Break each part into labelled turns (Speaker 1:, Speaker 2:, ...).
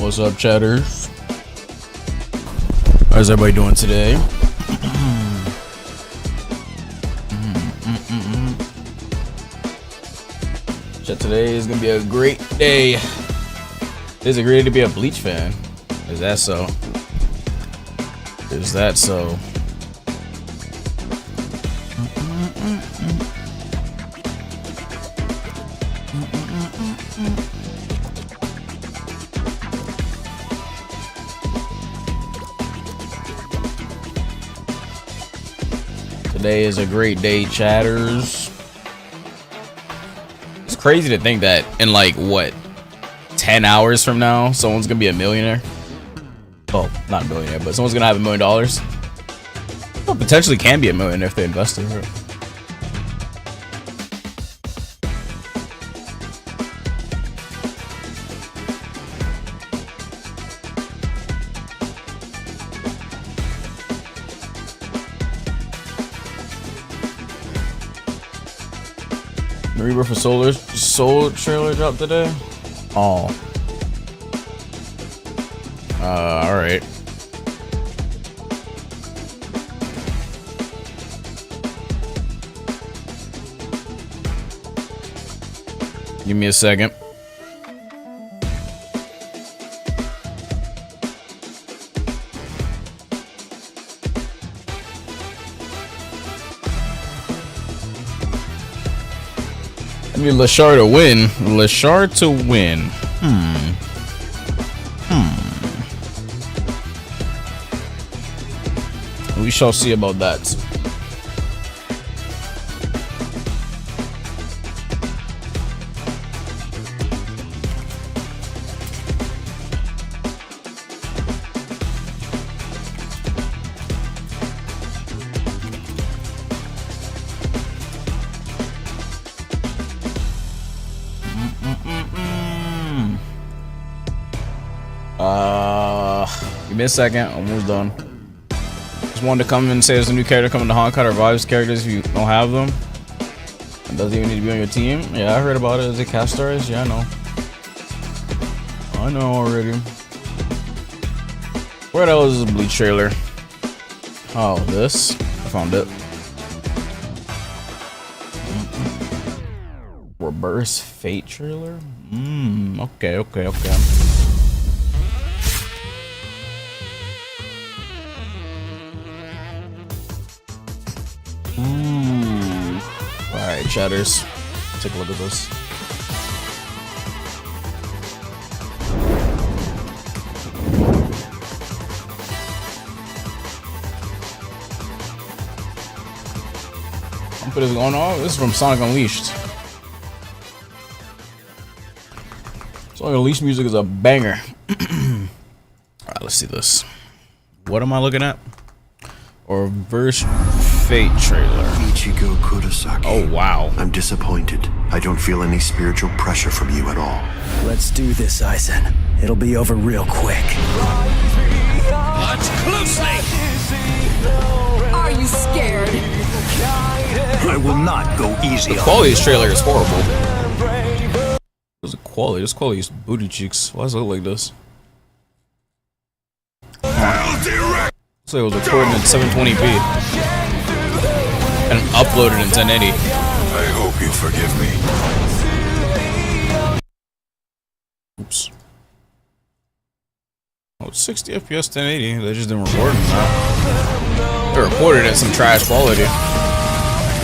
Speaker 1: What's up, chatters? How's everybody doing today? Chat, today is gonna be a great day. It's a great day to be a Bleach fan. Is that so? Is that so? Today is a great day, chatters. It's crazy to think that in like what 10 hours from now someone's gonna be a millionaire. Well, not a millionaire, but someone's gonna have $1 million. Well, potentially can be a millionaire if they invest in it. Rebirth for Soul trailer dropped today. Oh. Alright. Give me a second. I need Lashar to win. Lashar to win. We shall see about that. Give me a second. Almost done. Just wanted to come and say there's a new character coming to Honkai that revives characters if you don't have them. It doesn't even need to be on your team. Yeah, I heard about it. Is it cast stars? Yeah, I know. I know already. Where the hell is this Bleach trailer? Oh, this. I found it. Reverse Fate trailer? Okay. Alright, chatters. Take a look at this. What is going on? This is from Sonic Unleashed. Sonic Unleashed music is a banger. Alright, let's see this. What am I looking at? Or Reverse Fate trailer.
Speaker 2: Ichigo Kurosaki.
Speaker 1: Oh wow.
Speaker 2: I'm disappointed. I don't feel any spiritual pressure from you at all.
Speaker 3: Let's do this, Aizen. It'll be over real quick.
Speaker 4: Watch closely! Are you scared?
Speaker 3: I will not go easy
Speaker 1: The quality of this trailer is horrible. What's the quality? This quality is booty cheeks. Why does it look like this? So it was recorded in 720p and uploaded in 1080.
Speaker 2: I hope you forgive me.
Speaker 1: Oops. Oh, it's 60 FPS 1080. They just didn't record it now. They recorded it at some trash quality.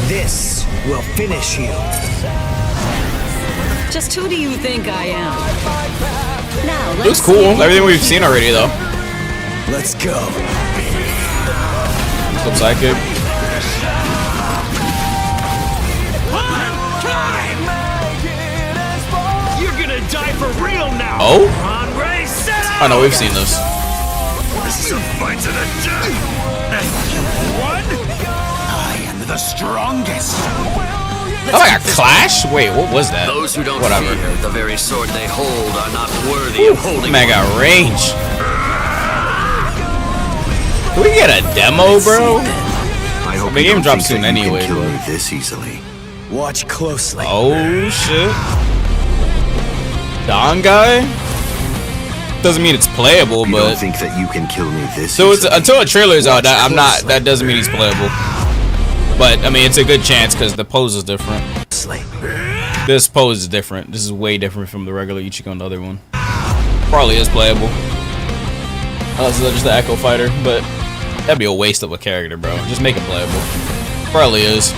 Speaker 3: This will finish you.
Speaker 4: Just who do you think I am? Now,
Speaker 1: It looks cool. Everything we've seen already, though.
Speaker 3: Let's go.
Speaker 1: Some sidekick.
Speaker 3: You're gonna die for real now.
Speaker 1: Oh?
Speaker 3: On race, set up.
Speaker 1: I know we've seen this.
Speaker 2: This is a fight to the death!
Speaker 3: One. I am the strongest.
Speaker 1: Oh, like a clash? Wait, what was that?
Speaker 5: Those who don't
Speaker 1: Whatever.
Speaker 5: fear the very sword they hold are not worthy of holding
Speaker 1: Man got range. Can we get a demo, bro?
Speaker 2: I hope
Speaker 1: The
Speaker 2: you
Speaker 1: game
Speaker 2: don't
Speaker 1: drops
Speaker 2: think
Speaker 1: soon
Speaker 2: that you can
Speaker 1: anyway,
Speaker 2: kill me
Speaker 1: but-
Speaker 2: this easily.
Speaker 3: Watch closely.
Speaker 1: Oh shit. Don guy? Doesn't mean it's playable,
Speaker 2: You
Speaker 1: but
Speaker 2: don't think that you can kill me this
Speaker 1: so it's
Speaker 2: easily?
Speaker 1: until a trailer's out. That doesn't mean he's playable. But I mean, it's a good chance because the pose is different. This pose is different. This is way different from the regular Ichigo and the other one. Probably is playable. Unless it's just the Echo Fighter, but that'd be a waste of a character, bro. Just make it playable. Probably is.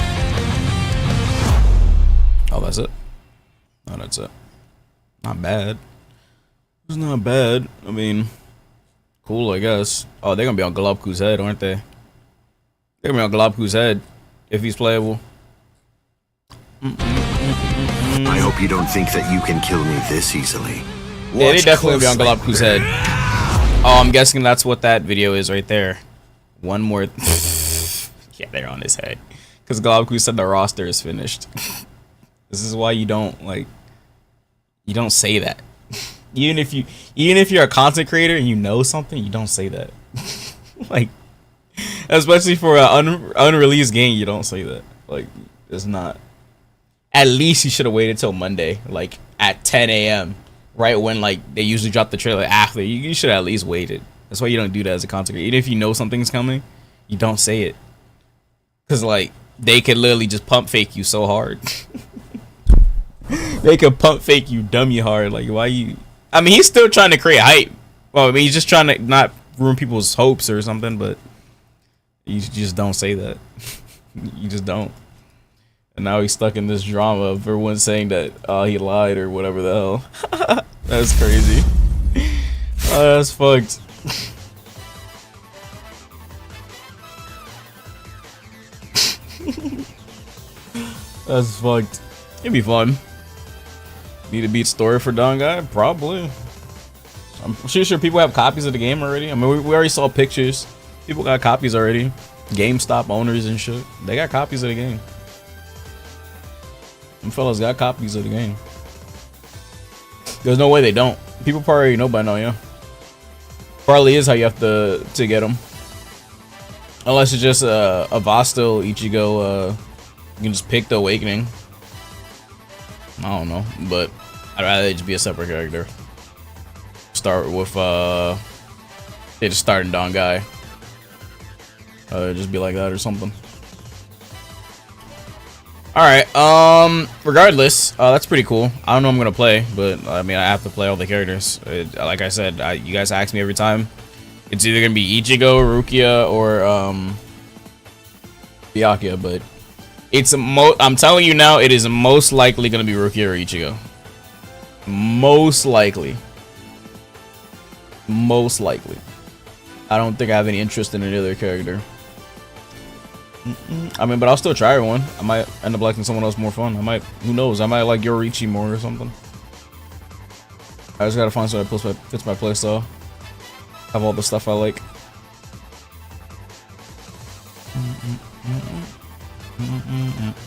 Speaker 1: Oh, that's it. Oh, that's it. Not bad. It's not bad. I mean, cool, I guess. Oh, they're gonna be on Galopku's head, aren't they? They're gonna be on Galopku's head if he's playable.
Speaker 2: I hope you don't think that you can kill me this easily.
Speaker 1: Yeah, they definitely be on Galopku's head. Oh, I'm guessing that's what that video is right there. One more. Yeah, they're on his head. Because Galopku said the roster is finished. This is why you don't say that. Even if you're a content creator and you know something, you don't say that. Like, especially for an unreleased game, you don't say that. Like, it's not. At least you should have waited till Monday, like at 10 a.m. right when like they usually drop the trailer after. You should have at least waited. That's why you don't do that as a content creator. Even if you know something's coming, you don't say it. Cause like they could literally just pump fake you so hard. They could pump fake you dummy hard. Like why you? I mean, he's still trying to create hype. Well, I mean, he's just trying to not ruin people's hopes or something. But you just don't say that. You just don't. And now he's stuck in this drama of everyone saying that he lied or whatever the hell. That's crazy. Oh, that's fucked. That's fucked. It'd be fun. Need a beat story for Don Guy? Probably. I'm sure people have copies of the game already. I mean, we already saw pictures. People got copies already. GameStop owners and shit. They got copies of the game. Them fellas got copies of the game. There's no way they don't. People probably already know by now, yeah. Probably is how you have to get them. Unless it's just a Vasto Ichigo, you can just pick the Awakening. I don't know, but I'd rather it just be a separate character. Start with they just start in Don Guy. Just be like that or something. Alright, regardless, that's pretty cool. I don't know what I'm gonna play, but I mean, I have to play all the characters. Like I said, you guys ask me every time. It's either gonna be Ichigo, Rukia, or Byakuya, but it's I'm telling you now, it is most likely gonna be Rukia or Ichigo. Most likely. Most likely. I don't think I have any interest in any other character. I mean, but I'll still try one. I might end up liking someone else more fun. I might, who knows? I might like Yoriichi more or something. I just gotta find something that fits my playstyle. Have all the stuff I like.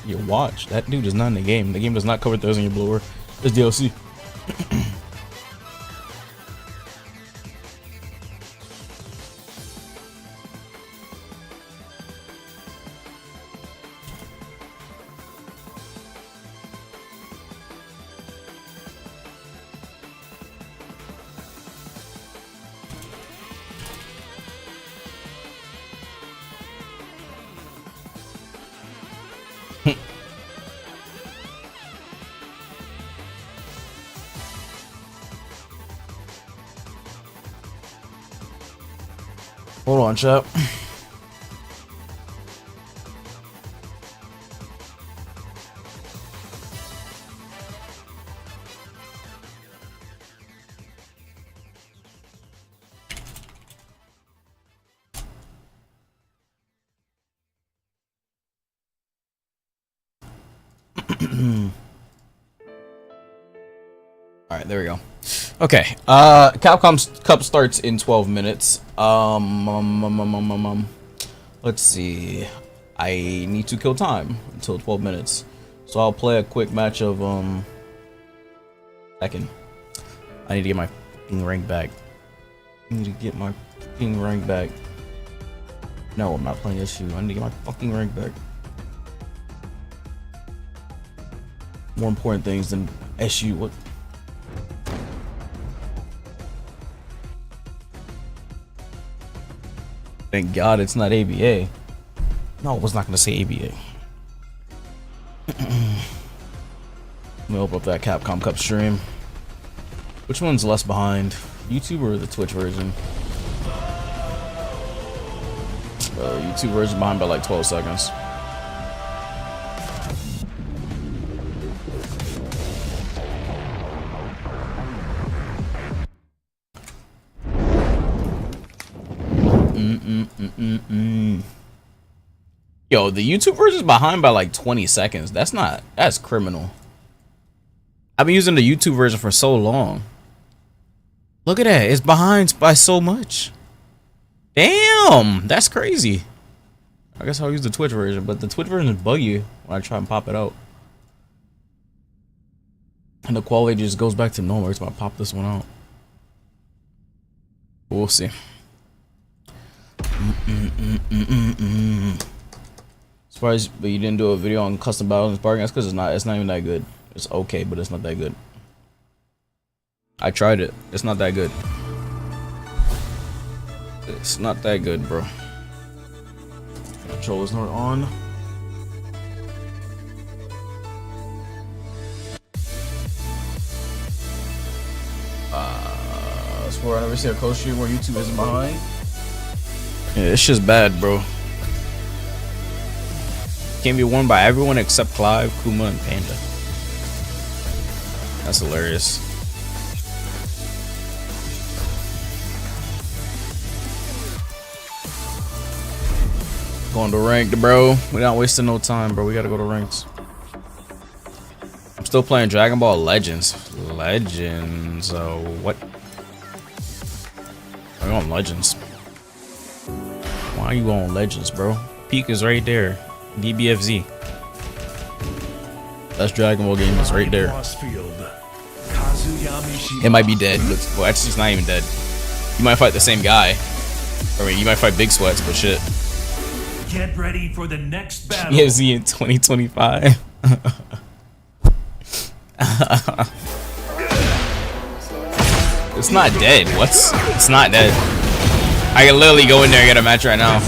Speaker 1: Your watch. That dude is not in the game. The game does not cover those in your blower. It's DLC. Hold on, chap. All right, there we go. Okay, Capcom's Cup starts in 12 minutes. Let's see. I need to kill time until 12 minutes. So I'll play a quick match of, second. I need to get my fucking rank back. I need to get my fucking rank back. No, I'm not playing SU. I need to get my fucking rank back. More important things than SU. What? Thank God it's not ABA. No, I was not gonna say ABA. Let me open up that Capcom Cup stream. Which one's less behind? YouTube or the Twitch version? YouTube version behind by like 12 seconds. Yo, the YouTube version is behind by like 20 seconds. That's criminal. I've been using the YouTube version for so long. Look at that. It's behind by so much. Damn, that's crazy. I guess I'll use the Twitch version, but the Twitch version is buggy when I try and pop it out. And the quality just goes back to normal every time I pop this one out. We'll see. Surprised, but you didn't do a video on custom battles and sparking. That's because it's not even that good. It's okay, but it's not that good. I tried it. It's not that good. It's not that good, bro. Controller's not on. Sport, I never see a coach stream where YouTube isn't behind. Yeah, it's just bad, bro. Can't be won by everyone except Clive, Kuma, and Panda. That's hilarious. Going to ranked, bro. We're not wasting no time, bro. We gotta go to ranked. I'm still playing Dragon Ball Legends. Legends. What? I'm on Legends. Why are you on Legends, bro? Peak is right there. DBFZ. That's Dragon Ball game is right there. It might be dead, but well, actually it's not even dead. You might fight the same guy. I mean, you might fight Big Sweats, but shit.
Speaker 6: Get ready for the next battle.
Speaker 1: DBFZ in 2025. It's not dead. It's not dead. I can literally go in there and get a match right now.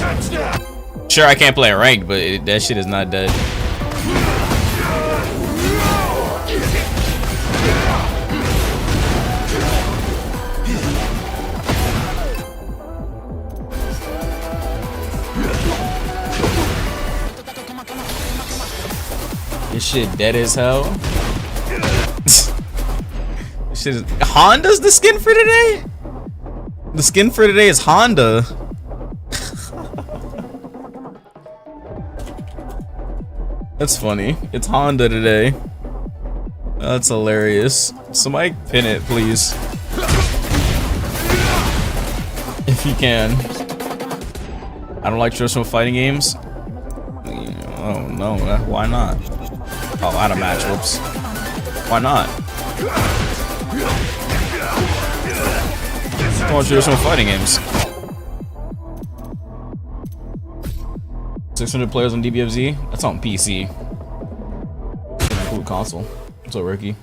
Speaker 1: Sure, I can't play a rank, but that shit is not dead. This shit dead as hell. This shit is Honda's the skin for today? The skin for today is Honda. That's funny. It's Honda today. That's hilarious. Somebody pin it, please. If you can. I don't like traditional fighting games. Oh no, why not? Oh, out of match, whoops. Why not? I want traditional fighting games. 600 players on DBFZ? That's on PC. Cool console. What's up, Ricky?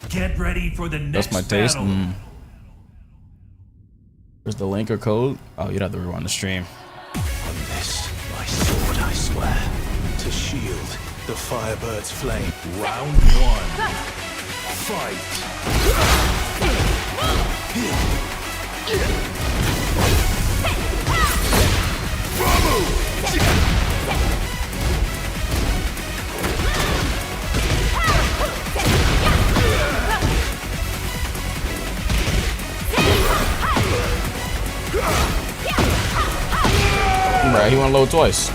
Speaker 6: Get ready for the next
Speaker 1: That's my taste.
Speaker 6: battle.
Speaker 1: Where's the link or code? Oh, you'd have to rewind the stream.
Speaker 7: On this, my sword I swear, to shield the Firebird's flame. Round one. Fight.
Speaker 1: Right, he went low twice.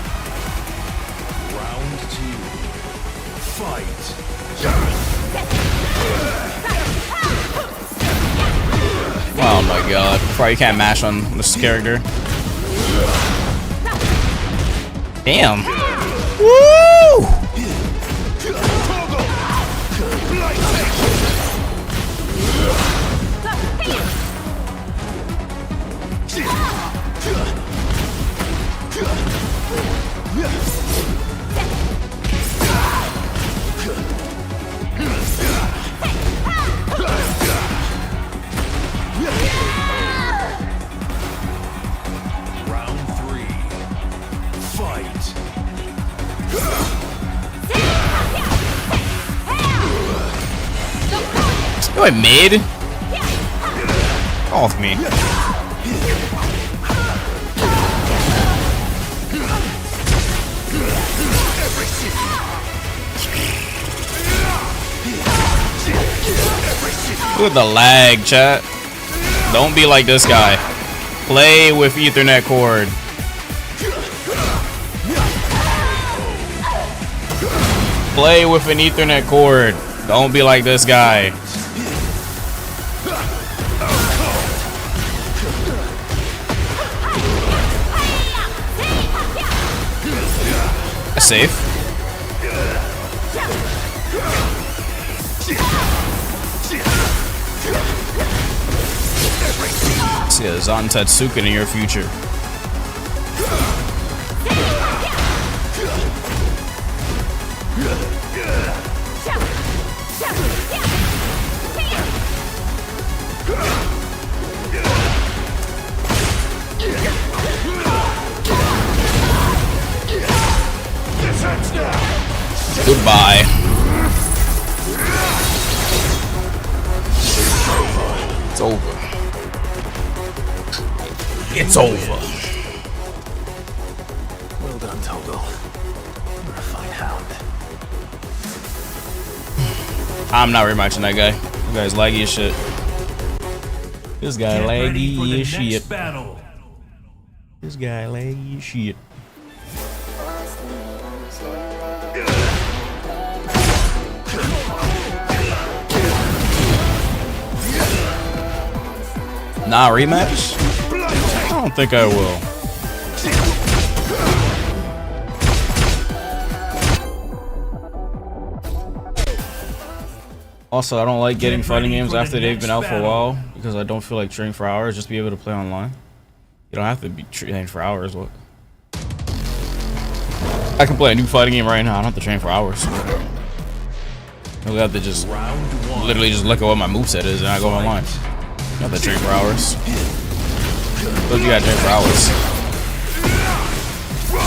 Speaker 7: Round two. Fight.
Speaker 1: Oh my god. Probably you can't mash on this character. Damn. Woo!
Speaker 7: Round three.
Speaker 1: went mid? Off me. Look at the lag, chat. Don't be like this guy. Play with Ethernet cord. Play with an Ethernet cord. Don't be like this guy. That's safe. See a Zan Tetsuken in your future. Goodbye. It's over. It's over.
Speaker 7: Well done, Toggle. You're a fine hound.
Speaker 1: I'm not rematching that guy. You guys laggy as shit. This guy
Speaker 6: Get ready for
Speaker 1: laggy
Speaker 6: the
Speaker 1: as
Speaker 6: next
Speaker 1: shit.
Speaker 6: battle.
Speaker 1: This guy laggy as shit. Nah, rematch? I don't think I will. Also, I don't like getting fighting games after they've been out for a while because I don't feel like training for hours just to be able to play online. You don't have to be training for hours. What? I can play a new fighting game right now. I don't have to train for hours. I have to just literally just look at what my moveset is and I go online. You have to train for hours. But you gotta train for hours.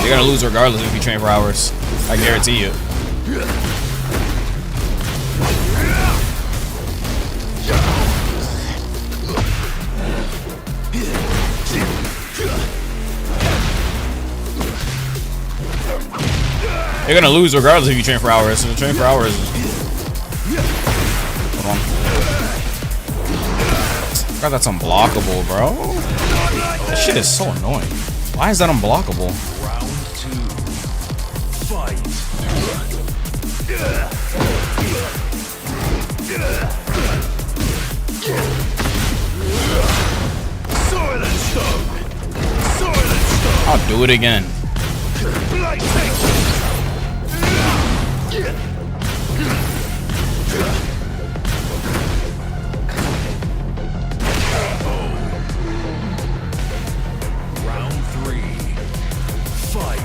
Speaker 1: You're gonna lose regardless if you train for hours. I guarantee you. You're gonna lose regardless if you train for hours. So train for hours. Hold on. God, that's unblockable, bro. That shit is so annoying. Why is that unblockable?
Speaker 7: Round 2. Fight. Silent Stone. Silent Stone.
Speaker 1: I'll do it again.
Speaker 7: Blight Round 3. Fight.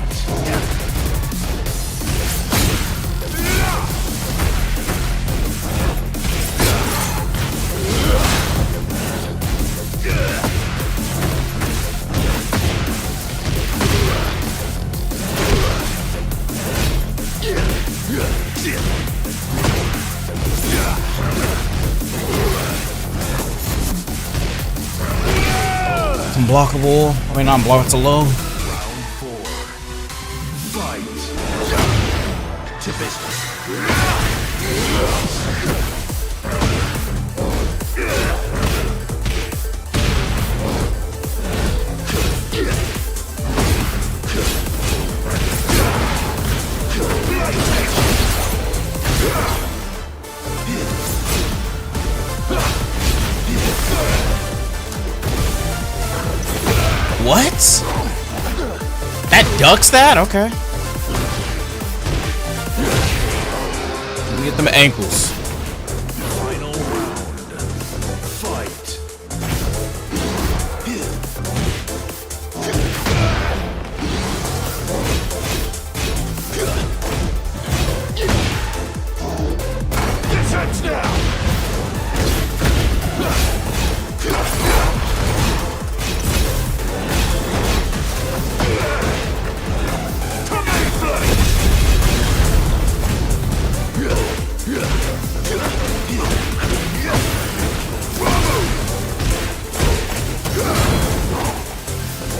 Speaker 1: It's unblockable. I mean, not unblockable, it's a low.
Speaker 7: Round 4. Fight. To business.
Speaker 1: What? That ducks that? Okay. Let me get them ankles.
Speaker 7: Final round. Fight. Defense now.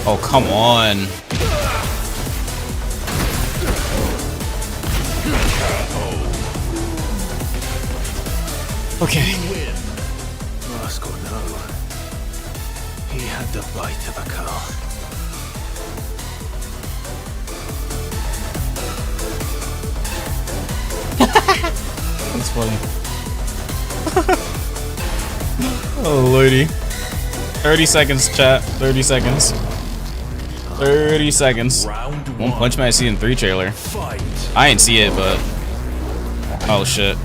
Speaker 1: Oh, come on. Okay.
Speaker 7: Rascal, no. He had the bite of a car.
Speaker 1: That's funny. Oh, lordy. 30 seconds, chat. 30 seconds. 30 seconds. One Punch Man Season 3 trailer. I didn't see it, but... Oh, shit.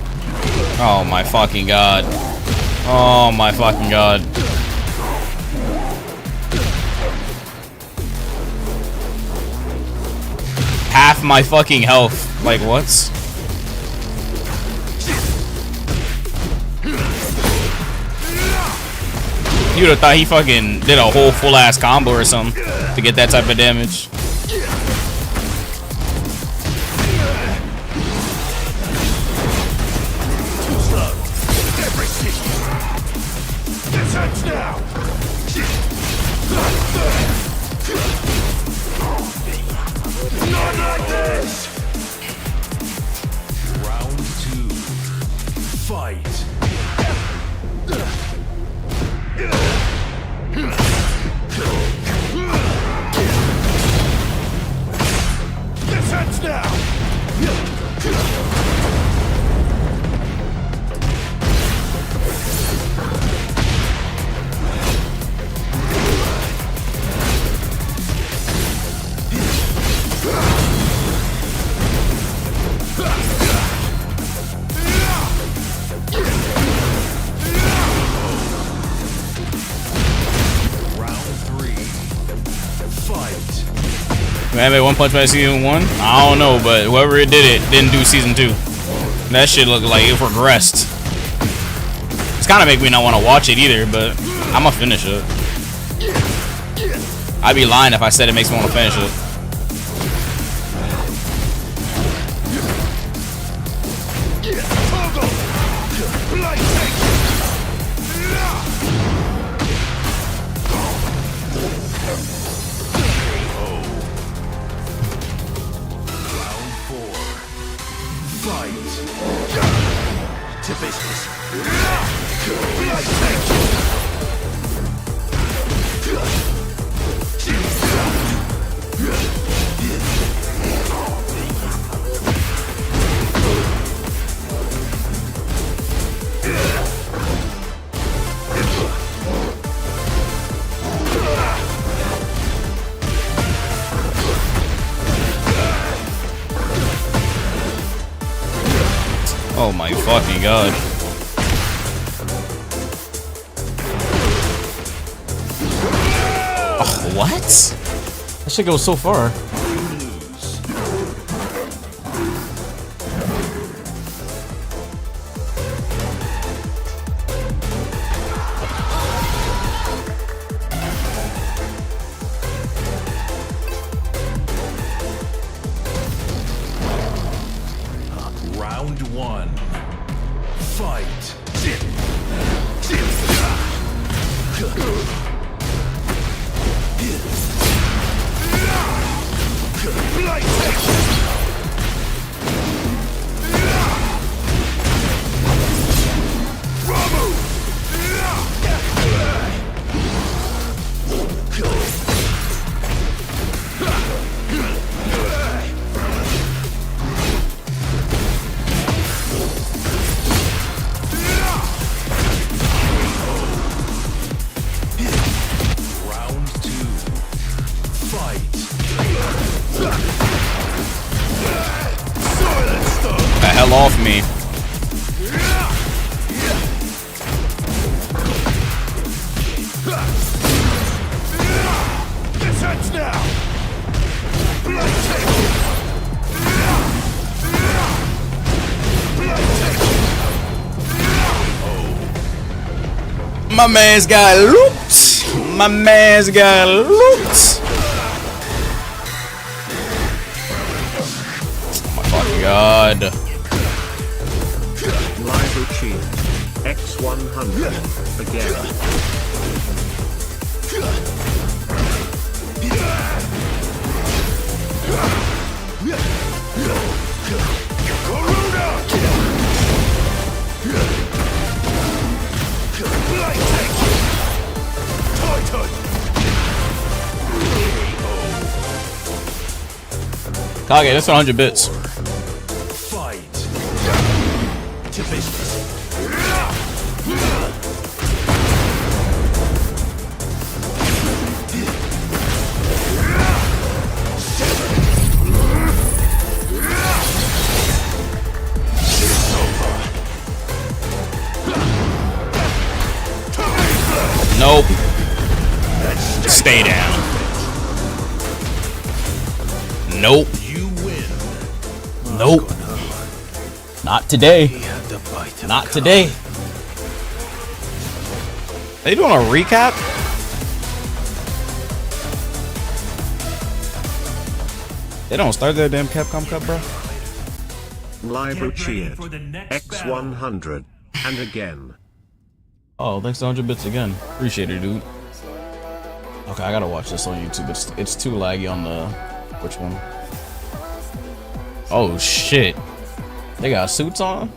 Speaker 1: Oh, my fucking god. Oh, my fucking god. Half my fucking health. Like, what? You would have thought he fucking did a whole full ass combo or something to get that type of damage.
Speaker 7: Round 2. Fight.
Speaker 1: Man, One Punch Man Season 1? I don't know, but whoever it didn't do Season 2. That shit looked like it progressed. It's kind of make me not want to watch it either, but I'm gonna finish it. I'd be lying if I said it makes me want to finish it. Oh my fucking god. Oh, what? That shit goes so far.
Speaker 7: Round 1. Fight.
Speaker 1: Hell off me. My man's got looped. My man's got looped. Oh my fucking god.
Speaker 8: Live achieved. X100 again.
Speaker 1: Kage, that's 100 bits.
Speaker 7: Fight. To business.
Speaker 1: Nope. Stay down. Nope.
Speaker 7: You win.
Speaker 1: Nope. Not today. Not today. They doing a recap? They don't start their damn Capcom Cup, bro.
Speaker 2: Live
Speaker 6: Get ready
Speaker 2: cheered.
Speaker 6: for the next battle.
Speaker 2: X100. And again.
Speaker 1: Oh, thanks to 100 bits again. Appreciate it, dude. Okay, I gotta watch this on YouTube. It's too laggy on the... Which one? Oh, shit. They got suits on?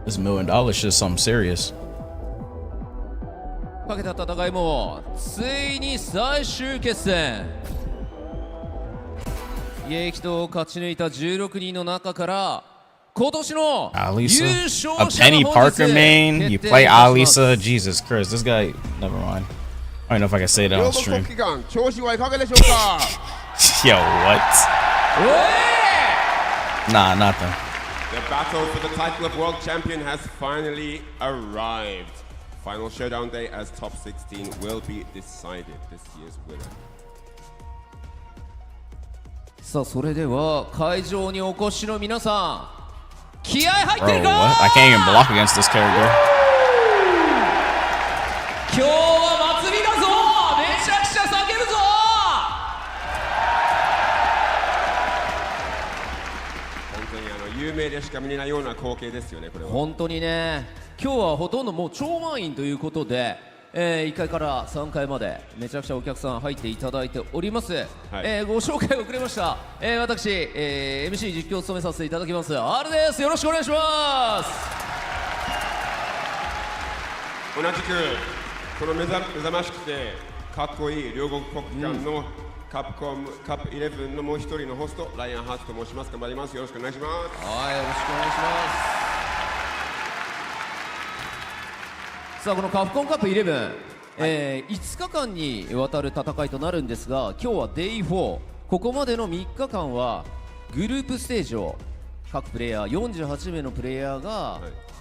Speaker 1: This $1 million shit is something serious.
Speaker 8: かけた戦いもついに最終決戦。激闘を勝ち抜いた16人の中から今年の優
Speaker 1: Alisa?
Speaker 8: 勝
Speaker 1: A
Speaker 8: 者
Speaker 1: Penny
Speaker 8: が本
Speaker 1: Parker
Speaker 8: 日
Speaker 1: main? You
Speaker 8: 決定
Speaker 1: play
Speaker 8: いたします
Speaker 1: Alisa? Jesus Christ, this guy... Never mind. I don't know if I can say that on stream.
Speaker 9: 期間調子はいかがでしょうか
Speaker 1: Yo, what? Nah, nothing.
Speaker 9: The battle for the title of world champion has finally arrived. Final showdown day as top 16 will be decided this year's winner.
Speaker 8: さあそれでは会場にお越しの皆さん気合入って
Speaker 1: Bro,
Speaker 8: るか
Speaker 1: what? I can't even block against this character.
Speaker 8: 今日は祭りだぞめちゃくちゃ叫ぶぞ
Speaker 9: 本当に有名でしか見れないような光景ですよね、これは。
Speaker 8: 本当にね今日はほとんどもう超満員ということで、1階から3階までめちゃくちゃお客さん入っていただいております、ご紹介遅れました、私、MC 実況を務めさせていただきます R です。よろしくお願いします。
Speaker 9: 同じくこの目覚ましくてかっこいい両国国技館のカプコムカップ11のもう一人のホストライアン・ハーツと申します。頑張ります。よろしくお願いします。
Speaker 8: はい、よろしくお願いします。さあこのカプコンカップ11、5日間にわたる戦いとなるんですが、今日は Day4、ここまでの3日間はグループステージを各プレイヤー48名のプレイヤーが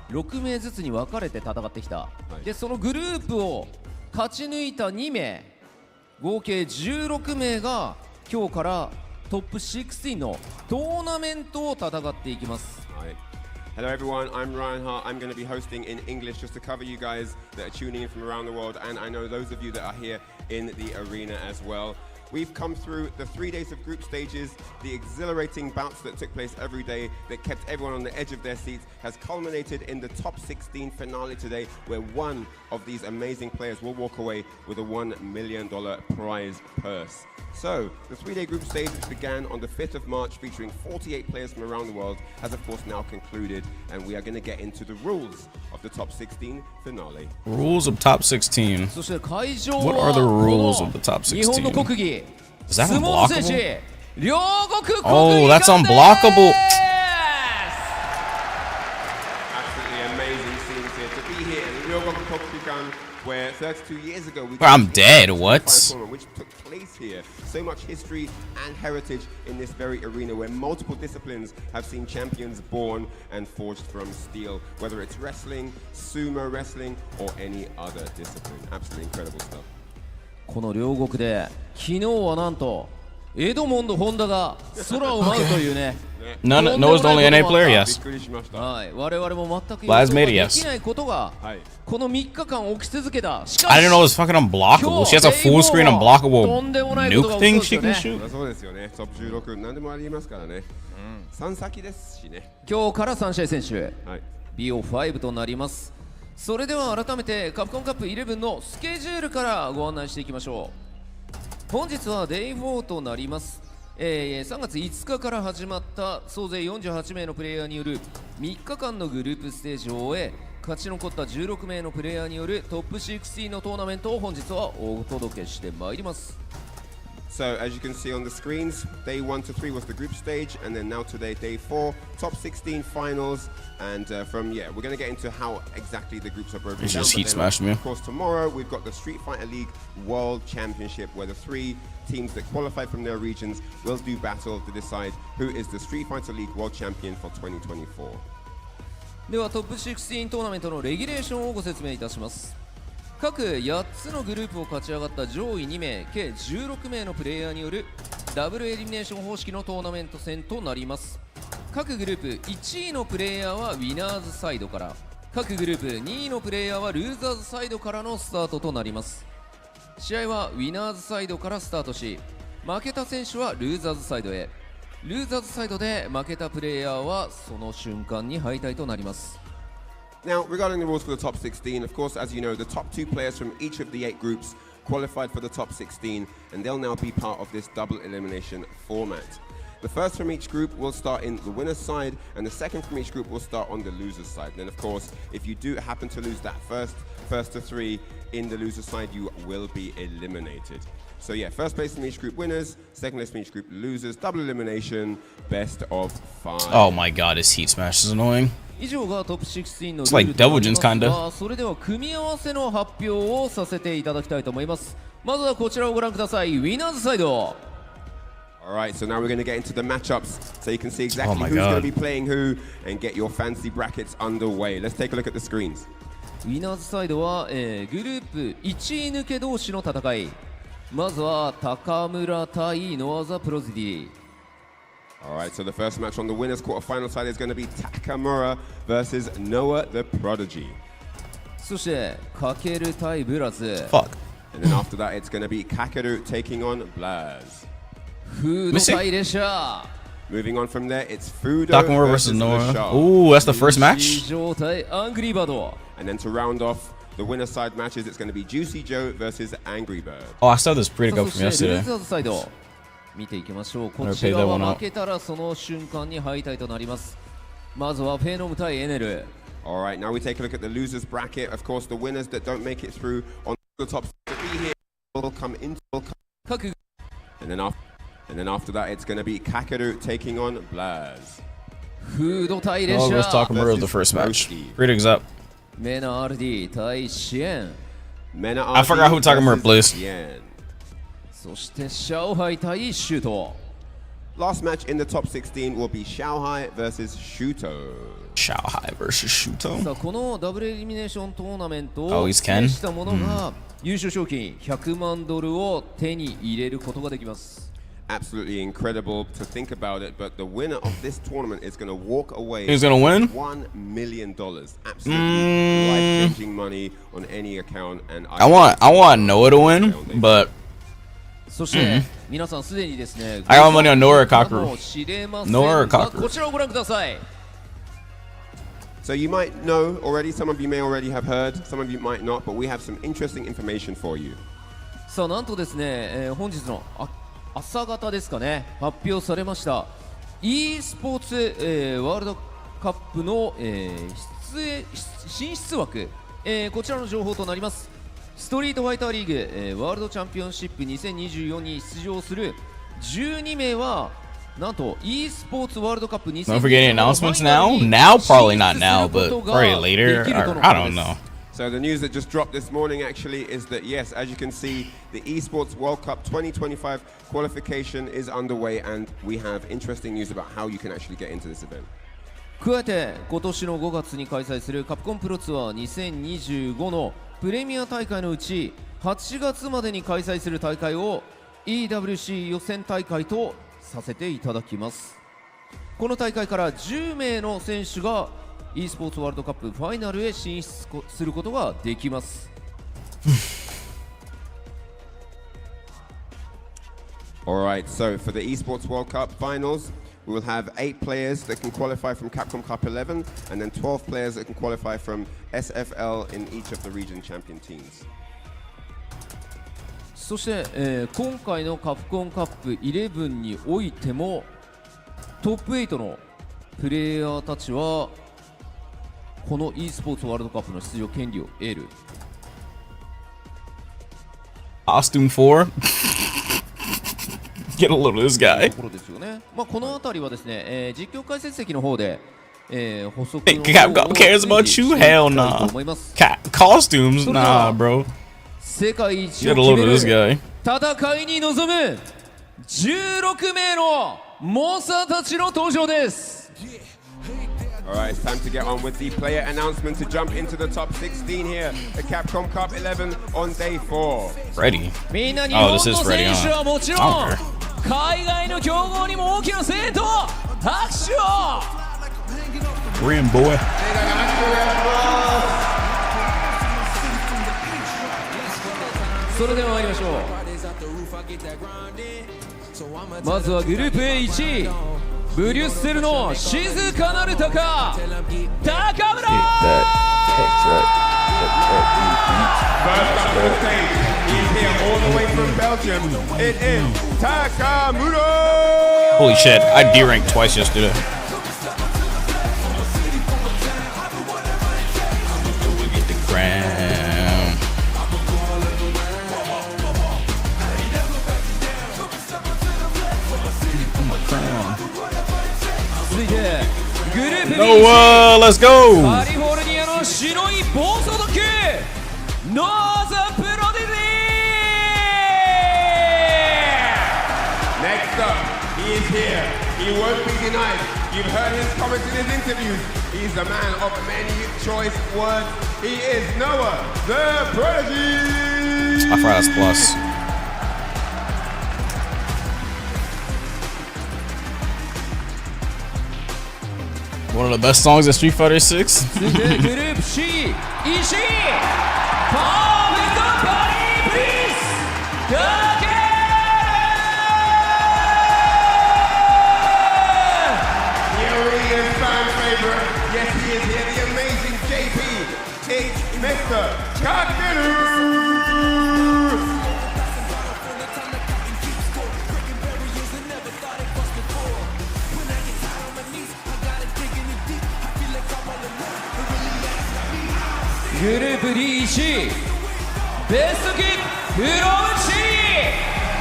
Speaker 8: 6名ずつに分かれて戦ってきた、でそのグループを勝ち抜いた2名合計16名が今日からトップ16のトーナメントを戦っていきます。
Speaker 9: Hello everyone, I'm Ryan Hart. I'm going to be hosting in English just to cover you guys that are tuning in from around the world, and I know those of you that are here in the arena as well. We've come through the 3 days of group stages, the exhilarating bouts that took place every day that kept everyone on the edge of their seats has culminated in the top 16 finale today, where one of these amazing players will walk away with a $1 million prize purse. So, the 3-day group stage, which began on the 5th of March, featuring 48 players from around the world, has of course now concluded, and we are going to get into the rules of the top 16 finale.
Speaker 1: Rules of top 16.
Speaker 8: そして会場は
Speaker 1: What are the rules of the top
Speaker 8: 日本の
Speaker 1: 16?
Speaker 8: 国技
Speaker 1: Is that
Speaker 8: 相撲選
Speaker 1: unblockable?
Speaker 8: 手両国国技館
Speaker 1: Oh, that's
Speaker 8: です
Speaker 1: unblockable.
Speaker 9: Absolutely amazing scenes here to be here in the Ryogoku Kokugan, where 32 years ago we
Speaker 1: I'm dead, what?
Speaker 9: which took place here. So much history and heritage in this very arena, where multiple disciplines have seen champions born and forged from steel, whether it's wrestling, sumo wrestling, or any other discipline. Absolutely incredible stuff.
Speaker 8: この両国で昨日はなんとエドモンド・ホンダが空を舞うというね
Speaker 1: None, Noah's the only NA player, yes.
Speaker 8: はい、我々も全く予
Speaker 1: Laz
Speaker 8: 想
Speaker 1: made
Speaker 8: が
Speaker 1: it,
Speaker 8: できないことがこの3日間起き続けた。しかし
Speaker 1: I didn't know it was fucking unblockable. She has a full screen unblockable nuke thing she can shoot.
Speaker 9: そうですよね。トップ16何でもありますからね。3先ですしね。
Speaker 8: 今日から3試合選手、
Speaker 9: はい、
Speaker 8: BO5 となります。それでは改めてカプコンカップ11のスケジュールからご案内していきましょう。本日は Day4 となります。3月5日から始まった総勢48名のプレイヤーによる3日間のグループステージを終え、勝ち残った16名のプレイヤーによるトップ16のトーナメントを本日はお届けしてまいります。
Speaker 9: So as you can see on the screens, day 1 to 3 was the group stage, and then now today, day 4, top 16 finals, and we're going to get into how exactly the groups are broken down.
Speaker 1: Just heat smashed me.
Speaker 9: Of course, tomorrow we've got the Street Fighter League World Championship, where the 3 teams that qualify from their regions will do battle to decide who is the Street Fighter League World Champion for 2024.
Speaker 8: ではトップ16トーナメントのレギュレーションをご説明いたします。各8つのグループを勝ち上がった上位2名計16名のプレイヤーによるダブルエリミネーション方式のトーナメント戦となります。各グループ1位のプレイヤーはウィナーズサイドから、各グループ2位のプレイヤーはルーザーズサイドからのスタートとなります。試合はウィナーズサイドからスタートし、負けた選手はルーザーズサイドへ、ルーザーズサイドで負けたプレイヤーはその瞬間に敗退となります。
Speaker 9: Now, regarding the rules for the top 16, of course, as you know, the top 2 players from each of the 8 groups qualified for the top 16, and they'll now be part of this double elimination format. The first from each group will start in the winner's side, and the second from each group will start on the loser's side. And then, of course, if you do happen to lose that first to 3 in the loser's side, you will be eliminated. So yeah, first place from each group winners, second place from each group losers, double elimination, best of 5.
Speaker 1: Oh my god, his heat smash is annoying.
Speaker 8: 以上がトップ16のル
Speaker 1: It's
Speaker 8: ー
Speaker 1: like
Speaker 8: ルとなり
Speaker 1: Devilgens
Speaker 8: ますが、
Speaker 1: kinda.
Speaker 8: それでは組み合わせの発表をさせていただきたいと思います。まずはこちらをご覧ください。ウィナーズサイド。
Speaker 9: Alright, so now we're going to get into the matchups so you can see exactly
Speaker 1: Oh my
Speaker 9: who's going to
Speaker 1: God.
Speaker 9: be playing who and get your fancy brackets underway. Let's take a look at the screens.
Speaker 8: ウィナーズサイドは、グループ1位抜け同士の戦い。まずは高村対ノアザプロジディ。
Speaker 9: Alright, so the first match on the winners quarterfinal side is going to be Takamura versus Noah the Prodigy.
Speaker 8: そしてカケル対ブラズ。
Speaker 1: Fuck.
Speaker 9: And then after that, it's going to be Kakeru taking on Blaz.
Speaker 8: フード対レシャー。
Speaker 9: Moving on from there, it's Fudo
Speaker 1: Takamura versus Noah. Ooh, that's the first match.
Speaker 8: 状態アングリーバード。
Speaker 9: And then to round off the winner side matches, it's going to be Juicy Joe versus Angry Bird.
Speaker 1: Oh, I saw this pretty good
Speaker 8: そ
Speaker 1: from
Speaker 8: してル
Speaker 1: yesterday.
Speaker 8: ーザーズサイド見ていきましょう。こ
Speaker 1: Better
Speaker 8: ち
Speaker 1: pay
Speaker 8: ら
Speaker 1: that
Speaker 8: は
Speaker 1: one out.
Speaker 8: 負けたらその瞬間に敗退となります。まずはフェノム対エネル。
Speaker 9: Alright, now we take a look at the losers bracket. Of course, the winners that don't make it through on the top 3 here will come into.
Speaker 8: 各
Speaker 9: And then after that, it's going to be Kakeru taking on Blaz.
Speaker 8: フード対レ
Speaker 1: Oh,
Speaker 8: シ
Speaker 1: it
Speaker 8: ャ
Speaker 1: was
Speaker 8: ー。
Speaker 1: Takamura the first match.
Speaker 9: Broski.
Speaker 1: Pretty exact.
Speaker 8: メナ RD 対シエン。
Speaker 9: Mena
Speaker 1: I forgot who
Speaker 9: RD
Speaker 1: Takamura
Speaker 9: versus
Speaker 1: plays.
Speaker 9: Yen.
Speaker 8: そしてシャオハイ対シュート。
Speaker 9: Last match in the top 16 will be Xiaohai versus Shuto.
Speaker 1: Xiaohai versus Shuto.
Speaker 8: さあこのダブルエリミネーショントーナメント
Speaker 1: Oh,
Speaker 8: を
Speaker 1: he's
Speaker 8: 制
Speaker 1: Ken?
Speaker 8: した者が優勝賞金100万ドルを手に入れることができます。
Speaker 9: Absolutely incredible to think about it, but the winner of this tournament is going to walk away.
Speaker 1: He's gonna win?
Speaker 9: $1 million. Absolutely life-changing money on any account. And
Speaker 1: I want Noah to win, but
Speaker 8: そして皆さんすでにですね、
Speaker 1: I got money on Noah or Kakeru.
Speaker 8: 知れません
Speaker 1: Noah or
Speaker 8: が
Speaker 1: Kakeru.
Speaker 8: こちらをご覧ください。
Speaker 9: So you might know already, some of you may already have heard, some of you might not, but we have some interesting information for you.
Speaker 8: さあなんとですね、本日の朝方ですかね、発表されました e スポーツ、ワールドカップの、進出枠、こちらの情報となります。ストリートファイターリーグ、ワールドチャンピオンシップ2024に出場する12名はなんと e スポーツワールドカップ
Speaker 1: don't forget any announcements now. Now, probably not now, but probably later. Or, I don't know.
Speaker 9: So the news that just dropped this morning actually is that yes, as you can see, the Esports World Cup 2025 qualification is underway, and we have interesting news about how you can actually get into this event.
Speaker 8: 加えて今年の5月に開催するカプコンプロツアー2025のプレミア大会のうち8月までに開催する大会を EWC 予選大会とさせていただきます。この大会から10名の選手が e スポーツワールドカップファイナルへ進出することができます。
Speaker 9: Alright, so for the Esports World Cup finals, we will have 8 players that can qualify from Capcom Cup 11, and then 12 players that can qualify from SFL in each of the region champion teams.
Speaker 8: そして、今回のカプコンカップ11においてもトップ8のプレイヤーたちはこの e スポーツワールドカップの出場権利を得る。
Speaker 1: Costume 4. Get a load of this guy.
Speaker 8: ところですよね。まあこのあたりはですね、実況解説席の方で、補足
Speaker 1: Hey, Capcom cares about you? Hell nah. Costumes? Nah, bro.
Speaker 8: 世界一
Speaker 1: Get
Speaker 8: を
Speaker 1: a
Speaker 8: 決
Speaker 1: load
Speaker 8: め
Speaker 1: of
Speaker 8: る
Speaker 1: this guy.
Speaker 8: 戦いに臨む16名の猛者たちの登場です。
Speaker 9: Alright, it's time to get on with the player announcement to jump into the top 16 here at Capcom Cup 11 on day 4.
Speaker 1: Ready?
Speaker 8: みんな日本
Speaker 1: Oh,
Speaker 8: の
Speaker 1: this is Freddy,
Speaker 8: 選手
Speaker 1: huh?
Speaker 8: はもちろ
Speaker 1: I
Speaker 8: ん
Speaker 1: don't care.
Speaker 8: 海外の強豪にも大きな声援と拍手を
Speaker 1: Korean boy.
Speaker 8: それでは参りましょう。まずはグループ A1 位ブリュッセルの静かなる鷹高村
Speaker 9: First up to the stage, he's here all the way from Belgium. It is Takamura!
Speaker 1: Holy shit, I D-ranked twice yesterday. Get the gram.
Speaker 8: 続いてグループ B
Speaker 1: Noah, let's go!
Speaker 8: カリフォルニアの白い暴走族ノーザプロディリー
Speaker 9: Next up, he is here. He won't be denied. You've heard his comments in his interviews. He's a man of many choice words. He is Noah, the Prodigy!
Speaker 1: I forgot that's plus. One of the best songs of Street Fighter 6.
Speaker 8: 続いてグループ C 石井パーフェクトバディプリンスかける
Speaker 9: The Arena's fan favorite. Yes, he is here. The amazing JP. It's Mr. Kakeru!
Speaker 8: グループ D 1位ベストキックフロムチ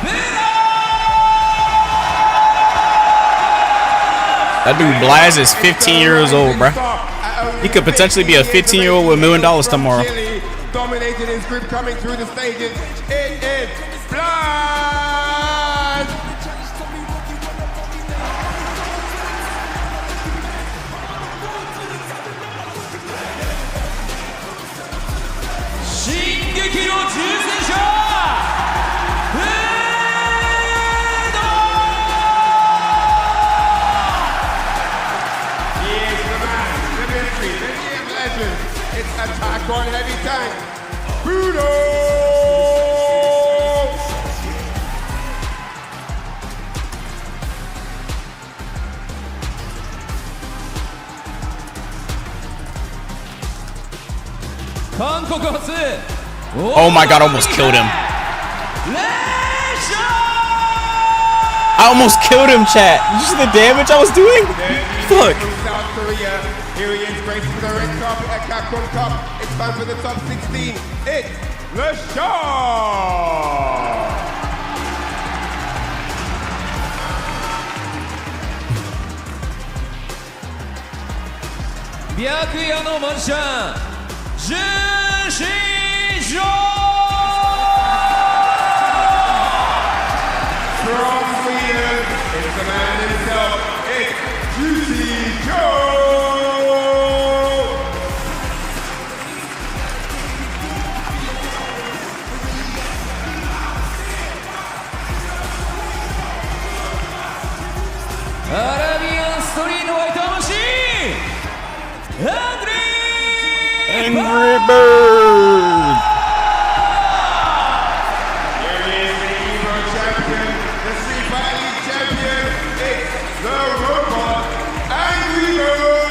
Speaker 8: ブラ
Speaker 1: That dude Blaz is 15 years old, bruh. He could potentially be a 15-year-old with $1 million tomorrow.
Speaker 9: Dominated his group coming through the stages. It is Blaz! It's attack on heavy tank. Budo!
Speaker 8: 韓国初
Speaker 1: Oh my god, I almost killed him. I almost killed him, chat. Did you see the damage I was doing? Fuck.
Speaker 9: From South Korea. Here he is, gracing the red carpet at Capcom Cup. It's time for the top 16. It's Le Shaw!
Speaker 8: 白夜のマジシャンジューシージョー
Speaker 9: From Sweden, it's the man himself. It's Juicy Joe!
Speaker 8: アラビアンストリートファイターマシーンアングリー
Speaker 1: Angry Bird.
Speaker 9: Here he is, the Evo champion, the Street Fighter League champion. It's the robot, Angry Bird!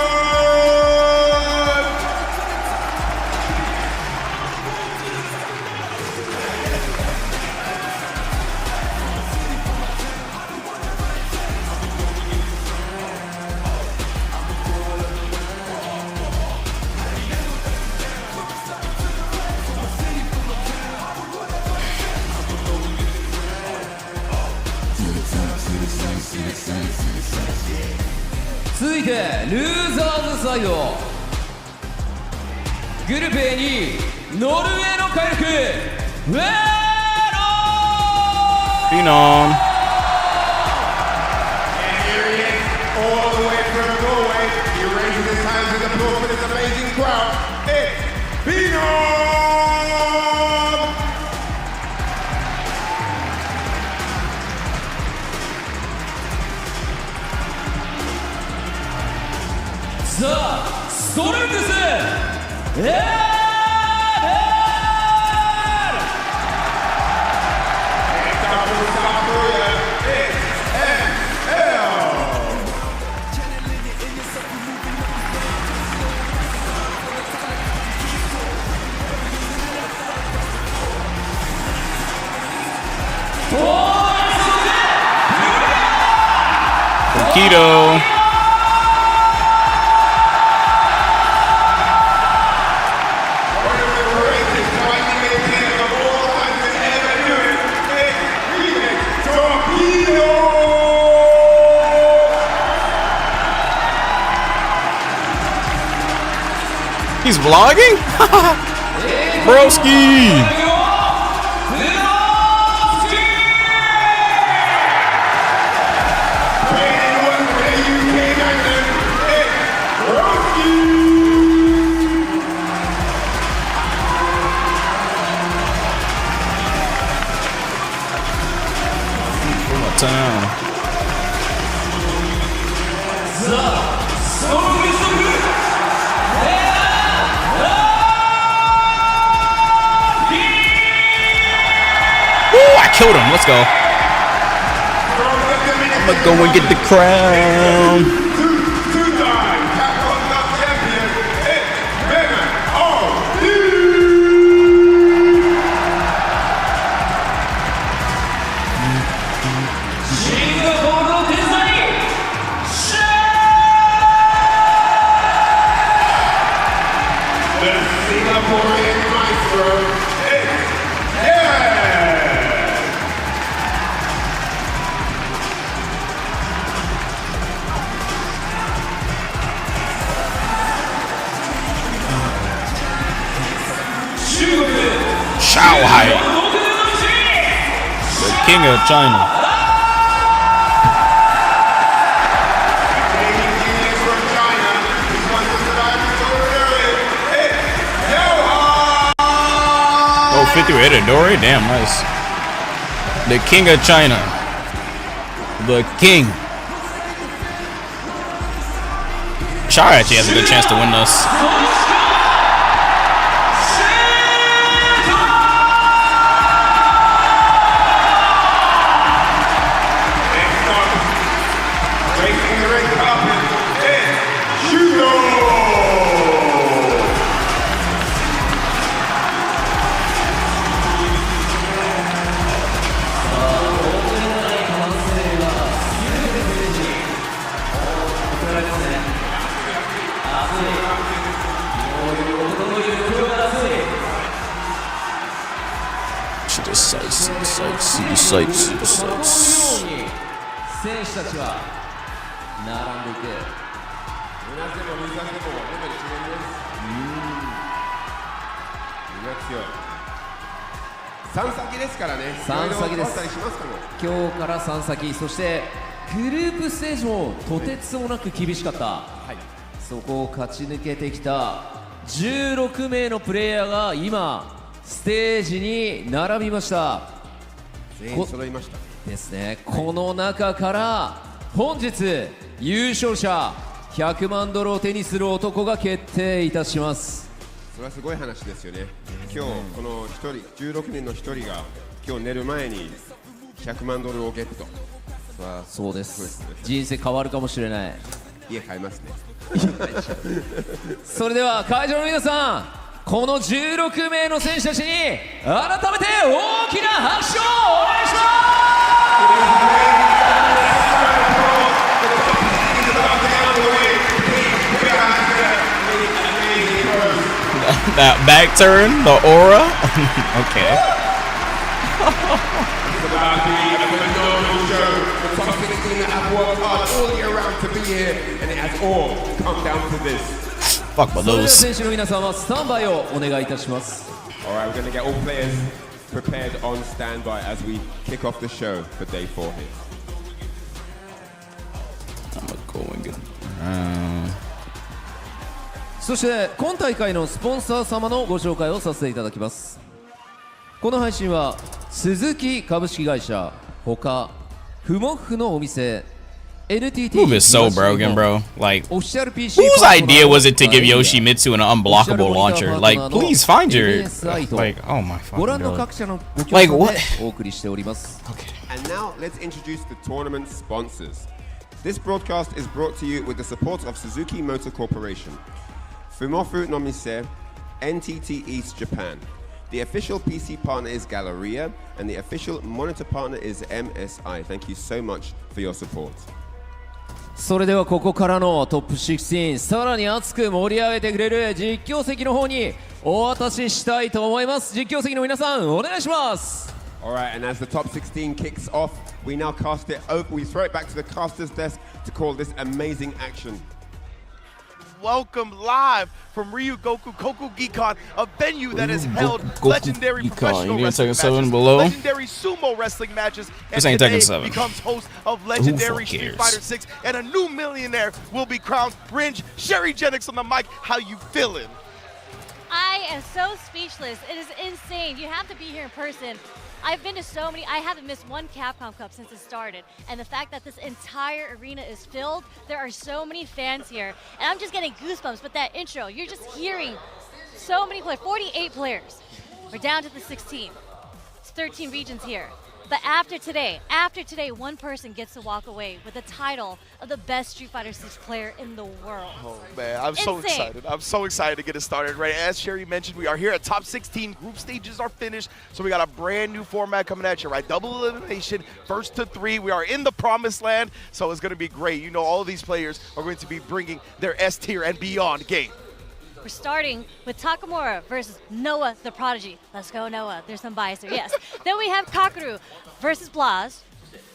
Speaker 8: ア続いてルーザーズサイドグループ A にノルウェーの快力ウェロー
Speaker 1: フィノン
Speaker 9: All the way from Norway, he raises his hands in applause for this amazing crowd. It's Phenom!
Speaker 8: ザ・ストレングスエー
Speaker 1: Keto. He's vlogging? Broski! Town. Woo, I killed him. Let's go. I'm gonna go and get the crown.
Speaker 9: Two-time Capcom champion, it's Mega The Singaporean maestro, it's
Speaker 1: Shanghai. The king of China. Oh, 50 with Itadori? Damn, nice. The king of China. The king. Char actually has a good chance to win this. Sights.
Speaker 8: 選手たちは並んでいく。
Speaker 9: 3先ですからね。
Speaker 8: 3先です。
Speaker 9: しますかも。
Speaker 8: 今日から3先、そしてグループステージもとてつもなく厳しかった、そこを勝ち抜けてきた16名のプレイヤーが今ステージに並びました。
Speaker 9: 全員揃いました
Speaker 8: ですね。この中から本日優勝者100万ドルを手にする男が決定いたします。
Speaker 9: それはすごい話ですよね。今日この1人16人の1人が今日寝る前に100万ドルをゲット。
Speaker 8: そうです。人生変わるかもしれない。
Speaker 9: 家買いますね。
Speaker 8: それでは会場の皆さん、この16名の選手たちに改めて大きな拍手をお願いします。
Speaker 1: That back turn, the aura. Okay.
Speaker 9: about the phenomenal show. The top 16 that have worked hard all year round to be here, and it has all come down to this.
Speaker 1: Fuck but
Speaker 8: それでは
Speaker 1: those.
Speaker 8: 選手の皆さんはスタンバイをお願いいたします。
Speaker 9: Alright, we're going to get all players prepared on standby as we kick off the show for day 4 here.
Speaker 1: I'm gonna go and get
Speaker 8: そして今大会のスポンサー様のご紹介をさせていただきます。この配信は鈴木株式会社ほかフモフのお店 NTT
Speaker 1: Move is so broken, bro. Like,
Speaker 8: オフィシャル PC
Speaker 1: whose idea was it to give Yoshimitsu an unblockable launcher? Like, please find your like. Oh my
Speaker 8: ご覧
Speaker 1: fucking
Speaker 8: の
Speaker 1: god.
Speaker 8: 各社のご協
Speaker 1: Like
Speaker 8: 賛
Speaker 1: what?
Speaker 8: でお送りしております。
Speaker 9: And now let's introduce the tournament sponsors. This broadcast is brought to you with the support of Suzuki Motor Corporation, Fumofu no Mise, NTT East Japan. The official PC partner is Galleria, and the official monitor partner is MSI. Thank you so much for your support.
Speaker 8: それではここからのトップ16、さらに熱く盛り上げてくれる実況席の方にお渡ししたいと思います。実況席の皆さんお願いします。
Speaker 9: Alright, and as the top 16 kicks off, we now cast it over. We throw it back to the caster's desk to call this amazing action.
Speaker 10: Welcome live from Ryugoku Kokugikon, a venue that has held
Speaker 1: Goku
Speaker 10: legendary
Speaker 1: Gikon.
Speaker 10: professional
Speaker 1: You
Speaker 10: wrestling
Speaker 1: Tekken 7
Speaker 10: matches,
Speaker 1: below?
Speaker 10: legendary sumo wrestling matches, and
Speaker 1: This ain't
Speaker 10: today
Speaker 1: Tekken 7.
Speaker 10: becomes host of legendary
Speaker 1: Who
Speaker 10: Street
Speaker 1: cares?
Speaker 10: Fighter 6, and a new millionaire will be crowned. Ringe, Sherry Jennings on the mic. How you feeling?
Speaker 11: I am so speechless. It is insane. You have to be here in person. I've been to so many. I haven't missed one Capcom Cup since it started. And the fact that this entire arena is filled, there are so many fans here. And I'm just getting goosebumps with that intro. You're just hearing so many players, 48 players. We're down to the 16. It's 13 regions here. But after today, one person gets to walk away with the title of the best Street Fighter 6 player in the world.
Speaker 10: Oh man, I'm so excited. I'm so excited to get it started. Right, as Sherry mentioned, we are here at top 16. Group stages are finished, so we got a brand new format coming at you. Right, double elimination, first to 3. We are in the promised land, so it's going to be great. You know, all of these players are going to be bringing their S tier and beyond game.
Speaker 11: We're starting with Takamura versus Noah the Prodigy. Let's go, Noah. There's some bias there, yes. Then we have Kakeru versus Blaz,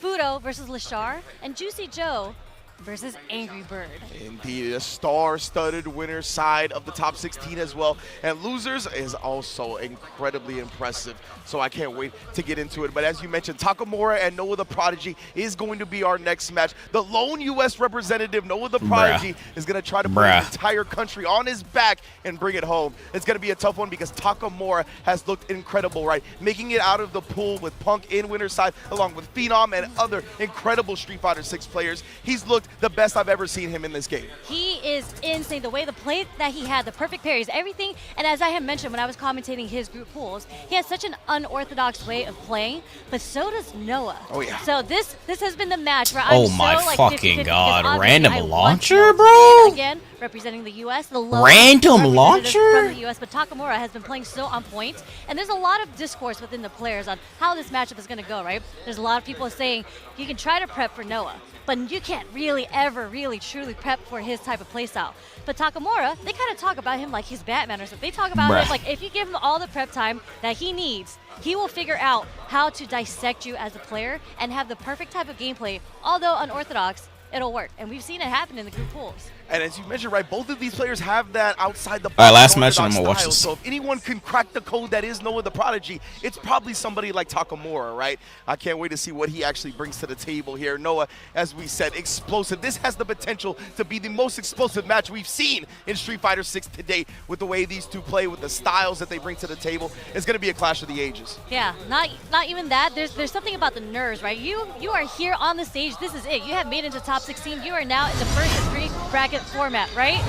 Speaker 11: Fudo versus Lashar, and Juicy Joe versus Angry Bird.
Speaker 10: Indeed, a star-studded winner side of the top 16 as well. And losers is also incredibly impressive. So I can't wait to get into it. But as you mentioned, Takamura and Noah the Prodigy is going to be our next match. The lone U.S. representative, Noah the Prodigy, is going to try to put the entire country on his back and bring it home. It's going to be a tough one because Takamura has looked incredible, right? Making it out of the pool with Punk in winner's side, along with Phenom and other incredible Street Fighter 6 players. He's looked the best I've ever seen him in this game.
Speaker 11: He is insane. The way the play that he had, the perfect parries, everything. And as I had mentioned when I was commentating his group pools, he has such an unorthodox way of playing, but so does Noah.
Speaker 10: Oh yeah.
Speaker 11: So this has been the match where I'm so like 50-50
Speaker 1: god,
Speaker 11: because
Speaker 1: random
Speaker 11: I
Speaker 1: launcher,
Speaker 11: want
Speaker 1: bro?
Speaker 11: again, representing the US, the lone
Speaker 1: Random
Speaker 11: representative
Speaker 1: launcher?
Speaker 11: from the US, but Takamura has been playing so on point, and there's a lot of discourse within the players on how this matchup is going to go, right? There's a lot of people saying you can try to prep for Noah, but you can't really ever really truly prep for his type of playstyle. But Takamura, they kind of talk about him like he's Batman or something. They talk about him like if you give him all the prep time that he needs, he will figure out how to dissect you as a player and have the perfect type of gameplay. Although unorthodox, it'll work. And we've seen it happen in the group pools.
Speaker 10: And as you mentioned, right, both of these players have that outside the box.
Speaker 1: All right, last match, and I'm gonna watch this.
Speaker 10: So if anyone can crack the code that is Noah the Prodigy, it's probably somebody like Takamura, right? I can't wait to see what he actually brings to the table here. Noah, as we said, explosive. This has the potential to be the most explosive match we've seen in Street Fighter 6 to date with the way these two play, with the styles that they bring to the table. It's going to be a clash of the ages.
Speaker 11: Yeah, not even that. There's something about the nerves, right? You are here on the stage. This is it. You have made it into top 16. You are now in the first of 3 bracket format, right?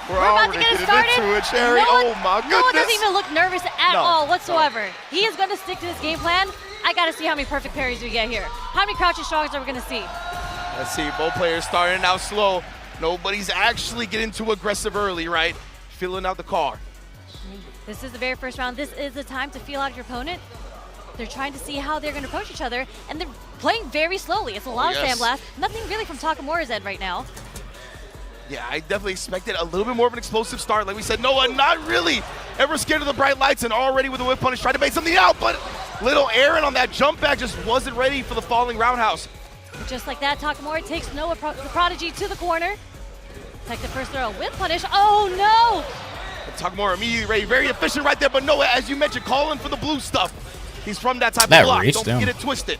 Speaker 10: We're
Speaker 11: about to get it started.
Speaker 10: Into it, Sherry.
Speaker 11: Noah,
Speaker 10: oh my goodness.
Speaker 11: Noah doesn't even look nervous at all whatsoever. He is going to stick to his game plan. I got to see how many perfect parries we get here. How many crouching strongs are we going to see?
Speaker 10: Let's see, both players starting out slow. Nobody's actually getting too aggressive early, right? Filling out the car.
Speaker 11: This is the very first round. This is the time to feel out your opponent. They're trying to see how they're going to approach each other, and they're playing very slowly. It's a lot of sandblast. Nothing really from Takamura's end right now.
Speaker 10: Yeah, I definitely expected a little bit more of an explosive start. Like we said, Noah not really ever scared of the bright lights, and already with the whip punish, tried to make something out, but Little Aaron on that jump back just wasn't ready for the falling roundhouse.
Speaker 11: Just like that, Takamura takes Noah the Prodigy to the corner. Take the first throw with punish. Oh no!
Speaker 10: And Takamura immediately ready, very efficient right there. But Noah, as you mentioned, calling for the blue stuff. He's from that type of block. Don't get it twisted.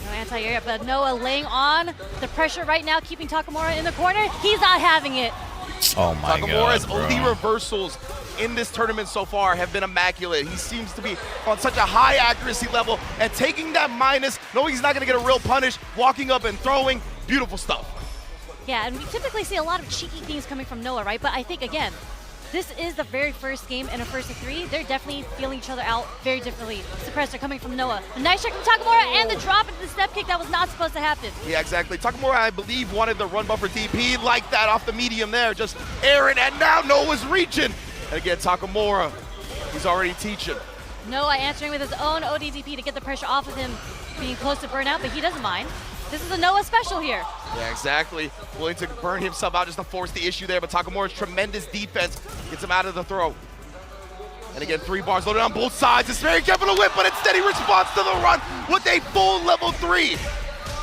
Speaker 11: No anti-air, but Noah laying on the pressure right now, keeping Takamura in the corner. He's not having it.
Speaker 1: Oh my
Speaker 10: Takamura's
Speaker 1: God,
Speaker 10: OD reversals in this tournament so far have been immaculate. He seems to be on such a high accuracy level, and taking that minus, knowing he's not going to get a real punish, walking up and throwing, beautiful stuff.
Speaker 11: Yeah, and we typically see a lot of cheeky things coming from Noah, right? But I think, again, this is the very first game in a first of 3. They're definitely feeling each other out very differently. Suppressor coming from Noah. A nice check from Takamura, and the drop into the step kick that was not supposed to happen.
Speaker 10: Yeah, exactly. Takamura, I believe, wanted the run buffer DP like that off the medium there. Just Aaron, and now Noah's reaching. And again, Takamura, he's already teaching.
Speaker 11: Noah answering with his own ODDP to get the pressure off of him, being close to burnout, but he doesn't mind. This is a Noah special here.
Speaker 10: Yeah, exactly. Willing to burn himself out just to force the issue there, but Takamura's tremendous defense gets him out of the throw. And again, 3 bars loaded on both sides. It's very careful to whip, but instead he responds to the run with a full level 3.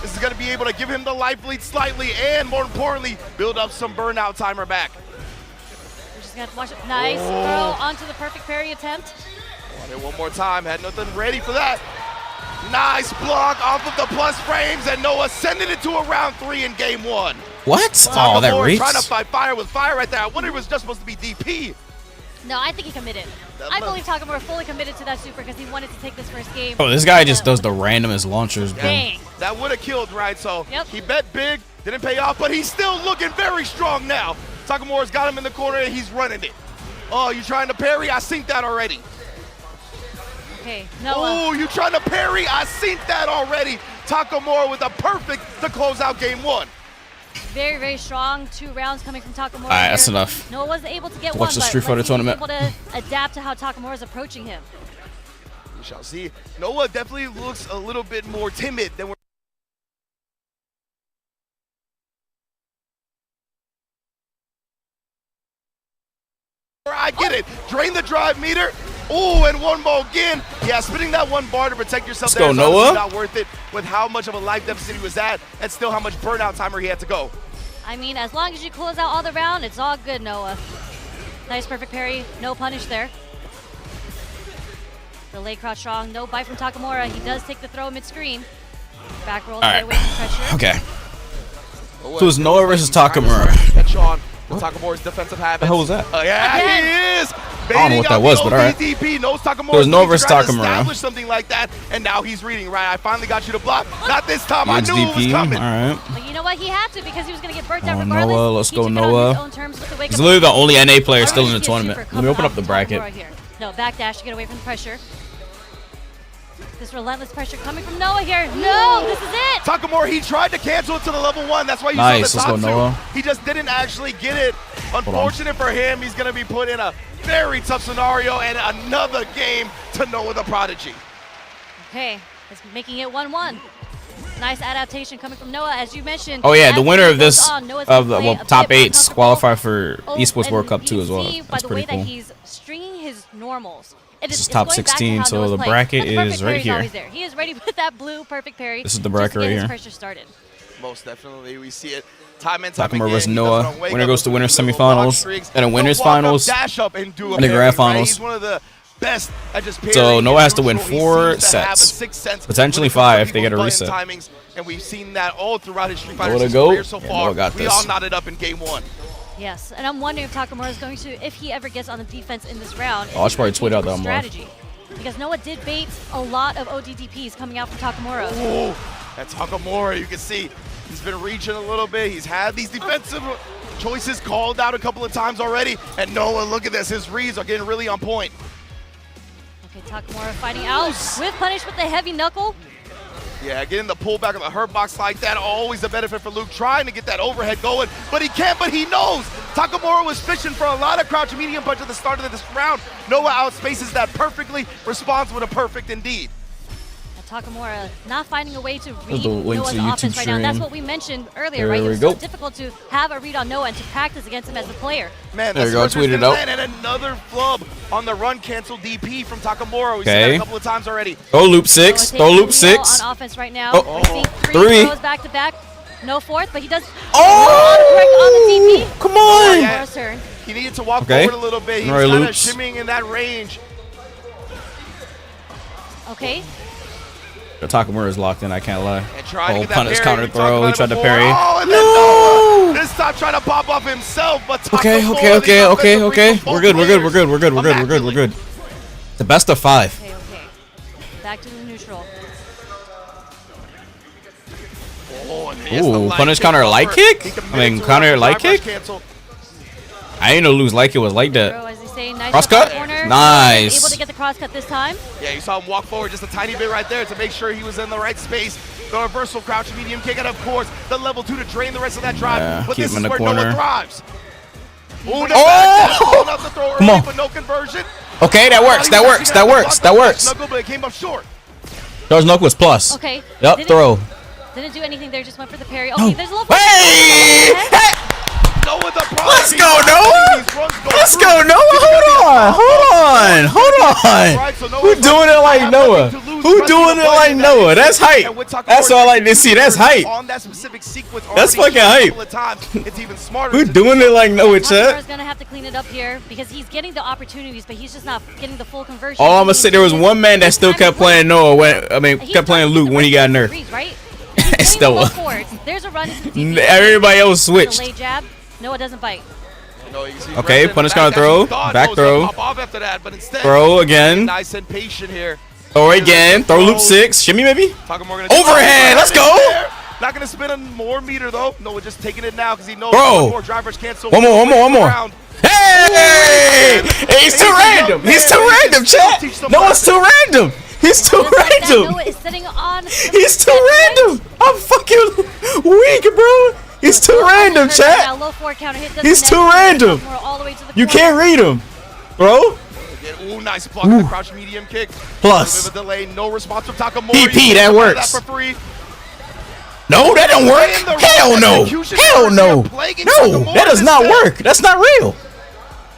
Speaker 10: This is gonna be able to give him the life lead slightly, and more importantly, build up some burnout timer back.
Speaker 11: We're just gonna have to watch it. Nice throw onto the perfect parry attempt.
Speaker 10: Want it one more time, had nothing ready for that. Nice block off of the plus frames, and Noah sending it to a round 3 in game 1.
Speaker 1: What? Oh, that reach.
Speaker 10: Trying to fight fire with fire right there. I wonder if it was just supposed to be DP.
Speaker 11: No, I think he committed. I believe Takamura fully committed to that super because he wanted to take this first game.
Speaker 1: Oh, this guy just does the randomest launchers, bro.
Speaker 11: Dang.
Speaker 10: That would have killed, right? So he bet big, didn't pay off, but he's still looking very strong now. Takamura's got him in the corner, and he's running it. Oh, you trying to parry? I synced that already.
Speaker 11: Okay, Noah.
Speaker 10: Oh, you trying to parry? I synced that already. Takamura with a perfect to close out game 1.
Speaker 11: Very, very strong 2 rounds coming from Takamura.
Speaker 1: All right, that's enough.
Speaker 11: Noah wasn't able to get
Speaker 1: Watch
Speaker 11: one,
Speaker 1: the Street Fighter tournament.
Speaker 11: Able to adapt to how Takamura is approaching him.
Speaker 10: We shall see. Noah definitely looks a little bit more timid than we're. I get it. Drain the drive meter. Oh, and one more again. Yeah, spinning that 1 bar to protect yourself.
Speaker 1: Let's go, Noah.
Speaker 10: Not worth it with how much of a life deficit he was at, and still how much burnout timer he had to go.
Speaker 11: I mean, as long as you close out all the round, it's all good, Noah. Nice perfect parry, no punish there. The leg crouch strong, no bite from Takamura. He does take the throw mid-screen. Back roll to get away from pressure.
Speaker 1: Okay. So it's Noah versus Takamura.
Speaker 10: Catch on with Takamura's defensive habits.
Speaker 1: The hell was that?
Speaker 10: Yeah, he is.
Speaker 1: I don't know what that was, but all right.
Speaker 10: DP knows Takamura.
Speaker 1: It was Noah versus Takamura.
Speaker 10: Establish something like that, and now he's reading right. I finally got you to block. Not this time. I knew it was coming.
Speaker 1: All right.
Speaker 11: But you know what? He had to because he was going to get burnt out
Speaker 1: Noah,
Speaker 11: regardless.
Speaker 1: let's
Speaker 11: He
Speaker 1: go
Speaker 11: took it on
Speaker 1: Noah.
Speaker 11: his own terms with the wake
Speaker 1: He's
Speaker 11: up.
Speaker 1: literally the only NA player still in the
Speaker 11: Already
Speaker 1: tournament.
Speaker 11: super
Speaker 1: Let me open
Speaker 11: coming
Speaker 1: up the
Speaker 11: off
Speaker 1: bracket.
Speaker 11: Takamura here. No, backdash to get away from the pressure. This relentless pressure coming from Noah here. No, this is it.
Speaker 10: Takamura, he tried to cancel it to the level 1. That's why you
Speaker 1: Nice,
Speaker 10: saw the
Speaker 1: let's
Speaker 10: top
Speaker 1: go, Noah.
Speaker 10: He just didn't actually get it. Unfortunate for him, he's going to be put in a very tough scenario, and another game to Noah the Prodigy.
Speaker 11: Okay, it's making it 1-1. Nice adaptation coming from Noah, as you mentioned.
Speaker 1: Oh yeah, the
Speaker 11: as
Speaker 1: winner
Speaker 11: the
Speaker 1: of this,
Speaker 11: game goes on,
Speaker 1: of the
Speaker 11: Noah's gonna play a
Speaker 1: top
Speaker 11: bit more
Speaker 1: 8s
Speaker 11: comfortable.
Speaker 1: qualify for
Speaker 11: Oh,
Speaker 1: Esports World
Speaker 11: and
Speaker 1: Cup
Speaker 11: you
Speaker 1: 2 as well.
Speaker 11: see by
Speaker 1: That's
Speaker 11: the
Speaker 1: pretty
Speaker 11: way
Speaker 1: cool.
Speaker 11: that he's stringing his normals.
Speaker 1: This is
Speaker 11: it's
Speaker 1: top
Speaker 11: going back to
Speaker 1: 16,
Speaker 11: how
Speaker 1: so
Speaker 11: Noah's
Speaker 1: the
Speaker 11: playing.
Speaker 1: bracket
Speaker 11: But the perfect
Speaker 1: is right
Speaker 11: parry's
Speaker 1: here.
Speaker 11: always there. He is ready with that blue perfect parry.
Speaker 1: This is the
Speaker 11: just
Speaker 1: bracket
Speaker 11: to
Speaker 1: right
Speaker 11: get his
Speaker 1: here.
Speaker 11: pressure started.
Speaker 10: Most definitely, we see it time and time
Speaker 1: Takamura
Speaker 10: again.
Speaker 1: versus
Speaker 10: He
Speaker 1: Noah.
Speaker 10: doesn't wake
Speaker 1: Winner
Speaker 10: up
Speaker 1: goes to
Speaker 10: with
Speaker 1: winners
Speaker 10: little block
Speaker 1: semifinals,
Speaker 10: streaks.
Speaker 1: and a
Speaker 10: He'll
Speaker 1: winners
Speaker 10: walk up,
Speaker 1: finals,
Speaker 10: dash up, and do a
Speaker 1: and the
Speaker 10: parry,
Speaker 1: grand
Speaker 10: right?
Speaker 1: finals.
Speaker 10: He's one of the best at just
Speaker 1: So
Speaker 10: parrying.
Speaker 1: Noah has to win
Speaker 10: He seems
Speaker 1: 4
Speaker 10: to have a
Speaker 1: sets,
Speaker 10: sixth sense
Speaker 1: potentially
Speaker 10: when it comes to
Speaker 1: 5 if they get a
Speaker 10: people's
Speaker 1: reset.
Speaker 10: button timings, and we've seen that all throughout his Street Fighter
Speaker 1: Noah to
Speaker 10: 6
Speaker 1: go.
Speaker 10: career so
Speaker 1: Yeah,
Speaker 10: far.
Speaker 1: Noah got
Speaker 10: We
Speaker 1: this.
Speaker 10: all knotted up in game 1.
Speaker 11: Yes, and I'm wondering if Takamura is going to, if he ever gets on the defense in this round.
Speaker 1: Oh, I should probably tweet out that more.
Speaker 11: strategy. Because Noah did bait a lot of ODDPs coming out from Takamura.
Speaker 10: Oh, that's Takamura. You can see he's been reaching a little bit. He's had these defensive choices called out a couple of times already. And Noah, look at this. His reads are getting really on point.
Speaker 11: Okay, Takamura fighting out with punish with the heavy knuckle.
Speaker 10: Yeah, getting the pullback of a hurt box like that, always a benefit for Luke, trying to get that overhead going, but he can't, but he knows. Takamura was fishing for a lot of crouch medium punch at the start of this round. Noah outspaces that perfectly, responds with a perfect indeed.
Speaker 11: Takamura not finding a way to read
Speaker 1: the link
Speaker 11: Noah's
Speaker 1: to YouTube
Speaker 11: offense right now. And that's
Speaker 1: stream.
Speaker 11: what we mentioned earlier,
Speaker 1: There
Speaker 11: right? It
Speaker 1: we
Speaker 11: was
Speaker 1: go.
Speaker 11: so difficult to have a read on Noah and to practice against him as a player.
Speaker 10: Man,
Speaker 1: There you go, tweet it out.
Speaker 10: And another flub on the run cancel DP from Takamura. We've seen
Speaker 1: Okay.
Speaker 10: that a couple of times already.
Speaker 1: Throw loop 6.
Speaker 11: Noah
Speaker 1: Throw
Speaker 11: taking
Speaker 1: loop
Speaker 11: the
Speaker 1: 6.
Speaker 11: on offense right now.
Speaker 1: Oh.
Speaker 11: We're seeing 3
Speaker 1: 3.
Speaker 11: throws back to back. No fourth, but he does
Speaker 1: Oh!
Speaker 11: on the DP.
Speaker 1: Come on!
Speaker 11: Takamura's turn.
Speaker 10: He needed to walk
Speaker 1: Okay.
Speaker 10: forward a little bit. He
Speaker 1: Alright,
Speaker 10: was kind of
Speaker 1: loops.
Speaker 10: shimmying in that range.
Speaker 11: Okay.
Speaker 1: Takamura is locked in, I can't lie.
Speaker 10: And trying to
Speaker 1: Oh,
Speaker 10: get that
Speaker 1: punish,
Speaker 10: parry.
Speaker 1: counter
Speaker 10: We talked
Speaker 1: throw.
Speaker 10: about
Speaker 1: He
Speaker 10: it
Speaker 1: tried to
Speaker 10: before.
Speaker 1: parry.
Speaker 10: Oh, and then
Speaker 1: No!
Speaker 10: Noah, this time trying to pop off himself, but
Speaker 1: Okay,
Speaker 10: Takamura,
Speaker 1: okay, okay,
Speaker 10: the
Speaker 1: okay,
Speaker 10: offensive
Speaker 1: okay.
Speaker 10: read from
Speaker 1: We're
Speaker 10: both
Speaker 1: good, we're good, we're
Speaker 10: players.
Speaker 1: good, we're good, we're good, we're good, we're good. The best of 5.
Speaker 11: Okay, okay. Back to the neutral.
Speaker 10: Oh, and here's the
Speaker 1: Ooh,
Speaker 10: light
Speaker 1: punish
Speaker 10: kick
Speaker 1: counter light
Speaker 10: over.
Speaker 1: kick?
Speaker 10: He
Speaker 1: I
Speaker 10: committed
Speaker 1: mean,
Speaker 10: to
Speaker 1: counter
Speaker 10: a
Speaker 1: light
Speaker 10: drive rush
Speaker 1: kick?
Speaker 10: cancel.
Speaker 1: I didn't know lose like it was like that.
Speaker 11: Bro, as they say, nice
Speaker 1: Cross
Speaker 11: shot
Speaker 1: cut?
Speaker 11: corner.
Speaker 1: Nice.
Speaker 11: Able to get the cross cut this time.
Speaker 10: Yeah, you saw him walk forward just a tiny bit right there to make sure he was in the right space. The reversal crouch medium kick, and of course, the level 2 to drain the rest of that drive.
Speaker 1: Yeah,
Speaker 10: But
Speaker 1: keep
Speaker 10: this
Speaker 1: him
Speaker 10: is
Speaker 1: in the
Speaker 10: where
Speaker 1: corner.
Speaker 10: Noah thrives. Ooh,
Speaker 1: Oh!
Speaker 10: pulling out the throw
Speaker 1: Come
Speaker 10: early,
Speaker 1: on.
Speaker 10: but no conversion.
Speaker 1: Okay, that works, that works, that works, that works.
Speaker 10: Knuckle, but it came up short.
Speaker 1: George Knuckle was plus.
Speaker 11: Okay.
Speaker 1: Yup,
Speaker 11: Didn't-
Speaker 1: throw.
Speaker 11: Didn't do anything there, just went for the parry. Okay, there's a little.
Speaker 1: Hey! Hey!
Speaker 10: Noah the problem.
Speaker 1: Let's go, Noah! Let's go, Noah! Hold on, hold on, hold on. Who doing it like Noah? Who doing it like Noah? That's hype. That's all I like to see. That's hype.
Speaker 10: On that specific sequence,
Speaker 1: That's
Speaker 10: already
Speaker 1: fucking
Speaker 10: a
Speaker 1: hype.
Speaker 10: couple of times. It's even smarter.
Speaker 1: Who
Speaker 10: to
Speaker 1: doing it like Noah,
Speaker 11: Takamura's
Speaker 1: chat?
Speaker 11: gonna have to clean it up here because he's getting the opportunities, but he's just not getting the full conversion.
Speaker 1: All I'm gonna say, there was one man that still kept playing Noah when, I mean, kept playing Luke when he got nerfed.
Speaker 11: Reads, right?
Speaker 1: Still.
Speaker 11: There's a run into the DP.
Speaker 1: Everybody else switched.
Speaker 11: Delayed jab. Noah doesn't bite.
Speaker 10: No, you can see
Speaker 1: Okay,
Speaker 10: Brendan
Speaker 1: punish
Speaker 10: back
Speaker 1: counter
Speaker 10: as
Speaker 1: throw,
Speaker 10: he thought
Speaker 1: back
Speaker 10: Noah's gonna
Speaker 1: throw.
Speaker 10: pop off after that, but instead,
Speaker 1: Throw again.
Speaker 10: nice and patient here.
Speaker 1: Throw again. Throw loop 6. Shimmy maybe?
Speaker 10: Takamura gonna do
Speaker 1: Overhand. Let's go.
Speaker 10: there. Not gonna spin a more meter though. Noah just taking it now because he knows
Speaker 1: Bro.
Speaker 10: one more drivers cancel.
Speaker 1: One more, one more, one more.
Speaker 10: Round.
Speaker 1: Hey! He's too random. He's too random, chat. Noah's too random. He's too
Speaker 11: Just like that,
Speaker 1: random.
Speaker 11: Noah is sitting on.
Speaker 1: He's too random. I'm fucking weak, bro. He's too random, chat.
Speaker 11: Low forward counter hit doesn't
Speaker 1: He's
Speaker 11: net.
Speaker 1: too random.
Speaker 11: Takamura all the way to the
Speaker 1: You
Speaker 11: corner.
Speaker 1: can't read him, bro.
Speaker 10: Ooh, nice block of the crouch medium kick.
Speaker 1: Plus.
Speaker 10: A bit of a delay, no response from Takamura.
Speaker 1: PP,
Speaker 10: You
Speaker 1: that
Speaker 10: can buy
Speaker 1: works.
Speaker 10: That for free.
Speaker 1: No, that don't work.
Speaker 10: In the
Speaker 1: Hell
Speaker 10: right
Speaker 1: no.
Speaker 10: execution
Speaker 1: Hell
Speaker 10: errors
Speaker 1: no.
Speaker 10: here, plaguing
Speaker 1: No,
Speaker 10: Takamura
Speaker 1: that does not
Speaker 10: instead.
Speaker 1: work. That's not real.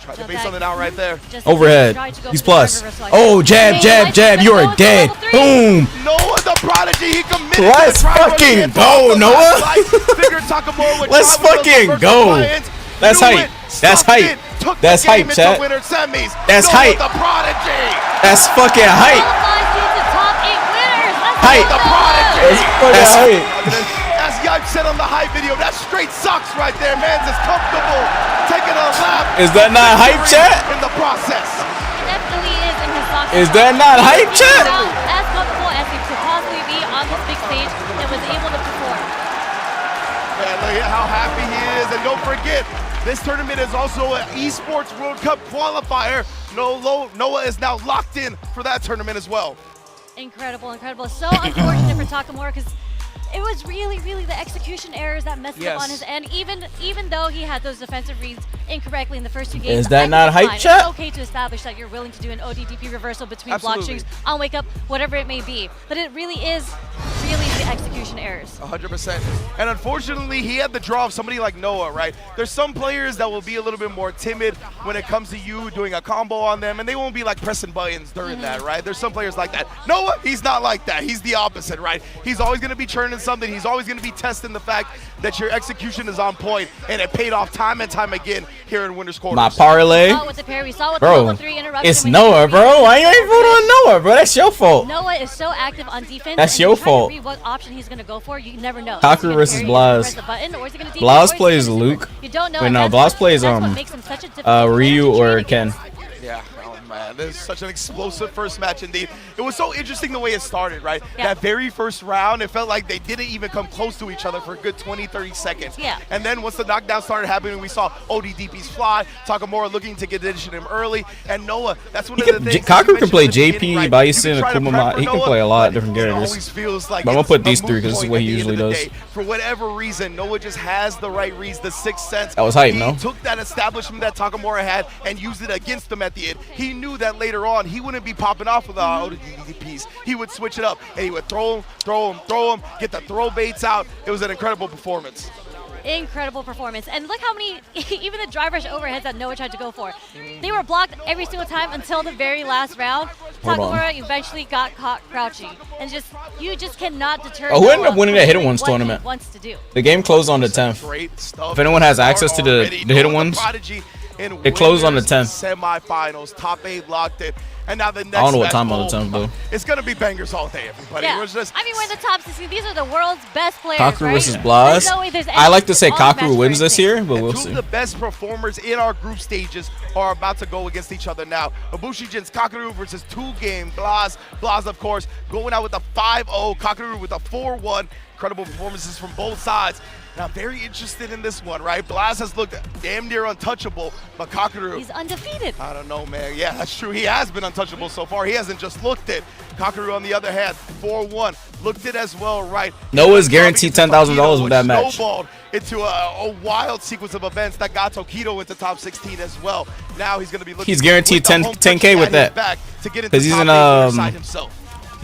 Speaker 10: Tried to base something out right there.
Speaker 11: Just
Speaker 1: Overhead.
Speaker 11: tried to go
Speaker 1: He's
Speaker 11: for the
Speaker 1: plus.
Speaker 11: driver reversal.
Speaker 1: Oh, jab,
Speaker 11: Okay,
Speaker 1: jab,
Speaker 11: nice
Speaker 1: jab.
Speaker 11: defense.
Speaker 1: You
Speaker 11: Noah
Speaker 1: are
Speaker 11: to
Speaker 1: dead.
Speaker 11: level 3.
Speaker 1: Boom.
Speaker 10: Noah the prodigy, he committed
Speaker 1: Let's
Speaker 10: to the driver
Speaker 1: fucking
Speaker 10: again.
Speaker 1: go,
Speaker 10: The
Speaker 1: Noah.
Speaker 10: last fight, figured Takamura would
Speaker 1: Let's
Speaker 10: try with those
Speaker 1: fucking
Speaker 10: reverse
Speaker 1: go.
Speaker 10: defiance,
Speaker 1: That's
Speaker 10: knew
Speaker 1: hype.
Speaker 10: it,
Speaker 1: That's
Speaker 10: stuffed
Speaker 1: hype.
Speaker 10: it, took
Speaker 1: That's
Speaker 10: the game
Speaker 1: hype,
Speaker 10: into
Speaker 1: chat.
Speaker 10: winner semis.
Speaker 1: That's
Speaker 10: Noah
Speaker 1: hype.
Speaker 10: the prodigy.
Speaker 1: That's fucking hype.
Speaker 11: Qualifies you to top 8 winners. Let's
Speaker 1: Hype.
Speaker 11: go,
Speaker 10: The
Speaker 11: Noah.
Speaker 10: prodigy.
Speaker 1: That's hype.
Speaker 10: As Yipe said on the hype video, that's straight sucks right there, man. It's comfortable taking a lap.
Speaker 1: Is that not hype,
Speaker 10: victory
Speaker 1: chat?
Speaker 10: In the process.
Speaker 11: Definitely is in his socks.
Speaker 1: Is that not hype,
Speaker 11: He's
Speaker 1: chat?
Speaker 11: now as comfortable as he could possibly be on this big stage and was able to perform.
Speaker 10: Man, look at how happy he is. And don't forget, this tournament is also an Esports World Cup qualifier. Noah is now locked in for that tournament as well.
Speaker 11: Incredible, incredible. So unfortunate for Takamura because it was really, really the execution errors that messed up on his end. Even though he had those defensive reads incorrectly in the first 2 games.
Speaker 1: Is that
Speaker 11: I think
Speaker 1: not
Speaker 11: it's
Speaker 1: hype,
Speaker 11: fine.
Speaker 1: chat?
Speaker 11: It's okay to establish that you're willing to do an ODDP reversal between block
Speaker 10: Absolutely.
Speaker 11: strings on wake up, whatever it may be. But it really is the execution errors.
Speaker 10: 100%. And unfortunately, he had the draw of somebody like Noah, right? There's some players that will be a little bit more timid when it comes to you doing a combo on them, and they won't be like pressing buttons during that, right? There's some players like that. Noah, he's not like that. He's the opposite, right? He's always going to be churning something. He's always going to be testing the fact that your execution is on point, and it paid off time and time again here in Winners Quarters.
Speaker 1: My parlay.
Speaker 11: We saw it with the parry, we saw it with the
Speaker 1: Bro,
Speaker 11: level 3 interruption.
Speaker 1: it's
Speaker 11: when he
Speaker 1: Noah,
Speaker 11: could
Speaker 1: bro.
Speaker 11: read
Speaker 1: Why you ain't vote on Noah, bro? That's your fault.
Speaker 11: Noah is so active on defense.
Speaker 1: That's
Speaker 11: and
Speaker 1: your
Speaker 11: you try to
Speaker 1: fault.
Speaker 11: read what option he's going to go for. You never know.
Speaker 1: Kaku
Speaker 11: Is he gonna
Speaker 1: versus
Speaker 11: parry,
Speaker 1: Blaz.
Speaker 11: is he gonna press the button, or is he gonna DP,
Speaker 1: Blaz
Speaker 11: or is he
Speaker 1: plays
Speaker 11: gonna-
Speaker 1: Luke.
Speaker 11: You don't know.
Speaker 1: Wait,
Speaker 11: and
Speaker 1: no,
Speaker 11: that's
Speaker 1: Blaz
Speaker 11: what-
Speaker 1: plays,
Speaker 11: that's what makes him such a difficult
Speaker 1: Ryu
Speaker 11: player to
Speaker 1: or
Speaker 11: train
Speaker 1: Ken.
Speaker 11: against.
Speaker 10: Yeah, oh man, this is such an explosive first match indeed. It was so interesting the way it started, right?
Speaker 11: Yeah.
Speaker 10: That very first round, it felt like they didn't even come close to each other for a good 20, 30 seconds.
Speaker 11: Yeah.
Speaker 10: And then once the knockdown started happening, we saw ODDPs fly, Takamura looking to condition him early, and Noah, that's one of the things. that you
Speaker 1: Kaku can
Speaker 10: mentioned
Speaker 1: play
Speaker 10: at the beginning,
Speaker 1: JP,
Speaker 10: right?
Speaker 1: Bison,
Speaker 10: You can try to
Speaker 1: Akuma.
Speaker 10: prep
Speaker 1: He
Speaker 10: for
Speaker 1: can
Speaker 10: Noah,
Speaker 1: play a lot of
Speaker 10: but
Speaker 1: different
Speaker 10: it
Speaker 1: characters.
Speaker 10: always feels like
Speaker 1: But I'm gonna
Speaker 10: it's
Speaker 1: put
Speaker 10: a
Speaker 1: these
Speaker 10: moot
Speaker 1: three 'cause this is
Speaker 10: point
Speaker 1: what
Speaker 10: at
Speaker 1: he
Speaker 10: the end
Speaker 1: usually
Speaker 10: of the
Speaker 1: does.
Speaker 10: day. For whatever reason, Noah just has the right reads, the sixth sense.
Speaker 1: That was hype,
Speaker 10: He
Speaker 1: no?
Speaker 10: took that establishment that Takamura had and used it against him at the end. He knew knew that later on he wouldn't be popping off with the DPs. He would switch it up, and he would throw him, get the throw baits out. It was an incredible performance.
Speaker 11: Incredible performance. And look how many, even the drive rush overheads that Noah tried to go for. They were blocked every single time until the very last round. Takamura eventually got caught crouching. And you just cannot deter.
Speaker 1: Oh, who ended up winning that Hidden Ones tournament?
Speaker 11: Wants to do.
Speaker 1: The game closed on the 10th.
Speaker 10: Great stuff.
Speaker 1: If anyone has access to the Hidden Ones, it closed on the 10th.
Speaker 10: Semifinals, top 8 locked in. And now the next
Speaker 1: I don't know what time on the 10th, though.
Speaker 10: It's going to be bangers all day, everybody.
Speaker 11: Yeah.
Speaker 10: We're just,
Speaker 11: I mean, we're in the top 16. These are the world's best players,
Speaker 1: Kakeru
Speaker 11: right?
Speaker 1: versus Blaz.
Speaker 11: There's no way there's
Speaker 1: I like to say
Speaker 11: all the matches
Speaker 1: Kakeru
Speaker 11: are
Speaker 1: wins this
Speaker 11: insane.
Speaker 1: year, but we'll
Speaker 10: two
Speaker 1: see.
Speaker 10: of the best performers in our group stages are about to go against each other now. Ibushi-jin's Kakeru versus 2-game Blaz. Blaz, of course, going out with a 5-0. Kakeru with a 4-1. Incredible performances from both sides. Now, very interested in this one, right? Blaz has looked damn near untouchable, but Kakeru...
Speaker 11: He's undefeated.
Speaker 10: I don't know, man. Yeah, that's true. He has been untouchable so far. He hasn't just looked it. Kakeru, on the other hand, 4-1. Looked it as well, right?
Speaker 1: Noah's guaranteed $10,000 with that match.
Speaker 10: Snowballed into a wild sequence of events that got Tokido into top 16 as well. Now he's going to be looking...
Speaker 1: He's guaranteed 10K with that. Because he's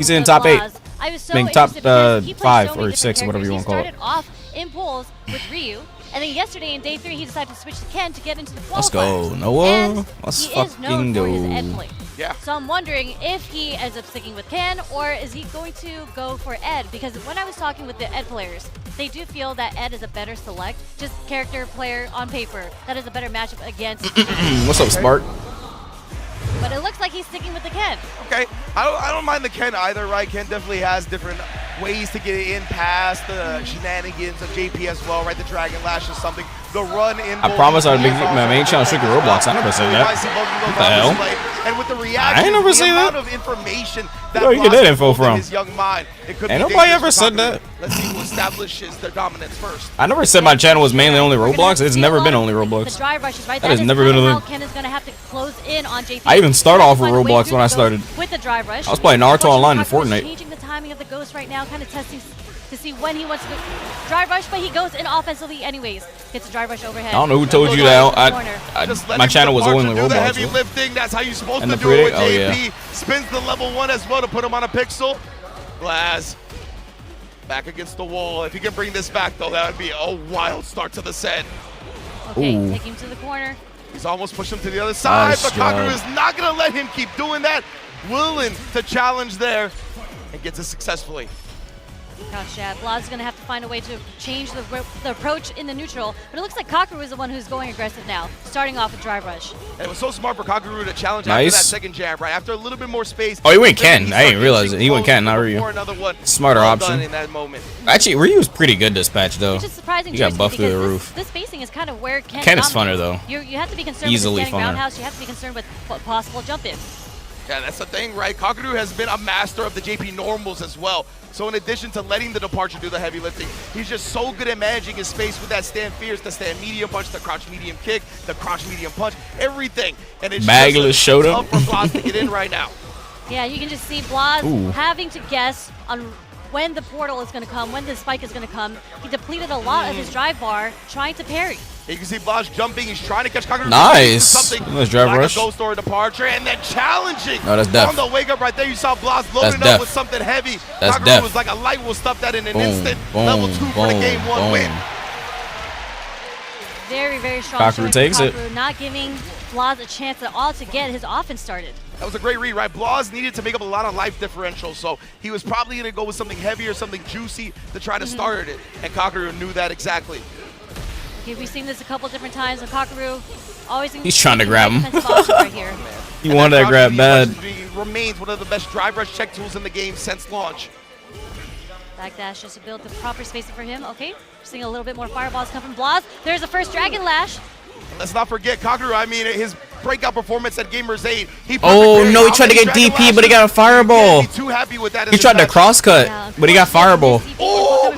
Speaker 1: in top 8.
Speaker 11: I was so
Speaker 1: top
Speaker 11: interested because he plays
Speaker 1: 5
Speaker 11: so many
Speaker 1: or
Speaker 11: different
Speaker 1: 6, whatever you want to call it.
Speaker 11: He started off in pools with Ryu, and then yesterday in day 3 he decided to switch to Ken to get into the qualifiers.
Speaker 1: Let's go, Noah.
Speaker 11: And
Speaker 1: Let's
Speaker 11: he is known
Speaker 1: fucking
Speaker 11: for his
Speaker 1: go.
Speaker 11: Ed play.
Speaker 10: Yeah.
Speaker 11: So I'm wondering if he ends up sticking with Ken, or is he going to go for Ed? Because when I was talking with the Ed players, they do feel that Ed is a better select, just character player on paper. That is a better matchup against.
Speaker 1: What's up, Spark?
Speaker 11: But it looks like he's sticking with the Ken.
Speaker 10: Okay, I don't mind the Ken either, right? Ken definitely has different ways to get in past the shenanigans of JP as well, right? The Dragon Lash is something. The run in.
Speaker 1: I promise I'd make my main channel strictly Roblox. I never said that. What the hell?
Speaker 10: And with the reaction,
Speaker 1: I ain't never
Speaker 10: the
Speaker 1: say
Speaker 10: amount
Speaker 1: that.
Speaker 10: of information that
Speaker 1: Where you get that info from?
Speaker 10: His young mind, it could
Speaker 1: Ain't
Speaker 10: be
Speaker 1: nobody
Speaker 10: dangerous
Speaker 1: ever
Speaker 10: for
Speaker 1: said
Speaker 10: Kakeru.
Speaker 1: that.
Speaker 10: Let's see who establishes their dominance first.
Speaker 1: I never said my channel was mainly only Roblox. It's never been only
Speaker 11: The
Speaker 1: Roblox.
Speaker 11: drive rushes, right?
Speaker 1: That has
Speaker 11: is
Speaker 1: never been
Speaker 11: kind
Speaker 1: a
Speaker 11: of how
Speaker 1: thing.
Speaker 11: Ken is going to have to close in on JP.
Speaker 1: I even started off with
Speaker 11: Find a way
Speaker 1: Roblox
Speaker 11: through
Speaker 1: when I
Speaker 11: to go
Speaker 1: started.
Speaker 11: with the drive rush.
Speaker 1: I was playing Naruto Online and
Speaker 11: Kakeru is
Speaker 1: Fortnite.
Speaker 11: changing the timing of the ghost right now, kind of testing to see when he wants to drive rush, but he goes in offensively anyways. Gets a drive rush overhead.
Speaker 1: I don't know who told you that. My channel was only
Speaker 10: do the
Speaker 1: Roblox.
Speaker 10: heavy lifting. That's how you're supposed
Speaker 1: And
Speaker 10: to
Speaker 1: the
Speaker 10: do it with
Speaker 1: predict- oh,
Speaker 10: JP.
Speaker 1: yeah.
Speaker 10: Spins the level 1 as well to put him on a pixel. Blaz back against the wall. If he can bring this back, though, that would be a wild start to the set.
Speaker 11: Okay,
Speaker 1: Ooh.
Speaker 11: take him to the corner.
Speaker 10: He's almost pushed him to the other side,
Speaker 1: Nice
Speaker 10: but Kakeru
Speaker 1: job.
Speaker 10: is not going to let him keep doing that. Willing to challenge there and gets it successfully.
Speaker 11: Gosh, yeah, Blaz is going to have to find a way to change the approach in the neutral, but it looks like Kakeru is the one who's going aggressive now, starting off with drive rush.
Speaker 10: And it was so smart for Kakeru to challenge
Speaker 1: Nice.
Speaker 10: after that second jab, right? After a little bit more space.
Speaker 1: Oh, he went Ken.
Speaker 10: he
Speaker 1: I didn't
Speaker 10: started
Speaker 1: realize
Speaker 10: using
Speaker 1: it. He went
Speaker 10: close
Speaker 1: Ken, not Ryu.
Speaker 10: before another one.
Speaker 1: Smarter
Speaker 10: Well
Speaker 1: option.
Speaker 10: done in that moment.
Speaker 1: Actually, Ryu was pretty good this patch, though.
Speaker 11: Which is surprising
Speaker 1: He got
Speaker 11: choice
Speaker 1: buffed through the
Speaker 11: because
Speaker 1: roof.
Speaker 11: This spacing is kind of where Ken
Speaker 1: Ken is
Speaker 11: dominates.
Speaker 1: funner, though.
Speaker 11: You have to be concerned
Speaker 1: Easily
Speaker 11: with the standing
Speaker 1: funner.
Speaker 11: roundhouse. You have to be concerned with possible jump in.
Speaker 10: Yeah, that's the thing, right? Kakeru has been a master of the JP normals as well. So in addition to letting the departure do the heavy lifting, he's just so good at managing his space with that stand fierce, the stand medium punch, the crouch medium kick, the crouch medium punch, everything. And it's
Speaker 1: Magless
Speaker 10: just
Speaker 1: showed
Speaker 10: tough
Speaker 1: up.
Speaker 10: for Blaz to get in right now.
Speaker 11: Yeah, you can just see Blaz
Speaker 1: Ooh.
Speaker 11: having to guess on when the portal is going to come, when the spike is going to come. He depleted a lot of his drive bar trying to parry.
Speaker 10: You can see Blaz jumping. He's trying to catch Kakeru.
Speaker 1: Nice.
Speaker 10: Something
Speaker 1: Nice drive
Speaker 10: like
Speaker 1: rush.
Speaker 10: a ghost or a departure, and then challenging.
Speaker 1: No, that's death.
Speaker 10: On the wake up right there, you saw Blaz loading
Speaker 1: That's
Speaker 10: up with
Speaker 1: death.
Speaker 10: something heavy.
Speaker 1: That's
Speaker 10: Kakeru
Speaker 1: death.
Speaker 10: was like a light. Will stuff that in an
Speaker 1: Boom,
Speaker 10: instant.
Speaker 1: boom,
Speaker 10: Level 2 for the
Speaker 1: boom,
Speaker 10: game 1
Speaker 1: boom.
Speaker 10: win.
Speaker 11: Very, very strong.
Speaker 1: Kakeru
Speaker 11: showing from
Speaker 1: takes it.
Speaker 11: Kakeru, not giving Blaz a chance at all to get his offense started.
Speaker 10: That was a great read, right? Blaz needed to make up a lot of life differential, so he was probably going to go with something heavier, something juicy to try to start it, and Kakeru knew that exactly.
Speaker 11: Okay, we've seen this a couple different times. And Kakeru always
Speaker 1: He's trying to grab him.
Speaker 11: right here.
Speaker 1: He wanted that grab bad.
Speaker 10: Remains one of the best drive rush check tools in the game since launch.
Speaker 11: Backdash just to build the proper spacing for him. Okay, seeing a little bit more fireballs come from Blaz. There's the first Dragon Lash.
Speaker 10: Let's not forget Kakeru. I mean, his breakout performance at Gamers 8.
Speaker 1: Oh no, he tried to get DP, but he got a fireball.
Speaker 10: Too happy with that.
Speaker 1: He tried to cross cut, but he got fireball.
Speaker 11: Oh,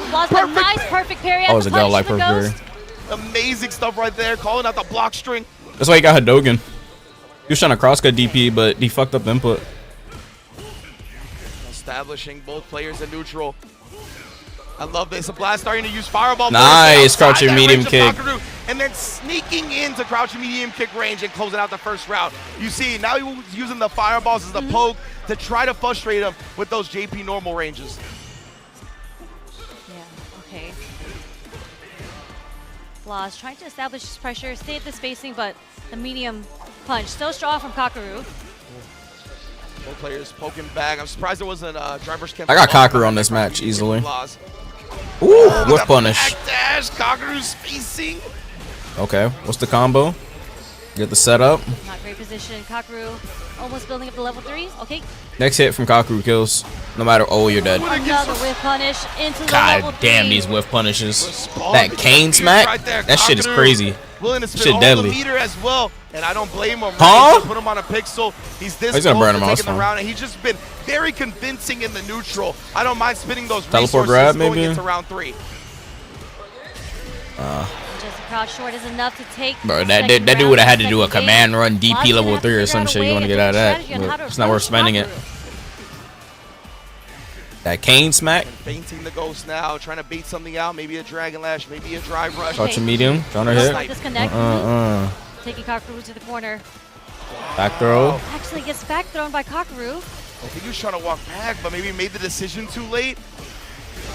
Speaker 11: nice perfect parry.
Speaker 1: Oh, it was a godlike perfect parry.
Speaker 10: Amazing stuff right there, calling out the block string.
Speaker 1: That's why he got Hadogen. He was trying to cross cut DP, but he fucked up the input.
Speaker 10: Establishing both players in neutral. I love this. Blaz starting to use fireball.
Speaker 1: Nice crouching medium kick.
Speaker 10: Kakeru. and then sneaking into crouching medium kick range and closing out the first round. You see, now he was using the fireballs as the poke to try to frustrate him with those JP normal ranges.
Speaker 11: Yeah, okay. Blas trying to establish his pressure, stay at the spacing, but the medium punch so strong from Kakaru.
Speaker 10: Both players poking back. I'm surprised there wasn't a driver's camp.
Speaker 1: I got Kakaru on this match easily. Ooh, whip punish.
Speaker 10: Dash, Kakaru's spacing.
Speaker 1: Okay, what's the combo? Get the setup.
Speaker 11: Not great position. Kakaru almost building up the level 3s. Okay.
Speaker 1: Next hit from Kakaru kills. No matter, oh, you're dead.
Speaker 11: Another whip punish into the
Speaker 1: God
Speaker 11: level
Speaker 1: damn
Speaker 11: 3.
Speaker 1: these whiff punishes. That cane smack,
Speaker 10: right there.
Speaker 1: that shit is
Speaker 10: Kakaru
Speaker 1: crazy.
Speaker 10: Willing to spend
Speaker 1: Shit
Speaker 10: all
Speaker 1: deadly.
Speaker 10: the meter as well, and I don't blame him.
Speaker 1: Huh?
Speaker 10: Put him on a pixel. He's this
Speaker 1: He's gonna
Speaker 10: close
Speaker 1: burn him
Speaker 10: to
Speaker 1: out,
Speaker 10: taking the
Speaker 1: fine.
Speaker 10: round, and he's just been very convincing in the neutral. I don't mind spending those
Speaker 1: Teleport
Speaker 10: resources
Speaker 1: grab,
Speaker 10: going
Speaker 1: maybe?
Speaker 10: into round 3.
Speaker 11: Just a crouch short is enough to take.
Speaker 1: Bro,
Speaker 11: the
Speaker 1: that
Speaker 11: second
Speaker 1: dude
Speaker 11: round,
Speaker 1: would have had to
Speaker 11: second
Speaker 1: do a
Speaker 11: game.
Speaker 1: command run
Speaker 11: Blas
Speaker 1: DP
Speaker 11: gonna
Speaker 1: level
Speaker 11: have to
Speaker 1: 3 or
Speaker 11: figure
Speaker 1: some
Speaker 11: out a
Speaker 1: shit.
Speaker 11: way
Speaker 1: You want to
Speaker 11: to
Speaker 1: get out of that.
Speaker 11: strategy on how
Speaker 1: But
Speaker 11: to
Speaker 1: it's not worth
Speaker 11: approach
Speaker 1: spending it.
Speaker 11: Kakaru.
Speaker 1: That cane smack.
Speaker 10: Feinting the ghost now, trying to bait something out. Maybe a dragon lash, maybe a drive rush.
Speaker 1: Crouch and medium. Counter hit.
Speaker 11: Slight disconnect. Taking Kakaru to the corner.
Speaker 1: Back throw.
Speaker 11: Actually gets back thrown by Kakaru.
Speaker 10: I think he was trying to walk back, but maybe made the decision too late.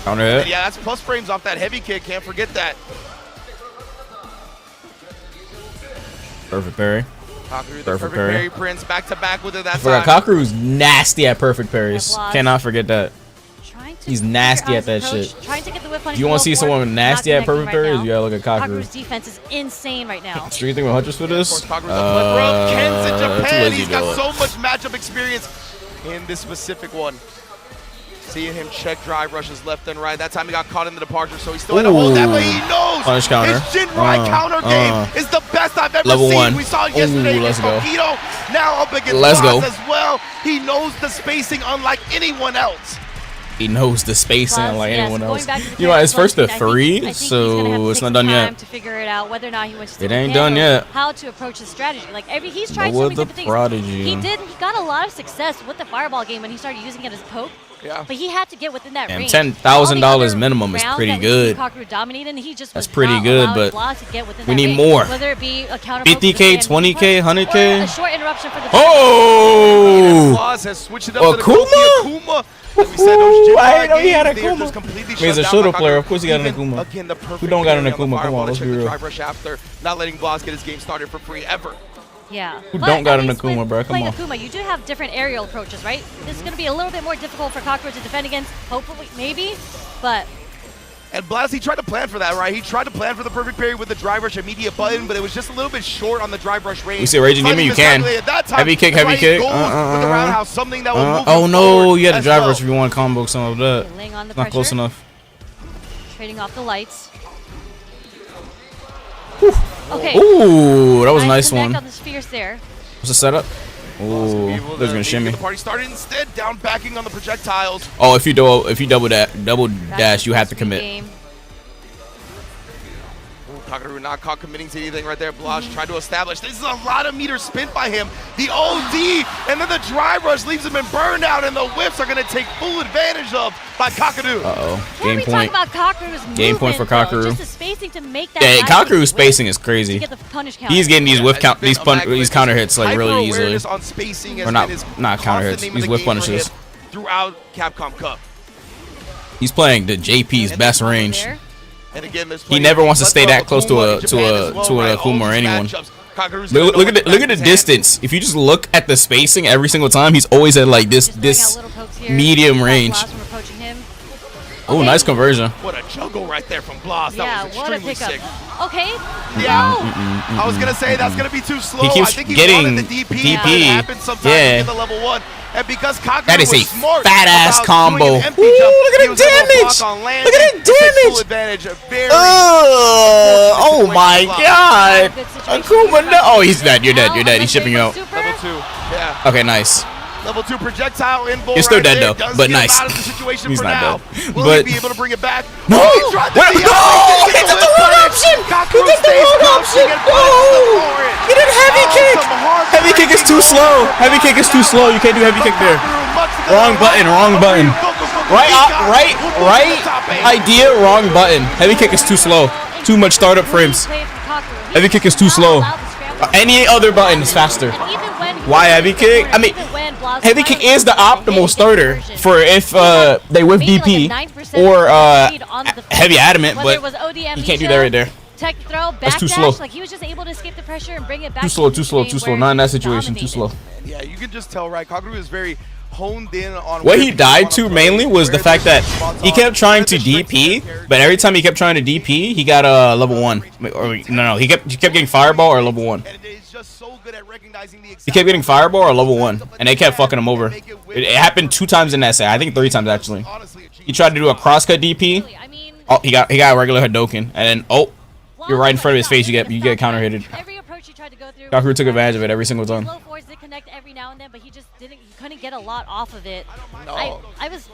Speaker 1: Counter hit.
Speaker 10: Yeah, that's plus frames off that heavy kick. Can't forget that.
Speaker 1: Perfect parry.
Speaker 10: Kakaru, the perfect parry prince, back to back with it that
Speaker 1: I
Speaker 10: time.
Speaker 1: forgot Kakaru's nasty at perfect parries.
Speaker 11: Blas.
Speaker 1: Cannot forget that.
Speaker 11: Trying to
Speaker 1: He's
Speaker 11: figure
Speaker 1: nasty
Speaker 11: out
Speaker 1: at that
Speaker 11: his
Speaker 1: shit.
Speaker 11: approach, Trying to get the whip punish.
Speaker 1: If you want to see
Speaker 11: low forward,
Speaker 1: someone nasty
Speaker 11: not
Speaker 1: at perfect
Speaker 11: connecting right
Speaker 1: parries, you gotta look at
Speaker 11: Kakaru's
Speaker 1: Kakaru.
Speaker 11: defense is insane right now.
Speaker 1: So you think we're hunters for this?
Speaker 10: Kakaru's a bro. Ken's in
Speaker 1: Too
Speaker 10: Japan.
Speaker 1: lazy
Speaker 10: He's
Speaker 1: to
Speaker 10: got
Speaker 1: do it.
Speaker 10: so much matchup experience in this specific one. Seeing him check drive rushes left and right. That time he got caught in the departure, so he still had to hold that, but he knows
Speaker 1: Punish counter.
Speaker 10: his Jinrai counter game is the best I've ever
Speaker 1: Level
Speaker 10: seen.
Speaker 1: 1.
Speaker 10: We saw it yesterday
Speaker 1: Ooh, let's
Speaker 10: against
Speaker 1: go.
Speaker 10: Mojito. Now up against
Speaker 1: Let's go.
Speaker 10: Blas as well. He knows the spacing unlike anyone else.
Speaker 1: He knows the spacing
Speaker 11: Plus,
Speaker 1: like
Speaker 11: yes,
Speaker 1: anyone
Speaker 11: going
Speaker 1: else.
Speaker 11: back to the
Speaker 1: You know, it's
Speaker 11: character
Speaker 1: first to
Speaker 11: selection, I
Speaker 1: 3,
Speaker 11: think he's gonna have
Speaker 1: so
Speaker 11: to
Speaker 1: it's
Speaker 11: take
Speaker 1: not
Speaker 11: some
Speaker 1: done
Speaker 11: time
Speaker 1: yet.
Speaker 11: to figure it out whether or not he wants to
Speaker 1: It ain't done yet.
Speaker 11: how to approach the strategy. Like he's tried
Speaker 1: Noah
Speaker 11: so many
Speaker 1: the
Speaker 11: different things.
Speaker 1: Prodigy.
Speaker 11: He got a lot of success with the fireball game when he started using it as poke.
Speaker 10: Yeah.
Speaker 11: But he had to get within that
Speaker 1: And
Speaker 11: range.
Speaker 1: $10,000 minimum is pretty good.
Speaker 11: Kakaru dominated, and he just
Speaker 1: That's
Speaker 11: was
Speaker 1: pretty
Speaker 11: not
Speaker 1: good,
Speaker 11: allowing
Speaker 1: but
Speaker 11: Blas to get within
Speaker 1: we
Speaker 11: that
Speaker 1: need
Speaker 11: range,
Speaker 1: more.
Speaker 11: Whether it be a counter
Speaker 1: 50K, 20K, 100K.
Speaker 11: or a short interruption for the
Speaker 1: Oh!
Speaker 10: Blas has switched it up to the
Speaker 1: Akuma?
Speaker 10: Akuma. Like we said, those
Speaker 1: Ooh, I
Speaker 10: Jinrai
Speaker 1: didn't know he had
Speaker 10: games, they're
Speaker 1: Akuma.
Speaker 10: just completely
Speaker 1: He's a
Speaker 10: shut
Speaker 1: shoulder
Speaker 10: down by
Speaker 1: player.
Speaker 10: Kakaru.
Speaker 1: Of course he got an
Speaker 10: Even,
Speaker 1: Akuma.
Speaker 10: Again, the perfect
Speaker 1: Who don't got an
Speaker 10: parry on the
Speaker 1: Akuma? Come
Speaker 10: fireball
Speaker 1: on,
Speaker 10: to
Speaker 1: let's
Speaker 10: check
Speaker 1: be
Speaker 10: the
Speaker 1: real.
Speaker 10: drive rush after, not letting Blas get his game started for free ever.
Speaker 11: Yeah.
Speaker 1: Who
Speaker 11: But
Speaker 1: don't got
Speaker 11: at
Speaker 1: an
Speaker 11: least with
Speaker 1: Akuma, bro? Come
Speaker 11: playing
Speaker 1: on.
Speaker 11: Akuma, you do have different aerial approaches, right? This is going to be a little bit more difficult for Kakaru to defend against, hopefully, maybe, but
Speaker 10: And Blas, he tried to plan for that, right? He tried to plan for the perfect parry with the drive rush immediate button, but it was just a little bit short on the drive rush range.
Speaker 1: We see Raging Demon, you can.
Speaker 10: At that time,
Speaker 1: Heavy kick,
Speaker 10: that's why
Speaker 1: heavy
Speaker 10: he
Speaker 1: kick.
Speaker 10: goes with the roundhouse, something that will move
Speaker 1: Oh
Speaker 10: him
Speaker 1: no,
Speaker 10: forward
Speaker 1: you had a
Speaker 10: as
Speaker 1: drive
Speaker 10: well.
Speaker 1: rush if you want to combo some of that.
Speaker 11: laying on the
Speaker 1: It's not close
Speaker 11: pressure.
Speaker 1: enough.
Speaker 11: Trading off the lights. Okay.
Speaker 1: Ooh, that was a nice
Speaker 11: connect
Speaker 1: one.
Speaker 11: on the spheres there.
Speaker 1: What's the setup? Ooh,
Speaker 10: Able
Speaker 1: they're
Speaker 10: to
Speaker 1: gonna shimmy.
Speaker 10: get the party started instead, down backing on the projectiles.
Speaker 1: Oh, if you double dash, you have to commit.
Speaker 11: Game.
Speaker 10: Kakaru not caught committing to anything right there. Blas tried to establish. This is a lot of meters spent by him. The OD, and then the drive rush leaves him in burnout, and the whips are going to take full advantage of by Kakaru.
Speaker 1: Uh-oh.
Speaker 11: Can
Speaker 1: Game
Speaker 11: we
Speaker 1: point.
Speaker 11: talk about Kakaru's
Speaker 1: Game point for
Speaker 11: movement, though?
Speaker 1: Kakaru.
Speaker 11: Just the spacing to make that.
Speaker 1: Yeah,
Speaker 11: last
Speaker 1: Kakaru's
Speaker 11: whip
Speaker 1: spacing is
Speaker 11: to
Speaker 1: crazy.
Speaker 11: get the punish counter.
Speaker 1: He's getting these whip count, these counter hits like really easily.
Speaker 10: Hyper-awareness on spacing has
Speaker 1: Or not-
Speaker 10: been his
Speaker 1: not counter
Speaker 10: constant
Speaker 1: hits,
Speaker 10: name of
Speaker 1: these
Speaker 10: the
Speaker 1: whip
Speaker 10: game for
Speaker 1: punishes.
Speaker 10: him throughout Capcom Cup.
Speaker 1: He's playing the JP's best range.
Speaker 11: There.
Speaker 10: And again, there's
Speaker 1: He never wants to stay that
Speaker 10: plethora
Speaker 1: close
Speaker 10: of
Speaker 1: to
Speaker 10: Akuma
Speaker 1: a
Speaker 10: in Japan as well, right?
Speaker 1: Akuma
Speaker 10: All
Speaker 1: or
Speaker 10: these
Speaker 1: anyone.
Speaker 10: matchups, Kakaru's gonna know
Speaker 1: Look
Speaker 10: what
Speaker 1: at
Speaker 10: to
Speaker 1: look
Speaker 10: back
Speaker 1: at the
Speaker 10: his hand.
Speaker 1: distance. If you just look at the spacing every single time, he's always at like this
Speaker 11: Just throwing out
Speaker 1: this
Speaker 11: little pokes here.
Speaker 1: medium
Speaker 11: Stop
Speaker 1: range.
Speaker 11: Blas from approaching him.
Speaker 1: Oh,
Speaker 11: Okay.
Speaker 1: nice conversion.
Speaker 10: What a juggle right there from Blas. That
Speaker 11: Yeah,
Speaker 10: was
Speaker 11: what a
Speaker 10: extremely
Speaker 11: pickup.
Speaker 10: sick.
Speaker 11: Okay.
Speaker 10: Yeah.
Speaker 11: No.
Speaker 10: I was gonna say that's gonna be too slow.
Speaker 1: He keeps
Speaker 10: I think he
Speaker 1: getting
Speaker 10: wanted the DP.
Speaker 1: DP.
Speaker 10: It happens sometimes
Speaker 1: Yeah.
Speaker 10: in the level 1. And because Kakaru
Speaker 1: That is
Speaker 10: was
Speaker 1: a
Speaker 10: smart
Speaker 1: fat-ass
Speaker 10: about
Speaker 1: combo.
Speaker 10: doing an empty
Speaker 1: Ooh,
Speaker 10: jump,
Speaker 1: look at
Speaker 10: he
Speaker 1: the
Speaker 10: was able to
Speaker 1: damage.
Speaker 10: block on landing
Speaker 1: Look at the
Speaker 10: and take
Speaker 1: damage.
Speaker 10: full advantage of very
Speaker 1: Oh my God!
Speaker 11: Good situation
Speaker 1: Akuma,
Speaker 11: for
Speaker 1: no! Oh, he's
Speaker 11: Kakaru.
Speaker 1: dead. You're dead.
Speaker 11: Now,
Speaker 1: You're dead. He's
Speaker 11: unless
Speaker 1: shipping you
Speaker 11: they
Speaker 1: out.
Speaker 11: go super,
Speaker 10: level 2. Yeah.
Speaker 1: Okay, nice.
Speaker 10: Level 2 projectile inbound.
Speaker 1: You're still
Speaker 10: right
Speaker 1: dead,
Speaker 10: there.
Speaker 1: though,
Speaker 10: Does
Speaker 1: but
Speaker 10: get him
Speaker 1: nice.
Speaker 10: out of the situation
Speaker 1: He's
Speaker 10: for
Speaker 1: not
Speaker 10: now.
Speaker 1: dead.
Speaker 10: Will
Speaker 1: But-
Speaker 10: he be able to bring it back?
Speaker 1: No!
Speaker 10: He tried to
Speaker 1: Wait,
Speaker 10: see
Speaker 1: no!
Speaker 10: out.
Speaker 1: He took the wrong option!
Speaker 10: Kakaru
Speaker 1: He took the
Speaker 10: stays
Speaker 1: wrong
Speaker 10: crouching
Speaker 1: option!
Speaker 10: and punishes the
Speaker 1: No!
Speaker 10: forward.
Speaker 1: He did heavy kick!
Speaker 10: Some hard
Speaker 1: Heavy kick is too slow. Heavy kick is too slow. You can't do heavy kick there. Wrong button. Wrong button. Right idea. Wrong button. Heavy kick is too slow. Too much startup frames.
Speaker 11: Play from
Speaker 1: Heavy kick is too slow. Any other button is faster. Why heavy kick? I mean, heavy kick is the optimal starter for if they whiff DP or heavy adamant, but you can't do that right there.
Speaker 11: Tech throw,
Speaker 1: that's too slow.
Speaker 11: Like he was just able to escape the pressure and bring it back.
Speaker 1: Too slow. Not in that situation. Too slow.
Speaker 10: Yeah, you can just tell, right? Kakaru is very honed in on
Speaker 1: what he died to mainly was the fact that he kept trying to DP, but every time he kept trying to DP, he got a level 1. Or no, he kept getting fireball or level 1. He kept getting fireball or level 1, and they kept fucking him over. It happened 2 times in that set. I think 3 times actually. He tried to do a crosscut DP. Oh, he got a regular Hadoken, and then you're right in front of his face. You get counter hitted. Kakaru took advantage of it every single time.
Speaker 11: Every now and then, but he just couldn't get a lot off of it.
Speaker 10: No.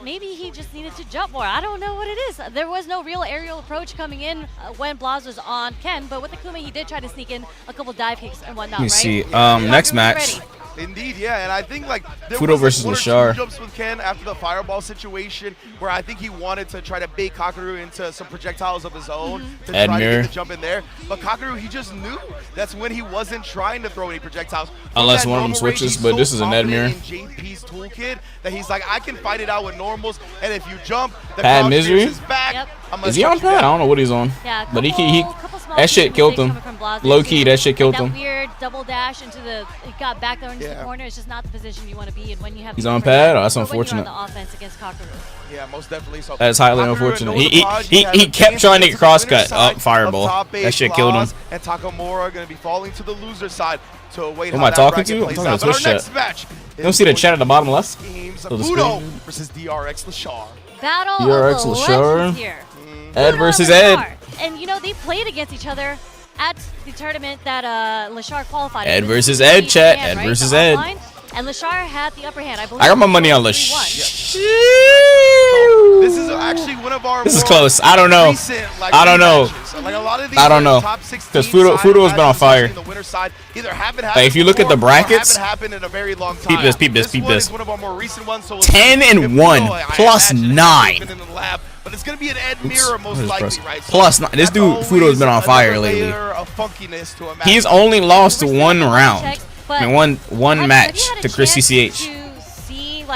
Speaker 11: Maybe he just needed to jump more. I don't know what it is. There was no real aerial approach coming in when Blaz was on Ken, but with the Kuma he did try to sneak in a couple dive kicks and whatnot,
Speaker 1: Let me see.
Speaker 11: right?
Speaker 1: Next match.
Speaker 10: Indeed, yeah, and I think like there
Speaker 1: Fudo
Speaker 10: was
Speaker 1: versus
Speaker 10: one or
Speaker 1: Lashar.
Speaker 10: 2 jumps with Ken after the fireball situation where I think he wanted to try to bait Kakaru into some projectiles of his own to try to get the jump in there. But Kakaru, he just knew that's when he wasn't trying to throw any projectiles.
Speaker 1: Unless one of them switches, but this is an Edmure.
Speaker 10: JP's toolkit that he's like, I can fight it out with normals, and if you jump, the
Speaker 1: Pad Misery?
Speaker 10: is back.
Speaker 1: Is he on pad? I don't know what he's on.
Speaker 11: Yeah,
Speaker 1: but he that shit killed him. Low key, that shit killed him.
Speaker 11: That weird double dash into he got back there into the corner. It's just not the position you want to be in when you have.
Speaker 1: He's on pad. Oh, that's unfortunate.
Speaker 11: When you're on the offense against Kakaru.
Speaker 10: Yeah, most definitely. So
Speaker 1: that's highly unfortunate. He kept trying to get crosscut up fireball. That shit killed him.
Speaker 10: And Takamura are going to be falling to the loser side to await.
Speaker 1: Who am I talking to? I'm talking to Twitch chat. You don't see the chat at the bottom left?
Speaker 10: Fudo versus DRX Lashar.
Speaker 11: Battle
Speaker 1: DRX
Speaker 11: of the
Speaker 1: Lashar.
Speaker 11: legends here.
Speaker 1: Ed versus Ed.
Speaker 11: And you know they played against each other at the tournament that Lashar qualified.
Speaker 1: Ed versus Ed, chat. Ed versus Ed.
Speaker 11: And Lashar had the upper hand. I believe.
Speaker 1: I got my money on Lashar.
Speaker 10: This is actually one of our.
Speaker 1: This is close. I don't know. I don't know. I don't know. Because Fudo has been on fire. Like, if you look at the brackets, peep this, peep this, peep this. 10 and 1 plus 9.
Speaker 10: But it's going to be an Ed Mirror most likely, right?
Speaker 1: Plus 9. This dude Fudo has been on fire lately. He's only lost 1 round. I mean, one match to Chris CCH.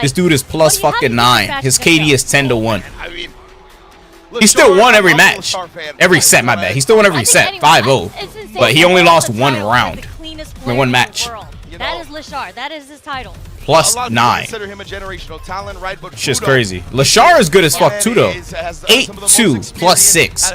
Speaker 1: This dude is plus fucking 9. His KD is 10 to 1. He still won every match. Every set, my bad. He still won every set. 5-0. But he only lost 1 round. I mean, 1 match.
Speaker 11: That is Lashar. That is his title.
Speaker 1: Plus 9. Shit's crazy. Lashar is good as fuck too, though. 8-2 plus 6.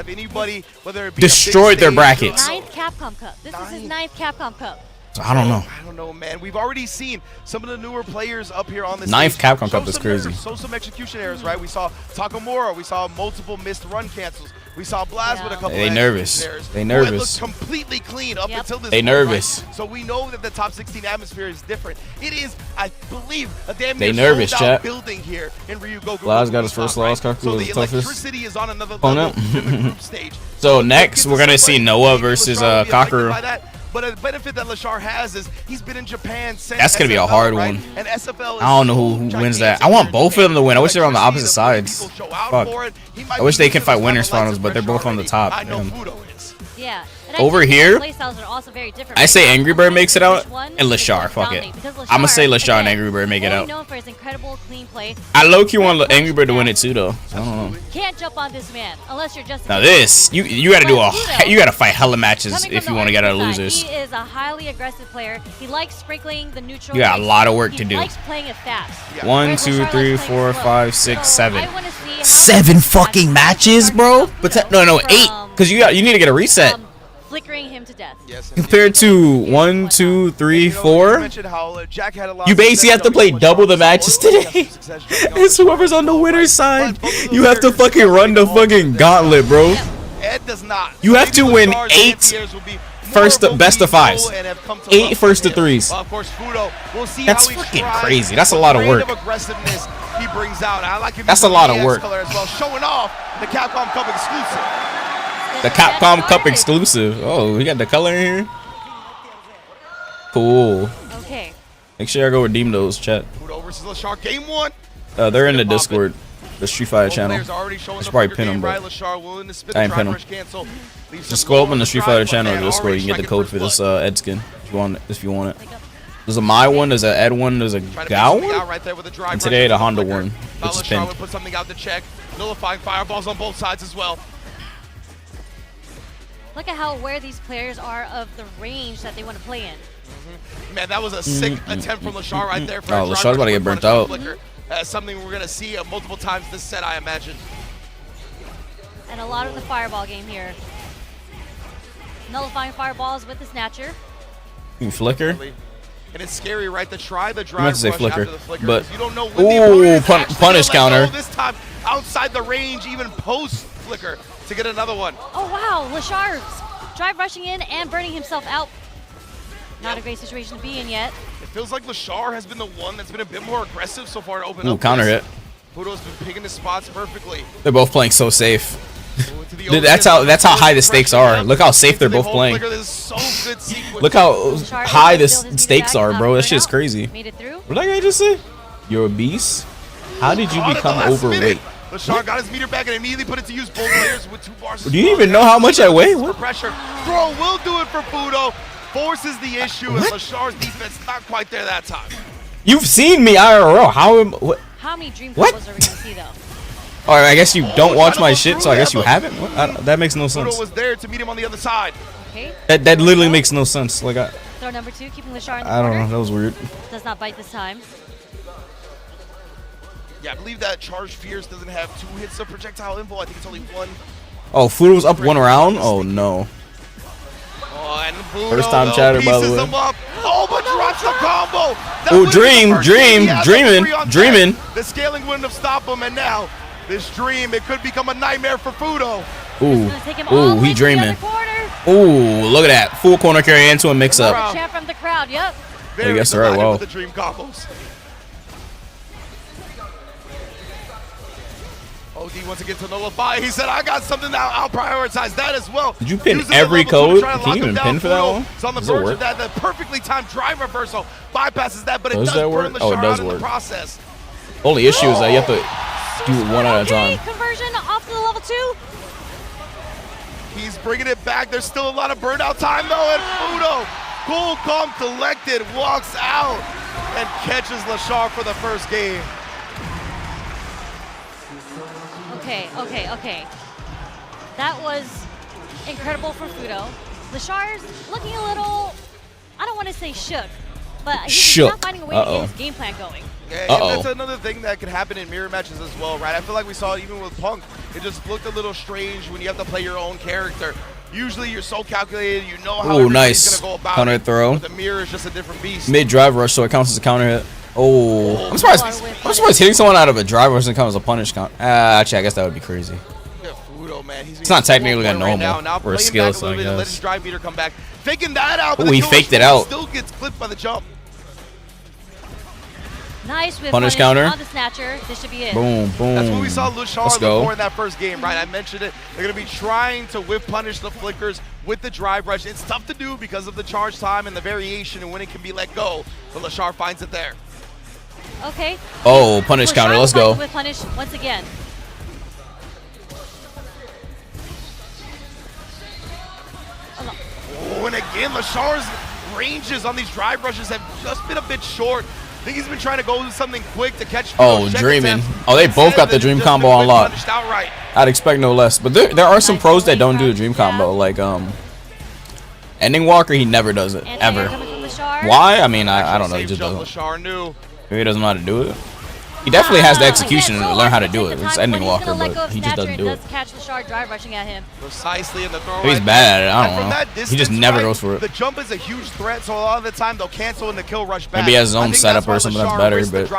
Speaker 1: Destroyed their brackets.
Speaker 11: 9th Capcom Cup. This is his 9th Capcom Cup.
Speaker 1: I don't know.
Speaker 10: I don't know, man. We've already seen some of the newer players up here on this
Speaker 1: 9th Capcom Cup is crazy.
Speaker 10: So some execution errors, right? We saw Takamura. We saw multiple missed run cancels. We saw Blaz with a couple.
Speaker 1: They nervous. They nervous.
Speaker 10: Completely clean up until this.
Speaker 1: They nervous.
Speaker 10: Right? So we know that the top 16 atmosphere is different. It is, I believe, a damn
Speaker 1: they nervous, chat.
Speaker 10: Building here in Ryugoku.
Speaker 1: Blaz got his first loss.
Speaker 10: So the electricity is on another level in the group stage.
Speaker 1: So next we're gonna see Noah versus Kakaru.
Speaker 10: But a benefit that Lashar has is he's been in Japan since.
Speaker 1: That's gonna be a hard one.
Speaker 10: And SFL
Speaker 1: I don't know who wins that. I want both of them to win. I wish they were on the opposite sides. Fuck. I wish they can fight winners finals, but they're both on the top.
Speaker 11: Yeah.
Speaker 1: Over here, I say Angry Bird makes it out,
Speaker 11: and
Speaker 1: Lashar. Fuck it. I'm gonna say Lashar and Angry Bird make it out.
Speaker 11: Known for his incredible clean play.
Speaker 1: I low-key want Angry Bird to win it too, though. I don't know.
Speaker 11: Can't jump on this man unless you're just.
Speaker 1: Now this, you gotta do you gotta fight hella matches if you want to get out of losers.
Speaker 11: He is a highly aggressive player. He likes sprinkling the neutral.
Speaker 1: You got a lot of work to do.
Speaker 11: He likes playing it fast.
Speaker 1: 1, 2, 3, 4, 5, 6, 7. 7 fucking matches, bro. But no, 8. Cause you need to get a reset.
Speaker 11: Flickering him to death.
Speaker 10: Yes,
Speaker 1: compared to 1, 2, 3, 4, you basically have to play double the matches today. It's whoever's on the winner's side. You have to fucking run the fucking gauntlet, bro. You have to win 8 best of 5s. 8 first to 3s. That's fucking crazy. That's a lot of work. That's a lot of work.
Speaker 10: Showing off the Capcom Cup exclusive.
Speaker 1: The Capcom Cup exclusive. Oh, we got the color in here. Cool.
Speaker 11: Okay.
Speaker 1: Make sure I go redeem those, chat.
Speaker 10: Fudo versus Lashar, game 1.
Speaker 1: They're in the Discord. The Street Fighter channel. I should probably pin him, but I ain't pin him. Just scroll up on the Street Fighter channel or Discord. You can get the code for this Ed skin if you want it. There's a My one, there's a Ed one, there's a Gao one, and today the Honda one, which is pinned.
Speaker 10: Put something out to check. Nullifying fireballs on both sides as well.
Speaker 11: Look at how aware these players are of the range that they want to play in.
Speaker 10: Man, that was a sick attempt from Lashar right there. For
Speaker 1: oh, Lashar's about to get burnt out.
Speaker 10: That's something we're going to see multiple times this set, I imagine.
Speaker 11: And a lot of the fireball game here. Nullifying fireballs with the Snatcher.
Speaker 1: You flicker?
Speaker 10: And it's scary, right? To try the drive
Speaker 1: I meant to say
Speaker 10: rush
Speaker 1: flicker,
Speaker 10: after the flicker,
Speaker 1: but
Speaker 10: you don't know when the opponent is actually
Speaker 1: punish
Speaker 10: gonna let
Speaker 1: counter.
Speaker 10: go this time outside the range, even post flicker to get another one.
Speaker 11: Oh wow, Lashar drive rushing in and burning himself out. Not a great situation to be in yet.
Speaker 10: It feels like Lashar has been the one that's been a bit more aggressive so far to open up.
Speaker 1: Counter hit.
Speaker 10: Fudo's been picking his spots perfectly.
Speaker 1: They're both playing so safe. Dude, that's how high the stakes are. Look how safe they're both playing. Look how high the stakes are, bro. That shit's crazy.
Speaker 11: Made it through.
Speaker 1: What did that guy just say? You're a beast? How did you become overweight?
Speaker 10: Lashar got his meter back and immediately put it to use. Both players with 2 bars.
Speaker 1: Do you even know how much I weigh? What?
Speaker 10: Pressure. Throw will do it for Fudo. Forces the issue, and Lashar's defense not quite there that time.
Speaker 1: You've seen me IRL.
Speaker 11: How many dream combos are we gonna see though?
Speaker 1: Alright, I guess you don't watch my shit, so I guess you haven't? That makes no sense.
Speaker 10: Fudo was there to meet him on the other side.
Speaker 11: Okay.
Speaker 1: That literally makes no sense. Like
Speaker 11: throw number 2, keeping Lashar in the
Speaker 1: I don't
Speaker 11: corner.
Speaker 1: know, that was weird.
Speaker 11: Does not bite this time.
Speaker 10: Yeah, I believe that Charged Fierce doesn't have 2 hits of projectile info. I think it's only 1.
Speaker 1: Oh, Fudo's up 1 round? Oh no.
Speaker 10: Oh, and Fudo,
Speaker 1: First time chatter, by the way.
Speaker 10: Oh, but drops the combo.
Speaker 1: Oh, dreaming.
Speaker 10: The scaling wouldn't have stopped him, and now this dream, it could become a nightmare for Fudo.
Speaker 1: Ooh, he dreaming. Ooh, look at that. Full corner carry into a mix up.
Speaker 11: Chant from the crowd, yep.
Speaker 1: I guess all right, well.
Speaker 10: The dream combos. OD wants to get to nullify. He said, I got something now. I'll prioritize that as well.
Speaker 1: Did you pin every code? Can you even pin for that one?
Speaker 10: It's on the verge of that. The perfectly timed drive reversal bypasses that, but it does burn the shard out in the process.
Speaker 1: Only issue is that you have to do it one at a time.
Speaker 11: Conversion off to the level 2.
Speaker 10: He's bringing it back. There's still a lot of burnout time, though, and Fudo, cool, calm, collected, walks out and catches Lashar for the first game.
Speaker 11: Okay. That was incredible for Fudo. Lashar's looking a little, I don't want to say shook, but he's not finding a way to get his game plan going.
Speaker 10: Yeah, and that's another thing that could happen in mirror matches as well, right? I feel like we saw it even with Punk. It just looked a little strange when you have to play your own character. Usually you're so calculated, you know how everybody's gonna go about
Speaker 1: counter
Speaker 10: it.
Speaker 1: throw.
Speaker 10: But the mirror is just a different beast.
Speaker 1: Mid drive rush, so it counts as a counter hit. Oh, I'm surprised hitting someone out of a drive rush and count as a punish count. Actually, I guess that would be crazy.
Speaker 10: Yeah, Fudo, man.
Speaker 1: It's not technically a normal or a skill, so I
Speaker 10: let his
Speaker 1: guess.
Speaker 10: drive meter come back. Faking that out.
Speaker 1: Oh, he faked it out.
Speaker 10: Still gets clipped by the jump.
Speaker 11: Nice with
Speaker 1: punish counter
Speaker 11: on the Snatcher. This should be it.
Speaker 1: Boom.
Speaker 10: That's what we saw Lashar before in that first game, right? I mentioned it. They're going to be trying to whip punish the flickers with the drive rush. It's tough to do because of the charge time and the variation and when it can be let go. But Lashar finds it there.
Speaker 11: Okay.
Speaker 1: Oh, punish counter. Let's go.
Speaker 11: With punish once again.
Speaker 10: Oh, and again, Lashar's ranges on these drive rushes have just been a bit short. I think he's been trying to go with something quick to catch.
Speaker 1: Oh, dreaming. Oh, they both got the dream combo on lock. I'd expect no less. But there are some pros that don't do the dream combo. Like, Ending Walker, he never does it. Ever. Why? I mean, I don't know. He just doesn't. Maybe he doesn't know how to do it. He definitely has the execution to learn how to do it. It's Ending Walker, but he just doesn't do it.
Speaker 11: Catch Lashar drive rushing at him.
Speaker 10: Precisely in the throw.
Speaker 1: He's bad at it. I don't know. He just never goes for it.
Speaker 10: The jump is a huge threat, so a lot of the time they'll cancel and the kill rush back.
Speaker 1: Maybe he has his own setup or something that's better, but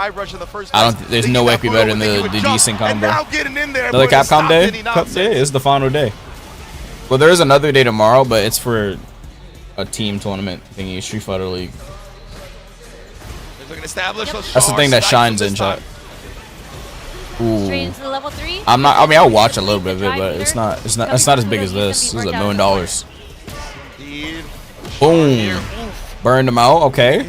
Speaker 1: I don't. There's no way it could be better than the decent combo. Another Capcom day. Cup day is the final day. Well, there is another day tomorrow, but it's for a team tournament thingy, Street Fighter League. That's the thing that shines in chat. Ooh.
Speaker 11: Straight into the level 3.
Speaker 1: I'm not. I mean, I'll watch a little bit of it, but it's not as big as this. This is $1 million. Boom. Burned him out. Okay.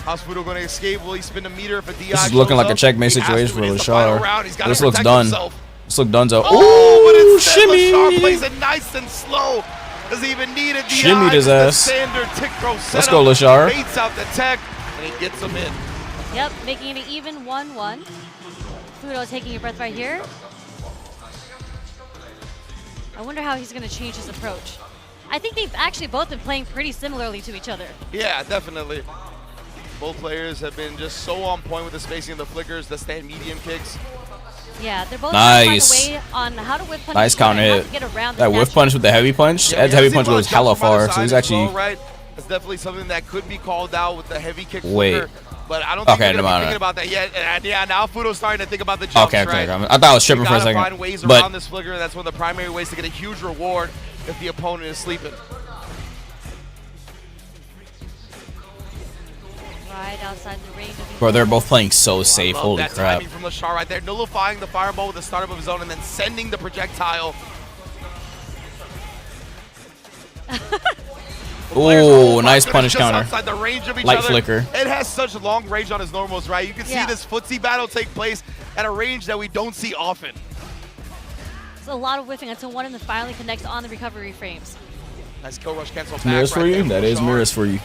Speaker 10: How's Fudo going to escape? Will he spin a meter if a DI
Speaker 1: This is looking like a checkmate
Speaker 10: He has
Speaker 1: situation
Speaker 10: to.
Speaker 1: for
Speaker 10: It is the final round. He's
Speaker 1: Lashar.
Speaker 10: gotta
Speaker 1: This looks
Speaker 10: protect
Speaker 1: done.
Speaker 10: himself.
Speaker 1: This looks done.
Speaker 10: Oh, but
Speaker 1: Ooh,
Speaker 10: instead
Speaker 1: shimmy.
Speaker 10: Lashar plays it nice and slow. Doesn't even need a DI.
Speaker 1: Shimmied his
Speaker 10: Just a
Speaker 1: ass.
Speaker 10: standard tick throw
Speaker 1: Let's
Speaker 10: setup.
Speaker 1: go, Lashar.
Speaker 10: Baits out the tech, and he gets him in.
Speaker 11: Yep, making it an even 1-1. Fudo taking a breath right here. I wonder how he's going to change his approach. I think they've actually both been playing pretty similarly to each other.
Speaker 10: Yeah, definitely. Both players have been just so on point with the spacing of the flickers, the stand medium kicks.
Speaker 11: Yeah, they're both
Speaker 1: Nice.
Speaker 11: trying to find a way on how to whiff punish.
Speaker 1: Nice counter
Speaker 11: and how
Speaker 1: hit.
Speaker 11: to get around
Speaker 1: That
Speaker 11: the
Speaker 1: whiff punch with the heavy punch.
Speaker 10: Yeah,
Speaker 1: Ed's heavy
Speaker 10: see
Speaker 1: punch
Speaker 10: a lot
Speaker 1: goes
Speaker 10: of
Speaker 1: hella
Speaker 10: jumps from either
Speaker 1: far, so
Speaker 10: side
Speaker 1: he's
Speaker 10: as
Speaker 1: actually.
Speaker 10: well, right? That's definitely something that could be called out with the heavy kick
Speaker 1: Wait.
Speaker 10: flicker. But I don't think
Speaker 1: Okay,
Speaker 10: we're
Speaker 1: never mind.
Speaker 10: thinking about that yet. And yeah, now Fudo's starting to think about the jumps,
Speaker 1: Okay,
Speaker 10: right?
Speaker 1: I thought I was tripping
Speaker 10: You
Speaker 1: for a
Speaker 10: gotta
Speaker 1: second.
Speaker 10: find ways
Speaker 1: But
Speaker 10: around this flicker, and that's one of the primary ways to get a huge reward if the opponent is sleeping.
Speaker 11: right outside the range of
Speaker 1: bro, they're both playing so safe.
Speaker 10: Love
Speaker 1: Holy
Speaker 10: that
Speaker 1: crap.
Speaker 10: timing from Lashar right there, nullifying the fireball with the startup of his own and then sending the projectile.
Speaker 1: Ooh, nice punish
Speaker 10: just
Speaker 1: counter.
Speaker 10: outside the range of each
Speaker 1: Light
Speaker 10: other.
Speaker 1: flicker.
Speaker 10: It has such long range on his normals, right? You can
Speaker 11: Yeah.
Speaker 10: see this footsie battle take place at a range that we don't see often.
Speaker 11: It's a lot of whiffing until one of them finally connects on the recovery frames.
Speaker 10: Nice kill rush cancel back
Speaker 1: Mirrors for
Speaker 10: right
Speaker 1: you?
Speaker 10: there
Speaker 1: That
Speaker 10: from
Speaker 1: is
Speaker 10: Lashar.
Speaker 1: mirrors for you.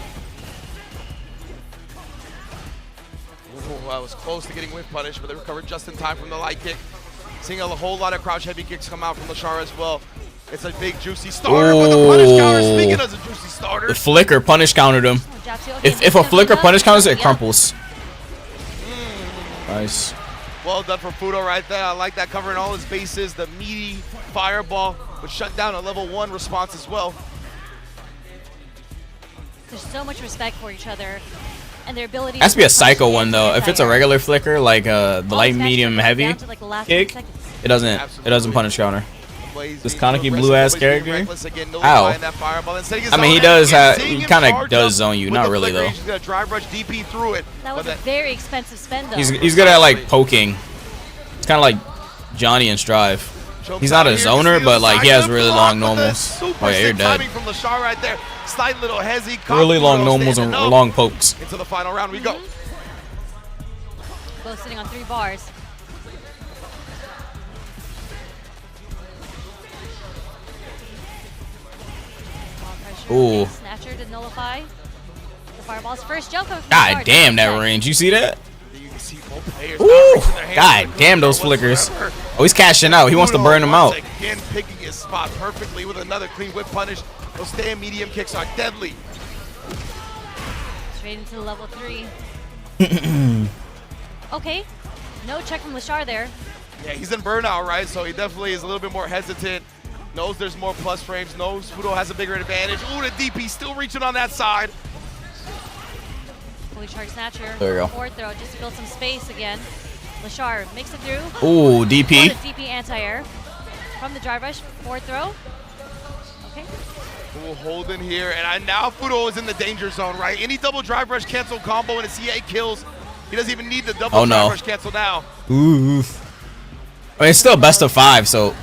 Speaker 10: Ooh, I was close to getting whiff punish, but they recovered just in time from the light kick. Seeing a whole lot of crouch heavy kicks come out from Lashar as well. It's a big juicy starter with a punish counter. Speaking of a juicy starter.
Speaker 1: The flicker punish countered him. If a flicker punish counters, it crumples. Nice.
Speaker 10: Well done for Fudo right there. I like that, covering all his bases. The meaty fireball would shut down a level 1 response as well.
Speaker 11: There's so much respect for each other and their ability.
Speaker 1: Has to be a
Speaker 11: punish
Speaker 1: psycho
Speaker 11: the
Speaker 1: one though. If it's a
Speaker 11: anti-air.
Speaker 1: regular flicker like the light,
Speaker 11: these matches
Speaker 1: medium,
Speaker 11: are
Speaker 1: heavy
Speaker 11: down to, like, the last
Speaker 1: kick,
Speaker 11: 10 seconds.
Speaker 1: it doesn't punish counter. This Kaneki
Speaker 10: Aggressive,
Speaker 1: blue ass
Speaker 10: nobody's being
Speaker 1: character.
Speaker 10: reckless again,
Speaker 1: Ow.
Speaker 10: nullifying that fireball and setting his
Speaker 1: I mean,
Speaker 10: own
Speaker 1: he
Speaker 10: end
Speaker 1: does.
Speaker 10: again, seeing
Speaker 1: He
Speaker 10: him
Speaker 1: kind of
Speaker 10: charge
Speaker 1: does
Speaker 10: up
Speaker 1: zone you.
Speaker 10: with
Speaker 1: Not
Speaker 10: the
Speaker 1: really
Speaker 10: flicker.
Speaker 1: though.
Speaker 10: He's gonna drive rush DP through it.
Speaker 11: That was
Speaker 10: but
Speaker 11: a very expensive spend though.
Speaker 1: He's good at like poking. It's kind of like Johnny and Strive. He's not a zoner, but like he has really long normals. Oh yeah, you're dead.
Speaker 10: Timing from Lashar right there. Slight little hezzy.
Speaker 1: Really long
Speaker 10: Cocktail
Speaker 1: normals and
Speaker 10: standing up.
Speaker 1: long pokes.
Speaker 10: Into the final round we go.
Speaker 11: Both sitting on 3 bars.
Speaker 1: Ooh.
Speaker 11: Snatcher to nullify the fireball's first jump. Coming from
Speaker 1: God
Speaker 11: Lashar.
Speaker 1: damn that range. You see that?
Speaker 10: You can see both players
Speaker 1: Ooh.
Speaker 10: not raising their hands
Speaker 1: God
Speaker 10: like
Speaker 1: damn those
Speaker 10: whatsoever.
Speaker 1: flickers. Oh, he's cashing out. He wants to
Speaker 10: Fudo
Speaker 1: burn them out.
Speaker 10: once again picking his spot perfectly with another clean whip punish. Those stand medium kicks are deadly.
Speaker 11: Straight into the level 3. Okay. No check from Lashar there.
Speaker 10: Yeah, he's in burnout, right? So he definitely is a little bit more hesitant. Knows there's more plus frames. Knows Fudo has a bigger advantage. Ooh, the DP still reaching on that side.
Speaker 11: Fully charged Snatcher.
Speaker 1: There you go.
Speaker 11: Forward throw just to build some space again. Lashar makes it through.
Speaker 1: Ooh, DP.
Speaker 11: What a DP anti-air. From the drive rush. Forward throw. Okay.
Speaker 10: Ooh, holding here. And now Fudo is in the danger zone, right? Any double drive rush cancel combo and a CA kills. He doesn't even need the double drive rush cancel now.
Speaker 1: Ooh. I mean, it's still best of 5, so.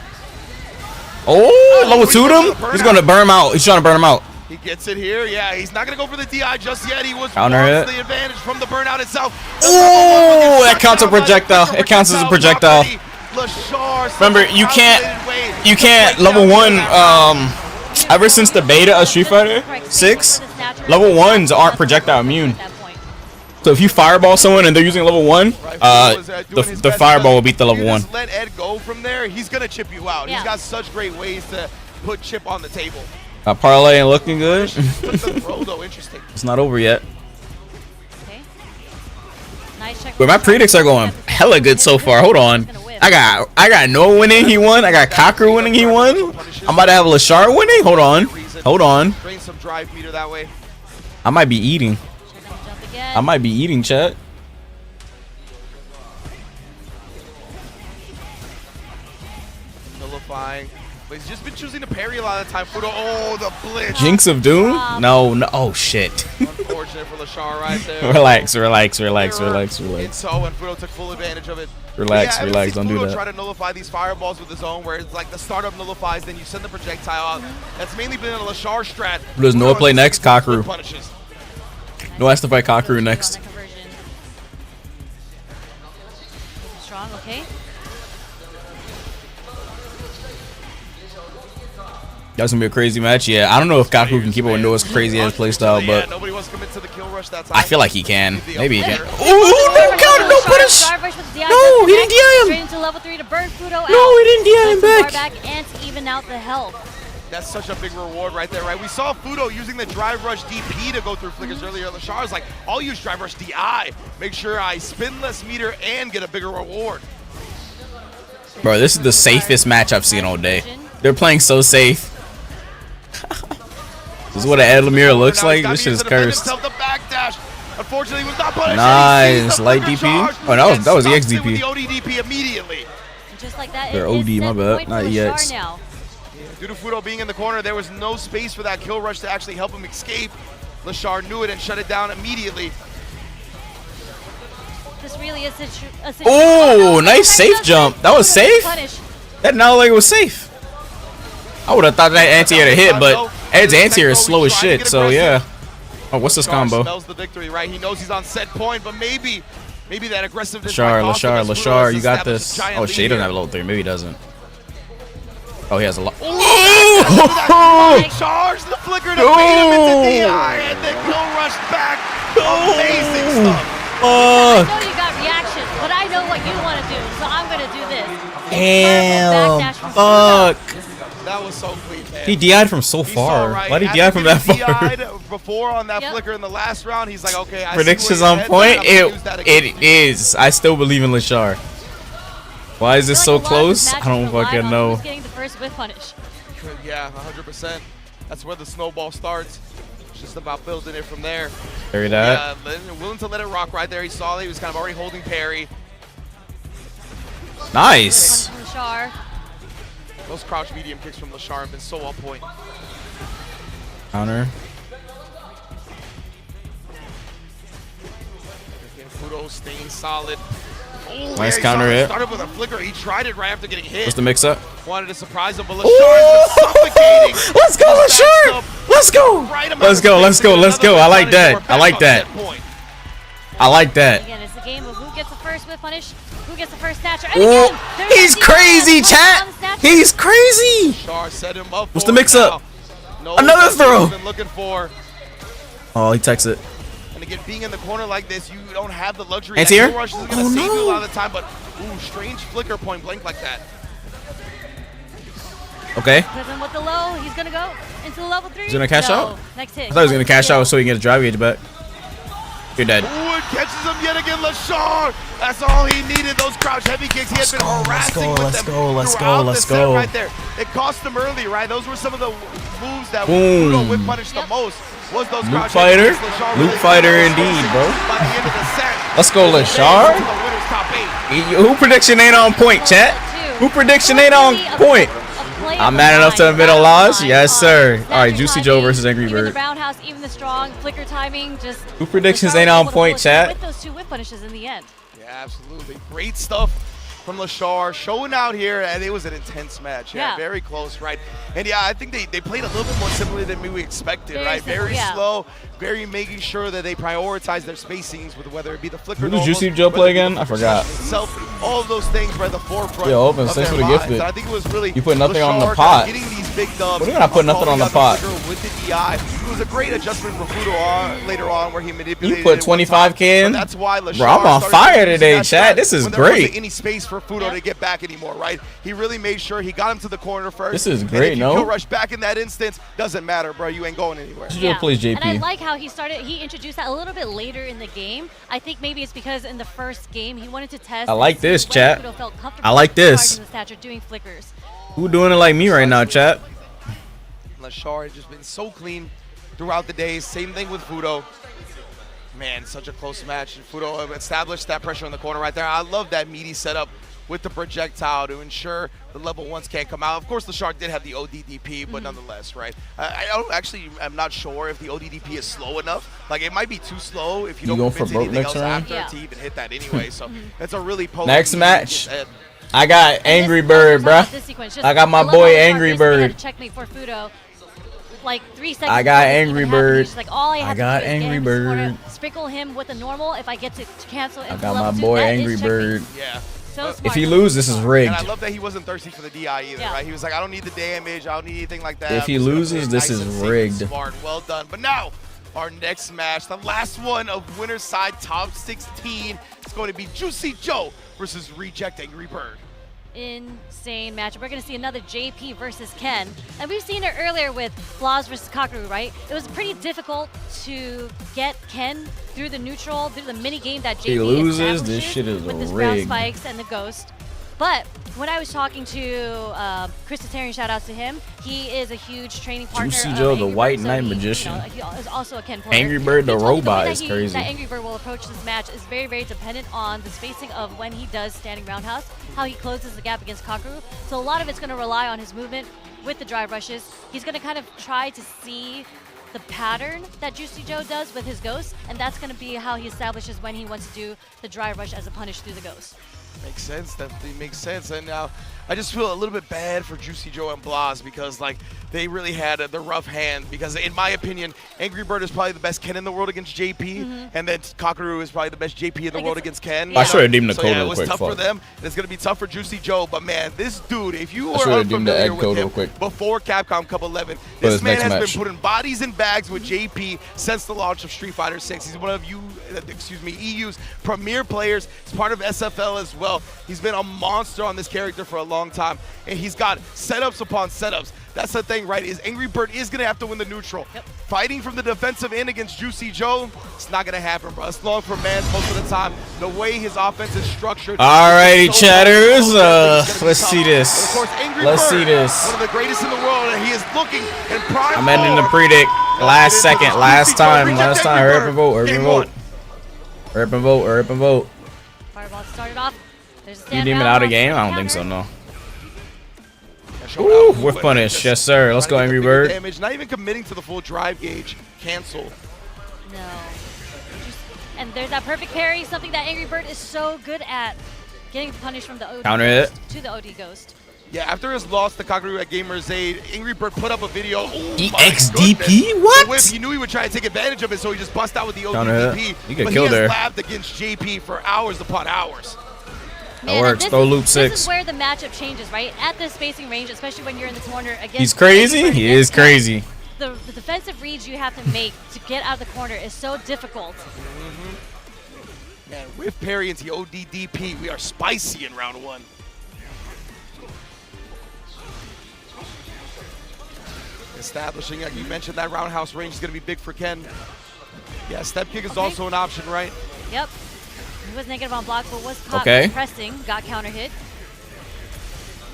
Speaker 1: Oh, level 2'd him? He's going to burn him out. He's trying to burn him out.
Speaker 10: He gets it here. Yeah, he's not going to go for the DI just yet. He was
Speaker 1: Counter hit.
Speaker 10: the advantage from the burnout itself.
Speaker 1: Ooh, that counts a projectile. It counts as a projectile. Remember, you can't level 1, ever since the beta of Street Fighter 6, level 1s aren't projectile immune. So if you fireball someone and they're using level 1, the fireball will beat the level 1.
Speaker 10: Just let Ed go from there. He's going to chip you out.
Speaker 11: Yeah.
Speaker 10: He's got such great ways to put chip on the table.
Speaker 1: Parlay ain't looking good.
Speaker 10: Took the throw, though. Interesting.
Speaker 1: It's not over yet.
Speaker 11: Okay. Nice check.
Speaker 1: But my predicts are going hella good so far. Hold on. I got Noah winning, he won. I got Kakeru winning, he won. I'm about to have Lashar winning. Hold on. Hold on.
Speaker 10: Drain some drive meter that way.
Speaker 1: I might be eating.
Speaker 11: Jump again.
Speaker 1: I might be eating, chat.
Speaker 10: Nullifying. But he's just been choosing to parry a lot of the time. Fudo, oh, the blitz.
Speaker 1: Jinx of Doom? No, no. Oh, shit.
Speaker 10: Unfortunate for Lashar right there.
Speaker 1: Relax, relax, relax, relax,
Speaker 10: And
Speaker 1: relax.
Speaker 10: so, and Fudo took full advantage of it.
Speaker 1: Relax,
Speaker 10: Yeah,
Speaker 1: relax,
Speaker 10: Fudo
Speaker 1: don't do that.
Speaker 10: try to nullify these fireballs with his own, where it's like the startup nullifies, then you send the projectile out. That's mainly been a Lashar strat.
Speaker 1: Does Noah play next?
Speaker 10: Fudo
Speaker 1: Kakeru.
Speaker 10: punishes.
Speaker 1: Noah has to fight Kakeru next.
Speaker 11: Okay.
Speaker 1: That's gonna be a crazy match. Yeah, I don't know if Kaku can keep up with Noah's crazy ass playstyle, but
Speaker 10: nobody wants to commit to the kill rush that time.
Speaker 1: I feel like he can. Maybe he can.
Speaker 11: Ooh,
Speaker 1: no counter, no punish. No, he didn't DI him.
Speaker 11: Straight into level 3 to burn Fudo out.
Speaker 1: No, he didn't DI him
Speaker 11: back.
Speaker 1: back.
Speaker 11: And to even out the health.
Speaker 10: That's such a big reward right there, right? We saw Fudo using the Drive Rush DP to go through flickers earlier. Lashar's like, I'll use Drive Rush DI. Make sure I spin less meter and get a bigger reward.
Speaker 1: Bro, this is the safest match I've seen all day. They're playing so safe. This is what an Edlemir looks like. This shit is cursed.
Speaker 10: Unfortunately, was not punished.
Speaker 1: Nice, light DP. Oh, that was EX DP.
Speaker 10: The OD DP immediately.
Speaker 11: Just like that,
Speaker 1: they're OD, my bad, not EX.
Speaker 10: Due to Fudo being in the corner, there was no space for that kill rush to actually help him escape. Lashar knew it and shut it down immediately.
Speaker 11: This really is a
Speaker 1: oh, nice safe jump. That was safe? That not like it was safe. I would have thought that anti-air to hit, but Ed's anti-air is slow as shit, so yeah. Oh, what's this combo?
Speaker 10: Smells the victory, right? He knows he's on set point, but maybe that aggressiveness.
Speaker 1: Lashar, you got this. Oh, shit, he doesn't have a level 3. Maybe he doesn't. Oh, he has a lot.
Speaker 10: Charge the flicker to bait him into DI and then kill rush back. Amazing stuff.
Speaker 11: I know you got reactions, but I know what you want to do, so I'm going to do this.
Speaker 1: Damn. Fuck.
Speaker 10: That was so clean, man.
Speaker 1: He DI'd from so far.
Speaker 10: Right.
Speaker 1: Why did he DI from that far?
Speaker 10: DI'd before on that flicker in the last round. He's like, okay, I
Speaker 1: predictions on point. It is. I still believe in Lashar. Why is this so close? I don't fucking know.
Speaker 11: Getting the first whip punish.
Speaker 10: Yeah, 100%. That's where the snowball starts. It's just about building it from there.
Speaker 1: Parry that.
Speaker 10: Yeah, willing to let it rock right there. He saw that he was kind of already holding parry.
Speaker 1: Nice.
Speaker 10: Those crouch medium kicks from Lashar have been so on point.
Speaker 1: Counter.
Speaker 10: Fudo staying solid. Oh,
Speaker 1: nice counter hit.
Speaker 10: Started with a flicker. He tried it right after getting hit.
Speaker 1: What's the mix up?
Speaker 10: Wanted to surprise him, but Lashar's been suffocating.
Speaker 1: Let's go, Lashar! Let's go! Let's go. I like that. I like that.
Speaker 11: Again, it's a game of who gets the first whip punish, who gets the first snatcher.
Speaker 1: Oh, he's crazy, chat. He's crazy.
Speaker 10: Lashar set him up.
Speaker 1: What's the mix up? Another throw.
Speaker 10: Looking for.
Speaker 1: Oh, he takes it.
Speaker 10: And again, being in the corner like this, you don't have the luxury.
Speaker 1: Anti-air?
Speaker 10: Rush is going to save you a lot of the time, but strange flicker point blank like that.
Speaker 1: Okay.
Speaker 11: Because then with the low, he's going to go into the level 3.
Speaker 1: He's going to cash out?
Speaker 11: Next hit.
Speaker 1: I thought he was going to cash out so he can get a drive gauge back. You're dead.
Speaker 10: Ooh, it catches him yet again, Lashar. That's all he needed. Those crouch heavy kicks. He had been harassing with them. Let's go. Right there. It cost him early, right? Those were some of the moves that Fudo whip punished the most. Was those
Speaker 1: Luke Fighter? Luke Fighter indeed, bro.
Speaker 10: By the end of the set.
Speaker 1: Let's go, Lashar. Who prediction ain't on point, chat? Who prediction ain't on point? I'm mad enough to admit a loss? Yes, sir. All right, Juicy Joe versus Angry Bird.
Speaker 11: Even the roundhouse, even the strong flicker timing, just.
Speaker 1: Who predictions ain't on point, chat?
Speaker 11: With those 2 whip punishes in the end.
Speaker 10: Yeah, absolutely. Great stuff from Lashar, showing out here, and it was an intense match. Yeah, very close, right? And yeah, I think they played a little bit more simply than we expected, right? Very slow, very making sure that they prioritize their spacings with whether it be the flicker.
Speaker 1: Who did Juicy Joe play again? I forgot.
Speaker 10: All of those things were at the forefront.
Speaker 1: Yo, open, thanks for the gifted.
Speaker 10: I think it was really
Speaker 1: you put nothing
Speaker 10: Lashar
Speaker 1: on the pot.
Speaker 10: Getting these big dubs.
Speaker 1: What do you mean I put nothing on the pot?
Speaker 10: With the DI. It was a great adjustment for Fudo later on where he manipulated.
Speaker 1: You put 25K in?
Speaker 10: That's why Lashar.
Speaker 1: Bro, I'm on fire today, chat. This is great.
Speaker 10: There wasn't any space for Fudo to get back anymore, right? He really made sure he got him to the corner first.
Speaker 1: This is great,
Speaker 10: and if you kill rush back in that instance, doesn't matter, bro. You ain't going anywhere.
Speaker 1: Please, JP.
Speaker 11: And I like how he introduced that a little bit later in the game. I think maybe it's because in the first game he wanted to test.
Speaker 1: I like this, chat. I like this.
Speaker 11: Doing flickers.
Speaker 1: Who doing it like me right now, chat?
Speaker 10: Lashar has just been so clean throughout the days. Same thing with Fudo. Man, such a close match. And Fudo established that pressure in the corner right there. I love that meaty setup with the projectile to ensure the level 1s can't come out. Of course, Lashar did have the ODDP, but nonetheless, right? I'm not sure if the ODDP is slow enough. Like, it might be too slow if you don't
Speaker 1: go for
Speaker 10: convince
Speaker 1: broke
Speaker 10: anything
Speaker 1: next
Speaker 10: else
Speaker 1: round?
Speaker 10: after to even hit that anyway. So it's a really potent
Speaker 1: next match. I got Angry Bird, bruh. I got my boy Angry Bird.
Speaker 11: Checkmate for Fudo. Like 3 seconds.
Speaker 1: I got Angry Bird.
Speaker 11: Like, all I
Speaker 1: got Angry Bird.
Speaker 11: Sprinkle him with a normal if I get to cancel.
Speaker 1: I got my boy Angry Bird.
Speaker 10: Yeah.
Speaker 11: so smart.
Speaker 1: If he loses, this is rigged.
Speaker 10: And I love that he wasn't thirsty for the DI either, right? He was like, I don't need the damage. I don't need anything like that.
Speaker 1: If he loses, this is rigged.
Speaker 10: Smart. Well done. But now, our next match, the last one of winner's side top 16. It's going to be Juicy Joe versus Reject Angry Bird.
Speaker 11: Insane matchup. We're going to see another JP versus Ken. And we've seen it earlier with Flaws versus Kakaru, right? It was pretty difficult to get Ken through the neutral, through the mini game that JP
Speaker 1: He loses, this shit is
Speaker 11: with his
Speaker 1: rigged.
Speaker 11: ground spikes and the ghost. But when I was talking to Chris Tatarian, shout out to him. He is a huge training partner.
Speaker 1: Juicy Joe, the
Speaker 11: Angry
Speaker 1: White
Speaker 11: Bird,
Speaker 1: Knight
Speaker 11: so
Speaker 1: Magician.
Speaker 11: he is also a Ken player.
Speaker 1: Angry Bird, the
Speaker 11: He told me
Speaker 1: robot
Speaker 11: way
Speaker 1: is
Speaker 11: that
Speaker 1: crazy.
Speaker 11: That Angry Bird will approach this match is very, very dependent on the spacing of when he does standing roundhouse, how he closes the gap against Kakaru. So a lot of it's going to rely on his movement with the drive rushes. He's going to kind of try to see the pattern that Juicy Joe does with his ghost, and that's going to be how he establishes when he wants to do the drive rush as a punish through the ghost.
Speaker 10: Makes sense, definitely makes sense. And now I just feel a little bit bad for Juicy Joe and Blas because like they really had the rough hand because in my opinion, Angry Bird is probably the best Ken in the world against JP, and then Kakaru is probably the best JP in the world against Ken.
Speaker 1: I should have deemed the
Speaker 10: so
Speaker 1: code
Speaker 10: yeah,
Speaker 1: real
Speaker 10: it was
Speaker 1: quick.
Speaker 10: tough for
Speaker 1: Fuck.
Speaker 10: them. And it's gonna be tough for Juicy Joe, but man, this dude, if you
Speaker 1: I
Speaker 10: were
Speaker 1: should've deemed the
Speaker 10: unfamiliar
Speaker 1: egg
Speaker 10: with
Speaker 1: code
Speaker 10: him
Speaker 1: real quick.
Speaker 10: before Capcom Cup 11,
Speaker 1: For
Speaker 10: this
Speaker 1: his
Speaker 10: man
Speaker 1: next
Speaker 10: has
Speaker 1: match.
Speaker 10: been putting bodies in bags with JP since the launch of Street Fighter 6. He's one of EU's premier players. He's part of SFL as well. He's been a monster on this character for a long time, and he's got setups upon setups. That's the thing, right, is Angry Bird is going to have to win the neutral. Fighting from the defensive end against Juicy Joe, it's not going to happen, bro. It's long for man most of the time. The way his offense is structured.
Speaker 1: Alrighty,
Speaker 10: so
Speaker 1: chatters.
Speaker 10: let's
Speaker 1: See this.
Speaker 10: Of course, Angry
Speaker 1: Let's
Speaker 10: Bird,
Speaker 1: see this.
Speaker 10: one of the greatest in the world, and he is looking in prime
Speaker 1: I'm ending the
Speaker 10: form.
Speaker 1: predict. Last second, last time.
Speaker 10: Reject
Speaker 1: Hurry up
Speaker 10: Angry
Speaker 1: and vote. Hurry up
Speaker 10: Bird.
Speaker 1: and
Speaker 10: Game
Speaker 1: vote.
Speaker 10: one.
Speaker 1: Hurry up and vote. Hurry up and vote.
Speaker 11: Fireball started off. There's a
Speaker 1: You
Speaker 11: stand
Speaker 1: demon
Speaker 11: round
Speaker 1: out of
Speaker 11: on
Speaker 1: game?
Speaker 11: the
Speaker 1: I don't think so,
Speaker 11: counter.
Speaker 1: no.
Speaker 10: Show
Speaker 1: Ooh,
Speaker 10: out.
Speaker 1: whiff punish. Yes, sir. Let's go,
Speaker 10: Trying to
Speaker 1: Angry
Speaker 10: get the bigger
Speaker 1: Bird.
Speaker 10: Damage, not even committing to the full drive gauge. Cancel.
Speaker 11: No. And there's that perfect parry, something that Angry Bird is so good at. Getting punished from the OD
Speaker 1: Counter
Speaker 11: Ghost
Speaker 1: hit.
Speaker 11: to the OD Ghost.
Speaker 10: Yeah, after his loss to Kakaru at Gamers Aid, Angry Bird put up a video. Oh,
Speaker 1: EXDP? What?
Speaker 10: Whip, he knew he would try to take advantage of it, so he just bust out with the
Speaker 1: Counter
Speaker 10: ODDP.
Speaker 1: hit. You get
Speaker 10: But
Speaker 1: killed
Speaker 10: he has
Speaker 1: there.
Speaker 10: labbed against JP for hours upon hours.
Speaker 1: That works.
Speaker 11: and
Speaker 1: Throw
Speaker 11: this
Speaker 1: loop
Speaker 11: is,
Speaker 1: 6.
Speaker 11: This is where the matchup changes, right? At the spacing range, especially when you're in the corner against.
Speaker 1: He's crazy.
Speaker 11: Angry Bird
Speaker 1: He
Speaker 11: against
Speaker 1: is crazy.
Speaker 11: The defensive reads you have to make to get out of the corner is so difficult.
Speaker 10: Man, with parry into the ODDP, we are spicy in round one. Establishing, like you mentioned, that roundhouse range is going to be big for Ken. Yeah, step kick is also an option, right?
Speaker 11: Yep. He was negative on block, but was caught
Speaker 1: Okay.
Speaker 11: pressing, got counter hit.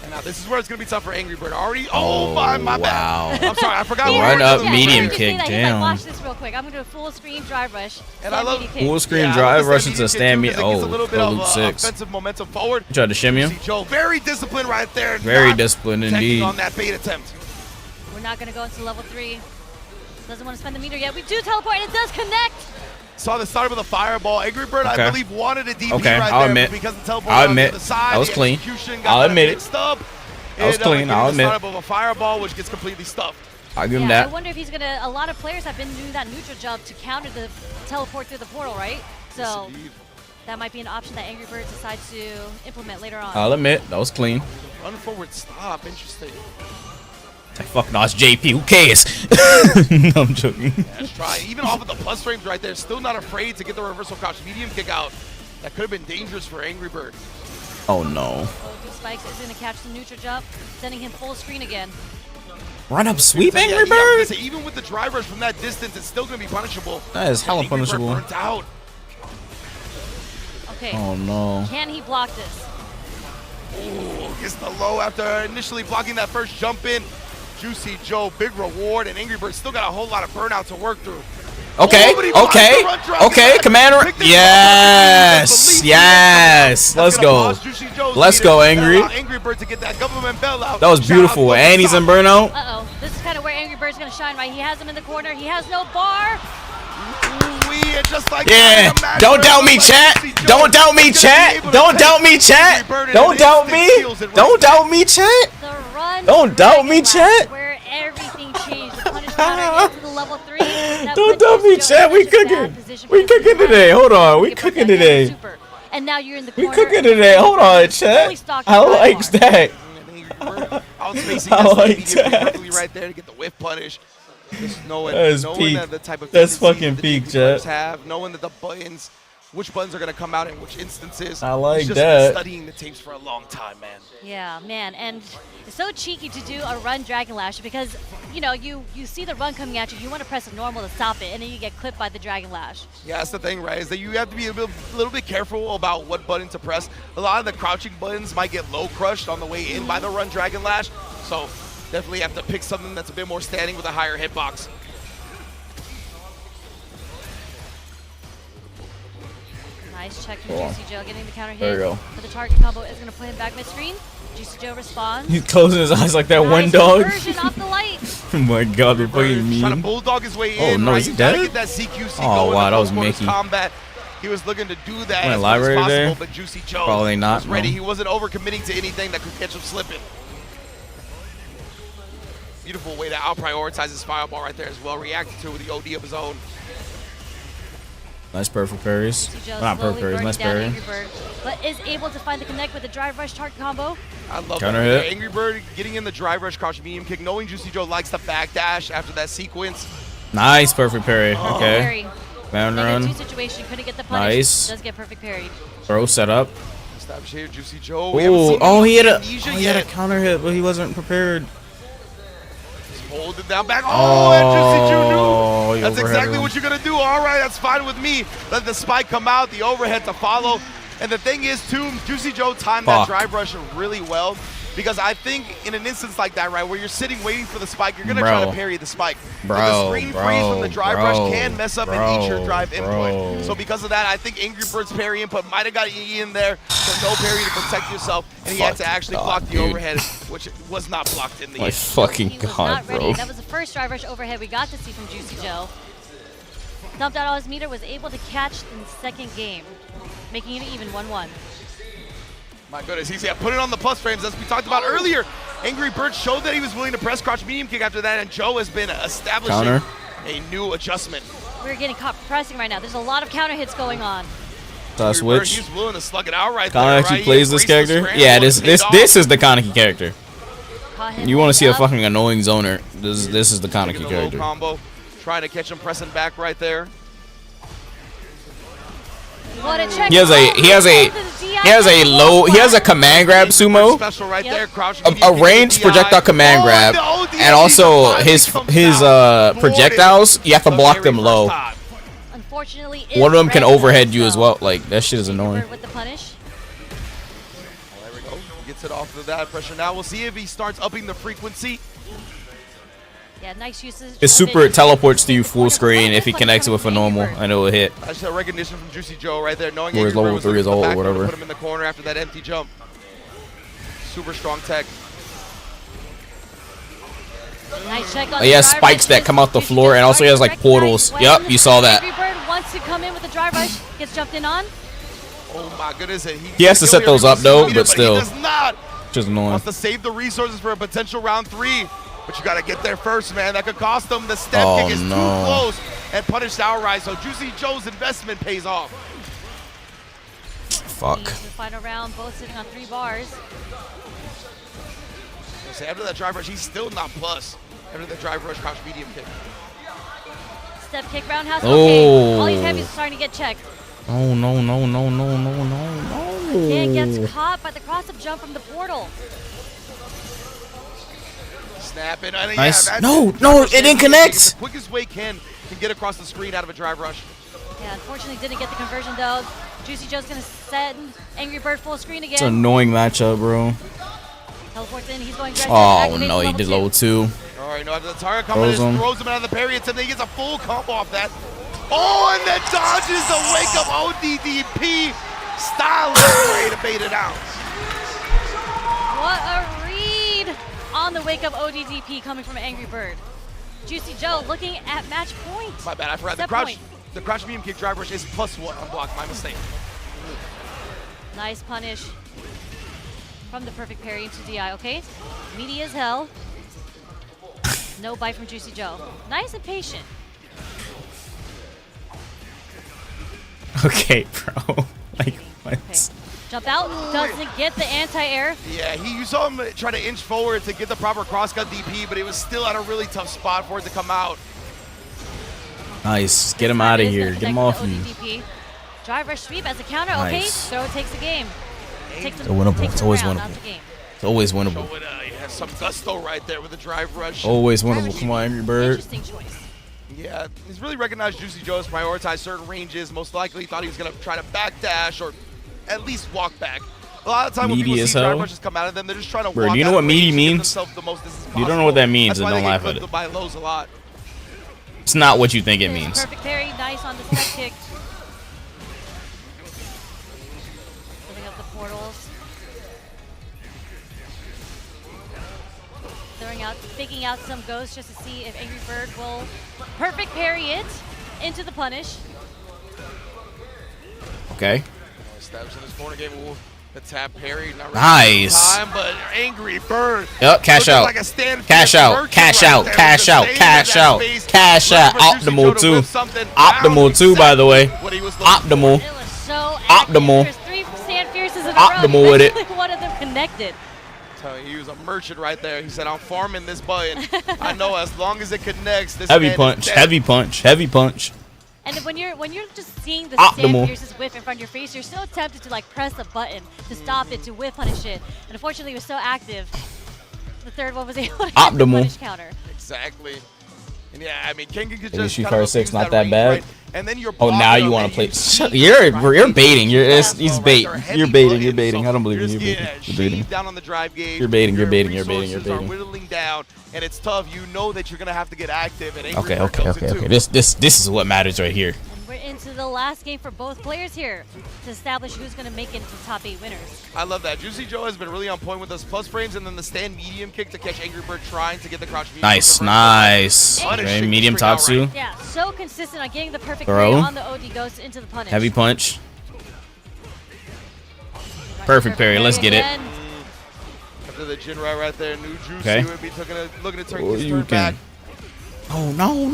Speaker 10: And now this is where it's going to be tough for Angry Bird. Already, oh my
Speaker 1: wow.
Speaker 10: bad. I'm sorry, I forgot.
Speaker 1: Run
Speaker 10: what we're
Speaker 1: up
Speaker 10: doing.
Speaker 1: medium
Speaker 11: He was
Speaker 1: kick,
Speaker 11: saying that. He's
Speaker 1: damn.
Speaker 11: like, watch this real quick. I'm going to do a full screen drive rush.
Speaker 10: And I love
Speaker 1: Full screen
Speaker 10: Yeah, I
Speaker 1: drive
Speaker 10: love
Speaker 1: rush
Speaker 10: the
Speaker 1: into
Speaker 10: stand
Speaker 1: stand me.
Speaker 10: medium kick too, 'cause it gives a
Speaker 1: Oh,
Speaker 10: little bit
Speaker 1: throw
Speaker 10: of
Speaker 1: loop 6.
Speaker 10: offensive momentum forward.
Speaker 1: Tried to shimmy him.
Speaker 10: See Joe, very disciplined right there.
Speaker 1: Very
Speaker 10: not
Speaker 1: disciplined
Speaker 10: checking
Speaker 1: indeed.
Speaker 10: on that bait attempt.
Speaker 11: We're not going to go into level 3. Doesn't want to spend the meter yet. We do teleport, and it does connect.
Speaker 10: Saw the start of the fireball. Angry Bird,
Speaker 1: Okay.
Speaker 10: I believe, wanted a DP
Speaker 1: Okay,
Speaker 10: right
Speaker 1: I'll
Speaker 10: there,
Speaker 1: admit.
Speaker 10: but because the teleport
Speaker 1: I'll
Speaker 10: was on
Speaker 1: admit.
Speaker 10: the side,
Speaker 1: That was
Speaker 10: the
Speaker 1: clean.
Speaker 10: execution got
Speaker 1: I'll
Speaker 10: kind of
Speaker 1: admit it.
Speaker 10: mixed up.
Speaker 1: That was
Speaker 10: Ended up
Speaker 1: clean.
Speaker 10: getting
Speaker 1: I'll
Speaker 10: the
Speaker 1: admit.
Speaker 10: startup of a fireball, which gets completely stuffed.
Speaker 1: I'll give him
Speaker 11: Yeah, I
Speaker 1: that.
Speaker 11: wonder if he's going to. A lot of players have been doing that neutral jump to counter the teleport through the portal, right? So that might be an option that Angry Bird decides to implement later on.
Speaker 1: I'll admit. That was clean.
Speaker 10: Run forward stop. Interesting.
Speaker 1: Like, fuck no, it's JP. Who cares? No, I'm joking.
Speaker 10: Let's try. Even off of the plus frames right there, still not afraid to get the reversal crouch medium kick out. That could have been dangerous for Angry Bird.
Speaker 1: Oh no.
Speaker 11: OD Spikes is going to catch the neutral jump, sending him full screen again.
Speaker 1: Run up sweep,
Speaker 10: Yeah,
Speaker 1: Angry
Speaker 10: yeah, I was gonna
Speaker 1: Bird?
Speaker 10: say, even with the drive rush from that distance, it's still going to be punishable.
Speaker 1: That is hella
Speaker 10: Angry Bird
Speaker 1: punishable.
Speaker 10: burnt out.
Speaker 11: Okay.
Speaker 1: Oh no.
Speaker 11: Can he block this?
Speaker 10: Ooh, gets the low after initially blocking that first jump in. Juicy Joe, big reward, and Angry Bird still got a whole lot of burnout to work through.
Speaker 1: Okay,
Speaker 10: Oh, but he blocks
Speaker 1: okay,
Speaker 10: the run drop.
Speaker 1: okay,
Speaker 10: He's
Speaker 1: Commander.
Speaker 10: picked it up.
Speaker 1: Yes,
Speaker 10: Believe
Speaker 1: yes.
Speaker 10: That's
Speaker 1: Let's
Speaker 10: gonna
Speaker 1: go.
Speaker 10: pause Juicy Joe's
Speaker 1: Let's
Speaker 10: lead
Speaker 1: go,
Speaker 10: and
Speaker 1: Angry.
Speaker 10: allow Angry Bird to get that government bell out.
Speaker 1: That was
Speaker 10: Shout out
Speaker 1: beautiful.
Speaker 10: to
Speaker 1: And he's in
Speaker 10: Sonic.
Speaker 1: burnout.
Speaker 11: Uh-oh. This is kind of where Angry Bird's going to shine, right? He has him in the corner. He has no bar.
Speaker 10: Ooh-wee, and just like
Speaker 1: Yeah.
Speaker 10: that, imagine
Speaker 1: Don't doubt me,
Speaker 10: like
Speaker 1: chat.
Speaker 10: Juicy Joe
Speaker 1: Don't doubt me,
Speaker 10: is gonna be
Speaker 1: chat.
Speaker 10: able to
Speaker 1: Don't
Speaker 10: take
Speaker 1: doubt me, chat.
Speaker 10: Angry Bird in
Speaker 1: Don't
Speaker 10: an
Speaker 1: doubt
Speaker 10: instant,
Speaker 1: me.
Speaker 10: seals it right
Speaker 1: Don't
Speaker 10: there.
Speaker 1: doubt me, chat.
Speaker 11: The run.
Speaker 1: Don't doubt me,
Speaker 11: Dragon
Speaker 1: chat.
Speaker 11: Blast, where everything changed. The punish counter into the level 3. That
Speaker 1: Don't
Speaker 11: puts
Speaker 1: doubt me,
Speaker 11: Joe
Speaker 1: chat.
Speaker 11: in
Speaker 1: We
Speaker 11: such a bad
Speaker 1: cooking.
Speaker 11: position
Speaker 1: We
Speaker 11: because he
Speaker 1: cooking
Speaker 11: had
Speaker 1: today. Hold on. We
Speaker 11: to put
Speaker 1: cooking
Speaker 11: that down
Speaker 1: today.
Speaker 11: super. and now you're in the
Speaker 1: We
Speaker 11: corner.
Speaker 1: cooking today. Hold on, chat.
Speaker 11: Fully stocked
Speaker 1: I
Speaker 11: with
Speaker 1: like
Speaker 11: Reinhardt.
Speaker 1: that.
Speaker 10: Outspacing
Speaker 1: I
Speaker 10: this
Speaker 1: like
Speaker 10: immediately
Speaker 1: that.
Speaker 10: perfectly right there to get the whiff punish. Just knowing
Speaker 1: peak.
Speaker 10: that the type of
Speaker 1: That's
Speaker 10: tendencies
Speaker 1: fucking
Speaker 10: the
Speaker 1: peak,
Speaker 10: GP
Speaker 1: Jet.
Speaker 10: players have, knowing that the buttons, which buttons are going to come out in which instances.
Speaker 1: I like
Speaker 10: He's just
Speaker 1: that.
Speaker 10: been studying the tapes for a long time, man.
Speaker 11: Yeah, man, and it's so cheeky to do a run Dragon Lash because, you know, you see the run coming at you, you want to press a normal to stop it, and then you get clipped by the Dragon Lash.
Speaker 10: Yeah, that's the thing, right, is that you have to be a little bit careful about what button to press. A lot of the crouching buttons might get low crushed on the way in by the run Dragon Lash, so definitely have to pick something that's a bit more standing with a higher hitbox.
Speaker 11: Nice check from
Speaker 1: Cool.
Speaker 11: Juicy Joe, getting the counter
Speaker 1: There
Speaker 11: hit.
Speaker 1: you go.
Speaker 11: But the target combo is going to play him back mid-screen. Juicy Joe responds.
Speaker 1: He's closing his eyes like that
Speaker 11: Nice
Speaker 1: one dog.
Speaker 11: conversion off the light.
Speaker 1: Oh my god, they're fucking
Speaker 10: Trying to
Speaker 1: mean.
Speaker 10: bulldog his way
Speaker 1: Oh,
Speaker 10: in,
Speaker 1: no,
Speaker 10: right?
Speaker 1: is he
Speaker 10: You gotta
Speaker 1: dead?
Speaker 10: get that CQC
Speaker 1: Oh,
Speaker 10: going
Speaker 1: wow,
Speaker 10: in
Speaker 1: that was
Speaker 10: close quarters
Speaker 1: Mickey.
Speaker 10: combat. He was looking to do that
Speaker 1: Went
Speaker 10: as much
Speaker 1: live
Speaker 10: as
Speaker 1: right
Speaker 10: possible,
Speaker 1: there?
Speaker 10: but Juicy Joe
Speaker 1: Probably not,
Speaker 10: was ready.
Speaker 1: no.
Speaker 10: He wasn't overcommitting to anything that could catch him slipping. Beautiful way to out-prioritize his fireball right there as well, reacting to it with the OD of his own.
Speaker 1: Nice perfect parries.
Speaker 11: Juicy Joe
Speaker 1: Not
Speaker 11: slowly
Speaker 1: perfect parries,
Speaker 11: burning
Speaker 1: nice
Speaker 11: down
Speaker 1: parry.
Speaker 11: Angry Bird, but is able to find the connect with the drive rush target combo.
Speaker 10: I love
Speaker 1: Counter
Speaker 10: that.
Speaker 1: hit.
Speaker 10: Angry Bird getting in the drive rush, crouch medium kick, knowing Juicy Joe likes the backdash after that sequence.
Speaker 1: Nice perfect parry.
Speaker 11: Perfect
Speaker 1: Okay.
Speaker 11: parry.
Speaker 1: Bound
Speaker 11: Negative
Speaker 1: run.
Speaker 11: 2 situation, couldn't get the punish.
Speaker 1: Nice.
Speaker 11: Does get perfect parried.
Speaker 1: Throw set up.
Speaker 10: Established here, Juicy Joe. We haven't
Speaker 1: Ooh,
Speaker 10: seen
Speaker 1: oh, he had a
Speaker 10: amnesia
Speaker 1: he had a
Speaker 10: yet.
Speaker 1: counter hit, but he wasn't prepared.
Speaker 10: Hold it down back. Oh, and Juicy Joe
Speaker 1: Oh,
Speaker 10: knew.
Speaker 1: he
Speaker 10: That's
Speaker 1: overheaded
Speaker 10: exactly
Speaker 1: him.
Speaker 10: what you're going to do. All right, that's fine with me. Let the spike come out, the overhead to follow. And the thing is, too, Juicy Joe timed that
Speaker 1: Fuck.
Speaker 10: drive rush really well. Because I think in an instance like that, right, where you're sitting waiting for the spike, you're going to try to
Speaker 1: Bro.
Speaker 10: parry the spike.
Speaker 1: Bro,
Speaker 10: but the screen freeze from the drive rush
Speaker 1: bro,
Speaker 10: can mess up
Speaker 1: bro,
Speaker 10: and eat your drive
Speaker 1: bro.
Speaker 10: input. So because of that, I think Angry Bird's parry input might have got you in there. So no parry to protect yourself. And he had to
Speaker 1: Fucking
Speaker 10: actually
Speaker 1: God,
Speaker 10: block the
Speaker 1: dude.
Speaker 10: overhead, which was not blocked in the
Speaker 1: My
Speaker 10: end.
Speaker 1: fucking
Speaker 11: He was
Speaker 1: god,
Speaker 11: not ready.
Speaker 1: bro.
Speaker 11: That was the first drive rush overhead we got to see from Juicy Joe. Dumped out all his meter, was able to catch in the second game, making it even 1-1.
Speaker 10: My goodness, he's put it on the plus frames as we talked about earlier. Angry Bird showed that he was willing to press crouch medium kick after that, and Joe has been establishing
Speaker 1: Counter.
Speaker 10: a new adjustment.
Speaker 11: We're getting caught pressing right now. There's a lot of counter hits going on.
Speaker 10: Angry Bird,
Speaker 1: Switch.
Speaker 10: he's willing to slug it out right
Speaker 1: Kana
Speaker 10: there.
Speaker 1: actually
Speaker 10: Right?
Speaker 1: plays
Speaker 10: He
Speaker 1: this
Speaker 10: embraced the
Speaker 1: character.
Speaker 10: scramble
Speaker 1: Yeah,
Speaker 10: and
Speaker 1: this
Speaker 10: paid
Speaker 1: this
Speaker 10: off.
Speaker 1: this is the Kaneki character.
Speaker 11: Caught him
Speaker 1: You want to see a
Speaker 11: up.
Speaker 1: fucking annoying zoner? This is the
Speaker 10: Taking
Speaker 1: Kaneki
Speaker 10: the low
Speaker 1: character.
Speaker 10: combo, trying to catch him pressing back right there.
Speaker 11: What a check.
Speaker 1: He has a command grab sumo,
Speaker 10: Special right
Speaker 11: Yep.
Speaker 10: there, crouch
Speaker 1: a
Speaker 10: medium kick
Speaker 1: ranged
Speaker 10: to the
Speaker 1: projectile
Speaker 10: eye.
Speaker 1: command
Speaker 10: Oh,
Speaker 1: grab,
Speaker 10: the OD
Speaker 1: and also
Speaker 10: finally
Speaker 1: his
Speaker 10: comes out.
Speaker 1: projectiles. You have to
Speaker 10: The
Speaker 1: block
Speaker 10: very
Speaker 1: them
Speaker 10: first
Speaker 1: low.
Speaker 10: time.
Speaker 11: Unfortunately,
Speaker 1: One of them can
Speaker 11: red
Speaker 1: overhead you
Speaker 11: though.
Speaker 1: as well. Like that shit is annoying.
Speaker 11: Bird with the punish.
Speaker 10: There we go. Gets it off of that pressure. Now we'll see if he starts upping the frequency.
Speaker 11: Yeah, nice usage.
Speaker 1: His
Speaker 11: of
Speaker 1: super
Speaker 11: it.
Speaker 1: teleports to you full screen
Speaker 11: This
Speaker 1: if he
Speaker 11: one
Speaker 1: connects it
Speaker 11: coming
Speaker 1: with a
Speaker 11: from Angry
Speaker 1: normal,
Speaker 11: Bird.
Speaker 1: and it will hit.
Speaker 10: That's a recognition from Juicy Joe right there, knowing
Speaker 1: Or his
Speaker 10: Angry Bird
Speaker 1: level
Speaker 10: was
Speaker 1: 3
Speaker 10: looking
Speaker 1: is
Speaker 10: for the
Speaker 1: old or
Speaker 10: back row to
Speaker 1: whatever.
Speaker 10: Put him in the corner after that empty jump. Super strong tech.
Speaker 11: Nice check on
Speaker 1: He
Speaker 11: the
Speaker 1: has
Speaker 11: drive
Speaker 1: spikes
Speaker 11: rush.
Speaker 1: that come out the
Speaker 11: Juicy
Speaker 1: floor,
Speaker 11: Joe
Speaker 1: and also he has like
Speaker 11: starting to
Speaker 1: portals.
Speaker 11: recognize
Speaker 1: Yep, you saw that.
Speaker 11: Angry Bird wants to come in with the drive rush, gets jumped in on.
Speaker 10: Oh my goodness.
Speaker 1: He has to set those up, though, but still.
Speaker 10: He does not.
Speaker 1: Just annoying.
Speaker 10: Wants to save the resources for a potential round 3. But you got to get there first, man. That could cost him. The step
Speaker 1: Oh,
Speaker 10: kick is
Speaker 1: no.
Speaker 10: too close and punished outright. So Juicy Joe's investment pays off.
Speaker 1: Fuck.
Speaker 11: The final round, both sitting on 3 bars.
Speaker 10: So after that drive rush, he's still not plus. After the drive rush, crouch medium kick.
Speaker 11: Step kick roundhouse.
Speaker 1: Oh.
Speaker 11: Okay, all these heavies are starting to get checked.
Speaker 1: Oh no no no no no no no.
Speaker 11: Again gets caught by the cross-up jump from the portal.
Speaker 10: Snap it.
Speaker 1: Nice.
Speaker 10: Yeah,
Speaker 1: No,
Speaker 10: drive
Speaker 1: no,
Speaker 10: rush
Speaker 1: it didn't
Speaker 10: is the
Speaker 1: connect.
Speaker 10: quickest way can get across the screen out of a drive rush.
Speaker 11: Yeah, unfortunately didn't get the conversion though. Juicy Joe's gonna send Angry Bird full screen again.
Speaker 1: It's an annoying matchup, bro.
Speaker 11: Teleports in, he's going aggressive.
Speaker 1: Oh
Speaker 11: activates
Speaker 1: no, he did level 2.
Speaker 10: All right, no, after the target coming in,
Speaker 1: Throws him.
Speaker 10: throws him out of the parry attempt. Then he gets a full combo off that. Oh, and then dodges the wake up ODDP. Stylish way to bait it out.
Speaker 11: What a read on the wake up ODDP coming from Angry Bird. Juicy Joe looking at match point.
Speaker 10: My bad, I forgot.
Speaker 11: Set
Speaker 10: The
Speaker 11: point.
Speaker 10: crouch medium kick drive rush is +1 unblocked. My mistake.
Speaker 11: Nice punish from the perfect parry into DI, okay? Meaty as hell. No bite from Juicy Joe. Nice and patient.
Speaker 1: Okay, bro. Like, my What?
Speaker 11: Jump out, doesn't get the anti-air.
Speaker 10: Yeah, you saw him try to inch forward to get the proper crosscut DP, but it was still at a really tough spot for it to come out.
Speaker 1: Nice. Get him out of here. Get him off me.
Speaker 11: Drive rush sweep as a counter.
Speaker 1: Nice.
Speaker 11: Okay, Throw takes the game.
Speaker 1: It's winnable. It's always winnable. It's always winnable.
Speaker 10: He has some gusto right there with the drive rush.
Speaker 1: Always winnable. Come on, Angry Bird.
Speaker 11: Interesting choice.
Speaker 10: Yeah, he's really recognized Juicy Joe has prioritized certain ranges. Most likely he thought he was going to try to backdash or at least walk back. A lot of the time when people see drive rushes come out of them, they're just trying to walk out.
Speaker 1: Do you know what meaty means?
Speaker 10: The most
Speaker 1: You don't know what that means, then don't laugh at it.
Speaker 10: By lows a lot.
Speaker 1: It's not what you think it means.
Speaker 11: Perfect parry, nice on the step kick. Filling up the portals. Faking out some ghosts just to see if Angry Bird will perfect parry it into the punish.
Speaker 1: Okay.
Speaker 10: Establishing this corner game. Ooh, the tap parry. Not really
Speaker 1: nice.
Speaker 10: Time, but Angry Bird.
Speaker 1: Yep, cash out.
Speaker 10: Like
Speaker 1: cash out. Cash out. Cash out. Cash out. Cash out. Optimal too. Optimal too, by the way. Optimal.
Speaker 11: It was so
Speaker 1: optimal.
Speaker 11: There's 3 Sand Fierces in a row.
Speaker 1: Optimal with it.
Speaker 11: One of them connected.
Speaker 10: He was a merchant right there. He said, I'm farming this button. I know as long as it connects, this
Speaker 1: heavy punch, heavy punch, heavy punch.
Speaker 11: And when you're just seeing the
Speaker 1: Optimal.
Speaker 11: Sand Fierce's whiff in front of your face, you're so tempted to like press a button to stop it, to whiff punish it. And unfortunately, it was so active. The third one was able to get the punish counter.
Speaker 10: Exactly. And yeah, I mean, King could
Speaker 1: just
Speaker 10: kind
Speaker 1: fire
Speaker 10: of
Speaker 1: 6, not
Speaker 10: that
Speaker 1: that
Speaker 10: range,
Speaker 1: bad.
Speaker 10: right? And then you're
Speaker 1: now you want to play. You're baiting. He's bait. You're baiting. You're baiting. I don't believe you. You're baiting.
Speaker 10: Down on the drive gauge.
Speaker 1: You're baiting. You're baiting. You're baiting. You're
Speaker 10: Resources are
Speaker 1: baiting.
Speaker 10: whittling down, and it's tough. You know that you're gonna have to get active. And
Speaker 1: Okay. This is what matters right here.
Speaker 11: And we're into the last game for both players here to establish who's going to make it into the top 8 winners.
Speaker 10: I love that. Juicy Joe has been really on point with those plus frames, and then the stand medium kick to catch Angry Bird trying to get the crouch medium.
Speaker 1: Nice. Okay, medium Tatsu.
Speaker 11: Yeah, so consistent on getting the perfect play on the OD Ghost into the punish.
Speaker 1: Heavy punch. Perfect parry. Let's get it.
Speaker 10: After the Jinrai right there, new Juicy would be looking to turn his turn back.
Speaker 1: Oh, no.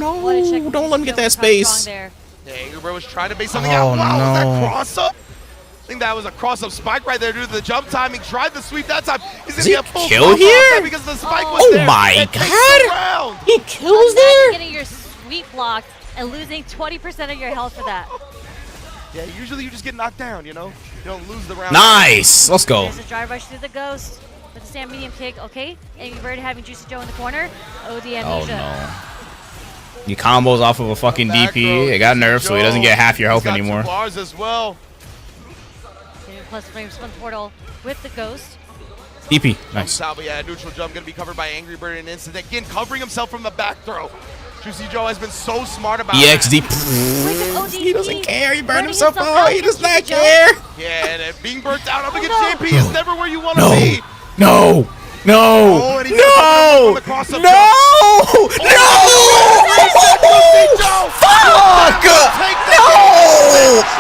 Speaker 1: Don't let him get that space.
Speaker 10: Yeah, Angry Bird was trying to base something out. Wow, was that cross-up? I think that was a cross-up spike right there due to the jump timing. Tried the sweep that time. He's going to get a full
Speaker 1: kill here?
Speaker 10: Because the spike was there.
Speaker 1: Oh, my God. He kills
Speaker 11: there? Getting your sweep blocked and losing 20% of your health for that.
Speaker 10: Yeah, usually you just get knocked down, you know? You don't lose the round.
Speaker 1: Nice. Let's go.
Speaker 11: There's a drive rush through the Ghost with the stand medium kick. Okay, Angry Bird having Juicy Joe in the corner. OD amnesia.
Speaker 1: Oh, no. He combos off of a fucking DP. It got nerfed, so he doesn't get half your health anymore.
Speaker 10: Bars as well.
Speaker 11: Getting plus frames from the portal with the Ghost.
Speaker 1: DP, nice.
Speaker 10: But yeah, neutral jump going to be covered by Angry Bird in an instant. Again, covering himself from the back throw. Juicy Joe has been so smart about
Speaker 1: EXD.
Speaker 11: He
Speaker 1: doesn't care. He burned himself out. He does not care.
Speaker 10: Yeah, and being burnt out up against JP is never where you want to be.
Speaker 1: No.
Speaker 10: Oh,
Speaker 1: no. Fuck. No.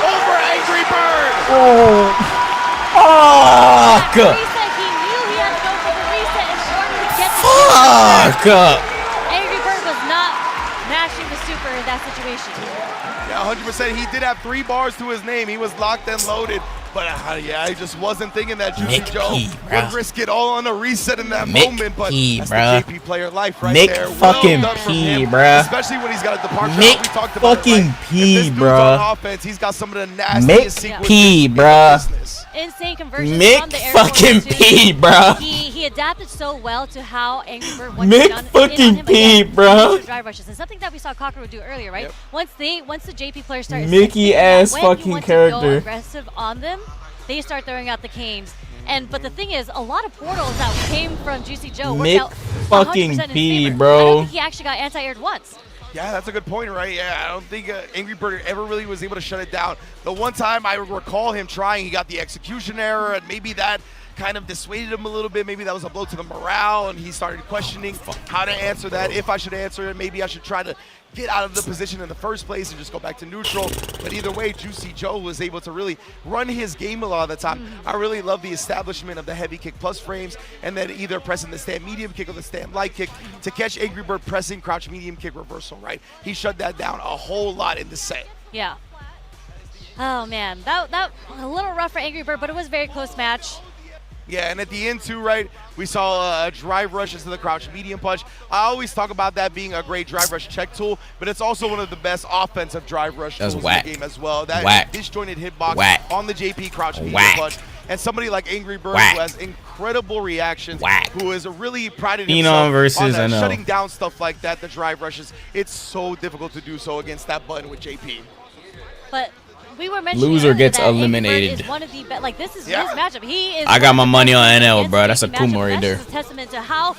Speaker 10: Over Angry Bird.
Speaker 1: Fuck.
Speaker 11: Reset, he knew he had to go for the reset in order to get the
Speaker 1: Fuck.
Speaker 11: Angry Bird was not mashing the super in that situation.
Speaker 10: Yeah, 100%. He did have 3 bars to his name. He was locked and loaded. But yeah, he just wasn't thinking that Juicy Joe would risk it all on a reset in that moment. But that's the JP player life right there.
Speaker 1: Fucking P, bruh.
Speaker 10: Especially when he's got a departure.
Speaker 1: Mick
Speaker 10: we talked about
Speaker 1: fucking
Speaker 10: it,
Speaker 1: P,
Speaker 10: on
Speaker 1: bruh.
Speaker 10: offense, he's got some of the nastiest sequences
Speaker 1: P, bruh.
Speaker 11: Insane conversions
Speaker 1: Mick
Speaker 11: from the air
Speaker 1: fucking P, bruh.
Speaker 11: He adapted so well to how Angry Bird went
Speaker 1: Mick
Speaker 11: down
Speaker 1: fucking P, bruh.
Speaker 11: Drive rushes. And something that we saw Cocker would do earlier, right?
Speaker 10: Yep.
Speaker 11: Once the JP players started
Speaker 1: Mickey ass
Speaker 11: when you
Speaker 1: fucking
Speaker 11: want
Speaker 1: character.
Speaker 11: to go aggressive on them, they start throwing out the canes. But the thing is, a lot of portals that came from Juicy Joe worked out 100%
Speaker 1: fucking
Speaker 11: in his
Speaker 1: P,
Speaker 11: favor.
Speaker 1: bro.
Speaker 11: I don't think he actually got anti-aired once.
Speaker 10: Yeah, that's a good point, right? Yeah, I don't think Angry Bird ever really was able to shut it down. The one time I recall him trying, he got the execution error, and maybe that kind of dissuaded him a little bit. Maybe that was a blow to the morale, and he started questioning how to answer that, if I should answer it. Maybe I should try to get out of the position in the first place and just go back to neutral. But either way, Juicy Joe was able to really run his game a lot of the time. I really love the establishment of the heavy kick plus frames, and then either pressing the stand medium kick or the stand light kick to catch Angry Bird pressing crouch medium kick reversal, right? He shut that down a whole lot in the set.
Speaker 11: Yeah. Oh man, that a little rough for Angry Bird, but it was a very close match.
Speaker 10: Yeah, and at the end too, right, we saw a drive rush into the crouch medium punch. I always talk about that being a great drive rush check tool, but it's also one of the best offensive drive rush tools in the game as well. That disjointed hitbox on the JP crouch medium punch. And somebody like Angry Bird who has incredible reactions, who is really prided himself on shutting down stuff like that, the drive rushes. It's so difficult to do so against that button with JP.
Speaker 11: But we were mentioning
Speaker 1: loser gets
Speaker 11: that
Speaker 1: eliminated.
Speaker 11: Is one of the like this is his matchup. He is.
Speaker 1: I got my money on NL, bro. That's a Kuma right there.
Speaker 11: That's a testament to how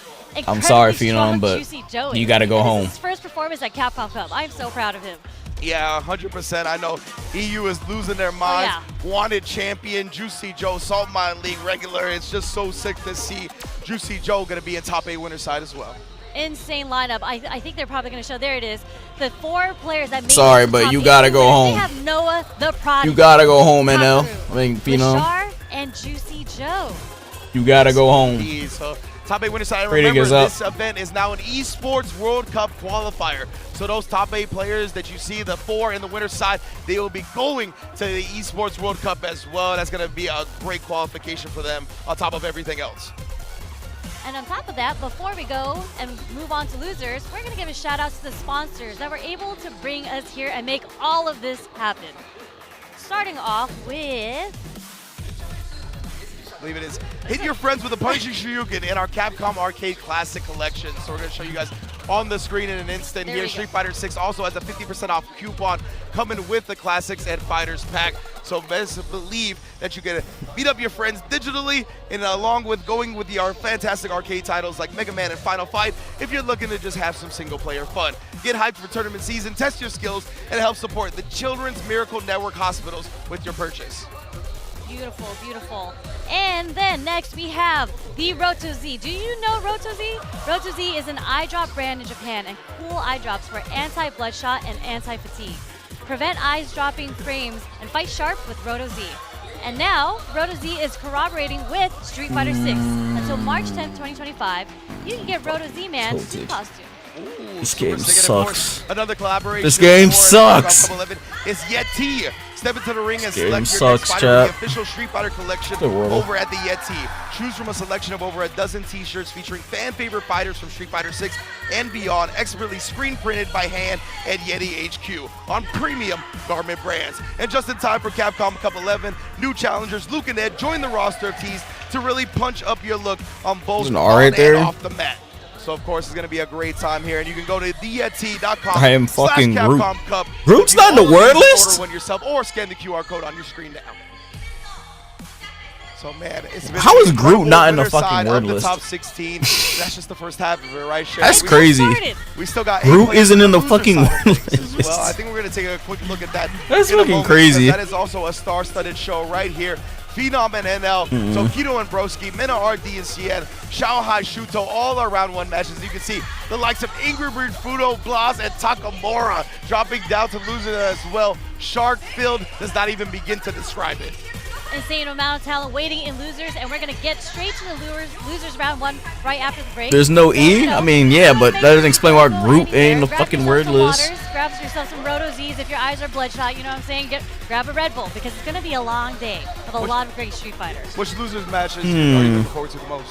Speaker 1: I'm sorry, Phenom, but you got to go home.
Speaker 11: His first performance at Capcom Cup. I'm so proud of him.
Speaker 10: Yeah, 100%. I know EU is losing their minds. Wanted champion, Juicy Joe, Salt Mine League regular. It's just so sick to see Juicy Joe going to be in top 8 winner side as well.
Speaker 11: Insane lineup. I think they're probably going to show. There it is. The 4 players that made
Speaker 1: Sorry, but you got to go home.
Speaker 11: They have Noah, the Prodigy.
Speaker 1: You got to go home, NL. I mean, Phenom.
Speaker 11: Bashar and Juicy Joe.
Speaker 1: You got to go home.
Speaker 10: Top 8 winner side. Remember, this event is now an esports World Cup qualifier. So those top 8 players that you see, the 4 in the winner's side, they will be going to the esports World Cup as well. That's going to be a great qualification for them on top of everything else.
Speaker 11: And on top of that, before we go and move on to losers, we're going to give a shout out to the sponsors that were able to bring us here and make all of this happen. Starting off with...
Speaker 10: I believe it is. Hit your friends with a punishing Shoryuken in our Capcom Arcade Classic Collection. So we're going to show you guys on the screen in an instant here. Street Fighter 6 also has a 50% off coupon coming with the Classics and Fighters pack. So best believe that you can beat up your friends digitally and along with going with the fantastic arcade titles like Mega Man and Final Fight if you're looking to just have some single player fun. Get hyped for tournament season, test your skills, and help support the Children's Miracle Network hospitals with your purchase.
Speaker 11: Beautiful, beautiful. And then next we have the Roto Z. Do you know Roto Z? Roto Z is an eye drop brand in Japan and cool eye drops for anti-bloodshot and anti-fatigue. Prevent eyes dropping frames and fight sharp with Roto Z. And now, Roto Z is corroborating with Street Fighter 6. Until March 10th, 2025, you can get Roto Z Man's suit costume.
Speaker 10: Ooh,
Speaker 1: this game sucks.
Speaker 10: Another collaboration.
Speaker 1: This game sucks.
Speaker 10: It's Yeti. Step into the ring and
Speaker 1: game
Speaker 10: select your next fighter,
Speaker 1: chat.
Speaker 10: the official Street Fighter collection over at the Yeti. Choose from a selection of over a dozen t-shirts featuring fan favorite fighters from Street Fighter 6 and beyond, expertly screen printed by hand at Yeti HQ on premium garment brands. And just in time for Capcom Cup 11, new challengers Luke and Ed join the roster of tees to really punch up your look on both on and off the mat. So, of course, it's going to be a great time here. And you can go to theyet.com.
Speaker 1: I am fucking Groot.
Speaker 10: Cup.
Speaker 1: Groot's not in the word list?
Speaker 10: Order one yourself or scan the QR code on your screen now. So, man, it's been
Speaker 1: how is Groot not in the fucking word list?
Speaker 10: The top 16. That's just the first half of it, right, Shay?
Speaker 1: That's crazy.
Speaker 10: We still got
Speaker 1: Groot isn't in the fucking word list.
Speaker 10: Well, I think we're going to take a quick look at that.
Speaker 1: That's fucking crazy.
Speaker 10: That is also a star-studded show right here. Phenom and NL, Tokido and Broski, Mena RD and CN, Shanghai Shuto, all are round 1 matches. You can see the likes of Angry Bird, Fudo, Blas, and Takamura dropping down to losing as well. Shark-filled does not even begin to describe it.
Speaker 11: Insane amount of talent waiting in losers, and we're going to get straight to the losers round 1 right after the break.
Speaker 1: There's no E? I mean, yeah, but that doesn't explain why Groot ain't the fucking word list.
Speaker 11: Grab yourself some Roto Z's if your eyes are bloodshot, you know what I'm saying? Grab a Red Bull, because it's going to be a long day of a lot of great Street Fighters.
Speaker 10: Which losers matches are you looking forward to the most?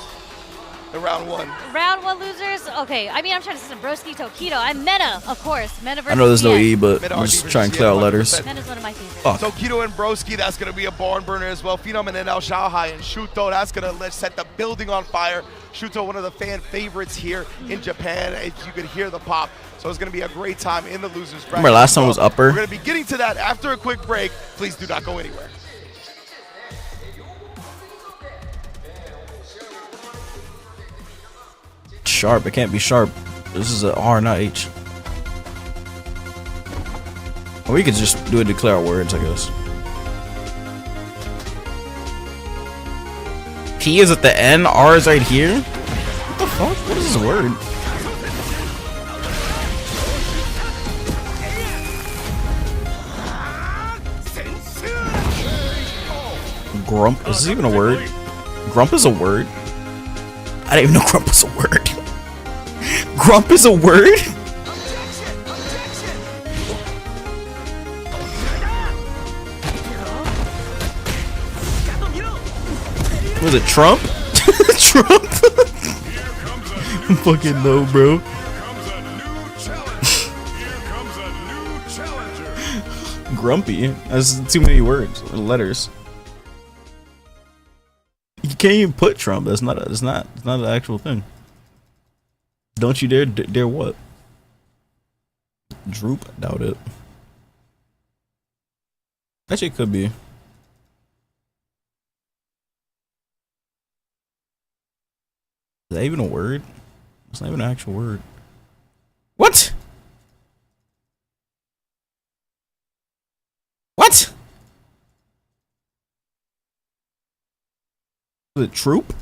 Speaker 10: The round 1.
Speaker 11: Round 1 losers? Okay, I mean, I'm trying to see some Broski, Tokido. I'm Meta, of course. Meta versus
Speaker 1: I know there's no E, but
Speaker 10: Meta
Speaker 1: I'm just trying to clear out letters.
Speaker 11: Meta's one of my favorites.
Speaker 1: Fuck.
Speaker 10: Tokido and Broski, that's going to be a barn burner as well. Phenom and NL, Shanghai and Shuto, that's going to set the building on fire. Shuto, one of the fan favorites here in Japan, as you could hear the pop. So it's going to be a great time in the losers bracket.
Speaker 1: Remember last time was upper?
Speaker 10: We're going to be getting to that after a quick break. Please do not go anywhere.
Speaker 1: Sharp, it can't be sharp. This is a R, not H. Or we could just do it to declare our words, I guess. P is at the end, R is right here. What the fuck? What is this word? Grump? Is this even a word? Grump is a word? I didn't even know Grump was a word. Grump is a word? Was it Trump? Trump? Fucking no, bro. Grumpy. That's too many words or letters. You can't even put Trump. That's not. It's not an actual thing. Don't you dare. Dare what? Droop? Doubt it. Actually, it could be. Is that even a word? It's not even an actual word. What? What? Is it troop?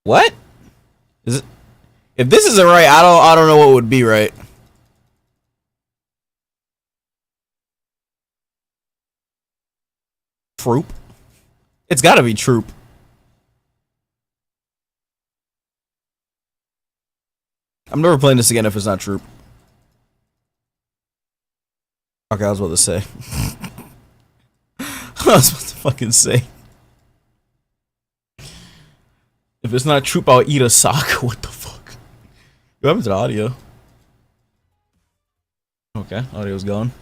Speaker 1: What? Is it? If this isn't right, I don't know what would be right. Troop? It's gotta be troop. I'm never playing this again if it's not troop. Okay, I was about to say. I was about to fucking say. If it's not troop, I'll eat a sock. What the fuck? What happened to the audio? Okay, audio's gone.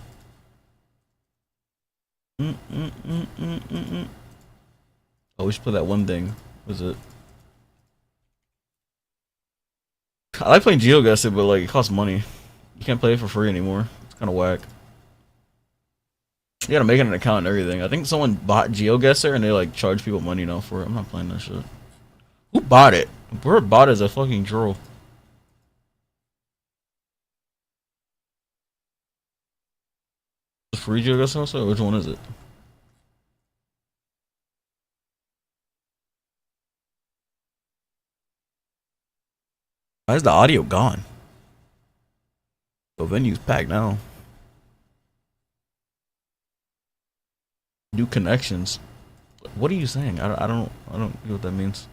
Speaker 1: Oh, we should play that one thing. What is it? I like playing GeoGuessr, but like it costs money. You can't play it for free anymore. It's kind of whack. You gotta make an account and everything. I think someone bought GeoGuessr and they like charge people money now for it. I'm not playing that shit. Who bought it? Whoever bought it is a fucking troll. The free GeoGuessr also? Which one is it? Why is the audio gone? The venue's packed now. New connections. What are you saying? I don't know what that means.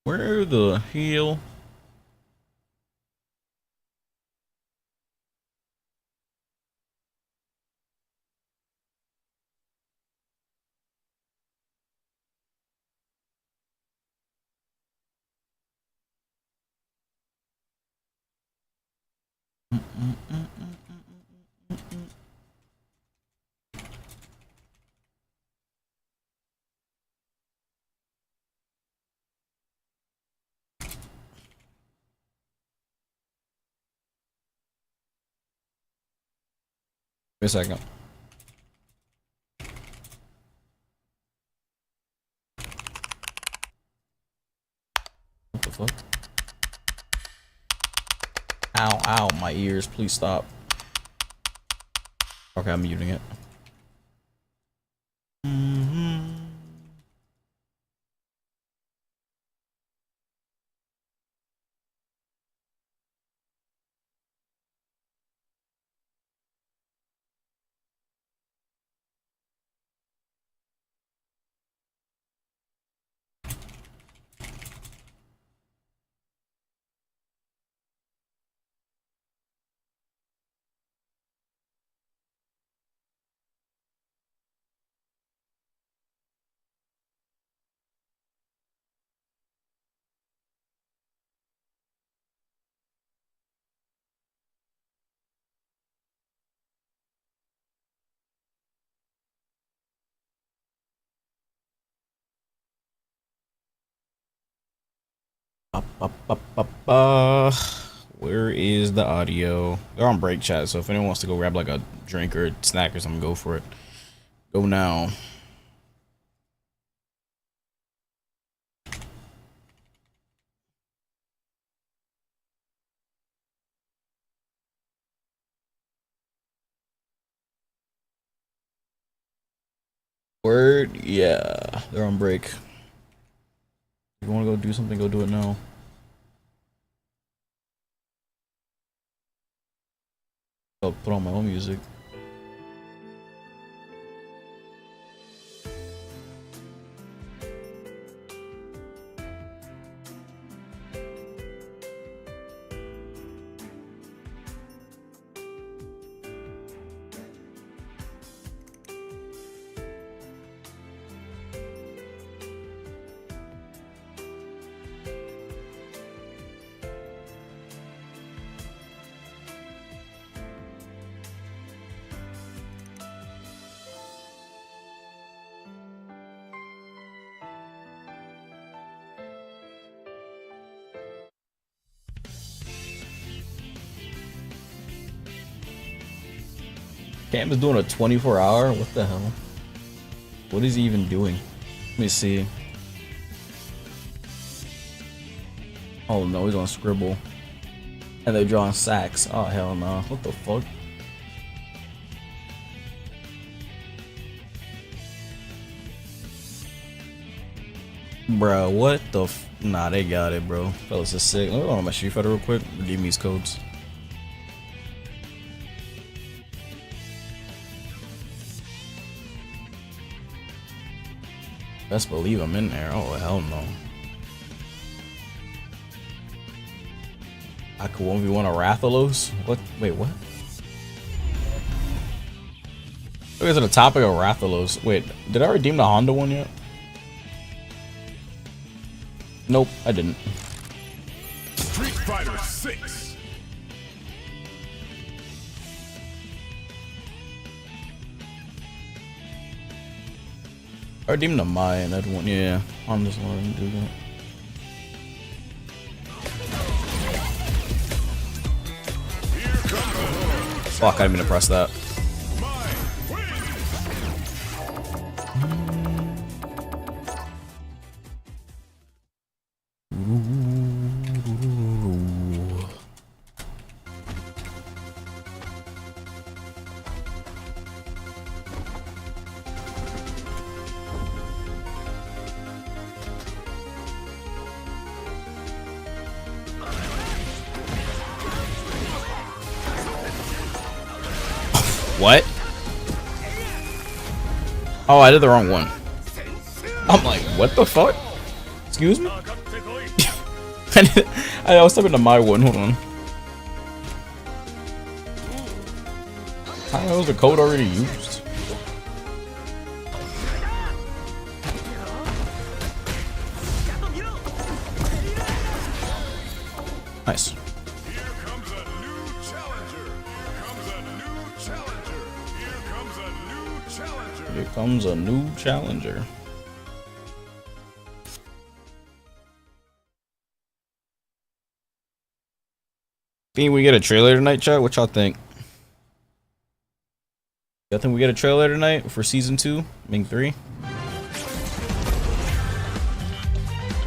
Speaker 1: Where the hell? Wait a second. What the fuck? Ow, ow, my ears. Please stop. Okay, I'm muting it. Where is the audio? They're on break chat, so if anyone wants to go grab like a drink or a snack or something, go for it. Go now. Word, yeah, they're on break. If you want to go do something, go do it now. I'll put on my own music. Cam is doing a 24-hour? What the hell? What is he even doing? Let me see. Oh no, he's on Scribble. And they're drawing sacks. Oh hell no. What the fuck? Bro, what the nah, they got it, bro. Fellas is sick. Let me go on my Street Fighter real quick. Redeem these codes. Best believe I'm in there. Oh hell no. I could 1v1 a Rathalos? What? Wait, what? Look at the topic of Rathalos. Wait, did I redeem the Honda one yet? Nope, I didn't.
Speaker 7: Street Fighter 6.
Speaker 1: I redeemed the Mai and that one. Yeah, I'm just gonna do that. Fuck, I didn't mean to press that. What? Oh, I did the wrong one. I'm like, what the fuck? Excuse me? I was talking to my one. Hold on. How was the code already used? Nice. Here comes a new challenger. Think we get a trailer tonight, chat? What y'all think? Y'all think we get a trailer tonight for season 2, Ming 3?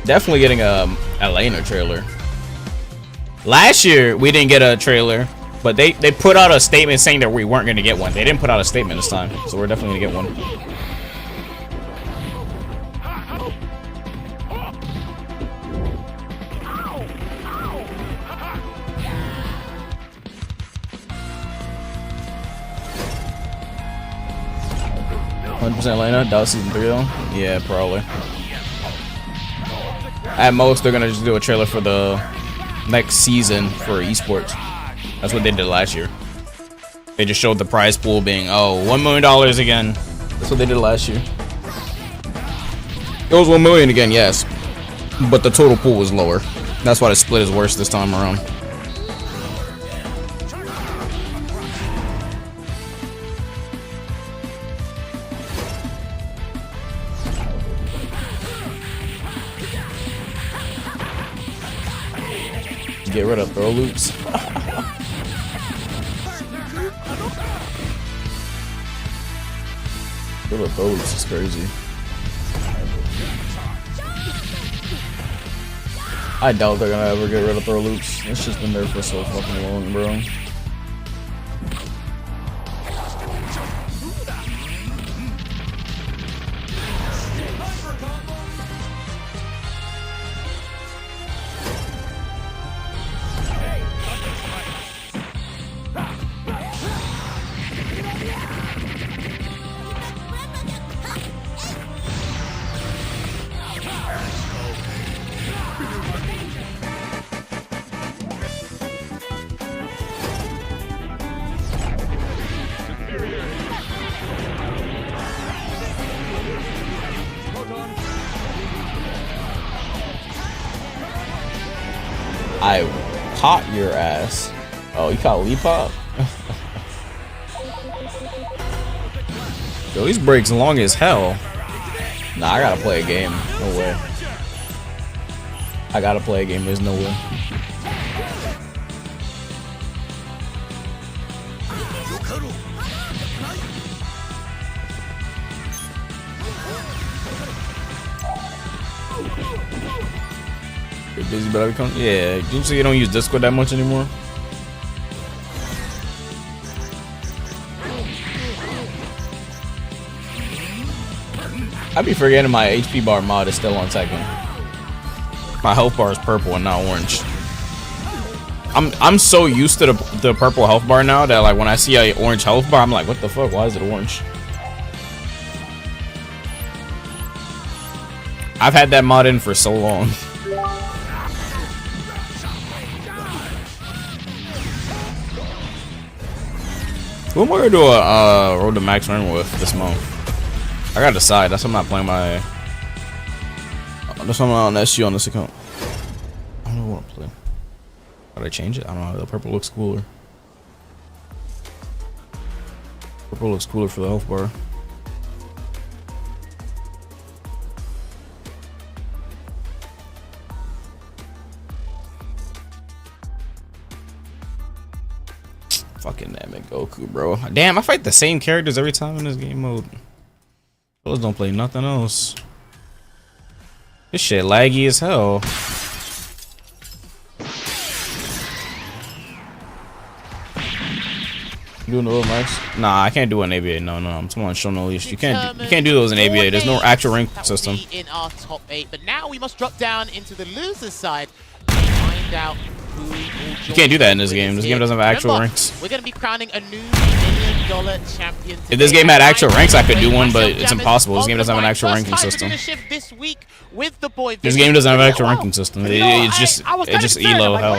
Speaker 1: Definitely getting a Elena trailer. Last year we didn't get a trailer. But they put out a statement saying that we weren't going to get one. They didn't put out a statement this time, so we're definitely going to get one. Elena, that was season 3 though? Yeah, probably. At most, they're going to just do a trailer for the next season for esports. That's what they did last year. They just showed the prize pool being, oh, $1 million again. That's what they did last year. It was 1 million again, yes. But the total pool was lower. That's why the split is worse this time around. Get rid of throw loops. Get rid of throw loops is crazy. I doubt they're gonna ever get rid of throw loops. It's just been there for so fucking long, bro. pop your ass. Oh, you call Lee Pop? Yo, these breaks long as hell. Nah, I gotta play a game. No way. I gotta play a game. There's no way. You're busy, but I become. Yeah, you see, you don't use Discord that much anymore. I be forgetting my HP bar mod is still on Tekken. My health bar is purple and not orange. I'm so used to the purple health bar now that like when I see a orange health bar, I'm like, what the fuck? Why is it orange? I've had that mod in for so long. Who am I gonna do a Road to Max Run with this month? I gotta decide. That's why I'm not playing my. That's why I'm not on SU on this account. I don't know what to play. How do I change it? I don't know. The purple looks cooler. Purple looks cooler for the health bar. Fucking damn it, Goku, bro. Damn, I fight the same characters every time in this game mode. Those don't play nothing else. This shit laggy as hell. You doing the little max? Nah, I can't do an ABA. No, I'm talking about show no leash. You can't do those in ABA. There's no actual rank system.
Speaker 12: In our top 8, but now we must drop down into the losers side to find out who will join.
Speaker 1: You can't do that in this game. This game doesn't have actual ranks.
Speaker 12: We're gonna be crowning a new $1 million champion.
Speaker 1: If this game had actual ranks, I could do one, but it's impossible. This game doesn't have an actual ranking system.
Speaker 12: This week with the boy.
Speaker 1: This game doesn't have an actual ranking system. It's just elo hell.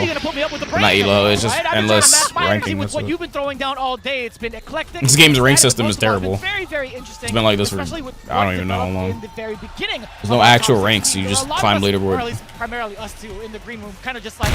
Speaker 1: Not elo. It's just endless ranking.
Speaker 13: What you've been throwing down all day, it's been eclectic.
Speaker 1: This game's rank system is terrible.
Speaker 13: Very interesting.
Speaker 1: It's been like this for I don't even know how long. There's no actual ranks. You just climb leaderboard.
Speaker 13: Primarily us two in the green room, kind of just like,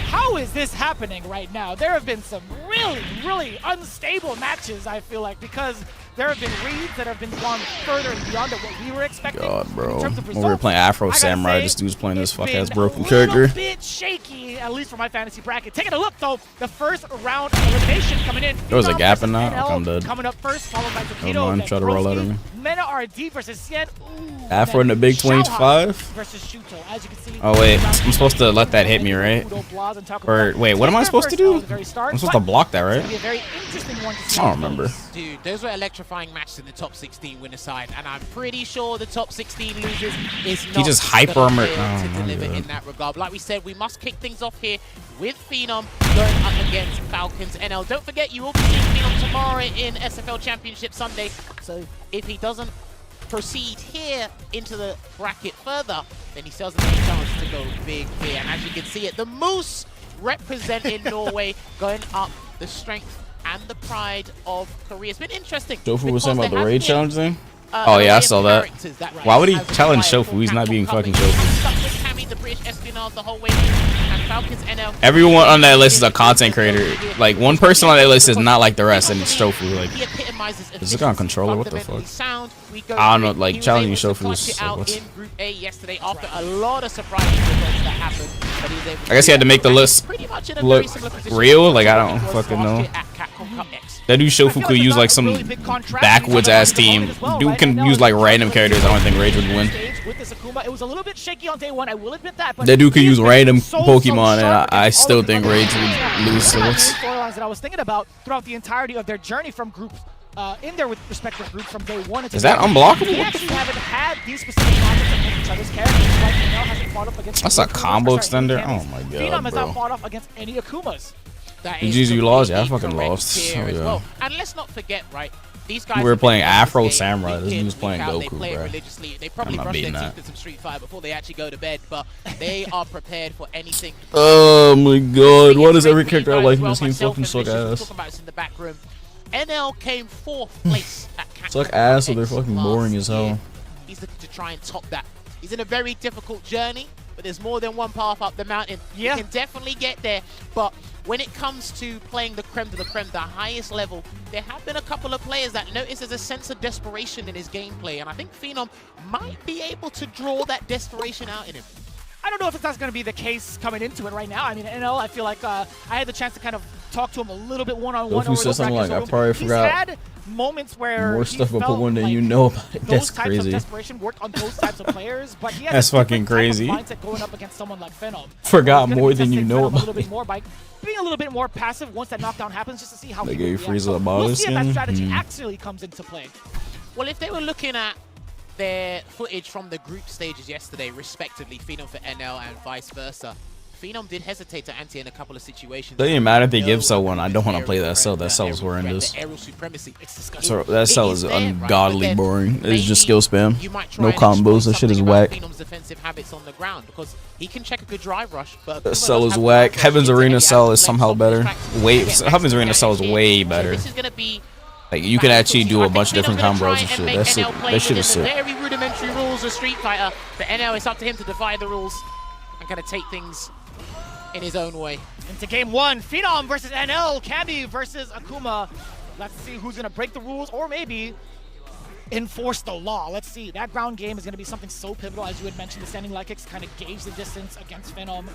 Speaker 13: how is this happening right now? There have been some really unstable matches, I feel like, because there have been reads that have been gone further and beyond what we were expecting.
Speaker 1: God, bro. When we were playing Afro Samurai, this dude's playing this fuck-ass broken character.
Speaker 13: A bit shaky, at least for my fantasy bracket. Taking a look, though, the first round of elimination coming in.
Speaker 1: There was a gap in that. I'm dead.
Speaker 13: Coming up first, followed by
Speaker 1: Never mind, try to roll out of me.
Speaker 13: Mena RD versus Sien.
Speaker 1: Afro in the big 25?
Speaker 13: Versus Shuto. As you can see,
Speaker 1: oh, wait. I'm supposed to let that hit me, right? Or, wait, what am I supposed to do? I'm supposed to block that, right? I don't remember.
Speaker 12: Dude, those were electrifying matches in the top 16 winner side, and I'm pretty sure the top 16 losers is not.
Speaker 1: He just hyper armored
Speaker 12: to deliver in that regard. But like we said, we must kick things off here with Phenom going up against Falcons NL. Don't forget, you will be seeing Phenom tomorrow in SFL Championship Sunday. So if he doesn't proceed here into the bracket further, then he still has a chance to go big here. And as you can see it, the Moose representing Norway, going up the strength and the pride of Korea. It's been interesting.
Speaker 1: Shofu was saying about the raid challenge thing? Oh yeah, I saw that. Why would he challenge Shofu? He's not being fucking Shofu. Everyone on that list is a content creator. Like, one person on that list is not like the rest, and it's Shofu. Like, is it on controller? What the fuck? I don't know. Like, challenging Shofu is like, what's... I guess he had to make the list look real. Like, I don't fucking know. That dude Shofu could use like some backwoods ass team. Dude can use like random characters. I don't think Rage would win.
Speaker 13: It was a little bit shaky on day one, I will admit that. But
Speaker 1: that dude could use random Pokemon, and I still think Rage would lose. So
Speaker 13: storylines that I was thinking about throughout the entirety of their journey from groups in there with respective groups from day one.
Speaker 1: Is that unblockable?
Speaker 13: We actually haven't had these specific matches against each other's characters. Like, hasn't fought up against.
Speaker 1: That's a combo extender. Oh my god,
Speaker 13: Phenom has not fought off against any Akumas.
Speaker 1: You lost? Yeah, I fucking lost. Oh, yeah.
Speaker 12: And let's not forget, right? These guys
Speaker 1: we were playing Afro Samurai. This dude's playing Goku, bro.
Speaker 12: They probably brush their teeth with some Street Fighter before they actually go to bed, but they are prepared for anything.
Speaker 1: Oh my god, why does every character I like in this game fucking suck ass?
Speaker 12: Talking about this in the back room. NL came 4th place at Capcom.
Speaker 1: Suck ass, so they're fucking boring as hell.
Speaker 12: He's looking to try and top that. He's in a very difficult journey, but there's more than one path up the mountain.
Speaker 13: Yeah.
Speaker 12: You can definitely get there, but when it comes to playing the creme de la creme, the highest level, there have been a couple of players that notice there's a sense of desperation in his gameplay, and I think Phenom might be able to draw that desperation out in him.
Speaker 13: I don't know if that's going to be the case coming into it right now. I mean, NL, I feel like I had the chance to kind of talk to him a little bit one-on-one.
Speaker 1: If you said something like, I probably forgot
Speaker 13: He's had moments where
Speaker 1: more
Speaker 13: he
Speaker 1: stuff about
Speaker 13: felt
Speaker 1: one than
Speaker 13: like
Speaker 1: you know about it.
Speaker 13: those
Speaker 1: That's
Speaker 13: types
Speaker 1: crazy.
Speaker 13: of desperation worked on those types of players, but he has
Speaker 1: That's
Speaker 13: a
Speaker 1: fucking
Speaker 13: different
Speaker 1: crazy.
Speaker 13: type of mindset going up against someone like Phenom.
Speaker 1: Forgot
Speaker 13: He's gonna
Speaker 1: more
Speaker 13: be
Speaker 1: than you
Speaker 13: testing
Speaker 1: know
Speaker 13: Phenom
Speaker 1: about
Speaker 13: a little bit
Speaker 1: it.
Speaker 13: more by being a little bit more passive once that knockdown happens, just to see how
Speaker 1: They
Speaker 13: he
Speaker 1: gave
Speaker 13: reacts.
Speaker 1: Frieza
Speaker 13: So
Speaker 1: a bottle
Speaker 13: we'll see if that
Speaker 1: skin?
Speaker 13: strategy actually comes into play.
Speaker 12: Well, if they were looking at their footage from the group stages yesterday, respectively, Phenom for NL and vice versa, Phenom did hesitate to ante in a couple of situations.
Speaker 1: Doesn't even matter if they give Cell one. I don't want to play that Cell. That Cell is horrendous.
Speaker 12: Aerial supremacy.
Speaker 1: So that Cell is ungodly
Speaker 12: But then
Speaker 1: boring. It's
Speaker 12: maybe
Speaker 1: just skill spam.
Speaker 12: you might try
Speaker 1: No
Speaker 12: and
Speaker 1: combos. That
Speaker 12: explain
Speaker 1: shit is
Speaker 12: something
Speaker 1: whack.
Speaker 12: about Phenom's defensive habits on the ground, because he can check a good drive rush, but
Speaker 1: That Cell is whack. Heaven's Arena Cell is somehow better. Heaven's Arena Cell is way better.
Speaker 12: This is going to be
Speaker 1: Like you can actually do a bunch of different combos and shit. That shit is sick.
Speaker 12: very rudimentary rules of Street Fighter. But NL, it's up to him to defy the rules and kind of take things in his own way.
Speaker 13: Into game one, Phenom versus NL, Camby versus Akuma. Let's see who's going to break the rules or maybe enforce the law. Let's see. That ground game is going to be something so pivotal, as you had mentioned, the standing leg kicks kind of gauge the distance against Phenom.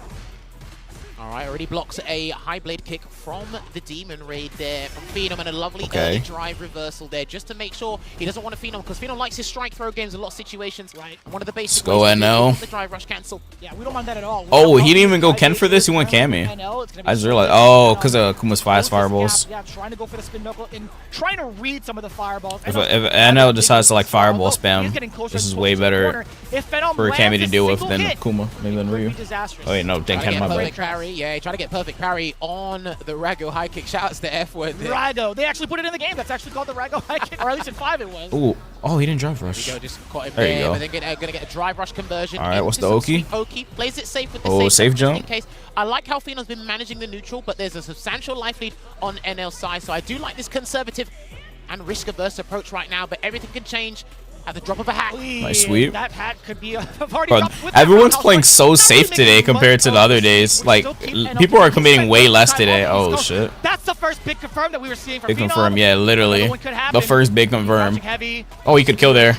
Speaker 12: All right, already blocks a high blade kick from the Demon Raid there from Phenom, and a lovely early drive reversal there just to make sure he doesn't want to Phenom, because Phenom likes his strike throw games in a lot of situations. Right. And one of the basic
Speaker 1: Let's go NL.
Speaker 12: the drive rush cancel.
Speaker 13: Yeah, we don't mind that at all.
Speaker 1: Oh, he didn't even go Ken for this. He went Cammy. I just realized. Oh, because of Akuma's fast fireballs.
Speaker 13: Yeah, trying to go for the spin knuckle and trying to read some of the fireballs.
Speaker 1: If NL decides to like fireball spam, this is way better for Cammy to deal with than Akuma, maybe than Ryu. Oh wait, no, Dan Ken, my bad.
Speaker 12: Parry. Yeah, he tried to get perfect parry on the Rago high kick. Shoutouts to F word there.
Speaker 13: Rago. They actually put it in the game. That's actually called the Rago high kick, or at least in 5 it was.
Speaker 1: Ooh. Oh, he didn't drive rush.
Speaker 12: There you go, just caught him
Speaker 1: There you
Speaker 12: there,
Speaker 1: go.
Speaker 12: but then going to get a drive rush conversion.
Speaker 1: All right, what's the Oki?
Speaker 12: Oki plays it safe with the
Speaker 1: Oh, safe
Speaker 12: just
Speaker 1: jump.
Speaker 12: in case. I like how Phenom's been managing the neutral, but there's a substantial life lead on NL's side, so I do like this conservative and risk-averse approach right now, but everything can change at the drop of a hat.
Speaker 1: Nice sweep.
Speaker 13: That hat could be already
Speaker 1: Bro, everyone's playing so safe today compared to the other days. Like, people are committing way less today. Oh, shit.
Speaker 13: That's the first big confirm that we were seeing from
Speaker 1: Big
Speaker 13: Phenom.
Speaker 1: confirm, yeah, literally. The first big confirm.
Speaker 13: Heavy.
Speaker 1: Oh, he could kill there.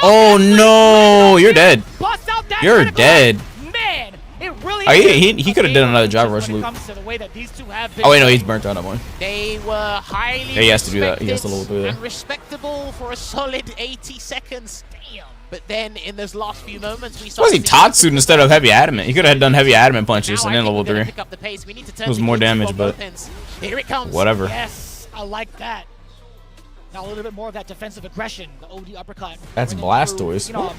Speaker 13: Oh,
Speaker 1: no, you're dead.
Speaker 13: Bust out that
Speaker 1: You're
Speaker 13: critical
Speaker 1: dead.
Speaker 13: hit. Man, it really
Speaker 1: Oh, he could have done another drive rush
Speaker 13: when it
Speaker 1: loop.
Speaker 13: comes to the way that these two have been
Speaker 1: Oh, wait, no, he's burnt out on one.
Speaker 12: They were highly
Speaker 1: Yeah, he has to do that. He has to level through
Speaker 12: and
Speaker 1: there.
Speaker 12: respectable for a solid 80 seconds. Damn. But then in those last few moments, we saw.
Speaker 1: Was he Tatsu instead of heavy adamant? He could have done heavy adamant punches and then level 3.
Speaker 12: Pick up the pace. We need to turn
Speaker 1: It was more damage, but
Speaker 12: here it comes.
Speaker 1: whatever.
Speaker 13: Yes, I like that. Now a little bit more of that defensive aggression, the OD uppercut.
Speaker 1: That's
Speaker 13: Bringing
Speaker 1: Blastoise.
Speaker 13: through,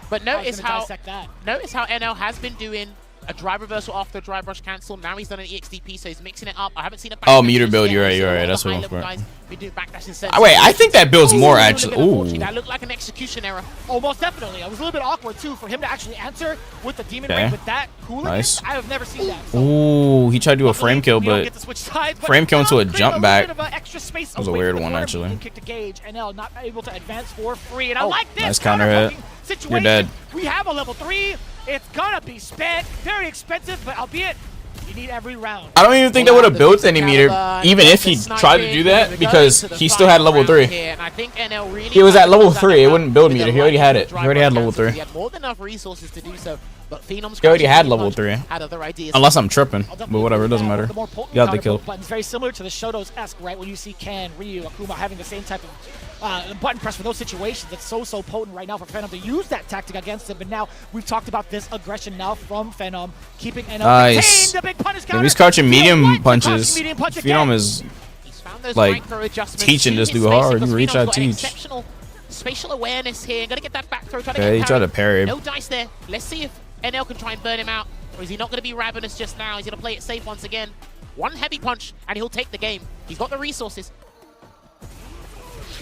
Speaker 12: But notice how
Speaker 13: that.
Speaker 12: notice how NL has been doing a drive reversal after a drive rush cancel. Now he's done an EXDP, so he's mixing it up. I haven't seen a
Speaker 1: Oh,
Speaker 12: backdash
Speaker 1: meter
Speaker 12: just
Speaker 1: build.
Speaker 12: yet.
Speaker 1: You're right.
Speaker 12: We've
Speaker 1: You're
Speaker 12: seen a
Speaker 1: right.
Speaker 12: lot
Speaker 1: That's
Speaker 12: of
Speaker 1: what I'm
Speaker 12: high-level
Speaker 1: for.
Speaker 12: guys who do backdash and
Speaker 1: Wait, I think that builds more actually. Ooh.
Speaker 12: That looked like an execution error.
Speaker 13: Oh, most definitely. It was a little bit awkward too for him to actually answer with the demon
Speaker 1: Okay.
Speaker 13: ring with that cooler.
Speaker 1: Nice.
Speaker 13: I have never seen that. So
Speaker 1: Ooh, he tried to do a frame kill,
Speaker 13: we don't
Speaker 1: but
Speaker 13: get to switch sides, but
Speaker 1: frame kill into a
Speaker 13: created
Speaker 1: jump
Speaker 13: little
Speaker 1: back.
Speaker 13: bit of, extra space
Speaker 1: That was a
Speaker 13: away
Speaker 1: weird
Speaker 13: from the
Speaker 1: one,
Speaker 13: corner.
Speaker 1: actually.
Speaker 13: Kick to gauge. NL not able to advance for free. And I like this.
Speaker 1: Nice counter hit.
Speaker 13: Situation.
Speaker 1: You're dead.
Speaker 13: We have a level 3. It's gonna be spent. Very expensive, but albeit you need every round.
Speaker 1: I don't even think that would have built any meter, even if he tried to do that, because he still had level 3.
Speaker 12: And I think NL really
Speaker 1: He was at level 3. It wouldn't build meter. He already had it. He already had level 3.
Speaker 12: He had more than enough resources to do so. But Phenom's
Speaker 1: He already had level 3.
Speaker 12: had other ideas.
Speaker 1: Unless I'm tripping, but whatever, it doesn't matter.
Speaker 13: The more potent
Speaker 1: You got the
Speaker 13: counter
Speaker 1: kill.
Speaker 13: buttons, very similar to the Shotos-esque, right? When you see Ken, Ryu, Akuma having the same type of button press for those situations. It's so potent right now for Phenom to use that tactic against him. But now we've taled about this aggression now from Phenom, keeping NL
Speaker 1: Nice.
Speaker 13: contained. The big punish
Speaker 1: If
Speaker 13: counter.
Speaker 1: he's crouching medium
Speaker 13: Like
Speaker 1: punches,
Speaker 13: medium punch again.
Speaker 1: Phenom is
Speaker 12: Those
Speaker 1: like
Speaker 12: micro adjustments
Speaker 1: teaching
Speaker 12: to
Speaker 1: this
Speaker 12: his
Speaker 1: dude
Speaker 12: space,
Speaker 1: hard.
Speaker 12: because
Speaker 1: You reach
Speaker 12: Phenom's
Speaker 1: out,
Speaker 12: got an
Speaker 1: teach.
Speaker 12: exceptional spatial awareness here. Gonna get that back throw. Try to
Speaker 1: Yeah,
Speaker 12: get
Speaker 1: he tried to parry.
Speaker 12: No dice there. Let's see if NL can try and burn him out, or is he not going to be ravenous just now? He's going to play it safe once again. One heavy punch, and he'll take the game. He's got the resources.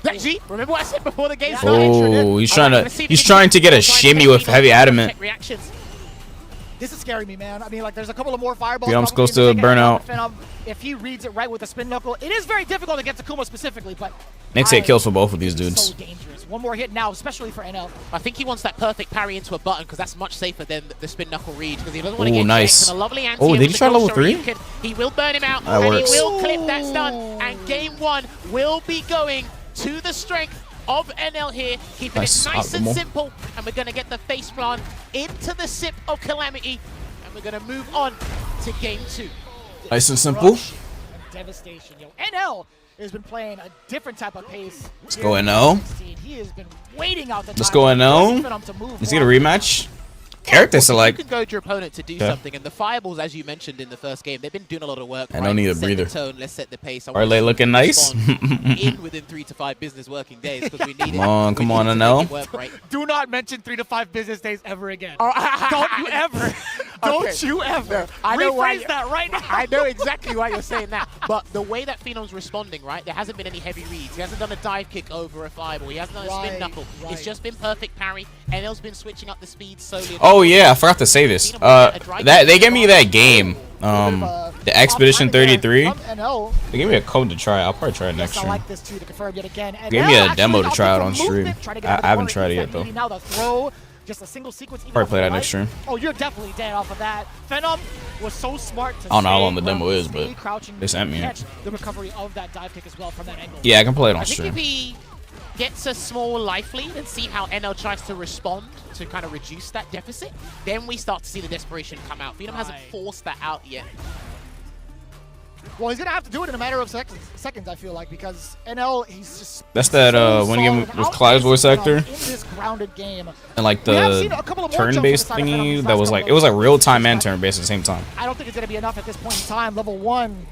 Speaker 12: Actually, remember what I said before the game started?
Speaker 1: Oh, he's trying to get a shimmy with heavy adamant.
Speaker 12: Reactions.
Speaker 13: This is scaring me, man. I mean, like, there's a couple of more fireballs.
Speaker 1: Phenom's close to burnout.
Speaker 13: If he reads it right with the spin knuckle, it is very difficult against Akuma specifically, but
Speaker 1: Next 8 kills for both of these dudes.
Speaker 13: So dangerous. One more hit now, especially for NL.
Speaker 12: I think he wants that perfect parry into a button because that's much safer than the spin knuckle read because he doesn't want to get
Speaker 1: nice.
Speaker 12: And a lovely anti.
Speaker 1: Oh, did he try level 3?
Speaker 12: He will burn him out
Speaker 1: That
Speaker 12: and
Speaker 1: works.
Speaker 12: he will clip that stun. And game 1 will be going to the strength of NL here, keeping it nice and simple. And we're going to get the face plant into the sip of Calamity. And we're going to move on to game 2.
Speaker 1: Nice and simple.
Speaker 13: And devastation. Yo, NL has been playing a different type of pace.
Speaker 1: Let's go NL.
Speaker 13: He has been waiting out the
Speaker 1: Let's go NL. Let's get a rematch. Character select.
Speaker 12: You can goad your opponent to do something, and the fireballs, as you mentioned in the first game, they've been doing a lot of work.
Speaker 1: I don't need a breather.
Speaker 12: Set the tone, let's set the pace.
Speaker 1: Are they looking nice?
Speaker 12: In within 3 to 5 business working days because we need it.
Speaker 1: Come on, NL.
Speaker 12: Right?
Speaker 13: Do not mention 3 to 5 business days ever again. Don't you ever. Don't you ever.
Speaker 12: I know
Speaker 13: rephrase that right now.
Speaker 12: I know exactly why you're saying that. But the way that Phenom's responding, right, there hasn't been any heavy reads. He hasn't done a dive kick over a fireball. He hasn't done a spin knuckle. It's just been perfect parry. NL's been switching up the speed slowly.
Speaker 1: Oh yeah, I forgot to say this. That they gave me that game. The Expedition 33. They gave me a code to try. I'll probably try it next stream.
Speaker 13: I like this too to confirm yet again. And
Speaker 1: Gave me a demo to try out on stream. I haven't tried it yet though.
Speaker 13: Now the throw, just a single sequence.
Speaker 1: Probably play that next stream.
Speaker 13: Oh, you're definitely dead off of that. Phenom was so smart to
Speaker 1: I don't know how long the demo is, but they sent me
Speaker 13: catch
Speaker 1: it.
Speaker 13: the recovery of that dive kick as well from that angle.
Speaker 1: Yeah, I can play it on
Speaker 12: I think
Speaker 1: stream.
Speaker 12: if he gets a small life lead and see how NL tries to respond to kind of reduce that deficit, then we start to see the desperation come out. Phenom hasn't forced that out yet.
Speaker 13: Well, he's going to have to do it in a matter of seconds, I feel like, because NL, he's just...
Speaker 1: That's that one game with Clyde's voice actor.
Speaker 13: In this grounded game.
Speaker 1: And like the turn-based thingy that was like, it was like real-time and turn-based at the same time.
Speaker 13: I don't think it's going to be enough at this point in time. Level 1.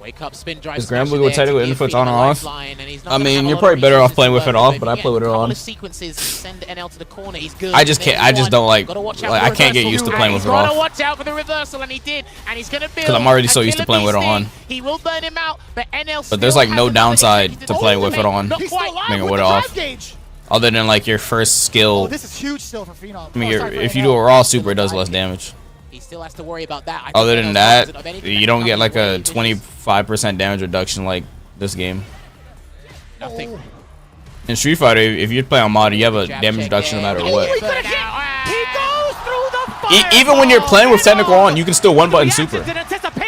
Speaker 12: Wake up, spin drive.
Speaker 1: Is Grambley with technical inputs on or off? I mean, you're probably better off playing with it off, but I play with it on.
Speaker 12: Sequences send NL to the corner. He's good.
Speaker 1: I just can't. I just don't like I can't get used to playing with it off.
Speaker 12: He's gotta watch out for the reversal, and he did. And he's gonna build.
Speaker 1: Because I'm already so used to playing with it on.
Speaker 12: He will burn him out, but NL.
Speaker 1: But there's like no downside to playing with it on. Making it off. Other than like your first skill.
Speaker 13: Oh, this is huge still for Phenom.
Speaker 1: I mean, if you do a raw super, it does less damage.
Speaker 12: He still has to worry about that.
Speaker 1: Other than that, you don't get like a 25% damage reduction like this game.
Speaker 12: Nothing.
Speaker 1: In Street Fighter, if you play on mod, you have a damage reduction no matter what. Even when you're playing with technical on, you can still one button super.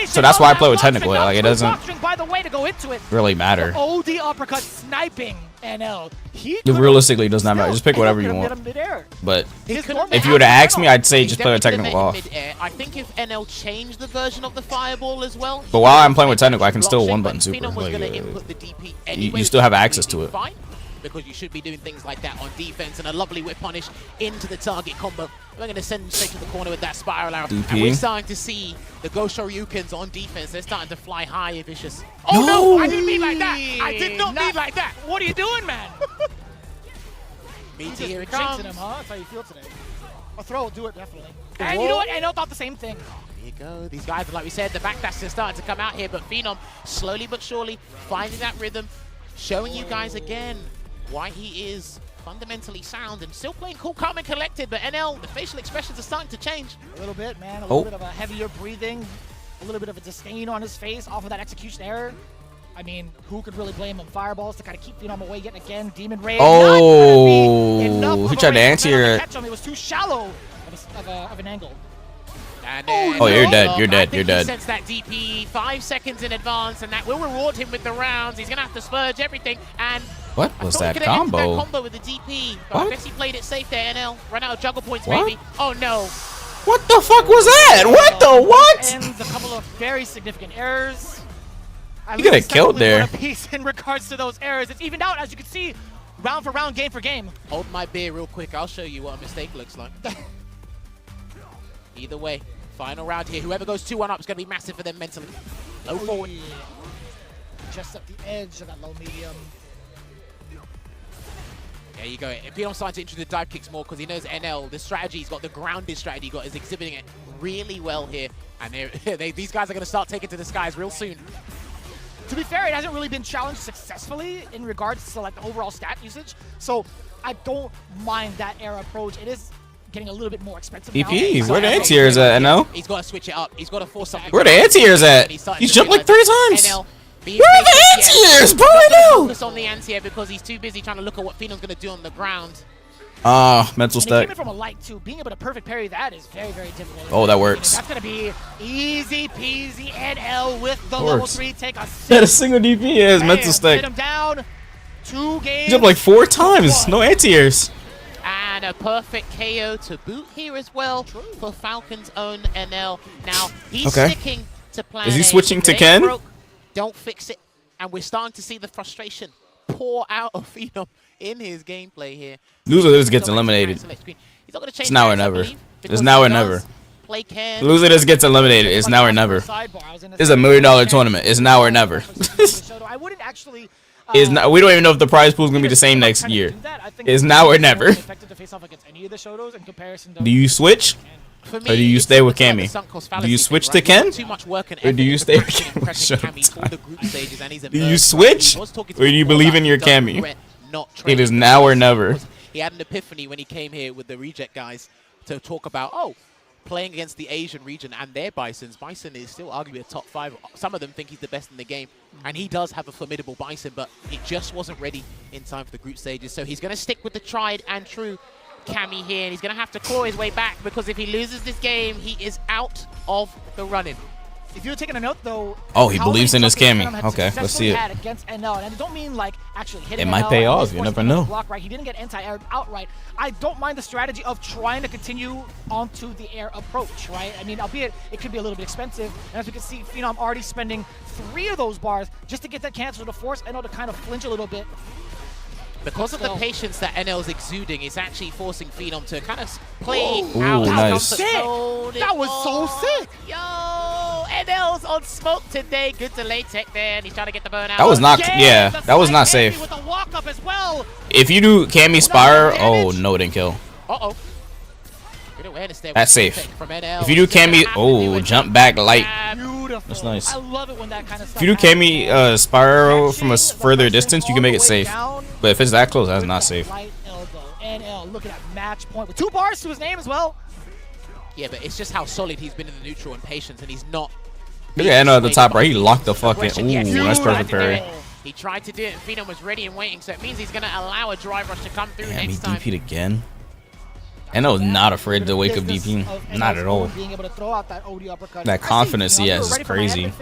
Speaker 1: So that's why I play with technical. Like it doesn't really matter.
Speaker 13: OD uppercut sniping NL.
Speaker 1: It realistically does not matter. Just pick whatever you want. But if you were to ask me, I'd say just play with technical off.
Speaker 12: I think if NL changed the version of the fireball as well.
Speaker 1: But while I'm playing with technical, I can still one button super. Like, you still have access to it.
Speaker 12: Because you should be doing things like that on defense, and a lovely whip punish into the target combo. We're going to send him straight to the corner with that spiral arrow.
Speaker 1: DP.
Speaker 12: And we're starting to see the Ghost Shoryukens on defense. They're starting to fly high and vicious. Oh no! I didn't mean like that! I did not mean like that!
Speaker 13: What are you doing, man?
Speaker 12: BT, here it comes.
Speaker 13: Him, huh? That's how you feel today. A throw will do it, definitely. And you know what? NL thought the same thing.
Speaker 12: Here you go. These guys, like we said, the backdash is starting to come out here, but Phenom, slowly but surely, finding that rhythm, showing you guys again why he is fundamentally sound and still playing cool, calm, and collected. But NL, the facial expressions are starting to change.
Speaker 13: A little bit, man. A little bit of a heavier breathing, a little bit of a disdain on his face off of that execution error. I mean, who could really blame him? Fireballs to kind of keep Phenom away yet again. Demon Ray.
Speaker 1: Oh, he tried to anti-air it.
Speaker 13: It was too shallow of an angle.
Speaker 1: Oh, you're dead. You're dead. You're dead.
Speaker 12: He sends that DP 5 seconds in advance, and that will reward him with the rounds. He's going to have to spurge everything. And
Speaker 1: what was that combo?
Speaker 12: That combo with the DP. But I guess he played it safe there, NL. Run out of juggle points, maybe. Oh, no.
Speaker 1: What the fuck was that? What the what?
Speaker 13: Ends a couple of very significant errors.
Speaker 1: You got killed there.
Speaker 13: A piece in regards to those errors. It's evened out, as you can see, round for round, game for game.
Speaker 12: Hold my beer real quick. I'll show you what a mistake looks like. Either way, final round here. Whoever goes 2-1 up is going to be massive for them mentally. Low forward.
Speaker 13: Yeah. Just at the edge of that low medium.
Speaker 12: There you go. Phenom's starting to introduce the dive kicks more because he knows NL, the strategy he's got, the grounded strategy he got, is exhibiting it really well here. And these guys are going to start taking to the skies real soon.
Speaker 13: To be fair, it hasn't really been challenged successfully in regards to like the overall stat usage. So I don't mind that air approach. It is getting a little bit more expensive.
Speaker 1: DP,
Speaker 13: now.
Speaker 1: where the anti-airs at, NL?
Speaker 12: He's got to switch it up. He's got to force something.
Speaker 1: Where the anti-airs at? He's jumped like 3 times. Where are the anti-airs, bro? I know.
Speaker 12: Focus on the anti-air because he's too busy trying to look at what Phenom's going to do on the ground.
Speaker 1: Mental
Speaker 13: He
Speaker 1: stack.
Speaker 13: came in from a light too. Being able to perfect parry that is very, very difficult.
Speaker 1: Oh, that works.
Speaker 13: That's gonna be easy peasy. NL with the
Speaker 1: Works.
Speaker 13: level 3 take a
Speaker 1: That a single DP is mental stack.
Speaker 13: Hit him down. 2 games.
Speaker 1: He jumped like 4 times. No anti-airs.
Speaker 12: And a perfect KO to boot here as well for Falcon's own NL. Now, he's sticking to plan.
Speaker 1: Is he
Speaker 12: A.
Speaker 1: switching to
Speaker 12: If it
Speaker 1: Ken?
Speaker 12: ain't broke, don't fix it. And we're starting to see the frustration pour out of Phenom in his gameplay here.
Speaker 1: Loser just gets eliminated. It's now or never. It's now or never. Loser just gets eliminated. It's now or never. It's $1 million tournament. It's now or never.
Speaker 13: I wouldn't actually.
Speaker 1: Is not. We don't even know if the prize pool is gonna be the same next year. It's now or never. Do you switch? Or do you stay with Cammy? Do you switch to Ken? Or do you stay with Cammy? Do you switch? Or do you believe in your Cammy? It is now or never.
Speaker 12: He had an epiphany when he came here with the reject guys to talk about, playing against the Asian region and their Bisons. Bison is still arguably a top 5. Some of them think he's the best in the game. And he does have a formidable Bison, but he just wasn't ready in time for the group stages. So he's going to stick with the tried and true Cammy here, and he's going to have to claw his way back because if he loses this game, he is out of the running.
Speaker 13: If you're taking a note, though,
Speaker 1: oh, he believes in his Cammy. Okay, let's see it.
Speaker 13: Against NL, and I don't mean like actually hitting
Speaker 1: it might pay off. You never know.
Speaker 13: Block, right? He didn't get anti-air outright. I don't mind the strategy of trying to continue onto the air approach, right? I mean, albeit it could be a little bit expensive, and as we can see, Phenom already spending 3 of those bars just to get that cancel to force NL to kind of flinch a little bit.
Speaker 12: Because of the patience that NL's exuding, it's actually forcing Phenom to kind of play
Speaker 1: Ooh,
Speaker 12: out.
Speaker 1: nice.
Speaker 13: That was so sick.
Speaker 12: Yo, NL's on smoke today. Good delay tech there, and he's trying to get the burn out.
Speaker 1: That was not, yeah, that was not safe.
Speaker 13: With the walk up as well.
Speaker 1: If you do Cammy Spire, oh no, it didn't kill.
Speaker 12: Uh-oh. Good awareness there.
Speaker 1: That's safe.
Speaker 12: From NL.
Speaker 1: If you do Cammy, oh, jump back light.
Speaker 13: Beautiful.
Speaker 1: That's nice.
Speaker 13: I love it when that kind of stuff
Speaker 1: If you do Cammy Spyro from a further distance, you can make it safe. But if it's that close, that's not safe.
Speaker 13: Right elbow. NL looking at match point with 2 bars to his name as well.
Speaker 12: Yeah, but it's just how solid he's been in the neutral and patience, and he's not.
Speaker 1: Look at NL at the top right. He locked the fucking. Ooh, that's perfect parry.
Speaker 12: He tried to do it, and Phenom was ready and waiting, so it means he's going to allow a drive rush to come through
Speaker 1: Damn,
Speaker 12: next
Speaker 1: he
Speaker 12: time.
Speaker 1: DP'd again. NL is not afraid to wake up DP. Not at all. That confidence he has is crazy.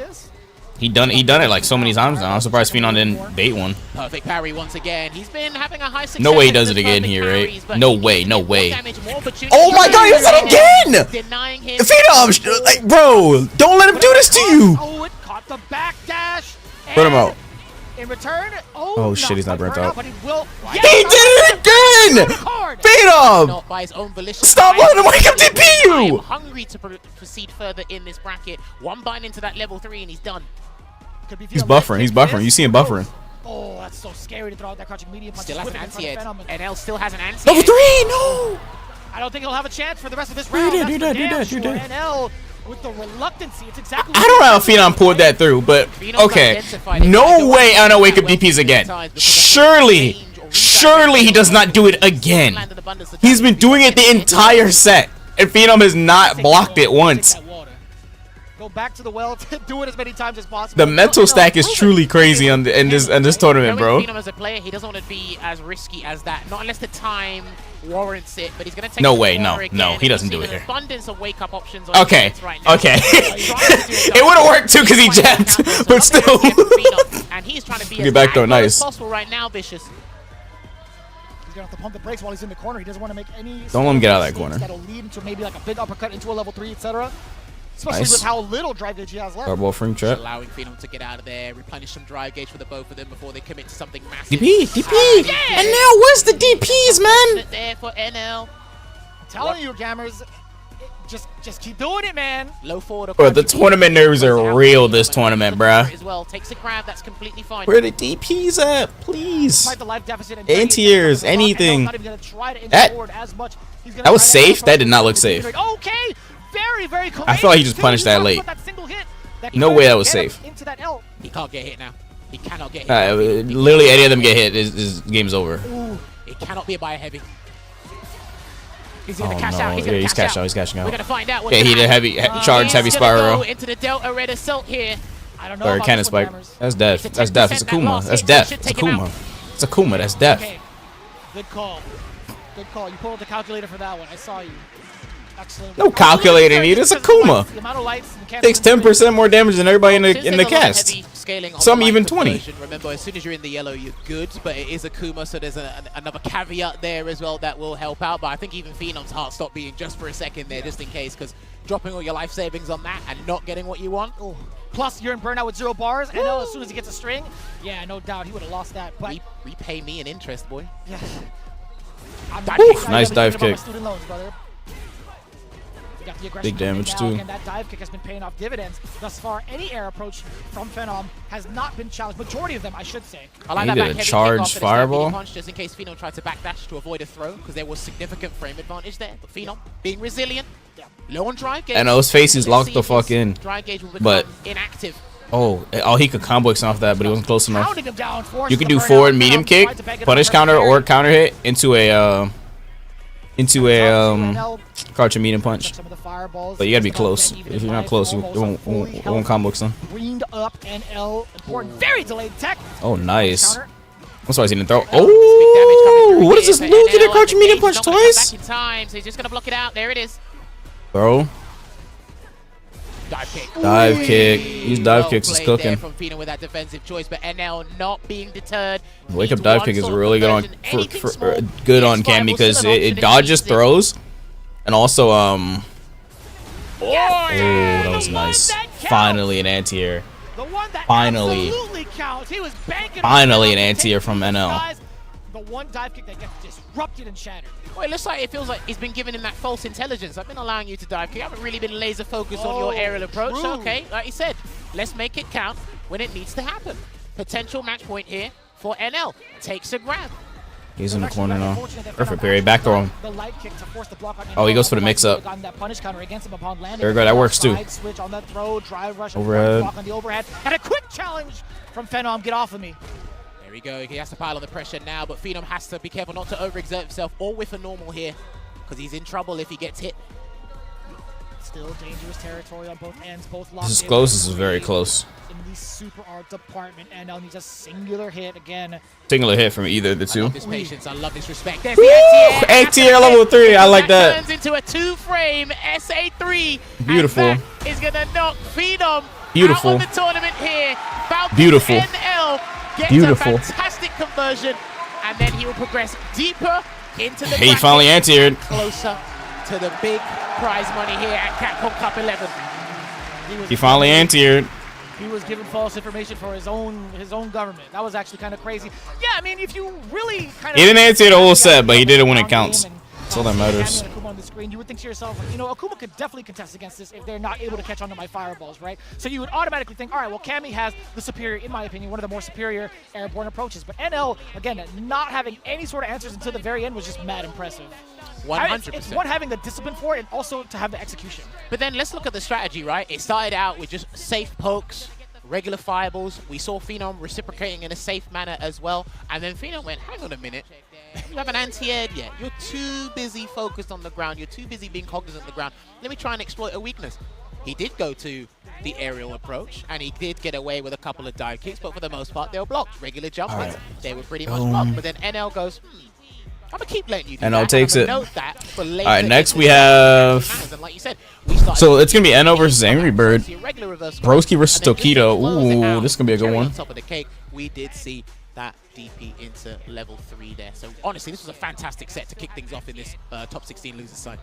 Speaker 1: He done it like so many times now. I'm surprised Phenom didn't bait one.
Speaker 12: Perfect parry once again. He's been having a high success.
Speaker 1: No way he does it again here, right? No way, no way.
Speaker 12: Oh
Speaker 1: my god, he does it again!
Speaker 12: Denying him.
Speaker 1: Phenom, like, bro, don't let him do this to you!
Speaker 13: Oh, it caught the backdash.
Speaker 1: Burn him out.
Speaker 13: In return,
Speaker 1: oh shit, he's not burnt out.
Speaker 13: But he will.
Speaker 1: He did it again! Phenom!
Speaker 12: Not by his own volition.
Speaker 1: Stop letting him wake up DP
Speaker 12: I am
Speaker 1: you!
Speaker 12: hungry to proceed further in this bracket. One bind into that level 3 and he's done.
Speaker 1: He's buffering, he's buffering. You see him buffering.
Speaker 13: Oh, that's so scary to throw out that crouching medium punch.
Speaker 12: Still has an anti-ed. NL still has an anti-ed.
Speaker 1: Level 3, no!
Speaker 13: I don't think he'll have a chance for the rest of this round.
Speaker 1: Do that.
Speaker 13: NL with the reluctancy. It's exactly.
Speaker 1: I don't know how Phenom pulled that through, but okay. No way NL wake up DPs again. Surely he does not do it again. He's been doing it the entire set, and Phenom has not blocked it once.
Speaker 13: Go back to the well, do it as many times as possible.
Speaker 1: The mental stack is truly crazy in this tournament, bro.
Speaker 12: Phenom as a player, he doesn't want to be as risky as that. Not unless the time warrants it, but he's going to take
Speaker 1: no way, no, he doesn't do it here.
Speaker 12: Abundance of wake up options on
Speaker 1: okay,
Speaker 12: right now.
Speaker 1: Okay. It would have worked too because he jabbed, but still.
Speaker 12: And he's trying to be
Speaker 1: Get back though, nice.
Speaker 12: as possible right now, Vicious.
Speaker 13: He's gonna have to pump the brakes while he's in the corner. He doesn't want to make any.
Speaker 1: Don't let him get out of that corner.
Speaker 13: That'll lead into maybe like a big uppercut into a level 3, etc. Especially with how little drive gauge he has left.
Speaker 1: Ball frame trap.
Speaker 12: Allowing Phenom to get out of there, replenish some drive gauge for the both of them before they commit to something massive.
Speaker 1: DP! And now where's the DPs, man?
Speaker 12: There for NL.
Speaker 13: I'm telling you, Gammers, just keep doing it, man.
Speaker 12: Low forward.
Speaker 1: Bro, the tournament nerves are real this tournament, bruh.
Speaker 12: As well, takes a grab, that's completely fine.
Speaker 1: Where are the DPs at? Please. Anti-airs, anything. That was safe? That did not look safe.
Speaker 13: Okay. Very
Speaker 1: I feel like he just punished that late. No way that was safe.
Speaker 12: He can't get hit now. He cannot get hit.
Speaker 1: Literally, any of them get hit, his game's over.
Speaker 12: Ooh, it cannot be by a heavy.
Speaker 13: He's gonna
Speaker 1: Oh
Speaker 13: cash
Speaker 1: no!
Speaker 13: out. He's
Speaker 1: Yeah,
Speaker 13: gonna
Speaker 1: he's
Speaker 13: cash
Speaker 1: cashing out. He's cashing out.
Speaker 12: We're gonna find out.
Speaker 1: Yeah, he did heavy charge, heavy spiral.
Speaker 12: Go into the Delta Red Assault here.
Speaker 13: I don't know.
Speaker 1: Or
Speaker 13: about
Speaker 1: cannon
Speaker 13: this one,
Speaker 1: spike.
Speaker 13: Jammers.
Speaker 1: That's death.
Speaker 12: It's a
Speaker 1: That's death. It's
Speaker 12: 10%
Speaker 1: Akuma.
Speaker 12: loss.
Speaker 1: That's
Speaker 12: It
Speaker 1: death.
Speaker 12: should
Speaker 1: It's
Speaker 12: take him
Speaker 1: Akuma.
Speaker 12: out.
Speaker 1: It's Akuma. That's death.
Speaker 13: Okay. Good call. Good call. You pulled the calculator for that one. I saw you. Excellent.
Speaker 1: No calculator needed. It's Akuma.
Speaker 13: The amount of lights and
Speaker 1: Takes 10% more damage than everybody in
Speaker 12: Since
Speaker 1: the
Speaker 12: there's a lot of
Speaker 1: cast.
Speaker 12: heavy scaling on
Speaker 1: Some
Speaker 12: the light
Speaker 1: even 20.
Speaker 12: conversion, remember, as soon as you're in the yellow, you're good, but it is Akuma, so there's another caveat there as well that will help out. But I think even Phenom's heart stopped beating just for a second there, just in case, because dropping all your life savings on that and not getting what you want.
Speaker 13: Ooh. Plus, you're in burnout with 0 bars, and as soon as he gets a string, yeah, no doubt he would have lost that. But
Speaker 12: repay me in interest, boy.
Speaker 13: Yeah.
Speaker 1: Nice dive kick.
Speaker 13: Student loans, brother. You got the aggression
Speaker 1: Big damage
Speaker 13: now.
Speaker 1: too.
Speaker 13: Again, that dive kick has been paying off dividends thus far. Any air approach from Phenom has not been challenged. Majority of them, I should say.
Speaker 12: I like
Speaker 1: He
Speaker 12: that
Speaker 1: did
Speaker 12: back
Speaker 1: a
Speaker 12: heavy
Speaker 1: charge
Speaker 12: kick off
Speaker 1: fireball.
Speaker 12: punch just in case Phenom tried to backdash to avoid a throw, because there was significant frame advantage there. But Phenom being resilient, low on drive gauge.
Speaker 1: And those faces locked the fuck in.
Speaker 12: Drive gauge will become
Speaker 1: But
Speaker 12: inactive.
Speaker 1: oh, he could combo X off that, but he wasn't close enough.
Speaker 13: Pounding him down, forced
Speaker 1: You can
Speaker 13: the
Speaker 1: do
Speaker 13: burnout.
Speaker 1: forward medium
Speaker 13: Phenom
Speaker 1: kick,
Speaker 13: tried to beg it
Speaker 1: punish
Speaker 13: up
Speaker 1: counter,
Speaker 13: right
Speaker 1: or
Speaker 13: there.
Speaker 1: counter hit into a crouch and medium punch.
Speaker 13: Some of the fireballs.
Speaker 1: But you gotta be
Speaker 13: Just about
Speaker 1: close.
Speaker 13: dead, even
Speaker 1: If
Speaker 13: in
Speaker 1: you're not
Speaker 13: life,
Speaker 1: close, you
Speaker 13: almost fully
Speaker 1: won't
Speaker 13: healthy.
Speaker 1: combo X them.
Speaker 13: Greened up NL. Important. Very delayed tech.
Speaker 1: Oh, nice.
Speaker 13: Counter.
Speaker 1: I'm sorry, he didn't throw.
Speaker 12: Big damage coming
Speaker 1: Oh,
Speaker 12: through
Speaker 1: what is
Speaker 12: here
Speaker 1: this
Speaker 12: for
Speaker 1: dude? Did
Speaker 12: NL,
Speaker 1: a crouch and
Speaker 12: and
Speaker 1: medium
Speaker 12: the
Speaker 1: punch
Speaker 12: game's not gonna come
Speaker 1: twice?
Speaker 12: back in time, so he's just gonna block it out. There it is.
Speaker 1: Bro,
Speaker 12: Dive kick.
Speaker 1: dive kick. These dive
Speaker 12: Well
Speaker 1: kicks is
Speaker 12: played there
Speaker 1: cooking.
Speaker 12: from Phenom with that defensive choice, but NL not being deterred.
Speaker 1: Wake up
Speaker 12: Needs
Speaker 1: dive
Speaker 12: one
Speaker 1: kick is
Speaker 12: sort of
Speaker 1: really good on
Speaker 12: conversion. Anything
Speaker 1: for
Speaker 12: small.
Speaker 1: good on
Speaker 12: Yes,
Speaker 1: Cam
Speaker 12: fireball's
Speaker 1: because
Speaker 12: still an option
Speaker 1: it
Speaker 12: if
Speaker 1: dodges
Speaker 12: he needs it.
Speaker 1: throws, and also
Speaker 12: Oh,
Speaker 1: that was nice. Finally an anti-air.
Speaker 13: The one that
Speaker 1: Finally.
Speaker 13: absolutely counts. He was banking
Speaker 1: Finally
Speaker 13: on
Speaker 1: an
Speaker 13: it.
Speaker 1: anti-air from
Speaker 13: Taking
Speaker 1: NL.
Speaker 13: guys, the one dive kick that gets disrupted and shattered.
Speaker 12: Well, it looks like it feels like he's been giving him that false intelligence. I've been allowing you to dive kick. I haven't really been laser focused on your aerial approach.
Speaker 13: true.
Speaker 12: Okay, like you said, let's make it count when it needs to happen. Potential match point here for NL. Takes a grab.
Speaker 1: He's in the corner now. Perfect parry. Back throw him.
Speaker 13: The light kick to force the block on
Speaker 1: Oh, he
Speaker 13: NL.
Speaker 1: goes for the mix-up.
Speaker 13: Gotten that punish counter against him upon landing.
Speaker 1: There we go. That works too.
Speaker 13: Side switch on that throw, drive rush,
Speaker 1: Overhead.
Speaker 13: block on the overhead, and a quick challenge from Phenom. Get off of me.
Speaker 12: There we go. He has to pile on the pressure now, but Phenom has to be careful not to overexert himself or whiff a normal here, because he's in trouble if he gets hit.
Speaker 13: Still dangerous territory on both ends. Both locked
Speaker 1: This is
Speaker 13: in.
Speaker 1: close. This is very close.
Speaker 13: In the super art department, NL needs a singular hit again.
Speaker 1: Singular hit from either of the
Speaker 12: I
Speaker 1: two.
Speaker 12: love his patience. I love his respect. There's the anti-air.
Speaker 1: Anti-air level 3. I like that.
Speaker 12: Turns into a 2-frame SA3.
Speaker 1: Beautiful.
Speaker 12: And that is going to knock Phenom
Speaker 1: Beautiful.
Speaker 12: out of the tournament here. Falcons
Speaker 1: Beautiful.
Speaker 12: NL gets
Speaker 1: Beautiful.
Speaker 12: a fantastic conversion, and then he will progress deeper into the
Speaker 1: He
Speaker 12: bracket,
Speaker 1: finally anti-aired.
Speaker 12: closer to the big prize money here at Capcom Cup 11.
Speaker 1: He finally anti-aired.
Speaker 13: He was given false information for his own government. That was actually kind of crazy. Yeah, I mean, if you really kind of...
Speaker 1: He didn't anti-air the whole set, but he did it when it counts. That's all that matters.
Speaker 13: Akuma on the screen, you would think to yourself, you know, Akuma could definitely contest against this if they're not able to catch on to my fireballs, right? So you would automatically think, all right, well, Cammy has the superior, in my opinion, one of the more superior airborne approaches. But NL, again, not having any sort of answers until the very end was just mad impressive.
Speaker 12: 100%.
Speaker 13: It's one, having the discipline for it, and also to have the execution.
Speaker 12: But then let's look at the strategy, right? It started out with just safe pokes, regular fireballs. We saw Phenom reciprocating in a safe manner as well. And then Phenom went, hang on a minute. You haven't anti-aired yet. You're too busy focused on the ground. You're too busy being cognizant of the ground. Let me try and exploit a weakness. He did go to the aerial approach, and he did get away with a couple of dive kicks, but for the most part, they were blocked. Regular jump hits, they were pretty much blocked. But then NL goes, I'm going to keep letting you do
Speaker 1: NL
Speaker 12: that.
Speaker 1: takes it.
Speaker 12: Note that for
Speaker 1: All
Speaker 12: later
Speaker 1: right, next
Speaker 12: in
Speaker 1: we
Speaker 12: the
Speaker 1: have...
Speaker 12: and like you said, we started
Speaker 1: So it's going to be NL versus Angry Bird. Broski versus
Speaker 12: and then just
Speaker 1: Tokido.
Speaker 12: to close it
Speaker 1: Ooh,
Speaker 12: out,
Speaker 1: this is going to be a good
Speaker 12: cherry
Speaker 1: one.
Speaker 12: On top of the cake, we did see that DP into level 3 there. So honestly, this was a fantastic set to kick things off in this top 16 losers side.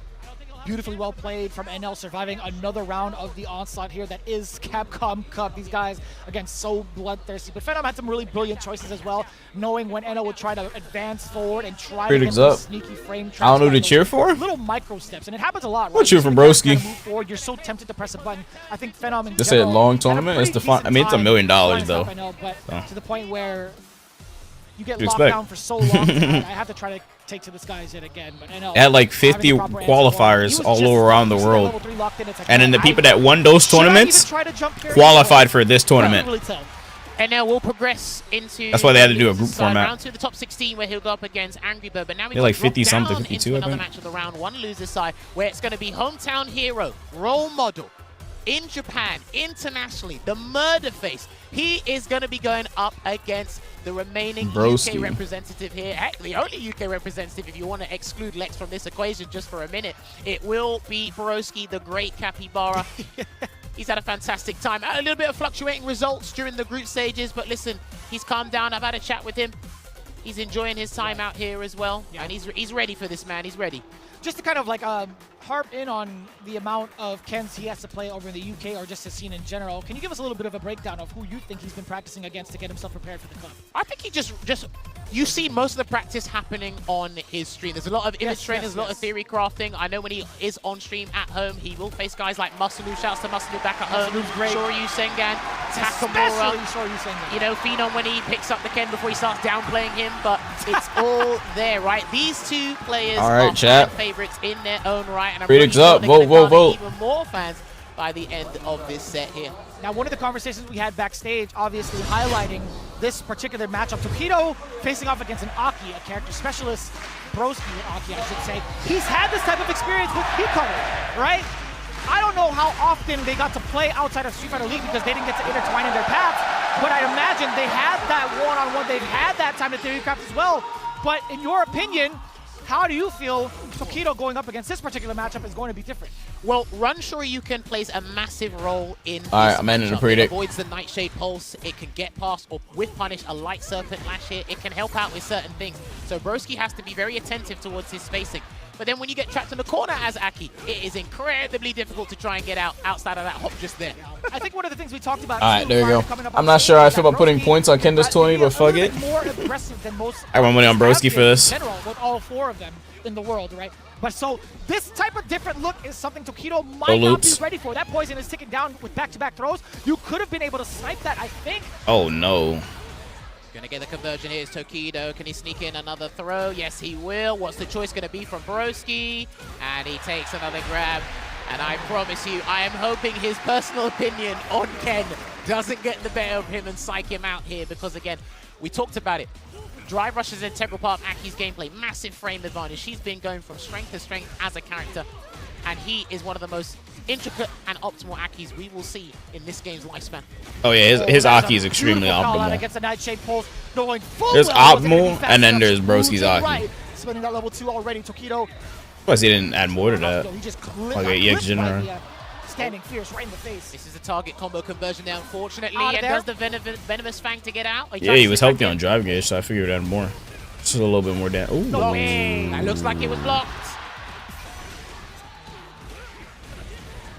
Speaker 13: Beautifully well played from NL, surviving another round of the onslaught here that is Capcom Cup. These guys, again, so bloodthirsty. But Phenom had some really brilliant choices as well, knowing when NL would try to advance forward and try to get
Speaker 1: Critics
Speaker 13: those
Speaker 1: up.
Speaker 13: sneaky frame
Speaker 1: I don't know who to
Speaker 13: traps,
Speaker 1: cheer for.
Speaker 13: little micro steps, and it happens a lot.
Speaker 1: I'll cheer for
Speaker 13: You
Speaker 1: Broski.
Speaker 13: kinda move forward, you're so tempted to press a button. I think Phenom in
Speaker 1: This is a
Speaker 13: general
Speaker 1: long
Speaker 13: had
Speaker 1: tournament. It's
Speaker 13: pretty
Speaker 1: the fun. I mean, it's $1
Speaker 13: decent
Speaker 1: million
Speaker 13: time
Speaker 1: though.
Speaker 13: flying stuff, I know, but to the point where you get
Speaker 1: You
Speaker 13: locked
Speaker 1: expect.
Speaker 13: down for so long. I have to try to take to this guy's yet again. But NL,
Speaker 1: It had like 50
Speaker 13: having the proper answer for him. He
Speaker 1: qualifiers
Speaker 13: was
Speaker 1: all
Speaker 13: just
Speaker 1: over around the
Speaker 13: as
Speaker 1: world.
Speaker 13: level 3 locked in, it's like,
Speaker 1: And then
Speaker 13: man,
Speaker 1: the people that won those
Speaker 13: should I even
Speaker 1: tournaments
Speaker 13: try to jump carry?
Speaker 1: qualified for this
Speaker 13: I can't
Speaker 1: tournament.
Speaker 13: really tell.
Speaker 12: NL will progress into.
Speaker 1: That's why they had to do a group format.
Speaker 12: Round 2, the top 16, where he'll go up against Angry Bird. But now we
Speaker 1: They're like 50 something, 52,
Speaker 12: into
Speaker 1: I
Speaker 12: another
Speaker 1: think.
Speaker 12: match of the round 1 losers side, where it's going to be hometown hero, role model in Japan, internationally, the murder face. He is going to be going up against the remaining
Speaker 1: Broski.
Speaker 12: UK representative here. Heck, the only UK representative, if you want to exclude Lex from this equation just for a minute. It will be Broski, the great capybara. He's had a fantastic time. A little bit of fluctuating results during the group stages, but listen, he's calmed down. I've had a chat with him. He's enjoying his time out here as well, and he's ready for this, man. He's ready.
Speaker 13: Just to kind of like harp in on the amount of Kens he has to play over in the UK or just the scene in general, can you give us a little bit of a breakdown of who you think he's been practicing against to get himself prepared for the club?
Speaker 12: I think he just you see most of the practice happening on his stream. There's a lot of image training, there's a lot of theory crafting. I know when he is on stream at home, he will face guys like Masalu. Shouts to Masalu back at home.
Speaker 13: Great.
Speaker 12: Shoryu Sengan, Takamura. You know, Phenom when he picks up the Ken before he starts downplaying him, but it's all there, right? These two players are fan favorites in their own right, and I'm
Speaker 1: Critics
Speaker 12: really
Speaker 1: up, vote, vote, vote.
Speaker 12: Even more fans by the end of this set here.
Speaker 13: Now, one of the conversations we had backstage, obviously highlighting this particular matchup, Tokido facing off against an Aki, a character specialist, Broski with Aki, I should say. He's had this type of experience with Hikaru, right? I don't know how often they got to play outside of Street Fighter League because they didn't get to intertwine in their paths, but I imagine they had that one-on-one, they've had that time to theorycraft as well. But in your opinion, how do you feel Tokido going up against this particular matchup is going to be different?
Speaker 12: Well, Run Shoryuken plays a massive role in this
Speaker 1: I'm ending the
Speaker 12: matchup.
Speaker 1: predict.
Speaker 12: It avoids the Nightshade Pulse, it can get past, or with Punish, a Light Serpent Lash here. It can help out with certain things. So Broski has to be very attentive towards his spacing. But then when you get trapped in the corner as Aki, it is incredibly difficult to try and get out outside of that hop just there.
Speaker 13: I think one of the things we talked about.
Speaker 1: Alright, there you go. I'm not sure how I feel about putting points on Kenda's 20, but fuck it.
Speaker 13: More aggressive than most.
Speaker 1: I want money on Broski for this.
Speaker 13: In general, with all 4 of them in the world, right? But so this type of different look is something Tokido might not be ready for. That poison is ticking down with back-to-back throws. You could have been able to snipe that, I think.
Speaker 1: Oh no.
Speaker 12: Gonna get the conversion here is Tokido. Can he sneak in another throw? Yes, he will. What's the choice gonna be from Broski? And he takes another grab. And I promise you, I am hoping his personal opinion on Ken doesn't get the better of him and psych him out here, because again, we talked about it. Drive Rush is an integral part of Aki's gameplay. Massive frame advantage. She's been going from strength to strength as a character, and he is one of the most intricate and optimal Akis we will see in this game's lifespan.
Speaker 1: Oh yeah, his Aki is extremely optimal.
Speaker 13: Against the Nightshade Pulse, knowing full
Speaker 1: There's
Speaker 13: well
Speaker 1: optimal, and then there's Broski's Aki.
Speaker 13: Right. Spinning that level 2 already, Tokido.
Speaker 1: Plus he didn't add more to that.
Speaker 13: He just
Speaker 1: Like an EX General.
Speaker 13: Standing fierce right in the face.
Speaker 12: This is a target combo conversion now, unfortunately.
Speaker 13: Out of
Speaker 12: And
Speaker 13: there.
Speaker 12: does the Venomous Fang to get out?
Speaker 1: Yeah, he was healthy on drive gauge, so I figured I'd add more. Just a little bit more damage. Ooh.
Speaker 12: That looks like it was blocked.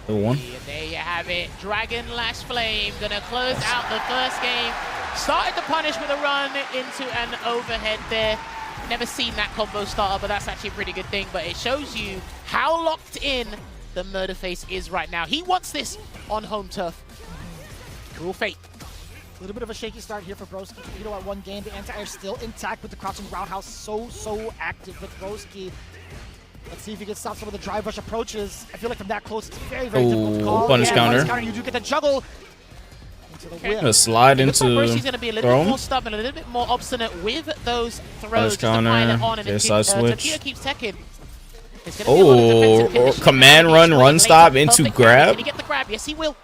Speaker 1: Level 1.
Speaker 12: And there you have it. Dragon Lash Flame gonna close out the first game. Started the punish with a run into an overhead there. Never seen that combo starter, but that's actually a pretty good thing. But it shows you how locked in the Murder Face is right now. He wants this on home turf. Cruel fate.
Speaker 13: A little bit of a shaky start here for Broski. Tokido at 1 game. The anti-air still intact with the crouching roundhouse. So active with Broski. Let's see if he can stop some of the drive rush approaches. I feel like from that close, it's very difficult to call.
Speaker 1: Punish counter.
Speaker 13: You do get the juggle.
Speaker 1: Gonna slide into
Speaker 12: Broski's gonna be a little bit more stubborn, a little bit more obstinate with those throws.
Speaker 1: Counter.
Speaker 12: Okay,
Speaker 1: Side switch.
Speaker 12: Tokido keeps teching.
Speaker 1: Oh, command run stop into grab.
Speaker 12: Can he get the grab? Yes, he will.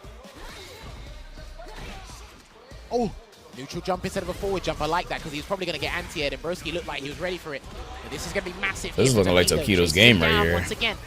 Speaker 12: Oh, neutral jump instead of a forward jump. I like that because he was probably going to get anti-aired, and Broski looked like he was ready for it. But this is going to be massive.
Speaker 1: This is looking like Tokido's game right here.
Speaker 12: Once again.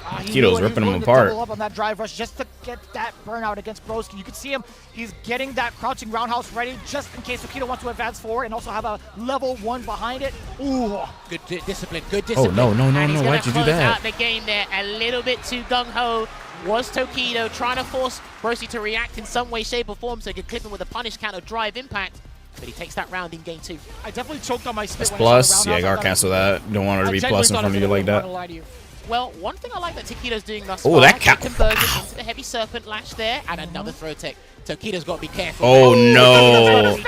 Speaker 1: Tokido's ripping him apart.
Speaker 13: Up on that drive rush just to get that burnout against Broski. You can see him. He's getting that crouching roundhouse ready just in case Tokido wants to advance forward and also have a level 1 behind it. Ooh.
Speaker 12: Good discipline. Good discipline.
Speaker 1: Oh, no. Why'd you do that?
Speaker 12: Out the game there a little bit too gung-ho. Was Tokido trying to force Broski to react in some way, shape, or form so he could clip him with a punish counter drive impact. But he takes that round in game 2.
Speaker 13: I definitely choked on my spit.
Speaker 1: It's plus. Yeah, gotta cancel that. Don't want her to be plus in front of you like that.
Speaker 12: Well, one thing I like that Tokido's doing thus
Speaker 1: far.
Speaker 12: Oh, that
Speaker 1: cap
Speaker 12: conversion into the heavy serpent lash there, and another throw tech Tokido's got to be careful.
Speaker 1: Oh no!
Speaker 13: He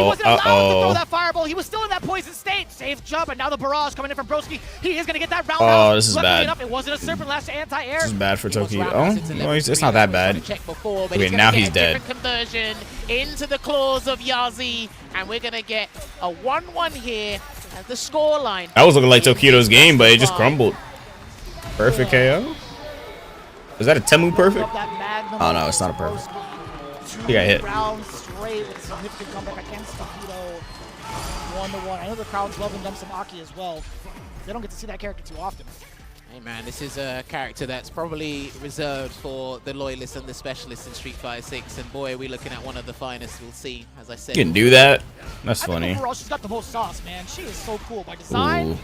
Speaker 13: wasn't allowed to throw that fireball. He was still in that poison state. Safe jump, and now the barrage coming in from Broski. He is going to get that round.
Speaker 1: Oh, this is
Speaker 13: Luckily
Speaker 1: bad.
Speaker 13: enough, it wasn't a serpent lash anti-air.
Speaker 1: This is bad for Tokido. Oh, well, it's not that bad. Okay, now he's dead.
Speaker 12: Conversion into the claws of Yazi, and we're going to get a 1-1 here at the scoreline.
Speaker 1: That was looking like Tokido's game, but it just crumbled. Perfect KO. Is that a Temu perfect? Oh no, it's not a perfect. He got hit.
Speaker 13: Round straight with significant comeback against Tokido. 1-1. I know the crowd's loving them some Aki as well. They don't get to see that character too often.
Speaker 12: Hey man, this is a character that's probably reserved for the loyalists and the specialists in Street Fighter 6, and boy, are we looking at one of the finest. We'll see, as I said.
Speaker 1: You can do that? That's funny.
Speaker 13: Overall, she's got the most sauce, man. She is so cool by design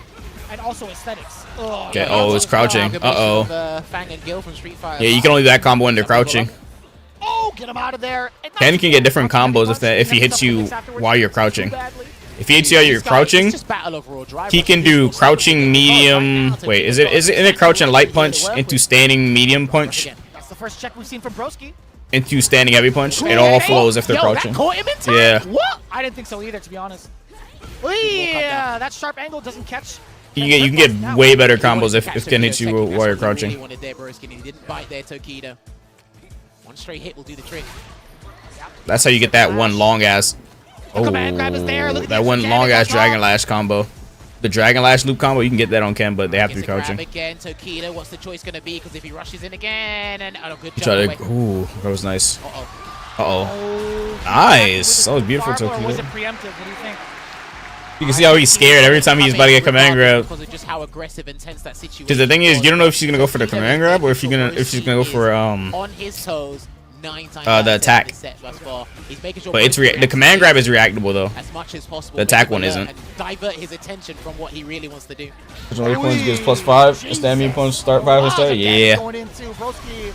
Speaker 13: and also aesthetics. Ugh.
Speaker 1: Okay, oh, it's crouching. Uh-oh.
Speaker 12: Fang and Gil from Street Fighter.
Speaker 1: Yeah, you can only do that combo when they're crouching.
Speaker 13: Oh, get him out of there.
Speaker 1: Ken can get different combos if he hits you while you're crouching. If he hits you while you're crouching, he can do crouching medium. Wait, is it crouching light punch into standing medium punch
Speaker 13: That's the first check we've seen from Broski.
Speaker 1: into standing heavy punch? It all flows if they're crouching. Yeah.
Speaker 13: What? I didn't think so either, to be honest. Yeah, that sharp angle doesn't catch.
Speaker 1: You can get way better combos if Ken hits you while you're crouching.
Speaker 12: He didn't bite there, Tokido. One straight hit will do the trick.
Speaker 1: That's how you get that one long ass. Oh, that one long ass Dragon Lash combo. The Dragon Lash loop combo, you can get that on Ken, but they have to be crouching.
Speaker 12: Again, Tokido, what's the choice going to be? Because if he rushes in again, and good
Speaker 1: Try to, ooh, that was nice. Nice. That was beautiful, Tokido.
Speaker 13: Was it preemptive? What do you think?
Speaker 1: You can see how he's scared every time he's about to get command grab.
Speaker 12: Because of just how aggressive, intense that situation.
Speaker 1: Because the thing is, you don't know if she's gonna go for the command grab or if she's gonna go for
Speaker 12: on his toes 9 times
Speaker 1: the attack. But it's the command grab is reactable though.
Speaker 12: As much as possible.
Speaker 1: The attack one isn't.
Speaker 12: And divert his attention from what he really wants to do.
Speaker 1: Only points gives +5. Stamina points start 5 instead. Yeah.
Speaker 13: Going into Broski.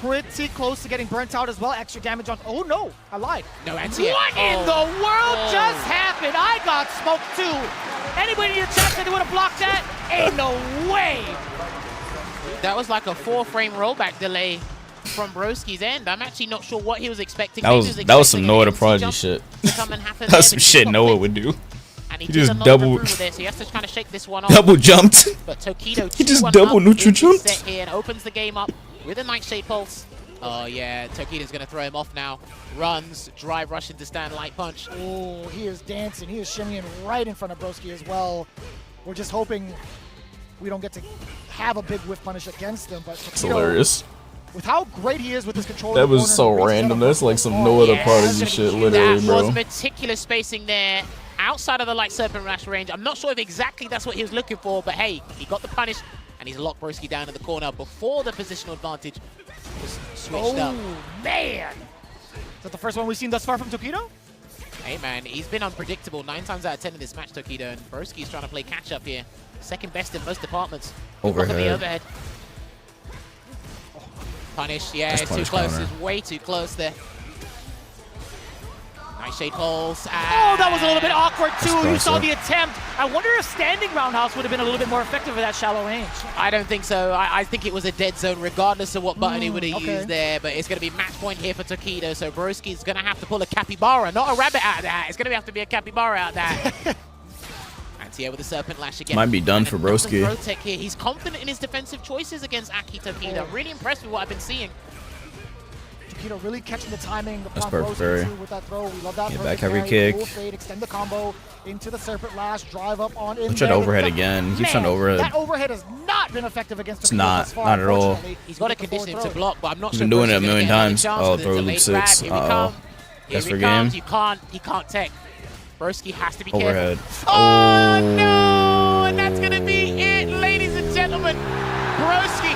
Speaker 13: Pretty close to getting burnt out as well. Extra damage on. Oh no, I lied.
Speaker 12: No anti-air.
Speaker 13: What in the world just happened? I got smoked too. Anybody in your chat said they would have blocked that? Ain't no way.
Speaker 12: That was like a 4-frame rollback delay from Broski's end. I'm actually not sure what he was expecting.
Speaker 1: That was some Noah the Prodigy shit. That's some shit Noah would do.
Speaker 12: And
Speaker 1: he just double.
Speaker 12: So he has to kind of shake this one off.
Speaker 1: Double jumped.
Speaker 12: But Tokido
Speaker 1: he just double neutral jumped.
Speaker 12: Here and opens the game up with a Nightshade Pulse. Oh yeah, Tokido's gonna throw him off now. Runs, drive rush into stand light punch.
Speaker 13: Oh, he is dancing. He is shimmying right in front of Broski as well. We're just hoping we don't get to have a big whiff punish against him. But
Speaker 1: It's hilarious.
Speaker 13: With how great he is with his controller.
Speaker 1: That was so random. That's like some Noah the Prodigy shit, literally,
Speaker 12: that
Speaker 1: bro.
Speaker 12: was meticulous spacing there. Outside of the light serpent rash range. I'm not sure if exactly that's what he was looking for, but hey, he got the punish and he's locked Broski down in the corner before the positional advantage was switched up.
Speaker 13: Oh man! Is that the first one we've seen thus far from Tokido?
Speaker 12: Hey man, he's been unpredictable 9 times out of 10 in this match, Tokido, and Broski's trying to play catch up here. Second best in most departments.
Speaker 1: Overhead.
Speaker 12: Punish, yeah, it's too close. It's way too close there. Nightshade Pulse.
Speaker 13: Oh, that was a little bit awkward too. You saw the attempt. I wonder if standing roundhouse would have been a little bit more effective at that shallow range.
Speaker 12: I don't think so. I think it was a dead zone regardless of what button he would have used there. But it's going to be match point here for Tokido. So Broski's going to have to pull a capybara, not a rabbit out of that. It's going to have to be a capybara out of that. Anti-air with the Serpent Lash again.
Speaker 1: Might be done for Broski.
Speaker 12: Here. He's confident in his defensive choices against Aki Tokido. I'm really impressed with what I've been seeing.
Speaker 13: Tokido really catching the timing.
Speaker 1: That's perfect.
Speaker 13: With that throw. We love that.
Speaker 1: Get back every kick.
Speaker 13: Fade, extend the combo into the Serpent Lash. Drive up on in.
Speaker 1: Try to overhead again. He keeps trying to overhead.
Speaker 13: That overhead has not been effective against Tokido.
Speaker 1: It's not at all.
Speaker 12: He's got to condition him to block, but I'm not sure.
Speaker 1: He's been doing it a million times. Oh, throw loop 6. Uh-oh. That's for game.
Speaker 12: He can't tech. Broski has to be
Speaker 1: overhead.
Speaker 12: Careful. Oh no! And that's going to be it, ladies and gentlemen. Broski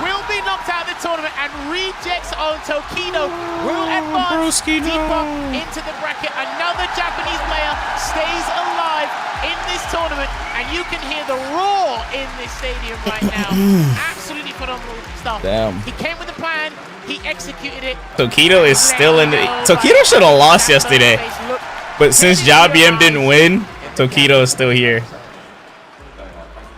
Speaker 12: will be knocked out of the tournament, and rejects on Tokido will advance deeper into the bracket. Another Japanese player stays alive in this tournament, and you can hear the roar in this stadium right now. Absolutely phenomenal stuff.
Speaker 1: Damn.
Speaker 12: He came with a plan. He executed it.
Speaker 1: Tokido is still in the... Tokido should have lost yesterday. But since JBM didn't win, Tokido is still here.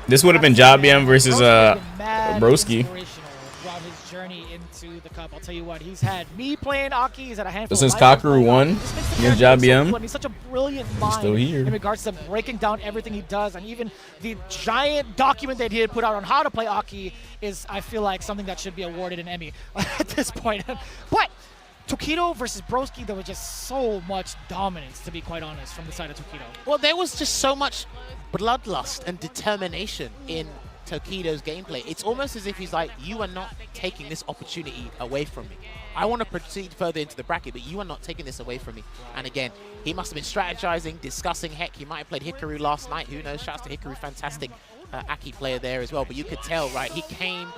Speaker 1: This would have been JBM versus Broski.
Speaker 13: Throughout his journey into the Cup. up. I'll tell you what, he's had me playing Aki. He's had a handful.
Speaker 1: Since
Speaker 13: of live
Speaker 1: Kakeru won against JBM,
Speaker 13: he's such a brilliant mind
Speaker 1: still here
Speaker 13: in regards to breaking down everything he does, and even the giant document that he had put out on how to play Aki is, I feel like, something that should be awarded an Emmy at this point. But Tokido versus Broski, there was just so much dominance, to be quite honest, from the side of Tokido.
Speaker 12: Well, there was just so much bloodlust and determination in Tokido's gameplay. It's almost as if he's like, you are not taking this opportunity away from me. I want to proceed further into the bracket, but you are not taking this away from me. And again, he must have been strategizing, discussing. Heck, he might have played Hikaru last night. Who knows? Shouts to Hikaru, fantastic Aki player there as well. But you could tell, right, he came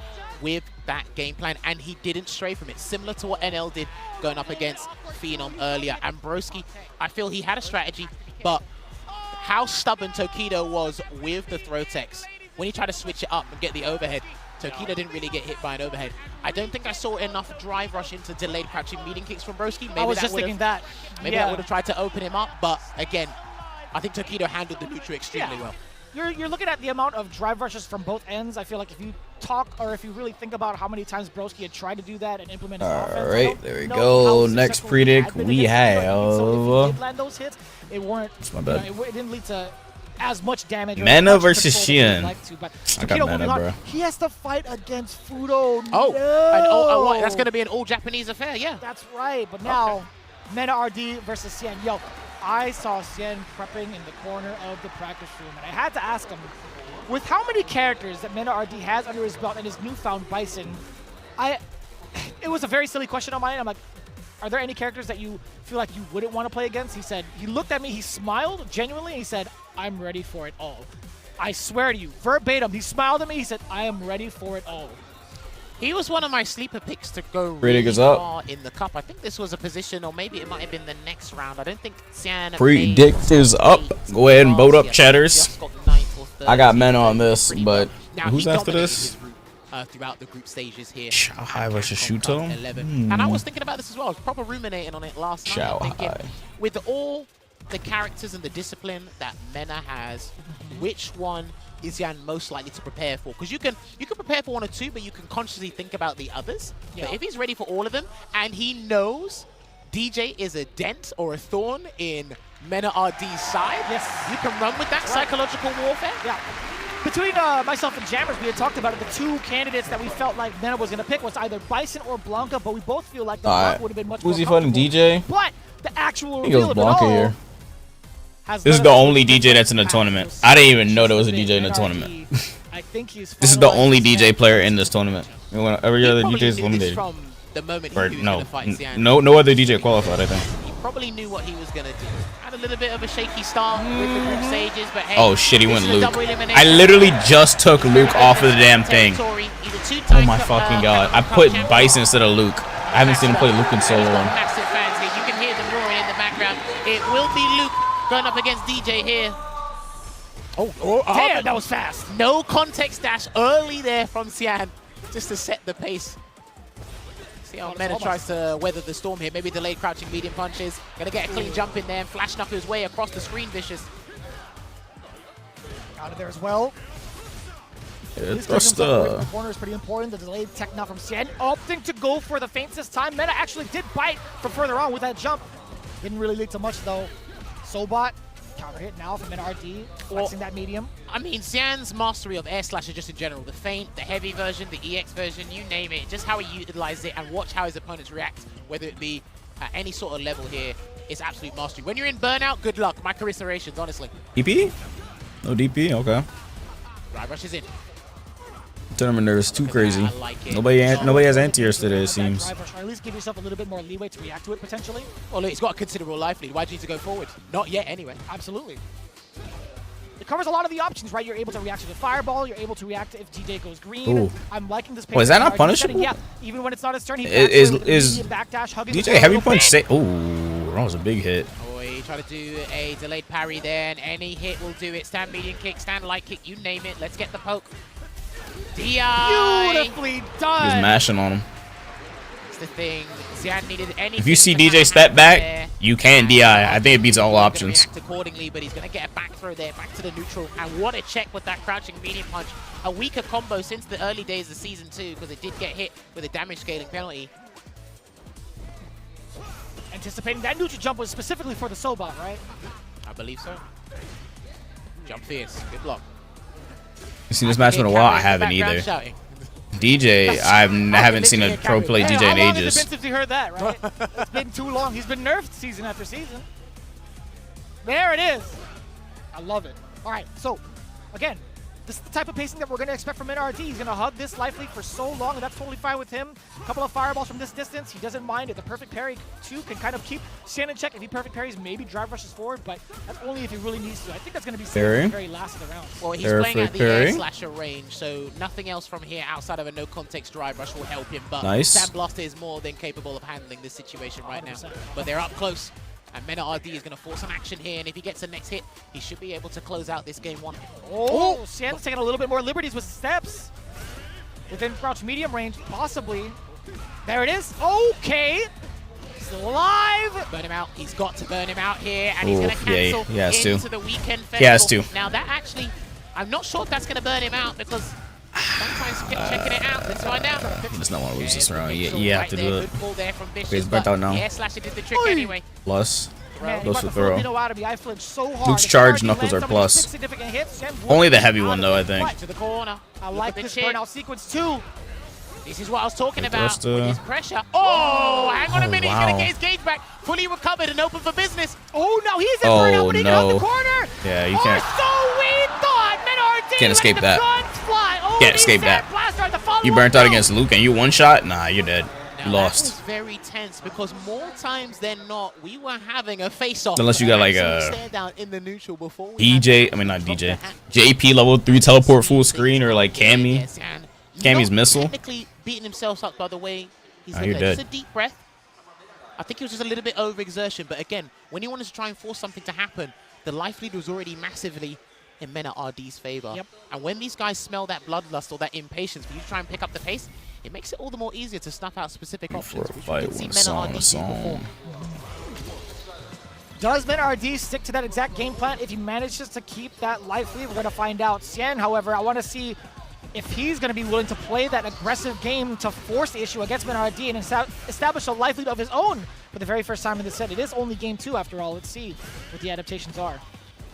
Speaker 12: with that game plan and he didn't stray from it. Similar to what NL did going up against Phenom earlier. And Broski, I feel he had a strategy, but how stubborn Tokido was with the throw techs. When he tried to switch it up and get the overhead, Tokido didn't really get hit by an overhead. I don't think I saw enough drive rush into delayed crouching medium kicks from Broski. Maybe
Speaker 13: I was just thinking that.
Speaker 12: Maybe that would have tried to open him up, but again, I think Tokido handled the neutral extremely well.
Speaker 13: You're looking at the amount of drive rushes from both ends. I feel like if you talk, or if you really think about how many times Broski had tried to do that and implement his offense.
Speaker 1: All right, there we go. Next predict, we have.
Speaker 13: So if he did land those hits, it weren't.
Speaker 1: That's my bad.
Speaker 13: It didn't lead to as much damage.
Speaker 1: Mena versus Xian.
Speaker 13: I got Mena, bro. He has to fight against Fudo.
Speaker 12: Oh, that's going to be an all-Japanese affair, yeah.
Speaker 13: That's right, but now Mena RD versus Xian. Yo, I saw Xian prepping in the corner of the practice room, and I had to ask him, with how many characters that Mena RD has under his belt and his newfound Bison, it was a very silly question on my end. I'm like, are there any characters that you feel like you wouldn't want to play against? He said, he looked at me, he smiled genuinely, and he said, I'm ready for it all. I swear to you, verbatim, he smiled at me, he said, I am ready for it all.
Speaker 12: He was one of my sleeper picks to go
Speaker 1: Predict
Speaker 12: really
Speaker 1: is up.
Speaker 12: far in the cup. I think this was a position, or maybe it might have been the next round. I don't think Xian
Speaker 1: Predict is up. Go ahead and vote up, chatters. I got Mena on this, but who's after this?
Speaker 12: Throughout the group stages here.
Speaker 1: Xiaohai versus Shuto?
Speaker 12: And I was thinking about this as well. I was proper ruminating on it last night.
Speaker 1: Xiaohai.
Speaker 12: With all the characters and the discipline that Mena has, which one is Jan most likely to prepare for? Because you can prepare for one or two, but you can consciously think about the others. Yeah. But if he's ready for all of them, and he knows DJ is a dent or a thorn in Mena RD's side, you can run with that psychological warfare.
Speaker 13: Yeah. Between myself and Jammers, we had talked about it. The two candidates that we felt like Mena was going to pick was either Bison or Blanca, but we both feel like the Blanca would have been much more comfortable.
Speaker 1: Who's he fighting, DJ?
Speaker 13: But the actual
Speaker 1: I think it was Blanca here. This is the only DJ that's in the tournament. I didn't even know there was a DJ in the tournament.
Speaker 13: I think he's
Speaker 1: this is the only DJ player in this tournament. Every other DJ is eliminated.
Speaker 12: From the moment
Speaker 1: or
Speaker 12: he was
Speaker 1: no,
Speaker 12: gonna fight Xian.
Speaker 1: no other DJ qualified, I think.
Speaker 12: He probably knew what he was going to do. Had a little bit of a shaky start with the group stages, but hey,
Speaker 1: oh shit, he went Luke. I literally just took Luke off of the damn thing. Oh my fucking god. I put Bison instead of Luke. I haven't seen him play Luke in so long.
Speaker 12: Massive fans here. You can hear them roaring in the background. It will be Luke going up against DJ here.
Speaker 13: Damn, that was fast.
Speaker 12: No context dash early there from Xian, just to set the pace. See how Mena tries to weather the storm here. Maybe delayed crouching medium punches. Gonna get a clean jump in there and flash knuckle his way across the screen, Vicious.
Speaker 13: Out of there as well.
Speaker 1: Thruster.
Speaker 13: The corner is pretty important. The delayed tech now from Xian, opting to go for the feints this time. Mena actually did bite from further on with that jump. Didn't really lead to much though. Sobot, counter hit now from an RD, flexing that medium.
Speaker 12: I mean, Xian's mastery of air slasher just in general, the feint, the heavy version, the EX version, you name it, just how he utilizes it and watch how his opponents react, whether it be at any sort of level here, it's absolute mastery. When you're in burnout, good luck. My commiserations, honestly.
Speaker 1: DP? No DP? Okay.
Speaker 12: Right, rushes in.
Speaker 1: Tournament nerves too crazy. Nobody has anti-airs today, it seems.
Speaker 13: Or at least give yourself a little bit more leeway to react to it potentially.
Speaker 12: Well, look, he's got a considerable life lead. Why do you need to go forward? Not yet, anyway.
Speaker 13: Absolutely. It covers a lot of the options, right? You're able to react to the fireball. You're able to react if DJ goes green.
Speaker 1: Ooh.
Speaker 13: I'm liking this.
Speaker 1: Oh, is that not punishable?
Speaker 13: Yeah, even when it's not his turn, he
Speaker 1: is
Speaker 13: backdash, hugging
Speaker 1: DJ heavy punch say? Ooh, that was a big hit.
Speaker 12: Oh, he tried to do a delayed parry there, and any hit will do it. Stand medium kick, stand light kick, you name it. Let's get the poke. DI!
Speaker 13: Beautifully done!
Speaker 1: He's mashing on him.
Speaker 12: That's the thing. Xian needed anything.
Speaker 1: If you see DJ step back, you can DI. I think it beats all options.
Speaker 12: React accordingly, but he's going to get a back throw there, back to the neutral. And what a check with that crouching medium punch. A weaker combo since the early days of Season 2, because it did get hit with a damage scaling penalty.
Speaker 13: anticipating that neutral jump was specifically for the Sobot, right?
Speaker 12: I believe so. Jump fierce. Good block.
Speaker 1: You seen this match in a while? I haven't either.
Speaker 12: Shouting.
Speaker 1: DJ, I haven't seen a pro play DJ in
Speaker 13: How long
Speaker 1: ages.
Speaker 13: has it been since you heard that, right? It's been too long. He's been nerfed season after season. There it is. I love it. All right, so again, this is the type of pacing that we're going to expect from NRD. He's going to hug this life lead for so long, and that's totally fine with him. A couple of fireballs from this distance. He doesn't mind it. The perfect parry, too, can kind of keep Shan in check. If he perfect parries, maybe drive rushes forward, but that's only if he really needs to. I think that's going to be the very last of the round.
Speaker 12: Well, he's playing at the air slasher range, so nothing else from here outside of a no-context drive rush will help him. But Sandblaster is more than capable of handling this situation right 100%. Now. But they're up close. And Mena RD is going to force some action here, and if he gets the next hit, he should be able to close out this game 1.
Speaker 13: Oh, Shan's taking a little bit more liberties with steps. Within crouch medium range, possibly. There it is. Okay. He's alive.
Speaker 12: Burn him out. He's got to burn him out here, and he's going to cancel into the weekend festival.
Speaker 1: He has to.
Speaker 12: Now that actually, I'm not sure if that's going to burn him out, because sometimes checking it out. Let's find out.
Speaker 1: He does not want to lose this round. You have to do it.
Speaker 12: He's
Speaker 1: burnt out now.
Speaker 12: Air slasher did the trick anyway.
Speaker 1: Plus.
Speaker 13: Man,
Speaker 1: Close to throw.
Speaker 13: I flinched so hard.
Speaker 1: Luke's charge knuckles are plus. Only the heavy one though, I think.
Speaker 12: To the corner.
Speaker 13: I like this burnout sequence too.
Speaker 12: This is what I was talking about with his pressure. Oh, hang on a minute. He's going to get his gauge back. Fully recovered and open for business.
Speaker 13: Oh, no. He's in burnout, but he got the corner.
Speaker 1: Yeah, you can't.
Speaker 13: So we thought.
Speaker 1: Can't escape that. Can't escape that. You burnt out against Luke and you one shot? Nah, you're dead. You lost.
Speaker 12: That was very tense because more times than not, we were having a face-off.
Speaker 1: Unless you got like a
Speaker 12: stand down in the neutral before
Speaker 1: DJ, I mean not DJ, JP level 3 teleport full screen or like Cammy. Cammy's missile.
Speaker 12: Technically beating himself up by the way. He's
Speaker 1: you're dead.
Speaker 12: Just a deep breath. I think it was just a little bit overexertion, but again, when he wanted to try and force something to happen, the life lead was already massively in Mena RD's favor. And when these guys smell that bloodlust or that impatience for you to try and pick up the pace, it makes it all the more easier to snuff out specific options, which we can see Mena RD do before.
Speaker 13: Does Mena RD stick to that exact game plan if he manages to keep that life lead? We're going to find out. Xian, however, I want to see if he's going to be willing to play that aggressive game to force the issue against Mena RD and establish a life lead of his own for the very first time in the set. It is only game 2 after all. Let's see what the adaptations are.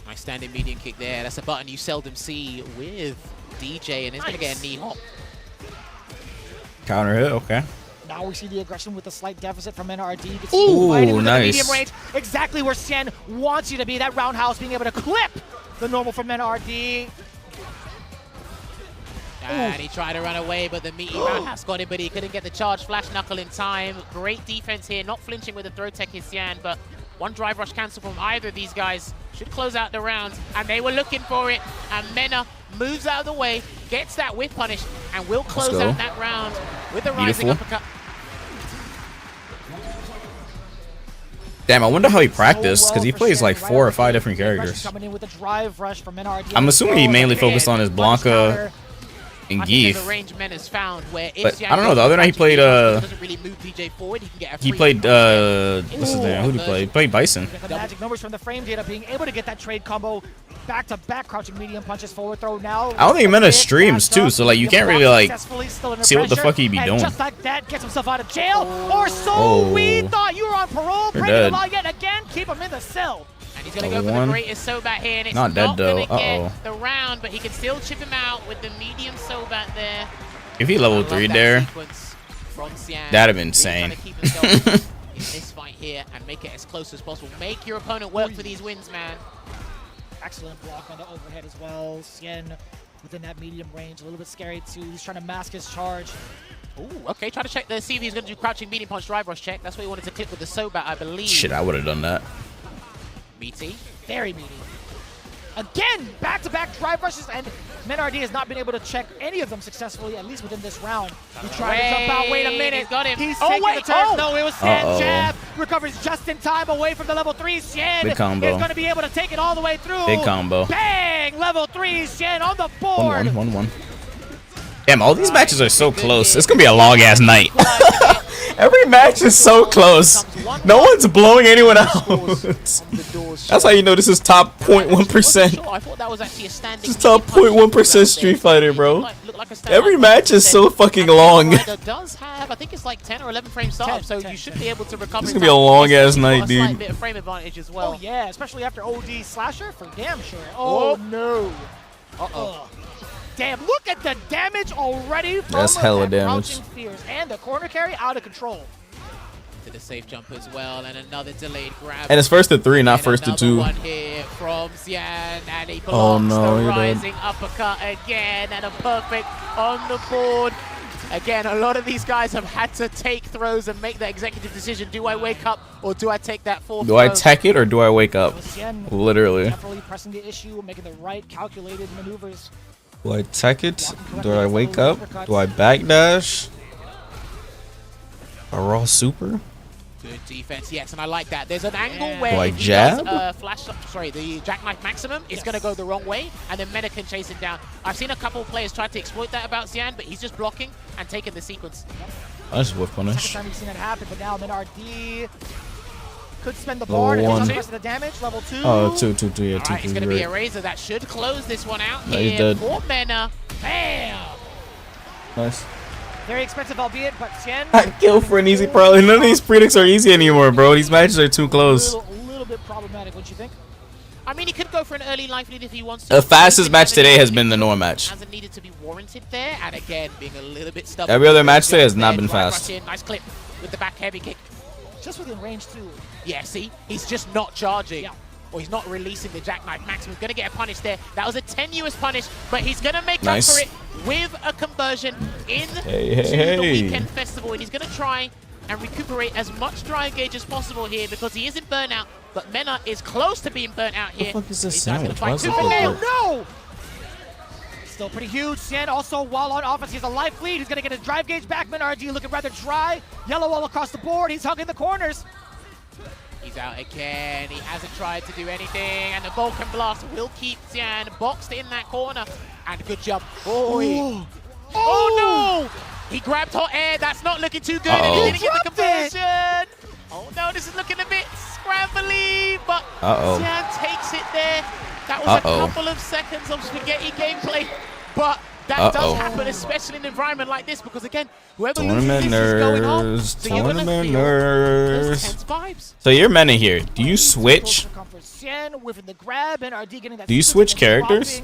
Speaker 12: Nice standing median kick there. That's a button you seldom see with DJ, and it's going to get a knee hop.
Speaker 1: Counter hit, okay.
Speaker 13: Now we see the aggression with a slight deficit from Mena RD.
Speaker 1: Ooh, nice.
Speaker 13: Medium range, exactly where Xian wants you to be. That roundhouse being able to clip the normal from Mena RD.
Speaker 12: And he tried to run away, but the meaty roundhouse got him, but he couldn't get the charge flash knuckle in time. Great defense here, not flinching with the throw tech is Xian, but one drive rush cancel from either of these guys should close out the round, and they were looking for it, and Mena moves out of the way, gets that whiff punish, and will close out that round with the rising uppercut.
Speaker 1: Damn, I wonder how he practiced, because he plays like 4 or 5 different characters. I'm assuming he mainly focused on his Blanca and Geef. But I don't know, the other night he played he played what's his name? Who did he play? He played Bison.
Speaker 13: The magic numbers from the frame data being able to get that trade combo back to back, crouching medium punches, forward throw now.
Speaker 1: I don't think Mena streams too, so like you can't really like see what the fuck he be doing.
Speaker 13: Just like that, gets himself out of jail, or so we thought. You were on parole, breaking the law yet again, keep him in the cell.
Speaker 12: And he's going to go for the greatest Sobat here, and it's not
Speaker 1: dead though.
Speaker 12: Going to get the round, but he can still chip him out with the medium Sobat there.
Speaker 1: If he level 3 there, that'd have been insane.
Speaker 12: In this fight here and make it as close as possible. Make your opponent work for these wins, man.
Speaker 13: Excellent block on the overhead as well. Xian within that medium range, a little bit scary too. He's trying to mask his charge.
Speaker 12: Ooh, okay, try to check there, see if he's going to do crouching medium punch drive rush check. That's what he wanted to click with the Sobat, I believe.
Speaker 1: Shit, I would have done that.
Speaker 12: Meaty.
Speaker 13: Very meaty. Again, back-to-back drive rushes, and Mena RD has not been able to check any of them successfully, at least within this round. He tried to jump out. Wait a minute.
Speaker 12: He's got him.
Speaker 13: He's taking the turn. No, it was Xian jab. Recovers just in time away from the level 3. Xian is going to be able to take it all the way through.
Speaker 1: Big combo.
Speaker 13: Bang! Level 3, Xian on the board.
Speaker 1: 1-1. Damn, all these matches are so close. It's going to be a long-ass night. Every match is so close. No one's blowing anyone out. That's how you know this is top 0.1%.
Speaker 12: I thought that was actually a standing.
Speaker 1: This is top 0.1% Street Fighter, bro.
Speaker 12: like I said,
Speaker 1: Every match is so fucking long.
Speaker 12: It does have, I think it's like 10 or 11 frame startup, so you should be able to recover.
Speaker 1: It's gonna be a long ass night, dude.
Speaker 12: A slight bit of frame advantage as well.
Speaker 13: Oh yeah, especially after OD slasher for damn sure. Oh no. Uh-oh. Damn, look at the damage already from
Speaker 1: That's hella damage.
Speaker 13: Fears. And the corner carry out of control.
Speaker 12: To the safe jump as well, and another delayed grab.
Speaker 1: And it's first to 3, not first to 2.
Speaker 12: One here from Xian, and he blocks
Speaker 1: Oh no,
Speaker 12: the
Speaker 1: you're
Speaker 12: rising
Speaker 1: dead.
Speaker 12: uppercut again, and a perfect on the board. Again, a lot of these guys have had to take throws and make that executive decision. Do I wake up or do I take that fourth
Speaker 1: Do
Speaker 12: throw?
Speaker 1: I tech it or do I wake up? Literally.
Speaker 13: Definitely pressing the issue, making the right calculated maneuvers.
Speaker 1: Do I tech it? Do I wake up? Do I backdash? A raw super?
Speaker 12: Good defense, yes, and I like that. There's an angle
Speaker 1: Do
Speaker 12: where
Speaker 1: I
Speaker 12: if he does,
Speaker 1: jab?
Speaker 12: the jackknife maximum is going to go the wrong way, and then Meta can chase him down. I've seen a couple of players try to exploit that about Xian, but he's just blocking and taking the sequence.
Speaker 1: I just whiff punish.
Speaker 13: Second time we've seen that happen, but now RD could spend the bar and the rest of the damage. Level 2.
Speaker 1: Oh, 2, yeah, 2.
Speaker 12: Alright, it's going to be a Razor that should close this one out
Speaker 1: No, he's
Speaker 12: here
Speaker 1: dead.
Speaker 12: for Mena.
Speaker 13: Bam!
Speaker 1: Nice.
Speaker 13: Very expensive, albeit, but Xian.
Speaker 1: I kill for an easy probably. None of these predicts are easy anymore, bro. These matches are too close.
Speaker 13: A little bit problematic, don't you think?
Speaker 12: I mean, he could go for an early life lead if he wants to.
Speaker 1: The fastest match today has been the Noah match.
Speaker 12: Hasn't needed to be warranted there, and again, being a little bit stubborn.
Speaker 1: Every other match today has not been fast.
Speaker 12: Nice clip with the back heavy kick.
Speaker 13: Just within range, too.
Speaker 12: Yeah, see? He's just not charging. Yeah. Or he's not releasing the jackknife maximum. He's going to get a punish there. That was a tenuous punish, but he's going to make up for it with a conversion in the weekend festival. And he's going to try and recuperate as much drive gauge as possible here because he is in burnout, but Mena is close to being burnt out here.
Speaker 1: What the fuck is this
Speaker 12: He's
Speaker 1: sandwich?
Speaker 12: gonna
Speaker 1: Why
Speaker 12: fight
Speaker 1: is it
Speaker 12: Super
Speaker 1: so
Speaker 12: Nail.
Speaker 1: good?
Speaker 13: No! Still pretty huge. Xian also, while on offense, he has a life lead. He's going to get his drive gauge back. RD looking rather dry. Yellow all across the board. He's hugging the corners.
Speaker 12: He's out again. He hasn't tried to do anything, and the Vulcan Blast will keep Xian boxed in that corner. And good jump. Oh no! He grabbed hot air. That's not looking too good. And he didn't get the conversion. Oh no, this is looking a bit scrambly, but Xian takes it there. That was a couple of seconds of spaghetti gameplay, but that does happen, especially in an environment like this, because again, whoever loses this is going on. So you're gonna feel those tense vibes.
Speaker 1: So you're Mena here. Do you switch?
Speaker 13: Xian whiffing the grab and RD getting that.
Speaker 1: Do you switch characters?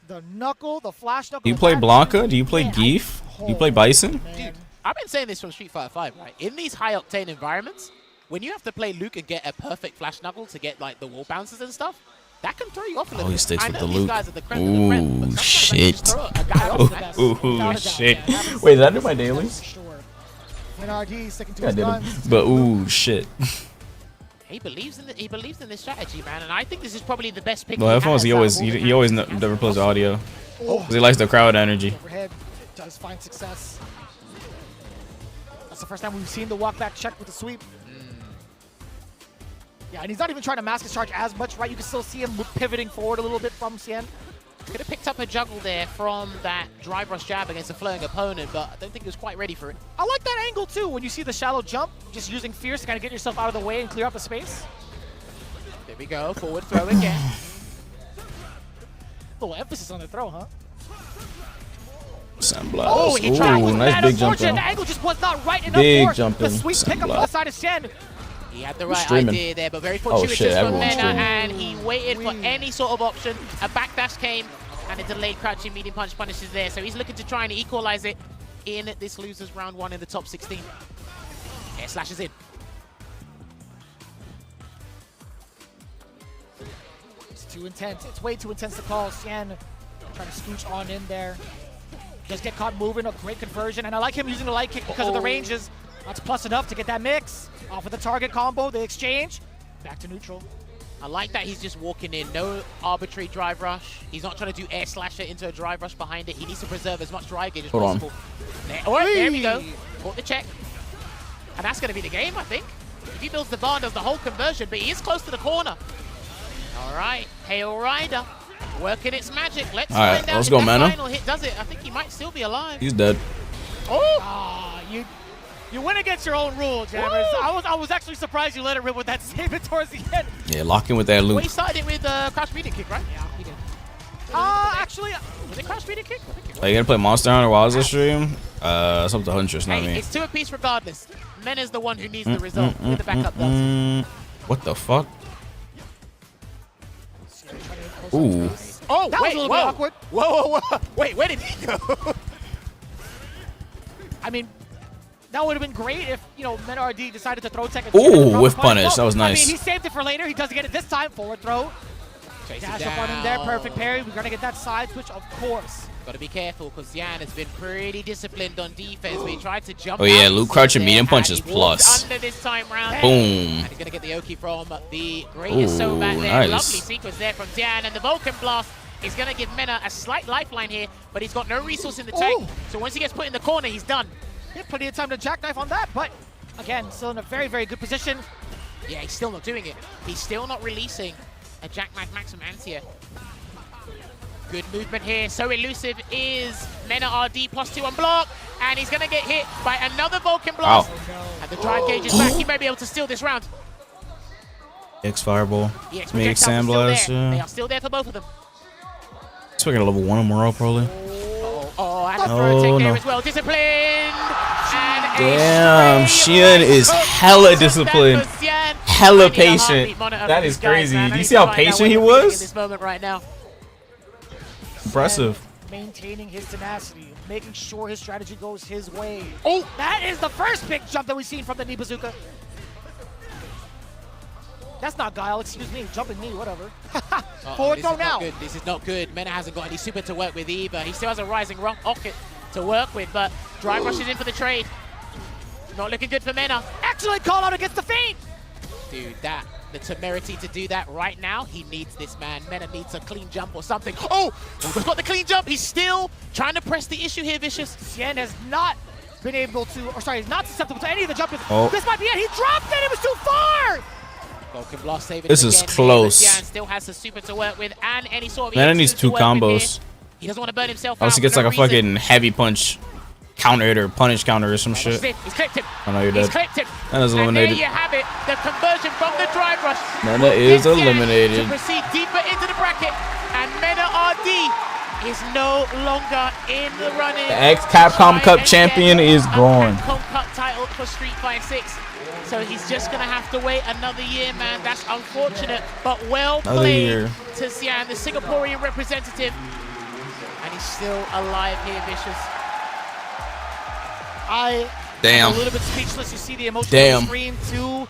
Speaker 13: The knuckle, the flash knuckle.
Speaker 1: Do you play Blanca? Do you play Geef? Do you play Bison?
Speaker 12: Dude, I've been saying this from Street Fighter 5, right? In these high-octane environments, when you have to play Luke and get a perfect flash knuckle to get like the wall bounces and stuff, that can throw you off a little bit.
Speaker 1: He sticks with the
Speaker 12: these
Speaker 1: Luke.
Speaker 12: guys are the creme of the creme, but sometimes
Speaker 1: Ooh, shit. Wait, did I do my dailies?
Speaker 13: When RD sticking to
Speaker 1: Yeah, I
Speaker 13: his
Speaker 1: did
Speaker 13: guns.
Speaker 1: them. But ooh, shit.
Speaker 12: He believes in this strategy, man, and I think this is probably the best pick.
Speaker 1: Well, headphones, he always never plays audio. Because he likes the crowd energy.
Speaker 13: Overhead does find success. That's the first time we've seen the walk back check with the sweep. Yeah, and he's not even trying to mask his charge as much, right? You can still see him pivoting forward a little bit from Xian.
Speaker 12: Could have picked up a juggle there from that drive rush jab against a flowing opponent, but I don't think he was quite ready for it.
Speaker 13: I like that angle too, when you see the shallow jump, just using Fierce to kind of get yourself out of the way and clear up the space.
Speaker 12: There we go, forward throw again.
Speaker 13: A little emphasis on the throw, huh?
Speaker 1: Sandblast.
Speaker 13: Oh, he tried.
Speaker 1: Ooh, nice big jump.
Speaker 13: The angle just was not right enough
Speaker 1: Big
Speaker 13: for
Speaker 1: jumping.
Speaker 13: the sweep pickup on the side of Xian.
Speaker 12: He had the right idea there, but very fortuitous from Mena, and he waited for any sort of option. A backdash came, and a delayed crouching medium punch punishes there. So he's looking to try and equalize it in this losers round 1 in the top 16. Air slashes in.
Speaker 13: It's too intense. It's way too intense to call. Xian trying to scooch on in there. Just get caught moving, a great conversion. And I like him using the light kick because of the ranges. That's plus enough to get that mix. Off of the target combo, the exchange. Back to neutral.
Speaker 12: I like that he's just walking in, no arbitrary drive rush. He's not trying to do air slasher into a drive rush behind it. He needs to preserve as much drive gauge as possible. There we go. Caught the check. And that's going to be the game, I think. If he builds the bar and does the whole conversion, but he is close to the corner. All right, Hail Rider working its magic. Let's find out if that final hit does it. I think he might still be alive.
Speaker 1: He's dead.
Speaker 13: Oh! You went against your own rule, Jammers. I was actually surprised you let it rip with that statement towards the end.
Speaker 1: Yeah, lock in with that loop.
Speaker 12: Well, he started it with crouch medium kick, right?
Speaker 13: Yeah, he did. Actually, was it cross speed kick?
Speaker 1: Are you gonna play Monster Hunter while I was on stream? It's up to Huntress, not me.
Speaker 12: It's 2 apiece regardless. Men is the one who needs the result with the backup does.
Speaker 1: What the fuck? Ooh.
Speaker 12: Oh,
Speaker 13: that was a little bit awkward.
Speaker 12: Whoa. Wait, where did he go?
Speaker 13: I mean, that would have been great if, you know, Men RD decided to throw tech.
Speaker 1: Ooh, whiff punish. That was nice.
Speaker 13: I mean, he saved it for later. He doesn't get it this time. Forward throw. Dash up on him there. Perfect parry. We're going to get that side switch, of course.
Speaker 12: Got to be careful because Xian has been pretty disciplined on defense. But he tried to jump.
Speaker 1: Oh yeah, Luke Crouch and medium punch is plus.
Speaker 12: Under this time round.
Speaker 1: Boom.
Speaker 12: And he's going to get the Oki from the greatest Sobat there.
Speaker 1: Nice.
Speaker 12: Lovely sequence there from Xian. And the Vulcan Blast is going to give Mena a slight lifeline here. But he's got no resource in the tank. So once he gets put in the corner, he's done.
Speaker 13: He had plenty of time to jackknife on that. But again, still in a very, very good position.
Speaker 12: Yeah, he's still not doing it. He's still not releasing a jackknife maximum anti-air. Good movement here. So elusive is Mena RD +2 on block. And he's going to get hit by another Vulcan Blast. And the drive gauge is back. He may be able to steal this round.
Speaker 1: X Fireball.
Speaker 12: EX
Speaker 1: Make Sandblast.
Speaker 12: They are still there for both of them.
Speaker 1: So we got a level 1 on Morale probably.
Speaker 12: And the throw take there as well. Disciplined. And
Speaker 1: damn, Xian is hella disciplined. Hella patient. That is crazy. Do you see how patient he was?
Speaker 12: In this moment right now.
Speaker 1: Impressive.
Speaker 13: Maintaining his tenacity, making sure his strategy goes his way. Oh, that is the first big jump that we've seen from the knee bazooka. That's not Guile, excuse me. Jumping knee, whatever. Forward throw now.
Speaker 12: This is not good. Mena hasn't got any super to work with either. He still has a rising rocket to work with, but drive rushes in for the trade. Not looking good for Mena.
Speaker 13: Excellent call out against the feint.
Speaker 12: Dude, the temerity to do that right now, he needs this, man. Mena needs a clean jump or something. Oh, we've got the clean jump. He's still trying to press the issue here, Vicious.
Speaker 13: Xian has not been able to, or sorry, not susceptible to any of the jumps.
Speaker 1: Oh.
Speaker 13: This might be it. He dropped it. It was too far.
Speaker 12: Vulcan Blast saving
Speaker 1: this is close.
Speaker 12: Xian still has the super to work with and any sort of
Speaker 1: Mena needs 2 combos.
Speaker 12: He doesn't want to burn himself
Speaker 1: Unless
Speaker 12: out.
Speaker 1: he gets like a fucking heavy punch counter hit or punish counter or some shit.
Speaker 12: He's clipped him.
Speaker 1: I know you're dead.
Speaker 12: He's clipped him.
Speaker 1: That is eliminated.
Speaker 12: And there you have it. The conversion from the drive rush.
Speaker 1: Mena is eliminated.
Speaker 12: To proceed deeper into the bracket. And Mena RD is no longer in the running.
Speaker 1: The ex-Capcom Cup champion is gone.
Speaker 12: Capcom Cup title for Street Fighter 6. So he's just going to have to wait another year, man. That's unfortunate, but well played to Xian, the Singaporean representative. And he's still alive here, Vicious.
Speaker 1: Damn.
Speaker 13: I'm a little bit speechless. You see the emotion on the screen too.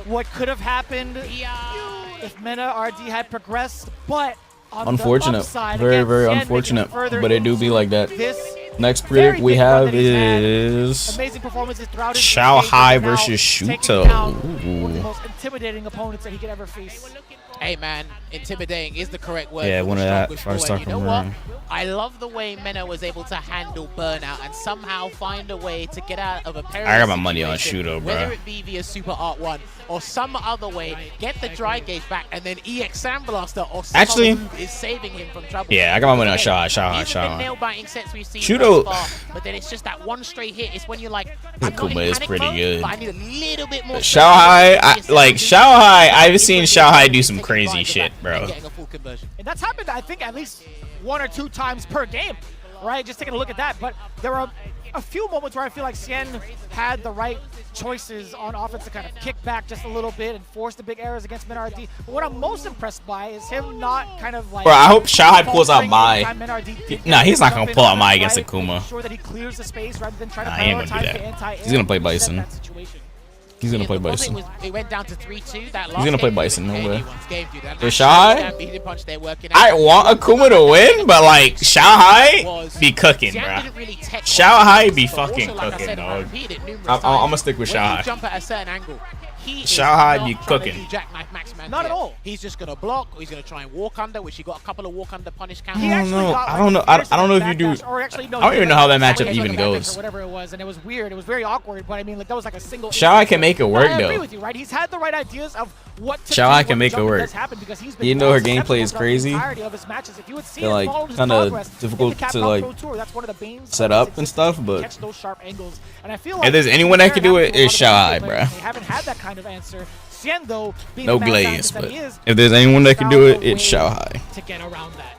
Speaker 13: What could have happened if Mena RD had progressed, but on
Speaker 1: unfortunate.
Speaker 13: The upside,
Speaker 1: very,
Speaker 13: again,
Speaker 1: very
Speaker 13: Xian
Speaker 1: unfortunate. But it do be like that.
Speaker 13: This
Speaker 1: next predict we have is
Speaker 13: amazing performances throughout his
Speaker 1: Xiao Hai
Speaker 13: now
Speaker 1: versus
Speaker 13: taking down
Speaker 1: Shuto.
Speaker 13: one of the most intimidating opponents that he could ever face.
Speaker 12: Hey man, intimidating is the correct word.
Speaker 1: Yeah, one of that. If I was talking
Speaker 12: you know what? I love the way Mena was able to handle burnout and somehow find a way to get out of a perilous
Speaker 1: I got my money on
Speaker 12: situation,
Speaker 1: Shuto, bro.
Speaker 12: whether it be via Super Art 1 or some other way, get the dry gauge back and then EX Sandblaster or some
Speaker 1: actually
Speaker 12: other move is saving him from trouble.
Speaker 1: Yeah, I got my money on Xiao Hai.
Speaker 12: Nail-biting sets we've seen
Speaker 1: Shuto,
Speaker 12: thus far, but then it's just that one straight hit. It's when you're like,
Speaker 1: Kuma is pretty good.
Speaker 12: but I need a little bit more.
Speaker 1: Xiao Hai, I've seen Xiao Hai do some crazy shit, bro.
Speaker 13: And that's happened, I think, at least 1 or 2 times per game, right? Just taking a look at that. But there were a few moments where I feel like Xian had the right choices on offense to kind of kick back just a little bit and force the big errors against Mena RD. But what I'm most impressed by is him not kind of like...
Speaker 1: Bro, I hope Xiao Hai pulls out Mai. Nah, he's not going to pull out Mai against Akuma.
Speaker 13: Sure that he clears the space rather than trying to
Speaker 1: he ain't going to do that. He's going to play Bison. He's going to play Bison.
Speaker 12: It went down to 3-2. That last
Speaker 1: He's going to play
Speaker 12: game
Speaker 1: Bison, no way.
Speaker 12: There's
Speaker 1: Xiao Hai? I want Akuma to win, but like, Xiao Hai be cooking, bro. Xiao Hai be fucking cooking, dog. I'm going to stick with Xiao Hai.
Speaker 12: Jump at a certain angle.
Speaker 1: Xiao Hai be cooking.
Speaker 12: Not at all. He's just gonna block, or he's gonna try and walk under, which he got a couple of walk under punish counters.
Speaker 1: I don't know. I don't know if you do. I don't even know how that matchup even goes.
Speaker 13: Whatever it was, and it was weird. It was very awkward, but I mean, like that was like a single.
Speaker 1: Xiao Hai can make it work
Speaker 13: I agree
Speaker 1: though.
Speaker 13: with you, right? He's had the right ideas of what to
Speaker 1: Xiao Hai can make it work.
Speaker 13: Even
Speaker 1: though her gameplay is crazy,
Speaker 13: they're
Speaker 1: like kind of difficult to like set up and stuff. But if there's anyone that can do it, it's Xiao Hai, bro.
Speaker 13: They haven't had that kind of answer. Xian, though,
Speaker 1: no glaze, but if there's anyone that can do it, it's Xiao Hai.
Speaker 13: To get around that.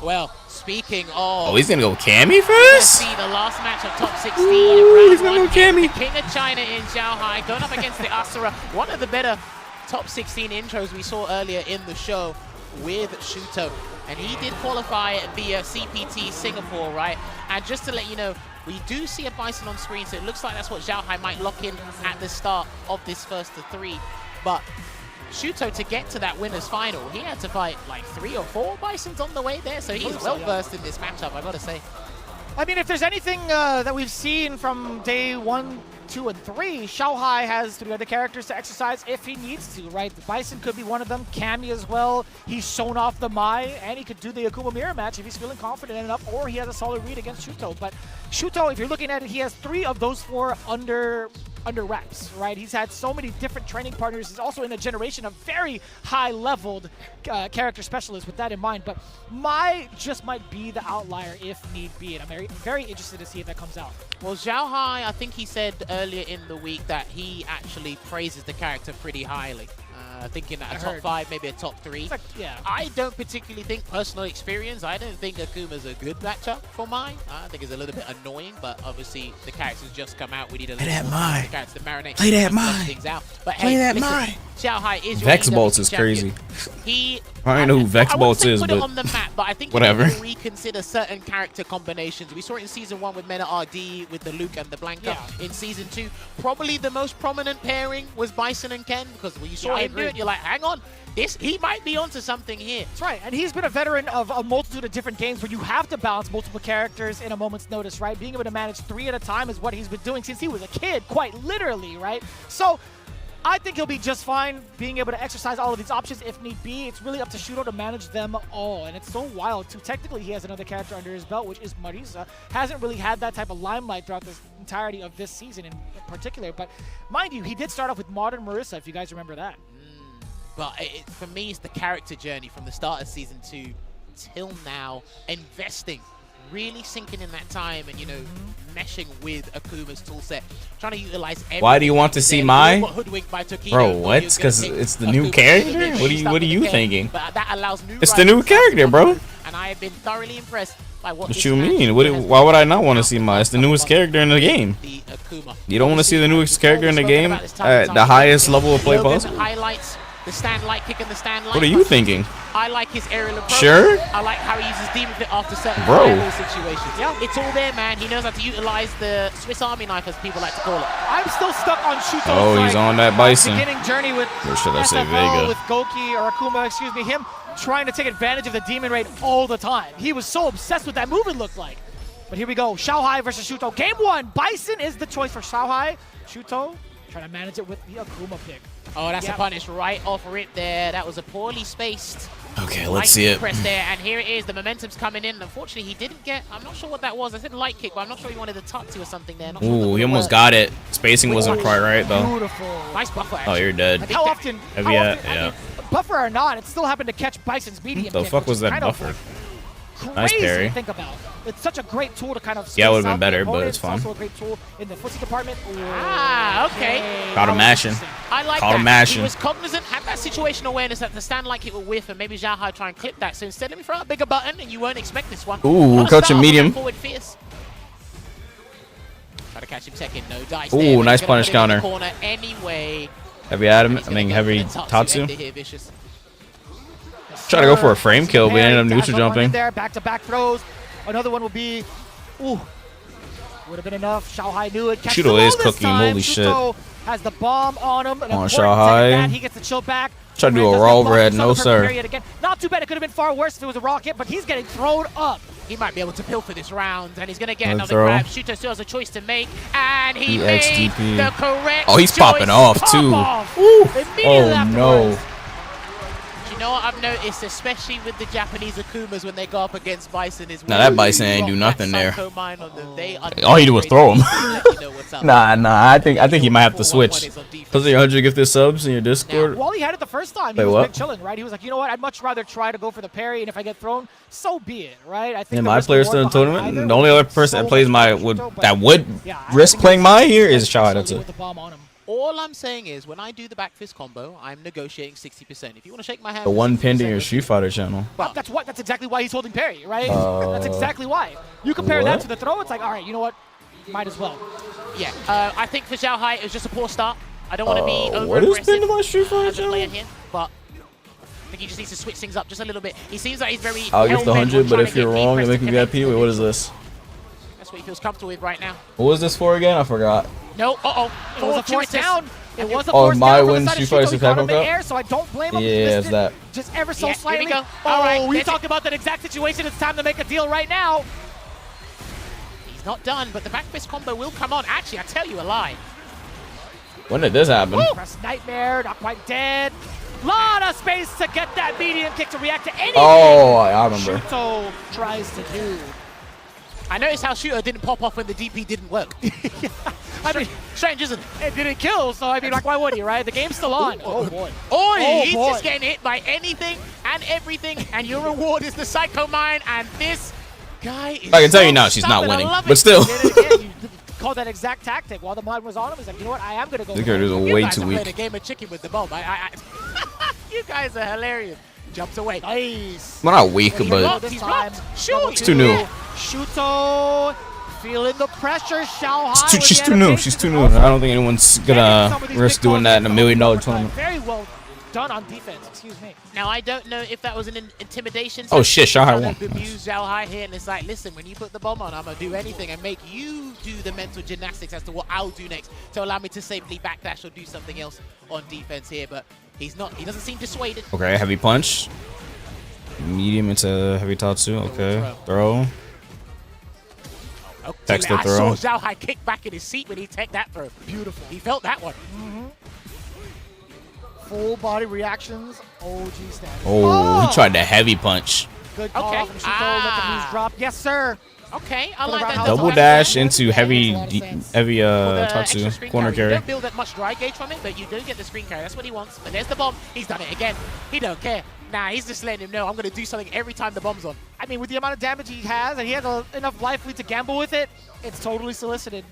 Speaker 12: Well, speaking of...
Speaker 1: Oh, he's gonna go Cammy
Speaker 12: Let's
Speaker 1: first?
Speaker 12: see the last match of top 16.
Speaker 1: Ooh, he's
Speaker 12: round
Speaker 1: gonna
Speaker 12: one.
Speaker 1: go Cammy.
Speaker 12: The King of China in Shanghai going up against the Asura. One of the better top 16 intros we saw earlier in the show with Shuto. And he did qualify via CPT Singapore, right? And just to let you know, we do see a Bison on screen, so it looks like that's what Xiaohai might lock in at the start of this first of 3. But Shuto, to get to that winner's final, he had to fight like 3 or 4 Bisons on the way there, so he's well versed in this matchup, I gotta say.
Speaker 13: I mean, if there's anything that we've seen from day 1, 2, and 3, Xiaohai has 3 other characters to exercise if he needs to, right? The Bison could be one of them, Cammy as well. He's shown off the Mai, and he could do the Akuma mirror match if he's feeling confident enough, or he has a solid read against Shuto. But Shuto, if you're looking at it, he has 3 of those 4 under wraps, right? He's had so many different training partners. He's also in a generation of very high-leveled character specialists with that in mind. But Mai just might be the outlier if need be, and I'm very, very interested to see if that comes out.
Speaker 12: Well, Xiaohai, I think he said earlier in the week that he actually praises the character pretty highly. Thinking at a top 5, maybe a top 3.
Speaker 13: Like, yeah.
Speaker 12: I don't particularly think, personal experience, I don't think Akuma's a good matchup for Mai. I think it's a little bit annoying, but obviously the character's just come out. We need a little more time for the character to marinate.
Speaker 3: Play that
Speaker 12: and flesh
Speaker 3: Mai.
Speaker 12: things out. But
Speaker 3: Play
Speaker 12: hey,
Speaker 3: that
Speaker 12: listen,
Speaker 3: Mai.
Speaker 12: Xiaohai is your
Speaker 1: Vex
Speaker 12: AEW
Speaker 1: Bolts is
Speaker 12: champion.
Speaker 1: crazy. I don't know who Vex Bolts is,
Speaker 12: put
Speaker 1: but
Speaker 12: it on the map, but I think
Speaker 1: whatever.
Speaker 12: you need to reconsider certain character combinations. We saw it in Season 1 with Mena RD, with the Luke and the Blanca. In Season 2, probably the most prominent pairing was Bison and Ken, because when you saw him do it, you're like, hang on, he might be onto something here.
Speaker 13: That's right, and he's been a veteran of a multitude of different games where you have to balance multiple characters in a moment's notice, right? Being able to manage 3 at a time is what he's been doing since he was a kid, quite literally, right? So I think he'll be just fine being able to exercise all of these options if need be. It's really up to Shuto to manage them all, and it's so wild too. Technically, he has another character under his belt, which is Marisa. Hasn't really had that type of limelight throughout the entirety of this season in particular, but mind you, he did start off with Modern Marisa, if you guys remember that.
Speaker 12: But for me, it's the character journey from the start of Season 2 till now, investing, really sinking in that time and, you know, meshing with Akuma's toolset, trying to utilize everything.
Speaker 1: Why do you want to see Mai? Bro, what?
Speaker 12: Because
Speaker 1: Because it's the new character? What are you thinking?
Speaker 12: But that allows new
Speaker 1: It's the new character, bro.
Speaker 12: And I have been thoroughly impressed by what
Speaker 1: What you mean? Why would I not want to see Mai? It's the newest character in the game. You don't want to see the newest character in the game at the highest level of play possible?
Speaker 12: Highlights the stand light kick and the stand light.
Speaker 1: What are you thinking?
Speaker 12: I like his aerial approach.
Speaker 1: Sure.
Speaker 12: I like how he uses demon fit after certain
Speaker 1: Bro.
Speaker 12: situations. Yeah, it's all there, man. He knows how to utilize the Swiss Army knife, as people like to call it.
Speaker 13: I'm still stuck on Shuto's
Speaker 1: Oh, he's on that Bison.
Speaker 13: beginning journey with
Speaker 1: Or should I say
Speaker 13: SFO,
Speaker 1: Vega?
Speaker 13: with Goki or Akuma, excuse me, him trying to take advantage of the demon raid all the time. He was so obsessed with that move, it looked like. But here we go, Xiaohai versus Shuto. Game 1, Bison is the choice for Xiaohai. Shuto trying to manage it with the Akuma pick.
Speaker 12: Oh, that's a punish right off rip there. That was a poorly spaced.
Speaker 1: Okay, let's see it.
Speaker 12: Press there, and here it is. The momentum's coming in. Unfortunately, he didn't get. I'm not sure what that was. I said light kick, but I'm not sure he wanted to tuck to or something there. Not sure
Speaker 1: Ooh,
Speaker 12: that
Speaker 1: he almost
Speaker 12: worked.
Speaker 1: got it. Spacing wasn't quite right, though.
Speaker 13: Beautiful.
Speaker 12: Nice buffer.
Speaker 1: Oh,
Speaker 12: Actually.
Speaker 1: you're dead.
Speaker 13: Like how often?
Speaker 1: Have
Speaker 13: how
Speaker 1: you-
Speaker 13: often- I
Speaker 1: yeah.
Speaker 13: mean, buffer or not, it still happened to catch Bison's medium.
Speaker 1: The
Speaker 13: kick,
Speaker 1: fuck
Speaker 13: which
Speaker 1: was
Speaker 13: is
Speaker 1: that
Speaker 13: kind of
Speaker 1: buffer?
Speaker 13: Crazy
Speaker 1: Nice parry.
Speaker 13: to think about. It's such a great tool to kind of.
Speaker 1: Yeah, it would've
Speaker 13: space
Speaker 1: been
Speaker 13: out
Speaker 1: better,
Speaker 13: the
Speaker 1: but
Speaker 13: opponent.
Speaker 1: it's fine.
Speaker 13: Also a great tool in the footsie department.
Speaker 12: Ah, okay.
Speaker 1: Caught him mashing.
Speaker 12: I like
Speaker 1: Caught
Speaker 12: that.
Speaker 1: him mashing.
Speaker 12: He was cognizant, had that situation awareness that the stand like it would whiff, and maybe Xiaohai try and clip that. So instead, let me throw out a bigger button, and you won't expect this one.
Speaker 1: Ooh,
Speaker 12: Gotta
Speaker 1: catch
Speaker 12: start
Speaker 1: him
Speaker 12: off
Speaker 1: medium.
Speaker 12: with forward fierce. Try to catch him second, no dice.
Speaker 1: Ooh,
Speaker 12: there, but
Speaker 1: nice
Speaker 12: he's gonna
Speaker 1: punish
Speaker 12: put him in the
Speaker 1: counter.
Speaker 12: Corner anyway.
Speaker 1: Heavy Adam,
Speaker 12: He's
Speaker 1: I
Speaker 12: gonna
Speaker 1: mean
Speaker 12: go
Speaker 1: heavy
Speaker 12: for the ended
Speaker 1: Tatsu.
Speaker 12: here, Vicious.
Speaker 1: Try to go for a frame kill, but he ended up
Speaker 13: Dash
Speaker 1: neutral
Speaker 13: one in
Speaker 1: jumping.
Speaker 13: there, back-to-back throws. Another one will be, ooh, would have been enough. Xiaohai knew it. Catch
Speaker 1: Shuto
Speaker 13: the
Speaker 1: is
Speaker 13: ball this
Speaker 1: cooking,
Speaker 13: time.
Speaker 1: holy shit.
Speaker 13: Shuto has the bomb on him.
Speaker 1: On
Speaker 13: Xiaohai.
Speaker 1: Xiaohai.
Speaker 13: He gets the chill back.
Speaker 1: Try to do a
Speaker 13: Doesn't
Speaker 1: roll
Speaker 13: block
Speaker 1: red,
Speaker 13: his
Speaker 1: no
Speaker 13: uppercut
Speaker 1: sir.
Speaker 13: period again. Not too bad. It could have been far worse if it was a rocket, but he's getting thrown up.
Speaker 12: He might be able to pilfer this round, and he's going to get
Speaker 1: Good
Speaker 12: another
Speaker 1: throw.
Speaker 12: grab. Shuto still has a choice to make, and he made
Speaker 1: EXDP.
Speaker 12: the correct
Speaker 1: Oh, he's
Speaker 12: choice.
Speaker 1: popping off,
Speaker 12: Pop
Speaker 1: too.
Speaker 12: off.
Speaker 1: Woo.
Speaker 12: Immediately
Speaker 1: Oh,
Speaker 12: afterwards.
Speaker 1: no.
Speaker 12: You know what I've noticed, especially with the Japanese Akumas when they go up against Bison, is
Speaker 1: Nah, that Bison ain't do nothing there. All he did was throw him. Nah, I think he might have to switch. Plus your 100 gifted subs in your Discord.
Speaker 13: Well, he had it the first time. He
Speaker 1: Wait,
Speaker 13: was
Speaker 1: what?
Speaker 13: big chilling, right? He was like, you know what? I'd much rather try to go for the parry, and if I get thrown, so be it, right? I think
Speaker 1: Yeah,
Speaker 13: the
Speaker 1: my
Speaker 13: risk
Speaker 1: player's still in
Speaker 13: reward
Speaker 1: the
Speaker 13: behind
Speaker 1: tournament.
Speaker 13: either
Speaker 1: The only
Speaker 13: was
Speaker 1: other person
Speaker 13: so
Speaker 1: that plays
Speaker 13: much
Speaker 1: my
Speaker 13: for Shuto, but
Speaker 1: that would
Speaker 13: yeah, I
Speaker 1: risk
Speaker 13: think
Speaker 1: playing
Speaker 13: he
Speaker 1: my
Speaker 13: was
Speaker 1: here is Xiaohai.
Speaker 13: solely
Speaker 1: That's it.
Speaker 13: with the bomb on him.
Speaker 12: All I'm saying is, when I do the back fist combo, I'm negotiating 60%. If you want to shake my hand,
Speaker 1: The one pinned in your Street Fighter channel.
Speaker 13: Well, that's exactly why he's holding parry, right? That's exactly why. You compare that to the throw, it's like, all right, you know what? Might as well.
Speaker 12: Yeah, I think for Zhao Hai, it was just a poor start. I don't want to be over
Speaker 1: what is
Speaker 12: aggressive
Speaker 1: pinned in my Street Fighter
Speaker 12: as a
Speaker 1: channel?
Speaker 12: player here, but I think he just needs to switch things up just a little bit. He seems like he's very.
Speaker 1: I'll give the 100, but if you're wrong, you
Speaker 12: you
Speaker 1: make me VIP. Wait, what is this?
Speaker 12: That's what he feels comfortable with right now.
Speaker 1: What was this for again? I forgot.
Speaker 12: No,
Speaker 13: It was a force down. It was a
Speaker 1: Oh,
Speaker 13: force
Speaker 1: my
Speaker 13: down
Speaker 1: win
Speaker 13: from the
Speaker 1: Street
Speaker 13: side
Speaker 1: Fighter
Speaker 13: of Shuto. He caught him
Speaker 1: Capcom
Speaker 13: in
Speaker 1: Cup?
Speaker 13: air, so I don't blame him.
Speaker 1: Yeah,
Speaker 13: He missed
Speaker 1: it's
Speaker 13: it
Speaker 1: that.
Speaker 13: just ever so
Speaker 12: Yeah, here
Speaker 13: slightly.
Speaker 12: we go.
Speaker 13: Oh,
Speaker 12: All right,
Speaker 13: we
Speaker 12: that's
Speaker 13: talked about that exact situation. It's time to make a deal right now.
Speaker 12: He's not done, but the back fist combo will come on. Actually, I tell you a lie.
Speaker 1: When did this happen?
Speaker 13: Press Nightmare, not quite dead. Lot of space to get that medium kick to react to anything.
Speaker 1: Oh, I remember.
Speaker 13: Shuto tries to do.
Speaker 12: I noticed how Shooter didn't pop off when the DP didn't work.
Speaker 13: I mean,
Speaker 12: strange, isn't it?
Speaker 13: It didn't kill, so I mean, like, why would he, right? The game's still on. Oh, boy.
Speaker 12: He's
Speaker 13: boy.
Speaker 12: just getting hit by anything and everything, and your reward is the Psycho Mine, and this guy is
Speaker 1: I can tell you now, she's not winning, but still.
Speaker 13: You called that exact tactic while the mine was on him. He's like, you know what? I am going to go.
Speaker 1: This character's way too weak.
Speaker 12: Playing a game of chicken with the bomb. You guys are hilarious. Jumps away.
Speaker 13: Nice.
Speaker 1: Well, not weak,
Speaker 13: He's
Speaker 1: but
Speaker 13: blocked, he's blocked.
Speaker 12: Sure.
Speaker 1: it's too new.
Speaker 13: Shuto feeling the pressure. Xiao Hai
Speaker 1: She's too new. She's too new. I don't think anyone's gonna risk doing that in $1 million tournament.
Speaker 13: Very well done on defense. Excuse me.
Speaker 12: Now, I don't know if that was an intimidation.
Speaker 1: Oh, shit, Xiao Hai won.
Speaker 12: Abuse Xiao Hai here, and it's like, listen, when you put the bomb on, I'm going to do anything and make you do the mental gymnastics as to what I'll do next to allow me to safely backdash or do something else on defense here, but he's not. He doesn't seem dissuaded.
Speaker 1: Okay, heavy punch. Medium into heavy tatsu. Okay, throw. Text the throw.
Speaker 12: I saw Zhao Hai kick back in his seat when he took that throw. Beautiful. He felt that one.
Speaker 13: Full body reactions. OG standard.
Speaker 1: Oh, he tried the heavy punch.
Speaker 13: Good call from Shuto. Let the knees drop. Yes, sir.
Speaker 12: Okay, I like that.
Speaker 1: Double dash into heavy tatsu corner
Speaker 12: You
Speaker 1: carry.
Speaker 12: don't build that much dry gauge from it, but you do get the screen carry. That's what he wants. But there's the bomb. He's done it again. He don't care. Nah, he's just letting him know I'm going to do something every time the bomb's on.
Speaker 13: I mean, with the amount of damage he has, and he has enough life lead to gamble with it, it's totally solicited.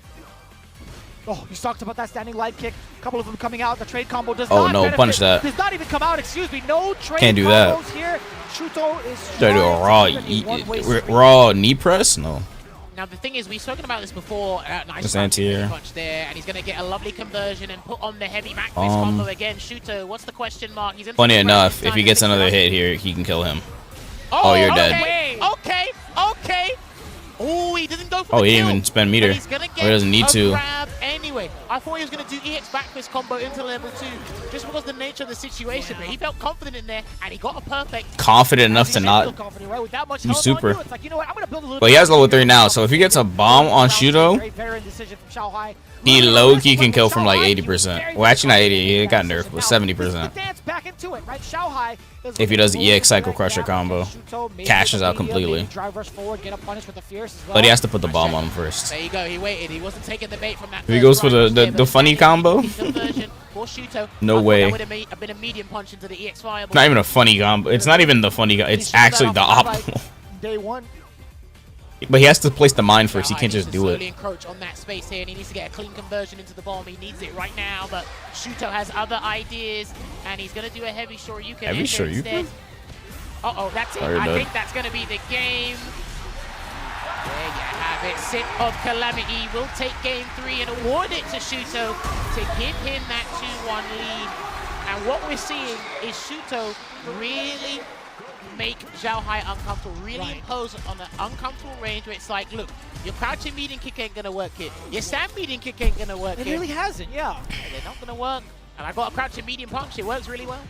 Speaker 13: Oh, you talked about that standing light kick. A couple of them coming out. The trade combo does not benefit.
Speaker 1: Punch that.
Speaker 13: Does not even come out. Excuse me. No trade
Speaker 1: Can't do
Speaker 13: combos
Speaker 1: that.
Speaker 13: here. Shuto is
Speaker 1: Try to do a raw knee press? No.
Speaker 12: Now, the thing is, we've spoken about this before. Nice
Speaker 1: anti-air.
Speaker 12: punch there, and he's going to get a lovely conversion and put on the heavy back fist combo again. Shuto, what's the question mark? He's in
Speaker 1: Funny enough, if he gets another hit here, he can kill him. Oh, you're dead.
Speaker 12: Okay. Oh, he doesn't go for
Speaker 1: Oh,
Speaker 12: the
Speaker 1: he
Speaker 12: kill,
Speaker 1: didn't even spend meter.
Speaker 12: but he's gonna get
Speaker 1: He doesn't need
Speaker 12: a
Speaker 1: to.
Speaker 12: grab anyway. I thought he was going to do EX back fist combo into level 2 just because of the nature of the situation, but he felt confident in there, and he got a perfect.
Speaker 1: Confident enough to not use super. But he has level 3 now, so if he gets a bomb on Shuto, he low-key can kill from like 80%. Well, actually not 80, it got nerfed, but 70%. If he does the EX Cycle Crusher combo, cashes out completely. But he has to put the bomb on him first.
Speaker 12: There you go, he waited. He wasn't taking the bait from that.
Speaker 1: If he goes for the funny combo, no way.
Speaker 12: That would have been a medium punch into the EX fireball.
Speaker 1: Not even a funny combo. It's not even the funny combo. It's actually the optimal.
Speaker 13: Day one.
Speaker 1: But he has to place the mine first. He can't just do it.
Speaker 12: Encroach on that space here, and he needs to get a clean conversion into the bomb. He needs it right now, but Shuto has other ideas, and he's going to do a heavy Shoryuken.
Speaker 1: Heavy Shoryuken?
Speaker 12: Uh-oh, that's it. I think that's going to be the game. There you have it. Sip of Calamity will take game 3 and award it to Shuto to give him that 2-1 lead. And what we're seeing is Shuto really make Zhao Hai uncomfortable, really impose on an uncomfortable range where it's like, look, your crouching medium kick ain't gonna work here. Your stand medium kick ain't gonna work here.
Speaker 13: It really hasn't, yeah.
Speaker 12: They're not gonna work. And I got a crouching medium punch. It works really well.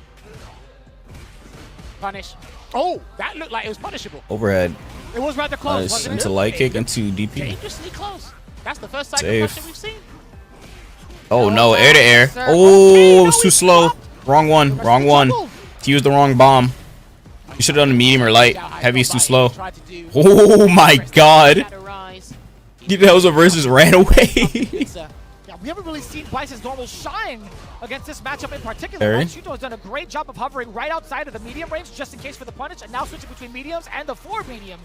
Speaker 12: Punish. Oh, that looked like it was punishable.
Speaker 1: Overhead.
Speaker 13: It was rather close, wasn't
Speaker 1: into
Speaker 13: it?
Speaker 1: light kick, into DP.
Speaker 12: Dangerously close. That's the first cycle
Speaker 1: Safe.
Speaker 12: question we've seen.
Speaker 1: Oh no, air to air. Oh, it was too slow. Wrong one. Wrong one. He used the wrong bomb. You should have done medium or light. Heavy is too slow. Oh my god. That was a versus ran away.
Speaker 13: Yeah, we haven't really seen Bice's normal shine against this matchup in particular. Right? Shuto has done a great job of hovering right outside of the medium range just in case for the punish, and now switching between mediums and the forward medium.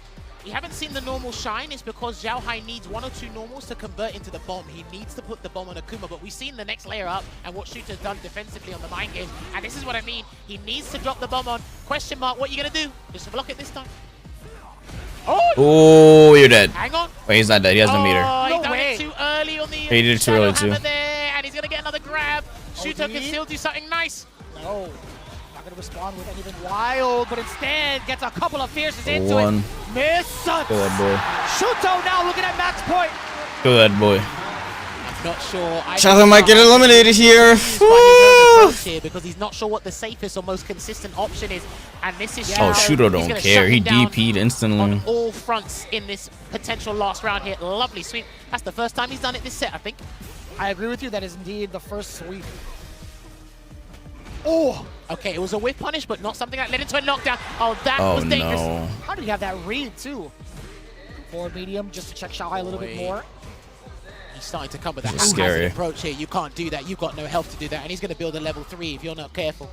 Speaker 12: you haven't seen the normal shine is because Zhao Hai needs 1 or 2 normals to convert into the bomb. He needs to put the bomb on Akuma, but we've seen the next layer up and what Shooter's done defensively on the mind game. And this is what I mean. He needs to drop the bomb on. Question mark, what are you going to do? Just block it this time.
Speaker 1: Oh, you're dead.
Speaker 12: Hang on.
Speaker 1: Wait, he's not dead. He has no meter.
Speaker 12: Oh, he done it too early on the
Speaker 1: He did it too early too.
Speaker 12: there, and he's going to get another grab. Shooter can still do something nice.
Speaker 13: No. Not going to respond with anything wild, but instead gets a couple of fierces into
Speaker 1: One.
Speaker 13: it. Miss.
Speaker 1: Good boy.
Speaker 13: Shuto now looking at max point.
Speaker 1: Good boy.
Speaker 12: I'm not sure.
Speaker 1: Shadow might get eliminated here.
Speaker 12: Here because he's not sure what the safest or most consistent option is, and this is
Speaker 1: Oh, Shuto don't care. He DP'd instantly.
Speaker 12: on all fronts in this potential last round here. Lovely sweep. That's the first time he's done it this set, I think.
Speaker 13: I agree with you. That is indeed the first sweep. Oh,
Speaker 12: okay, it was a whiff punish, but not something that led into a knockdown. Oh, that was dangerous.
Speaker 1: No.
Speaker 13: How did he have that read too? Forward medium just to check Xiaohai a little bit more.
Speaker 12: He's starting to come with that
Speaker 1: This is scary.
Speaker 12: approach here. You can't do that. You've got no health to do that, and he's going to build a level 3 if you're not careful.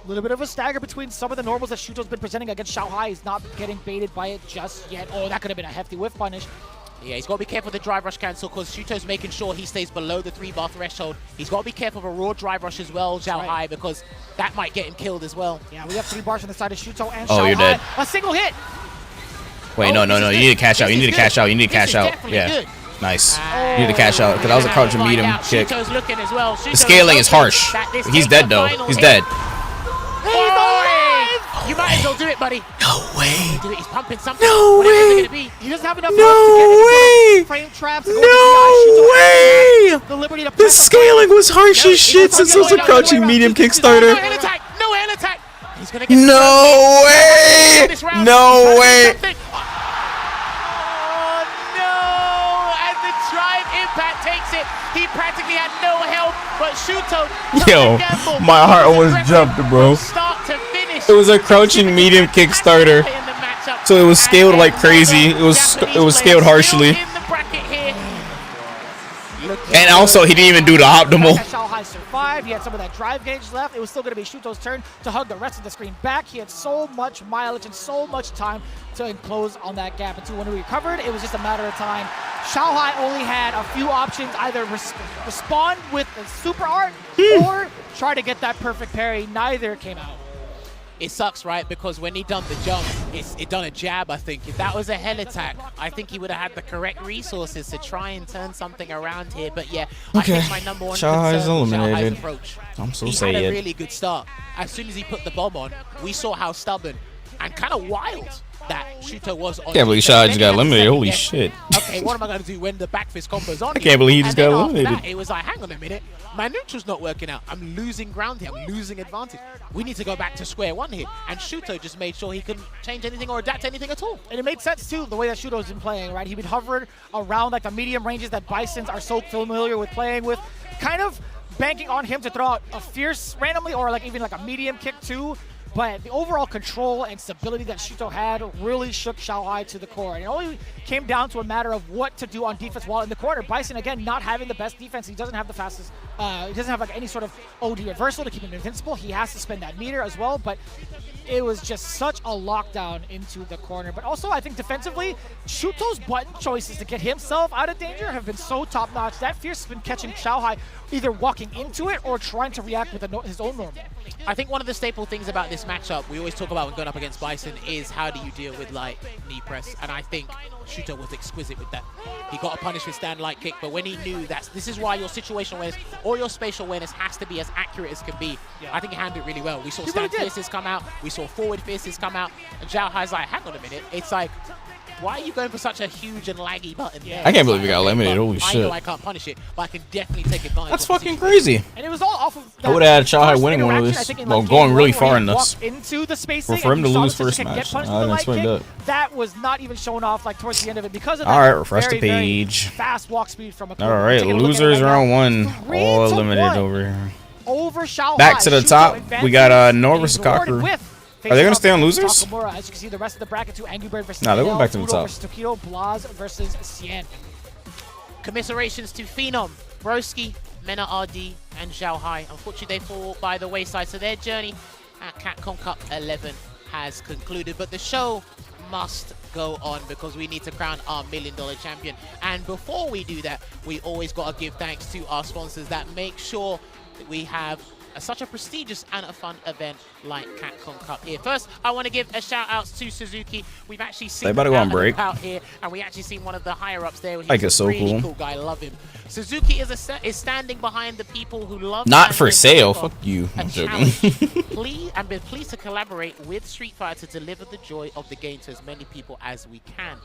Speaker 13: A little bit of a stagger between some of the normals that Shuto's been presenting against Xiaohai. He's not getting baited by it just yet. Oh, that could have been a hefty whiff punish.
Speaker 12: Yeah, he's got to be careful of the drive rush cancel because Shuto's making sure he stays below the 3-bar threshold. He's got to be careful of a raw drive rush as well, Xiaohai, because that might get him killed as well.
Speaker 13: Yeah, we have 3 bars on the side of Shuto and
Speaker 1: Oh,
Speaker 13: Xiaohai.
Speaker 1: you're dead.
Speaker 13: A single hit.
Speaker 1: Wait, no. You need to cash out. You need to cash out. You need to cash out. Yeah. Nice. You need to cash out because that was a crouching medium kick.
Speaker 12: Shuto's looking as well.
Speaker 1: The scaling is harsh. He's dead though. He's dead.
Speaker 12: You might as well do it, buddy.
Speaker 1: No way.
Speaker 12: He's pumping something.
Speaker 1: No way.
Speaker 13: He doesn't have enough
Speaker 1: No
Speaker 13: to
Speaker 1: way.
Speaker 13: get frame traps.
Speaker 1: No way.
Speaker 13: The liberty to
Speaker 1: The scaling was harsh as shit since it was a crouching medium Kickstarter.
Speaker 12: No hand attack. No hand attack. He's gonna get
Speaker 1: No way. No way.
Speaker 12: Impact takes it. He practically had no help, but Shuto.
Speaker 1: Yo, my heart almost jumped, bro.
Speaker 12: Start to finish.
Speaker 1: It was a crouching medium Kickstarter, so it was scaled like crazy. It was scaled harshly. And also, he didn't even do the optimal.
Speaker 13: Xiaohai survived. He had some of that drive gauge left. It was still going to be Shuto's turn to hug the rest of the screen back. He had so much mileage and so much time to enclose on that gap. Until when he recovered, it was just a matter of time. Xiaohai only had a few options, either respond with the super art or try to get that perfect parry. Neither came out.
Speaker 12: It sucks, right? Because when he done the jump, it done a jab, I think. If that was a hell attack, I think he would have had the correct resources to try and turn something around here. But yeah, I think my number one concern is Xiaohai's approach.
Speaker 1: I'm so
Speaker 12: sad. He had a really good start. As soon as he put the bomb on, we saw how stubborn and kind of wild that Shuto was on.
Speaker 1: Can't believe Xiaohai just got eliminated. Holy shit.
Speaker 12: Okay, what am I going to do when the back fist combo's on?
Speaker 1: I can't believe he just got eliminated.
Speaker 12: That, it was like, hang on a minute. My neutral's not working out. I'm losing ground here. I'm losing advantage. We need to go back to square one here. And Shuto just made sure he couldn't change anything or adapt anything at all.
Speaker 13: And it made sense, too, the way that Shuto's been playing, right? He'd been hovering around like the medium ranges that Bisons are so familiar with playing with, kind of banking on him to throw out a fierce randomly or like even like a medium kick, too. But the overall control and stability that Shuto had really shook Xiaohai to the core. And it only came down to a matter of what to do on defense while in the corner. Bison, again, not having the best defense. He doesn't have the fastest, he doesn't have like any sort of OD reversal to keep him invincible. He has to spend that meter as well. But it was just such a lockdown into the corner. But also, I think defensively, Shuto's button choices to get himself out of danger have been so top-notch. That Fierce has been catching Xiaohai either walking into it or trying to react with his own normal.
Speaker 12: I think one of the staple things about this matchup we always talk about when going up against Bison is how do you deal with light knee press, and I think Shuto was exquisite with that. He got a punish with stand light kick, but when he knew that this is why your situational awareness or your spatial awareness has to be as accurate as can be, I think he handled it really well. We saw stand fierces come out, we saw forward fierces come out, and Zhao Hai's like, hang on a minute, it's like, why are you going for such a huge and laggy button?
Speaker 1: I can't believe we got eliminated. Holy shit.
Speaker 12: I know I can't punish it, but I can definitely take advantage.
Speaker 1: That's fucking crazy.
Speaker 13: And it was all off of
Speaker 1: I would have had Xiaohai winning one of this. Well, going really far in this.
Speaker 13: Into the spacing,
Speaker 1: for him to lose first match. I didn't expect that.
Speaker 13: That was not even shown off like towards the end of it because of that.
Speaker 1: All right, refresh the page.
Speaker 13: Fast walk speed from a
Speaker 1: all right, losers round one. All eliminated over here.
Speaker 13: Over Xiaohai.
Speaker 1: Back to the top. We got Nova versus Kaku. Are they going to stay on losers?
Speaker 13: Takamura, as you can see, the rest of the bracket too. Angry Bird versus
Speaker 1: they're going back to the top.
Speaker 13: Versus Tokido, Blaz versus Xian.
Speaker 12: Commiserations to Phenom, Broski, Mena RD, and Zhao Hai. Unfortunately, they fall by the wayside, so their journey at Capcom Cup 11 has concluded. But the show must go on because we need to crown our $1 million champion. And before we do that, we always got to give thanks to our sponsors that make sure that we have such a prestigious and a fun event like Capcom Cup here. First, I want to give a shout out to Suzuki. We've actually seen
Speaker 1: about to go on break
Speaker 12: out here, and we actually seen one of the higher ups there. He's
Speaker 1: like it's so
Speaker 12: really
Speaker 1: cool
Speaker 12: guy. I love him. Suzuki is standing behind the people who love.
Speaker 1: Not for sale. Fuck you. I'm joking.
Speaker 12: And been pleased to collaborate with Street Fighter to deliver the joy of the game to as many people as we can.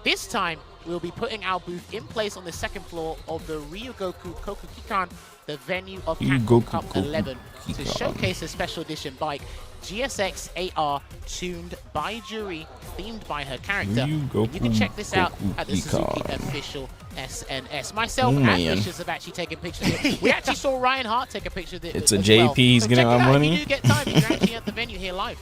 Speaker 12: This time, we'll be putting our booth in place on the second floor of the Ryogoku Kokukikan, the venue of Capcom Cup 11, to showcase a special edition bike, GSX AR, tuned by Juri, themed by her character. You can check this out at the Suzuki official SNS. Myself and Vicious have actually taken pictures of it. We actually saw Ryan Hart take a picture of it.
Speaker 1: It's a JP, he's getting our money.
Speaker 12: If you do get time, you can actually at the venue here live.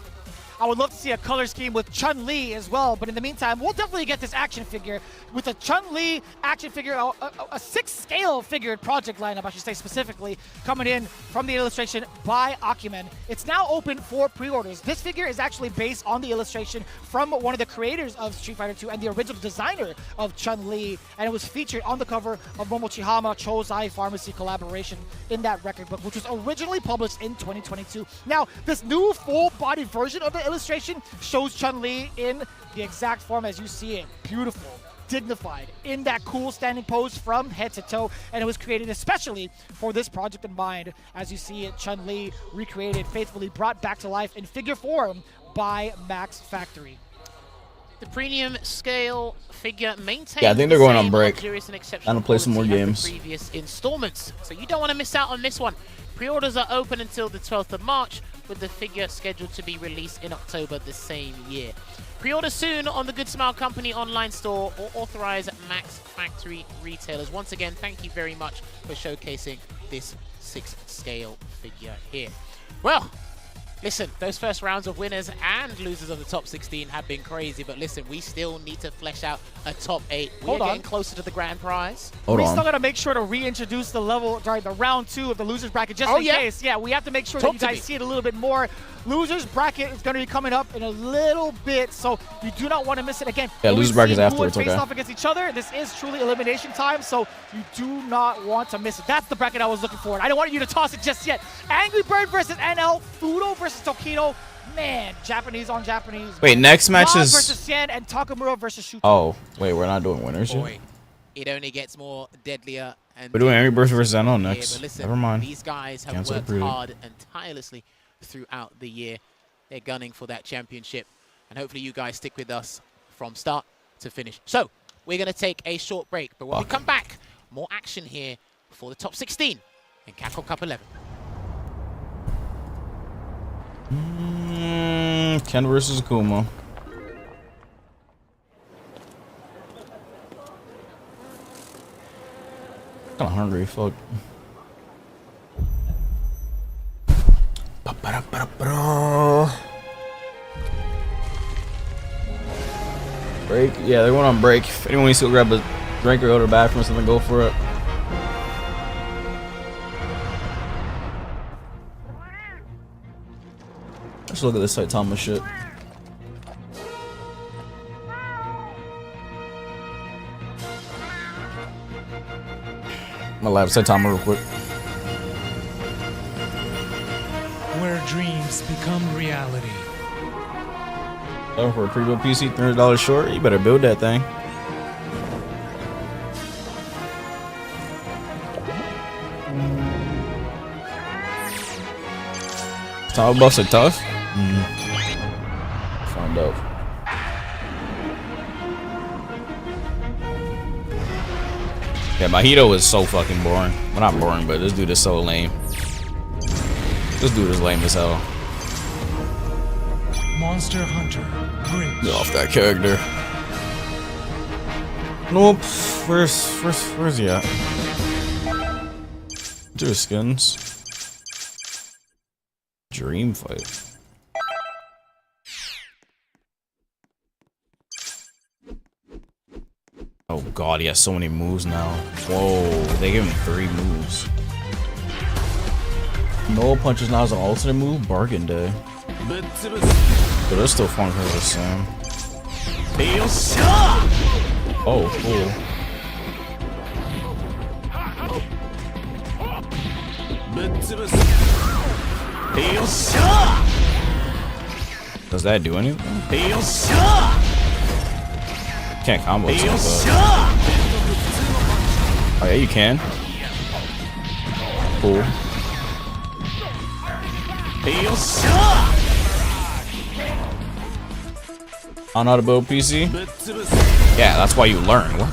Speaker 13: I would love to see a color scheme with Chun-Li as well, but in the meantime, we'll definitely get this action figure with a Chun-Li action figure, a 6-scale figured project lineup, I should say specifically, coming in from the illustration by Akumen. It's now open for pre-orders. This figure is actually based on the illustration from one of the creators of Street Fighter 2 and the original designer of Chun-Li, and it was featured on the cover of Momochihama Chozai Pharmacy collaboration in that record book, which was originally published in 2022. Now, this new full-body version of the illustration shows Chun-Li in the exact form as you see it. Beautiful, dignified, in that cool standing pose from head to toe, and it was created especially for this project in mind. As you see it, Chun-Li recreated, faithfully brought back to life in figure form by Max Factory.
Speaker 12: The premium scale figure maintains.
Speaker 1: Yeah, I think they're going on break. I'm gonna play some more games.
Speaker 12: Previous installments, so you don't want to miss out on this one. Pre-orders are open until the 12th of March, with the figure scheduled to be released in October the same year. Pre-order soon on the Good Smile Company online store or authorized Max Factory retailers. Once again, thank you very much for showcasing this 6-scale figure here. Well, listen, those first rounds of winners and losers of the top 16 have been crazy, but listen, we still need to flesh out a top 8. We're getting closer to the grand prize.
Speaker 13: We still got to make sure to reintroduce the the round 2 of the losers bracket just in case. Yeah, we have to make sure that you guys see it a little bit more. Losers bracket is going to be coming up in a little bit, so you do not want to miss it. Again,
Speaker 1: yeah, losers bracket afterwards.
Speaker 13: Face off against each other. This is truly elimination time, so you do not want to miss it. That's the bracket I was looking for. I don't want you to toss it just yet. Angry Bird versus NL, Fudo versus Tokido. Man, Japanese on Japanese.
Speaker 1: Wait, next match is
Speaker 13: versus Sien and Takamura versus Shuto.
Speaker 1: Oh, wait, we're not doing winners yet.
Speaker 12: It only gets more deadlier. And
Speaker 1: we're doing Angry Birds versus NL next.
Speaker 12: But listen,
Speaker 1: never mind.
Speaker 12: These guys have worked hard and tirelessly throughout the year. They're gunning for that championship, and hopefully you guys stick with us from start to finish. So we're going to take a short break, but when we come back, more action here for the top 16 in Capcom Cup 11.
Speaker 1: Ken versus Akuma. Kinda hungry, fuck. Break? Yeah, they went on break. If anyone needs to go grab a drink or go to the bathroom or something, go for it. Let's look at this Saitama shit. I'm gonna live Saitama real quick.
Speaker 14: Where dreams become reality.
Speaker 1: Oh, for a pre-built PC, $300 short? You better build that thing. Top buffs are tough. Found out. Yeah, Mahito is so fucking boring. Well, not boring, but this dude is so lame. This dude is lame as hell.
Speaker 14: Monster Hunter.
Speaker 1: Get off that character. Nope. Where's he at? There's skins. Dream fight. Oh god, he has so many moves now. Whoa, they give him 3 moves. No punches now is an alternate move. Bargain day. But they're still fun because of the same. Oh, cool. Does that do anything? Can't combo stuff though. Oh yeah, you can. Cool. I know how to build PC. Yeah, that's why you learn. What?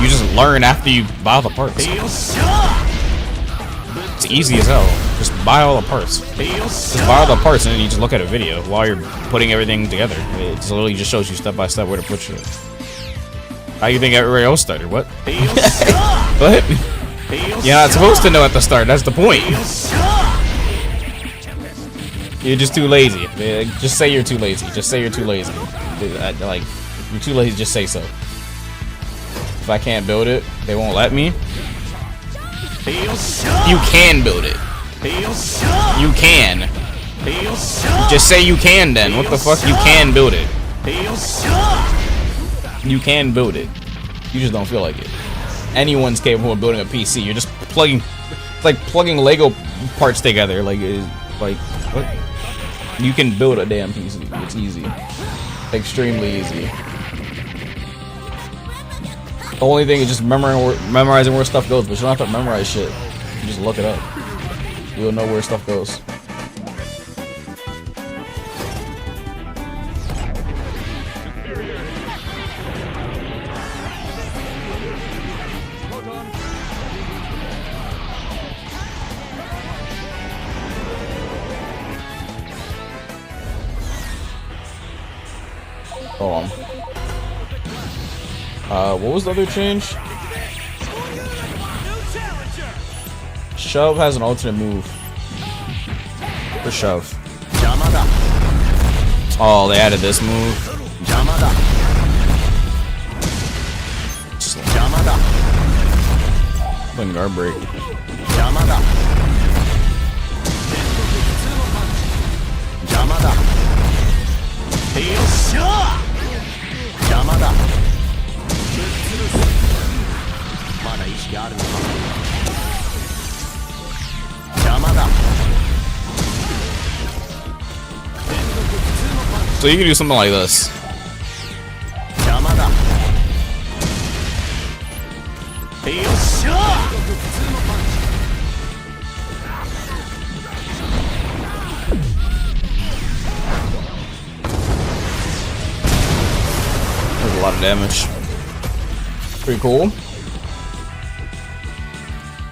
Speaker 1: You just learn after you buy the parts. It's easy as hell. Just buy all the parts. Just buy all the parts and then you just look at a video while you're putting everything together. It just literally just shows you step by step where to put shit. How you think everybody else started? What? What? You're not supposed to know at the start. That's the point. You're just too lazy. Just say you're too lazy. Just say you're too lazy. Like, you're too lazy, just say so. If I can't build it, they won't let me. You can build it. You can. Just say you can then. What the fuck? You can build it. You can build it. You just don't feel like it. Anyone's capable of building a PC. You're just plugging, it's like plugging Lego parts together. Like what? You can build a damn PC. It's easy. Extremely easy. The only thing is just memorizing where stuff goes, but you don't have to memorize shit. You just look it up. You'll know where stuff goes. Hold on. What was the other change? Shove has an alternate move. For shove. Oh, they added this move. Fucking guard break. So you can do something like this. There's a lot of damage. Pretty cool.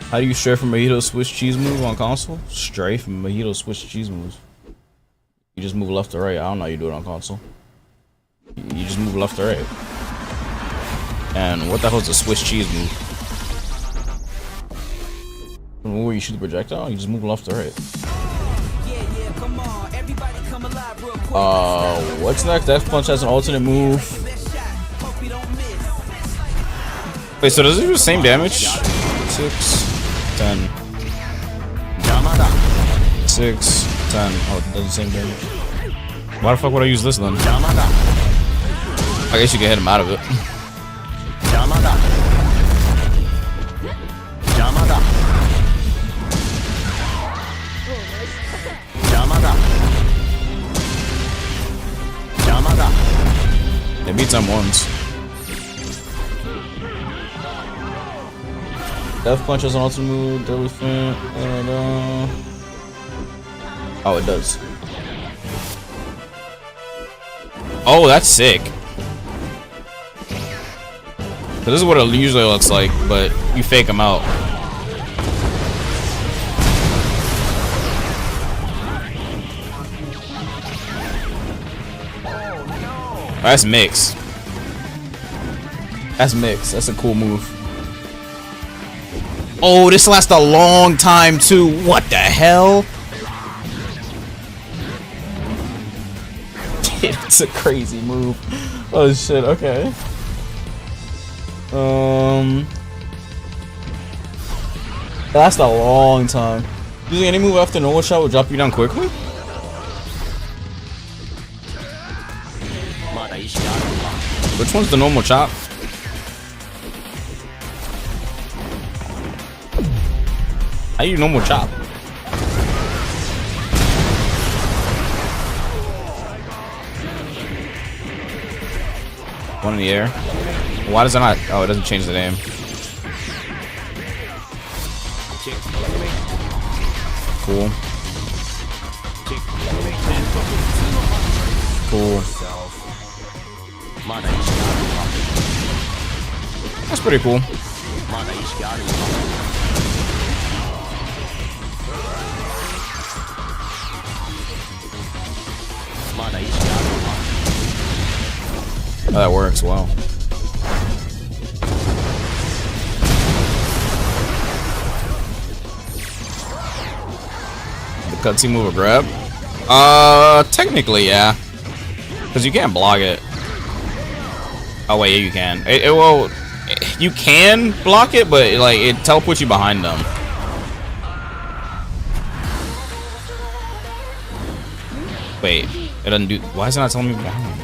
Speaker 1: How do you stray from Mojito's Swiss cheese move on console? Stray from Mojito's Swiss cheese moves. You just move left to right. I don't know how you do it on console. You just move left to right. And what the hell is a Swiss cheese move? Where you shoot the projectile, you just move left to right. What's next? Death Punch has an alternate move. Wait, so does it do the same damage? 6, 10. 6, 10. Oh, it does the same damage. Why the fuck would I use this then? I guess you can hit him out of it. It beats him once. Death Punch has an ultimate move, Deadly Fin, oh, it does. Oh, that's sick. So this is what it usually looks like, but you fake them out. That's mix. That's mix. That's a cool move. Oh, this lasts a long time too. What the hell? It's a crazy move. Oh shit, okay. That's a long time. Using any move after normal shot will drop you down quickly? Which one's the normal chop? How you normal chop? One in the air. Why does it not? Oh, it doesn't change the name. Cool. Cool. That's pretty cool. Oh, that works. Wow. The cutscene move a grab? Technically, yeah. Because you can't block it. Oh wait, yeah, you can. Well, you can block it, but like it teleports you behind them. Wait, it doesn't do. Why is it not telling me behind?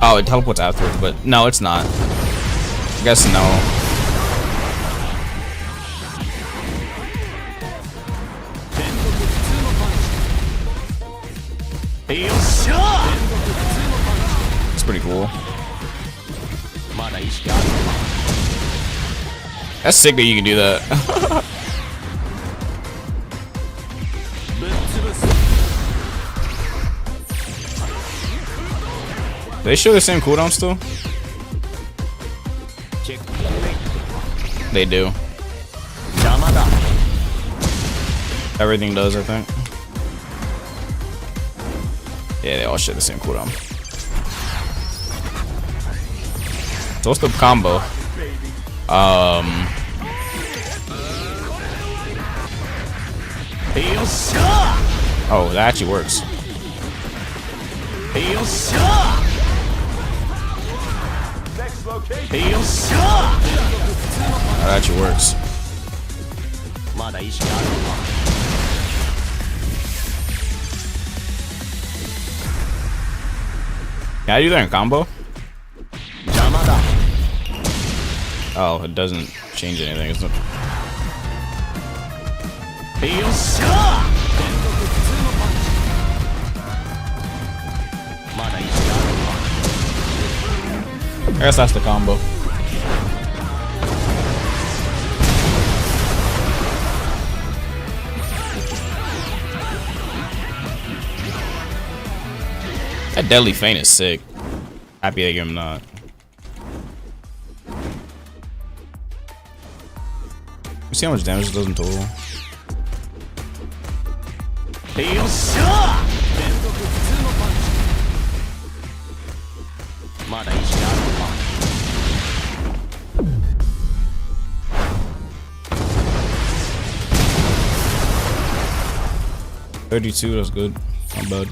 Speaker 1: Oh, it teleports afterwards, but no, it's not. I guess no. It's pretty cool. That's sick that you can do that. They show the same cooldown still? They do. Everything does, I think. Yeah, they all share the same cooldown. So what's the combo? Oh, that actually works. That actually works. Can I do that in combo? Oh, it doesn't change anything, isn't it? I guess that's the combo. That deadly feint is sick. Happy that I'm not. See how much damage it does in total. $32, that's good. Not bad.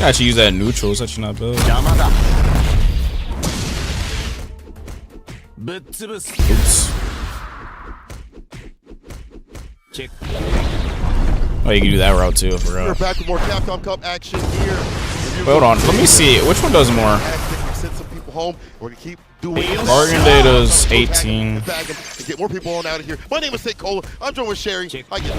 Speaker 1: I actually use that in neutral, it's actually not bad. Oops. Oh, you can do that route too, I forgot.
Speaker 15: We're back with more Capcom Cup action here.
Speaker 1: Wait, hold on, let me see. Which one does more?
Speaker 15: Send some people home. We're gonna keep doing
Speaker 1: Bargain Day does 18.
Speaker 15: Get more people on out of here. My name is St. Cola. I'm joined with Sherry. I get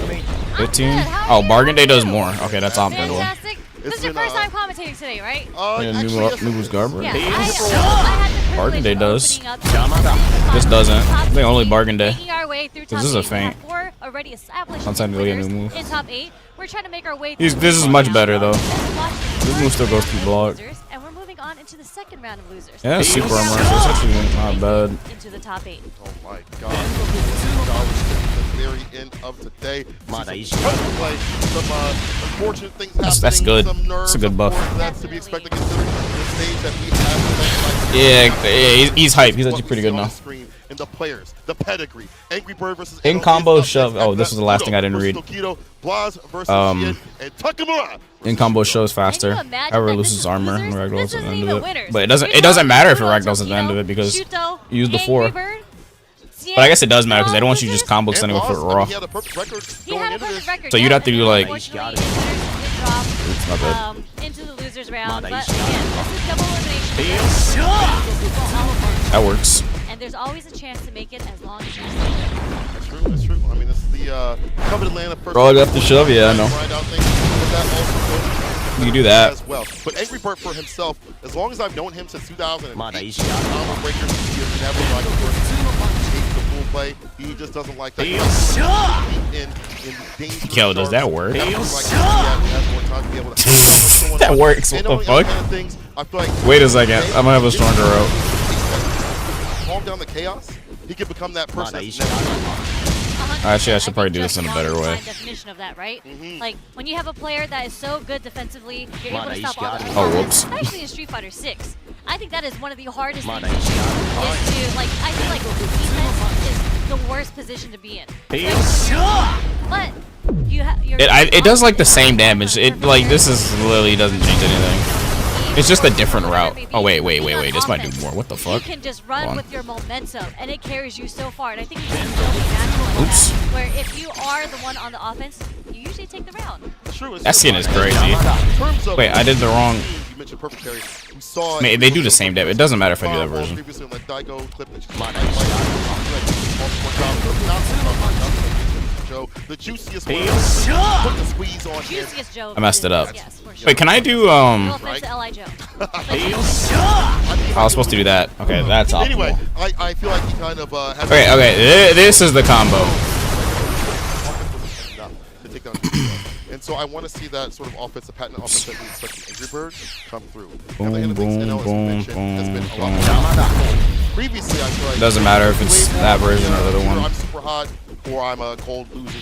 Speaker 1: 15? Oh, Bargain Day does more. Okay, that's optimal.
Speaker 11: Fantastic. This is your first time commentating today, right?
Speaker 1: Yeah, Nubu's Garber.
Speaker 11: Yeah, I had the
Speaker 1: Bargain Day does.
Speaker 11: of
Speaker 1: This doesn't. I think only Bargain Day.
Speaker 11: making our way through
Speaker 1: This is a feint.
Speaker 11: Four already established
Speaker 1: Sometimes they'll get a new move.
Speaker 11: in top 8. We're trying to make our way
Speaker 1: This is much better though. This move still goes through block.
Speaker 11: And we're moving on into the second round of losers.
Speaker 1: Yeah, that's super armor, so it's actually not bad.
Speaker 11: Into the top 8.
Speaker 15: Oh my god. The very end of today. Play. Some unfortunate things happening.
Speaker 1: That's good.
Speaker 15: Some nerves,
Speaker 1: It's a good buff.
Speaker 15: that's to be expected considering the stage that we have.
Speaker 1: Yeah, he's hype. He's actually pretty good now.
Speaker 15: And the players, the pedigree, Angry Bird versus
Speaker 1: In combo shove. Oh, this was the last thing I didn't read. In combo shows faster. However, loses armor and Ragdolls at the end of it. But it doesn't matter if it Ragdolls at the end of it because you use the 4. But I guess it does matter because they don't want you just combo extending with foot raw.
Speaker 15: He had a perfect record.
Speaker 11: He had a perfect record.
Speaker 1: So you'd have to do like.
Speaker 11: Unfortunately, it dropped
Speaker 1: Not bad.
Speaker 11: into the losers round. But again, this is double elimination.
Speaker 1: That works.
Speaker 11: And there's always a chance to make it as long as you
Speaker 15: That's true. That's true. I mean, this is the coveted land of
Speaker 1: Roll it up the shove, yeah, I know. You can do that.
Speaker 15: As well. But Angry Bird for himself, as long as I've known him since 2008, combo breakers, he has never liked the full play. He just doesn't like that.
Speaker 1: Yo, does that work? That works. What the fuck? Wait a second. I'm gonna have a stronger route.
Speaker 15: Calm down the chaos. He could become that person.
Speaker 1: Actually, I should probably do this in a better way.
Speaker 11: Definition of that, right? Like when you have a player that is so good defensively, you're able to stop all the
Speaker 1: Oh, whoops.
Speaker 11: especially in Street Fighter 6. I think that is one of the hardest things to do. Is to like, I feel like defense is the worst position to be in. But you
Speaker 1: It does like the same damage. It like this is literally doesn't change anything. It's just a different route. Oh wait. This might do more. What the fuck?
Speaker 11: You can just run with your momentum, and it carries you so far. And I think you can build a natural like that, where if you are the one on the offense, you usually take the round.
Speaker 1: That skin is crazy. Wait, I did the wrong.
Speaker 15: You mentioned perfect carry. We saw
Speaker 1: Man, they do the same damage. It doesn't matter if I do that version.
Speaker 15: The juiciest one. Put the squeeze on him.
Speaker 1: I messed it up.
Speaker 11: Yes, for sure.
Speaker 1: Wait, can I do
Speaker 11: No offense to L.I. Joe.
Speaker 1: I was supposed to do that. Okay, that's optimal.
Speaker 15: Anyway, I feel like he kind of has
Speaker 1: Okay. This is the combo.
Speaker 15: To take down and so I want to see that sort of offensive pattern offense that we expect from Angry Bird come through. Previously, I feel like
Speaker 1: Doesn't matter if it's that version or the other one.
Speaker 15: I'm super hot or I'm a cold losing.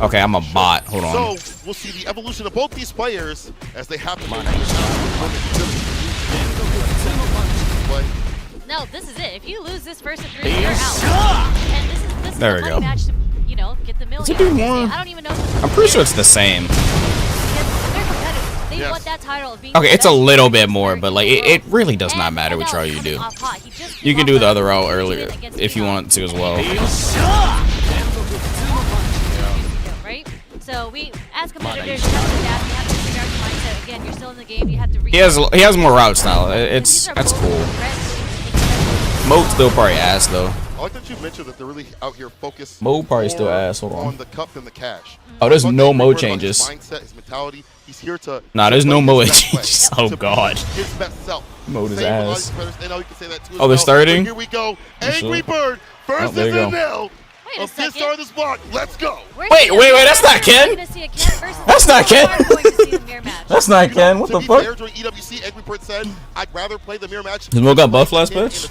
Speaker 1: Okay, I'm a bot. Hold on.
Speaker 15: So we'll see the evolution of both these players as they have to.
Speaker 11: No, this is it. If you lose this first of 3, you're out. And this is
Speaker 1: There
Speaker 11: a
Speaker 1: we
Speaker 11: money
Speaker 1: go.
Speaker 11: match to, you know, get the million.
Speaker 1: Does it do more?
Speaker 11: I don't even know.
Speaker 1: I'm pretty sure it's the same.
Speaker 11: They're competitive. They want that title of being
Speaker 1: Okay, it's
Speaker 11: the
Speaker 1: a
Speaker 11: best
Speaker 1: little bit more, but like it really does not matter which route you do. You can do the other route earlier if you want to as well.
Speaker 11: Right? So we, as competitors, you have to adapt. You have to figure out your mindset. Again, you're still in the game. You have to.
Speaker 1: He has more routes now. That's cool. Moat still probably ass though.
Speaker 15: I like that you mentioned that they're really out here focused.
Speaker 1: Mo probably still ass. Hold
Speaker 15: on
Speaker 1: on.
Speaker 15: the cup than the cash.
Speaker 1: Oh, there's no Mo changes.
Speaker 15: His mindset, his mentality. He's here to.
Speaker 1: Nah, there's no Mo changes. Oh god.
Speaker 15: His best self.
Speaker 1: Mo is ass.
Speaker 15: Oh,
Speaker 1: they're starting.
Speaker 15: Here we go. Angry Bird versus
Speaker 1: there you go.
Speaker 15: NL. Of this star of this block. Let's go.
Speaker 1: Wait, that's not Ken. That's not Ken. That's not Ken. What the fuck?
Speaker 15: During EWC, Angry Bird said, "I'd rather play the mirror match."
Speaker 1: Does Mo got buff last match?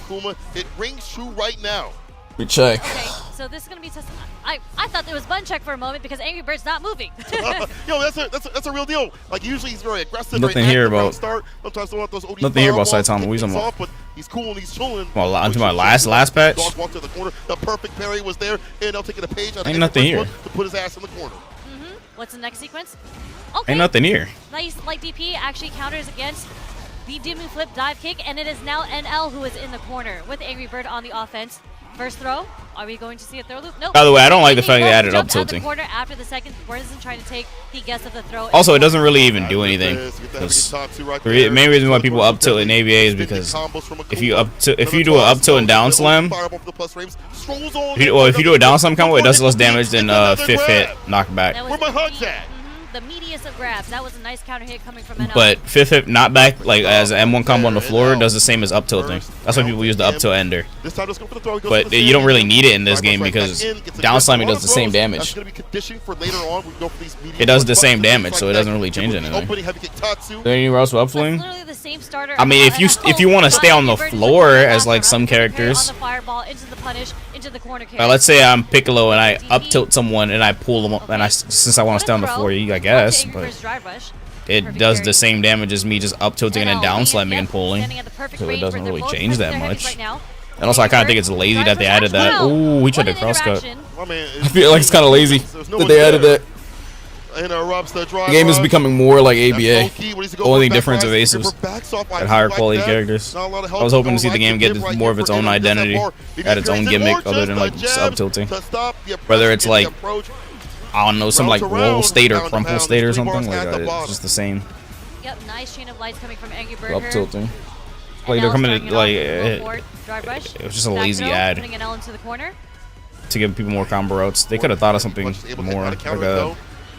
Speaker 15: It rings true right now.
Speaker 1: We check.
Speaker 11: Okay, so this is gonna be tough. I thought there was button check for a moment because Angry Bird's not moving.
Speaker 15: Yo, that's a real deal. Like usually he's very aggressive.
Speaker 1: Nothing
Speaker 15: very
Speaker 1: here
Speaker 15: active
Speaker 1: about.
Speaker 15: start. Sometimes they want those OD
Speaker 1: Nothing here about
Speaker 15: fireballs
Speaker 1: Saitama.
Speaker 15: to
Speaker 1: What
Speaker 15: kick
Speaker 1: are you
Speaker 15: things
Speaker 1: talking
Speaker 15: off, but he's cool and he's chilling.
Speaker 1: Well, onto my last patch.
Speaker 15: Dog walked to the corner. The perfect parry was there, and they'll take it a page.
Speaker 1: Ain't nothing here.
Speaker 15: To put his ass in the corner.
Speaker 11: What's the next sequence? Okay.
Speaker 1: Ain't nothing here.
Speaker 11: Nice light DP actually counters against the Demon Flip dive kick, and it is now NL who is in the corner with Angry Bird on the offense. First throw. Are we going to see a throw loop? Nope.
Speaker 1: By the way, I don't like the fact they added up
Speaker 11: Jumped out
Speaker 1: tilting.
Speaker 11: the corner after the second. Bernison trying to take the guess of the throw.
Speaker 1: Also, it doesn't really even do anything. The main reason why people up tilt in AVA is because if you do an up tilt and down slam, if you do a down slam combo, it does less damage than fifth hit knockback.
Speaker 11: Where my hugs at? The meatiest of grabs. That was a nice counter hit coming from NL.
Speaker 1: But fifth hit knockback, like as an M1 combo on the floor, does the same as up tilting. That's why people use the up tilt ender. But you don't really need it in this game because down slamming does the same damage. It does the same damage, so it doesn't really change anything. Is there anywhere else for up fling? I mean, if you want to stay on the floor as like some characters, let's say I'm Piccolo and I up tilt someone and I pull them up, and since I want to stay on the floor, I guess, but it does the same damage as me just up tilting and then down slamming and pulling, so it doesn't really change that much. And also, I kind of think it's lazy that they added that. Ooh, we tried to cross cut. I feel like it's kind of lazy that they added that.
Speaker 15: interrupts the drive.
Speaker 1: The game is becoming more like ABA.
Speaker 15: The
Speaker 1: Only difference of Aces at higher quality characters. I was hoping to see the game get more of its own identity, at its own gimmick, other than like sub tilting. Whether it's like, I don't know, some like roll state or crumple state or something like that. It's just the same.
Speaker 11: Yep, nice chain of lights coming from Angry Bird.
Speaker 1: Up tilting. Like they're coming to like it was just a lazy ad
Speaker 11: putting an L into the corner
Speaker 1: to give people more combo routes. They could have thought of something more like a,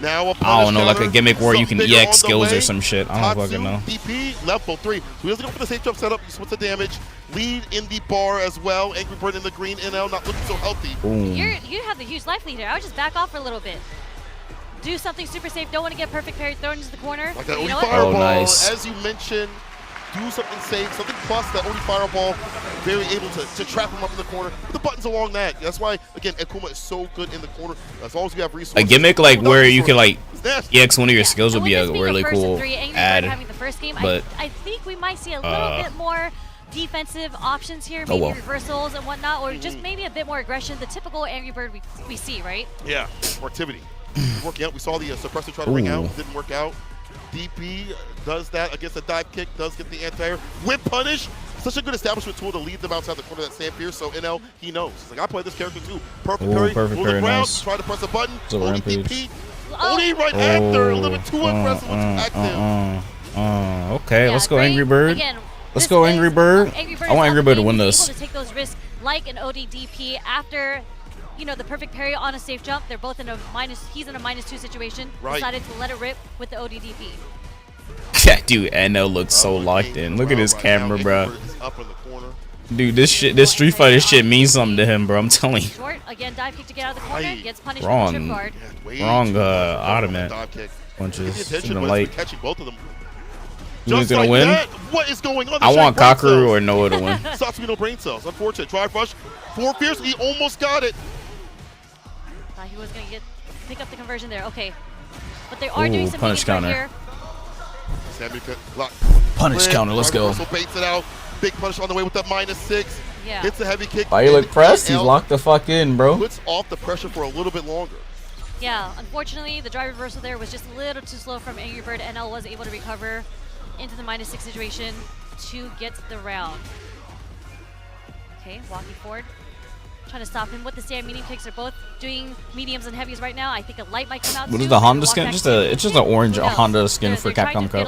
Speaker 1: I don't know, like a gimmick where you can EX skills or some shit. I don't fucking know.
Speaker 15: DP level 3. So he doesn't go for the safe jump setup. He splits the damage. Lead in the bar as well. Angry Bird in the green. NL not looking so healthy.
Speaker 11: You have the huge life lead here. I would just back off for a little bit. Do something super safe. Don't want to get perfect parry thrown into the corner.
Speaker 15: Like that
Speaker 11: you
Speaker 15: Oni
Speaker 11: know
Speaker 15: fireball.
Speaker 1: Nice.
Speaker 15: As you mentioned, do something safe, something plus that Oni fireball. Very able to trap him up in the corner. Put the buttons along that. That's why, again, Akuma is so good in the corner. As long as you have resources.
Speaker 1: A gimmick like where you can like EX one of your skills would be a really cool ad. But
Speaker 11: I think we might see a little bit more defensive options here, maybe reversals and whatnot, or just maybe a bit more aggression. The typical Angry Bird we see, right?
Speaker 15: Yeah, more activity. Working out. We saw the suppressor try to ring out. Didn't work out. DP does that against a dive kick. Does get the anti-air. Whip punish. Such a good establishment tool to lead them outside the corner of that Sam Pierce. So NL, he knows. He's like, I play this character too. Perfect parry.
Speaker 1: Perfect parry. Nice.
Speaker 15: Try to press a button.
Speaker 1: DP.
Speaker 15: Oni right after. A little bit too aggressive with active.
Speaker 1: Okay, let's go Angry Bird. Let's go Angry Bird. I want Angry Bird to win this.
Speaker 11: Able to take those risks like an ODDP after, you know, the perfect parry on a safe jump. They're both in a minus. He's in a -2 situation.
Speaker 15: Right.
Speaker 11: Decided to let it rip with the ODDP.
Speaker 1: Yeah, dude, NL looks so locked in. Look at his camera, bro. Dude, this Street Fighter shit means something to him, bro. I'm telling you.
Speaker 11: Short again, dive kick to get out of the corner. Gets punished
Speaker 1: Wrong.
Speaker 11: with the trip guard.
Speaker 1: Wrong. Ottoman punches. Shouldn't like.
Speaker 15: Catching both of them.
Speaker 1: Who's gonna win?
Speaker 15: What is going on?
Speaker 1: I want Kakeru or Noah to win.
Speaker 15: Satsumi no brain cells. Unfortunate. Drive rush. 4 fierce. He almost got it.
Speaker 11: Thought he was gonna pick up the conversion there. Okay, but they are doing some
Speaker 1: punish counter.
Speaker 11: Here.
Speaker 1: Punish counter. Let's go.
Speaker 15: Baits it out. Big punish on the way with that -6.
Speaker 11: Yeah.
Speaker 15: Hits a heavy kick.
Speaker 1: Why you look pressed? He's locked the fuck in, bro.
Speaker 15: Puts off the pressure for a little bit longer.
Speaker 11: Yeah, unfortunately, the drive reversal there was just a little too slow from Angry Bird. NL was able to recover into the -6 situation to get the round. Okay, walking forward. Trying to stop him with the stand medium kicks. They're both doing mediums and heavies right now. I think a light might come out.
Speaker 1: What is the Honda skin? It's just an orange Honda skin for Capcom Cup. If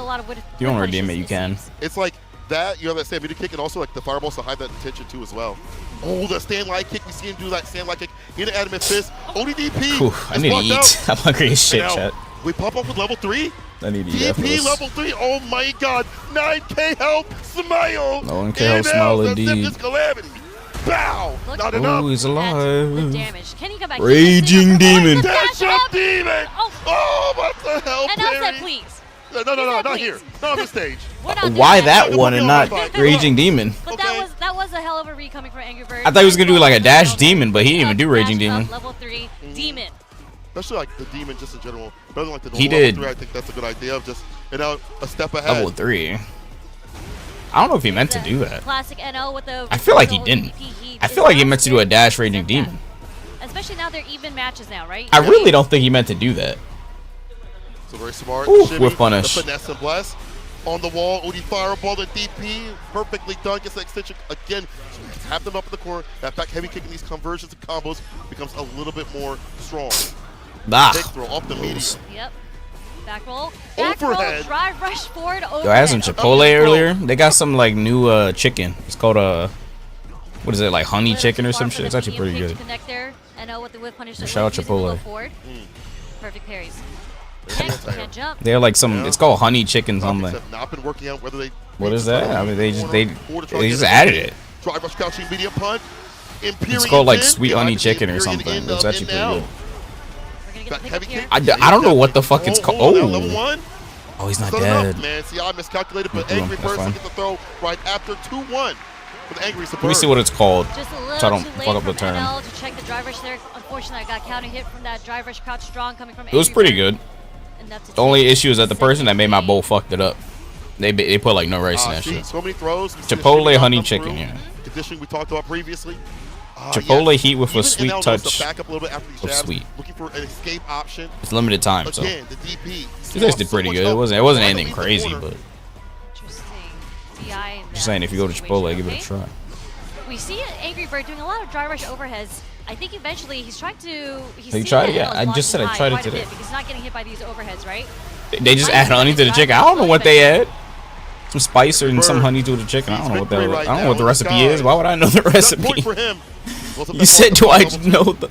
Speaker 1: you want to redeem it, you can.
Speaker 15: It's like that, you have that stand medium kick, and also like the fireballs to hide that intention too as well. Oh, the stand light kick. We see him do that stand light kick in the adamant fist. ODDP.
Speaker 1: Ooh, I need to eat. I'm hungry as shit, chat.
Speaker 15: We pop up with level 3.
Speaker 1: I need to eat after
Speaker 15: DP
Speaker 1: this.
Speaker 15: level 3. Oh my god. 9K health. Smile.
Speaker 1: No one can help smile indeed.
Speaker 15: Calamity. Bow. Not enough.
Speaker 1: Oh, he's alive.
Speaker 11: Damage. Can he come back?
Speaker 1: Raging Demon.
Speaker 15: Dash up demon. Oh, what the hell?
Speaker 11: And I said please.
Speaker 15: No, not here. Not on the stage.
Speaker 1: Why that one and not Raging Demon?
Speaker 11: But that was a hell of a read coming from Angry Bird.
Speaker 1: I thought he was gonna do like a dash demon, but he didn't even do Raging Demon.
Speaker 11: Level 3 demon.
Speaker 15: Especially like the demon just in general. Better than like the
Speaker 1: He
Speaker 15: level
Speaker 1: did.
Speaker 15: 3, I think that's a good idea of just, you know, a step ahead.
Speaker 1: Level 3. I don't know if he meant to do that.
Speaker 11: Classic NL with the.
Speaker 1: I feel like he didn't. I feel like he meant to do a dash Raging Demon.
Speaker 11: Especially now they're even matches now, right?
Speaker 1: I really don't think he meant to do that.
Speaker 15: So very smart.
Speaker 1: Ooh,
Speaker 15: Shimmy,
Speaker 1: with punish.
Speaker 15: The finesse and bless. On the wall, OD fireball, the DP, perfectly done, gets the extension again. Tap them up in the corner. That back heavy kick in these conversions and combos becomes a little bit more strong. Big throw off the medium.
Speaker 11: Yep. Back roll. Back roll, drive rush forward.
Speaker 1: Yo, I had some Chipotle earlier. They got some like new chicken. It's called what is it, like honey chicken or some shit? It's actually pretty good. Shout out Chipotle.
Speaker 11: Perfect parries. Can't jump.
Speaker 1: They're like some. It's called honey chicken something.
Speaker 15: Not been working out whether they.
Speaker 1: What is that? I mean, they just added it.
Speaker 15: Drive rush crouching medium punch.
Speaker 1: It's called like sweet honey chicken or something. It's actually pretty good. I don't know what the fuck it's called. Oh, he's not dead.
Speaker 15: Man, see, I miscalculated, but Angry Person gets the throw right after 2-1 with Angry Support.
Speaker 1: Let me see what it's called.
Speaker 11: Just a little
Speaker 1: so I don't
Speaker 11: too
Speaker 1: fuck
Speaker 11: late
Speaker 1: up the
Speaker 11: from
Speaker 1: term.
Speaker 11: NL to check the drive rush there. Unfortunately, I got counter hit from that drive rush crouch strong coming from.
Speaker 1: It was pretty good. The only issue is that the person that made my bowl fucked it up. They put like no rice in that shit.
Speaker 15: So many throws.
Speaker 1: Chipotle honey chicken, yeah.
Speaker 15: Conditioning we talked about previously.
Speaker 1: Chipotle heat with a
Speaker 15: Even
Speaker 1: sweet
Speaker 15: NL knows
Speaker 1: touch.
Speaker 15: to back up a little bit after these
Speaker 1: Of
Speaker 15: jabs,
Speaker 1: sweet.
Speaker 15: looking for an escape option.
Speaker 1: It's limited time, so
Speaker 15: Again, the DP.
Speaker 1: these guys did pretty good. It wasn't anything crazy, but
Speaker 11: Interesting. DI in
Speaker 1: just saying, if you go to Chipotle, give it a try.
Speaker 11: We see Angry Bird doing a lot of dry rush overheads. I think eventually he's trying to.
Speaker 1: Have you tried it? Yeah, I just said I tried it today.
Speaker 11: Because he's not getting hit by these overheads, right?
Speaker 1: They just add honey to the chicken. I don't know what they add. Some spice and some honey to the chicken. I don't know what that. I don't know what the recipe is. Why would I know the recipe? You said, do I know the?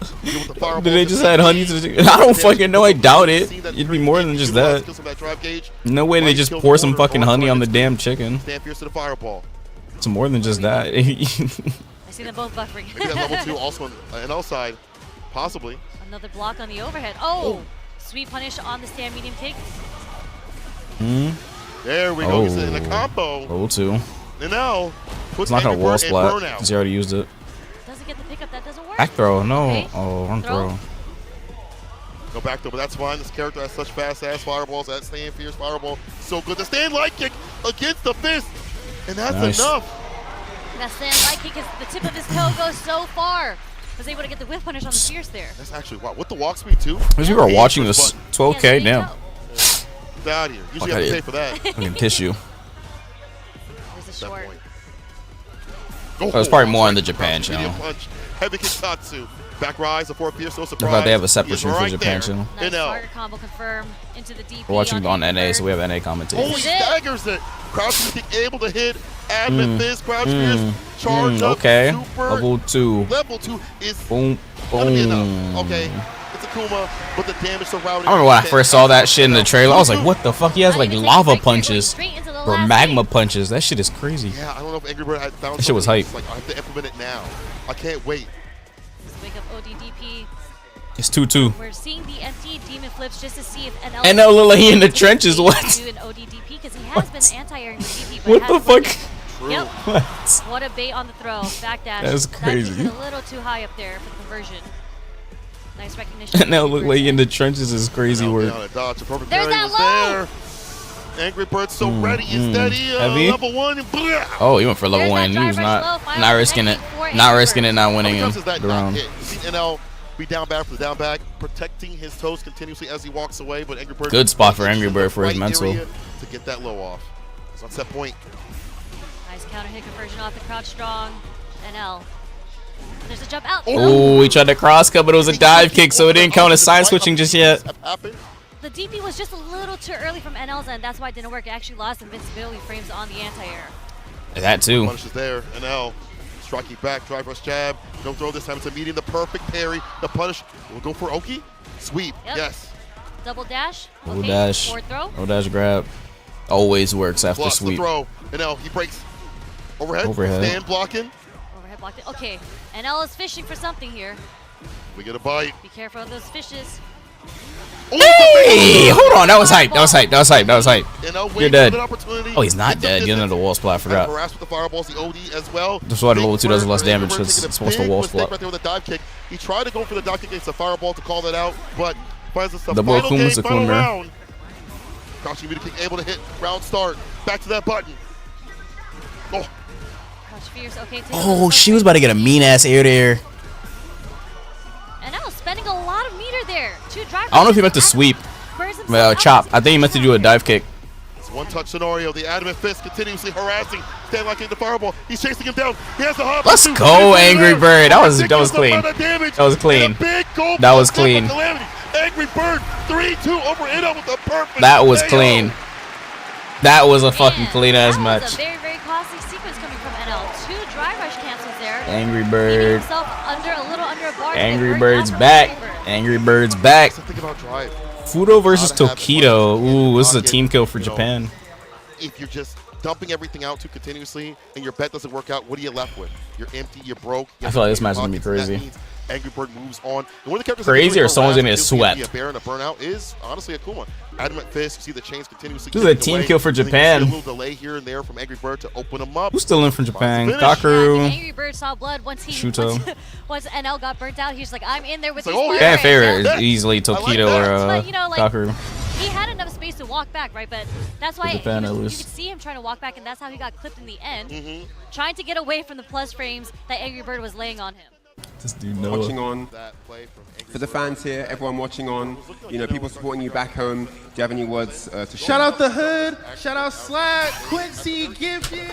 Speaker 1: Did they just add honey to the chicken? I don't fucking know. I doubt it. It'd be more than just that. No way they just pour some fucking honey on the damn chicken. It's more than just that.
Speaker 11: I see them both buffering.
Speaker 15: Maybe that level 2 also on NL side, possibly.
Speaker 11: Another block on the overhead. Oh, sweet punish on the stand medium kick.
Speaker 15: There we go. He's in a combo.
Speaker 1: Level 2.
Speaker 15: And now,
Speaker 1: It's not gonna wall splat because he already used it.
Speaker 11: Doesn't get the pickup. That doesn't work.
Speaker 1: Back throw. No.
Speaker 11: Okay.
Speaker 1: Oh, wrong throw.
Speaker 15: Go back though, but that's fine. This character has such fast ass fireballs. That stand fierce fireball, so good. The stand light kick against the fist, and that's enough.
Speaker 11: That stand light kick is the tip of his toe goes so far. Was able to get the whip punish on the fierce there.
Speaker 15: That's actually wow. With the walk speed too.
Speaker 1: Because you were watching this 12K, damn.
Speaker 15: Get out of here. Usually you have to pay for that.
Speaker 1: Fucking tissue.
Speaker 11: There's a short.
Speaker 1: Oh, it's probably more on the Japan channel.
Speaker 15: Punch. Heavy kick Tatsu. Back rise, the 4 fierce, no surprise.
Speaker 1: I thought they have a separate stream for Japan channel.
Speaker 11: Nice target combo confirmed into the DP.
Speaker 1: We're watching on NA, so we have NA commentators.
Speaker 15: Oh, he staggers it. Crouch kick able to hit. Admin fist, crouch fierce, charge up.
Speaker 1: Okay.
Speaker 15: Super.
Speaker 1: Level 2.
Speaker 15: Level 2 is
Speaker 1: boom,
Speaker 15: gonna be
Speaker 1: boom.
Speaker 15: enough. Okay. It's a Kuma, but the damage surrounding.
Speaker 1: I remember when I first saw that shit in the trailer. I was like, what the fuck? He has like lava punches or magma punches. That shit is crazy.
Speaker 15: Yeah, I don't know if Angry Bird had found
Speaker 1: That shit was hype.
Speaker 15: Like, I have to implement it now. I can't wait.
Speaker 11: Wake up ODDP.
Speaker 1: It's 2-2.
Speaker 11: We're seeing the empty demon flips just to see if NL.
Speaker 1: NL look like he in the trenches. What?
Speaker 11: Do an ODDP because he has been anti-airing the DP. But
Speaker 1: What the fuck?
Speaker 11: Yep.
Speaker 1: What?
Speaker 11: What a bait on the throw. Back dash.
Speaker 1: That's crazy.
Speaker 11: That kick is a little too high up there for the conversion. Nice recognition.
Speaker 1: NL look like he in the trenches is crazy work.
Speaker 15: Dodge. The perfect
Speaker 11: There's
Speaker 15: parry
Speaker 11: that
Speaker 15: was there. Angry Bird so ready and steady.
Speaker 1: Heavy?
Speaker 15: Level 1. And
Speaker 1: Oh, he went for level 1. He was not risking it. Not risking it, not winning him the round.
Speaker 15: You see NL be down bad for the down back, protecting his toes continuously as he walks away. But Angry Bird.
Speaker 1: Good spot for Angry Bird for his mental.
Speaker 15: To get that low off. It's on set point.
Speaker 11: Nice counter hit conversion off the crouch strong. NL. There's a jump out.
Speaker 1: Oh, he tried to cross cut, but it was a dive kick, so it didn't count as side switching just yet.
Speaker 11: The DP was just a little too early from NL's end. That's why it didn't work. It actually lost invincibility frames on the anti-air.
Speaker 1: That too.
Speaker 15: Punish is there. NL striking back, drive rush jab. No throw this time. It's a medium. The perfect parry. The punish. We'll go for Oki. Sweep.
Speaker 11: Yep.
Speaker 15: Yes.
Speaker 11: Double dash.
Speaker 1: Double
Speaker 11: Okay.
Speaker 1: dash.
Speaker 11: Forward throw.
Speaker 1: Double dash grab. Always works after
Speaker 15: Plus
Speaker 1: sweep.
Speaker 15: the throw. NL, he breaks. Overhead.
Speaker 1: Overhead.
Speaker 15: Stand blocking.
Speaker 11: Overhead blocked it. Okay. NL is fishing for something here.
Speaker 15: We get a bite.
Speaker 11: Be careful of those fishes.
Speaker 1: Hey, hold on. That was hype. That was hype. That was hype. That was hype.
Speaker 15: NL
Speaker 1: You're dead.
Speaker 15: opportunity.
Speaker 1: Oh, he's not dead. You're under the wall splat. I forgot.
Speaker 15: Harassed with the fireballs, the OD as well.
Speaker 1: That's why the level 2 does less
Speaker 15: Angry
Speaker 1: damage
Speaker 15: Bird
Speaker 1: because
Speaker 15: taking a
Speaker 1: it's supposed to
Speaker 15: big
Speaker 1: wall
Speaker 15: mistake
Speaker 1: splat.
Speaker 15: right there with a dive kick. He tried to go for the dive kick against the fireball to call that out, but finds us the
Speaker 1: Double
Speaker 15: final
Speaker 1: Akuma
Speaker 15: game,
Speaker 1: is a
Speaker 15: final
Speaker 1: Akuma.
Speaker 15: round. Crouching meter kick able to hit. Round start. Back to that button. Oh.
Speaker 11: Crouch fierce. Okay.
Speaker 1: Oh, she was about to get a mean ass air there.
Speaker 11: NL spending a lot of meter there. Two drive.
Speaker 1: I don't know if he meant to sweep. Chop. I think he meant to do a dive kick.
Speaker 15: It's one touch scenario. The adamant fist continuously harassing. Stand locking the fireball. He's chasing him down. He has the hop.
Speaker 1: Let's go, Angry Bird. That was clean. That was clean. That was clean.
Speaker 15: Angry Bird 3-2 over NL with a perfect.
Speaker 1: That was clean. That was a fucking clean ass
Speaker 11: That was
Speaker 1: match.
Speaker 11: a very, very costly sequence coming from NL. Two dry rush cancels there.
Speaker 1: Angry Bird.
Speaker 11: Himself a little under a bar.
Speaker 1: Angry Bird's back. Angry Bird's back.
Speaker 15: Think about drive.
Speaker 1: Fudo versus Tokido. Ooh, this is a team kill for Japan.
Speaker 15: If you're just dumping everything out too continuously and your bet doesn't work out, what are you left with? You're empty, you're broke.
Speaker 1: I feel like this match is gonna be crazy.
Speaker 15: Angry Bird moves on. And one of the characters
Speaker 1: Crazy or someone's gonna get
Speaker 15: a
Speaker 1: swept.
Speaker 15: bear and a burnout is honestly Akuma. Adamant fist. You see the chains continuously.
Speaker 1: This is a team kill for Japan.
Speaker 15: A little delay here and there from Angry Bird to open them up.
Speaker 1: Who's still in from Japan?
Speaker 15: Finish.
Speaker 1: Kakeru.
Speaker 11: Angry Bird saw blood once
Speaker 1: Shuto.
Speaker 11: once NL got burnt out. He's like, I'm in there with
Speaker 15: It's
Speaker 11: these
Speaker 15: like, oh,
Speaker 1: Fan
Speaker 11: players.
Speaker 1: favorite is easily Tokido or
Speaker 11: But, you know, like,
Speaker 1: Kakeru.
Speaker 11: he had enough space to walk back, right? But that's why
Speaker 1: Japan,
Speaker 11: you
Speaker 1: at
Speaker 11: could
Speaker 1: least.
Speaker 11: see him trying to walk back, and that's how he got clipped in the end, trying to get away from the plus frames that Angry Bird was laying on him.
Speaker 1: This dude Noah.
Speaker 9: Watching on. For the fans here, everyone watching on, you know, people supporting you back home, do you have any words to share?
Speaker 16: Shout out the Hood, shout out Slack, Quincy, Gifted,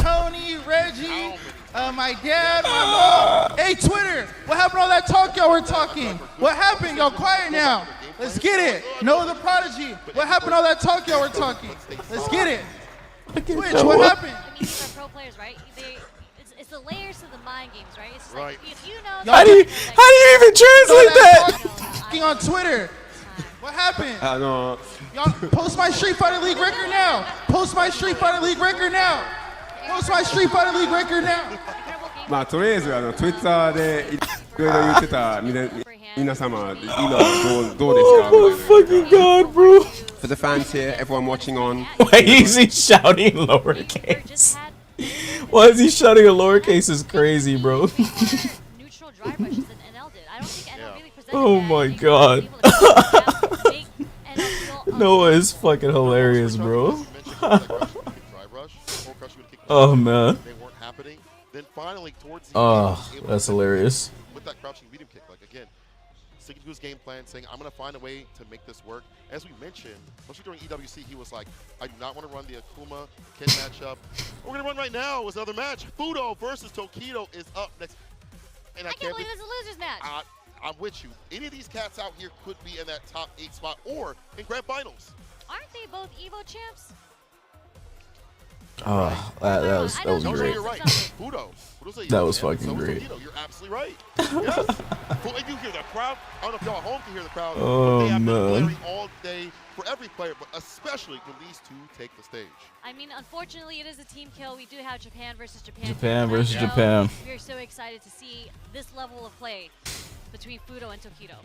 Speaker 16: Tony, Reggie, my dad, my mom. Hey, Twitter, what happened to all that talk y'all were talking? What happened? Y'all quiet now. Let's get it. Noah the Prodigy, what happened to all that talk y'all were talking? Let's get it. Twitch, what happened?
Speaker 11: I mean, these are pro players, right? It's the layers to the mind games, right? It's just like, if you know...
Speaker 1: How do you even translate that?
Speaker 16: On Twitter. What happened?
Speaker 9: No.
Speaker 16: Y'all post my Street Fighter League record now. Post my Street Fighter League record now. Post my Street Fighter League record now.
Speaker 9: まあとりあえずTwitter でいろいろ言ってた皆様今どうですか?
Speaker 1: Oh my fucking god, bro.
Speaker 9: For the fans here, everyone watching on.
Speaker 1: Why is he shouting lowercase? Why is he shouting a lowercase? Is crazy, bro. Oh my god. Noah is fucking hilarious, bro. Oh man.
Speaker 15: Then finally, towards the
Speaker 1: oh, that's hilarious.
Speaker 15: With that crouching medium kick, like again, sticking to his game plan, saying, I'm going to find a way to make this work. As we mentioned, especially during EWC, he was like, I do not want to run the Akuma Ken matchup. We're going to run right now is another match. Fudo versus Tokido is up next. And
Speaker 11: I can't believe it's a loser's match.
Speaker 15: I'm with you. Any of these cats out here could be in that top 8 spot or in grand finals.
Speaker 11: Aren't they both Evo champs?
Speaker 1: Oh, that was great.
Speaker 15: You're right.
Speaker 1: That was fucking great.
Speaker 15: You're absolutely right. Yes. I do hear the crowd. I don't know if y'all at home can hear the crowd.
Speaker 1: Oh,
Speaker 15: but they have been
Speaker 1: man.
Speaker 15: blaring all day for every player, but especially when these two take the stage.
Speaker 11: I mean, unfortunately, it is a team kill. We do have Japan versus Japan.
Speaker 1: Japan versus Japan.
Speaker 11: We're so excited to see this level of play between Fudo and Tokido.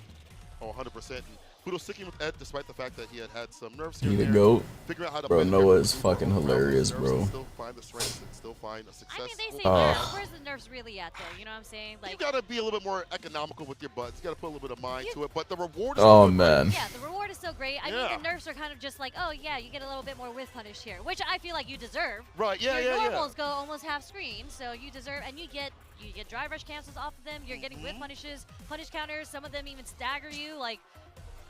Speaker 15: Oh, 100%. Fudo sticking with Ed despite the fact that he had some nerves
Speaker 1: He
Speaker 15: here
Speaker 1: the
Speaker 15: and
Speaker 1: GOAT.
Speaker 15: Figuring out how to
Speaker 1: Bro,
Speaker 15: play
Speaker 1: Noah
Speaker 15: the
Speaker 1: is fucking hilarious, bro.
Speaker 15: Still find the strengths and still find a success.
Speaker 11: I mean, they say nerves. Where's the nerves really at, though? You know what I'm saying? Like,
Speaker 15: you gotta be a little bit more economical with your buttons. You gotta put a little bit of mind to it, but the reward is
Speaker 1: oh
Speaker 15: still good.
Speaker 1: man.
Speaker 11: Yeah, the reward is so great. I think the nerfs are kind of just like, oh yeah, you get a little bit more with punish here, which I feel like you deserve.
Speaker 15: Right? Yeah,
Speaker 11: Your normals go almost half screen, so you deserve, and you get drive rush cancels off of them. You're getting with punishes, punish counters. Some of them even stagger you. Like,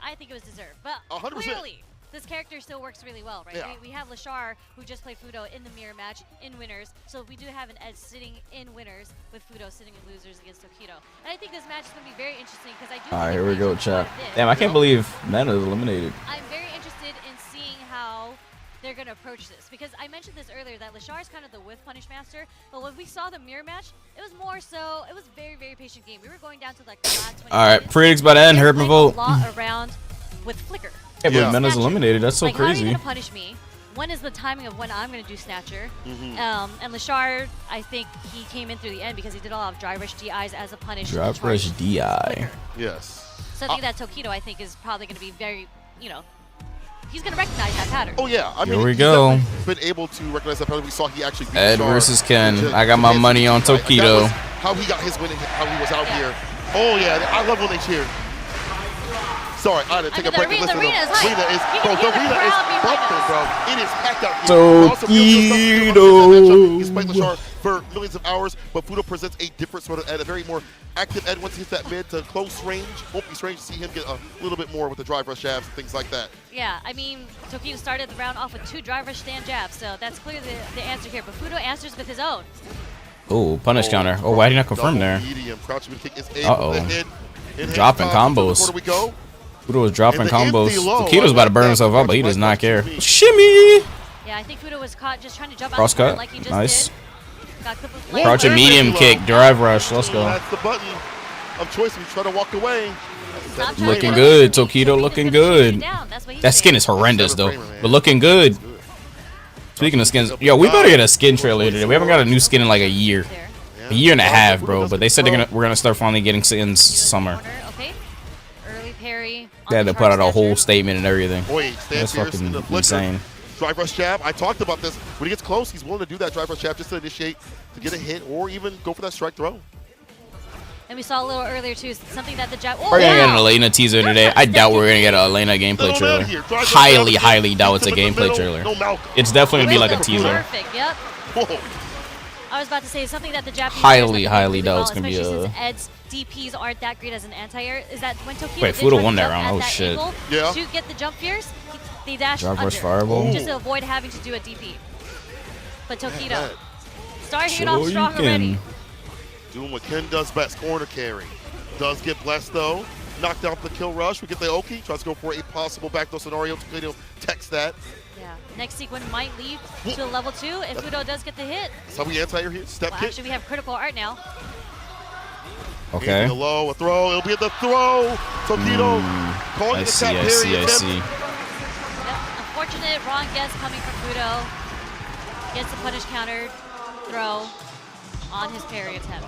Speaker 11: I think it was deserved, but
Speaker 15: 100%.
Speaker 11: clearly this character still works really well, right?
Speaker 15: Yeah.
Speaker 11: We have Lashar, who just played Fudo in the mirror match in winners, so we do have an Edge sitting in winners with Fudo sitting in losers against Tokido. And I think this match is going to be very interesting because I do.
Speaker 1: All right, here we go, chat. Damn, I can't believe Meta is eliminated.
Speaker 11: I'm very interested in seeing how they're going to approach this because I mentioned this earlier that Lashar is kind of the with punish master, but when we saw the mirror match, it was more so, it was a very, very patient game. We were going down to like the last 20
Speaker 1: All right, predicts by the end. Heard my vote.
Speaker 11: A lot around with Flicker.
Speaker 1: Hey, but Mena's eliminated. That's so
Speaker 11: like,
Speaker 1: crazy.
Speaker 11: How are you gonna punish me? When is the timing of when I'm gonna do Snatcher? And Lashar, I think he came in through the end because he did a lot of Drive Rush DIs as a punish.
Speaker 1: Drive Rush DI.
Speaker 15: Yes.
Speaker 11: So I think that Tokido, I think, is probably gonna be very, you know, he's gonna recognize that pattern.
Speaker 15: Oh yeah, I mean,
Speaker 1: here we go.
Speaker 15: He's been able to recognize that pattern. We saw he actually beat
Speaker 1: Ed
Speaker 15: Lashar
Speaker 1: versus Ken.
Speaker 15: to
Speaker 1: I got my money on
Speaker 15: Like,
Speaker 1: Tokido.
Speaker 15: that was how he got his win and how he was out here. Oh yeah, I love when they cheer. Sorry, I had to take a break and listen to them. The arena is bumping, bro. It is packed out here.
Speaker 1: Tokido.
Speaker 15: He's played Lashar for millions of hours, but Fudo presents a different sort of Ed, a very more active Ed once he hits that mid to close range. Won't be strange to see him get a little bit more with the drive rush jabs and things like that.
Speaker 11: Yeah, I mean, Tokido started the round off with 2 drive rush stand jabs, so that's clearly the answer here. But Fudo answers with his own.
Speaker 1: Oh, punish counter. Oh, why did you not confirm there? Dropping combos. Fudo was dropping combos. Tokido's about to burn himself up, but he does not care. Shimmy!
Speaker 11: Yeah, I think Fudo was caught just trying to jump
Speaker 1: Cross
Speaker 11: out
Speaker 1: cut.
Speaker 11: like he just
Speaker 1: Nice.
Speaker 11: did.
Speaker 1: Crouching medium kick, drive rush. Let's go.
Speaker 15: That's the button of choice when you try to walk away.
Speaker 1: Looking good, Tokido. Looking good. That skin is horrendous though, but looking good. Speaking of skins, yo, we better get a skin trailer today. We haven't got a new skin in like a year and a half, bro. But they said we're gonna start finally getting skins summer.
Speaker 11: Early parry.
Speaker 1: They had to put out a whole statement and everything.
Speaker 15: Boy,
Speaker 1: That's fucking insane.
Speaker 15: Drive rush jab. I talked about this. When he gets close, he's willing to do that drive rush jab just to initiate, to get a hit, or even go for that strike throw.
Speaker 11: And we saw a little earlier too, something that the jab.
Speaker 1: We're gonna get an Elena teaser today. I doubt we're gonna get an Elena gameplay trailer. Highly doubt it's a gameplay trailer. It's definitely gonna be like a teaser.
Speaker 11: Perfect. Yep. I was about to say something that the Japanese
Speaker 1: highly
Speaker 11: players have been
Speaker 1: doubt
Speaker 11: well,
Speaker 1: it's gonna be
Speaker 11: especially
Speaker 1: a.
Speaker 11: since Ed's DPs aren't that great as an anti-air. Is that when Tokido
Speaker 1: Wait,
Speaker 11: did
Speaker 1: Fudo
Speaker 11: try to
Speaker 1: won that
Speaker 11: jump
Speaker 1: round.
Speaker 11: at
Speaker 1: Oh,
Speaker 11: that
Speaker 1: shit.
Speaker 11: angle
Speaker 15: Yeah.
Speaker 11: to get the jump fierce, they dashed
Speaker 1: Drive
Speaker 11: under
Speaker 1: rush fireball.
Speaker 11: just to avoid having to do a DP. But Tokido
Speaker 15: Man,
Speaker 11: starting it off strong
Speaker 1: Shoryuken.
Speaker 11: already.
Speaker 15: doing what Ken does best, corner carry. Does get blessed though. Knocked out the kill rush. We get the Oki. Tries to go for a possible backdoor scenario. Tokido text that.
Speaker 11: Yeah. Next sequence might lead to level 2 if Fudo does get the hit.
Speaker 15: That's how we anti-air here. Step
Speaker 11: Well,
Speaker 15: kick.
Speaker 11: actually, we have critical art now.
Speaker 1: Okay.
Speaker 15: A low, a throw. It'll be at the throw. Tokido calling
Speaker 1: I
Speaker 15: the
Speaker 1: see,
Speaker 15: tap
Speaker 1: I
Speaker 15: parry
Speaker 1: see, I
Speaker 15: attempt.
Speaker 1: see.
Speaker 11: Yep. Unfortunate wrong guess coming from Fudo. Gets the punish countered throw on his parry attempt.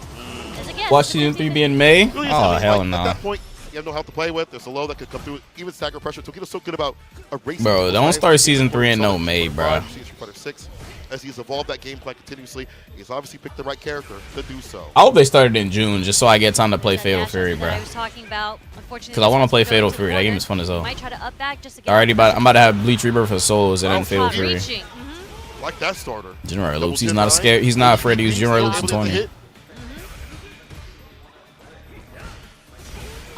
Speaker 11: As again,
Speaker 1: Watch season 3 be in May?
Speaker 15: Really is
Speaker 1: Oh,
Speaker 15: something
Speaker 1: hell
Speaker 15: like,
Speaker 1: no.
Speaker 15: At that point, you have no help to play with. There's a low that could come through. Even stagger pressure. Tokido's so good about erasing.
Speaker 1: Bro,
Speaker 15: the
Speaker 1: don't
Speaker 15: lines.
Speaker 1: start season 3 in no May, bro.
Speaker 15: Street Fighter 6. As he's evolved that game plan continuously, he's obviously picked the right character to do so.
Speaker 1: I hope they started in June just so I get time to play Fatal Fury,
Speaker 11: that I
Speaker 1: bro.
Speaker 11: was talking about. Unfortunately,
Speaker 1: Because I want to play
Speaker 11: this
Speaker 1: Fatal
Speaker 11: goes to
Speaker 1: Fury.
Speaker 11: the
Speaker 1: That game
Speaker 11: corner.
Speaker 1: is fun as hell.
Speaker 11: Might try to up back just to get
Speaker 1: I'm about to have Bleach Rebirth for Souls and then Fatal
Speaker 11: top
Speaker 1: Fury.
Speaker 11: reaching.
Speaker 15: Like that starter.
Speaker 1: General Loops, he's not scared. He's not afraid to use General Loops in 20.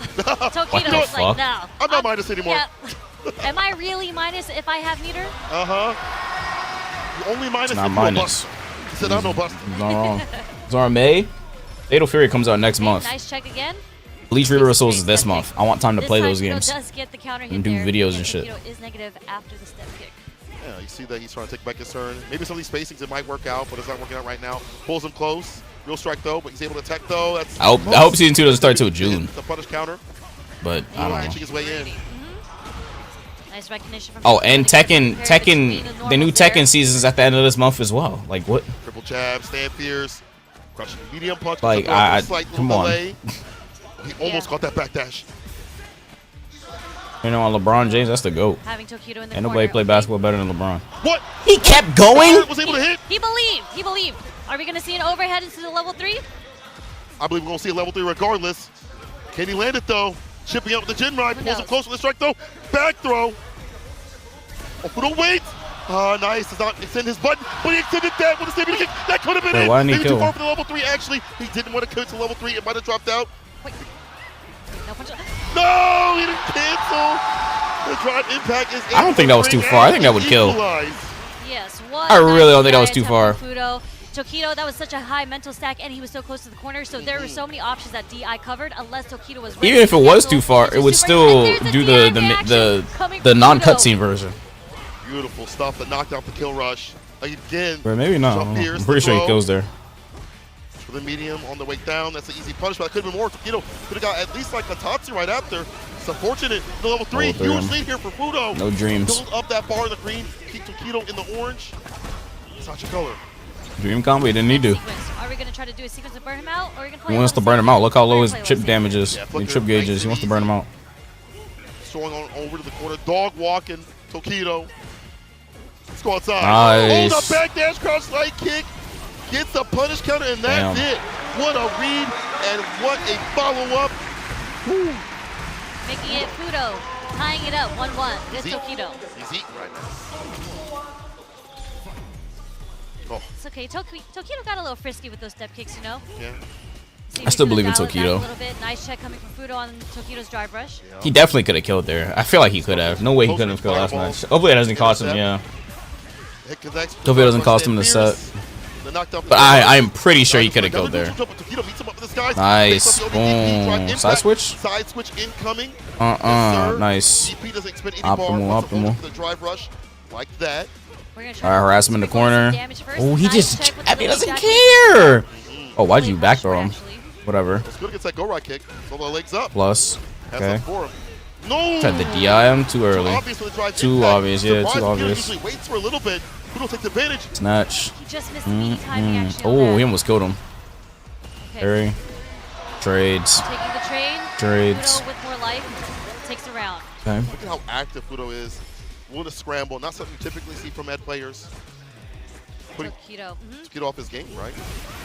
Speaker 11: Tokido's like, no.
Speaker 15: I'm not minus anymore.
Speaker 11: Yeah. Am I really minus if I have meter?
Speaker 15: Uh-huh. You only minus
Speaker 1: It's not
Speaker 15: if you're a
Speaker 1: minus.
Speaker 15: buster. He said, I'm no buster.
Speaker 1: He's not wrong. It's on May. Fatal Fury comes out next month.
Speaker 11: Nice check again.
Speaker 1: Bleach Rebirth Souls is this month. I want time to
Speaker 11: This
Speaker 1: play
Speaker 11: time
Speaker 1: those
Speaker 11: Fudo
Speaker 1: games
Speaker 11: does get the counter hit
Speaker 1: and do
Speaker 11: there,
Speaker 1: videos and shit.
Speaker 11: Tokido is negative after the step kick.
Speaker 15: Yeah, you see that he's trying to take back his turn. Maybe some of these spacings, it might work out, but it's not working out right now. Pulls him close. Real strike, though, but he's able to attack, though. That's
Speaker 1: I hope season 2 doesn't start till June.
Speaker 15: The punish counter.
Speaker 1: But I don't
Speaker 15: Inching
Speaker 1: know.
Speaker 15: his way in.
Speaker 11: Nice recognition from
Speaker 1: Oh,
Speaker 11: Fudo.
Speaker 1: and
Speaker 11: They can compare between
Speaker 1: the new
Speaker 11: normals there.
Speaker 1: Tekken season's at the end of this month as well. Like what?
Speaker 15: Triple jab, stand fierce. Crushing medium punch.
Speaker 1: Like, come on.
Speaker 15: He almost caught that backdash.
Speaker 1: You know, on LeBron James, that's the GOAT.
Speaker 11: Having Tokido in the
Speaker 1: Ain't nobody
Speaker 11: corner.
Speaker 1: play basketball better than LeBron.
Speaker 15: What?
Speaker 1: He kept going?
Speaker 15: Was able to hit.
Speaker 11: He believed. He believed. Are we going to see an overhead into the level 3?
Speaker 15: I believe we're going to see a level 3 regardless. Can he land it, though? Chipping up with the Jinrai. Pulls him close with the strike, though. Back throw. Oh, Fudo wait. Nice. Does not extend his button, but he extended that with a saving kick. That could have been
Speaker 1: Wait,
Speaker 15: it.
Speaker 1: why didn't he
Speaker 15: Maybe
Speaker 1: kill?
Speaker 15: too far for the level 3, actually. He didn't want to commit to level 3. It might have dropped out.
Speaker 11: Wait. No punch.
Speaker 15: No, he didn't cancel. The drive impact is.
Speaker 1: I don't think that was too far. I think that would kill.
Speaker 11: Yes. What
Speaker 1: I really don't think that
Speaker 11: nice
Speaker 1: was too
Speaker 11: DI
Speaker 1: far.
Speaker 11: attempt from Fudo. Tokido, that was such a high mental stack, and he was so close to the corner, so there were so many options that DI covered, unless Tokido was ready
Speaker 1: Even if
Speaker 11: to
Speaker 1: it was
Speaker 11: cancel.
Speaker 1: too far, it would still do the non-cutscene version.
Speaker 15: Beautiful stuff that knocked out the kill rush. Again.
Speaker 1: But maybe not.
Speaker 15: jump pierce,
Speaker 1: I'm pretty
Speaker 15: the
Speaker 1: sure he
Speaker 15: throw.
Speaker 1: goes there.
Speaker 15: For the medium on the way down, that's an easy punish, but it could have been more. Tokido could have got at least like a Tatsu right after. It's unfortunate. The level 3,
Speaker 1: Level 3,
Speaker 15: huge lead here for Fudo.
Speaker 1: No dreams.
Speaker 15: Build up that bar in the green, keep Tokido in the orange. It's not your color.
Speaker 1: Dream combo, he didn't need to.
Speaker 11: Are we going to try to do a sequence to burn him out, or are we going to play
Speaker 1: He wants to
Speaker 11: level
Speaker 1: burn him
Speaker 11: 6?
Speaker 1: out. Look how low
Speaker 11: We're
Speaker 1: his
Speaker 11: gonna play
Speaker 1: chip
Speaker 11: level
Speaker 1: damage is.
Speaker 15: Yeah,
Speaker 1: and
Speaker 15: flicker,
Speaker 1: chip gauges. He wants to burn him out.
Speaker 15: Throwing on over to the corner, dog walking Tokido. Let's go outside.
Speaker 1: Nice.
Speaker 15: Oh, the backdash cross slide kick. Gets the punish counter, and that's
Speaker 1: Damn.
Speaker 15: it. What a read, and what a follow-up. Whew.
Speaker 11: Making it Fudo, tying it up 1-1 with
Speaker 15: He's
Speaker 11: Tokido.
Speaker 15: He's eating right now. Oh,
Speaker 11: It's okay. Tokido got a little frisky with those step kicks, you know?
Speaker 15: yeah.
Speaker 11: See
Speaker 1: I still
Speaker 11: if he's
Speaker 1: believe in
Speaker 11: gonna dial it
Speaker 1: Tokido.
Speaker 11: back a little bit. Nice check coming from Fudo on Tokido's drive rush.
Speaker 1: He definitely could have killed there. I feel like he could have. No way he couldn't have killed last match. Hopefully it doesn't cost him, yeah. Hopefully it doesn't cost him the set. But I am pretty sure he could have killed there. Nice. Boom. Side switch?
Speaker 15: Side switch incoming.
Speaker 1: Nice.
Speaker 15: DP doesn't expend any bar.
Speaker 1: Optimal,
Speaker 15: Wants to hold
Speaker 1: optimal.
Speaker 15: it for the drive rush like that.
Speaker 11: Alright,
Speaker 1: Harass him in the corner. Oh, he
Speaker 11: Nice
Speaker 1: just,
Speaker 11: check with
Speaker 1: I
Speaker 11: the
Speaker 1: mean,
Speaker 11: little
Speaker 1: doesn't
Speaker 11: jack
Speaker 1: care. Oh, why'd you back throw him? Whatever.
Speaker 15: It's good against that go right kick. So the legs up.
Speaker 1: Plus.
Speaker 15: Has
Speaker 1: Okay.
Speaker 15: up for him. No!
Speaker 1: Tried the DI him too early.
Speaker 15: Obvious with the drive
Speaker 1: Too
Speaker 15: impact.
Speaker 1: obvious, yeah,
Speaker 15: Surprise,
Speaker 1: too
Speaker 15: Fudo
Speaker 1: obvious.
Speaker 15: usually waits for a little bit. Fudo takes advantage.
Speaker 1: Snatch.
Speaker 11: He just missed the beat timing actually.
Speaker 1: Oh, he almost killed him.
Speaker 11: Okay.
Speaker 1: Harry. Trades.
Speaker 11: Taking the train.
Speaker 1: Trades.
Speaker 11: Fudo with more life takes a round.
Speaker 1: Okay.
Speaker 15: Look at how active Fudo is. Willing to scramble. Not something you typically see from Ed players. Putting
Speaker 11: Tokido.
Speaker 15: Tokido off his game, right?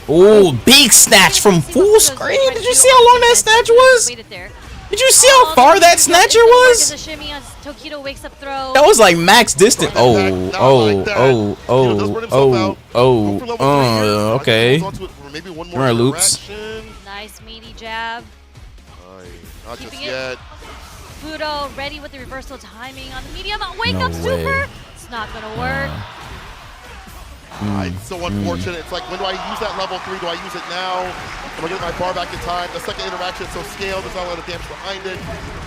Speaker 1: Oh, big snatch from full screen. Did you see how long that snatch was?
Speaker 11: Waited there.
Speaker 1: Did you see how far that snatcher was?
Speaker 11: The shimmy on Tokido wakes up throw.
Speaker 1: That was like max distance. Okay. More loops.
Speaker 11: Nice meaty jab.
Speaker 15: Not
Speaker 11: Keeping
Speaker 15: just
Speaker 11: it.
Speaker 15: yet.
Speaker 11: Fudo ready with the reversal timing on the medium. Wake
Speaker 1: No
Speaker 11: up
Speaker 1: way.
Speaker 11: super. It's not gonna work.
Speaker 15: It's so unfortunate. It's like, when do I use that level 3? Do I use it now? Am I getting my bar back in time? The second interaction is so scaled. There's not a lot of damage behind it.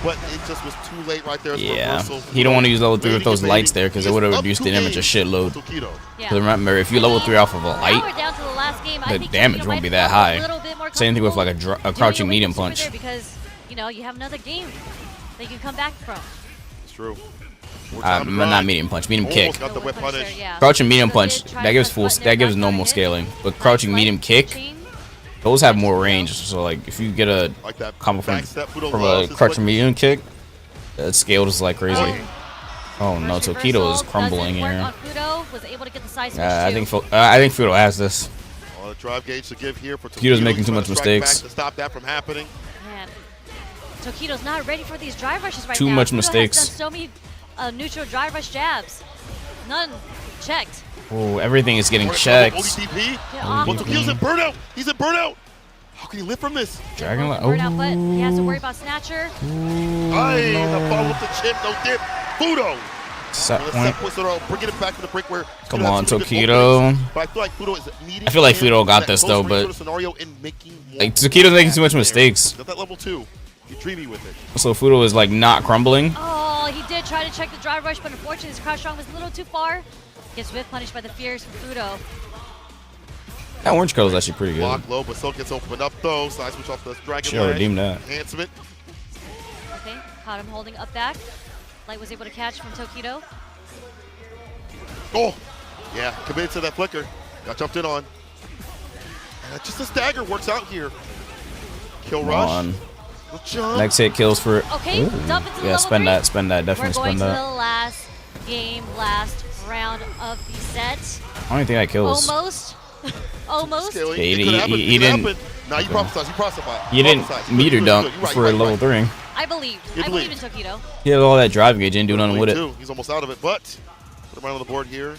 Speaker 15: But it just was too late right there.
Speaker 1: Yeah. He don't want to use level 3 with those lights there because it would have reduced the damage a shitload.
Speaker 11: Yeah.
Speaker 1: Remember, if you level 3 off of a
Speaker 11: Now
Speaker 1: light,
Speaker 11: we're down to the last game. I
Speaker 1: the
Speaker 11: think
Speaker 1: damage
Speaker 11: Tokido
Speaker 1: won't
Speaker 11: might
Speaker 1: be
Speaker 11: be
Speaker 1: that
Speaker 11: a
Speaker 1: high.
Speaker 11: little bit more
Speaker 1: Same thing with like a
Speaker 11: comfortable
Speaker 1: crouching
Speaker 11: doing
Speaker 1: medium
Speaker 11: away from
Speaker 1: punch.
Speaker 11: super there because you have another game that you can come back from.
Speaker 15: It's true.
Speaker 1: Not medium punch, medium kick.
Speaker 15: Got the whip punish.
Speaker 1: Crouching medium punch, that gives normal scaling. But crouching medium kick, those have more range. So like if you get a combo from a crouching medium kick, that scale is like crazy. Oh no, Tokido is crumbling here. I think Fudo has this.
Speaker 15: On a drive gauge to give here for
Speaker 1: Tokido's making too much mistakes.
Speaker 15: To stop that from happening.
Speaker 11: Man, Tokido's not ready for these drive rushes right now.
Speaker 1: Too much
Speaker 11: Fudo
Speaker 1: mistakes.
Speaker 11: Has done so many neutral drive rush jabs. None checked.
Speaker 1: Oh, everything is getting checked.
Speaker 15: Well, Tokido's in burnout. He's in burnout. How can he live from this?
Speaker 1: Dragon Light.
Speaker 11: Burnout, but he has to worry about Snatcher.
Speaker 15: Aye, the ball with the chip, no dip. Fudo.
Speaker 1: Set point.
Speaker 15: Bringing it back to the break where.
Speaker 1: Come on, Tokido.
Speaker 15: But I feel like Fudo is needing.
Speaker 1: I feel like Fudo got this though, but like Tokido's making too much mistakes.
Speaker 15: Got that level 2. You're dreamy with it.
Speaker 1: So Fudo is like not crumbling.
Speaker 11: Oh, he did try to check the drive rush, but unfortunately his crouch strong was a little too far. Gets whip punished by the fears from Fudo.
Speaker 1: That orange color is actually pretty good.
Speaker 15: Block low, but still gets opened up though. Side switch off the Dragon
Speaker 1: She
Speaker 15: Light.
Speaker 1: redeemed that.
Speaker 15: Enhancement.
Speaker 11: Okay, caught him holding up back. Light was able to catch from Tokido.
Speaker 15: Oh, yeah, committed to that flicker. Got jumped in on. And just a stagger works out here. Kill rush.
Speaker 1: On.
Speaker 15: Jump.
Speaker 1: Next hit kills for.
Speaker 11: Okay,
Speaker 1: Ooh.
Speaker 11: dump into the
Speaker 1: Yeah,
Speaker 11: level
Speaker 1: spend
Speaker 11: 3.
Speaker 1: that. Spend that.
Speaker 11: We're
Speaker 1: Definitely
Speaker 11: going
Speaker 1: spend
Speaker 11: to
Speaker 1: that.
Speaker 11: the last game, last round of the set.
Speaker 1: I don't think that kills.
Speaker 11: Almost. Almost.
Speaker 1: Yeah, he didn't.
Speaker 15: Nah, you prophesied. You prophesied.
Speaker 1: You didn't meter dump for level 3.
Speaker 11: I believed. I believe in Tokido.
Speaker 1: He had all that drive gauge, didn't do nothing with it.
Speaker 15: He's almost out of it, but put him right on the board here.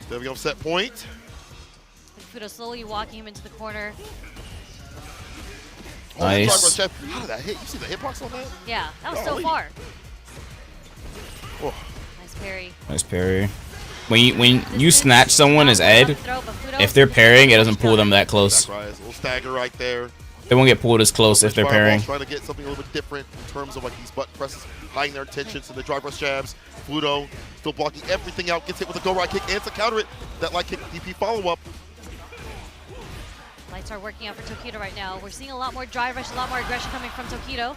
Speaker 15: Stepping off set point.
Speaker 11: Fudo slowly walking him into the corner.
Speaker 1: Nice.
Speaker 15: How did that hit? You see the hitbox on that?
Speaker 11: Yeah, that was so far.
Speaker 15: Oh.
Speaker 11: Nice parry.
Speaker 1: Nice parry. When you snatch someone as Ed, if they're parrying, it doesn't pull them that close.
Speaker 15: A little stagger right there.
Speaker 1: They won't get pulled as close if they're parrying.
Speaker 15: Trying to get something a little bit different in terms of like these button presses, hiding their intentions and the drive rush jabs. Fudo still blocking everything out, gets hit with a go right kick and to counter it. That light kick DP follow up.
Speaker 11: Lights are working out for Tokido right now. We're seeing a lot more drive rush, a lot more aggression coming from Tokido.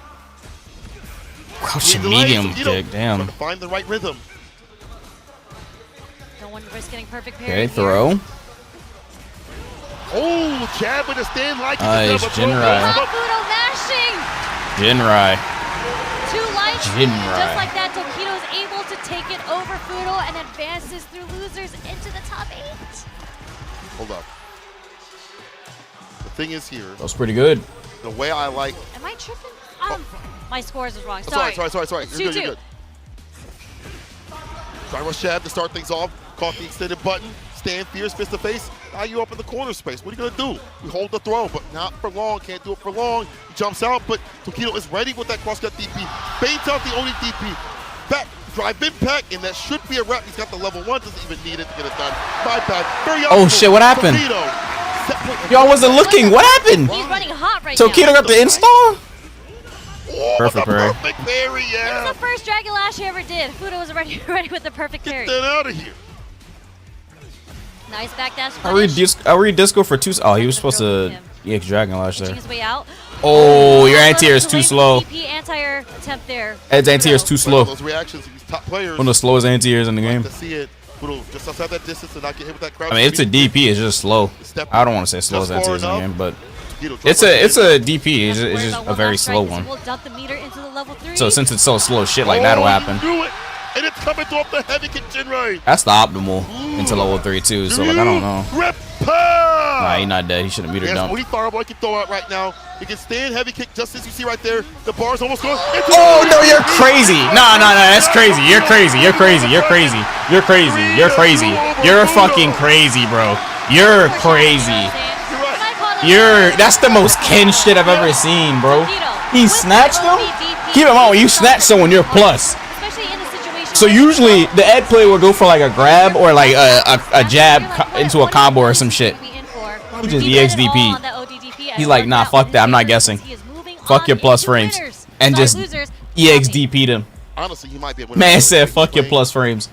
Speaker 1: Crouching medium kick, damn.
Speaker 15: Trying to find the right rhythm.
Speaker 11: Don't want to risk getting perfect parry.
Speaker 1: Okay, throw.
Speaker 15: Oh, jab with a stand like
Speaker 1: nice, Jinrai.
Speaker 11: Fudo mashing.
Speaker 1: Jinrai.
Speaker 11: 2 lights.
Speaker 1: Jinrai.
Speaker 11: Just like that, Tokido is able to take it over Fudo and advances through losers into the top 8.
Speaker 15: Hold up. The thing is here.
Speaker 1: That was pretty good.
Speaker 15: The way I like.
Speaker 11: Am I tripping? My scores was wrong.
Speaker 15: Sorry.
Speaker 11: Sorry.
Speaker 15: You're good, you're good. Drive rush jab to start things off. Caught the extended button. Stand fierce, fist to face. Now you up in the corner space. What are you going to do? We hold the throw, but not for long. Can't do it for long. He jumps out, but Tokido is ready with that cross-cut DP. Baits out the only DP. Back, drive impact, and that should be a wrap. He's got the level 1. Doesn't even need it to get it done. My bad. Very
Speaker 1: Oh shit, what happened? Yo, I wasn't looking. What happened?
Speaker 11: He's running hot right now.
Speaker 1: Tokido got the install? Perfect parry.
Speaker 15: Perfect parry, yeah.
Speaker 11: It's the first Dragon Lash he ever did. Fudo was ready with the perfect parry.
Speaker 15: Get that out of here.
Speaker 11: Nice backdash.
Speaker 1: I read disco for 2. Oh, he was supposed to EX Dragon Lash there.
Speaker 11: His way out.
Speaker 1: Oh, your anti-air is too slow.
Speaker 11: DP anti-air attempt there.
Speaker 1: Ed's anti-air is too slow.
Speaker 15: Those reactions of these top players.
Speaker 1: One of the slowest anti-airs in the game.
Speaker 15: To see it, just outside that distance and not get hit with that crowd.
Speaker 1: I mean, it's a DP. It's just slow. I don't want to say slow as anti-airs in the game, but it's a DP. It's just a very slow one.
Speaker 11: We'll dump the meter into the level 3.
Speaker 1: So since it's so slow, shit like that'll happen.
Speaker 15: And it's coming off the heavy kick, Jinrai.
Speaker 1: That's the optimal into level 3 too. So like I don't know.
Speaker 15: Nah,
Speaker 1: Nah, he not dead. He shouldn't beat her down.
Speaker 15: Only fireball he can throw out right now. He can stand heavy kick just as you see right there. The bar's almost gone.
Speaker 1: Oh no, you're crazy. No, that's crazy. You're crazy. You're crazy. You're crazy. You're crazy. You're crazy. You're fucking crazy, bro. You're crazy. That's the most Ken shit I've ever seen, bro. He snatched him. Keep in mind when you snatch someone, you're plus. So usually the Ed play will go for like a grab or like a jab into a combo or some shit. He just EXDP. He's like, nah, fuck that. I'm not guessing. Fuck your plus frames and just EXDP'd him.
Speaker 15: Honestly, you might be able.
Speaker 1: Man said, fuck your plus frames.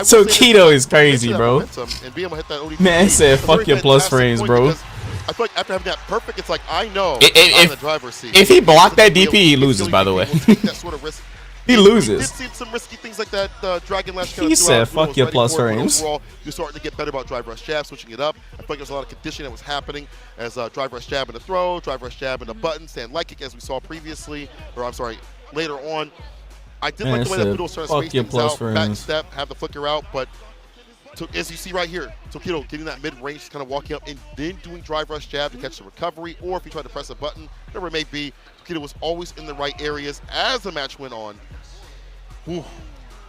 Speaker 1: So Keto is crazy, bro. Man said, fuck your plus frames, bro.
Speaker 15: I feel like after having that perfect, it's like I know
Speaker 1: if he blocked that DP, he loses. By the way, he loses.
Speaker 15: Did see some risky things like that Dragon Lash.
Speaker 1: He said, "Fuck your plus frames."
Speaker 15: Overall, you're starting to get better about drive rush jab, switching it up. I feel like there's a lot of conditioning that was happening as drive rush jab and a throw, drive rush jab and a button, stand light kick as we saw previously, or I'm sorry, later on. I did like the way that Fudo started to space things out, back step, have the flicker out, but as you see right here, Tokido getting that mid-range, kind of walking up and then doing drive rush jab to catch the recovery, or if he tried to press a button, whatever it may be, Tokido was always in the right areas as the match went on. Ooh,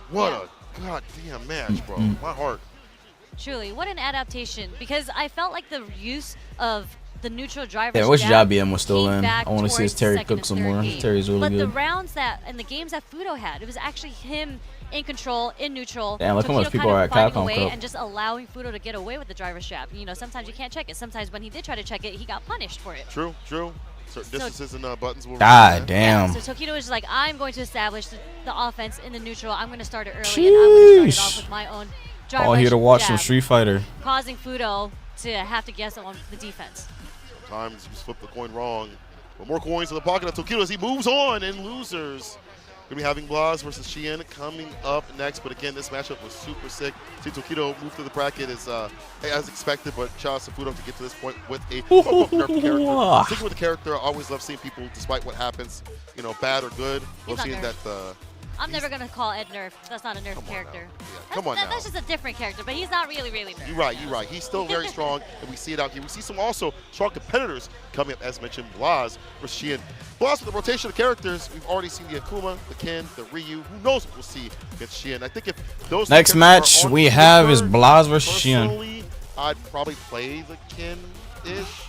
Speaker 15: what a goddamn match, bro. My heart.
Speaker 11: Truly, what an adaptation, because I felt like the use of the neutral driver.
Speaker 1: Yeah, I wish Jabiem was still in. I want to see his Terry cook some more. Terry's really good.
Speaker 11: But the rounds and the games that Fudo had, it was actually him in control, in neutral.
Speaker 1: Damn, look how much people are at Capcom Cup.
Speaker 11: And just allowing Fudo to get away with the driver's jab. You know, sometimes you can't check it. Sometimes when he did try to check it, he got punished for it.
Speaker 15: True. Certain distances and buttons will.
Speaker 1: God damn.
Speaker 11: Yeah, so Tokido was just like, I'm going to establish the offense in the neutral. I'm going to start it early, and I'm going to start it off with my own driver.
Speaker 1: All here to watch some Street Fighter.
Speaker 11: Causing Fudo to have to guess on the defense.
Speaker 15: Sometimes you just flip the coin wrong. But more coins in the pocket of Tokido as he moves on in losers. We're going to be having Blas versus Chien coming up next. But again, this matchup was super sick. See Tokido move through the bracket as expected, but shout out to Fudo to get to this point with a nerfed character. Sticking with the character, I always love seeing people, despite what happens, you know, bad or good. Love seeing that.
Speaker 11: I'm never going to call Ed nerf. That's not a nerf character. That's just a different character, but he's not really nerf.
Speaker 15: You're right. He's still very strong, and we see it out here. We see some also strong competitors coming up, as mentioned, Blas versus Chien. Blas with the rotation of characters, we've already seen the Akuma, the Ken, the Ryu. Who knows what we'll see against Chien. I think if those
Speaker 1: next match we have is Blas versus Chien.
Speaker 15: I'd probably play the Ken-ish.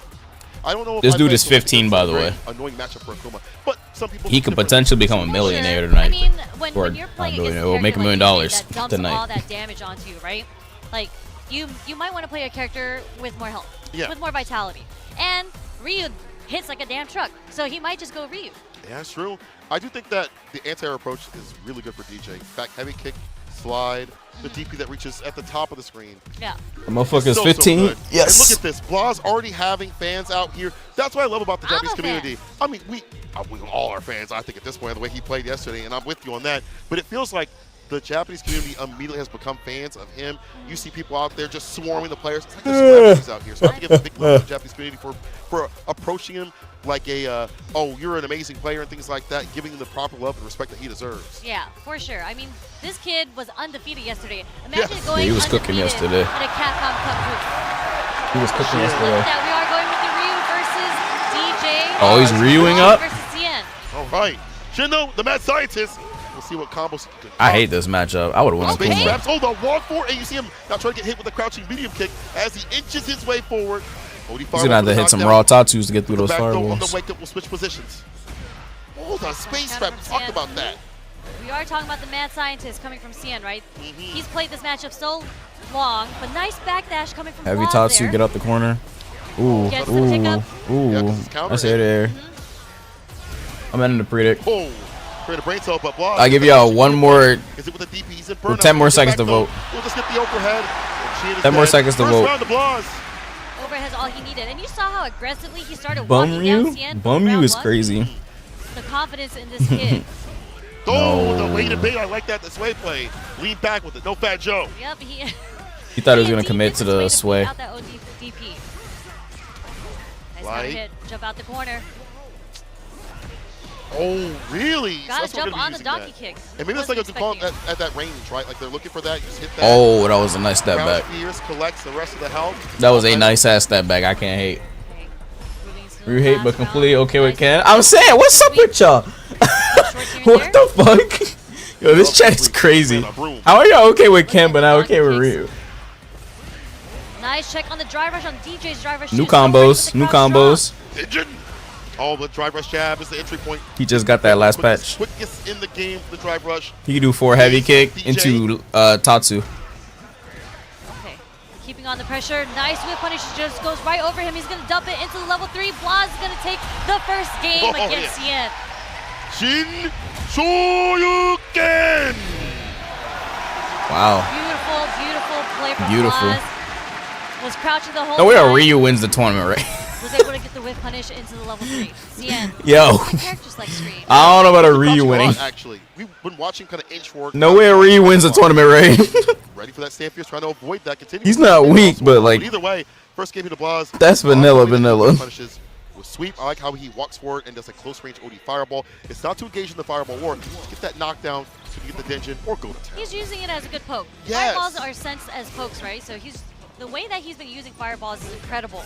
Speaker 15: I don't know if
Speaker 1: this dude is 15, by the way.
Speaker 15: Annoying matchup for Akuma, but some people
Speaker 1: he could potentially become a millionaire tonight.
Speaker 11: I mean, when you're playing against
Speaker 1: we'll make $1 million
Speaker 11: that dumps
Speaker 1: tonight.
Speaker 11: all that damage onto you, right? Like you might want to play a character with more health, with more vitality, and Ryu hits like a damn truck, so he might just go Ryu.
Speaker 15: Yeah, that's true. I do think that the anti-air approach is really good for DJ. Back heavy kick, slide, the DP that reaches at the top of the screen.
Speaker 11: Yeah.
Speaker 1: The motherfucker's 15. Yes.
Speaker 15: And look at this. Blas already having fans out here. That's what I love about the Japanese community. I mean, we all are fans, I think, at this point, the way he played yesterday, and I'm with you on that. But it feels like the Japanese community immediately has become fans of him. You see people out there just swarming the players. It's like there's celebrities out here. So I think it's a big love to the Japanese community for approaching him like a, oh, you're an amazing player and things like that, giving him the proper love and respect that he deserves.
Speaker 11: Yeah, for sure. I mean, this kid was undefeated yesterday. Imagine going
Speaker 1: he was cooking yesterday.
Speaker 11: At a Capcom Cup group.
Speaker 1: He was cooking yesterday.
Speaker 11: That we are going with the Ryu versus DJ.
Speaker 1: Oh, he's Ryuing up?
Speaker 11: Versus Cien.
Speaker 15: All right. Shindo, the mad scientist. We'll see what combos.
Speaker 1: I hate this matchup. I would have won
Speaker 15: Space traps. Hold on, walk forward, and you see him now trying to get hit with a crouching medium kick as he inches his way forward.
Speaker 1: He's gonna have to hit some raw tatus to get through those firewalls.
Speaker 15: On the wake up, will switch positions. Hold on, space trap. We talked about that.
Speaker 11: We are talking about the mad scientist coming from Cien, right? He's played this matchup so long, but nice backdash coming from
Speaker 1: Heavy tatsu, get out the corner. Ooh, That's it there. I'm ending the predict. I'll give y'all one more. With 10 more seconds to vote.
Speaker 15: We'll just get the overhead.
Speaker 1: 10 more seconds to vote.
Speaker 11: Overhead is all he needed, and you saw how aggressively he started
Speaker 1: Bum
Speaker 11: walking down
Speaker 1: you?
Speaker 11: Cien.
Speaker 1: Bum you is crazy.
Speaker 11: The confidence in this kid.
Speaker 15: The way to bait, I like that. The sway play. Lean back with it. No Fat Joe.
Speaker 11: Yep,
Speaker 1: He thought he was gonna commit to the sway.
Speaker 11: Out that DP. Nice counter hit. Jump out the corner.
Speaker 15: Oh, really?
Speaker 11: Gotta
Speaker 15: that's what we're
Speaker 11: jump
Speaker 15: gonna be
Speaker 11: on the
Speaker 15: using
Speaker 11: donkey
Speaker 15: that.
Speaker 11: kick.
Speaker 15: And maybe that's like a good call at that range, right? Like they're looking for that. You just hit that.
Speaker 1: Oh, that was a nice step
Speaker 15: Ground
Speaker 1: back.
Speaker 15: Spears collects the rest of the health.
Speaker 1: That was a nice ass step back. I can't hate. You hate, but completely okay with Ken. I'm saying, what's up with y'all? What the fuck? Yo, this chat is crazy. How are y'all okay with Ken, but not okay with Ryu?
Speaker 11: Nice check on the drive rush on DJ's drive rush.
Speaker 1: New combos, new combos.
Speaker 15: Oh, the drive rush jab is the entry point.
Speaker 1: He just got that last patch.
Speaker 15: Quickest in the game for the drive rush.
Speaker 1: He can do 4 heavy kick into Tatsu.
Speaker 11: Okay, keeping on the pressure. Nice whip punish, just goes right over him. He's gonna dump it into the level 3. Blaz is gonna take the first game against Cien.
Speaker 15: Shin Shoryuken.
Speaker 1: Wow.
Speaker 11: Beautiful play from
Speaker 1: Beautiful.
Speaker 11: Blaz. Was crouching the whole
Speaker 1: No way
Speaker 11: time.
Speaker 1: Ryu wins the tournament, right?
Speaker 11: Was able to get the whip punish into the level 3. Cien.
Speaker 1: Yo.
Speaker 11: My characters like Scream.
Speaker 1: I don't know about a Ryu winning.
Speaker 15: Actually, we've been watching kind of inch forward.
Speaker 1: No way Ryu wins the tournament, right?
Speaker 15: Ready for that stand fierce, trying to avoid that.
Speaker 1: He's not weak, but like.
Speaker 15: Either way, first game to Blaz.
Speaker 1: That's vanilla.
Speaker 15: Punishes with sweep. I like how he walks forward and does a close range OD fireball. It's not to engage in the fireball war. Just get that knockdown so you get the Denjin or go to town.
Speaker 11: He's using it as a good poke.
Speaker 15: Yes.
Speaker 11: Fireballs are sensed as pokes, right? So the way that he's been using fireballs is incredible.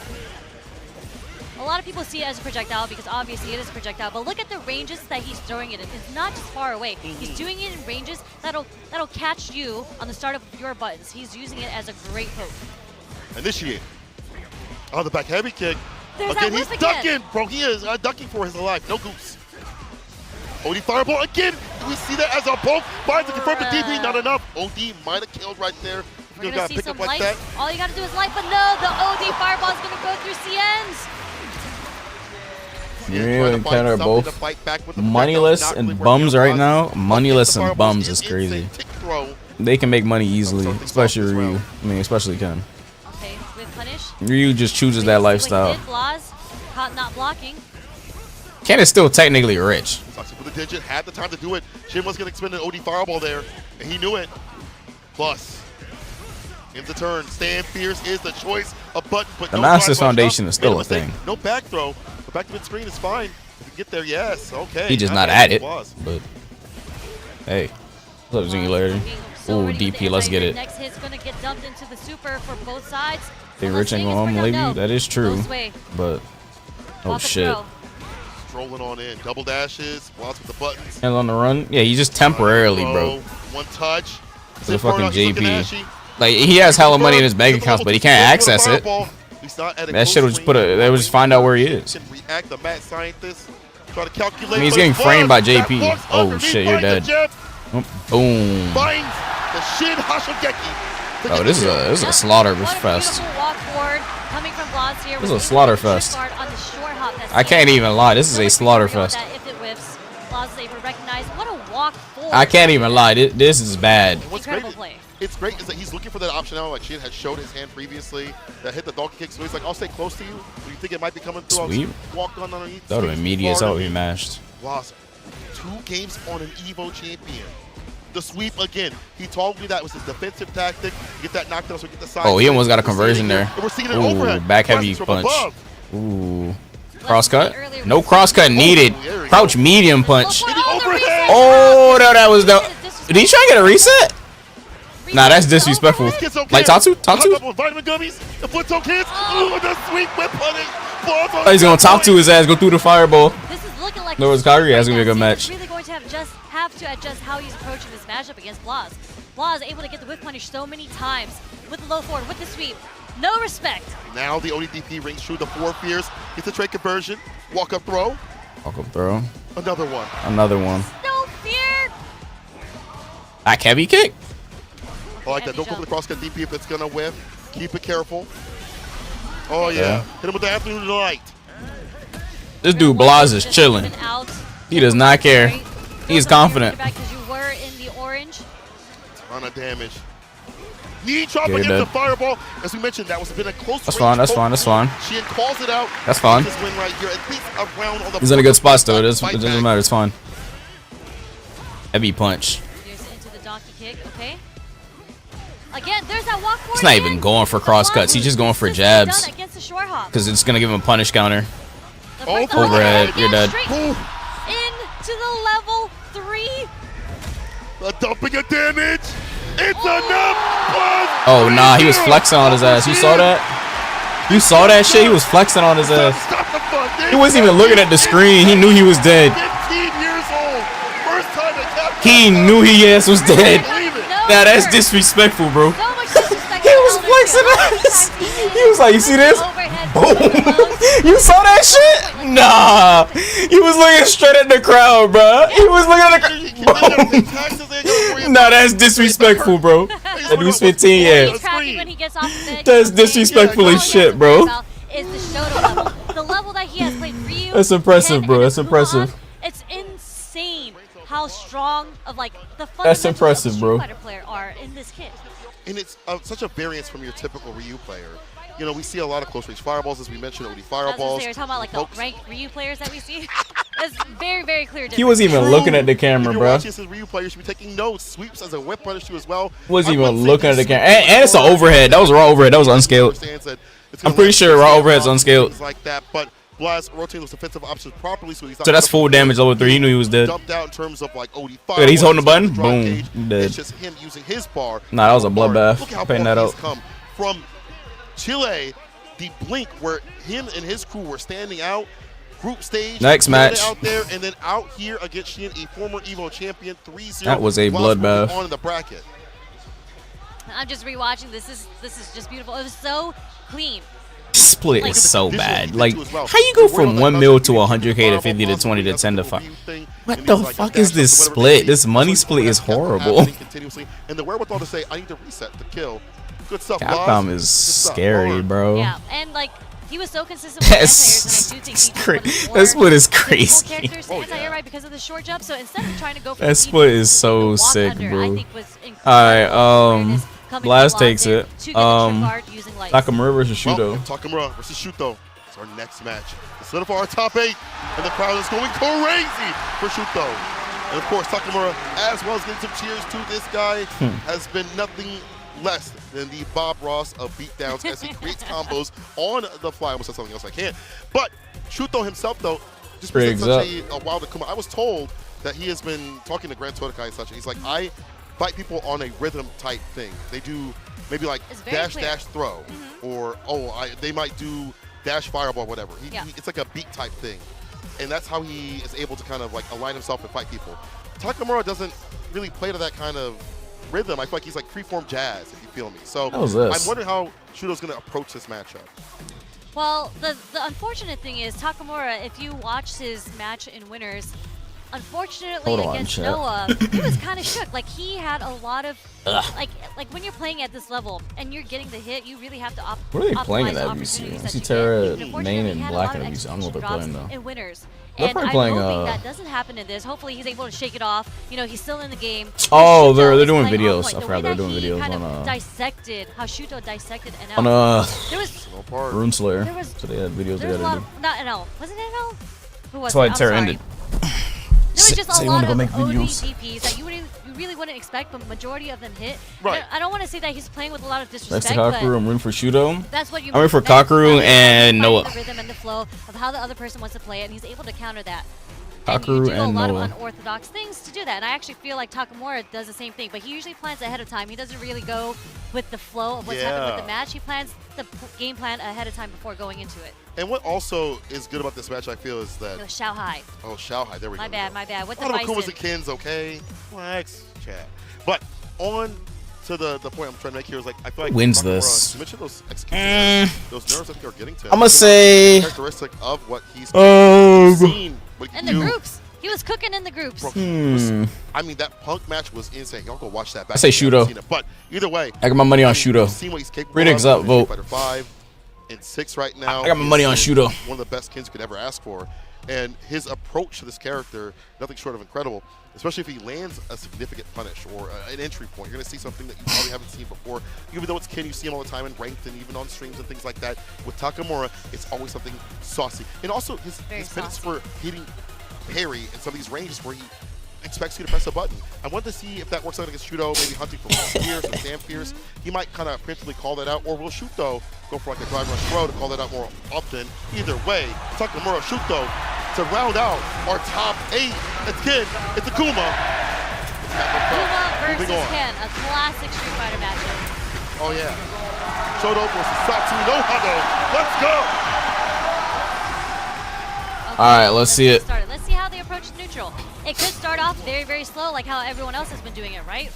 Speaker 11: A lot of people see it as a projectile because obviously it is a projectile, but look at the ranges that he's throwing it in. It's not just far away. He's doing it in ranges that'll catch you on the start of your buttons. He's using it as a great poke.
Speaker 15: Initiate. On the back heavy kick.
Speaker 11: There's
Speaker 15: Again,
Speaker 11: that
Speaker 15: he's
Speaker 11: whip
Speaker 15: ducking, bro. He is ducking for his life. No goose. OD fireball again. Do we see that as a poke? Finds to confirm the DP. Not enough. OD might have killed right there.
Speaker 11: We're going to see some light. All you got to do is light, but no, the OD fireball is going to go through Cien's.
Speaker 1: Ryu and Ken are both moneyless and bums right now. Moneyless and bums is crazy. They can make money easily, especially Ryu. I mean, especially Ken.
Speaker 11: Okay, with punish.
Speaker 1: Ryu just chooses that lifestyle.
Speaker 11: Blaz, caught not blocking.
Speaker 1: Ken is still technically rich.
Speaker 15: With the digit, had the time to do it. Shin was going to expend an OD fireball there, and he knew it. Plus, in the turn, stand fierce is the choice. A button, but
Speaker 1: The
Speaker 15: no
Speaker 1: Master's
Speaker 15: drive rush
Speaker 1: Foundation
Speaker 15: up.
Speaker 1: is still
Speaker 15: Made
Speaker 1: a
Speaker 15: mistake.
Speaker 1: thing.
Speaker 15: No back throw. But back to mid-screen is fine. If you get there, yes. Okay.
Speaker 1: He just not at it. But hey, what's up, Singularity? Ooh, DP, let's get it.
Speaker 11: Next hit's going to get dumped into the super for both sides.
Speaker 1: They rich ain't gonna leave you. That is true. But oh shit.
Speaker 15: Strolling on in. Double dashes. Blocks with the buttons.
Speaker 1: Hands on the run. Yeah, he just temporarily, bro.
Speaker 15: One touch.
Speaker 1: To the fucking JP. Like he has hella money in his bank accounts, but he can't access it. That shit will just they will just find out where he is.
Speaker 15: React the mad scientist. Try to
Speaker 1: I
Speaker 15: calculate.
Speaker 1: mean, he's getting framed by JP. Oh shit, you're dead. Boom.
Speaker 15: Finds the Shin Hashogeki.
Speaker 1: Oh, this is a slaughter fest.
Speaker 11: Walk forward, coming from Blaz here.
Speaker 1: This is a slaughter fest. I can't even lie. This is a slaughter fest.
Speaker 11: If it whiffs, Blaz is able to recognize. What a walk forward.
Speaker 1: I can't even lie. This is bad.
Speaker 11: Incredible play.
Speaker 15: It's great is that he's looking for that option now. Like Shin had showed his hand previously that hit the donkey kick. So he's like, I'll stay close to you. When you think it might be coming through,
Speaker 1: Sweet.
Speaker 15: I'll walk on underneath.
Speaker 1: That would have been media as hell if he mashed.
Speaker 15: Lost 2 games on an EVO champion. The sweep again. He told me that was his defensive tactic. Get that knockdown so we get the side.
Speaker 1: Oh, he almost got a conversion there. Ooh, back heavy punch. Ooh. Crosscut? No crosscut needed. Crouch medium punch. Oh, no, that was dope. Did he try to get a reset? Nah, that's disrespectful. Like Tatsu? Tatsu?
Speaker 15: Vitamin gummies. The foot toe kids. Ooh, the sweep whip punish.
Speaker 1: Oh, he's gonna talk to his ass, go through the fireball.
Speaker 11: This is looking like
Speaker 1: No, it's Kyrie. That's gonna be a good match.
Speaker 11: He's really going to have to adjust how he's approaching this matchup against Blaz. Blaz able to get the whip punish so many times with the low forward, with the sweep. No respect.
Speaker 15: Now the ODDP rings true. The 4 fears. Gets the trade conversion. Walk up throw.
Speaker 1: Walk up throw.
Speaker 15: Another one.
Speaker 1: Another one.
Speaker 11: No fear.
Speaker 1: Back heavy kick.
Speaker 15: I like that. Don't go for the crosscut DP if it's gonna whiff. Keep it careful. Oh yeah. Hit him with the afternoon delight.
Speaker 1: This dude Blaz is chilling. He does not care. He's confident.
Speaker 11: Because you were in the orange.
Speaker 15: Ton of damage. Knee chop
Speaker 1: Get it
Speaker 15: against
Speaker 1: dead.
Speaker 15: the fireball. As we mentioned, that was been a close.
Speaker 1: That's fine. That's fine. That's fine.
Speaker 15: Sheehan calls it out.
Speaker 1: That's fine.
Speaker 15: This win right here, at least a round on the
Speaker 1: He's in a good spot though. It doesn't matter. It's fine. Heavy punch.
Speaker 11: Here's into the donkey kick. Okay. Again, there's that walk forward.
Speaker 1: He's not even going for cross cuts. He's just going for jabs.
Speaker 11: Against the short hop.
Speaker 1: Because it's gonna give him a punish counter.
Speaker 15: Oh,
Speaker 1: Overhead. You're dead.
Speaker 11: In
Speaker 15: dumping of damage. It's enough.
Speaker 1: Oh nah, he was flexing on his ass. You saw that? You saw that shit? He was flexing on his ass. He wasn't even looking at the screen. He knew he was dead.
Speaker 15: 15 years old. First time at Capcom.
Speaker 1: He knew his ass was dead. Nah, that's disrespectful, bro. He was flexing ass. He was like, you see this? Boom. You saw that shit? Nah. He was looking straight at the crowd, bro. He was looking at the crowd. Nah, that's disrespectful, bro. That dude's 15, yeah. That's disrespectful as shit, bro.
Speaker 11: Is the Shoto level. The level that he has played Ryu.
Speaker 1: That's impressive, bro. That's impressive.
Speaker 11: It's insane how strong of like the
Speaker 1: That's impressive, bro.
Speaker 11: Fighter player are in this kit.
Speaker 15: And it's such a variance from your typical Ryu player. You know, we see a lot of close range fireballs, as we mentioned, OD fireballs.
Speaker 11: You're talking about like the ranked Ryu players that we see. It's very, very clear difference.
Speaker 1: He wasn't even looking at the camera, bro.
Speaker 15: Watching this Ryu player, you should be taking notes. Sweeps as a whip punish too as well.
Speaker 1: Wasn't even looking at the camera. And it's an overhead. That was a raw overhead. That was unscaled. I'm pretty sure raw overhead's unscaled.
Speaker 15: Like that, but Blast rotating those defensive options properly, so he's not.
Speaker 1: So that's full damage level 3. He knew he was dead.
Speaker 15: Dumped out in terms of like OD fire.
Speaker 1: Look, he's holding the button. Boom. Dead.
Speaker 15: It's just him using his bar.
Speaker 1: Nah, that was a bloodbath.
Speaker 15: Look how
Speaker 1: Painting
Speaker 15: far
Speaker 1: that
Speaker 15: he's
Speaker 1: out.
Speaker 15: come from Chile, the blink where him and his crew were standing out. Group stage.
Speaker 1: Next match.
Speaker 15: Out there and then out here against Shin, a former Evo champion, 3-0.
Speaker 1: That was a bloodbath.
Speaker 15: On in the bracket.
Speaker 11: I'm just rewatching. This is just beautiful. It was so clean.
Speaker 1: Split is so bad. Like, how you go from 1 mil to 100K to 50 to 20 to 10 to 5? What the fuck is this split? This money split is horrible.
Speaker 15: And the wherewithal to say, I need to reset the kill. Good stuff.
Speaker 1: Capcom is scary, bro.
Speaker 11: Yeah, and like he was so consistent with anti-airs, and I do think
Speaker 1: that split is crazy.
Speaker 11: Anti-air because of the short jump. So instead of trying to go for
Speaker 1: that split is so sick, bro. Alright, Blast takes it. Nakamura versus Shuto.
Speaker 15: Nakamura versus Shuto. It's our next match. To solidify our top 8, and the crowd is going crazy for Shuto. And of course, Nakamura, as well as getting some cheers to this guy, has been nothing less than the Bob Ross of beatdowns as he creates combos on the fly. I almost said something else I can't. But Shuto himself, though, just presents such a wild Akuma. I was told that he has been talking to Grand Totokai and such, and he's like, I fight people on a rhythm type thing. They do maybe like dash throw, or they might do dash fireball, whatever. It's like a beat type thing, and that's how he is able to kind of like align himself and fight people. Takamura doesn't really play to that kind of rhythm. I feel like he's like freeform jazz, if you feel me. So I'm wondering how Shuto's going to approach this matchup.
Speaker 11: Well, the unfortunate thing is Takamura, if you watch his match in winners, unfortunately against Noah, he was kind of shook. Like he had a lot of like when you're playing at this level and you're getting the hit, you really have to optimize.
Speaker 1: What are they playing in that VC? I see Terra, Main, and Black in the VC. I don't know what they're playing though.
Speaker 11: In winners.
Speaker 1: They're
Speaker 11: And I'm
Speaker 1: playing,
Speaker 11: hoping that doesn't happen in this. Hopefully he's able to shake it off. You know, he's still in the game.
Speaker 1: Oh, they're doing videos. I forgot they're doing videos on
Speaker 11: dissected how Shuto dissected NL.
Speaker 1: On
Speaker 11: there was
Speaker 1: Rune Slayer. So they had videos together.
Speaker 11: Not NL. Wasn't it NL? Who was
Speaker 1: That's why
Speaker 11: it?
Speaker 1: Terra ended.
Speaker 11: There was just a lot of OD
Speaker 1: videos.
Speaker 11: DPs that you really wouldn't expect, but majority of them hit.
Speaker 15: Right.
Speaker 11: I don't want to say that he's playing with a lot of disrespect.
Speaker 1: Next to Kakeru, I'm rooting for Shuto.
Speaker 11: That's what you.
Speaker 1: I'm rooting for Kakeru and Noah.
Speaker 11: The rhythm and the flow of how the other person wants to play it, and he's able to counter that.
Speaker 1: Kakeru
Speaker 11: and you do a lot
Speaker 1: Noah.
Speaker 11: of unorthodox things to do that, and I actually feel like Takamura does the same thing, but he usually plans ahead of time. He doesn't really go with the flow of what's happening with the match. He plans the game plan ahead of time before going into it.
Speaker 15: And what also is good about this match, I feel, is that...
Speaker 11: No, Shao Hai.
Speaker 15: Oh, Shao Hai. There we go.
Speaker 11: My bad. What the
Speaker 15: Kumas and Kins, okay? Relax, chat. But on to the point I'm trying to make here is like, I feel like...
Speaker 1: Wins this.
Speaker 15: You mentioned those executions, those nerves I think are getting to him.
Speaker 1: I'm going to say...
Speaker 15: Characteristic of what he's seen.
Speaker 11: In the groups. He was cooking in the groups.
Speaker 15: Bro, I mean, that Punk match was insane. Y'all go watch that back.
Speaker 1: I say Shuto.
Speaker 15: But either way...
Speaker 1: I got my money on Shuto.
Speaker 15: Seen what he's capable
Speaker 1: Critics
Speaker 15: of.
Speaker 1: up, vote.
Speaker 15: Fighter 5 and 6 right now.
Speaker 1: I got my money on Shuto.
Speaker 15: One of the best Kins you could ever ask for. And his approach to this character, nothing short of incredible. Especially if he lands a significant punish or an entry point. You're going to see something that you probably haven't seen before. Even though it's Ken, you see him all the time in ranked and even on streams and things like that. With Takamura, it's always something saucy. And also his penance for hitting parry in some of these ranges where he expects you to press a button. I want to see if that works out against Shuto, maybe hunting for Fierce or Sam Fierce. He might kind of preemptively call that out, or will Shuto go for like a drive rush throw to call that out more often. Either way, Takamura, Shuto to round out our top 8. It's Ken, it's Akuma.
Speaker 11: Akuma versus
Speaker 15: Moving on.
Speaker 11: Ken, a classic Street Fighter matchup.
Speaker 15: Oh yeah. Shoto versus Satsu no Hado. Let's go.
Speaker 11: Okay,
Speaker 1: All right, let's see it.
Speaker 11: Started. Let's see how they approach neutral. It could start off very, very slow, like how everyone else has been doing it, right?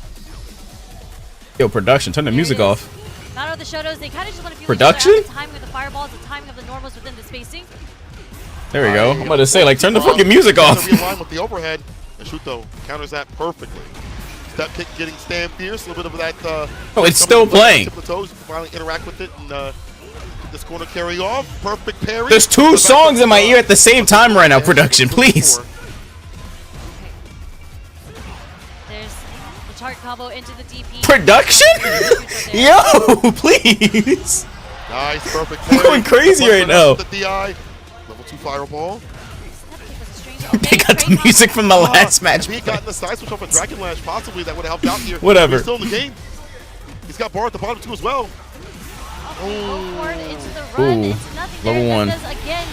Speaker 1: Yo, production, turn the music off.
Speaker 11: Not all the Shotos, they kind of just want to feel
Speaker 1: Production?
Speaker 11: like the timing of the fireballs, the timing of the normals within the spacing.
Speaker 1: There we go. I'm about to say, like, turn the fucking music off.
Speaker 15: Realign with the overhead, and Shuto counters that perfectly. Step kick getting stand fierce, a little bit of that.
Speaker 1: Oh, it's still playing.
Speaker 15: Tip of the toes, you can finally interact with it and get this corner carry off. Perfect parry.
Speaker 1: There's two songs in my ear at the same time right now, production, please.
Speaker 11: There's the target combo into the DP.
Speaker 1: Production? Yo, please.
Speaker 15: Nice, perfect
Speaker 1: I'm
Speaker 15: parry.
Speaker 1: going crazy right now.
Speaker 15: The DI, level 2 fireball.
Speaker 1: They got the music from the last match.
Speaker 15: If he had gotten the side switch off a Dragon Lash, possibly that would have helped out here.
Speaker 1: Whatever.
Speaker 15: He's still in the game. He's got bar at the bottom too as well.
Speaker 11: Into the run,
Speaker 1: Ooh,
Speaker 11: into nothing
Speaker 1: level
Speaker 11: there.
Speaker 1: 1.
Speaker 11: Does again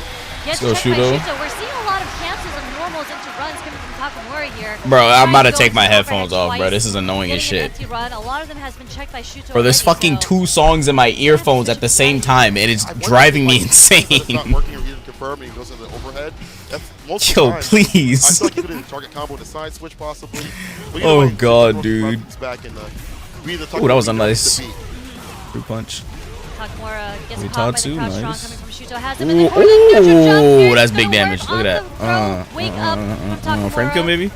Speaker 11: get
Speaker 1: Let's go,
Speaker 11: checked by
Speaker 1: Shuto.
Speaker 11: Shuto. We're seeing a lot of cancels of normals into runs coming from Takamura here.
Speaker 1: Bro, I'm about to
Speaker 11: Trying
Speaker 1: take
Speaker 11: go
Speaker 1: my
Speaker 11: into
Speaker 1: headphones
Speaker 11: overhead
Speaker 1: off, bro.
Speaker 11: twice,
Speaker 1: This is annoying as
Speaker 11: getting an
Speaker 1: shit.
Speaker 11: empty run. A lot of them has been checked by Shuto
Speaker 1: Bro, there's
Speaker 11: already,
Speaker 1: fucking
Speaker 11: so
Speaker 1: 2 songs in my earphones at the same time, and it's driving me insane.
Speaker 15: It's not working or he didn't confirm and he goes into the overhead. That's most of
Speaker 1: Yo,
Speaker 15: the time.
Speaker 1: please.
Speaker 15: I feel like he could have target combo with a side switch possibly. But either
Speaker 1: Oh,
Speaker 15: way,
Speaker 1: God,
Speaker 15: Shuto
Speaker 1: dude.
Speaker 15: runs back and,
Speaker 1: Ooh, that was a nice fruit punch.
Speaker 11: Takamura gets
Speaker 1: Wait,
Speaker 11: caught by the
Speaker 1: Tatsu,
Speaker 11: crouch strong
Speaker 1: nice.
Speaker 11: coming from Shuto. Has him in the
Speaker 1: Ooh,
Speaker 11: corner. Neutral jump.
Speaker 1: ooh,
Speaker 11: Here's
Speaker 1: that's
Speaker 11: gonna
Speaker 1: big damage.
Speaker 11: work
Speaker 1: Look at
Speaker 11: on
Speaker 1: that.
Speaker 11: the throw. Wake up from
Speaker 1: Frame kill
Speaker 11: Takamura.
Speaker 1: maybe?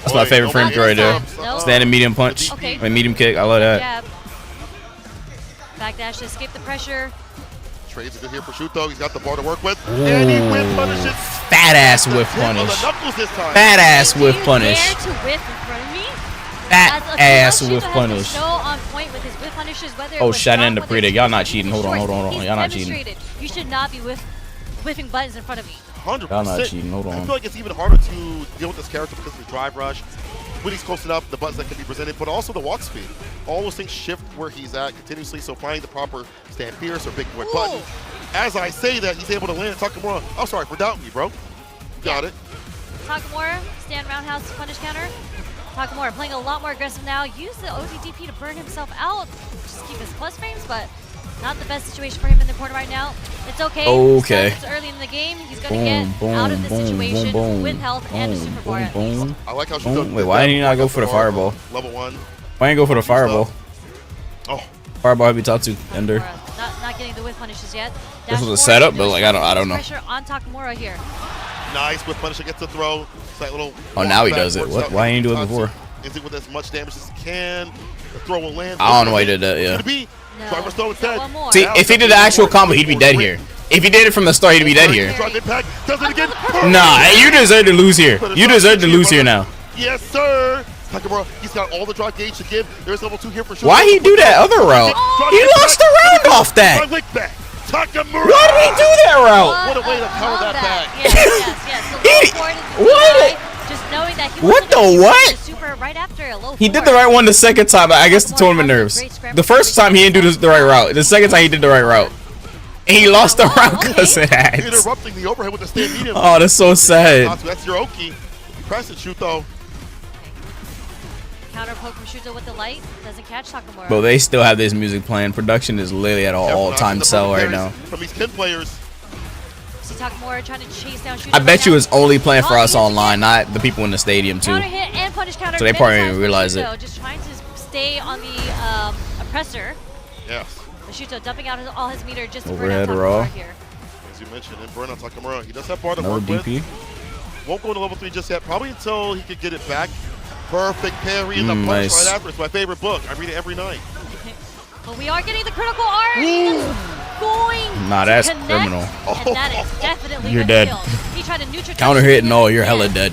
Speaker 1: That's my favorite frame kill right there.
Speaker 11: Nope.
Speaker 1: Standing medium punch.
Speaker 11: Okay.
Speaker 1: Wait, medium kick. I love that.
Speaker 11: Jab. Backdash to escape the pressure.
Speaker 15: Trades are good here for Shuto. He's got the bar to work with. And he whip punishes.
Speaker 1: Fat ass whiff
Speaker 15: Hit on the
Speaker 1: punish.
Speaker 15: knuckles this time.
Speaker 1: Fat ass whiff punish.
Speaker 11: Dare to whiff in front of me?
Speaker 1: Fat
Speaker 11: As
Speaker 1: ass
Speaker 11: Shuto
Speaker 1: whiff
Speaker 11: has been
Speaker 1: punish.
Speaker 11: So on point with his whiff punishes, whether it
Speaker 1: Oh,
Speaker 11: was
Speaker 1: shot
Speaker 11: strong,
Speaker 1: in the
Speaker 11: whether
Speaker 1: predict.
Speaker 11: it's
Speaker 1: Y'all not
Speaker 11: short.
Speaker 1: cheating. Hold on, hold on, hold on.
Speaker 11: He's
Speaker 1: Y'all not cheating.
Speaker 11: demonstrated You should not be whiffing buttons in front of me.
Speaker 15: 100%.
Speaker 1: Y'all not cheating. Hold
Speaker 15: I
Speaker 1: on.
Speaker 15: feel like it's even harder to deal with this character because of the drive rush. When he's close enough, the buttons that can be presented, but also the walk speed. All those things shift where he's at continuously, so finding the proper stand fierce or big boy button. As I say that, he's able to land Takamura. I'm sorry for doubting me, bro. You got it.
Speaker 11: Takamura, stand roundhouse punish counter. Takamura playing a lot more aggressive now. Use the ODDP to burn himself out. Just keep his plus frames, but not the best situation for him in the corner right now. It's okay.
Speaker 1: Okay.
Speaker 11: It's early in the game. He's going to get out of this situation with health and a super bar at least.
Speaker 15: I like how she's
Speaker 1: Boom. Wait, why didn't you not go for the fireball?
Speaker 15: Level 1.
Speaker 1: Why didn't you go for the fireball?
Speaker 15: Oh.
Speaker 1: Fireball heavy Tatsu. Ender.
Speaker 11: Not getting the whiff punishes yet.
Speaker 1: This was a setup, but like I don't know.
Speaker 11: Pressure on Takamura here.
Speaker 15: Nice with punisher, gets the throw. It's that little
Speaker 1: Oh, now he
Speaker 15: back,
Speaker 1: does it.
Speaker 15: works
Speaker 1: What?
Speaker 15: out.
Speaker 1: Why didn't he do it
Speaker 15: Tatsu
Speaker 1: before?
Speaker 15: Is it with as much damage as he can? The throw will land.
Speaker 1: I don't know why he did that. Yeah.
Speaker 15: Could it be? Driver's throw is dead.
Speaker 1: See, if he did the actual combo, he'd be dead here. If he did it from the start, he'd be dead here.
Speaker 15: Drive impact, does it again.
Speaker 1: Nah, you deserve to lose here. You deserve to lose here now.
Speaker 15: Yes, sir. Takamura, he's got all the drive gauge to give. There's level 2 here for sure.
Speaker 1: Why he do that other route? He lost the round off that.
Speaker 15: Takamura.
Speaker 1: Why did he do that route?
Speaker 15: What a way to counter that back.
Speaker 11: Yes.
Speaker 1: What?
Speaker 11: Just knowing that he
Speaker 1: What the what?
Speaker 11: super right after a low
Speaker 1: He did the right one the second time. I guess the tournament nerves. The first time he didn't do the right route. The second time he did the right route. And he lost the route because of that.
Speaker 15: Interrupting the overhead with the stand medium.
Speaker 1: Oh, that's so sad.
Speaker 15: That's your Oki. Press it, Shuto.
Speaker 11: Counter poke from Shuto with the light. Doesn't catch Takamura.
Speaker 1: But they still have this music playing. Production is literally at an all-time sell right now.
Speaker 15: From these Ken players.
Speaker 11: See Takamura trying to chase down Shuto.
Speaker 1: I bet you it's only playing for us online, not the people in the stadium too.
Speaker 11: Counter hit and punish counter.
Speaker 1: So they probably didn't even realize it.
Speaker 11: Just trying to stay on the oppressor.
Speaker 15: Yes.
Speaker 11: But Shuto dumping out all his meter just to
Speaker 1: Overhead
Speaker 11: burn out
Speaker 1: raw.
Speaker 11: Takamura here.
Speaker 15: As you mentioned, and burn out Takamura. He does have bar to
Speaker 1: Another
Speaker 15: work
Speaker 1: DP.
Speaker 15: with. Won't go to level 3 just yet. Probably until he could get it back. Perfect parry in the punch
Speaker 1: Nice.
Speaker 15: right after. It's my favorite book. I read it every night.
Speaker 11: But we are getting the critical art. Going
Speaker 1: Nah, that's
Speaker 11: to connect,
Speaker 1: criminal.
Speaker 11: And that is definitely
Speaker 1: You're
Speaker 11: gonna
Speaker 1: dead.
Speaker 11: kill. He tried to neutralize
Speaker 1: Counter hit, no, you're
Speaker 11: Takamura.
Speaker 1: hella dead.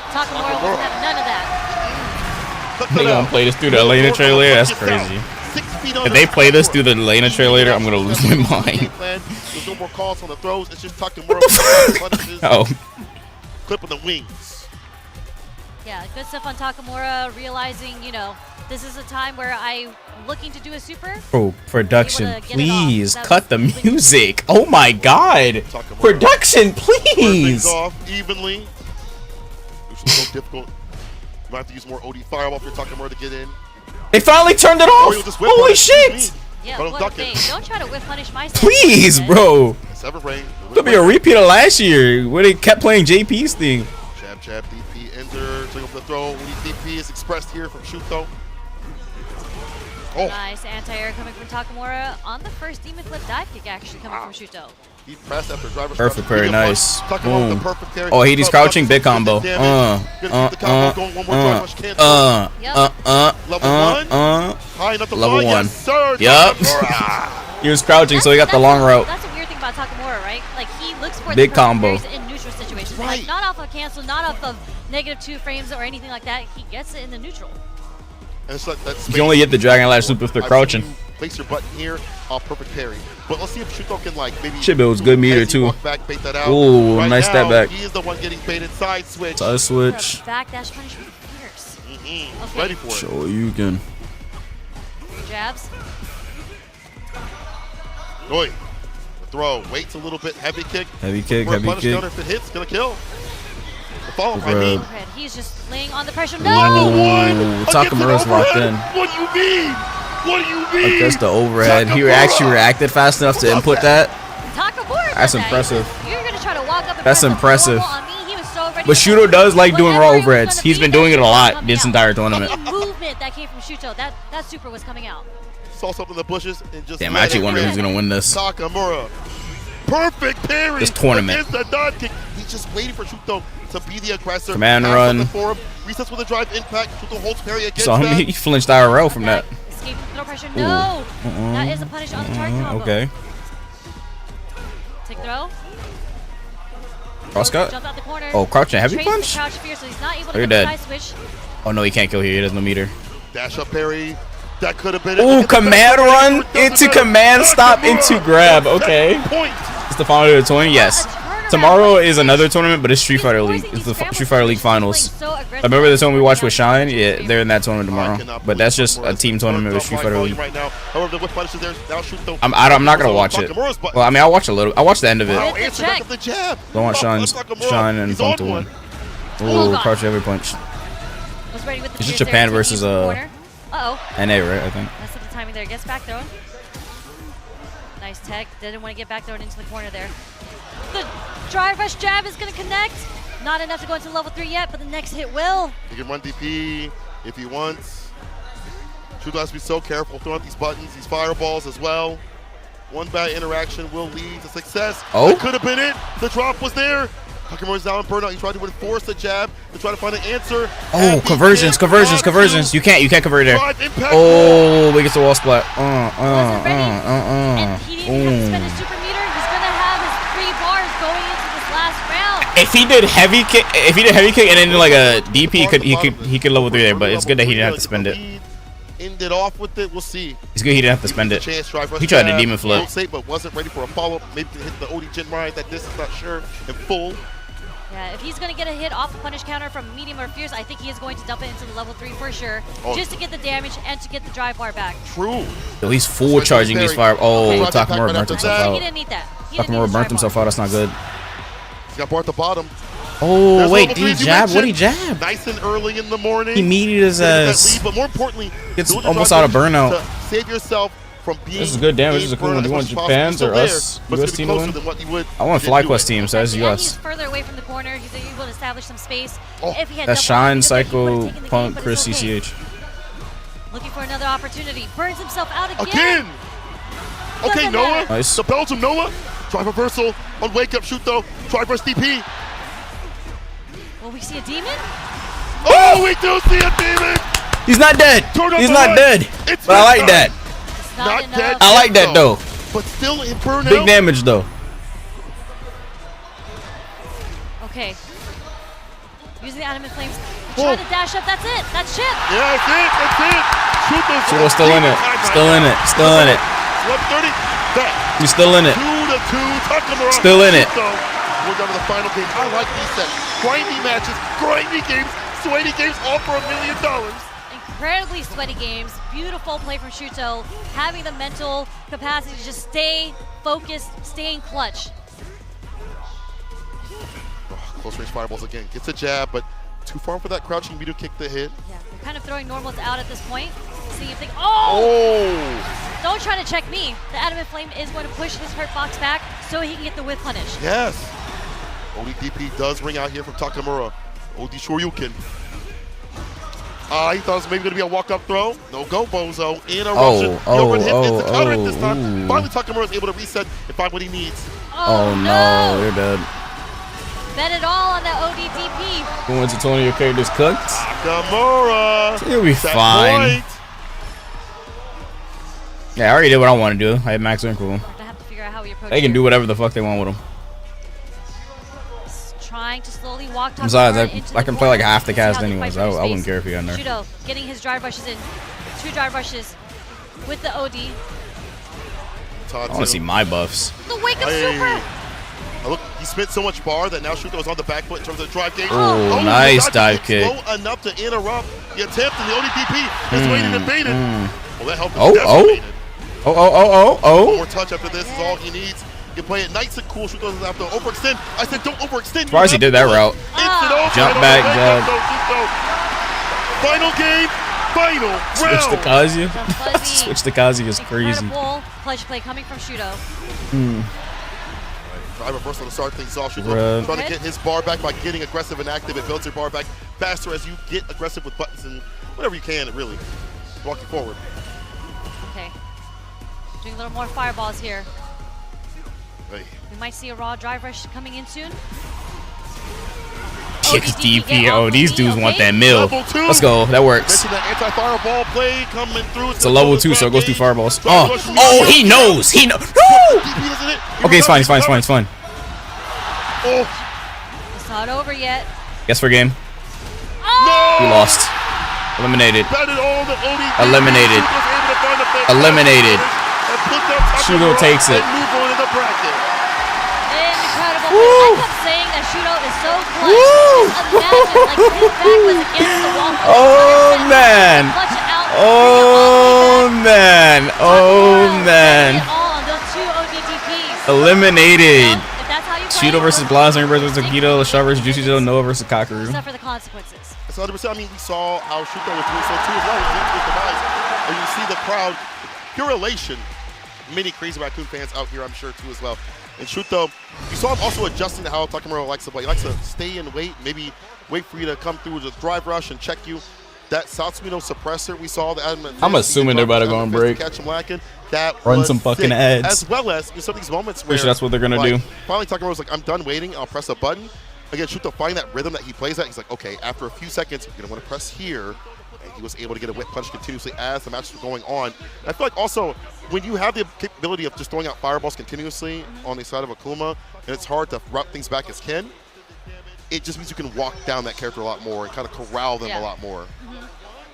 Speaker 11: Takamura doesn't have none of that.
Speaker 1: They gonna play this through the Elena trailer? That's crazy. If they play this through the Elena trailer, I'm gonna lose my mind.
Speaker 15: There's no more calls on the throws. It's just Takamura.
Speaker 1: Oh.
Speaker 15: Clipping the wings.
Speaker 11: Yeah, good stuff on Takamura, realizing, this is a time where I'm looking to do a super.
Speaker 1: Bro, production,
Speaker 11: Able to get it
Speaker 1: please
Speaker 11: off. That
Speaker 1: cut the music. Oh my god. Production, please.
Speaker 15: Off evenly. Which was so difficult. You might have to use more OD Fireball if you're Takamura to get in.
Speaker 1: They finally turned it
Speaker 15: Or you'll
Speaker 1: off.
Speaker 15: just whip
Speaker 1: Holy
Speaker 15: punish.
Speaker 1: shit!
Speaker 11: Yeah,
Speaker 15: But I'm
Speaker 11: what
Speaker 15: ducking.
Speaker 11: Don't try to whip punish my
Speaker 1: Please, bro.
Speaker 15: 7 ring.
Speaker 1: Could be a repeat of last year where they kept playing JP's thing.
Speaker 15: Jab, jab, DP, enter, swing up the throw. DP is expressed here from Shuto. Oh.
Speaker 11: Nice anti-air coming from Takamura on the first Demon Flip dive kick actually coming from Shuto.
Speaker 15: He pressed after driver.
Speaker 1: Perfect parry, nice.
Speaker 15: Takamura with the
Speaker 1: Boom.
Speaker 15: perfect parry.
Speaker 1: Oh, he's crouching, big combo.
Speaker 15: Level 1. High enough to
Speaker 1: Level
Speaker 15: fly.
Speaker 1: 1.
Speaker 15: Yes, sir.
Speaker 1: Yup. He was crouching, so he got the long route.
Speaker 11: That's a weird thing about Takamura, right? Like he looks for
Speaker 1: Big
Speaker 11: the
Speaker 1: combo.
Speaker 11: parries in neutral situations. Like not off of cancel, not off of -2 frames or anything like that. He gets it in the neutral.
Speaker 15: And it's like that
Speaker 1: You can only hit the Dragon Lash Loop if they're crouching.
Speaker 15: Place your button here, perfect parry. But let's see if Shuto can like maybe.
Speaker 1: Shit builds good meter
Speaker 15: as he
Speaker 1: too.
Speaker 15: walk back, bait that out.
Speaker 1: Ooh,
Speaker 15: Right
Speaker 1: nice
Speaker 15: now,
Speaker 1: step back.
Speaker 15: He is the one getting baited. Side switch.
Speaker 1: Side switch.
Speaker 11: Backdash punish with fierce. Okay.
Speaker 15: Ready for it.
Speaker 1: So you can.
Speaker 11: Jabs.
Speaker 15: Oi. The throw. Waits a little bit. Heavy kick.
Speaker 1: Heavy kick,
Speaker 15: For a
Speaker 1: heavy
Speaker 15: punish
Speaker 1: kick.
Speaker 15: counter, if it hits, gonna kill. The follow, I
Speaker 1: Overhead.
Speaker 15: mean.
Speaker 11: Overhead. He's just laying on the pressure.
Speaker 1: Ooh,
Speaker 11: No!
Speaker 1: Takamura's locked in.
Speaker 15: What do you mean? What do you mean?
Speaker 1: I guess the overhead. He actually reacted fast enough to input that.
Speaker 11: Takamura.
Speaker 1: That's
Speaker 11: did that.
Speaker 1: impressive.
Speaker 11: You're gonna try to walk up and
Speaker 1: That's
Speaker 11: press a
Speaker 1: impressive.
Speaker 11: normal on me. He was so ready
Speaker 1: But
Speaker 11: to
Speaker 1: Shuto does like doing raw
Speaker 11: whatever it was
Speaker 1: overheads.
Speaker 11: gonna
Speaker 1: He's
Speaker 11: be,
Speaker 1: been
Speaker 11: that
Speaker 1: doing it a
Speaker 11: shit was
Speaker 1: lot
Speaker 11: coming
Speaker 1: this
Speaker 11: out.
Speaker 1: entire tournament.
Speaker 11: Any movement that came from Shuto, that super was coming out.
Speaker 15: Saw something in the bushes and just.
Speaker 1: Damn, I actually wonder who's gonna win this.
Speaker 15: Takamura. Perfect parry.
Speaker 1: This tournament.
Speaker 15: Against the dodge kick. He's just waiting for Shuto to be the aggressor.
Speaker 1: Command
Speaker 15: Have
Speaker 1: run.
Speaker 15: something for him. Resets with a drive impact. Shuto holds parry against
Speaker 1: So
Speaker 15: that.
Speaker 1: he flinched IRL from that.
Speaker 11: Escape from throw pressure. No! That is a punish on the target combo.
Speaker 1: Okay.
Speaker 11: Take throw.
Speaker 1: Cross cut.
Speaker 11: Jump out the corner.
Speaker 1: Oh, crouching heavy
Speaker 11: Trace the
Speaker 1: punch?
Speaker 11: crouch fear, so he's not able to
Speaker 1: Oh, you're
Speaker 11: get the
Speaker 1: dead.
Speaker 11: side switch.
Speaker 1: Oh no, he can't kill here. He has no meter.
Speaker 15: Dash up parry. That could have been it.
Speaker 1: Ooh,
Speaker 15: Because the
Speaker 1: command
Speaker 15: back
Speaker 1: run
Speaker 15: doesn't
Speaker 1: into
Speaker 15: matter.
Speaker 1: command stop into grab. Okay.
Speaker 15: Point.
Speaker 1: It's the final of the tournament. Yes. Tomorrow is another tournament, but it's Street Fighter League. It's the Street Fighter League finals. I remember the tournament we watched with Shine. Yeah, they're in that tournament tomorrow. But that's just a team tournament with Street Fighter League.
Speaker 15: Right now. However, the whip punish is there. Now Shuto.
Speaker 1: I'm not gonna watch it. Well, I mean, I'll watch a little. I watched the end of it.
Speaker 15: Wow, answer back of the jab.
Speaker 1: Don't want Shine and
Speaker 15: He's
Speaker 1: Funk
Speaker 15: on
Speaker 1: to win.
Speaker 15: one.
Speaker 11: Oh,
Speaker 1: Ooh,
Speaker 11: God.
Speaker 1: crouch every punch.
Speaker 11: Was ready with the
Speaker 1: It's just
Speaker 11: spears
Speaker 1: Japan
Speaker 11: there,
Speaker 1: versus
Speaker 11: taking it into the corner. Uh-oh.
Speaker 1: NA, right? I think.
Speaker 11: Messed up the timing there. Gets back thrown. Nice tech. Didn't want to get back thrown into the corner there. The drive rush jab is going to connect. Not enough to go into level 3 yet, but the next hit will.
Speaker 15: He can run DP if he wants. Shuto has to be so careful throwing out these buttons, these fireballs as well. One bad interaction will lead to success.
Speaker 1: Oh.
Speaker 15: That could have been it. The drop was there. Takamura's now in burnout. He tried to enforce the jab to try to find an answer.
Speaker 1: Oh, conversions. You can't convert there. Oh, we get the wall splat.
Speaker 11: And he didn't have to spend his super meter. He's going to have his 3 bars going into this last round.
Speaker 1: If he did heavy kick, and then like a DP, he could level 3 there. But it's good that he didn't have to spend it.
Speaker 15: Ended off with it. We'll see.
Speaker 1: It's good he didn't have to spend it. He tried to demon flip.
Speaker 15: Safe, but wasn't ready for a follow-up. Maybe to hit the OD Gen Ride that distance, not sure. In full.
Speaker 11: Yeah, if he's going to get a hit off the punish counter from medium or fierce, I think he is going to dump it into the level 3 for sure, just to get the damage and to get the drive bar back.
Speaker 15: True.
Speaker 1: Yo, he's full charging these fire. Oh, Takamura burnt himself out.
Speaker 11: He didn't need that. He didn't need
Speaker 1: Takamura
Speaker 11: the
Speaker 1: burnt
Speaker 11: drive
Speaker 1: himself out. That's not good.
Speaker 15: He's got bar at the bottom.
Speaker 1: Oh,
Speaker 15: There's
Speaker 1: wait,
Speaker 15: level
Speaker 1: did he
Speaker 15: threes you
Speaker 1: jab? What did he
Speaker 15: mentioned.
Speaker 1: jab?
Speaker 15: Nice and early in the morning.
Speaker 1: He meated his ass.
Speaker 15: Lead, but more importantly,
Speaker 1: It's
Speaker 15: doing the
Speaker 1: almost
Speaker 15: drive
Speaker 1: out of burnout.
Speaker 15: to save yourself from being.
Speaker 1: This is good damage. This is a cool one. Do you want Japan's or us? US team to win? I want FlyQuest team, so that's
Speaker 11: He's
Speaker 1: US.
Speaker 11: further away from the corner. He's able to establish some space. If he had
Speaker 1: That's
Speaker 11: double
Speaker 1: Shine,
Speaker 11: offense, I think he would've
Speaker 1: Psycho,
Speaker 11: taken the
Speaker 1: Punk,
Speaker 11: game, but
Speaker 1: Chris,
Speaker 11: it's okay.
Speaker 1: CCH.
Speaker 11: Looking for another opportunity. Burns himself out again.
Speaker 15: Again! Okay, Noah.
Speaker 1: Nice.
Speaker 15: The Belgium Noah. Drive reversal on wake up shoot though. Try burst DP.
Speaker 11: Will we see a demon?
Speaker 15: Oh, we do see a demon!
Speaker 1: He's not dead. He's not dead. But I like that.
Speaker 15: Not dead.
Speaker 1: I like that though.
Speaker 15: But still in burnout.
Speaker 1: Big damage though.
Speaker 11: Okay. Using the adamant flames. Trying to dash up. That's it. That's chip.
Speaker 15: Yeah, that's it. That's it.
Speaker 1: Shuto's still in it. Still in it. Still in it.
Speaker 15: 130. That.
Speaker 1: He's still in it.
Speaker 15: 2-2. Takamura.
Speaker 1: Still in it.
Speaker 15: We're down to the final game. I like these sets. Grindy matches, grindy games, sweaty games, all for $1 million.
Speaker 11: Incredibly sweaty games. Beautiful play from Shuto. Having the mental capacity to just stay focused, stay in clutch.
Speaker 15: Close range fireballs again. Gets a jab, but too far for that crouching Mido kick to hit.
Speaker 11: Yeah, they're kind of throwing normals out at this point. Seeing if they. Oh! Don't try to check me. The Adamant Flame is going to push his hurt box back so he can get the whip punish.
Speaker 15: Yes. ODDP does ring out here from Takamura. OD Shoryuken. He thought it was maybe going to be a walk-up throw. No go, Bozo. In a Russian. Hit the counter this time. Finally, Takamura is able to reset and find what he needs.
Speaker 1: Oh no, you're dead.
Speaker 11: Bet it all on that ODDP.
Speaker 1: Who wants to tell me your character's cooked?
Speaker 15: Takamura.
Speaker 1: He'll be fine. Yeah, I already did what I want to do. I had max cool.
Speaker 11: I have to figure out how we approach.
Speaker 1: They can do whatever the fuck they want with him.
Speaker 11: Trying to slowly walk.
Speaker 1: Besides, I can play like half the cast anyways. I wouldn't care if he got in there.
Speaker 11: Shudo getting his drive rushes in. 2 drive rushes with the OD.
Speaker 1: I want to see my buffs.
Speaker 11: The wake up super.
Speaker 15: Look, he spent so much bar that now Shuto is on the back foot in terms of the drive game.
Speaker 1: Oh, nice dive kick.
Speaker 15: Slow enough to interrupt the attempt, and the ODDP is waiting and baited. Well, that helped him. One more touch after this is all he needs. You play it nice and cool. Shuto doesn't have to overextend. I said don't overextend.
Speaker 1: Surprised he did that route. Jump back, jab.
Speaker 15: Final game. Final round.
Speaker 1: Switch to Kazuya. Switch to Kazuya is crazy.
Speaker 11: Incredible clutch play coming from Shudo.
Speaker 15: Drive reversal to start things off. Shudo trying to get his bar back by getting aggressive and active. It builds your bar back faster as you get aggressive with buttons and whatever you can, really. Walking forward.
Speaker 11: Okay. Doing a little more fireballs here.
Speaker 15: Hey.
Speaker 11: We might see a raw drive rush coming in soon.
Speaker 1: Kicks DP. Oh, these dudes want that mill. Let's go. That works.
Speaker 15: Anti-fireball play coming through.
Speaker 1: It's a level 2, so it goes through fireballs. Oh, he knows. He knows. No! Okay, it's fine. It's fine. It's fine. It's fine.
Speaker 11: It's not over yet.
Speaker 1: Guess for game.
Speaker 11: Oh!
Speaker 1: We lost. Eliminated. Eliminated. Eliminated. Shudo takes it.
Speaker 11: Incredible. I kept saying that Shudo is so clutch. Just imagine, like his back was against the wall.
Speaker 1: Oh man. Oh man. Oh man. Eliminated. Shudo versus Blaz, Angry versus Akito, Lashar versus Juicy Joe, Noah versus Kakeru.
Speaker 11: Except for the consequences.
Speaker 15: It's 100%. I mean, we saw how Shudo was doing so too as well. With the guys, and you see the crowd, pure elation. Many crazy Raccoon fans out here, I'm sure too as well. And Shuto, you saw him also adjusting to how Takamura likes to play. He likes to stay and wait, maybe wait for you to come through with a drive rush and check you. That Satsumido suppressor we saw,
Speaker 1: I'm assuming they're about to go on break.
Speaker 15: Catch him lacking. That
Speaker 1: run some fucking ads.
Speaker 15: As well as some of these moments where
Speaker 1: that's what they're gonna do.
Speaker 15: Finally, Takamura's like, I'm done waiting. I'll press a button. Again, Shuto find that rhythm that he plays at. He's like, okay, after a few seconds, you're gonna want to press here. And he was able to get a whip punch continuously as the match was going on. And I feel like also when you have the capability of just throwing out fireballs continuously on the side of Akuma, and it's hard to route things back as Ken, it just means you can walk down that character a lot more and kind of corral them a lot more.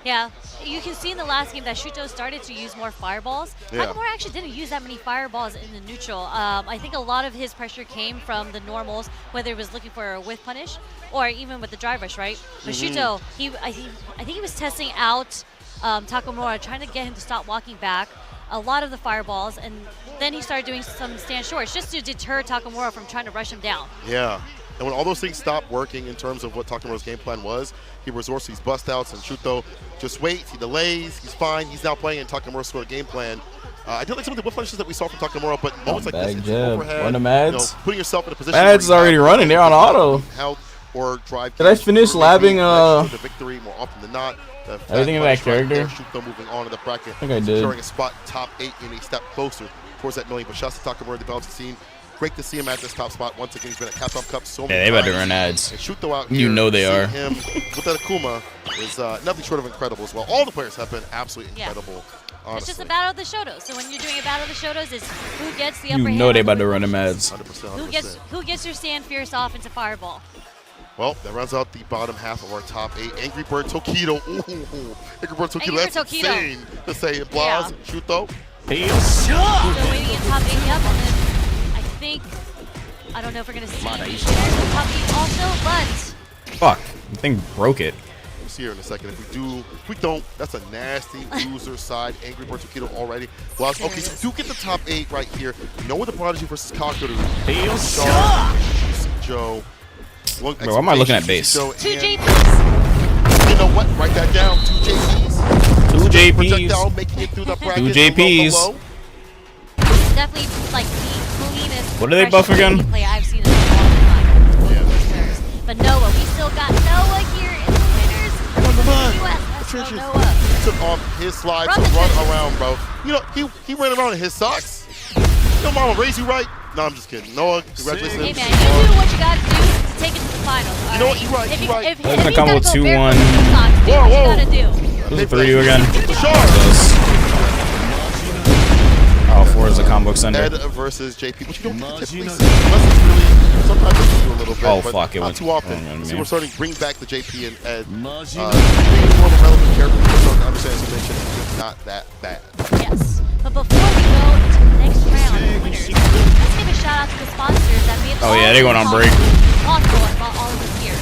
Speaker 11: Yeah, you can see in the last game that Shuto started to use more fireballs. Takamura actually didn't use that many fireballs in the neutral. I think a lot of his pressure came from the normals, whether it was looking for a whiff punish or even with the drive rush, right? But Shuto, I think he was testing out Takamura, trying to get him to stop walking back. A lot of the fireballs, and then he started doing some stand shorts just to deter Takamura from trying to rush him down.
Speaker 15: Yeah. And when all those things stopped working in terms of what Takamura's game plan was, he resorts to these bust outs, and Shuto just waits, he delays, he's fine, he's now playing in Takamura's sort of game plan. I did like some of the whip punches that we saw from Takamura, but moments like this, it's overhead,
Speaker 1: one of Mads.
Speaker 15: Putting yourself in a position
Speaker 1: Mads is already running, they're on auto.
Speaker 15: Or drive.
Speaker 1: Did I finish labbing
Speaker 15: the victory more often than not?
Speaker 1: Everything in that character?
Speaker 15: Shuto moving on to the bracket.
Speaker 1: I think I did.
Speaker 15: Securing a spot top 8 and a step closer towards that million. But shouts to Takamura, the balancing scene. Great to see him at this top spot. Once again, he's been at Capcom Cup so many
Speaker 1: times. Yeah, they about to run ads.
Speaker 15: And Shuto out
Speaker 1: you
Speaker 15: here,
Speaker 1: know they are.
Speaker 15: Him with that Akuma is nothing short of incredible as well. All the players have been absolutely incredible. Honestly.
Speaker 11: It's just a battle of the Shotos. So when you're doing a battle of the Shotos, it's who gets the upper hand.
Speaker 1: You know they about to run them ads.
Speaker 15: 100%.
Speaker 11: Who gets your stand fierce off into Fireball.
Speaker 15: Well, that rounds out the bottom half of our top 8. Angry Bird Tokido. Ooh, Angry Bird Tokido. That's insane to say. Blaz, Shuto.
Speaker 11: Still waiting in top 8 up, and then I think, I don't know if we're going to see top 8 also, but...
Speaker 1: Fuck, the thing broke it.
Speaker 15: We'll see here in a second. If we don't, that's a nasty loser side. Angry Bird Tokido already. Blaz, okay, so do get the top 8 right here. Noah the Prodigy versus Kakeru. Joe. One
Speaker 1: Bro, why am I looking at base?
Speaker 11: 2 JPs.
Speaker 15: You know what? Write that down. 2 JPs.
Speaker 1: 2 JPs.
Speaker 15: Projectile making it through the bracket.
Speaker 1: 2 JPs.
Speaker 11: Definitely like the cleanest.
Speaker 1: What are they buff again?
Speaker 11: Play I've seen in a long time. But Noah, we still got Noah here in the winners.
Speaker 15: Patricia took off his slide to run around, bro. You know, he ran around in his socks. Your mama raised you right. No, I'm just kidding. Noah, congratulations.
Speaker 11: Hey man, you do what you gotta do to take it to the finals.
Speaker 15: You know what? You're right. You're right.
Speaker 11: If
Speaker 1: They're gonna combo 2-1.
Speaker 11: do what you gotta do.
Speaker 1: This is 3 again. Oh, 4 is a combo extender.
Speaker 15: Ed versus JP, which you don't typically see. Unless it's really, sometimes they do a little bit.
Speaker 1: Oh,
Speaker 15: but
Speaker 1: fuck. It
Speaker 15: not
Speaker 1: went
Speaker 15: too often.
Speaker 1: man.
Speaker 15: We're starting to bring back the JP and Ed. Being more of a relevant character, we're starting to understand, as you mentioned, it's not that bad.
Speaker 11: Yes. But before we go to the next round, the winners, let's give a shout out to the sponsors that made
Speaker 1: Oh, yeah, they're going on break.
Speaker 11: possible and brought all of us here.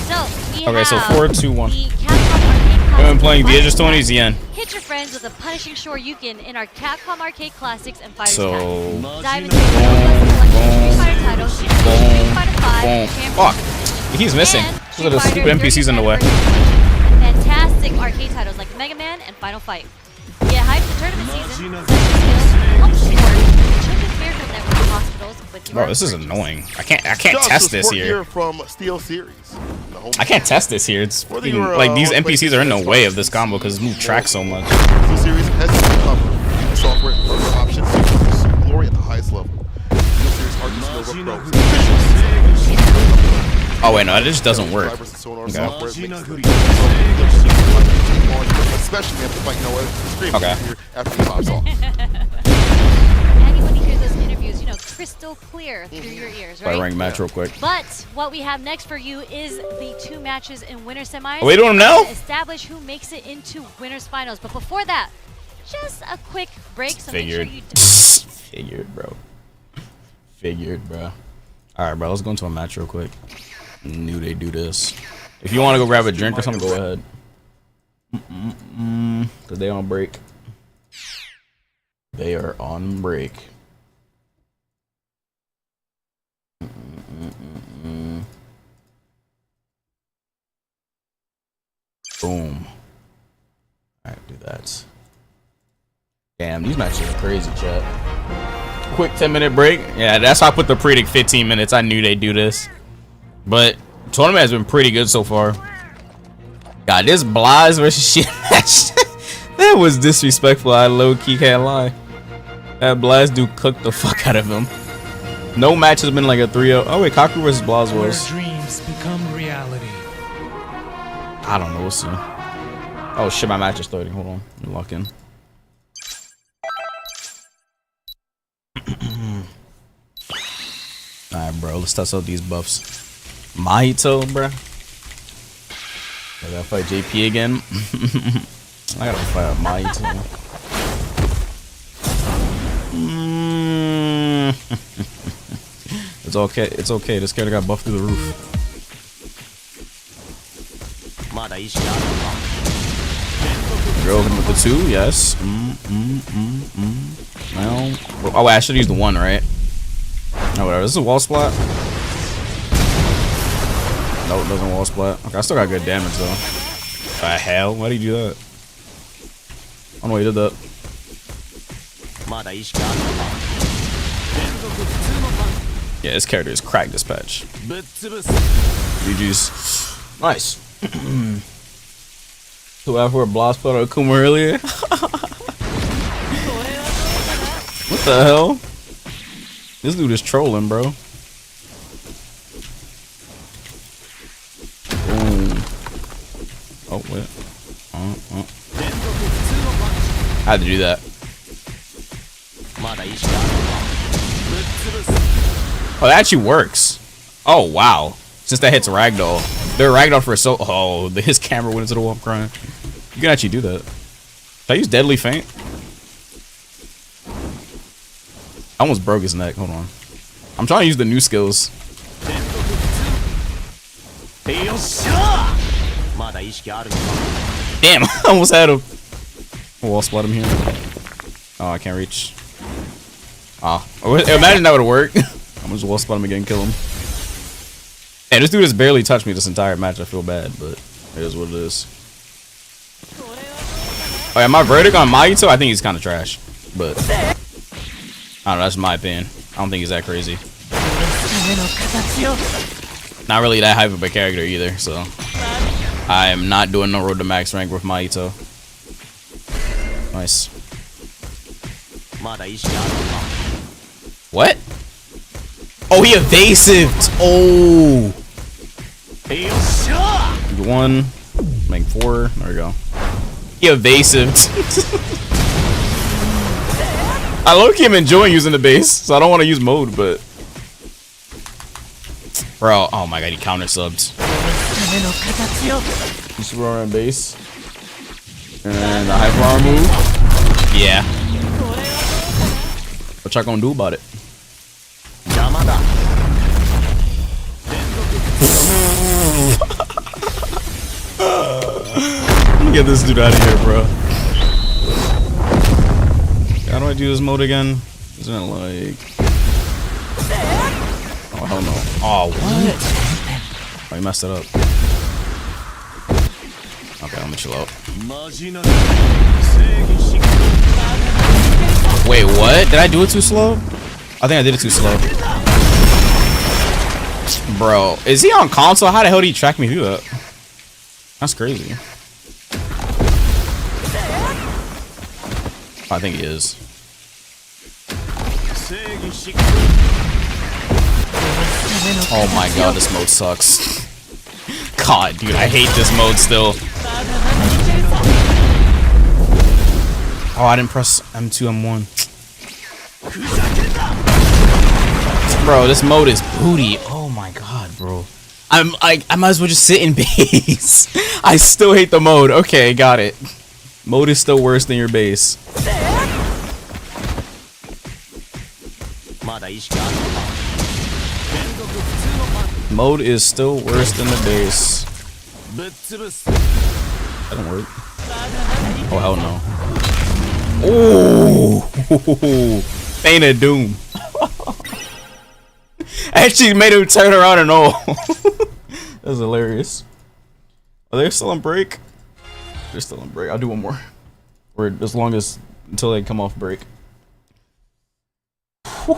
Speaker 11: So, we
Speaker 1: Okay, so
Speaker 11: have
Speaker 1: 4-2-1.
Speaker 11: the Capcom Arcade
Speaker 1: I've been playing Viejas 20s yen.
Speaker 11: Hit your friends with a punishing Shoryuken in our Capcom Arcade Classics and Fighters
Speaker 1: So,
Speaker 11: Pack. Dive into a Street Fighter titles, Street Fighter 5,
Speaker 1: Fuck. He's missing. Those are the stupid NPCs in the way.
Speaker 11: fantastic arcade titles like Mega Man and Final Fight. Get hyped for tournament season. Help support the Children's Miracle Network hospitals with your
Speaker 1: Bro, this is annoying. I can't
Speaker 15: Just
Speaker 1: test
Speaker 15: a
Speaker 1: this
Speaker 15: sport
Speaker 1: here.
Speaker 15: From Steel Series.
Speaker 1: I can't test this here. It's fucking, like these NPCs are in the way of this combo because move track so much.
Speaker 15: Steel Series has to cover software further options to use glory at the highest level. Steel Series RDC Pro.
Speaker 1: Oh wait, no, it just doesn't work. Okay.
Speaker 15: Especially after fighting Noah, streaming
Speaker 1: Okay.
Speaker 15: after he pops off.
Speaker 11: And when you hear those interviews, you know, crystal clear through your ears,
Speaker 1: Play
Speaker 11: right?
Speaker 1: a ranked match real quick.
Speaker 11: But what we have next for you is the 2 matches in winner semis.
Speaker 1: Are we doing them now?
Speaker 11: To establish who makes it into winners finals. But before that, just a quick break. So
Speaker 1: Figured.
Speaker 11: make sure you
Speaker 1: Figured, bro. Figured, bro. All right, bro. Let's go into a match real quick. Knew they do this. If you want to go grab a drink or something, go ahead. Cause they on break. They are on break. Boom. Alright, do that. Damn, these matches are crazy, chat. Quick 10-minute break. Yeah, that's why I put the predict 15 minutes. I knew they'd do this. But tournament has been pretty good so far. God, this Blas versus shit match. That was disrespectful. I low-key can't lie. That Blas dude cooked the fuck out of him. No match has been like a 3-0. Oh wait, Kaku versus Blas was.
Speaker 14: Where dreams become reality.
Speaker 1: I don't know. We'll see. Oh shit, my match is starting. Hold on. Let me lock in. Alright, bro. Let's test out these buffs. Mahito, bro. I gotta fight JP again. I gotta fight Mahito. It's okay. It's okay. This character got buffed through the roof. Girl with the 2, yes. Well, oh, I should use the 1, right? No, whatever. This is a wall splat. No, it doesn't wall splat. Okay, I still got good damage though. The hell? Why did you do that? I don't know why you did that. Yeah, this character is cracked this patch. GG's. Nice. Who out for a Blas put on Akuma earlier? What the hell? This dude is trolling, bro. Boom. Oh, wait. I had to do that. Oh, that actually works. Oh, wow. Since that hits Ragdoll. They're Ragdoll for so. Oh, his camera went into the wall. I'm crying. You can actually do that. Should I use Deadly Feint? I almost broke his neck. Hold on. I'm trying to use the new skills. Damn, I almost had him. Wall splat him here. Oh, I can't reach. Oh, imagine that would work. I'm just wall splat him again, kill him. Hey, this dude has barely touched me this entire match. I feel bad, but it is what it is. Oh yeah, my verdict on Mahito, I think he's kind of trash, but I don't know. That's my opinion. I don't think he's that crazy. Not really that hype of a character either, so I am not doing no road to max rank with Mahito. Nice. What? Oh, he evasived. Oh. One, make 4. There we go. He evasived. I low-key am enjoying using the base, so I don't want to use mode, but bro, oh my god, he counter subbed. Super arm base. And a hyper arm move. Yeah. What y'all gonna do about it? Get this dude out of here, bro. How do I do this mode again? Isn't it like... Oh, hell no. Oh, what? Oh, you messed it up. Okay, let me chill out. Wait, what? Did I do it too slow? I think I did it too slow. Bro, is he on console? How the hell did he track me through that? That's crazy. I think he is. Oh my god, this mode sucks. God, dude, I hate this mode still. Oh, I didn't press M2, M1. Bro, this mode is booty. Oh my god, bro. I might as well just sit in base. I still hate the mode. Okay, got it. Mode is still worse than your base. Mode is still worse than the base. That don't work. Oh, hell no. Oh! Pain of Doom. Actually made him turn around and all. That's hilarious. Are they still on break? They're still on break. I'll do one more. Or as long as until they come off break. Give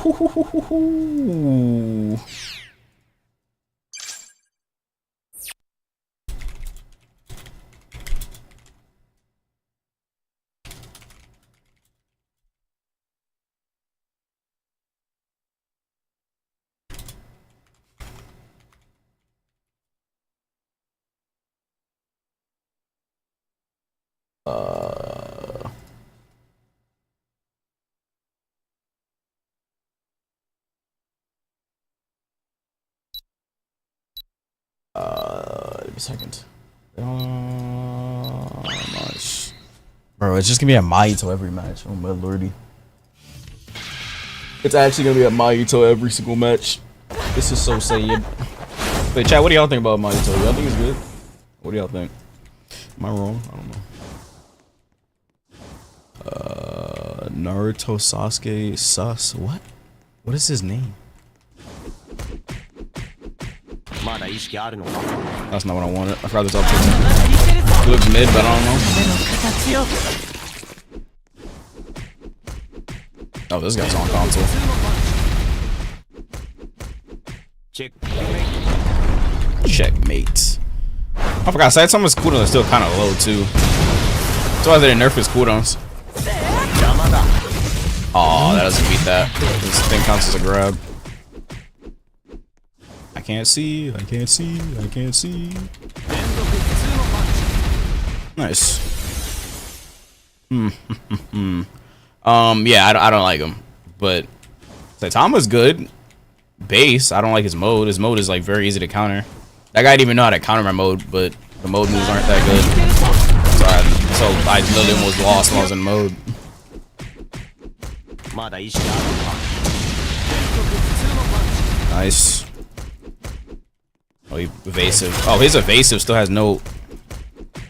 Speaker 1: me a second. Nice. Bro, it's just gonna be a Mahito every match. Oh my lordy. It's actually gonna be a Mahito every single match. This is so sad. Wait, chat, what do y'all think about Mahito? Y'all think it's good? What do y'all think? Am I wrong? I don't know. Naruto Sasuke Sus. What? What is his name? That's not what I wanted. I forgot this up to. He looks mid, but I don't know. Oh, this guy's on console. Checkmate. I forgot. Some of his cooldowns are still kind of low too. That's why they didn't nerf his cooldowns. Oh, that doesn't beat that. This thing counts as a grab. I can't see. I can't see. I can't see. Nice. Yeah, I don't like him, but Saitama's good. Base, I don't like his mode. His mode is like very easy to counter. That guy didn't even know how to counter my mode, but the mode moves aren't that good. So I literally almost lost when I was in mode. Nice. Oh, he evasive. Oh, his evasive still has no.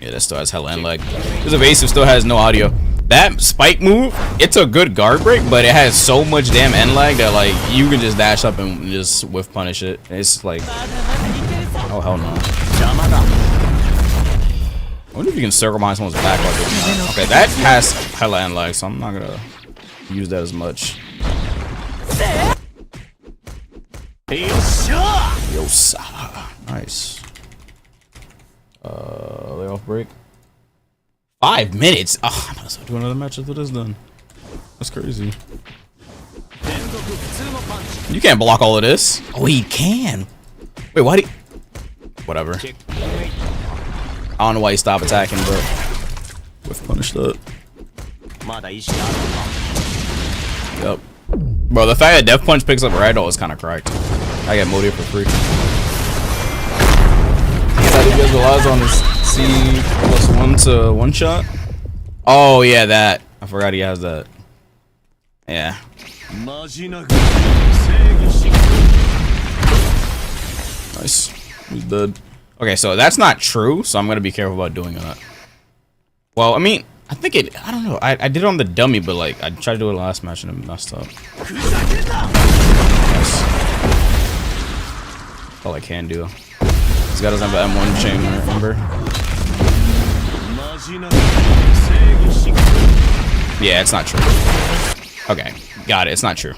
Speaker 1: Yeah, that still has hella end lag. His evasive still has no audio. That spike move, it's a good guard break, but it has so much damn end lag that like you can just dash up and just whiff punish it. It's like Oh, hell no. I wonder if you can circle behind someone's back like this. Okay, that has hella end lag, so I'm not gonna use that as much. Yosa. Nice. Layoff break. 5 minutes? Oh, I might as well do another match after this then. That's crazy. You can't block all of this. Oh, he can. Wait, why do you... Whatever. I don't know why you stop attacking, bro. With punish that. Yep. Bro, the fact that Death Punch picks up Ragdoll is kind of cracked. I get motive for free. He has relies on his C+1 to one shot. Oh yeah, that. I forgot he has that. Yeah. Nice. He's dead. Okay, so that's not true, so I'm gonna be careful about doing that. Well, I mean, I think it. I don't know. I did it on the dummy, but like I tried to do it last match and it messed up. Nice. All I can do. This guy doesn't have an M1 chain, remember? Yeah, it's not true. Okay, got it. It's not true.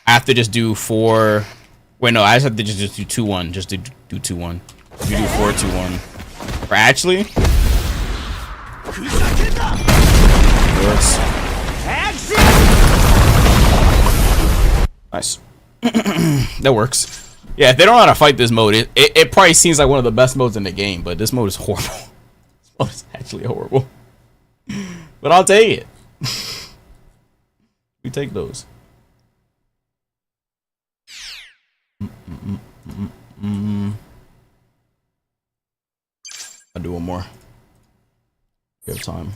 Speaker 1: I have to just do 4. Wait, no, I just have to just do 2-1. Just to do 2-1. You do 4-2-1. Or actually, works. Nice. That works. Yeah, if they don't know how to fight this mode, it probably seems like one of the best modes in the game, but this mode is horrible. This mode is actually horrible. But I'll take it. We take those. I'll do one more. We have time.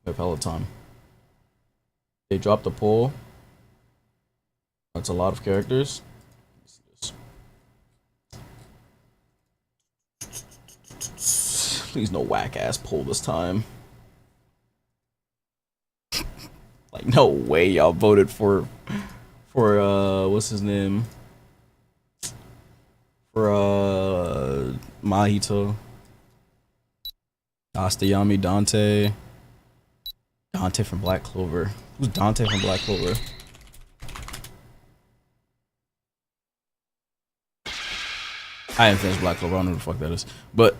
Speaker 1: We have hella time. They dropped the poll. That's a lot of characters. Please no whack ass poll this time. Like no way y'all voted for what's his name? For Mahito. Astayami Dante. Dante from Black Clover. Who's Dante from Black Clover? I haven't finished Black Clover, I don't know who the fuck that is. But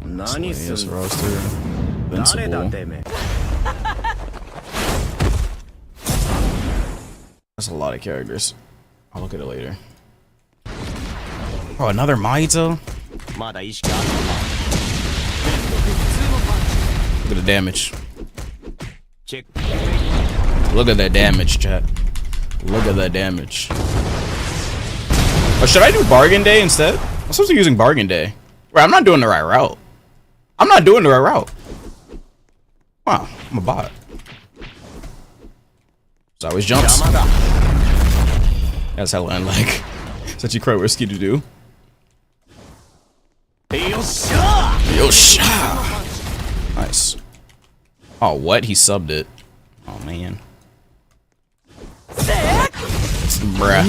Speaker 1: yes, roster. Invincible. That's a lot of characters. I'll look at it later. Oh, another Mahito? Look at the damage. Look at that damage, chat. Look at that damage. Oh, should I do Bargain Day instead? I'm supposed to be using Bargain Day. Wait, I'm not doing the right route. I'm not doing the right route. Wow, I'm a bot. It's always jumps. That's hella unlike. Such a quite risky to do. Yosha! Nice. Oh, what? He subbed it. Oh, man. Bruh.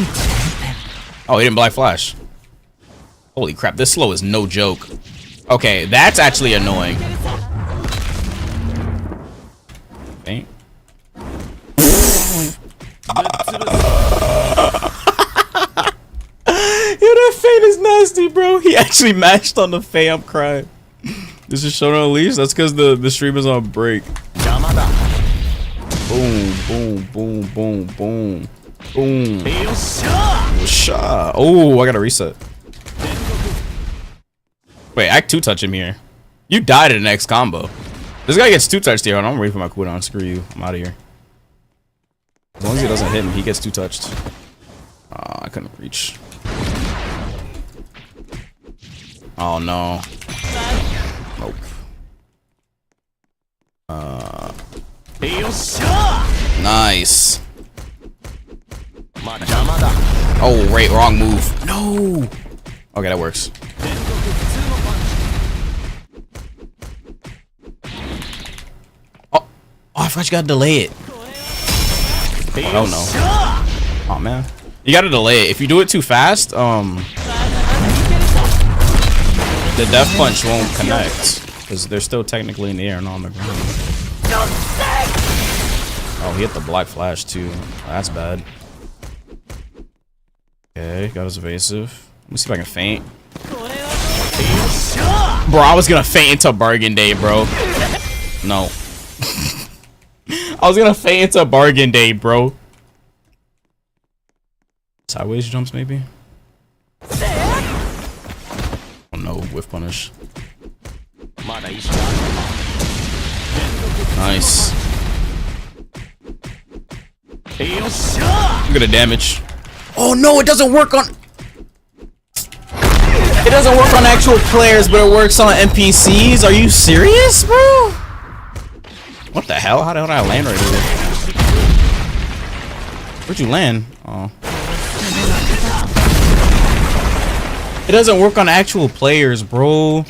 Speaker 1: Oh, he didn't Black Flash. Holy crap, this slow is no joke. Okay, that's actually annoying. Okay. Yo, that Fate is nasty, bro. He actually matched on the Faye. I'm crying. This is shown on Unleashed. That's because the stream is on break. Boom, boom, boom, boom, boom. Boom. Shot. Oh, I gotta reset. Wait, I 2-touch him here. You died in the next combo. This guy gets 2-touched here. I'm ready for my cooldown. Screw you. I'm out of here. As long as he doesn't hit me, he gets 2-touched. I couldn't reach. Oh no. Nope. Nice. Oh, wait, wrong move. No. Okay, that works. Oh, I forgot you gotta delay it. Oh no. Oh man. You gotta delay it. If you do it too fast, the death punch won't connect because they're still technically in the air and on the ground. Oh, he hit the black flash too. That's bad. Okay, got his evasive. Let me see if I can feint. Bro, I was gonna feint into Bargain Day, bro. No. I was gonna feint into Bargain Day, bro. Sideways jumps, maybe? Oh no, whiff punish. Nice. Look at the damage. Oh no, it doesn't work on... It doesn't work on actual players, but it works on NPCs. Are you serious, bro? What the hell? How the hell did I land right here? Where'd you land? Oh. It doesn't work on actual players, bro.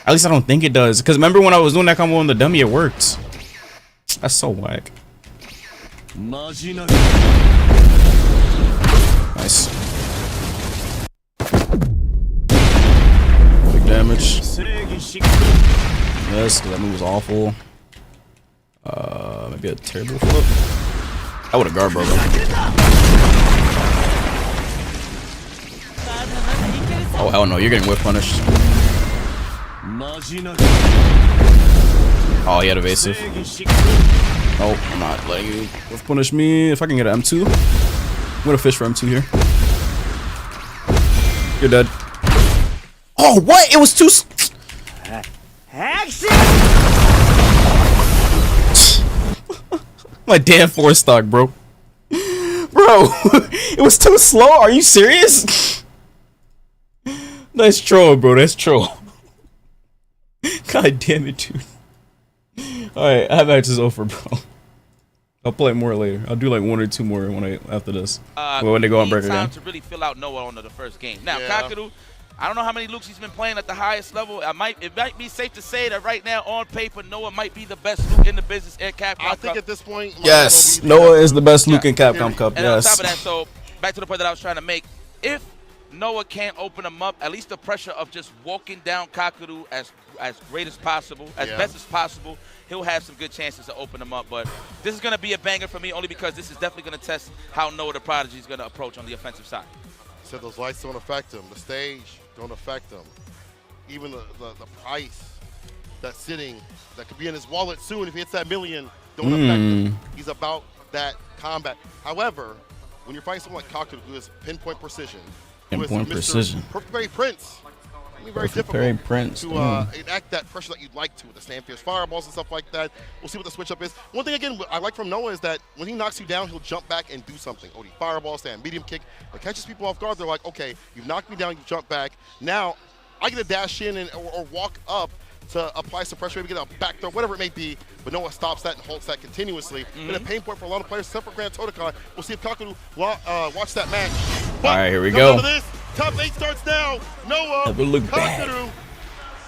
Speaker 1: At least I don't think it does. Because remember when I was doing that combo on the dummy, it worked. That's so whack. Nice. Big damage. Yes, because that move was awful. Maybe a terrible flip. I would have guard broken. Oh hell no, you're getting whiff punished. Oh, he had evasive. Oh, I'm not letting you whiff punish me. If I can get an M2, I'm gonna fish for M2 here. You're dead. Oh, what? It was too. Action! My damn 4-stock, bro. Bro, it was too slow. Are you serious? That's troll, bro. That's troll. God damn it, dude. Alright, I have matches over, bro. I'll play more later. I'll do like 1 or 2 more after this. When they go on break again.
Speaker 17: Time to really fill out Noah on the first game. Now, Kakaru, I don't know how many Lukes he's been playing at the highest level. It might be safe to say that right now, on paper, Noah might be the best Luke in the business at Capcom
Speaker 15: I think at this point,
Speaker 1: yes, Noah is the best Luke in Capcom Cup.
Speaker 17: And
Speaker 1: yes.
Speaker 17: on top of that, so back to the point that I was trying to make, if Noah can't open him up, at least the pressure of just walking down Kakaru as great as possible, as best as possible, he'll have some good chances to open him up. But this is going to be a banger for me only because this is definitely going to test how Noah the Prodigy is going to approach on the offensive side.
Speaker 15: So those lights don't affect him. The stage don't affect him. Even the price that's sitting, that could be in his wallet soon if he hits that million, don't affect him. He's about that combat. However, when you're fighting someone like Kakaru who has pinpoint precision,
Speaker 1: Pinpoint precision.
Speaker 15: Perfect Parry Prince. It's very
Speaker 1: Perfect
Speaker 15: difficult to enact that pressure that you'd like to with the Stand Fierce fireballs and stuff like that. We'll see what the switch up is. One thing again I like from Noah is that when he knocks you down, he'll jump back and do something. OD fireball, stand medium kick. It catches people off guard. They're like, okay, you've knocked me down, you jump back. Now I get to dash in or walk up to apply some pressure, maybe get a back throw, whatever it may be, but Noah stops that and halts that continuously. Been a pain point for a lot of players, except for Grand Totokan. We'll see if Kakaru watch that match. But
Speaker 1: all right, here we go.
Speaker 15: Top 8 starts now. Noah, Kakaru.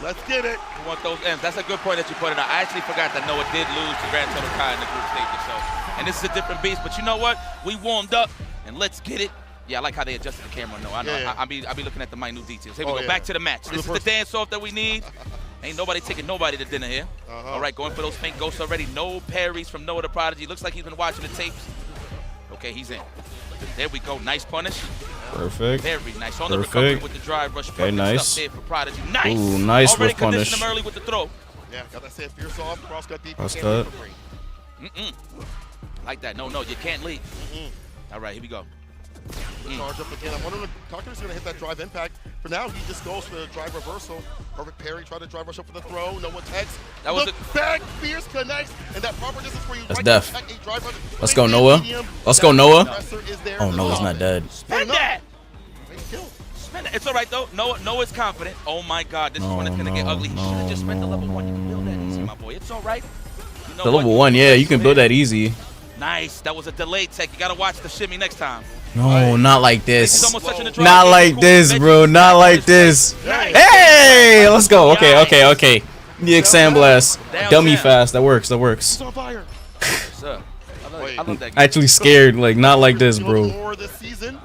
Speaker 15: Let's get it.
Speaker 17: You want those M's. That's a good point that you pointed out. I actually forgot that Noah did lose to Grand Totokan in the group stages. So, and this is a different beast. But you know what? We warmed up, and let's get it. Yeah, I like how they adjusted the camera. No, I know. Yeah. I'll be looking at the minute details. Here we go. Back to the match. This is the dance-off that we need. Ain't nobody taking nobody to dinner here. All right, going for those faint ghosts already. No parries from Noah the Prodigy. Looks like he's been watching the tapes. Okay, he's in. There we go. Nice punish.
Speaker 1: Perfect.
Speaker 17: Very nice. On the recovery with the drive rush.
Speaker 1: Okay, nice.
Speaker 17: Stuff there for Prodigy. Nice.
Speaker 1: Ooh, nice
Speaker 17: already
Speaker 1: with punish.
Speaker 17: Conditioned him early with the throw.
Speaker 15: Yeah, got that Stand Fierce off. Cross cut deep.
Speaker 1: Cross cut.
Speaker 17: Like that. No, you can't leave. All right, here we go.
Speaker 15: Charge up again. I'm wondering if Kakaru's going to hit that drive impact. For now, he just goes for the drive reversal. Perfect parry. Try to drive rush up for the throw. No one text.
Speaker 17: That was
Speaker 15: back. Fierce connects. And that proper distance where you
Speaker 1: that's death. Let's go, Noah. Let's go, Noah. Oh, Noah's not dead.
Speaker 17: Spend that. Spend it. It's all right, though. Noah's confident. Oh, my God. This is when it's going to get ugly. He should have just spent the level 1. You can build that easy, my boy. It's all right. You know
Speaker 1: the level 1, yeah. You can build that easy.
Speaker 17: Nice. That was a delayed tech. You got to watch the shimmy next time.
Speaker 1: No, not like this. Not like this, bro. Not like this. Hey, let's go. Okay. The exam blast. Dummy fast. That works. I'm
Speaker 17: actually
Speaker 1: scared. Like, not like this, bro.
Speaker 15: More this season.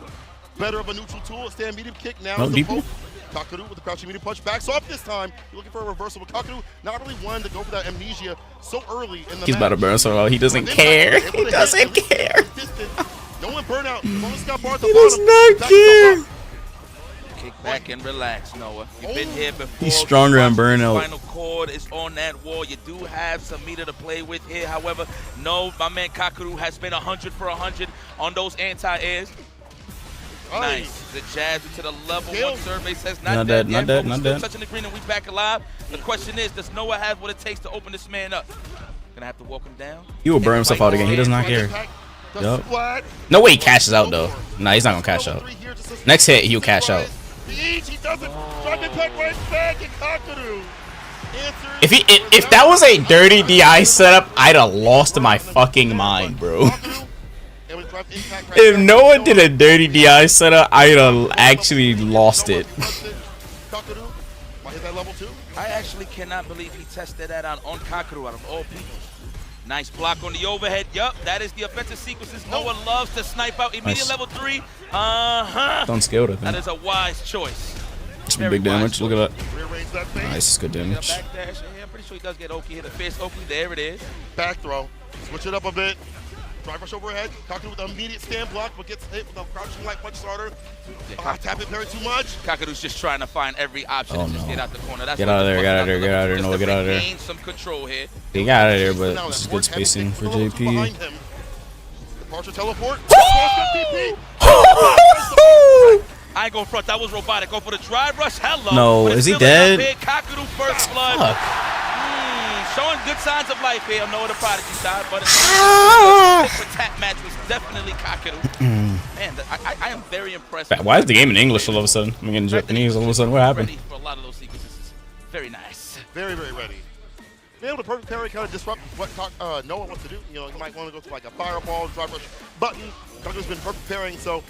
Speaker 15: better of a neutral tool. A stand medium kick now.
Speaker 1: No
Speaker 15: The
Speaker 1: deep.
Speaker 15: poke. Kakaru with the crouching medium punch. Backs off this time. You're looking for a reversal. But Kakaru not really wanting to go for that amnesia so early in the
Speaker 1: He's
Speaker 15: match.
Speaker 1: about to burn so well. He doesn't care. He doesn't care.
Speaker 15: No one burnout. As long as Scott Barr at the
Speaker 1: He does
Speaker 15: bottom.
Speaker 1: not care.
Speaker 17: Kick back and relax, Noah. You've been here before.
Speaker 1: He's stronger on burnout.
Speaker 17: Final cord is on that wall. You do have some meter to play with here. However, no, my man Kakaru has been 100 for 100 on those anti-airs. Nice. The jab to the level 1 survey says not dead.
Speaker 1: Not dead. Not dead.
Speaker 17: Touching the green and we back alive. The question is, does Noah have what it takes to open this man up? Gonna have to walk him down.
Speaker 1: He will burn himself out again. He does not care. Yup. No way he cashes out though. Nah, he's not gonna cash out. Next hit, he'll cash out.
Speaker 15: He doesn't. Dragon Tech right back and Kakaru.
Speaker 1: If that was a dirty DI setup, I'd have lost my fucking mind, bro. If Noah did a dirty DI setup, I'd have actually lost it.
Speaker 17: I actually cannot believe he tested that out on Kakaru out of all people. Nice block on the overhead. Yup, that is the offensive sequences Noah loves to snipe out. Immediate level 3.
Speaker 1: Unscaled, I think.
Speaker 17: That is a wise choice.
Speaker 1: Some big damage. Look at that. Nice, good damage.
Speaker 17: Backdash. Yeah, I'm pretty sure he does get Oki hit a fist. Oki, there it is.
Speaker 15: Back throw. Switch it up a bit. Drive rush overhead. Kakaru with an immediate stand block, but gets hit with a crouching light punch starter. Tap it very too much.
Speaker 17: Kakaru's just trying to find every option to just get out the corner. That's
Speaker 1: Get out of there, get out of there, get out of there, Noah, get out of there.
Speaker 17: Gain some control here.
Speaker 1: He got out of there, but this is good spacing for JP.
Speaker 15: Departure teleport.
Speaker 17: I ain't going front. That was robotic. Go for the drive rush. Hello.
Speaker 1: No, is he dead?
Speaker 17: Kakaru first blood. Showing good signs of life here. I know the prodigy side, but the tap match was definitely Kakaru. Man, I am very impressed.
Speaker 1: Why is the game in English all of a sudden? I'm getting Japanese all of a sudden. What happened?
Speaker 17: Ready for a lot of those sequences. Very nice.
Speaker 15: Very, very ready. Being able to perfect parry kind of disrupt what Noah wants to do. You know, you might want to go for like a fireball, drive rush button. Kakaru's been perfect parrying, so.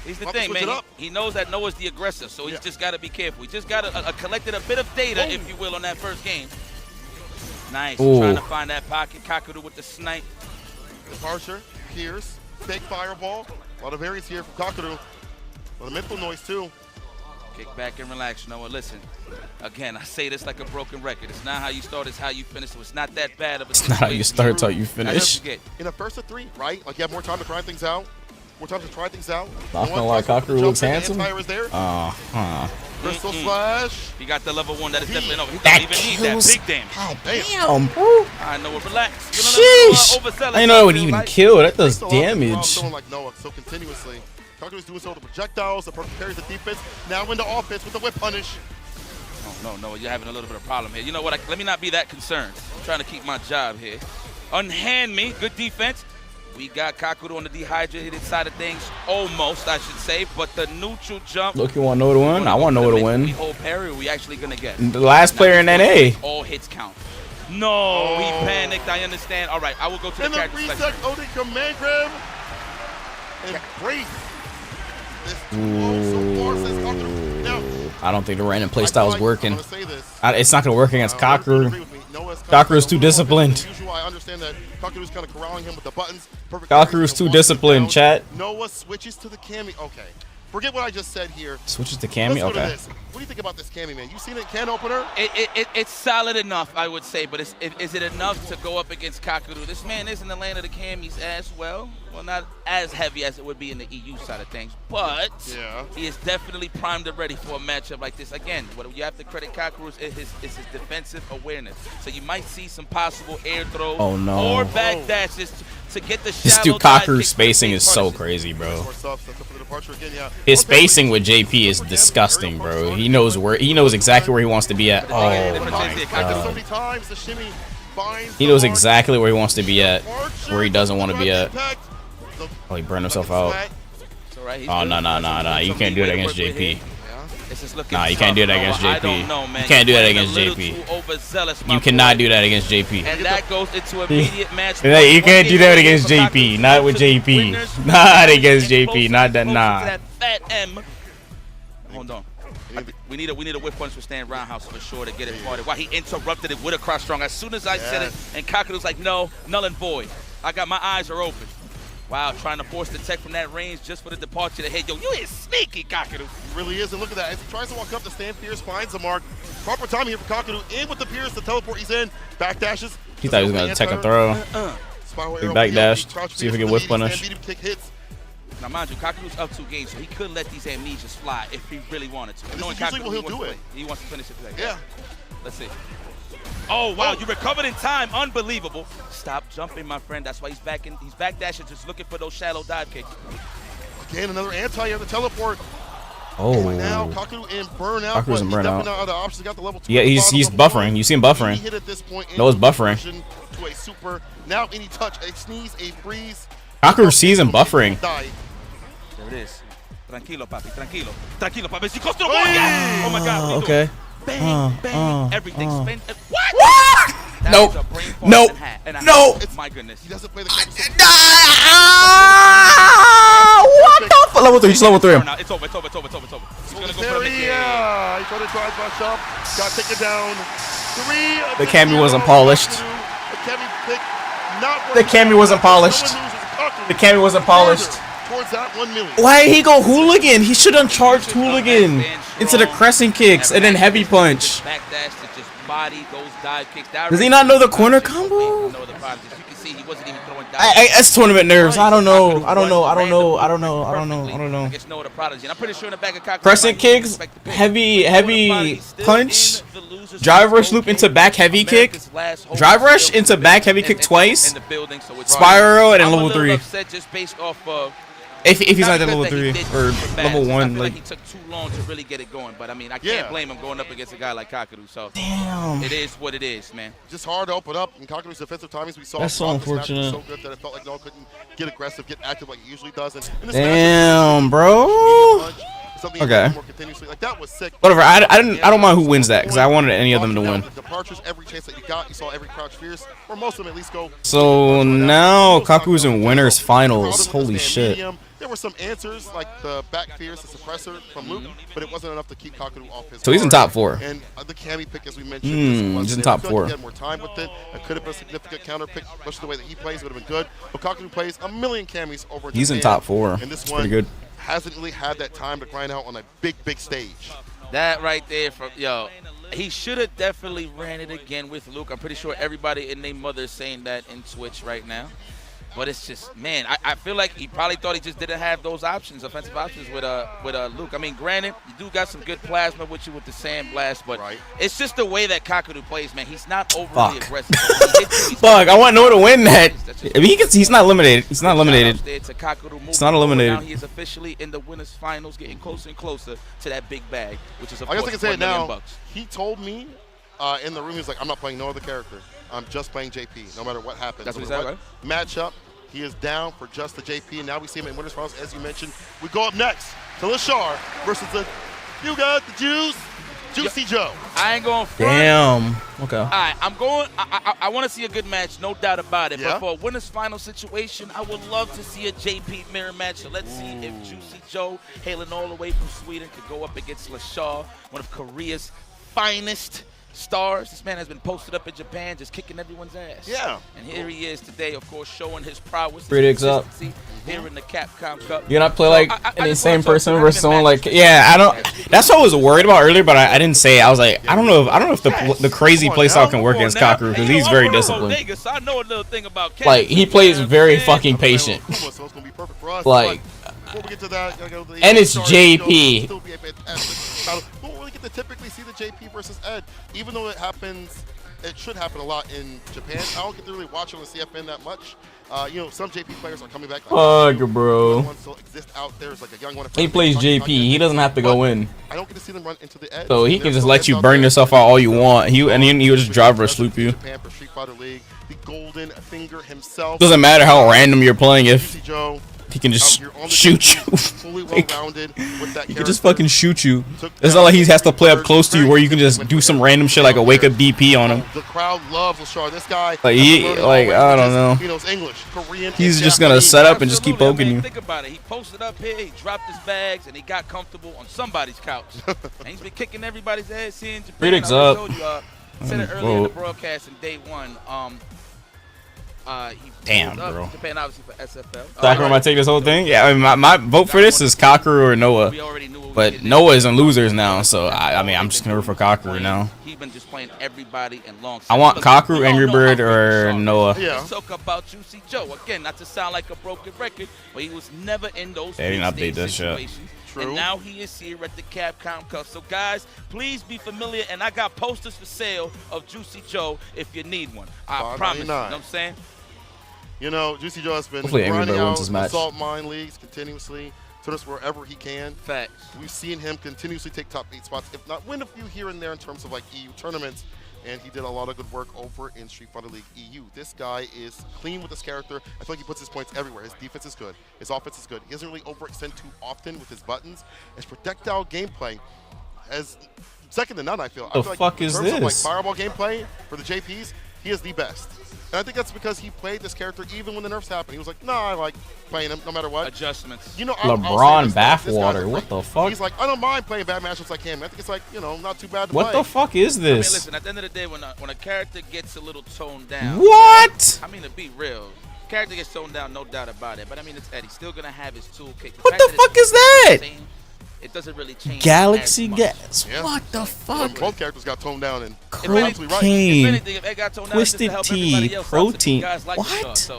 Speaker 17: He's the thing, man. He knows that Noah's the aggressor, so he's just got to be careful. He just got to collected a bit of data, if you will, on that first game. Nice.
Speaker 1: Ooh.
Speaker 17: Trying to find that pocket. Kakaru with the snipe.
Speaker 15: Departure, Pierce, fake fireball. A lot of areas here from Kakaru. A lot of mental noise, too.
Speaker 17: Kick back and relax, Noah. Listen, again, I say this like a broken record. It's not how you start, it's how you finish. So it's not that bad of a situation.
Speaker 1: It's not how you start, it's how you finish.
Speaker 15: In a first of 3, right? Like you have more time to try things out. More time to try things out.
Speaker 1: Not gonna lie, Kakaru looks handsome.
Speaker 15: Crystal slash.
Speaker 17: He got the level 1. That is definitely no. He doesn't even need that big damage.
Speaker 1: Damn, bro.
Speaker 17: I know it. Relax.
Speaker 1: Sheesh. I didn't know it would even kill. That does damage.
Speaker 15: Someone like Noah, so continuously. Kakaru's doing so with the projectiles, the perfect carries the defense. Now into offense with the whip punish.
Speaker 17: Oh, no, you're having a little bit of problem here. You know what? Let me not be that concerned. I'm trying to keep my job here. Unhand me. Good defense. We got Kakaru on the dehydrated side of things, almost, I should say, but the neutral jump.
Speaker 1: Look, you want Noah to win? I want Noah to win.
Speaker 17: The whole parry, we actually going to get?
Speaker 1: The last player in NA.
Speaker 17: All hits count. No, he panicked. I understand. All right, I will go to the character selection.
Speaker 15: And the reset, Odin command grab. And break.
Speaker 1: I don't think the random playstyle is working. It's not going to work against Kakaru. Kakaru's too disciplined.
Speaker 15: I understand that Kakaru's kind of corralling him with the buttons.
Speaker 1: Kakaru's too disciplined, chat.
Speaker 15: Noah switches to the Kami. Okay. Forget what I just said here.
Speaker 1: Switches to Kami? Okay.
Speaker 15: What do you think about this Kami, man? You seen it, can opener?
Speaker 17: It's solid enough, I would say, but is it enough to go up against Kakaru? This man is in the land of the Kamis as well. Well, not as heavy as it would be in the EU side of things, but he is definitely primed and ready for a matchup like this. Again, what you have to credit Kakaru is his defensive awareness. So you might see some possible air throws or back dashes to get the
Speaker 1: This dude Kakaru's spacing is so crazy, bro. His spacing with JP is disgusting, bro. He knows exactly where he wants to be at. Oh my god. He knows exactly where he wants to be at, where he doesn't want to be at. Oh, he burned himself out. Oh, no. You can't do that against JP. Nah, you can't do that against JP. You can't do that against JP. You cannot do that against JP.
Speaker 17: And that goes into immediate match.
Speaker 1: You can't do that against JP. Not with JP. Not against JP. Not that. Nah.
Speaker 17: Fat M. Hold on. We need a whip punch for Stan Roundhouse for sure to get it started. Why he interrupted it with a cross strong. As soon as I said it, and Kakaru's like, no, null and void. I got my eyes are open. Wow, trying to force the tech from that range just for the departure to hit. Yo, you is sneaky, Kakadu.
Speaker 15: He really is, and look at that. As he tries to walk up, the stand Pierce finds the mark. Proper timing here for Kakadu. In with the Pierce, the teleport, he's in. Backdashes.
Speaker 1: He thought he was gonna tech and throw. He backdashed. See if he can whiff punish.
Speaker 15: Kick hits.
Speaker 17: Now, mind you, Kakadu's up 2 games, so he could let these amnesias fly if he really wanted to.
Speaker 15: This is usually what he'll do it.
Speaker 17: He wants to finish it today.
Speaker 15: Yeah.
Speaker 17: Let's see. Oh, wow, you recovered in time. Unbelievable. Stop jumping, my friend. That's why he's back in. He's backdashing, just looking for those shallow dive kicks.
Speaker 15: Again, another anti on the teleport.
Speaker 1: Oh.
Speaker 15: Now Kakadu in burnout.
Speaker 1: Kakudu's in burnout.
Speaker 15: Other options. Got the level 2
Speaker 1: Yeah, he's buffering. You see him buffering.
Speaker 15: He hit at this point.
Speaker 1: No, it's buffering.
Speaker 15: To a super. Now any touch, a sneeze, a freeze.
Speaker 1: Kakudu sees him buffering.
Speaker 17: There it is. Tranquilo, papi. Tranquilo. Tranquilo, papi. He goes to the wall. Yes! Oh, my God.
Speaker 1: Okay.
Speaker 17: Bang, bang. Everything. Spin. What?
Speaker 1: Nope. Nope. No.
Speaker 17: My goodness.
Speaker 15: He doesn't play the
Speaker 1: What the fuck? Level 3. Just level 3 him.
Speaker 17: It's over. It's over. It's over. It's over. It's over. He's going to go
Speaker 15: There
Speaker 17: for the
Speaker 15: he tried to drive by shop. Got taken down. 3.
Speaker 1: The Cammy wasn't polished.
Speaker 15: The Cammy pick not
Speaker 1: The Cammy wasn't polished. The Cammy wasn't polished.
Speaker 15: Towards that 1 million.
Speaker 1: Why did he go hooligan? He should have charged hooligan into the crescent kicks and then heavy punch.
Speaker 17: Backdash to just body those dive kicks.
Speaker 1: Does he not know the corner combo?
Speaker 17: You can see he wasn't even throwing dive.
Speaker 1: That's tournament nerves. I don't know. I don't know.
Speaker 17: I guess no other prodigy. And I'm pretty sure in the back of Kakadu.
Speaker 1: Crescent kicks, heavy punch, drive rush loop into back heavy kick, drive rush into back heavy kick twice, spiral, and then level 3.
Speaker 17: Just based off of
Speaker 1: If he's not at level 3 or level 1,
Speaker 17: I feel like
Speaker 1: like
Speaker 17: he took too long to really get it going. But I mean, I can't blame him going up against a guy like Kakadu. So
Speaker 1: damn,
Speaker 17: it is what it is, man.
Speaker 15: Just hard to open up. And Kakadu's defensive timings we saw.
Speaker 1: That's so unfortunate.
Speaker 15: So good that it felt like Noah couldn't get aggressive, get active like he usually does. And this
Speaker 1: damn, bro. Okay.
Speaker 15: More continuously. Like that was sick.
Speaker 1: Whatever. I don't mind who wins that because I wanted any of them to win.
Speaker 15: The departures, every chance that you got, you saw every crouch fierce, or most of them at least go.
Speaker 1: So now Kaku's in winners finals. Holy shit.
Speaker 15: There were some answers like the back fierce, the suppressor from Luke, but it wasn't enough to keep Kakadu off his.
Speaker 1: So he's in top 4.
Speaker 15: And the Cammy pick, as we mentioned,
Speaker 1: he's in top 4.
Speaker 15: He had more time with it. It could have been a significant counter pick, especially the way that he plays would have been good. But Kakadu plays a million Cammys over in
Speaker 1: He's
Speaker 15: Japan,
Speaker 1: in top 4.
Speaker 15: and this
Speaker 1: It's
Speaker 15: one
Speaker 1: pretty good.
Speaker 15: hasn't really had that time to grind out on a big stage.
Speaker 17: That right there, he should have definitely ran it again with Luke. I'm pretty sure everybody and their mother is saying that in Twitch right now. But it's just, man, I feel like he probably thought he just didn't have those options, offensive options with Luke. I mean, granted, you do got some good plasma with you with the sand blast, but it's just the way that Kakadu plays, man. He's not overly aggressive.
Speaker 1: Fuck, I want Noah to win that. I mean, he's not eliminated. He's not eliminated. It's not eliminated.
Speaker 17: Now he is officially in the winners finals, getting closer and closer to that big bag, which is, of
Speaker 15: I guess
Speaker 17: course,
Speaker 15: I can say it
Speaker 17: $1 million
Speaker 15: now.
Speaker 17: bucks.
Speaker 15: He told me in the room, he was like, I'm not playing no other character. I'm just playing JP, no matter what happens.
Speaker 17: That's what he
Speaker 15: no
Speaker 17: said,
Speaker 15: matter matchup. He is down for just the JP, and now we see him in winners finals, as you mentioned. We go up next to Lashar versus the You Got the Juice, Juicy Joe.
Speaker 17: I ain't going front.
Speaker 1: Damn. Okay.
Speaker 17: All right, I'm going. I want to see a good match, no doubt about it.
Speaker 15: Yeah.
Speaker 17: But for a winners final situation, I would love to see a JP mirror match. So let's see if Juicy Joe, hailing all the way from Sweden, could go up against Lashar, one of Korea's finest stars. This man has been posted up in Japan, just kicking everyone's ass.
Speaker 15: Yeah.
Speaker 17: And here he is today, of course, showing his prowess.
Speaker 1: Critics up.
Speaker 17: Here in the Capcom Cup.
Speaker 1: You're not play like an insane person versus someone like I don't. That's what I was worried about earlier, but I didn't say it. I was like, I don't know if the crazy playstyle can work against Kakeru because he's very disciplined.
Speaker 17: So I know a little thing about
Speaker 1: like he plays very fucking patient. Like,
Speaker 15: Before we get to that,
Speaker 1: and it's JP.
Speaker 15: We don't really get to typically see the JP versus Ed, even though it happens. It should happen a lot in Japan. I don't get to really watch it on the CFN that much. Some JP players are coming back.
Speaker 1: Fuck, bro. He plays JP. He doesn't have to go in.
Speaker 15: I don't get to see them run into the edge.
Speaker 1: So he can just let you burn yourself out all you want. He will just drive rush loop you.
Speaker 15: Japan for Street Fighter League, the Golden Finger himself.
Speaker 1: Doesn't matter how random you're playing if he can just shoot you. He can just fucking shoot you. It's not like he has to play up close to you where you can just do some random shit like a wake up DP on him.
Speaker 15: The crowd loves Lashar. This guy,
Speaker 1: I don't know.
Speaker 15: He knows English, Korean.
Speaker 1: He's just gonna set up and just keep poking you.
Speaker 17: Think about it. He posted up here, he dropped his bags, and he got comfortable on somebody's couch. And he's been kicking everybody's ass here in Japan.
Speaker 1: Critics
Speaker 17: I
Speaker 1: up.
Speaker 17: told you, said it earlier in the broadcast in day one.
Speaker 1: Damn, bro.
Speaker 17: Japan obviously for SFL.
Speaker 1: Sakura might take this whole thing. Yeah, I mean, my vote for this is Kakeru or Noah. But Noah is in losers now, so I mean, I'm just gonna root for Kakeru now.
Speaker 17: He's been just playing everybody and long.
Speaker 1: I want Kakeru, Angry Bird, or Noah.
Speaker 17: Let's talk about Juicy Joe again. Not to sound like a broken record, but he was never in those.
Speaker 1: They didn't update this shit.
Speaker 17: And now he is here at the Capcom Cup. So guys, please be familiar. And I got posters for sale of Juicy Joe if you need one. I promise. You know what I'm saying?
Speaker 15: You know, Juicy Joe has been
Speaker 1: Hopefully
Speaker 15: grinding
Speaker 1: wins
Speaker 15: out
Speaker 1: his match.
Speaker 15: Assault Mine Leagues continuously, to us wherever he can.
Speaker 17: Facts.
Speaker 15: We've seen him continuously take top 8 spots, if not win a few here and there in terms of like EU tournaments. And he did a lot of good work over in Street Fighter League EU. This guy is clean with his character. I feel like he puts his points everywhere. His defense is good. His offense is good. He doesn't really overextend too often with his buttons. His projectile gameplay is second to none, I feel.
Speaker 1: The
Speaker 15: I feel
Speaker 1: fuck
Speaker 15: like in
Speaker 1: is
Speaker 15: terms of like
Speaker 1: this?
Speaker 15: fireball gameplay for the JPs, he is the best. And I think that's because he played this character even when the nerfs happened. He was like, nah, I like playing him no matter what.
Speaker 17: Adjustments.
Speaker 15: You know,
Speaker 1: LeBron bathwater. What the fuck?
Speaker 15: He's like, I don't mind playing bad matchups like him. I think it's like, you know, not too bad to
Speaker 1: What
Speaker 15: play.
Speaker 1: the fuck is
Speaker 17: I mean,
Speaker 1: this?
Speaker 17: listen, at the end of the day, when a character gets a little toned down.
Speaker 1: What?
Speaker 17: I mean, to be real, character gets toned down, no doubt about it. But I mean, it's Eddie. Still gonna have his toolkit.
Speaker 1: What the fuck is that?
Speaker 17: It doesn't really change.
Speaker 1: Galaxy
Speaker 17: as much.
Speaker 1: Gas. What the fuck?
Speaker 15: Both characters got toned down and
Speaker 1: Cocaine, Twisted Tea, Protein. What?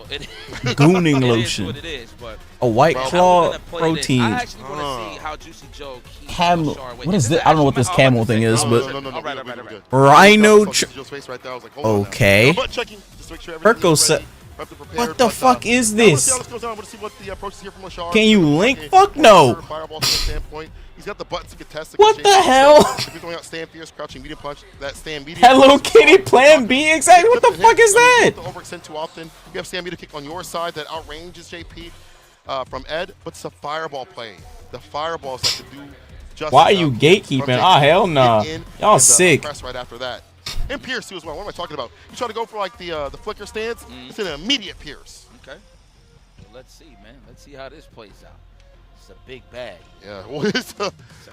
Speaker 1: Gooning lotion. A White Claw protein.
Speaker 17: I actually want to see how Juicy Joe keeps
Speaker 1: Camel. What is this? I don't know what this camel thing is, but
Speaker 15: No.
Speaker 1: Rhino.
Speaker 15: Okay.
Speaker 1: Okay. Perco set. What the fuck is this? Can you link? Fuck no.
Speaker 15: He's got the buttons to contest.
Speaker 1: What the hell?
Speaker 15: If you're going out stand fierce, crouching medium punch, that stand medium.
Speaker 1: Hello Kitty Plan B. Exactly. What the fuck is that?
Speaker 15: Don't overextend too often. You have stand medium kick on your side that outranges JP from Ed, but it's a fireball play. The fireballs that could do justice.
Speaker 1: Why are you gatekeeping? Ah, hell nah. Y'all sick.
Speaker 15: Press right after that. And Pierce too as well. What am I talking about? You try to go for like the flicker stance. It's an immediate Pierce.
Speaker 17: Okay. Let's see, man. Let's see how this plays out. It's a big bag.
Speaker 15: Yeah.
Speaker 17: It's a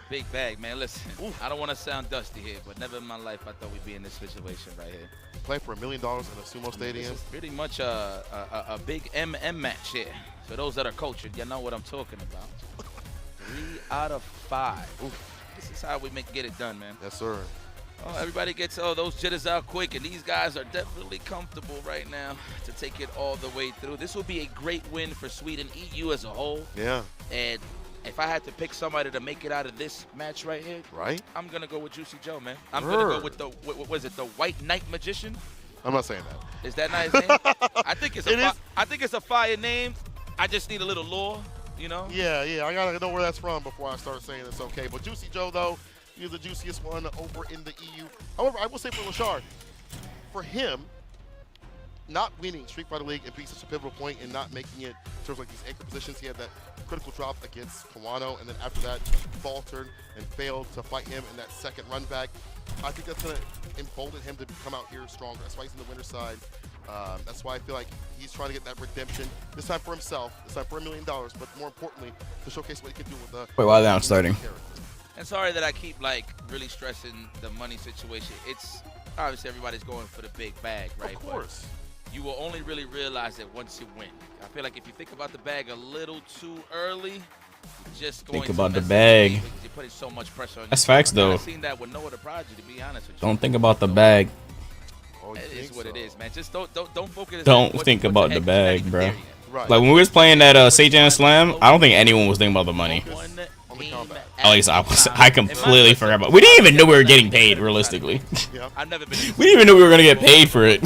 Speaker 17: big bag, man. Listen, I don't want to sound dusty here, but never in my life I thought we'd be in this situation right here.
Speaker 15: Playing for $1 million in a sumo stadium.
Speaker 17: This is pretty much a big MM match here. For those that are cultured, you know what I'm talking about. 3 out of 5. This is how we get it done, man.
Speaker 15: Yes, sir.
Speaker 17: Oh, everybody gets those jitters out quick, and these guys are definitely comfortable right now to take it all the way through. This will be a great win for Sweden, EU as a whole.
Speaker 15: Yeah.
Speaker 17: And if I had to pick somebody to make it out of this match right here, I'm gonna go with Juicy Joe, man. I'm gonna go with the what was it, the White Knight Magician?
Speaker 15: I'm not saying that.
Speaker 17: Is that not his name? I think it's a fire name. I just need a little lore, you know?
Speaker 15: Yeah. I gotta know where that's from before I start saying it's okay. But Juicy Joe though. He's the juiciest one over in the EU. However, I will say for Lashard, for him, not winning Street Fighter League and being such a pivotal point and not making it in terms of like these anchor positions, he had that critical drop against Kawano, and then after that faltered and failed to fight him in that second run back. I think that's going to embolden him to come out here stronger. That's why he's in the winner's side. That's why I feel like he's trying to get that redemption, this time for himself, this time for $1 million, but more importantly, to showcase what he can do with the...
Speaker 1: Wait, why are they not starting?
Speaker 17: And sorry that I keep really stressing the money situation. It's obviously everybody's going for the big bag, right?
Speaker 15: Of course.
Speaker 17: But you will only really realize it once you win. I feel like if you think about the bag a little too early, you're just going
Speaker 1: think about
Speaker 17: to
Speaker 1: the bag.
Speaker 17: You're putting so much pressure on
Speaker 1: That's
Speaker 17: you.
Speaker 1: facts though.
Speaker 17: I've seen that with no other project, to be honest with you.
Speaker 1: Don't think about the bag.
Speaker 17: It is what it is, man. Just don't focus.
Speaker 1: Don't think about the bag, bro.
Speaker 15: Right.
Speaker 1: Like when we was playing that Seijan Slam, I don't think anyone was thinking about the money. At least I completely forgot about. We didn't even know we were getting paid realistically.
Speaker 17: I've never been.
Speaker 1: We didn't even know we were gonna get paid for it.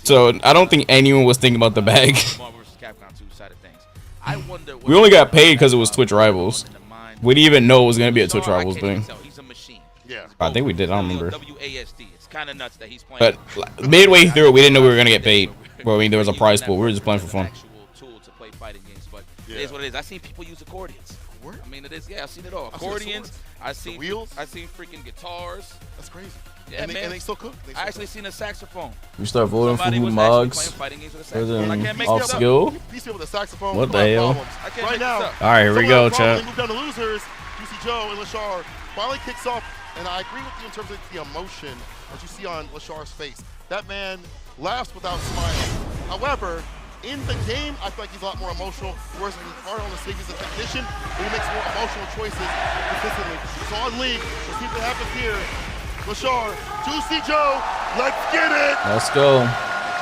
Speaker 1: So I don't think anyone was thinking about the bag. We only got paid because it was Twitch Rivals. We didn't even know it was gonna be a Twitch Rivals thing.
Speaker 17: Yeah.
Speaker 1: I think we did. I don't remember.
Speaker 17: WASD. It's kind of nuts that he's playing.
Speaker 1: But midway through it, we didn't know we were gonna get paid. Well, I mean, there was a prize pool. We were just playing for fun.
Speaker 17: Tool to play fighting games, but it is what it is. I seen people use accordions. I mean, it is. Yeah, I've seen it all. Accordions. I seen
Speaker 15: wheels.
Speaker 17: I seen freaking guitars.
Speaker 15: That's crazy.
Speaker 17: Yeah, man.
Speaker 15: And they still cook.
Speaker 17: I actually seen a saxophone.
Speaker 1: We start voting for who mugs. Off skill.
Speaker 15: These people with a saxophone.
Speaker 1: What the hell?
Speaker 15: Right now.
Speaker 1: All right, here we go, chat.
Speaker 15: Move down to losers. Juicy Joe and Lashard finally kicks off, and I agree with you in terms of the emotion that you see on Lashar's face. That man laughs without smiling. However, in the game, I feel like he's a lot more emotional, whereas when he's hard on the stage as a technician, he makes more emotional choices consistently. So on League, let's see what happens here. Lashar, Juicy Joe, let's get it!
Speaker 1: Let's go.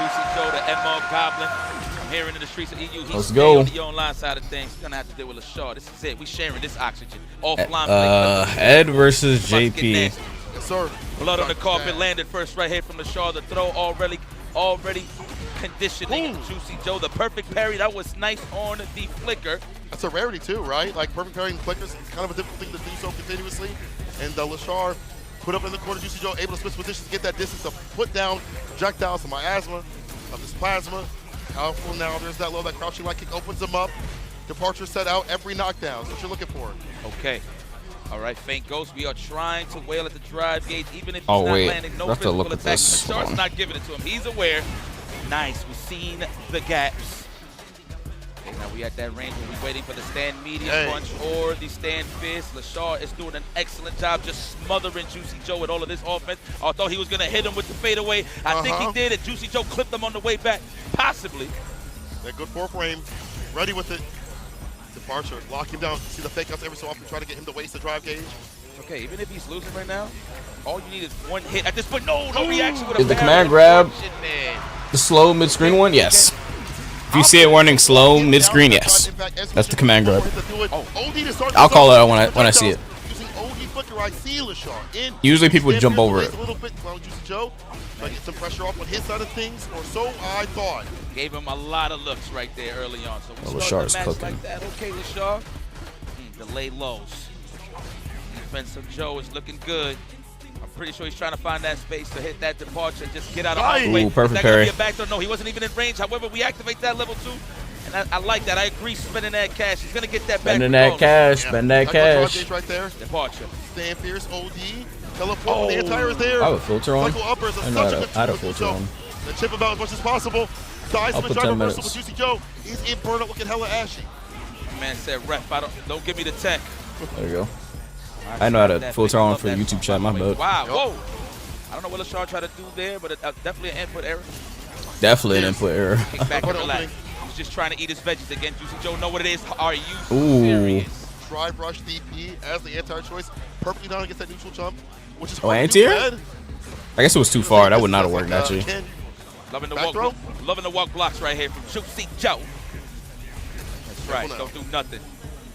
Speaker 17: Juicy Joe, the MR Goblin. I'm hearing in the streets of EU. He's
Speaker 1: Let's go.
Speaker 17: on the online side of things. He's going to have to deal with Lashar. This is it. We sharing this oxygen. Offline.
Speaker 1: Ed versus JP.
Speaker 15: Yes, sir.
Speaker 17: Blood on the carpet landed first right here from Lashar. The throw already conditioning Juicy Joe. The perfect parry. That was nice on the flicker.
Speaker 15: That's a rarity too, right? Like perfect parry and flickers, kind of a difficult thing to do so continuously. And Lashar put up in the corner. Juicy Joe able to switch positions to get that distance to put down projectiles of miasma, of this plasma. Powerful now. There's that low, that crouching light kick opens him up. Departure set out every knockdown. That's what you're looking for.
Speaker 17: Okay. All right, Faint Ghost, we are trying to wail at the drive gauge, even if he's
Speaker 1: Oh,
Speaker 17: not
Speaker 1: wait.
Speaker 17: landing no
Speaker 1: I have to
Speaker 17: physical
Speaker 1: look at
Speaker 17: attacks.
Speaker 1: this.
Speaker 17: Lashar's not giving it to him. He's aware. Nice. We've seen the gaps. Okay, now we at that range where we're waiting for the stand medium punch or the stand fist. Lashar is doing an excellent job just smothering Juicy Joe with all of this offense. I thought he was going to hit him with the fadeaway. I think he did, and Juicy Joe clipped him on the way back, possibly.
Speaker 15: That good four frame, ready with it. Departure, lock him down. See the fake outs every so often, try to get him to waste the drive gauge.
Speaker 17: Okay, even if he's losing right now, all you need is one hit. At this point, no reaction with a
Speaker 1: Is the command grab the slow mid-screen one? Yes. If you see it warning slow mid-screen, yes. That's the command grab. I'll call it out when I see it. Usually people jump over it.
Speaker 15: A little bit, Juicy Joe, trying to get some pressure off on his side of things, or so I thought.
Speaker 17: Gave him a lot of looks right there early on. So we
Speaker 1: Lashar's
Speaker 17: start the match
Speaker 1: cooking.
Speaker 17: like that. Okay, Lashar. Delay lows. Defensive Joe is looking good. I'm pretty sure he's trying to find that space to hit that departure and just get out of harm's way.
Speaker 1: Ooh, perfect
Speaker 17: Is that gonna
Speaker 1: parry.
Speaker 17: be a backdoor? No, he wasn't even in range. However, we activate that level 2. And I like that. I agree, spending that cash. He's going to get that back.
Speaker 1: Spending that cash. Spend that cash.
Speaker 15: Right there.
Speaker 17: Departure.
Speaker 15: Stand fierce, OD. Teleport when the anti-air is there.
Speaker 1: I have a filter on.
Speaker 15: Cycle uppers are
Speaker 1: I know
Speaker 15: such a
Speaker 1: I had a
Speaker 15: good
Speaker 1: filter on.
Speaker 15: The chip about as much as possible. Dies
Speaker 1: I'll
Speaker 15: from the
Speaker 1: put
Speaker 15: drive
Speaker 1: 10
Speaker 15: reversal
Speaker 1: minutes.
Speaker 15: with Juicy Joe. He's in burnout looking hella ashy.
Speaker 17: Man said, ref, don't give me the tech.
Speaker 1: There you go. I know how to filter on for YouTube chat, my bad.
Speaker 17: Wow, whoa. I don't know what Lashar tried to do there, but definitely an input error.
Speaker 1: Definitely an input error.
Speaker 17: Kick back and relax. He's just trying to eat his veggies again. Juicy Joe know what it is. Are you
Speaker 1: Ooh.
Speaker 17: serious?
Speaker 15: Drive rush DP as the anti-air choice. Perfectly down against that neutral jump, which is
Speaker 1: anti-air? I guess it was too far. That would not have worked, actually.
Speaker 17: Loving the walk blocks right here from Juicy Joe. That's right. Don't do nothing.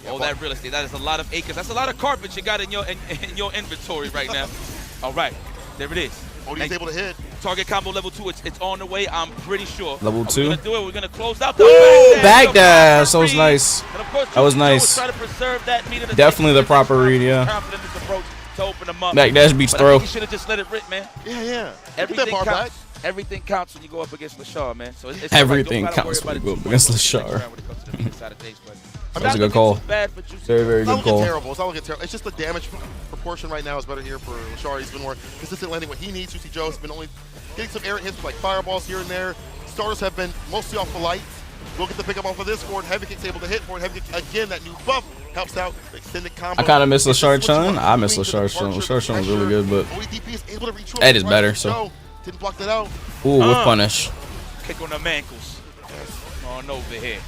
Speaker 17: All that real estate. That is a lot of acres. That's a lot of carpet you got in your inventory right now. All right. There it is.
Speaker 15: He's able to hit.
Speaker 17: Target combo level 2. It's on the way. I'm pretty sure.
Speaker 1: Level 2.
Speaker 17: We're gonna do it. We're gonna close out the
Speaker 1: back dash. That was nice. That was nice. Definitely the proper read, yeah.
Speaker 17: To open them up.
Speaker 1: Back dash beats throw.
Speaker 17: He should have just let it rip, man.
Speaker 15: Yeah.
Speaker 17: Everything counts. Everything counts when you go up against Lashar, man. So it's
Speaker 1: Everything counts when you go up against Lashar. That was a good call. Very, very good call.
Speaker 15: Terrible. It's not looking terrible. It's just the damage proportion right now is better here for Lashar. He's been more consistent landing what he needs. Juicy Joe's been only getting some errant hits with like fireballs here and there. Starters have been mostly off the lights. We'll get the pickup off of this. Forward heavy kick's able to hit. Forward heavy kick again. That new buff helps out. The extended combo.
Speaker 1: I kind of miss Lashar Chun. I miss Lashar Chun. Lashar Chun was really good, but Ed is better. So.
Speaker 15: Didn't block that out.
Speaker 1: Ooh, with punish.
Speaker 17: Kick on them ankles. On over here.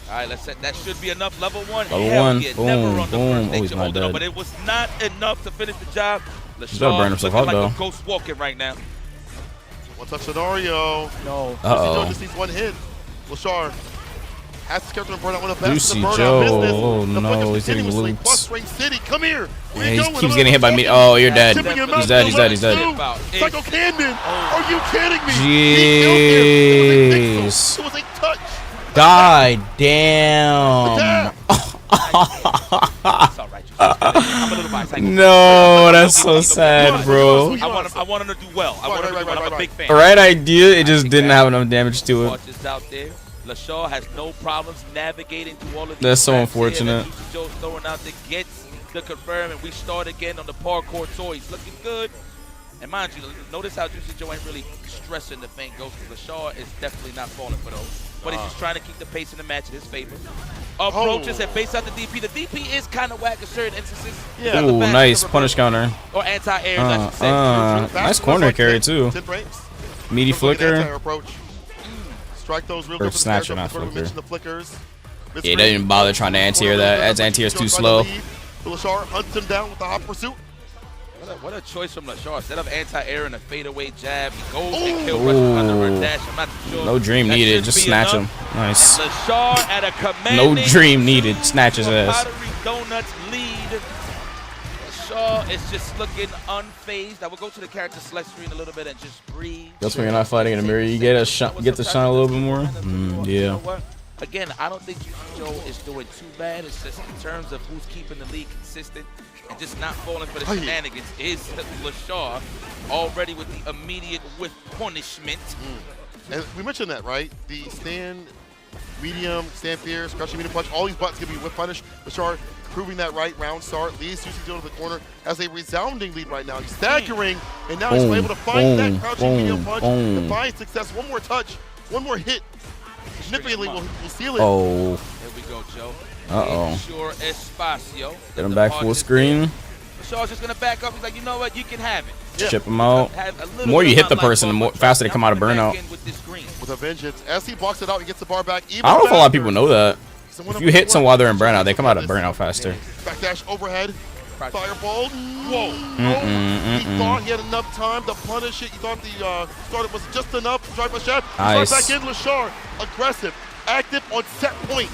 Speaker 17: All right, let's set. That should be enough. Level 1.
Speaker 1: Level
Speaker 17: Hell
Speaker 1: 1.
Speaker 17: Yeah,
Speaker 1: Boom,
Speaker 17: never on the
Speaker 1: boom.
Speaker 17: first
Speaker 1: Oh, he's
Speaker 17: stage
Speaker 1: not
Speaker 17: holding on,
Speaker 1: dead.
Speaker 17: but it was not enough to finish the job.
Speaker 1: He's gonna burn himself out,
Speaker 17: like
Speaker 1: though.
Speaker 17: a ghost walking right now.
Speaker 15: One touch scenario.
Speaker 8: No.
Speaker 1: Uh-oh.
Speaker 15: Just needs one hit. Lashar has his character in burnout with a best.
Speaker 1: Juicy Joe. Oh, no. He's hitting loops.
Speaker 15: Plus Ring City. Come here.
Speaker 1: Yeah, he keeps getting hit by me. Oh, you're dead. He's dead. He's dead. He's dead.
Speaker 15: Psycho Camden. Are you kidding me?
Speaker 1: Jeez.
Speaker 15: It was a touch.
Speaker 1: God damn. No, that's so sad, bro.
Speaker 17: I want him to do well. I want him to do well. I'm a big fan.
Speaker 1: Right idea, it just didn't have enough damage to it.
Speaker 17: Out there. Lashar has no problems navigating through all of these.
Speaker 1: That's so unfortunate.
Speaker 17: Joe's throwing out the gets the confirm, and we start again on the parkour tour. He's looking good. And mind you, notice how Juicy Joe ain't really stressing the Faint Ghost, because Lashar is definitely not falling for those. But he's just trying to keep the pace in the match in his favor. Approaches and base out the DP. The DP is kind of whack in certain instances.
Speaker 1: Yeah. Ooh, nice punish counter.
Speaker 17: Or anti-airs, I should say.
Speaker 1: Nice corner carry, too. Meaty flicker.
Speaker 15: Strike those real
Speaker 1: Or
Speaker 15: good.
Speaker 1: snatcher, not
Speaker 15: We
Speaker 1: flicker.
Speaker 15: mentioned the flickers.
Speaker 1: Yeah, they didn't bother trying to anti-air that. As anti-air's too slow.
Speaker 15: Lashar hunts him down with the hot pursuit.
Speaker 17: What a choice from Lashar. Instead of anti-air and a fadeaway jab, he goes and kill rushes under a dash. I'm not sure.
Speaker 1: No dream
Speaker 17: that
Speaker 1: needed.
Speaker 17: should
Speaker 1: Just
Speaker 17: be
Speaker 1: snatch
Speaker 17: enough.
Speaker 1: him. Nice.
Speaker 17: And Lashar at a commanding
Speaker 1: No dream needed. Snatch his ass.
Speaker 17: Pottery Donuts lead. Lashar is just looking unfazed. I will go to the character select screen a little bit and just breathe.
Speaker 1: That's when you're not fighting in the mirror. You get to shine a little bit more.
Speaker 17: You
Speaker 1: Yeah.
Speaker 17: know what? Again, I don't think Joe is doing too bad. It's just in terms of who's keeping the league consistent and just not falling for the shenanigans is Lashar already with the immediate with punishment.
Speaker 15: And we mentioned that, right? The stand medium, stand fierce, crushing medium punch, all these buttons can be whip punish. Lashar proving that right. Round start leads Juicy Joe to the corner as a resounding lead right now. He's staggering, and now he's able to find that crouching medium punch and find success. One more touch, one more hit. Significantly, we'll seal it.
Speaker 1: Oh.
Speaker 17: Here we go, Joe.
Speaker 1: Uh-oh.
Speaker 17: Sure Espacio.
Speaker 1: Get him back full screen.
Speaker 17: Lashaw's just going to back up. He's like, you know what? You can have it.
Speaker 1: Chip him out. The more you hit the person, the more faster they come out of burnout.
Speaker 15: With a vengeance. As he blocks it out, he gets the bar back.
Speaker 1: I don't know if a lot of people know that. If you hit someone while they're in burnout, they come out of burnout faster.
Speaker 15: Backdash overhead. Fireball. Whoa. He thought he had enough time to punish it. He thought the start was just enough. Drive a shot.
Speaker 1: Nice.
Speaker 15: Back in. Lashar. Aggressive. Active on set point.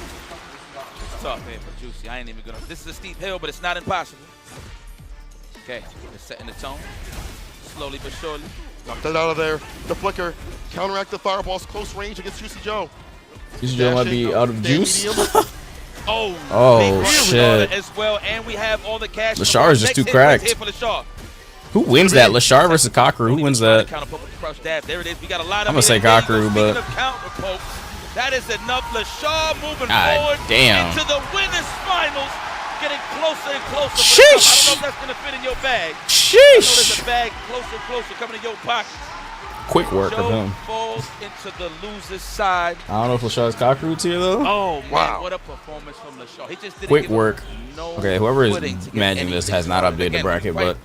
Speaker 17: Tough here for Juicy. I ain't even going to. This is a steep hill, but it's not impossible. Okay. We're setting the tone. Slowly but surely.
Speaker 15: Knocked that out of there. The flicker. Counteract the fireballs. Close range against Juicy Joe.
Speaker 1: Juicy Joe might be out of juice.
Speaker 17: Oh,
Speaker 1: shit.
Speaker 17: As well, and we have all the cash.
Speaker 1: Lashar is just too cracked. Who wins that? Lashar versus Kakaru. Who wins that?
Speaker 17: There it is. We got a lot of
Speaker 1: I'm gonna say Kakaru, but
Speaker 17: that is enough. Lashar moving
Speaker 1: God
Speaker 17: forward
Speaker 1: damn.
Speaker 17: into the winners finals, getting closer and closer.
Speaker 1: Sheesh.
Speaker 17: I don't know if that's gonna fit in your bag.
Speaker 1: Sheesh.
Speaker 17: I know there's a bag closer and closer coming in your pocket.
Speaker 1: Quick work of him.
Speaker 17: Falls into the loser's side.
Speaker 1: I don't know if Lashar's Kakaru tier though.
Speaker 17: Oh man, what a performance from Lashar. He just didn't
Speaker 1: Quick
Speaker 17: give
Speaker 1: work.
Speaker 17: No
Speaker 1: okay, whoever is
Speaker 17: footing to get
Speaker 1: managing this has not updated the bracket, but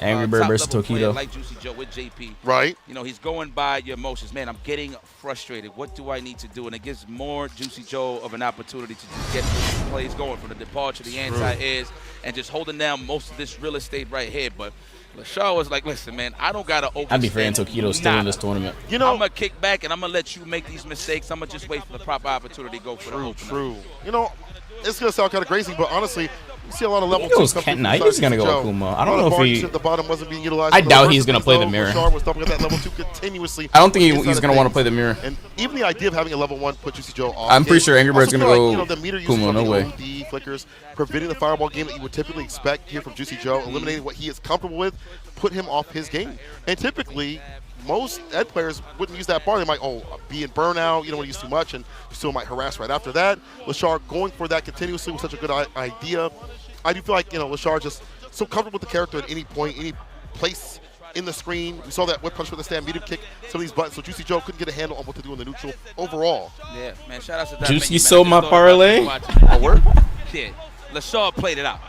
Speaker 1: Angry Bird versus Tokido.
Speaker 17: Like Juicy Joe with JP.
Speaker 15: Right.
Speaker 17: You know, he's going by your emotions. Man, I'm getting frustrated. What do I need to do? And it gives more Juicy Joe of an opportunity to just get plays going from the departure, the anti-airs, and just holding down most of this real estate right here. But Lashar was like, listen, man, I don't got to overstand.
Speaker 1: I'd be fair in Tokido still in this tournament.
Speaker 17: You know, I'm going to kick back and I'm going to let you make these mistakes. I'm going to just wait for the proper opportunity to go for the opener.
Speaker 15: True. You know, it's going to sound kind of crazy, but honestly, you see a lot of level 2
Speaker 1: He's going to go Akuma. I don't know if he...
Speaker 15: The bottom wasn't being utilized.
Speaker 1: I doubt he's going to play the mirror.
Speaker 15: Lashar was dumping at that level 2 continuously.
Speaker 1: I don't think he's going to want to play the mirror.
Speaker 15: And even the idea of having a level 1 put Juicy Joe off.
Speaker 1: I'm pretty sure Angry Bird's going to go
Speaker 15: like, the meter
Speaker 1: Kuma, no way.
Speaker 15: OD flickers, preventing the fireball game that you would typically expect here from Juicy Joe, eliminating what he is comfortable with, put him off his game. And typically, most Ed players wouldn't use that bar. They might, be in burnout, you don't want to use too much, and you still might harass right after that. Lashar going for that continuously was such a good idea. I do feel like, Lashar just so comfortable with the character at any point, any place in the screen. We saw that whip punch with the stand, medium kick, some of these buttons. So Juicy Joe couldn't get a handle on what to do in the neutral overall.
Speaker 17: Yeah, man, shout out to that.
Speaker 1: Juicy sold my parlay.
Speaker 17: A word? Yeah, Lashar played it out.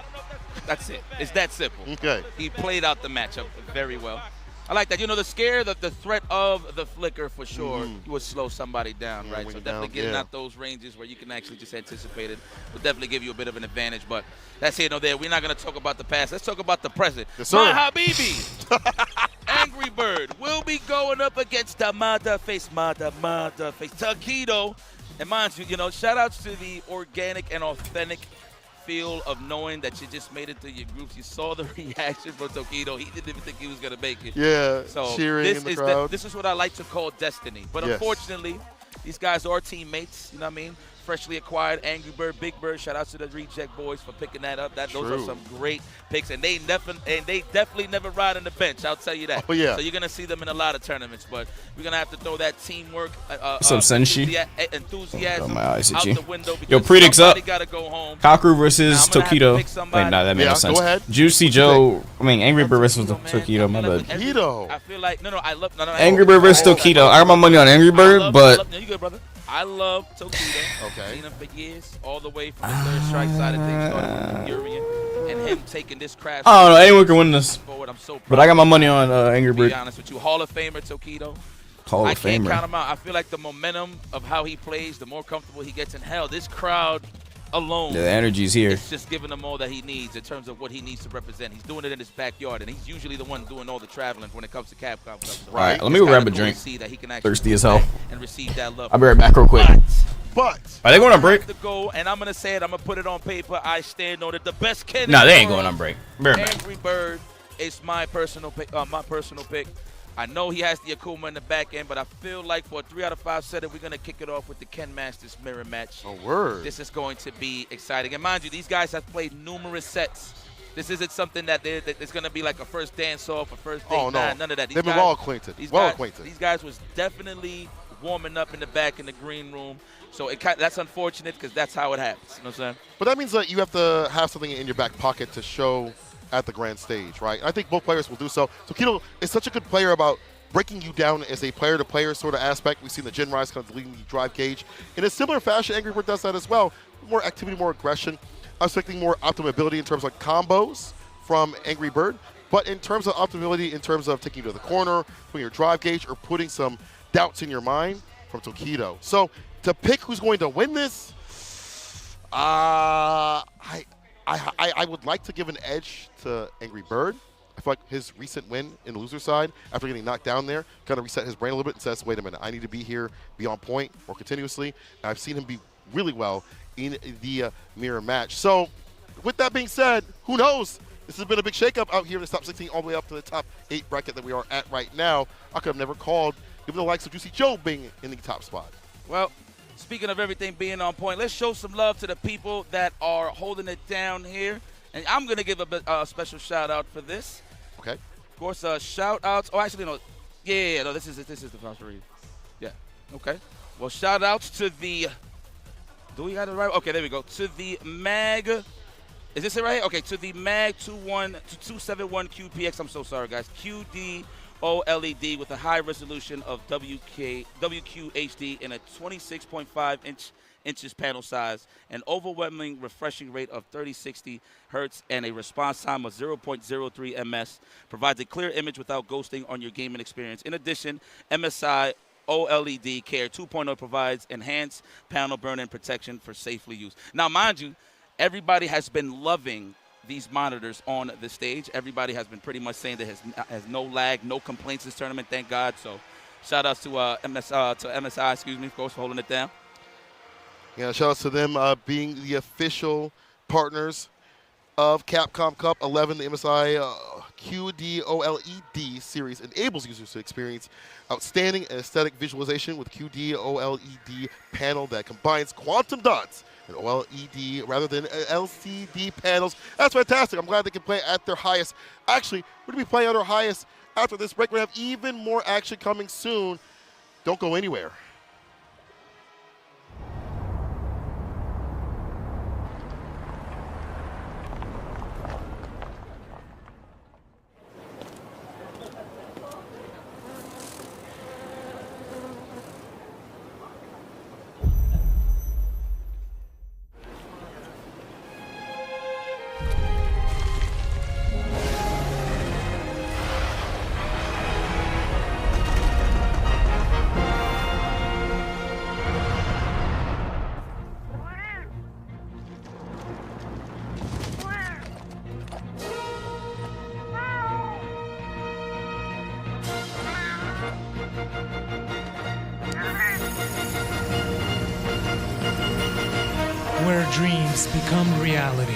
Speaker 17: That's it. It's that simple.
Speaker 15: Okay.
Speaker 17: He played out the matchup very well. I like that. You know, the scare, the threat of the flicker for sure would slow somebody down, right? So definitely getting out those ranges where you can actually just anticipate it will definitely give you a bit of an advantage. But that's here, no there. We're not going to talk about the past. Let's talk about the present.
Speaker 15: Yes, sir.
Speaker 17: My Habibi, Angry Bird, will be going up against the mother face, Tokido. And mind you, shout outs to the organic and authentic feel of knowing that you just made it through your groups. You saw the reaction from Tokido. He didn't even think he was going to make it.
Speaker 15: Yeah,
Speaker 17: so
Speaker 15: cheering in the crowd.
Speaker 17: This is what I like to call destiny. But unfortunately, these guys are teammates, you know what I mean? Freshly acquired Angry Bird, Big Bird. Shout out to the Reject Boys for picking that up. Those are some great picks, and they definitely never ride on the bench. I'll tell you that.
Speaker 15: Oh yeah.
Speaker 17: So you're gonna see them in a lot of tournaments, but we're gonna have to throw that teamwork,
Speaker 1: What's up, Senshi?
Speaker 17: Enthusiasm
Speaker 1: my eyes
Speaker 17: out
Speaker 1: itchy.
Speaker 17: the window.
Speaker 1: Yo, predicts up.
Speaker 17: Gotta go home.
Speaker 1: Kakaru versus Tokido. Wait, nah, that made no sense.
Speaker 15: Go ahead.
Speaker 1: Juicy Joe. Angry Bird versus Tokido. My bad.
Speaker 15: Tokido.
Speaker 17: I feel like I love
Speaker 1: Angry Bird versus Tokido. I got my money on Angry Bird, but
Speaker 17: you good, brother. I love Tokido.
Speaker 15: Okay.
Speaker 17: Seen him for years, all the way from the third strike side of things, started with Urian, and him taking this craft.
Speaker 1: I don't know. Anyone can win this.
Speaker 17: Forward. I'm so proud.
Speaker 1: But I got my money on Angry
Speaker 17: To be
Speaker 1: Bird.
Speaker 17: honest with you, Hall of Famer Tokido.
Speaker 1: Hall
Speaker 17: I
Speaker 1: of
Speaker 17: can't
Speaker 1: Famer.
Speaker 17: count him out. I feel like the momentum of how he plays, the more comfortable he gets in hell. This crowd alone,
Speaker 1: Yeah, the energy's here.
Speaker 17: It's just giving him all that he needs in terms of what he needs to represent. He's doing it in his backyard, and he's usually the one doing all the traveling when it comes to Capcom Cup. So
Speaker 1: All right, let me go grab a drink.
Speaker 17: that he can actually
Speaker 1: Thirsty as hell.
Speaker 17: and receive that love.
Speaker 1: I'll be right back real quick.
Speaker 15: But
Speaker 1: are they going on break?
Speaker 17: To go, and I'm gonna say it. I'm gonna put it on paper. I stand on it. The best kid.
Speaker 1: No,
Speaker 17: in
Speaker 1: they
Speaker 17: the
Speaker 1: ain't
Speaker 17: world,
Speaker 1: going on break. Be right back.
Speaker 17: Angry Bird is my personal pick. I know he has the Akuma in the back end, but I feel like for a 3 out of 5 setter, we're going to kick it off with the Ken Masters mirror match.
Speaker 15: Oh, word.
Speaker 17: This is going to be exciting. And mind you, these guys have played numerous sets. This isn't something that it's going to be like a first dance-off, a first date.
Speaker 15: Oh, no.
Speaker 17: None of that.
Speaker 15: They've been well acquainted.
Speaker 17: These guys was definitely warming up in the back in the green room. So that's unfortunate because that's how it happens. You know what I'm saying?
Speaker 15: But that means that you have to have something in your back pocket to show at the grand stage, right? I think both players will do so. So Keto is such a good player about breaking you down as a player-to-player sort of aspect. We've seen the Gen Rise kind of leading the drive gauge. In a similar fashion, Angry Bird does that as well. More activity, more aggression. I'm expecting more optimability in terms of combos from Angry Bird. But in terms of optimability, in terms of taking you to the corner, putting your drive gauge, or putting some doubts in your mind from Tokido. So to pick who's going to win this, I would like to give an edge to Angry Bird. I feel like his recent win in the loser side, after getting knocked down there, kind of reset his brain a little bit and says, wait a minute, I need to be here, be on point more continuously. And I've seen him be really well in the mirror match. So with that being said, who knows? This has been a big shakeup out here in the top 16 all the way up to the top 8 bracket that we are at right now. I could have never called, given the likes of Juicy Joe being in the top spot.
Speaker 17: Well, speaking of everything being on point, let's show some love to the people that are holding it down here. And I'm going to give a special shout-out for this.
Speaker 15: Okay.
Speaker 17: Of course, shout-outs. Oh, actually, no. Yeah, no, this is the first read. Yeah, okay. Well, shout-outs to the – do we got it right? Okay, there we go. To the MAG – is this it right here? Okay, to the MAG 271 QPX. I'm so sorry, guys. QD OLED with a high resolution of WQHD in a 26.5 inches panel size, an overwhelming refreshing rate of 3060 hertz, and a response time of 0.03 ms, provides a clear image without ghosting on your gaming experience. In addition, MSI OLED Care 2.0 provides enhanced panel burn-in protection for safely use. Now, mind you, everybody has been loving these monitors on the stage. Everybody has been pretty much saying that has no lag, no complaints this tournament, thank God. So shout outs to MSI, excuse me, of course, for holding it down.
Speaker 15: Yeah, shout outs to them being the official partners of Capcom Cup 11. The MSI QD OLED series enables users to experience outstanding aesthetic visualization with QD OLED panel that combines quantum dots and OLED rather than LCD panels. That's fantastic. I'm glad they can play at their highest. Actually, we're going to be playing at our highest after this break. We're going to have even more action coming soon. Don't go anywhere.
Speaker 14: Where dreams become reality.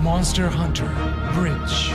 Speaker 14: Monster Hunter Bridge.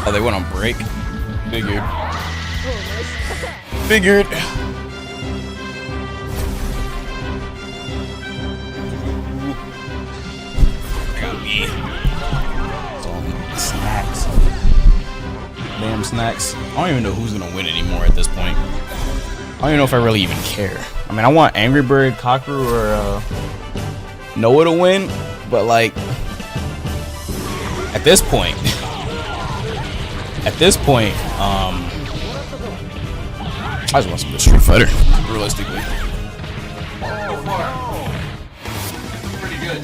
Speaker 1: Oh, they went on break. Figured. Figured. I got me. Some snacks. Damn snacks. I don't even know who's gonna win anymore at this point. I don't even know if I really even care. I mean, I want Angry Bird, Kakeru, or Noah to win, but like, at this point, I just want some good Street Fighter, realistically. Pretty good.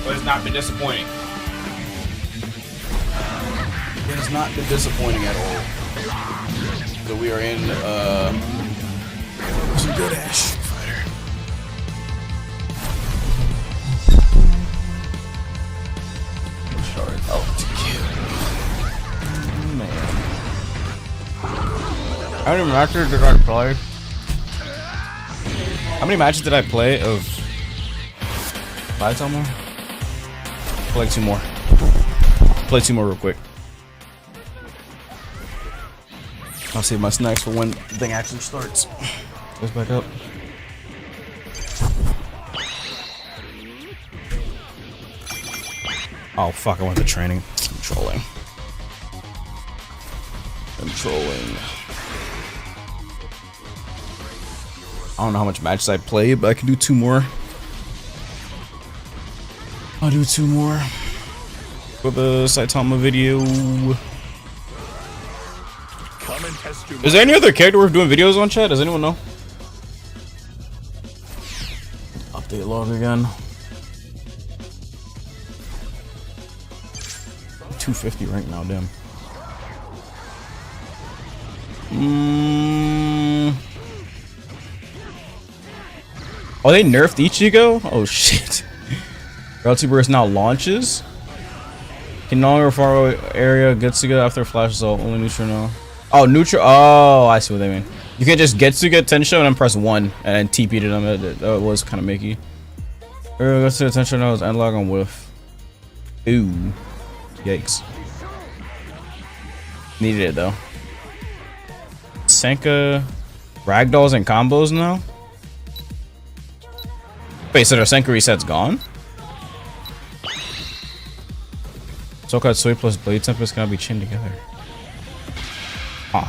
Speaker 1: But it's not been disappointing. It has not been disappointing at all. So we are in some good ass Street Fighter. Sorry. Oh, to kill. Man. How many matches did I play? How many matches did I play of 5 somewhere? Play 2 more. Play 2 more real quick. I'll save my snacks for when the thing actually starts. Goes back up. Oh fuck, I went to training. I'm trolling. I don't know how much matches I played, but I can do 2 more. I'll do 2 more for the Saitama video. Is there any other character worth doing videos on, chat? Does anyone know? Update log again. 250 right now, damn. Oh, they nerfed Ichigo? Oh shit. Reality Burst now launches. Can no longer far away area gets to go after flash assault. Only neutral now. Oh, neutral. Oh, I see what they mean. You can just get Tensho and then press 1 and then TP to them. It was kind of makey. Area gets to Tensho now is analog on whiff. Ooh. Yikes. Needed it though. Senka ragdolls and combos now? Wait, so their Senka reset's gone? Sokat Sui plus Blade Tempest cannot be chained together. Huh.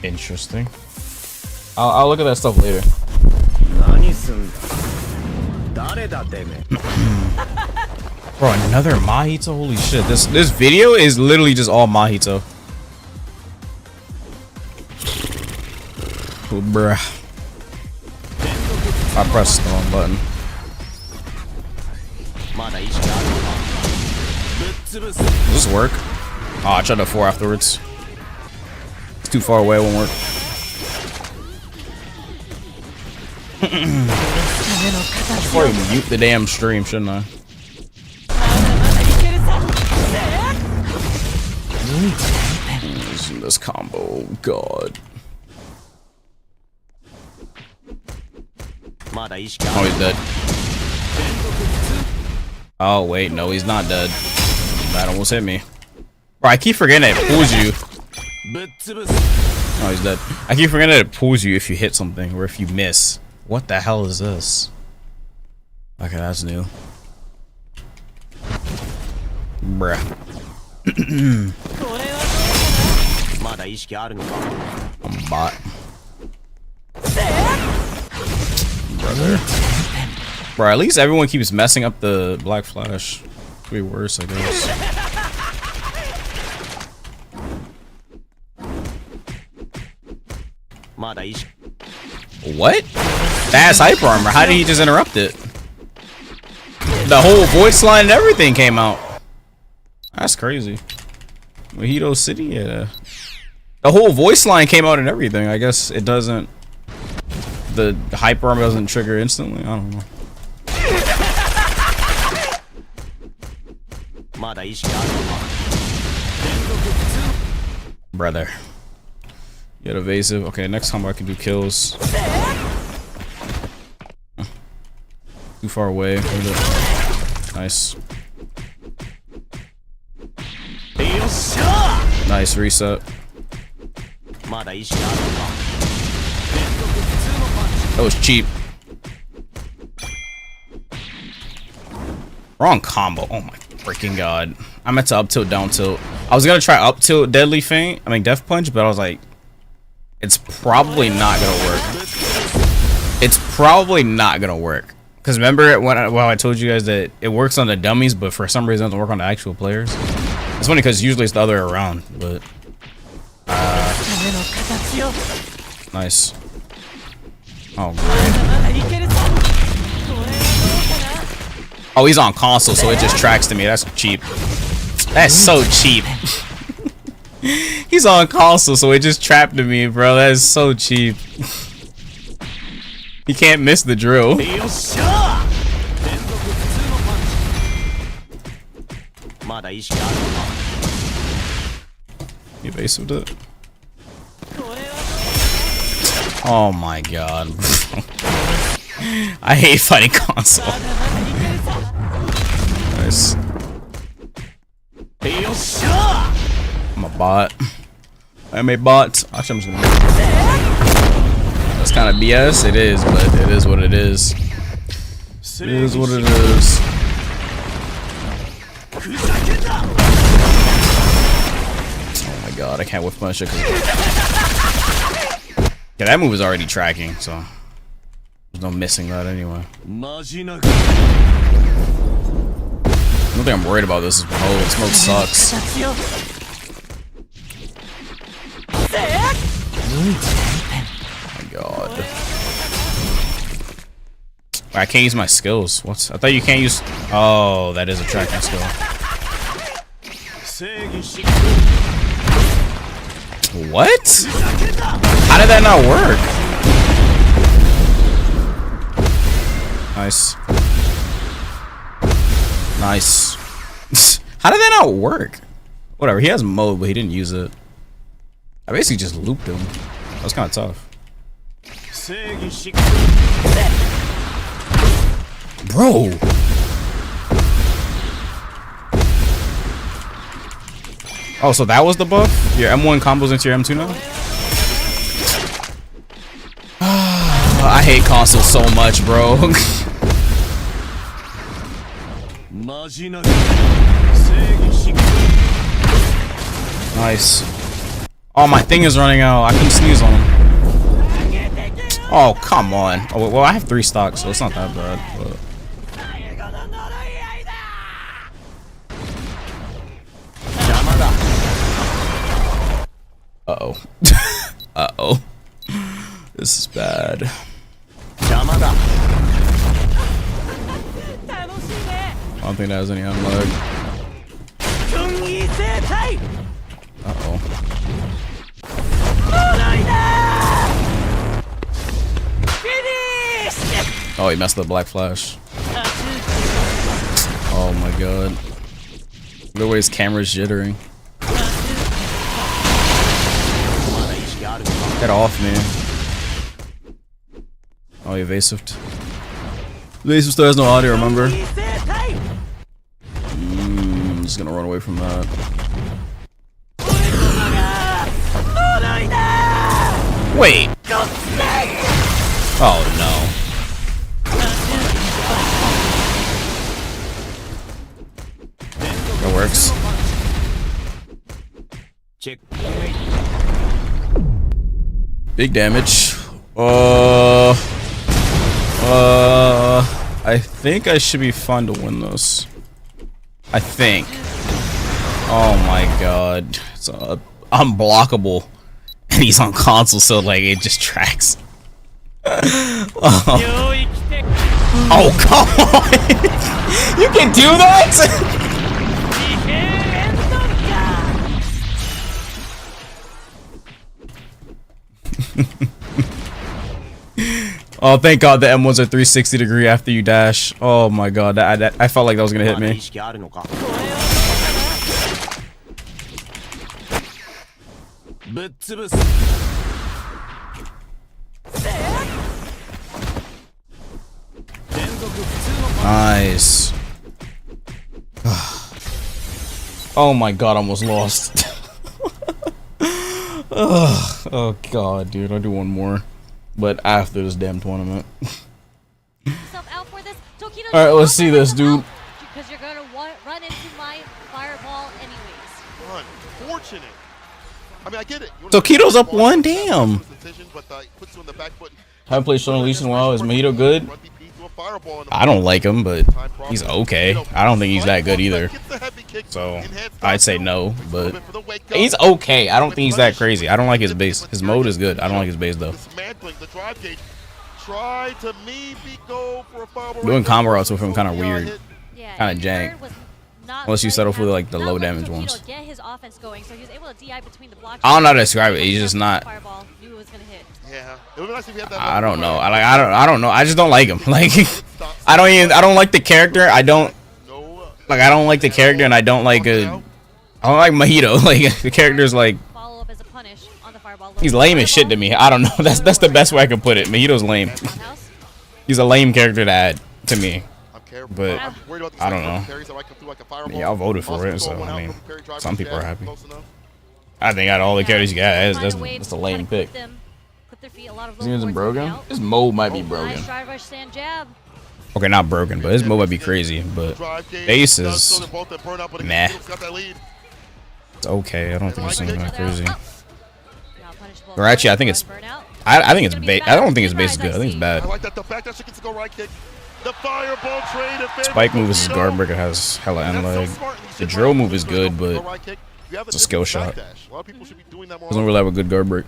Speaker 1: Interesting. I'll look at that stuff later. Bro, another Mahito? Holy shit. This video is literally just all Mahito. Oh, bruh. I pressed the wrong button. Does this work? Oh, I tried to 4 afterwards. It's too far away, it won't work. should probably mute the damn stream, shouldn't I? Using this combo, God. Oh, he's dead. Oh wait, no, he's not dead. That almost hit me. Bro, I keep forgetting it pulls you. Oh, he's dead. I keep forgetting that it pulls you if you hit something or if you miss. What the hell is this? Okay, that's new. Bruh. I'm a bot. Brother. Bro, at least everyone keeps messing up the Black Flash. Could be worse, I guess. What? That's hyper armor. How did he just interrupt it? The whole voice line and everything came out. That's crazy. Mojito City, yeah. The whole voice line came out and everything. I guess it doesn't. The hyper armor doesn't trigger instantly. I don't know. Brother. Get evasive. Okay, next time I can do kills. Too far away. Nice. Nice reset. That was cheap. Wrong combo. Oh my freaking god. I meant to up tilt, down tilt. I was gonna try up tilt, deadly feint. I mean death punch, but I was like, it's probably not gonna work. It's probably not gonna work. Cause remember when I told you guys that it works on the dummies, but for some reason it doesn't work on the actual players. It's funny because usually it's the other way around, but nice. Oh great. Oh, he's on console, so it just tracks to me. That's cheap. That's so cheap. He's on console, so it just trapped to me, bro. That is so cheap. He can't miss the drill. You evasive it. Oh my god. I hate fighting console. Nice. I'm a bot. I'm a bot. Actually, I'm just gonna. That's kind of BS. It is, but it is what it is. It is what it is. Oh my god, I can't whip punish it. Yeah, that move is already tracking, so there's no missing that anyway. The only thing I'm worried about this is mode. Smoke sucks. Oh my god. I can't use my skills. What's? I thought you can't use. Oh, that is a tracking skill. What? How did that not work? Nice. Nice. How did that not work? Whatever, he has mode, but he didn't use it. I basically just looped him. That was kind of tough. Bro! Oh, so that was the buff? Your M1 combos into your M2 now? I hate console so much, bro. Nice. Oh, my thing is running out. I couldn't sneeze on him. Oh, come on. Oh, well, I have 3 stocks, so it's not that bad. But... Uh-oh. Uh-oh. This is bad. I don't think that has any unload. Uh-oh. Oh, he messed up Black Flash. Oh my god. The way his camera's jittering. Get off, man. Oh, he evasived. Evasive still has no audio, remember? I'm just gonna run away from that. Wait! Oh no. That works. Big damage. I think I should be fine to win this. I think. Oh my god. It's unblockable. And he's on console, so like it just tracks. Oh come on! You can do that? Oh, thank God the M1s are 360 degree after you dash. Oh my God, I felt like that was gonna hit me. Nice. Oh my God, I almost lost. Oh God, dude, I'll do one more. But after this damn tournament. Alright, let's see this, dude.
Speaker 11: Because you're gonna run into my fireball anyways.
Speaker 15: Unfortunate. I mean, I get it.
Speaker 1: Tokito's up one, damn. Haven't played Shonen Leash in a while. Is Mojito good? I don't like him, but he's okay. I don't think he's that good either. So I'd say no, but he's okay. I don't think he's that crazy. I don't like his base. His mode is good. I don't like his base though. Doing combo routes with him kind of weird, kind of jank. Unless you settle for like the low damage ones. I don't know how to describe it. He's just not. I don't know. I don't know. I just don't like him. Like I don't like the character. I don't like the character, and I don't like Mojito. Like the character's like he's lame as shit to me. I don't know. That's the best way I can put it. Mojito's lame. He's a lame character to add to me. But I don't know. Yeah, I voted for it, so I mean, some people are happy. I think out of all the characters you got, that's a lame pick. Is he even broken? His mode might be broken. Okay, not broken, but his mode might be crazy. But base is nah. It's okay. I don't think it's anything that crazy. Or actually, I think it's. I think it's base. I don't think his base is good. I think it's bad. Spike move is guard breaker, has hella end leg. The drill move is good, but it's a skill shot. Doesn't really have a good guard break.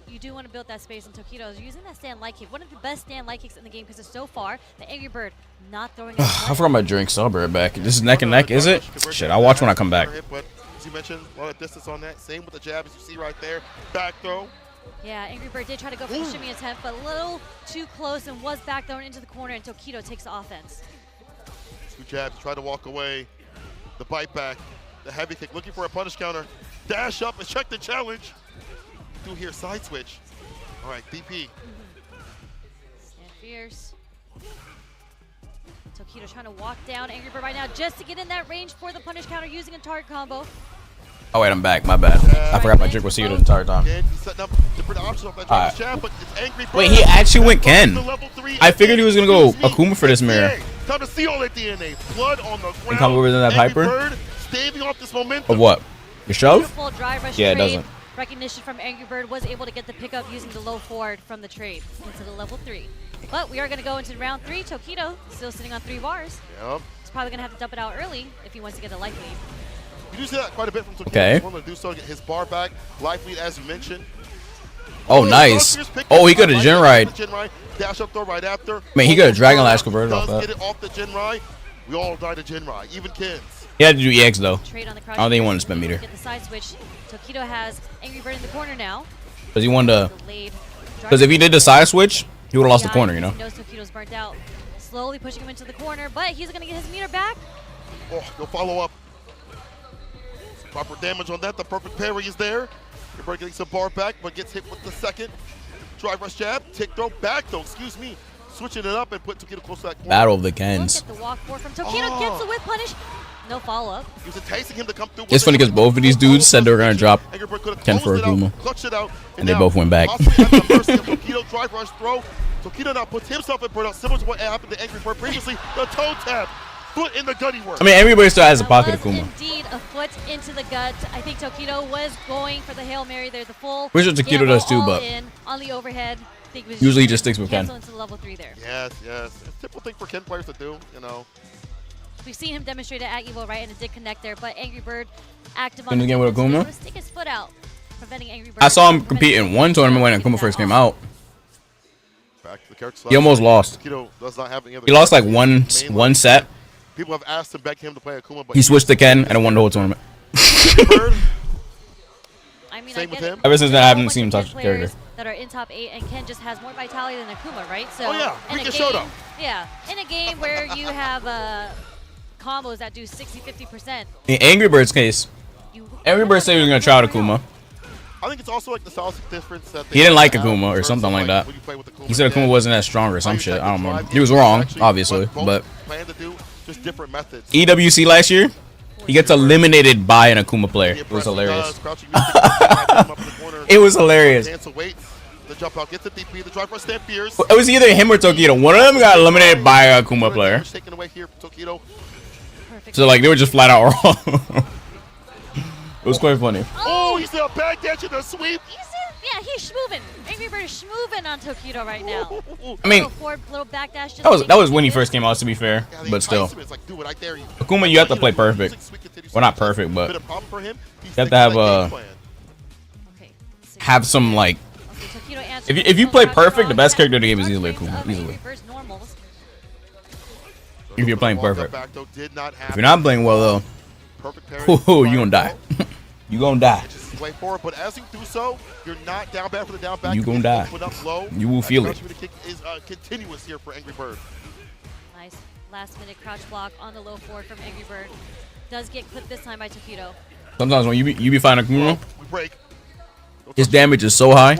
Speaker 11: You do want to build that space, and Tokito is using that stand light kick. One of the best stand light kicks in the game because so far the Angry Bird not throwing.
Speaker 1: I forgot my drink, so I'll be right back. This is neck and neck, is it? Shit, I'll watch when I come back.
Speaker 15: As you mentioned, a lot of distance on that. Same with the jab, as you see right there. Back throw.
Speaker 11: Yeah, Angry Bird did try to go for the shimmy attempt, but a little too close and was back thrown into the corner, and Tokito takes the offense.
Speaker 15: Two jabs, try to walk away. The bite back, the heavy kick, looking for a punish counter. Dash up and check the challenge. Do here, side switch. All right, DP.
Speaker 11: Stand fierce. Tokito trying to walk down Angry Bird right now just to get in that range for the punish counter using a target combo.
Speaker 1: Oh wait, I'm back. My bad. I forgot my drink was here the entire time. Wait, he actually went Ken. I figured he was gonna go Akuma for this mirror.
Speaker 15: Time to see all that DNA. Blood on the ground.
Speaker 1: And come over to that Piper.
Speaker 15: Staving off this momentum.
Speaker 1: Of what? Your shove? Yeah, it
Speaker 11: trade.
Speaker 1: doesn't.
Speaker 11: Recognition from Angry Bird was able to get the pickup using the low forward from the trade into the level 3. But we are going to go into round 3. Tokito still sitting on 3 bars.
Speaker 15: Yep.
Speaker 11: He's probably going to have to dump it out early if he wants to get a life lead.
Speaker 15: You do see that quite a bit from Tokito.
Speaker 1: Okay.
Speaker 15: He's willing to do so, get his bar back. Life lead, as you mentioned.
Speaker 1: Oh, nice. Oh, he got a Gen Ride.
Speaker 15: Dash up throw right after.
Speaker 1: Man, he got a Dragon Lash converted off that.
Speaker 15: Get it off the Gen Ride. We all died to Gen Ride, even Kens.
Speaker 1: He had to do EX though.
Speaker 11: Trade on the
Speaker 1: I don't think he wanted to spend meter.
Speaker 11: Get the side switch. Tokito has Angry Bird in the corner now.
Speaker 1: Because he wanted to. Because if he did the side switch, He would have lost the corner, you know.
Speaker 11: He knows Tokito's burnt out. Slowly pushing him into the corner, but he's going to get his meter back.
Speaker 15: Oh, no follow up. Proper damage on that. The perfect parry is there. Angry getting some bar back, but gets hit with the second. Drive rush jab. Tick throw back, though. Excuse me. Switching it up and put Tokito close to that corner.
Speaker 1: Battle of the Kens.
Speaker 11: Look at the walk forward from Tokito. Gets the whip punish. No follow-up.
Speaker 15: He was enticing him to come through.
Speaker 1: It's funny because both of these dudes said they were going to drop Ken for Akuma. And they both went back.
Speaker 15: Tokito drive rush throw. Tokito now puts himself in burnout, similar to what happened to Angry Bird previously. The toe tap. Foot in the gutty work.
Speaker 1: I mean, everybody still has a pocket Akuma.
Speaker 11: Indeed, a foot into the gut. I think Tokito was going for the Hail Mary there, the full.
Speaker 1: Which Tokito does too, but
Speaker 11: on the overhead.
Speaker 1: Usually he just sticks with Ken.
Speaker 11: Into level 3 there.
Speaker 15: Yes. It's a typical thing for Ken players to do, you know.
Speaker 11: We've seen him demonstrate it at Evo, right, and it did connect there, but Angry Bird active
Speaker 1: in the game with Akuma.
Speaker 11: Stick his foot out, preventing Angry Bird.
Speaker 1: I saw him compete in one tournament when Akuma first came out.
Speaker 15: Back to the character
Speaker 1: He almost lost.
Speaker 15: Tokito does not have any other.
Speaker 1: He lost like one set.
Speaker 15: People have asked to beg him to play Akuma, but
Speaker 1: he switched to Ken and won the whole tournament.
Speaker 11: I mean,
Speaker 15: Same with him.
Speaker 1: Ever since then, I haven't seen him touch the character.
Speaker 11: That are in top 8, and Ken just has more vitality than Akuma, right? So
Speaker 15: oh yeah,
Speaker 11: in a
Speaker 15: Rika
Speaker 11: game,
Speaker 15: Shoto.
Speaker 11: Yeah, in a game where you have combos that do 60-50%.
Speaker 1: In Angry Bird's case, Angry Bird said he was going to try out Akuma.
Speaker 15: I think it's also like the stylistic difference that
Speaker 1: he didn't like Akuma or something like that. He said Akuma wasn't as strong or some shit. I don't remember. He was wrong, obviously, but
Speaker 15: just different methods.
Speaker 1: EWC last year, he gets eliminated by an Akuma player. It was hilarious. It was hilarious.
Speaker 15: The jump out gets a DP, the drive rush stamp fears.
Speaker 1: It was either him or Tokito. One of them got eliminated by a Akuma player.
Speaker 15: Taken away here from Tokito.
Speaker 1: So like they were just flat out wrong. It was quite funny.
Speaker 15: Oh, he's a back dash in the sweep.
Speaker 11: Yeah, he's schmoovin'. Angry Bird is schmoovin' on Tokito right now.
Speaker 1: I mean,
Speaker 11: little back dash
Speaker 1: that was when he first came out, to be fair. But still, Akuma, you have to play perfect. Well, not perfect, but you have to have some like. If you play perfect, the best character in the game is easily Akuma. Easily. If you're playing perfect. If you're not playing well though, you gonna die. You gonna die.
Speaker 15: Way forward, but as you do so, you're not down bad for the down back.
Speaker 1: You gonna die. You will feel it.
Speaker 15: Kick is continuous here for Angry Bird.
Speaker 11: Nice last minute crouch block on the low forward from Angry Bird. Does get clipped this time by Tokito.
Speaker 1: Sometimes when you be fighting Akuma,
Speaker 15: we break.
Speaker 1: His damage is so high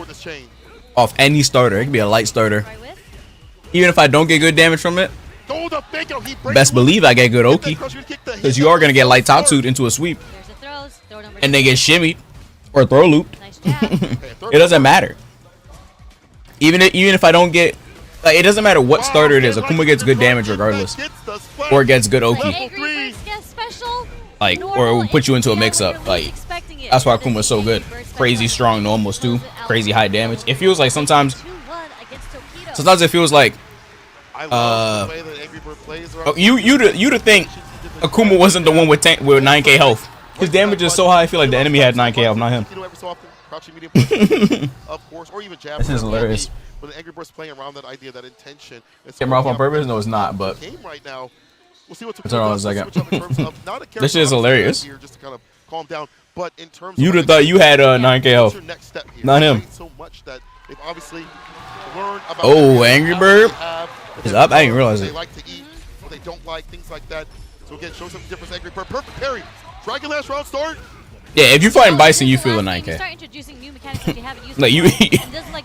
Speaker 1: off any starter. It can be a light starter. Even if I don't get good damage from it, best believe I get good Oki, because you are gonna get light top suit into a sweep, and they get shimmied or throw looped. It doesn't matter. Even if I don't get, like, it doesn't matter what starter it is. Akuma gets good damage regardless, or gets good Oki. Like, or it will put you into a mix-up. Like, that's why Akuma is so good. Crazy strong normals too. Crazy high damage. It feels like sometimes it feels like you to think Akuma wasn't the one with 9k health. His damage is so high. I feel like the enemy had 9k health, not him.
Speaker 15: Of course, or even jab.
Speaker 1: This is hilarious.
Speaker 15: But the Angry Bird's playing around that idea, that intention.
Speaker 1: Camera off on purpose? No, it's not. But
Speaker 15: game right now. We'll see what
Speaker 1: turn on a second. This shit is hilarious.
Speaker 15: Just to kind of calm down. But in terms
Speaker 1: you'd have thought you had 9k health. Not him.
Speaker 15: So much that they've obviously learned about.
Speaker 1: Oh, Angry Bird is up. I didn't realize it.
Speaker 15: They like to eat, what they don't like, things like that. So again, show some difference. Angry Bird, perfect parry. Dragon last round start.
Speaker 1: Yeah, if you're fighting Bison, you feel the 9k.
Speaker 11: Start introducing new mechanics that you haven't used.
Speaker 1: Like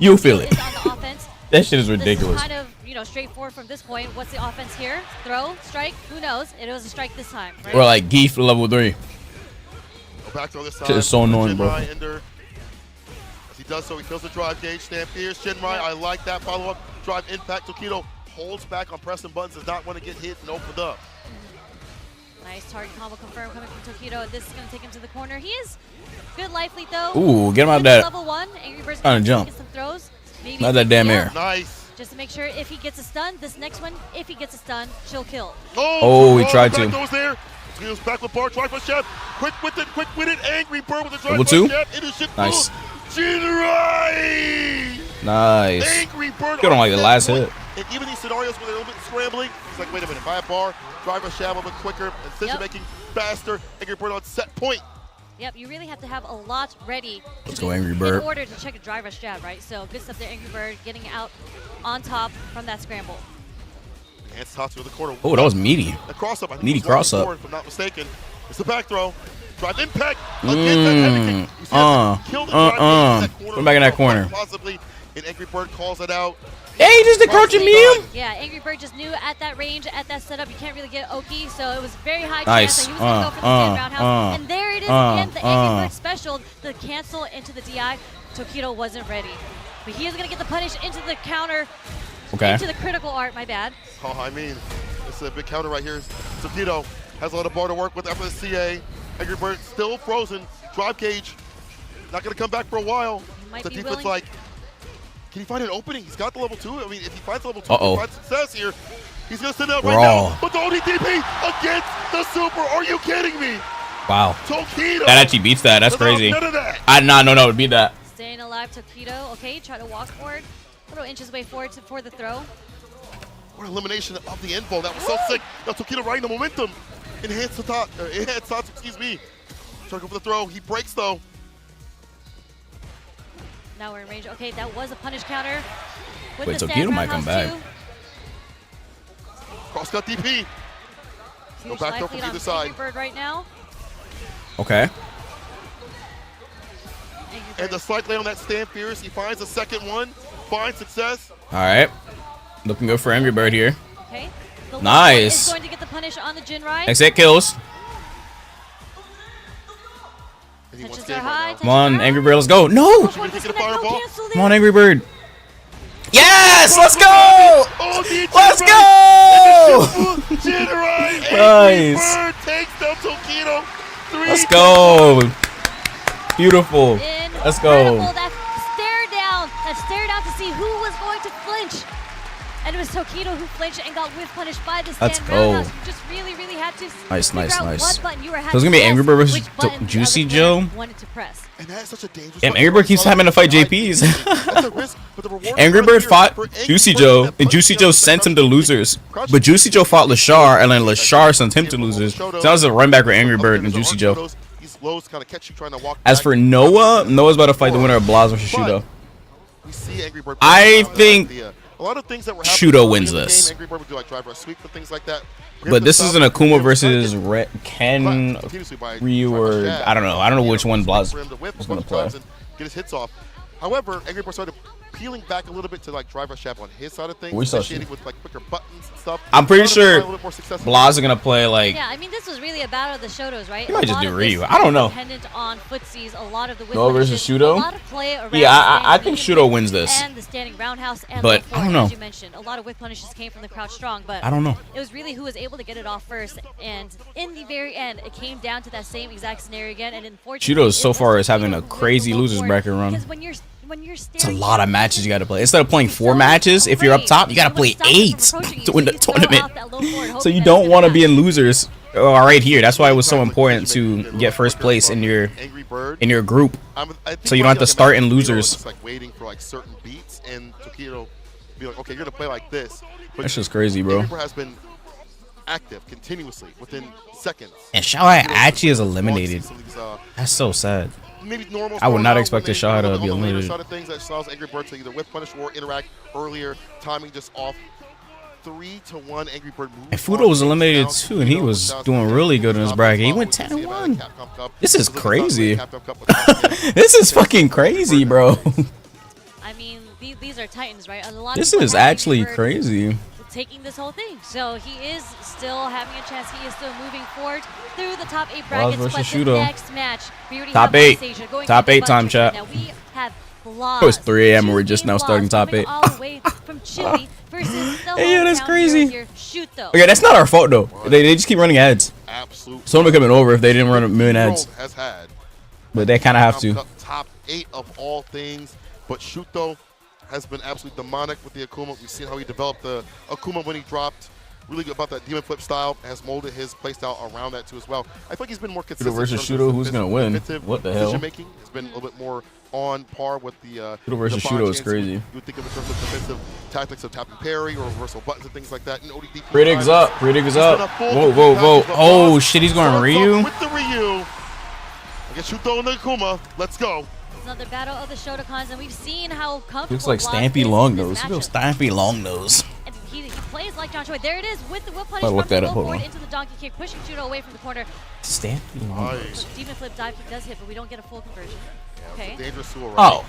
Speaker 1: you feel it. That shit is ridiculous.
Speaker 11: This is kind of, straightforward from this point. What's the offense here? Throw, strike, who knows? It was a strike this time, right?
Speaker 1: Or like Geef level 3.
Speaker 15: Go back to this side.
Speaker 1: Shit is so annoying, bro.
Speaker 15: As he does so, he fills the drive gauge. Stand fierce. Shinrai, I like that follow-up. Drive impact. Tokito holds back on pressing buttons, does not want to get hit and opened up.
Speaker 11: Nice target combo confirmed coming from Tokito. This is going to take him to the corner. He is good life lead though.
Speaker 1: Ooh, get him out that.
Speaker 11: Level 1. Angry Bird's
Speaker 1: going to
Speaker 11: jump. Get some throws. Maybe
Speaker 1: not that damn air.
Speaker 15: Nice.
Speaker 11: Just to make sure if he gets a stun, this next one, if he gets a stun, she'll kill.
Speaker 1: Oh, he tried to.
Speaker 15: There. Tokito's back with bar, drive rush jab. Quick with it, Angry Bird with the drive
Speaker 1: level 2.
Speaker 15: Nice. Shinrai!
Speaker 1: Nice.
Speaker 15: Angry Bird.
Speaker 1: Good on like the last hit.
Speaker 15: And even these scenarios where they're a little bit scrambling, it's like, wait a minute, if I have bar, drive rush jab a bit quicker, decision making faster, Angry Bird on set point.
Speaker 11: Yep, you really have to have a lot ready.
Speaker 1: Let's go, Angry Bird.
Speaker 11: In order to check a drive rush jab, right? So good stuff there, Angry Bird, getting out on top from that scramble.
Speaker 15: Hands tossed to the corner.
Speaker 1: Oh, that was meaty.
Speaker 15: A cross up.
Speaker 1: Meaty cross up.
Speaker 15: If I'm not mistaken. It's the back throw. Drive impact. Against that heavy kick.
Speaker 1: Put back in that corner.
Speaker 15: Possibly, and Angry Bird calls it out.
Speaker 1: Hey, he just encroaching me.
Speaker 11: Yeah, Angry Bird just knew at that range, at that setup, you can't really get Oki, so it was very high
Speaker 1: Nice.
Speaker 11: chance that he was going to go for the stand roundhouse. And there it is again, the Angry Bird special, the cancel into the DI. Tokido wasn't ready. But he is going to get the punish into the counter, into the critical art, my bad.
Speaker 15: Oh, I mean, this is a big counter right here. Tokido has a lot of bar to work with after the CA. Angry Bird still frozen. Drive cage. Not going to come back for a while. The defense like, can he find an opening? He's got the level 2. I mean, if he finds level 2, he finds success here. He's going to send out right now. But the ODDP against the Super. Are you kidding me?
Speaker 1: Wow.
Speaker 15: Tokido.
Speaker 1: That actually beats that. That's crazy.
Speaker 15: None of that.
Speaker 1: I did not know that would beat that.
Speaker 11: Staying alive, Tokido. Okay, try to walk forward. Little inch his way forward for the throw.
Speaker 15: What elimination of the info. That was so sick. Now Tokido riding the momentum. Enhanced the top. Enhanced thoughts, excuse me. Trying to go for the throw. He breaks though.
Speaker 11: Now we're in range. Okay, that was a punish counter.
Speaker 1: Wait, Tokido might come back.
Speaker 15: Cross-cut DP. Go back throw from either side.
Speaker 11: Bird right now.
Speaker 1: Okay.
Speaker 15: And the slight lay on that stand fierce. He finds a second one. Finds success.
Speaker 1: All right. Looking good for Angry Bird here.
Speaker 11: Okay.
Speaker 1: Nice.
Speaker 11: Is going to get the punish on the Jinrai.
Speaker 1: Exit kills.
Speaker 11: Tensions are high.
Speaker 1: Come on, Angry Bird, let's go. No! Come on, Angry Bird. Yes! Let's go! Let's go! Nice. Let's go. Beautiful. Let's go.
Speaker 11: That stare down to see who was going to flinch. And it was Tokido who flinched and got whiff punished by the stand roundhouse. You just really, really had to figure out what button you were having.
Speaker 1: So it's gonna be Angry Bird versus Juicy Joe.
Speaker 11: Wanted to press.
Speaker 15: And that is such a dangerous.
Speaker 1: Damn, Angry Bird keeps having to fight JPs. Angry Bird fought Juicy Joe, and Juicy Joe sent him to losers. But Juicy Joe fought Lashar, and then Lashar sent him to losers. So that was a run back with Angry Bird and Juicy Joe. As for Noah, Noah's about to fight the winner of Blaz versus Shudo. I think Shudo wins this. But this is an Akuma versus Ken Ryu, or I don't know. I don't know which one Blaz is going to play.
Speaker 15: Get his hits off. However, Angry Bird started peeling back a little bit to like drive a shab on his side of things, associating with like quicker buttons and stuff.
Speaker 1: I'm pretty sure Blaz is gonna play like.
Speaker 11: Yeah, I mean this was really a battle of the Shotos, right?
Speaker 1: He might just do Ryu. I don't know.
Speaker 11: Dependent on footsies, a lot of the
Speaker 1: Noah versus Shudo.
Speaker 11: A lot of play around
Speaker 1: I think Shudo wins this.
Speaker 11: And the standing roundhouse, and
Speaker 1: but I don't know.
Speaker 11: As you mentioned, a lot of whip punishes came from the crouch strong, but
Speaker 1: I don't know.
Speaker 11: It was really who was able to get it off first, and in the very end, it came down to that same exact scenario again. And unfortunately,
Speaker 1: Shudo so far is having a crazy losers bracket run. It's a lot of matches you got to play. Instead of playing 4 matches, if you're up top, you got to play 8 to win the tournament. So you don't want to be in losers. Oh, right here. That's why it was so important to get first place in your group, so you don't have to start in losers.
Speaker 15: Like waiting for like certain beats, and Tokido be like, okay, you're gonna play like this. But
Speaker 1: that's just crazy, bro.
Speaker 15: Angry Bird has been active continuously within seconds.
Speaker 1: And Shao actually is eliminated. That's so sad.
Speaker 15: Maybe normal.
Speaker 1: I would not expect the Shao to be eliminated.
Speaker 15: Side of things that allows Angry Bird to either whip punish or interact earlier, timing just off. 3-1 Angry Bird move.
Speaker 1: And Fudo was eliminated too, and he was doing really good in his bracket. He went 10-1. This is crazy. This is fucking crazy, bro.
Speaker 11: I mean, these are Titans, right? A lot
Speaker 1: this is actually crazy.
Speaker 11: Taking this whole thing, so he is still having a chance. He is still moving forward through the top 8 brackets. But the next match,
Speaker 1: top 8, top 8 time, chat.
Speaker 11: Now we have
Speaker 1: it was 3 a.m. and we're just now starting top 8.
Speaker 11: All the way from Chile versus the
Speaker 1: hey, yeah, that's crazy.
Speaker 11: Okay,
Speaker 1: that's not our fault though. They just keep running ads.
Speaker 15: Absolutely.
Speaker 1: Someone coming over if they didn't run a million ads.
Speaker 15: Has had,
Speaker 1: but they kind of have to.
Speaker 15: Top 8 of all things, but Shuto has been absolutely demonic with the Akuma. We've seen how he developed the Akuma when he dropped. Really good about that demon flip style. Has molded his playstyle around that too as well. I think he's been more consistent.
Speaker 1: Shudo versus Shudo, who's gonna win? What the hell?
Speaker 15: Decision making has been a little bit more on par with the
Speaker 1: Shudo versus Shudo is crazy.
Speaker 15: You would think of in terms of defensive tactics of tap and parry or reversal buttons and things like that.
Speaker 1: Predigs up. Predigs up. Whoa, whoa, whoa. Oh shit, he's going Ryu.
Speaker 15: With the Ryu. Against Shuto and Akuma. Let's go.
Speaker 11: Another battle of the Shotokans, and we've seen how comfortable
Speaker 1: Looks like
Speaker 11: Blast
Speaker 1: Stampy
Speaker 11: is in
Speaker 1: Longnose.
Speaker 11: this
Speaker 1: Little
Speaker 11: matchup.
Speaker 1: Stampy Longnose.
Speaker 11: And he plays like John Choi. There it is with the whip punish
Speaker 1: I'll
Speaker 11: from
Speaker 1: look
Speaker 11: the
Speaker 1: that
Speaker 11: low
Speaker 1: up, hold
Speaker 11: forward
Speaker 1: on.
Speaker 11: into the donkey kick, pushing Shuto away from the corner.
Speaker 1: Stampy Longnose.
Speaker 11: Demon flip dive kick does hit, but we don't get a full conversion. Okay.
Speaker 15: Dangerous tool, right?
Speaker 1: Oh.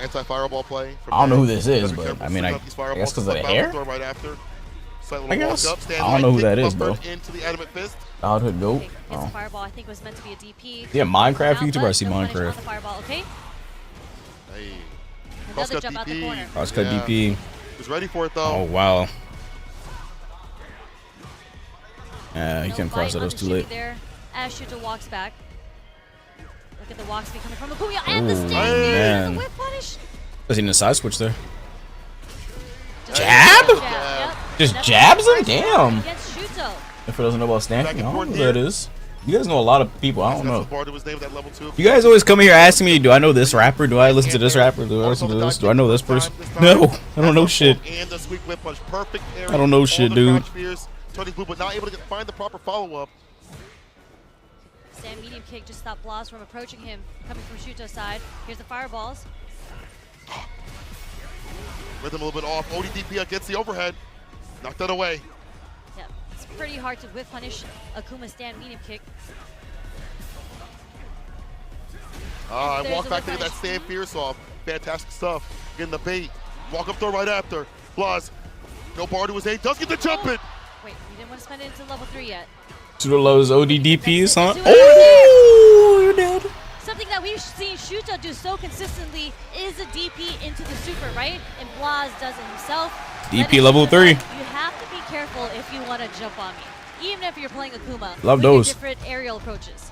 Speaker 15: Anti-fireball play.
Speaker 1: I don't know who this is, but I mean, I guess because of the hair?
Speaker 15: Right after.
Speaker 1: I guess. I don't know who that is, bro.
Speaker 15: Into the adamant fist.
Speaker 1: Childhood goat.
Speaker 11: Okay, gets a fireball. I think it was meant to be a DP.
Speaker 1: Yeah, Minecraft
Speaker 11: Now,
Speaker 1: YouTuber. I
Speaker 11: but
Speaker 1: see
Speaker 11: no punish on
Speaker 1: Minecraft.
Speaker 11: the fireball, okay?
Speaker 15: Hey.
Speaker 11: Another jump out the corner.
Speaker 1: Crosscut DP.
Speaker 15: He's ready for it though.
Speaker 1: Oh wow. You
Speaker 11: No
Speaker 1: can cross
Speaker 11: bite
Speaker 1: it. It was
Speaker 11: on
Speaker 1: too
Speaker 11: the
Speaker 1: late.
Speaker 11: shimmy there as Shuto walks back. Look at the walk speed coming from Akuya and the
Speaker 1: Ooh,
Speaker 11: sting.
Speaker 1: man.
Speaker 11: The whip punish.
Speaker 1: Was he in the side switch there?
Speaker 11: Just
Speaker 1: Jab?
Speaker 11: Yep.
Speaker 1: Just
Speaker 11: That's
Speaker 1: jabs
Speaker 11: the
Speaker 1: him?
Speaker 11: first
Speaker 1: Damn.
Speaker 11: one Against Shuto.
Speaker 1: If it doesn't know about stamping, I don't know who that is. You guys know a lot of people. I don't know. You guys always come here asking me, do I know this rapper? Do I listen to this rapper? Do I listen to this? Do I know this person? No, I don't know shit.
Speaker 15: And the sweep whip punch, perfect
Speaker 1: I don't know shit, dude.
Speaker 15: Tony Blue, but not able to find the proper follow-up.
Speaker 11: Stand medium kick just stopped Blas from approaching him, coming from Shuto's side. Here's the fireballs.
Speaker 15: Rhythm a little bit off. ODDP gets the overhead. Knocked that away.
Speaker 11: Yep, it's pretty hard to whip punish Akuma stand medium kick.
Speaker 15: I
Speaker 11: There's
Speaker 15: walk
Speaker 11: a
Speaker 15: back to
Speaker 11: whip
Speaker 15: get that stand fierce off. Fantastic stuff. Getting the bait. Walk up throw right after. Blas. No bar to his aid. Does get the jump it.
Speaker 11: Wait, you didn't want to spend it into level 3 yet.
Speaker 1: Pseudo lows ODDPs, huh?
Speaker 11: Oh,
Speaker 1: you're dead.
Speaker 11: Something that we've seen Shuto do so consistently is a DP into the super, right? And Blas does it himself.
Speaker 1: DP level 3.
Speaker 11: You have to be careful if you want to jump on me, even if you're playing Akuma.
Speaker 1: Love
Speaker 11: with
Speaker 1: those.
Speaker 11: your different aerial approaches.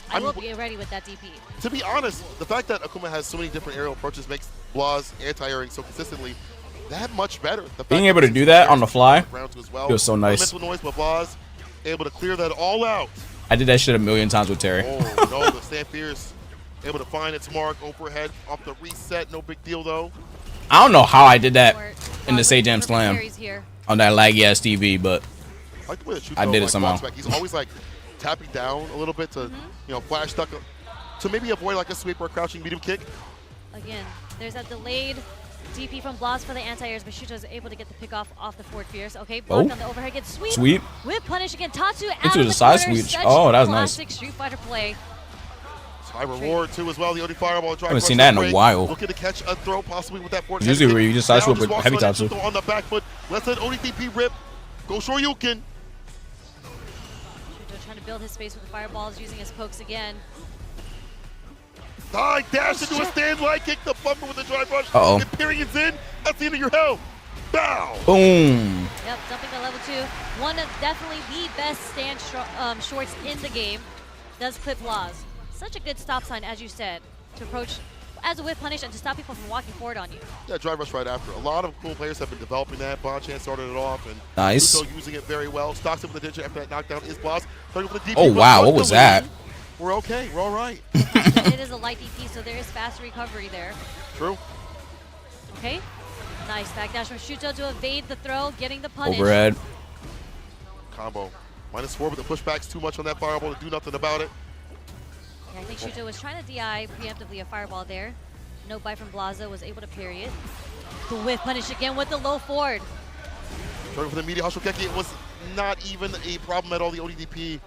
Speaker 11: I will get ready with that DP.
Speaker 15: To be honest, the fact that Akuma has so many different aerial approaches makes Blas anti-airing so consistently that much better. The fact
Speaker 1: Being able to do that on the fly
Speaker 15: well,
Speaker 1: feels so nice.
Speaker 15: Mental noise, but Blas able to clear that all out.
Speaker 1: I did that shit a million times with Terry.
Speaker 15: Oh no, the stand fierce able to find its mark overhead off the reset. No big deal though.
Speaker 1: I don't know how I did that in the Say Jam Slam on that laggy ass TV, but
Speaker 15: I like the way that
Speaker 1: I did it
Speaker 15: like,
Speaker 1: somehow.
Speaker 15: walks back. He's always like tapping down a little bit to, you know, flash stuck to maybe avoid like a sweep or a crouching medium kick.
Speaker 11: Again, there's that delayed DP from Blas for the anti-airs, but Shuto's able to get the pick off the forward fierce. Okay, blocked on the overhead, gets sweep.
Speaker 1: Sweep.
Speaker 11: Whip punish again. Tatsu out
Speaker 1: Into
Speaker 11: of
Speaker 1: the
Speaker 11: the
Speaker 1: side
Speaker 11: corner.
Speaker 1: switch.
Speaker 11: Such
Speaker 1: Oh, that was nice.
Speaker 11: classic Street Fighter play.
Speaker 15: High reward too as well. The OD fireball.
Speaker 1: I haven't seen that in a while.
Speaker 15: Looking to catch a throw possibly with that forward.
Speaker 1: Usually where you just side swap with heavy Tatsu.
Speaker 15: On the back foot. Let's let ODDP rip. Go Shoryuken.
Speaker 11: Shuto trying to build his space with the fireballs, using his pokes again.
Speaker 15: Dash into a stand light kick. The bumper with the drive rush.
Speaker 1: Uh-oh.
Speaker 15: And periods in. That's the end of your health. Bow.
Speaker 1: Boom.
Speaker 11: Yep, jumping to level 2. One of definitely the best stand shorts in the game. Does clip Blas. Such a good stop sign, as you said, to approach as a whip punish and to stop people from walking forward on you.
Speaker 15: Yeah, drive rush right after. A lot of cool players have been developing that. Bonchan started it off, and
Speaker 1: nice.
Speaker 15: Shuto using it very well. Stocks him with the digit after that knockdown is Blas. Starting with the DP.
Speaker 1: Oh wow, what was that?
Speaker 15: We're okay. We're all right.
Speaker 11: It is a light DP, so there is fast recovery there.
Speaker 15: True.
Speaker 11: Okay. Nice backdash from Shuto to evade the throw, getting the punish.
Speaker 1: Overhead.
Speaker 15: Combo. -4, but the pushback's too much on that fireball to do nothing about it.
Speaker 11: Yeah, I think Shuto was trying to DI preemptively a fireball there. No bite from Blaza, was able to parry it. The whiff punish again with the low forward.
Speaker 15: Starting for the media Hashokeki, it was not even a problem at all. The ODDP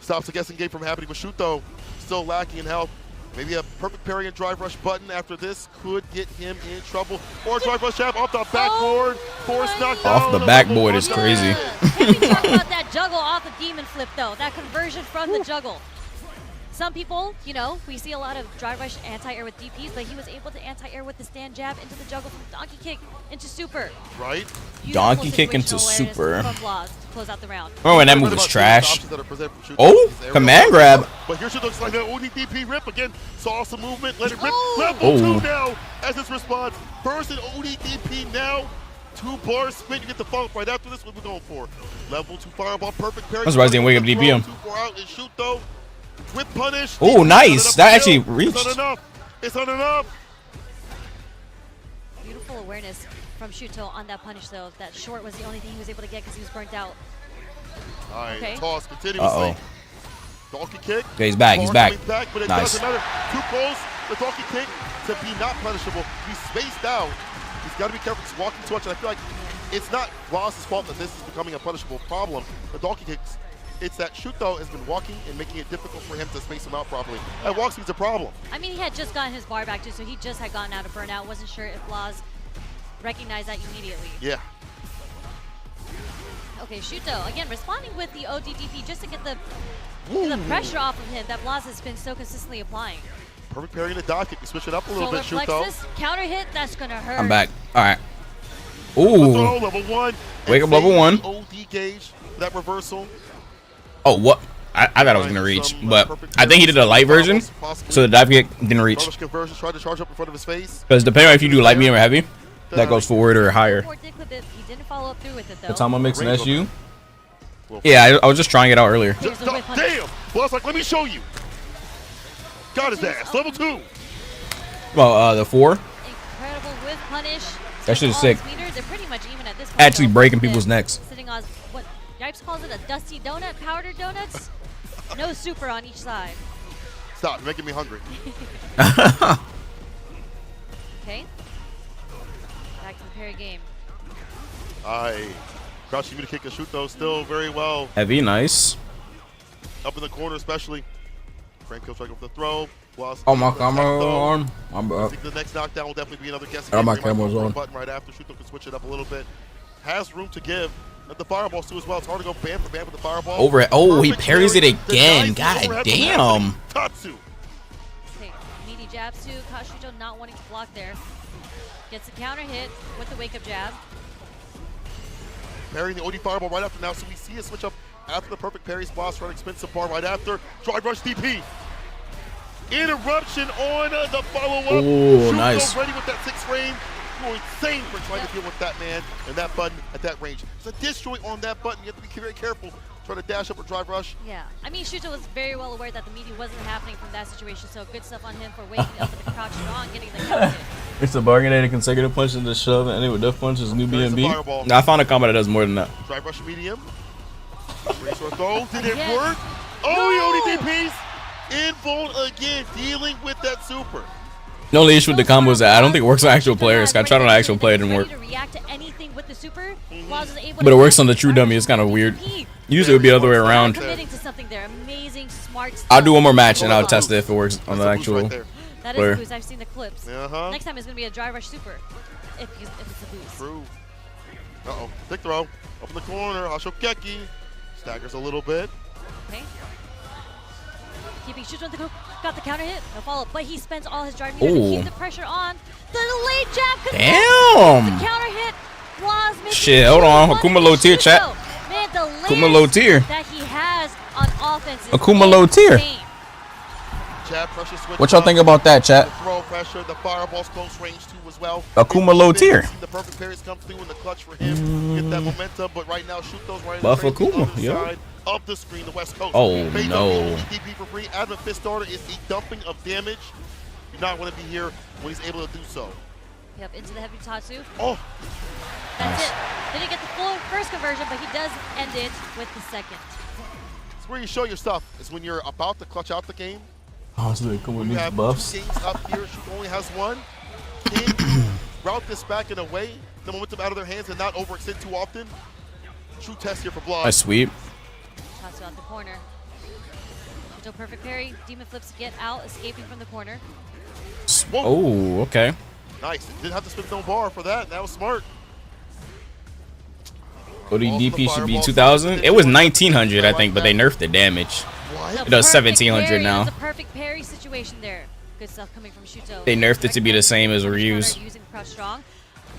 Speaker 15: stops the guessing game from happening, but Shuto still lacking in health. Maybe a perfect parry and drive rush button after this could get him in trouble. Or drive rush jab off the backboard. Force knockdown.
Speaker 1: Off the backboard is crazy.
Speaker 11: Can we talk about that juggle off the demon flip though? That conversion from the juggle. Some people, you know, we see a lot of drive rush anti-air with DPs, but he was able to anti-air with the stand jab into the juggle from donkey kick into super.
Speaker 15: Right?
Speaker 1: Donkey kick into super.
Speaker 11: From Blas to close out the round.
Speaker 1: Oh, and that move was trash. Oh, command grab.
Speaker 15: But here's what looks like that ODDP rip again. Saw some movement, let it rip.
Speaker 11: Oh.
Speaker 15: Level 2 now as its response. First in ODDP now. 2 bar spin. You get the follow-up right after this. What we're going for? Level 2 fireball, perfect parry.
Speaker 1: I'm surprised they didn't wake up DPM.
Speaker 15: 2-4 out and shoot though. Whip punish.
Speaker 1: Oh, nice. That actually reached.
Speaker 15: It's not enough. It's not enough.
Speaker 11: Beautiful awareness from Shuto on that punish though. That short was the only thing he was able to get because he was burnt out.
Speaker 15: All right,
Speaker 11: okay.
Speaker 15: toss continuously. Donkey kick.
Speaker 1: Okay, he's back. He's back.
Speaker 15: But it
Speaker 1: Nice.
Speaker 15: doesn't matter. Too close. The donkey kick to be not punishable. He's spaced out. He's got to be careful. He's walking too much. And I feel like it's not Ross's fault that this is becoming a punishable problem. The donkey kicks. It's that Shuto has been walking and making it difficult for him to space him out properly. And walk speed's a problem.
Speaker 11: I mean, he had just gotten his bar back too, so he just had gotten out of burnout. Wasn't sure if Blas recognized that immediately.
Speaker 15: Yeah.
Speaker 11: Okay, Shuto, again, responding with the ODDP just to get the pressure off of him that Blas has been so consistently applying.
Speaker 15: Perfect parry in the dive kick. You switch it up a little
Speaker 11: Solar
Speaker 15: bit, Shuto.
Speaker 11: plexus, counter hit, that's going to hurt.
Speaker 1: I'm back. All right.
Speaker 15: Throw,
Speaker 1: Ooh.
Speaker 15: level 1.
Speaker 1: Wake up level 1.
Speaker 15: OD gauge, that reversal.
Speaker 1: Oh, what? I thought I was going to reach, but I think he did a light version, so the dive kick didn't reach.
Speaker 15: Conversion, tried to charge up in front of his face.
Speaker 1: Because depending on if you do light, medium, or heavy, that goes forward or higher.
Speaker 11: He didn't follow up through with it, though.
Speaker 1: The time I'm mixing SU? Yeah, I was just trying it out earlier.
Speaker 15: Damn! Well, I was like, let me show you. Got his ass. Level 2.
Speaker 1: Well, the 4.
Speaker 11: Incredible whiff punish.
Speaker 1: That shit is sick.
Speaker 11: They're pretty much even at this point.
Speaker 1: Actually breaking people's necks.
Speaker 11: Sitting on what Yipes calls it, a dusty donut, powdered donuts. No super on each side.
Speaker 15: Stop, you're making me hungry.
Speaker 11: Okay. Back to the parry game.
Speaker 15: Crouching me to kick and shoot though, still very well.
Speaker 1: Heavy, nice.
Speaker 15: Up in the corner especially. Frank kills right with the throw.
Speaker 1: Oh, my camera on.
Speaker 15: I think the next knockdown will definitely be another guess.
Speaker 1: Oh, my camera's on.
Speaker 15: Button right after. Shuto can switch it up a little bit. Has room to give. At the fireballs too as well. It's hard to go bam for bam with the fireball.
Speaker 1: Over it. Oh, he
Speaker 15: Perfect
Speaker 1: parries it
Speaker 15: parry.
Speaker 1: again.
Speaker 15: The dice
Speaker 1: God
Speaker 15: overhead
Speaker 1: damn.
Speaker 15: Tatsu.
Speaker 11: Okay, meaty jabs too. Kashuto not wanting to block there. Gets a counter hit with the wake up jab.
Speaker 15: Parrying the OD fireball right after now, so we see a switch up after the perfect parry spot. Run expensive bar right after. Drive rush DP. Interruption on the follow-up.
Speaker 1: Oh, nice.
Speaker 15: Ready with that 6 frame. Going insane for trying to deal with that man and that button at that range. There's a disjoint on that button. You have to be very careful. Try to dash up or drive rush.
Speaker 11: Yeah, I mean, Shuto was very well aware that the meaty wasn't happening from that situation, so good stuff on him for waking up with the crouch strong, getting the counter hit.
Speaker 1: It's a bargain and a consecutive punch and the shove and with death punch is new BNB. I found a combo that does more than that.
Speaker 15: Drive rush medium. Race or throw. Did it work? Oh, he only DPs. Invuln again, dealing with that super.
Speaker 1: The only issue with the combo is that I don't think it works on actual players. I tried on an actual player, it didn't work.
Speaker 11: To react to anything with the super, Blas is able
Speaker 1: But it
Speaker 11: to
Speaker 1: works on the true dummy. It's kind of weird. Usually it would be the other way around.
Speaker 11: committing to something there. Amazing, smart stuff.
Speaker 1: I'll do one more match and I'll test it if it works on the actual
Speaker 11: That is
Speaker 1: player.
Speaker 11: a boost. I've seen the clips. Next time it's going to be a dry rush super if it's a boost.
Speaker 15: True. Uh-oh. Thick throw. Up in the corner. Hashokeki. Staggers a little bit.
Speaker 11: Okay. Keeping Shuto got the counter hit. No follow up, but he spends all his drive meter to keep the pressure on. The delayed jab.
Speaker 1: Damn.
Speaker 11: The counter hit. Blas making
Speaker 1: Shit, hold on. Akuma low tier, chat.
Speaker 11: Man, the
Speaker 1: Akuma low tier.
Speaker 11: that he has on offense is
Speaker 1: Akuma low tier.
Speaker 15: Jab pressure switch.
Speaker 1: What y'all think about that, chat?
Speaker 15: The throw pressure. The fireball's close range too as well.
Speaker 1: Akuma low tier.
Speaker 15: The perfect parries come through in the clutch for him. Get that momentum, but right now shoot those right
Speaker 1: Buff
Speaker 15: on the
Speaker 1: Akuma,
Speaker 15: other
Speaker 1: yeah.
Speaker 15: side of the screen, the West Coast.
Speaker 1: Oh,
Speaker 15: Based
Speaker 1: no.
Speaker 15: on the DP for free. Advent fist starter is the dumping of damage. You not want to be here when he's able to do so.
Speaker 11: Yep, into the heavy Tatsu.
Speaker 15: Oh.
Speaker 11: That's it. Didn't get the full first conversion, but he does end it with the second.
Speaker 15: It's where you show your stuff. It's when you're about to clutch out the game.
Speaker 1: Honestly, come with
Speaker 15: You
Speaker 1: these
Speaker 15: have
Speaker 1: buffs.
Speaker 15: 2 games up here. She only has 1. Can you route this back in a way, the momentum out of their hands and not overextend too often? True test here for Blas.
Speaker 1: Nice sweep.
Speaker 11: Tatsu out the corner. Shuto perfect parry. Demon flips to get out, escaping from the corner.
Speaker 1: Oh, okay.
Speaker 15: Nice. Didn't have to spin no bar for that. That was smart.
Speaker 1: ODDP should be 2,000. It was 1,900, I think, but they nerfed the damage.
Speaker 15: What?
Speaker 1: It does 1,700 now.
Speaker 11: That's a perfect parry situation there. Good stuff coming from Shuto.
Speaker 1: They nerfed it to be the same as Ryu's.
Speaker 11: Using crouch strong.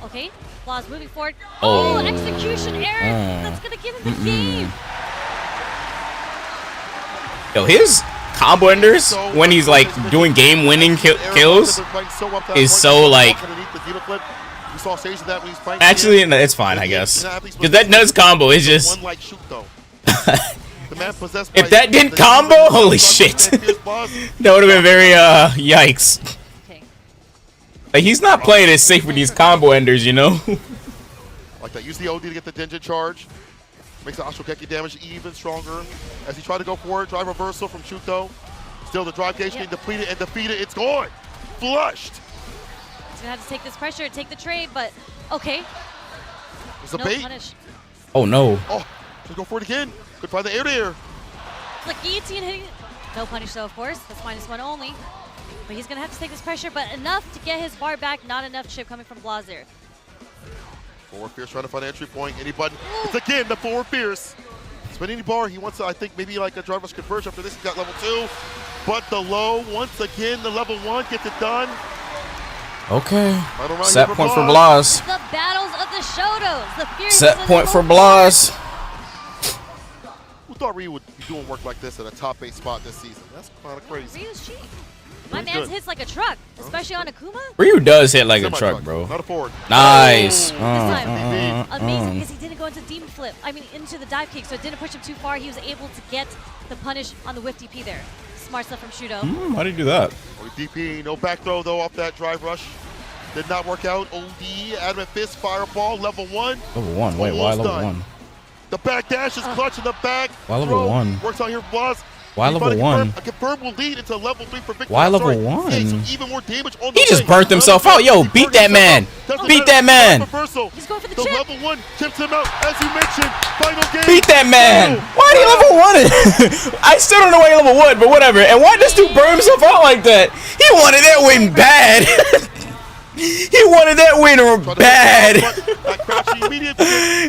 Speaker 11: Okay, Blas moving forward.
Speaker 1: Oh.
Speaker 11: Execution error. That's gonna give him the game.
Speaker 1: Yo, his combo enders when he's like doing game-winning kills is so like. Actually, no, it's fine, I guess. Because that does combo. It's just. If that didn't combo, holy shit. That would have been very, yikes. Like, he's not playing it safe with these combo enders, you know?
Speaker 15: Like that. Use the OD to get the Denja charge. Makes the Ashokeki damage even stronger. As he tried to go for it, drive reversal from Shuto. Still the drive gauge being depleted and defeated. It's gone. Flushed.
Speaker 11: He's gonna have to take this pressure, take the trade, but okay.
Speaker 15: It's a bait.
Speaker 11: Punish.
Speaker 1: Oh no.
Speaker 15: Oh, just go for it again. Could find the air to air.
Speaker 11: Like guillotine hitting. No punish though, of course. That's -1 only. But he's gonna have to take this pressure, but enough to get his bar back. Not enough chip coming from Blaz there.
Speaker 15: Forward Fierce trying to find an entry point. Any button. It's again the Forward Fierce. Spinning bar. He wants to, I think, maybe like a drive rush converge after this. He's got level 2. But the low, once again, the level 1 gets it done.
Speaker 1: Okay. Set point for Blaz.
Speaker 11: The battles of the Shotos. The Fierce.
Speaker 1: Set point for Blaz.
Speaker 15: Who thought Ryu would be doing work like this at a top 8 spot this season? That's kind of crazy.
Speaker 11: Ryu's cheap. My man's hits like a truck, especially on Akuma.
Speaker 1: Ryu does hit like a truck, bro.
Speaker 15: Not a forward.
Speaker 1: Nice.
Speaker 11: Amazing because he didn't go into demon flip. I mean, into the dive kick, so it didn't push him too far. He was able to get the punish on the whiff DP there. Smart stuff from Shuto.
Speaker 1: How do you do that?
Speaker 15: DP, no back throw though off that drive rush. Did not work out. OD, Adamant Fist, Fireball, level 1.
Speaker 1: Level 1. Wait, why level 1?
Speaker 15: The back dash is clutch in the back.
Speaker 1: Why level 1?
Speaker 15: Works out here for Blaz.
Speaker 1: Why level 1?
Speaker 15: A confirm will lead into level 3 for victory.
Speaker 1: Why level 1?
Speaker 15: Even more damage on the
Speaker 1: He just burnt himself out. Yo, beat that man. Beat that man.
Speaker 11: He's going for the chip.
Speaker 15: Level 1 tips him out, as you mentioned. Final game.
Speaker 1: Beat that man. Why did he level 1? I still don't know why he level 1, but whatever. And why does dude burn himself out like that? He wanted that win bad. He wanted that winner bad.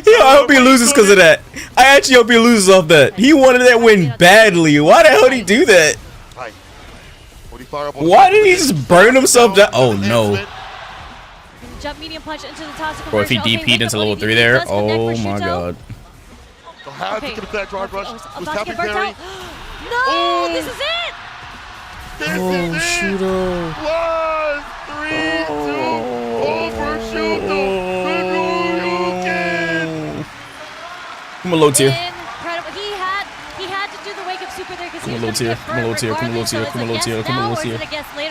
Speaker 1: Yo, I hope he loses because of that. I actually hope he loses off that. He wanted that win badly. Why the hell did he do that? Why did he just burn himself down? Oh no.
Speaker 11: Jump medium punch into the toxic.
Speaker 1: Or if he DP'd into level 3 there, oh my god.
Speaker 11: Okay.
Speaker 15: That drive rush.
Speaker 11: About to get burnt out. No, this is it.
Speaker 1: Oh, Shuto.
Speaker 15: Blaz 3-2 over Shuto.
Speaker 1: Come on, low tier.
Speaker 11: Incredible. He had to do the wake up super there because he was
Speaker 1: low tier. Come on, low tier. Come on, low tier. Come on, low tier. Come on, low tier.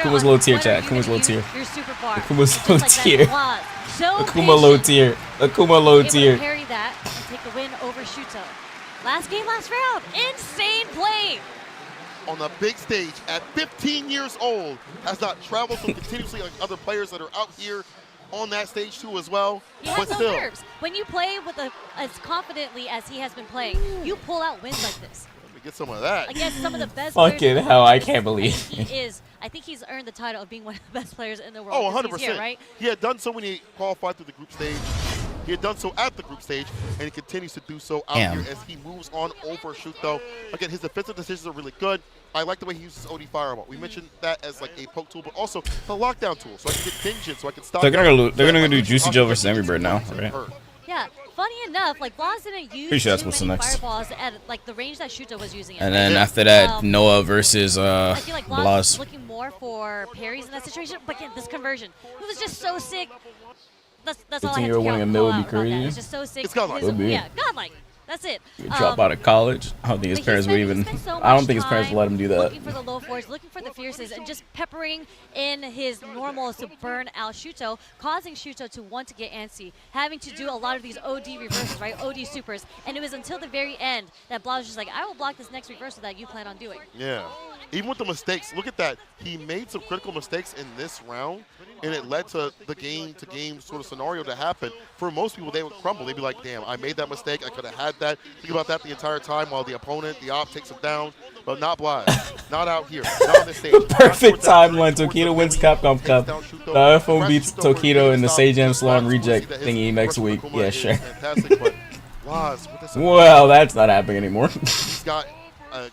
Speaker 1: Kuma's low tier, chat. Kuma's low tier.
Speaker 11: Your super bar.
Speaker 1: Kuma's low tier.
Speaker 11: So
Speaker 1: Akuma low tier. Akuma low tier.
Speaker 11: Carry that and take the win over Shuto. Last game, last round. Insane play.
Speaker 15: On the big stage at 15 years old, has not traveled so continuously like other players that are out here on that stage too as well.
Speaker 11: He has no nerves. When you play with as confidently as he has been playing, you pull out wins like this.
Speaker 15: Let me get some of that.
Speaker 11: Against some of the best
Speaker 1: Fucking hell, I can't believe
Speaker 11: I think he's earned the title of being one of the best players in the world.
Speaker 15: Oh, 100%.
Speaker 11: Here, right?
Speaker 15: He had done so when he qualified through the group stage. He had done so at the group stage, and he continues to do so out here as he moves on over Shuto. Again, his defensive decisions are really good. I like the way he uses OD Fireball. We mentioned that as like a poke tool, but also the lockdown tool, so I can get Dinjin, so I can stop.
Speaker 1: They're gonna do Juicy Joe versus Angry Bird now, right?
Speaker 11: Yeah. Funny enough, like Blaz didn't use
Speaker 1: Pretty sure that's what's next.
Speaker 11: fireballs at like the range that Shuto was using.
Speaker 1: And then after that, Noah versus
Speaker 11: I feel like Blaz
Speaker 1: Blaz.
Speaker 11: looking more for parries in that situation, but again, this conversion, it was just so sick. That's all I had to
Speaker 1: winning a mill would be crazy.
Speaker 11: It's just so sick.
Speaker 15: It's godlike.
Speaker 11: Yeah, godlike. That's it.
Speaker 1: Drop out of college. I don't think his parents would even. I don't think his parents would let him do that.
Speaker 11: Looking for the low fours, looking for the fierces, and just peppering in his normals to burn out Shuto, causing Shuto to want to get antsy, having to do a lot of these OD reverses, right? OD supers, and it was until the very end that Blaz was just like, I will block this next reversal that you plan on doing.
Speaker 15: Yeah. Even with the mistakes, look at that. He made some critical mistakes in this round, and it led to the game-to-game sort of scenario to happen. For most people, they would crumble. They'd be like, damn, I made that mistake. I could have had that. Think about that the entire time while the opponent, the op, takes him down. But not Blaz. Not out here. Not on this stage.
Speaker 1: Perfect timeline. Tokido wins Capcom Cup. The iPhone beats Tokido in the Sage M Slime reject thingy next week. Yeah, sure.
Speaker 15: Fantastic, but Blaz,
Speaker 1: well, that's not happening anymore.
Speaker 15: He's got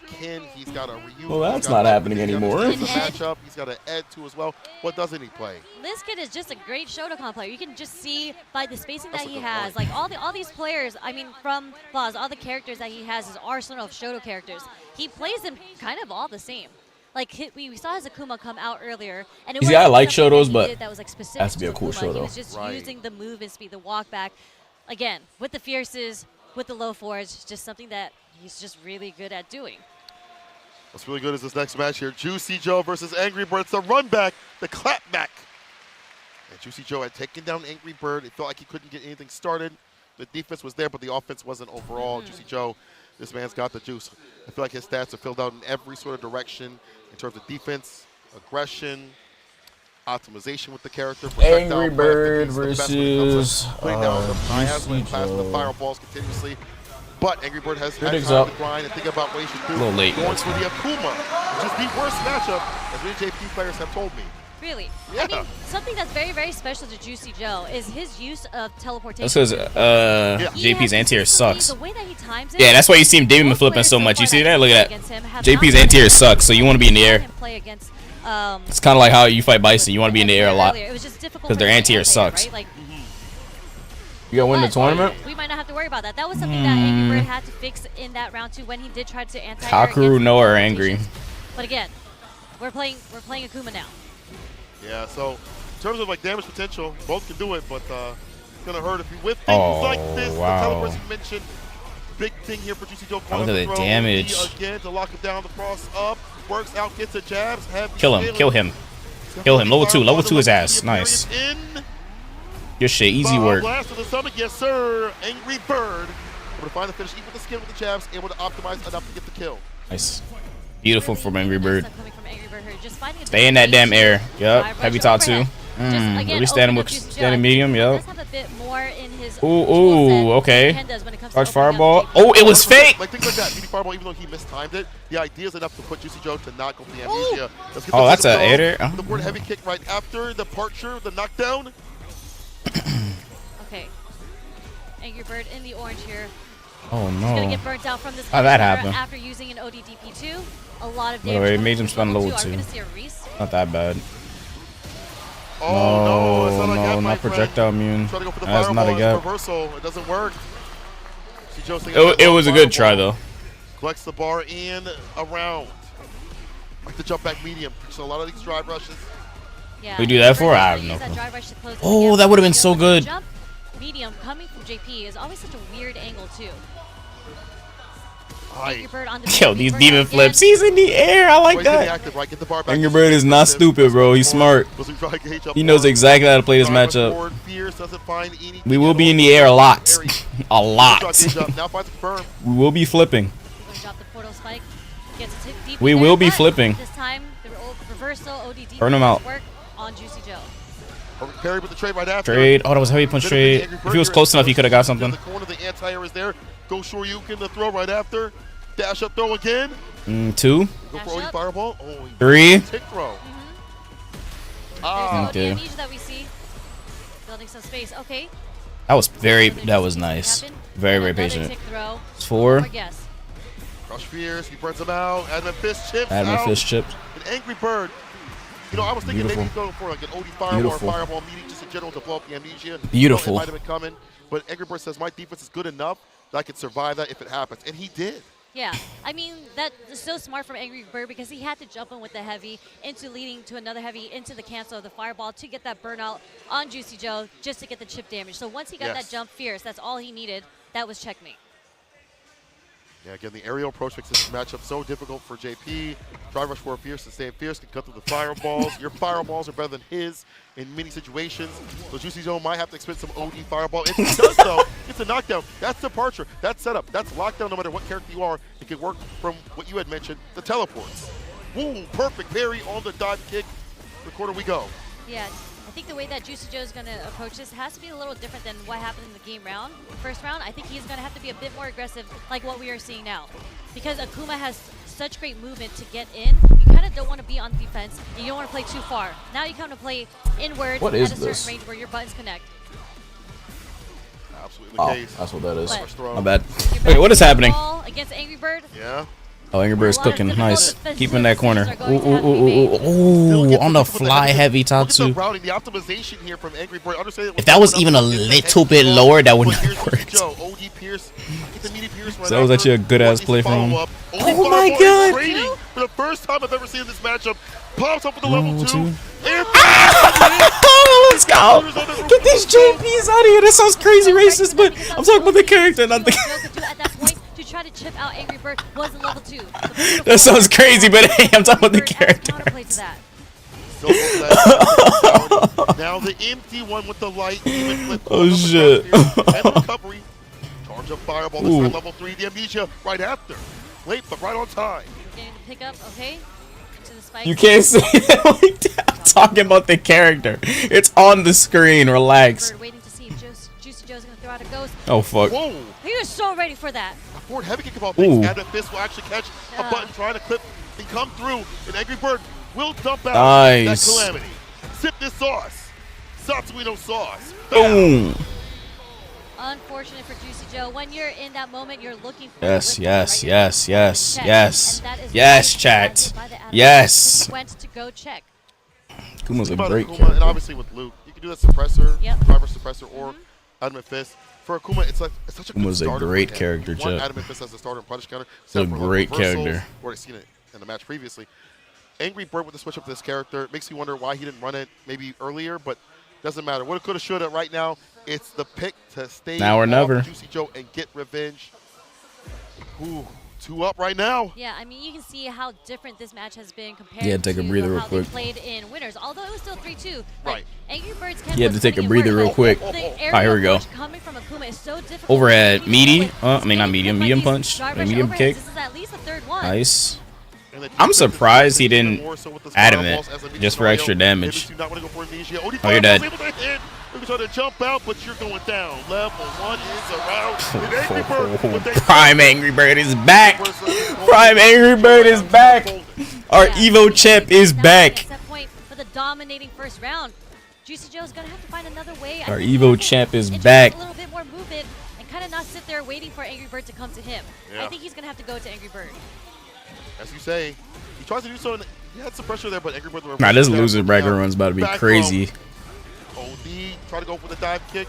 Speaker 15: Ken, he's got a Ryu.
Speaker 1: Well, that's not happening anymore.
Speaker 15: He's got a matchup. He's got an Ed too as well. What doesn't he play?
Speaker 11: This kid is just a great Shotokan player. You can just see by the spacing that he has, like all these players. I mean, from Blaz, all the characters that he has, his arsenal of Shoto characters. He plays them kind of all the same. Like we saw his Akuma come out earlier, and it
Speaker 1: I like Shotos, but
Speaker 11: that was like specific
Speaker 1: has to be a cool
Speaker 11: Akuma.
Speaker 1: Shoto.
Speaker 11: He was just using the movement speed, the walk back, again with the fierces, with the low fours, just something that he's just really good at doing.
Speaker 15: What's really good is this next match here. Juicy Joe versus Angry Bird. It's the run back, the clap back. And Juicy Joe had taken down Angry Bird. It felt like he couldn't get anything started. The defense was there, but the offense wasn't overall. Juicy Joe, this man's got the juice. I feel like his stats are filled out in every sort of direction in terms of defense, aggression, optimization with the character.
Speaker 1: Angry Bird versus
Speaker 15: putting down the miasma and passing the
Speaker 1: Joe.
Speaker 15: fireballs continuously. But Angry Bird has had
Speaker 1: Critics
Speaker 15: time
Speaker 1: up.
Speaker 15: to grind and think about what he should do.
Speaker 1: A little late.
Speaker 15: Going for the Akuma, which is the worst matchup, as many JP players have told me.
Speaker 11: Really?
Speaker 15: Yeah.
Speaker 11: I mean, something that's very, very special to Juicy Joe is his use of teleportation.
Speaker 1: That's because JP's anti-air sucks.
Speaker 11: The way that he times it,
Speaker 1: Yeah, that's why you see him David flipping so much. You see that? Look at that. JP's anti-air sucks, so you want to be in the air.
Speaker 11: play against,
Speaker 1: It's kind of like how you fight Bison. You want to be in the air a lot
Speaker 11: it was just difficult
Speaker 1: because their anti-air sucks.
Speaker 11: right? Like,
Speaker 1: You gonna win the tournament?
Speaker 11: we might not have to worry about that. That was something that Angry Bird had to fix in that round 2 when he did try to anti-air.
Speaker 1: Kakeru, Noah are angry.
Speaker 11: But again, we're playing Akuma now.
Speaker 15: Yeah, so in terms of like damage potential, both can do it, but it's gonna hurt if you whip things like this.
Speaker 1: wow.
Speaker 15: The teleports you mentioned, big thing here for Juicy Joe.
Speaker 1: Look at the damage.
Speaker 15: Again to lock it down, the cross up, works out, gets the jabs.
Speaker 1: Kill him, kill him. Kill him. Level 2 his ass. Nice. Good shit. Easy work.
Speaker 15: Blast to the stomach, yes sir. Angry Bird able to find the finish, even with the skin with the jabs, able to optimize enough to get the kill.
Speaker 1: Nice. Beautiful from Angry Bird.
Speaker 11: Just finding a
Speaker 1: Stay in that damn air. Yep.
Speaker 11: Drive
Speaker 1: Heavy
Speaker 11: rush
Speaker 1: top
Speaker 11: overhead.
Speaker 1: 2.
Speaker 11: Again,
Speaker 1: Really standing with
Speaker 11: opening up Juicy Joe.
Speaker 1: standing medium.
Speaker 11: He
Speaker 1: Yep.
Speaker 11: does have a bit more in his
Speaker 1: Ooh, okay.
Speaker 11: Ken does when it comes to
Speaker 1: Charge
Speaker 11: opening up
Speaker 1: fireball.
Speaker 11: JP.
Speaker 1: Oh, it was fake.
Speaker 15: Like things like that, meaty fireball, even though he mistimed it, the idea is enough to put Juicy Joe to not go for the amnesia. Let's get
Speaker 1: Oh,
Speaker 15: the
Speaker 1: that's
Speaker 15: rhythm
Speaker 1: a
Speaker 15: going.
Speaker 1: aider.
Speaker 15: The board heavy kick right after the departure, the knockdown.
Speaker 11: Okay. Angry Bird in the orange here.
Speaker 1: Oh
Speaker 11: He's gonna
Speaker 1: no.
Speaker 11: get burnt out from this.
Speaker 1: How'd that
Speaker 11: counter
Speaker 1: happen?
Speaker 11: After using an ODDP2, a lot of
Speaker 1: By the
Speaker 11: damage.
Speaker 1: way, it
Speaker 11: coming
Speaker 1: made him
Speaker 11: from
Speaker 1: spend
Speaker 11: level
Speaker 1: low
Speaker 11: 2. Are we
Speaker 1: too.
Speaker 11: gonna see a Reese?
Speaker 1: Not that bad.
Speaker 15: Oh, it's not like that, my
Speaker 1: not
Speaker 15: friend.
Speaker 1: projectile immune.
Speaker 15: Try to go for the
Speaker 1: That's not a
Speaker 15: fireball,
Speaker 1: gap.
Speaker 15: it's reversal. It doesn't work. Juicy Joe's thinking
Speaker 1: It was a good try
Speaker 15: fireball.
Speaker 1: though.
Speaker 15: Collects the bar and around. Like the jump back medium. So a lot of these drive rushes.
Speaker 11: Yeah.
Speaker 1: We do that for? I
Speaker 11: Use
Speaker 1: don't
Speaker 11: that
Speaker 1: know.
Speaker 11: drive rush to close it
Speaker 1: Oh,
Speaker 11: again.
Speaker 1: that would have been
Speaker 11: Jump-
Speaker 1: so good.
Speaker 11: Jump medium coming from JP is always such a weird angle too. Angry Bird on the
Speaker 1: Yo, these demon flips. He's in the air. I like that.
Speaker 15: Active, right? Get the bar back.
Speaker 1: Angry Bird is not stupid, bro. He's smart. He knows exactly how to play this matchup. We will be in the air a lot. A lot.
Speaker 15: Now finds confirm.
Speaker 1: We will be flipping.
Speaker 11: Drop the portal spike. Gets a tick deep
Speaker 1: We
Speaker 11: in
Speaker 1: will
Speaker 11: there,
Speaker 1: be
Speaker 11: but
Speaker 1: flipping.
Speaker 11: This time the reversal ODD
Speaker 1: Burn him out.
Speaker 11: work on Juicy Joe.
Speaker 15: Parry with the trade right after.
Speaker 1: Trade. Oh, that was a heavy punch trade. If he was close enough, he could have got something.
Speaker 15: The corner, the anti-air is there. Go Shoryuken, the throw right after. Dash up throw again.
Speaker 1: 2.
Speaker 15: Go for OD fireball. Oh,
Speaker 1: 3.
Speaker 15: Tick throw.
Speaker 11: There's
Speaker 1: Okay.
Speaker 11: no amnesia that we see. Building some space. Okay.
Speaker 1: That was nice. Very, very
Speaker 11: Another
Speaker 1: patient.
Speaker 11: tick throw.
Speaker 1: 4.
Speaker 11: One more guess.
Speaker 15: Crush Fears, he burns him out. Admin Fist chips
Speaker 1: Admin
Speaker 15: out.
Speaker 1: Fist chipped.
Speaker 15: An Angry Bird. You know, I was thinking
Speaker 1: Beautiful.
Speaker 15: maybe going for like an OD fireball
Speaker 1: Beautiful.
Speaker 15: or fireball meeting just in general to blow up the amnesia.
Speaker 1: Beautiful.
Speaker 15: It might have been coming. But Angry Bird says, my defense is good enough that I can survive that if it happens. And he did.
Speaker 11: Yeah, I mean, that is so smart from Angry Bird because he had to jump in with the heavy into leading to another heavy into the cancel of the fireball to get that burnout on Juicy Joe just to get the chip damage. So once he got that jump fierce, that's all he needed. That was checkmate.
Speaker 15: Yeah, again, the aerial approach makes this matchup so difficult for JP. Drive rush for Fierce to stay Fierce, can cut through the fireballs. Your fireballs are better than his in many situations. So Juicy Joe might have to expend some OD fireball. If he does, though, it's a knockdown. That's departure. That's setup. That's lockdown no matter what character you are. It can work from what you had mentioned, the teleports. Woo, perfect parry on the dive kick. The corner we go.
Speaker 11: Yeah, I think the way that Juicy Joe is going to approach this has to be a little different than what happened in the game round. First round, I think he's going to have to be a bit more aggressive like what we are seeing now. Because Akuma has such great movement to get in, you kind of don't want to be on defense, and you don't want to play too far. Now you come to play inward
Speaker 1: What
Speaker 11: at
Speaker 1: is
Speaker 11: a certain
Speaker 1: this?
Speaker 11: range where your buttons connect.
Speaker 15: Absolutely
Speaker 1: Oh,
Speaker 15: the case.
Speaker 1: that's what that is.
Speaker 11: What?
Speaker 1: My bad. Wait, what is happening?
Speaker 11: Ball against Angry Bird.
Speaker 15: Yeah.
Speaker 1: Oh, Angry Bird's
Speaker 11: A lot of
Speaker 1: cooking.
Speaker 11: difficult
Speaker 1: Nice.
Speaker 11: defensive
Speaker 1: Keep him in that corner.
Speaker 11: decisions are
Speaker 1: Ooh,
Speaker 11: going to have to be
Speaker 1: ooh, ooh, ooh, ooh. On the fly heavy
Speaker 15: Look at the
Speaker 1: Tatsu.
Speaker 15: routing, the optimization here from Angry Bird. Understand
Speaker 1: If that was even a little bit lower, that would not have worked.
Speaker 15: Joe, OD Pierce, get the meaty Pierce right
Speaker 1: So that was
Speaker 15: after.
Speaker 1: actually a good-ass
Speaker 15: What
Speaker 1: play
Speaker 15: needs to
Speaker 1: from him.
Speaker 15: follow up. OD
Speaker 1: Oh my
Speaker 15: fireball is
Speaker 1: God.
Speaker 15: trading for the first time I've ever seen in this matchup. Pops up with the level 2.
Speaker 1: Let's go. Get these JPs out of here. That sounds crazy racist, but I'm talking about the character, not the.
Speaker 11: At that point, to try to chip out Angry Bird was a level 2.
Speaker 1: That sounds crazy, but hey, I'm talking about the character.
Speaker 11: Counterplay to that.
Speaker 15: Now the empty one with the light. Even flip
Speaker 1: Oh shit.
Speaker 15: and the recovery. fireball. This time level 3, the amnesia right after. Late, but right on time.
Speaker 11: Getting the pickup, okay. To the spikes.
Speaker 1: You can't say that like that. I'm talking about the character. It's on the screen. Relax.
Speaker 11: Waiting to see if Juicy Joe's gonna throw out a ghost.
Speaker 1: Oh fuck.
Speaker 15: Whoa.
Speaker 11: He was so ready for that.
Speaker 15: A forward heavy kick of all things. Add a fist will actually catch a button trying to clip and come through. An Angry Bird will dump out that calamity. Sip this sauce. Satsuino sauce.
Speaker 1: Boom.
Speaker 11: Unfortunate for Juicy Joe. When you're in that moment, you're looking for
Speaker 1: Yes, chat. Yes.
Speaker 11: Went to go check.
Speaker 1: Kuma's a great
Speaker 15: Akuma,
Speaker 1: character.
Speaker 15: and obviously with Luke, you can do that suppressor, driver suppressor, or Adamant Fist. For Akuma, it's such a good
Speaker 1: Kuma's a
Speaker 15: starter
Speaker 1: great
Speaker 15: for him.
Speaker 1: character,
Speaker 15: One
Speaker 1: chat.
Speaker 15: Adamant Fist as a starter and punish counter.
Speaker 1: He's a great character.
Speaker 15: Already seen it in the match previously. Angry Bird with the switch up to this character makes me wonder why he didn't run it maybe earlier, but doesn't matter. Woulda, coulda, shoulda. Right now, it's the pick to stay
Speaker 1: Now or never.
Speaker 15: Juicy Joe and get revenge. Ooh, 2 up right now.
Speaker 11: Yeah, I mean, you can see how different this match has been compared
Speaker 1: take a
Speaker 11: to
Speaker 1: breather real
Speaker 11: how
Speaker 1: quick.
Speaker 11: they played in winners. Although it was still 3-2.
Speaker 15: Right.
Speaker 11: Angry Birds can
Speaker 1: You had to take a breather real quick.
Speaker 11: The
Speaker 1: Alright, here we go.
Speaker 11: coming from Akuma is so difficult.
Speaker 1: Overhead, meaty. I mean, not medium. Medium punch. Medium kick.
Speaker 11: This is at least the third one.
Speaker 1: Nice. I'm surprised he didn't adamant just for extra damage. Oh, you're dead.
Speaker 15: We're trying to jump out, but you're going down. Level 1 is around.
Speaker 1: Prime Angry Bird is back. Prime Angry Bird is back. Our Evo champ is back.
Speaker 11: At that point for the dominating first round, Juicy Joe's gonna have to find another way.
Speaker 1: Our Evo champ is back.
Speaker 11: A little bit more movement and kind of not sit there waiting for Angry Bird to come to him.
Speaker 15: Yeah.
Speaker 11: I think he's gonna have to go to Angry Bird.
Speaker 15: As you say, he tries to do so. He had some pressure there, but Angry Bird.
Speaker 1: Nah, this loser bracket run's about to be crazy.
Speaker 15: OD try to go for the dive kick.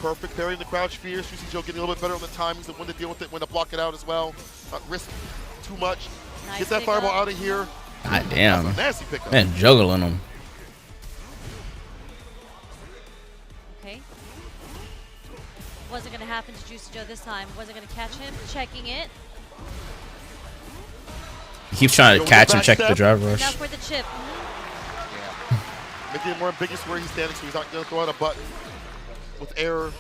Speaker 15: Perfect parry in the crouch fear. Juicy Joe getting a little bit better on the timings and when to deal with it, when to block it out as well. Not risk too much.
Speaker 11: Nice
Speaker 15: Get that fireball out of here.
Speaker 1: God damn.
Speaker 15: That's a nasty pickup.
Speaker 1: Man, juggling him.
Speaker 11: Okay. Wasn't gonna happen to Juicy Joe this time. Wasn't gonna catch him. Checking it.
Speaker 1: He keeps trying to catch and check the drive rush.
Speaker 11: Now for the chip.
Speaker 15: Making it more ambiguous where he's standing, so he's not going to throw out a button with error.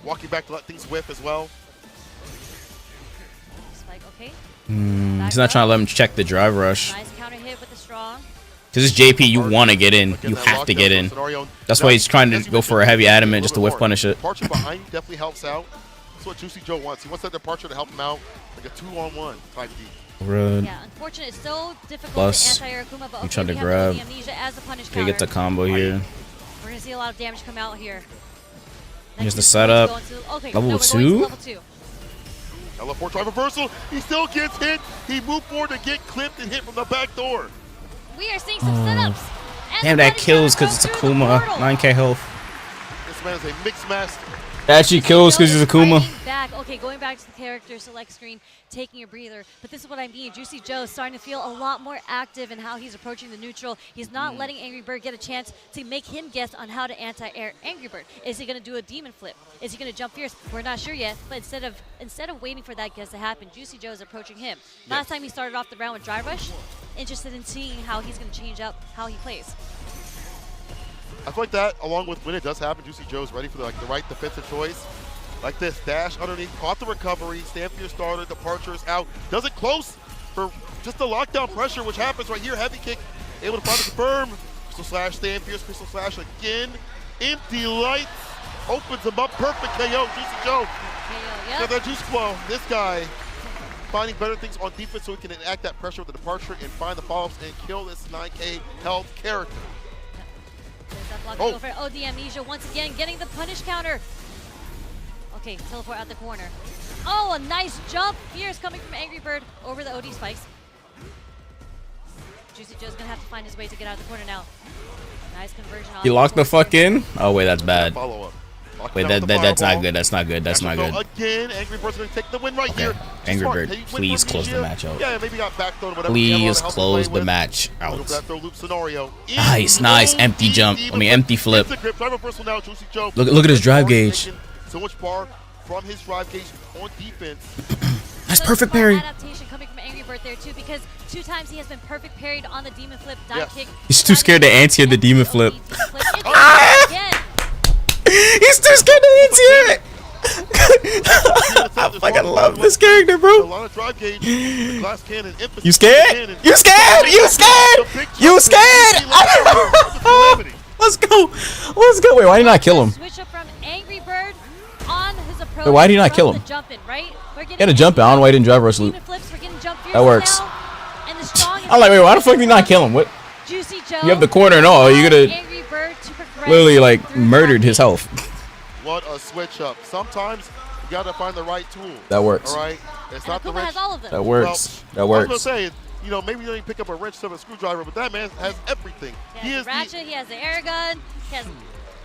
Speaker 15: Walking back to let things whiff as well.
Speaker 11: Spike, okay.
Speaker 1: He's not trying to let him check the drive rush.
Speaker 11: Nice counter hit with the strong.
Speaker 1: Because it's JP, you want to get in. You have to get in. That's why he's trying to go for a heavy adamant just to whiff punish it.
Speaker 15: Departure behind definitely helps out. That's what Juicy Joe wants. He wants that departure to help him out, like a 2-on-1 type deal.
Speaker 11: Yeah, unfortunate. It's so difficult
Speaker 1: Plus,
Speaker 11: to anti-air Akuma, but
Speaker 1: he tried to
Speaker 11: we have
Speaker 1: grab.
Speaker 11: the amnesia as the punish
Speaker 1: Can he get the combo here?
Speaker 11: We're gonna see a lot of damage come out here.
Speaker 1: Here's the setup.
Speaker 11: Okay,
Speaker 1: Level
Speaker 11: no,
Speaker 1: 2?
Speaker 11: Level 2.
Speaker 15: L4 drive reversal. He still gets hit. He moved forward to get clipped and hit from the back door.
Speaker 11: We are seeing some setups.
Speaker 1: Damn, that kills because it's Akuma. 9k health.
Speaker 15: This man is a mixed master.
Speaker 1: That actually kills because he's Akuma.
Speaker 11: Okay, going back to the character select screen, taking a breather. But this is what I mean. Juicy Joe is starting to feel a lot more active in how he's approaching the neutral. He's not letting Angry Bird get a chance to make him guess on how to anti-air Angry Bird. Is he going to do a demon flip? Is he going to jump fierce? We're not sure yet. But instead of waiting for that guess to happen, Juicy Joe is approaching him. Last time he started off the round with Dry Rush. Interested in seeing how he's going to change up how he plays.
Speaker 15: I feel like that, along with when it does happen, Juicy Joe's ready for the right defensive choice. Like this, dash underneath, caught the recovery, stand for your starter, departure is out. Does it close for just the lockdown pressure, which happens right here. Heavy kick, able to find the confirm. Crystal Slash, stand fierce, Crystal Slash again. Empty lights, opens him up, perfect KO, Juicy Joe. Got that juice flow. This guy finding better things on defense so he can enact that pressure with the departure and find the follow-ups and kill this 9k health character.
Speaker 11: The amnesia once again getting the punish counter. Okay, teleport out the corner. Oh, a nice jump. Fierce coming from Angry Bird over the OD spikes. Juicy Joe's gonna have to find his way to get out of the corner now. Nice conversion.
Speaker 1: He locked the fuck in? Oh wait, that's bad.
Speaker 15: Follow up.
Speaker 1: Wait, that's not good. That's not good. That's not good.
Speaker 15: Again, Angry Bird's going to take the win right here.
Speaker 1: Angry Bird, please close the match out.
Speaker 15: Yeah, maybe got backthrown, whatever.
Speaker 1: Please close the match out.
Speaker 15: That throw loop scenario.
Speaker 1: Nice, empty jump. I mean, empty flip.
Speaker 15: Look
Speaker 1: at his drive gauge.
Speaker 15: So much bar from his drive gauge on defense.
Speaker 1: That's perfect parry.
Speaker 11: Adaptation coming from Angry Bird there too, because 2 times he has been perfect parried on the demon flip, dive kick.
Speaker 1: He's too scared to anti the demon flip. He's too scared to anti it. I fucking love this character, bro.
Speaker 15: A lot of drive gauge, the glass cannon, emphasis.
Speaker 1: You scared? You scared? You scared? You scared? Let's go. Let's go. Wait, why did I not kill him?
Speaker 11: Switch up from Angry Bird on his approach.
Speaker 1: Wait, why did he not kill him? He had a jump in. I don't know why he didn't drive rush loop. That works. I'm like, wait, why the fuck did he not kill him? What?
Speaker 11: Juicy Joe.
Speaker 1: You have the corner and all. You could have literally like murdered his health.
Speaker 15: What a switch up. Sometimes you gotta find the right tool.
Speaker 1: That works.
Speaker 15: All right. It's not the wrench.
Speaker 1: That works. That
Speaker 15: I
Speaker 1: works.
Speaker 15: was gonna say, you know, maybe you don't even pick up a wrench to a screwdriver, but that man has everything.
Speaker 11: He has the ratchet, he has the air gun, he has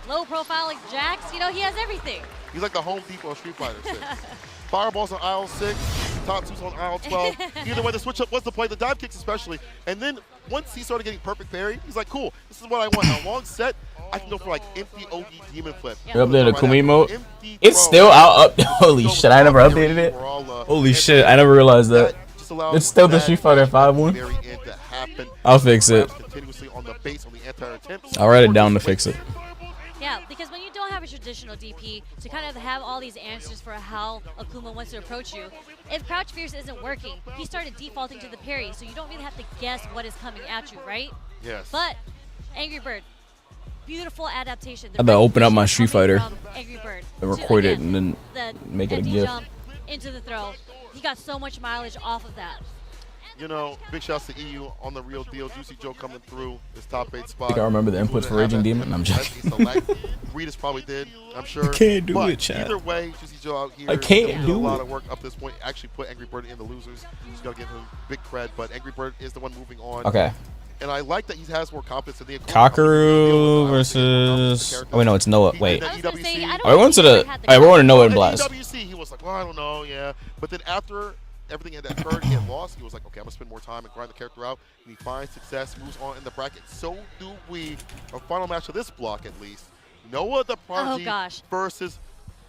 Speaker 11: low profile like Jax, you know, he has everything.
Speaker 15: He's like the Home Depot of Street Fighter 6. Fireballs on aisle 6, top twos on aisle 12. Either way, the switch up was the play, the dive kicks especially. And then once he started getting perfect parry, he's like, cool, this is what I want. A long set, I can go for like empty OD demon flip.
Speaker 1: You're updating the Kumi mode? It's still out. Holy shit, I never updated it. Holy shit, I never realized that. It's still the Street Fighter 5 one. I'll fix it. I'll write it down to fix it.
Speaker 11: Yeah, because when you don't have a traditional DP to kind of have all these answers for how Akuma wants to approach you, if Crouch Fierce isn't working, he started defaulting to the parry, so you don't really have to guess what is coming at you, right?
Speaker 15: Yes.
Speaker 11: But Angry Bird, beautiful adaptation.
Speaker 1: I had to open up my Street Fighter
Speaker 11: Angry Bird
Speaker 1: and record it and then make it a GIF.
Speaker 11: Jump into the throw. He got so much mileage off of that.
Speaker 15: You know, big shouts to EU on the real deal. Juicy Joe coming through his top 8 spot.
Speaker 1: I think I remember the inputs for Raging Demon. I'm joking.
Speaker 15: Regis probably did, I'm sure.
Speaker 1: I can't do
Speaker 15: but
Speaker 1: it, chat.
Speaker 15: Either way, Juicy Joe out here.
Speaker 1: I can't do
Speaker 15: a lot
Speaker 1: it.
Speaker 15: of work up to this point. Actually put Angry Bird in the losers. Just got to give him big cred. But Angry Bird is the one moving on.
Speaker 1: Okay.
Speaker 15: And I like that he has more confidence in the
Speaker 1: Kakaru versus. Oh, wait, no, it's Noah. Wait.
Speaker 11: I was gonna say, I don't
Speaker 1: We're going to the. Alright, we're going to Noah and Blast.
Speaker 15: EWC, he was like, well, I don't know, yeah. But then after everything that occurred, he had lost. He was like, okay, I'm going to spend more time and grind the character out. And he finds success, moves on in the bracket. So do we. Our final match of this block, at least. Noah the Prodigy versus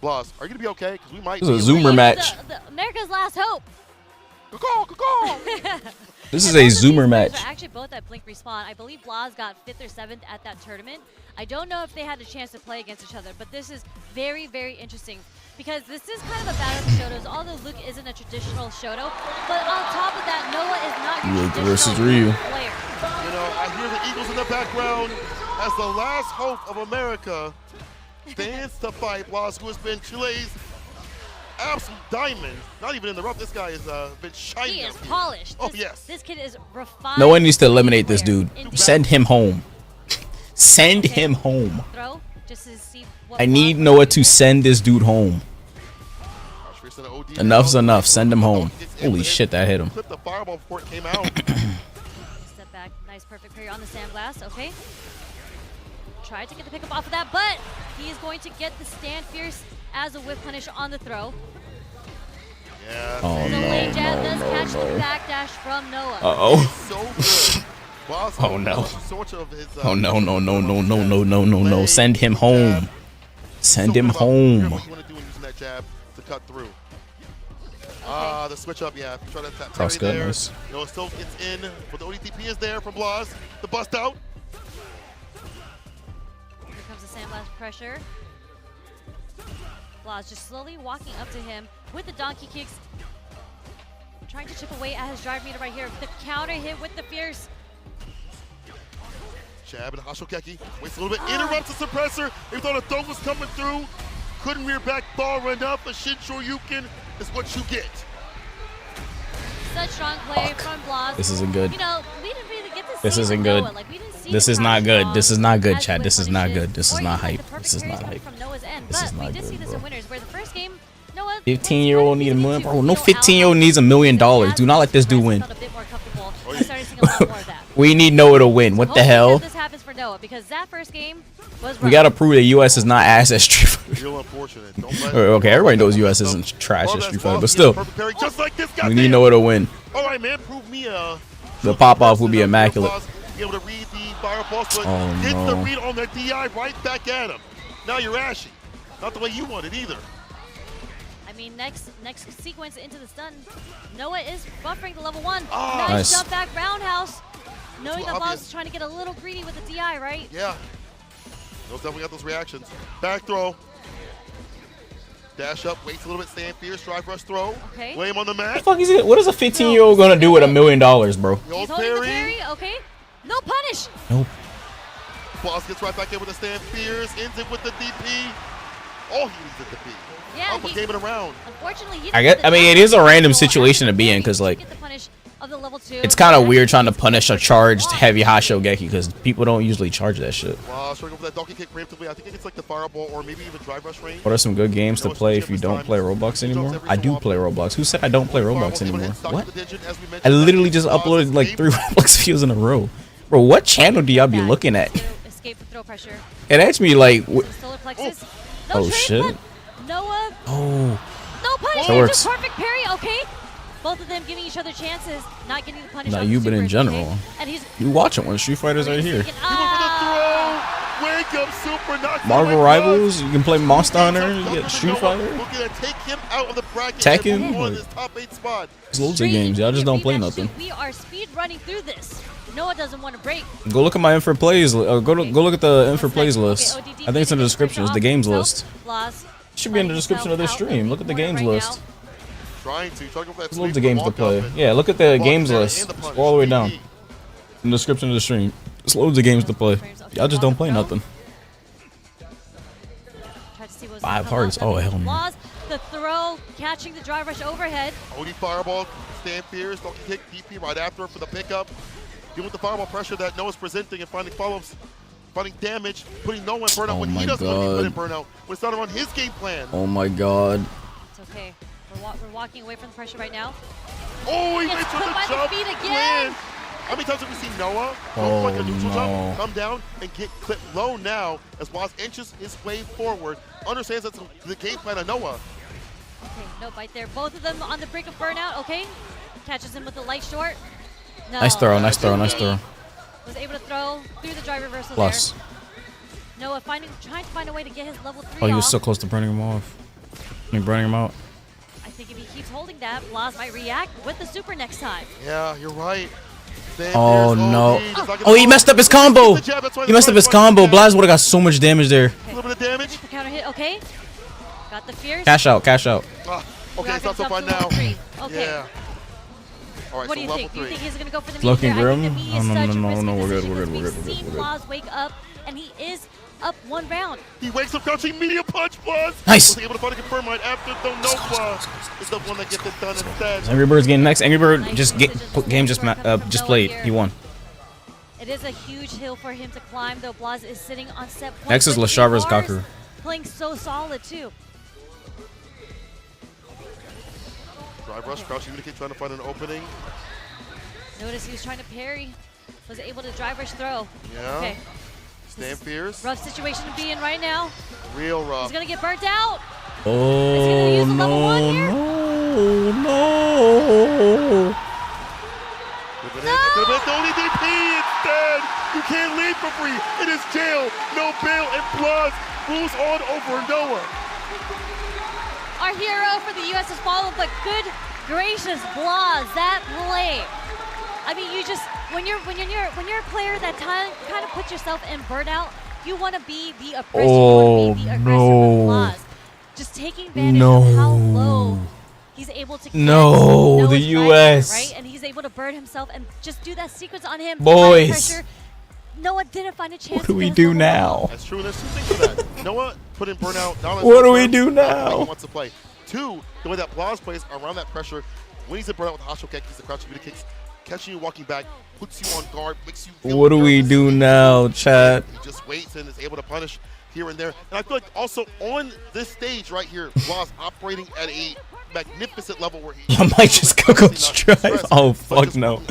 Speaker 15: Blast. Are you going to be okay? Because we might.
Speaker 1: This is a Zoomer match.
Speaker 11: America's Last Hope.
Speaker 1: This is a Zoomer match.
Speaker 11: They're actually both at Blink Respawn. I believe Blaz got 5th or 7th at that tournament. I don't know if they had a chance to play against each other, but this is very, very interesting because this is kind of a battle of Shotos. Although Luke isn't a traditional Shoto, but on top of that, Noah is not your traditional
Speaker 1: Ryu.
Speaker 11: player.
Speaker 15: You know, I hear the Eagles in the background as the last hope of America stands to fight Blaz, who has been Chile's absolute diamond. Not even in the rough. This guy has been shining.
Speaker 11: He is polished.
Speaker 15: Oh, yes.
Speaker 11: This kid is refined.
Speaker 1: No one needs to eliminate this dude. Send him home. Send him home.
Speaker 11: Throw, just to see what
Speaker 1: I need Noah to send this dude home. Enough's enough. Send him home. Holy shit, that hit him.
Speaker 15: The fireball before it came out.
Speaker 11: Step back. Nice perfect parry on the sandblast. Okay. Tried to get the pickup off of that, but he is going to get the stand fierce as a whip punish on the throw.
Speaker 15: Yeah.
Speaker 1: Oh,
Speaker 11: the
Speaker 1: no,
Speaker 11: lane jab does
Speaker 1: no,
Speaker 11: catch
Speaker 1: no.
Speaker 11: the backdash from Noah.
Speaker 15: So good.
Speaker 1: Oh no.
Speaker 15: So much of his,
Speaker 1: Oh no, no, no, no, no, no, no, no, no. Send him home. Send him home.
Speaker 15: What you want to do when using that jab to cut through. The switch up, yeah. If you try to tap
Speaker 1: Cross
Speaker 15: there,
Speaker 1: good, nice.
Speaker 15: you know, it still gets in, but the ODTP is there from Blaz. The bust out.
Speaker 11: Here comes the sandblast pressure. Blaz just slowly walking up to him with the donkey kicks. Trying to chip away at his drive meter right here. The counter hit with the fierce.
Speaker 15: Jab and Hashokeki. Waits a little bit. Interrupts the suppressor. He thought a throw was coming through. Couldn't rear back bar enough. A Shinshouryuken is what you get.
Speaker 11: Such strong play from Blaz.
Speaker 1: This isn't good.
Speaker 11: You know, we didn't really get to see
Speaker 1: This isn't good.
Speaker 11: Noah. Like, we didn't see
Speaker 1: This
Speaker 11: the
Speaker 1: is not good.
Speaker 11: strong
Speaker 1: This is not good,
Speaker 11: as
Speaker 1: Chad.
Speaker 11: whip
Speaker 1: This is not
Speaker 11: punishes,
Speaker 1: good. This is
Speaker 11: or
Speaker 1: not
Speaker 11: even, like,
Speaker 1: hype.
Speaker 11: the perfect
Speaker 1: This is
Speaker 11: parries
Speaker 1: not
Speaker 11: coming
Speaker 1: hype.
Speaker 11: from Noah's end.
Speaker 1: This is
Speaker 11: But we
Speaker 1: not
Speaker 11: did see
Speaker 1: good,
Speaker 11: this
Speaker 1: bro.
Speaker 11: in winners, where the first game, Noah
Speaker 1: 15-year-old need a million, bro. No 15-year-old needs $1 million. Do not let this dude win.
Speaker 11: felt a bit more comfortable. I started seeing a lot more of that.
Speaker 1: We need Noah to win. What the
Speaker 11: Hopefully
Speaker 1: hell?
Speaker 11: this happens for Noah, because that first game was
Speaker 1: We
Speaker 11: rough.
Speaker 1: gotta prove that US is not ass at Street Fighter.
Speaker 15: Real unfortunate. Don't let
Speaker 1: Okay, everybody knows US isn't trash at Street Fighter, but still,
Speaker 15: just like this guy.
Speaker 1: we need Noah to win.
Speaker 15: All right, man. Prove me
Speaker 1: The pop-off will be immaculate.
Speaker 15: Be able to read the fireballs, but
Speaker 1: Oh,
Speaker 15: gets the
Speaker 1: no.
Speaker 15: read on their DI right back at him. Now you're ashy. Not the way you want it either.
Speaker 11: I mean, next sequence into the stun, Noah is buffering the level 1.
Speaker 15: Ah.
Speaker 11: Nice
Speaker 1: Nice.
Speaker 11: jump back roundhouse. Knowing that
Speaker 15: obvious.
Speaker 11: Boss is trying to get a little greedy with the DI, right?
Speaker 15: Yeah. Those definitely got those reactions. Back throw. Dash up, waits a little bit, stand fierce, drive rush throw.
Speaker 11: Okay.
Speaker 15: Lay him on the mat.
Speaker 1: What is a 15-year-old gonna do with $1 million, bro?
Speaker 11: He's holding the parry. Okay. No punish.
Speaker 1: Nope.
Speaker 15: Boss gets right back in with a stand fierce, ends it with the DP. Oh, he needs the DP.
Speaker 11: Yeah,
Speaker 15: Alpha gave it around.
Speaker 11: Unfortunately, he
Speaker 1: I mean, it is a random situation to be in, because, like,
Speaker 11: of the level 2.
Speaker 1: it's kind of weird trying to punish a charged heavy Hashogeki, because people don't usually charge that shit.
Speaker 15: Wow, trying to go for that donkey kick preemptively. I think it's like the fireball or maybe even drive rush range.
Speaker 1: What are some good games to play if you don't play Roblox anymore? I do play Roblox. Who said I don't play Roblox anymore? What? I literally just uploaded like 3 Roblox videos in a row. Bro, what channel do y'all be looking at?
Speaker 11: Escape the throw pressure.
Speaker 1: It asked me like,
Speaker 11: Solar plexus. No
Speaker 1: oh shit.
Speaker 11: Noah.
Speaker 1: Oh.
Speaker 11: No punish.
Speaker 1: That works.
Speaker 11: Just perfect parry. Okay. Both of them giving each other chances, not getting the punish.
Speaker 1: Nah,
Speaker 11: on
Speaker 1: you,
Speaker 11: the
Speaker 1: but in
Speaker 11: super,
Speaker 1: general.
Speaker 11: okay? And he's
Speaker 1: You watching when Street Fighters right here.
Speaker 15: Wake up, super knocks
Speaker 1: Marvel Rivals, you can play Monster Hunter, you get Street Fighter.
Speaker 15: We're gonna take him out of the bracket.
Speaker 1: Tekken.
Speaker 15: On his top 8 spot.
Speaker 1: There's loads of games. Y'all just don't play nothing.
Speaker 11: We are speed running through this. Noah doesn't want to break.
Speaker 1: Go look at my Infer Plays. Go look at the Infer Plays list. I think it's in the description. It's the games list. Should be in the description of this stream. Look at the games list.
Speaker 15: Trying to go for that.
Speaker 1: There's loads of games to play. Yeah, look at the games list. Scroll all the way down. In the description of the stream. There's loads of games to play. Y'all just don't play nothing. 5 hearts. Oh hell no.
Speaker 11: The throw, catching the drive rush overhead.
Speaker 15: OD fireball, stand fierce, donkey kick, DP right after him for the pickup. Dealing with the fireball pressure that Noah's presenting and finding follow-ups, finding damage, putting Noah in burnout when he doesn't want to be put in burnout. When it's not around his game plan.
Speaker 1: Oh my god.
Speaker 11: It's okay. We're walking away from the pressure right now.
Speaker 15: Oh, he
Speaker 11: gets
Speaker 15: makes
Speaker 11: put
Speaker 15: the
Speaker 11: by
Speaker 15: jump
Speaker 11: the feet again.
Speaker 15: How many times have we seen Noah
Speaker 1: Oh,
Speaker 15: like a neutral
Speaker 1: no.
Speaker 15: jump, come down and get clipped low now as Waz inches his way forward, understands that's the game plan of Noah.
Speaker 11: Okay, no bite there. Both of them on the brink of burnout. Okay, catches him with the light short. No.
Speaker 1: Nice throw, nice throw, nice throw.
Speaker 11: Was able to throw through the drive reversal
Speaker 1: Plus.
Speaker 11: there. Noah trying to find a way to get his level 3
Speaker 1: Oh, he was
Speaker 11: off.
Speaker 1: so close to burning him off. I mean, burning him out.
Speaker 11: I think if he keeps holding that, Blaz might react with the super next time.
Speaker 15: Yeah, you're right.
Speaker 1: Oh no. Oh, he messed up his combo. He messed up his combo. Blaz would have got so much damage there.
Speaker 15: A little bit of damage.
Speaker 11: The counter hit. Okay. Got the fierce.
Speaker 1: Cash out, cash out.
Speaker 15: Okay, it's not so fun now.
Speaker 11: Okay.
Speaker 15: Yeah. All right,
Speaker 11: What do
Speaker 15: so
Speaker 11: you think?
Speaker 15: level
Speaker 11: Do you
Speaker 15: 3.
Speaker 11: think he's gonna go for the
Speaker 1: Looking
Speaker 11: meat there? I
Speaker 1: grim?
Speaker 11: think the meat
Speaker 1: Oh,
Speaker 11: is
Speaker 1: no,
Speaker 11: such
Speaker 1: no,
Speaker 11: a
Speaker 1: no,
Speaker 11: risky
Speaker 1: no, we're good,
Speaker 11: decision
Speaker 1: we're good,
Speaker 11: because
Speaker 1: we're good,
Speaker 11: we've
Speaker 1: we're
Speaker 11: seen
Speaker 1: good, we're good.
Speaker 11: Blaz wake up, and he is up 1 round.
Speaker 15: He wakes up crouching medium punch, Blaz.
Speaker 1: Nice.
Speaker 15: Was able to find a confirm right after, though Nova is the one that gets it done instead.
Speaker 1: Angry Bird's getting next. Angry Bird just played. He won.
Speaker 11: It is a huge hill for him to climb, though Blaz is sitting on step 1.
Speaker 1: Next is Lashar vs. Kakeru.
Speaker 11: Playing so solid, too.
Speaker 15: Drive rush, crouching medium kick, trying to find an opening.
Speaker 11: Notice he was trying to parry. Was able to drive rush throw.
Speaker 15: Yeah.
Speaker 11: Okay.
Speaker 15: Stand fierce.
Speaker 11: Rough situation to be in right now.
Speaker 15: Real rough.
Speaker 11: He's going to get burnt out.
Speaker 1: Oh no, no, no.
Speaker 15: Could have been the only DP instead. You can't leave for free. It is jail, no bail, and Blaz rules on over Noah.
Speaker 11: Our hero for the U.S. has fallen, but good gracious, Blaz, that play. I mean, you just when you're a player that kind of puts yourself in burnout, you want to be the oppressor.
Speaker 1: Oh
Speaker 11: you want to be the aggressor
Speaker 1: no.
Speaker 11: with Blaz. Just taking advantage of how low he's able to get
Speaker 1: No, the
Speaker 11: Noah's
Speaker 1: U.S.
Speaker 11: right? And he's able to burn himself and just do that sequence on him.
Speaker 1: Boys.
Speaker 11: Pressure. Noah didn't find a chance.
Speaker 1: What do we do now?
Speaker 15: That's true. There's two things to that. Noah put in burnout.
Speaker 1: What do we do now?
Speaker 15: He wants to play. 2, the way that Blaz plays around that pressure. When he's in burnout with the Hashogeki, he's the crouching medium kicks, catching you walking back, puts you on guard, makes you feel
Speaker 1: What do we do now, chat?
Speaker 15: He just waits and is able to punish here and there. And I feel like also on this stage right here, Blaz operating at a magnificent level where he
Speaker 1: might just go strive. Oh fuck no.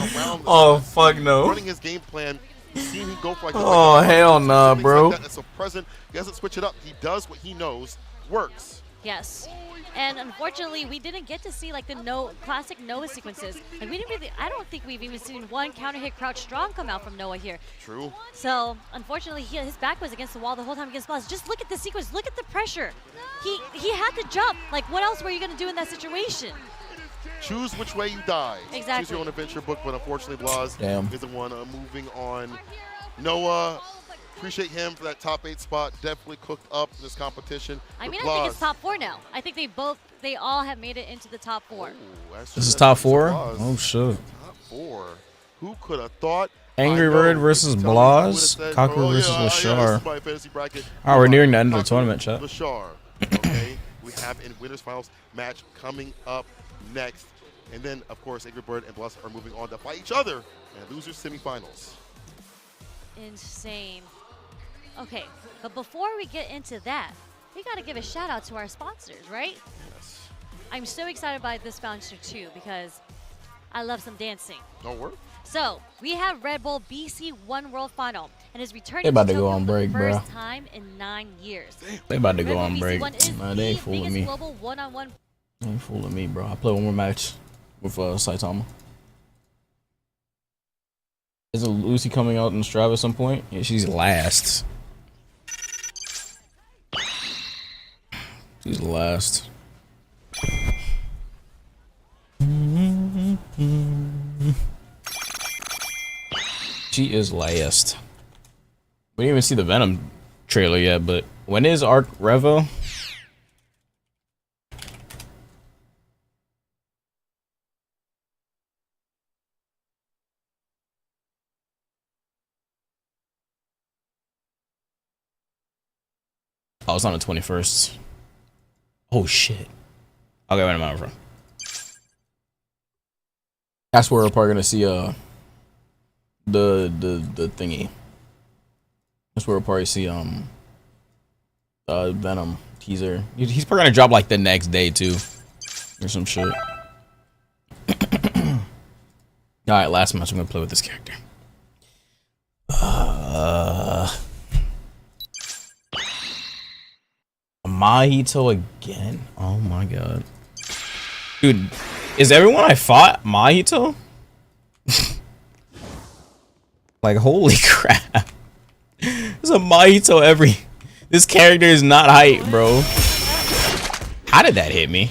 Speaker 1: Oh fuck no.
Speaker 15: Running his game plan, seeing him go for like
Speaker 1: Oh hell nah, bro.
Speaker 15: Like that. So present, he doesn't switch it up. He does what he knows works.
Speaker 11: Yes. And unfortunately, we didn't get to see like the classic Noah sequences. Like we didn't really, I don't think we've even seen one counter hit crouch strong come out from Noah here.
Speaker 15: True.
Speaker 11: So unfortunately, his back was against the wall the whole time against Blaz. Just look at the sequence. Look at the pressure. He had to jump. Like what else were you gonna do in that situation?
Speaker 15: Choose which way you die.
Speaker 11: Exactly.
Speaker 15: Choose your own adventure book, but unfortunately, Blaz
Speaker 1: Damn.
Speaker 15: is the one moving on. Noah appreciate him for that top 8 spot. Definitely cooked up this competition.
Speaker 11: I mean, I think it's top 4 now. I think they all have made it into the top 4.
Speaker 15: Ooh,
Speaker 1: This is top 4? Oh, shit.
Speaker 15: Top 4. Who could have thought?
Speaker 1: Angry Bird versus Blaz. Kaku versus Lashar. Alright, we're nearing the end of the tournament, chat.
Speaker 15: Lashar. Okay, we have a winners finals match coming up next. And then, of course, Angry Bird and Blaz are moving on to fight each other and losers semifinals.
Speaker 11: Insane. Okay, but before we get into that, we got to give a shout out to our sponsors, right?
Speaker 15: Yes.
Speaker 11: I'm so excited by this sponsor too because I love some dancing.
Speaker 15: Don't work.
Speaker 11: So we have Red Bull BC One World Final and is returning
Speaker 1: They about to
Speaker 11: to
Speaker 1: go
Speaker 11: Tokyo
Speaker 1: on
Speaker 11: for
Speaker 1: break,
Speaker 11: the
Speaker 1: bro.
Speaker 11: first time in 9 years.
Speaker 1: They about to
Speaker 11: Red
Speaker 1: go
Speaker 11: Bull
Speaker 1: on
Speaker 11: BC
Speaker 1: break.
Speaker 11: One is
Speaker 1: Nah, they ain't
Speaker 11: the
Speaker 1: fooling
Speaker 11: biggest
Speaker 1: me.
Speaker 11: global one-on-one.
Speaker 1: They ain't fooling me, bro. I play one more match with Saitama. Isn't Lucy coming out in Strava at some point? Yeah, she's last. She's last. She is last. We didn't even see the Venom trailer yet, but when is Arc Revo? Oh, it's on the 21st. Oh shit. Okay, wait a minute, bro. That's where we're probably gonna see the thingy. That's where we'll probably see Venom teaser. He's probably gonna drop like the next day too, or some shit. All right, last match. I'm gonna play with this character. Mahito again? Oh my god. Dude, is everyone I fought Mahito? Like, holy crap. There's a Mahito every... This character is not hype, bro. How did that hit me?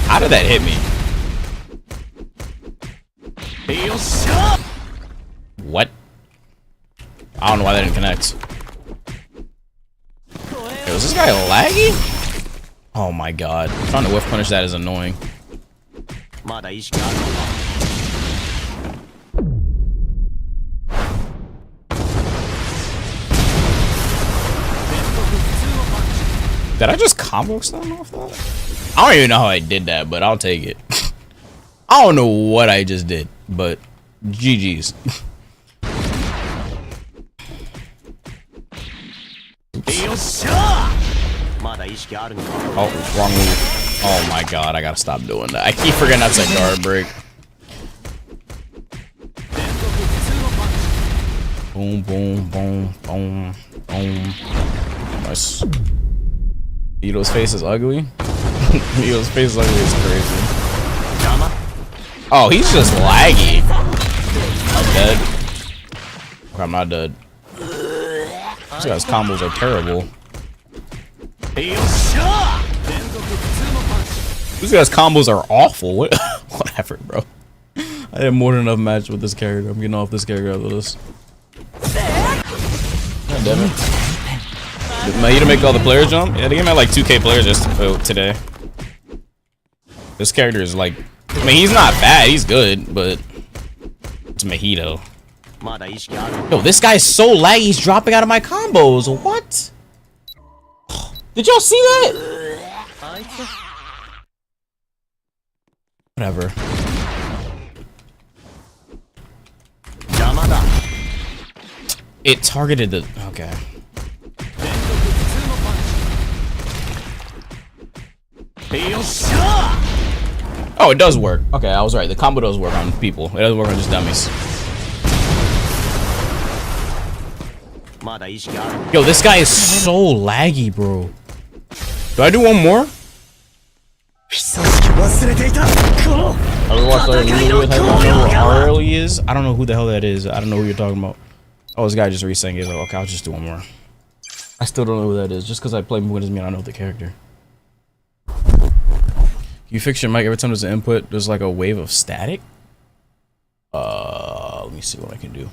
Speaker 1: How did that hit me? What? I don't know why that didn't connect. Yo, is this guy laggy? Oh my god. Trying to whiff punish that is annoying. Did I just combo stun off that? I don't even know how I did that, but I'll take it. I don't know what I just did, but GG's. Oh, wrong move. Oh my god, I gotta stop doing that. I keep forgetting that's a guard break. Boom, boom, boom, boom, boom. Nice. Ito's face is ugly. Ito's face is ugly is crazy. Oh, he's just laggy. I'm dead. Okay, I'm not dead. These guys' combos are terrible. These guys' combos are awful. What? Whatever, bro. I had more than enough match with this character. I'm getting off this character after this. God damn it. Did Mahito make all the players jump? Yeah, they gave me like 2K players just today. This character is like... I mean, he's not bad. He's good, but... It's Mahito. Yo, this guy's so laggy. He's dropping out of my combos. What? Did y'all see that? Whatever. It targeted the... Okay. Oh, it does work. Okay, I was right. The combo does work on people. It doesn't work on just dummies. Yo, this guy is so laggy, bro. Do I do one more? I watched the movie. I don't know who Harley is. I don't know who the hell that is. I don't know who you're talking about. Oh, this guy just re-sang it. Okay, I'll just do one more. I still don't know who that is. Just because I play Moon doesn't mean I know the character. You fix your mic every time there's an input, there's like a wave of static. Let me see what I can do.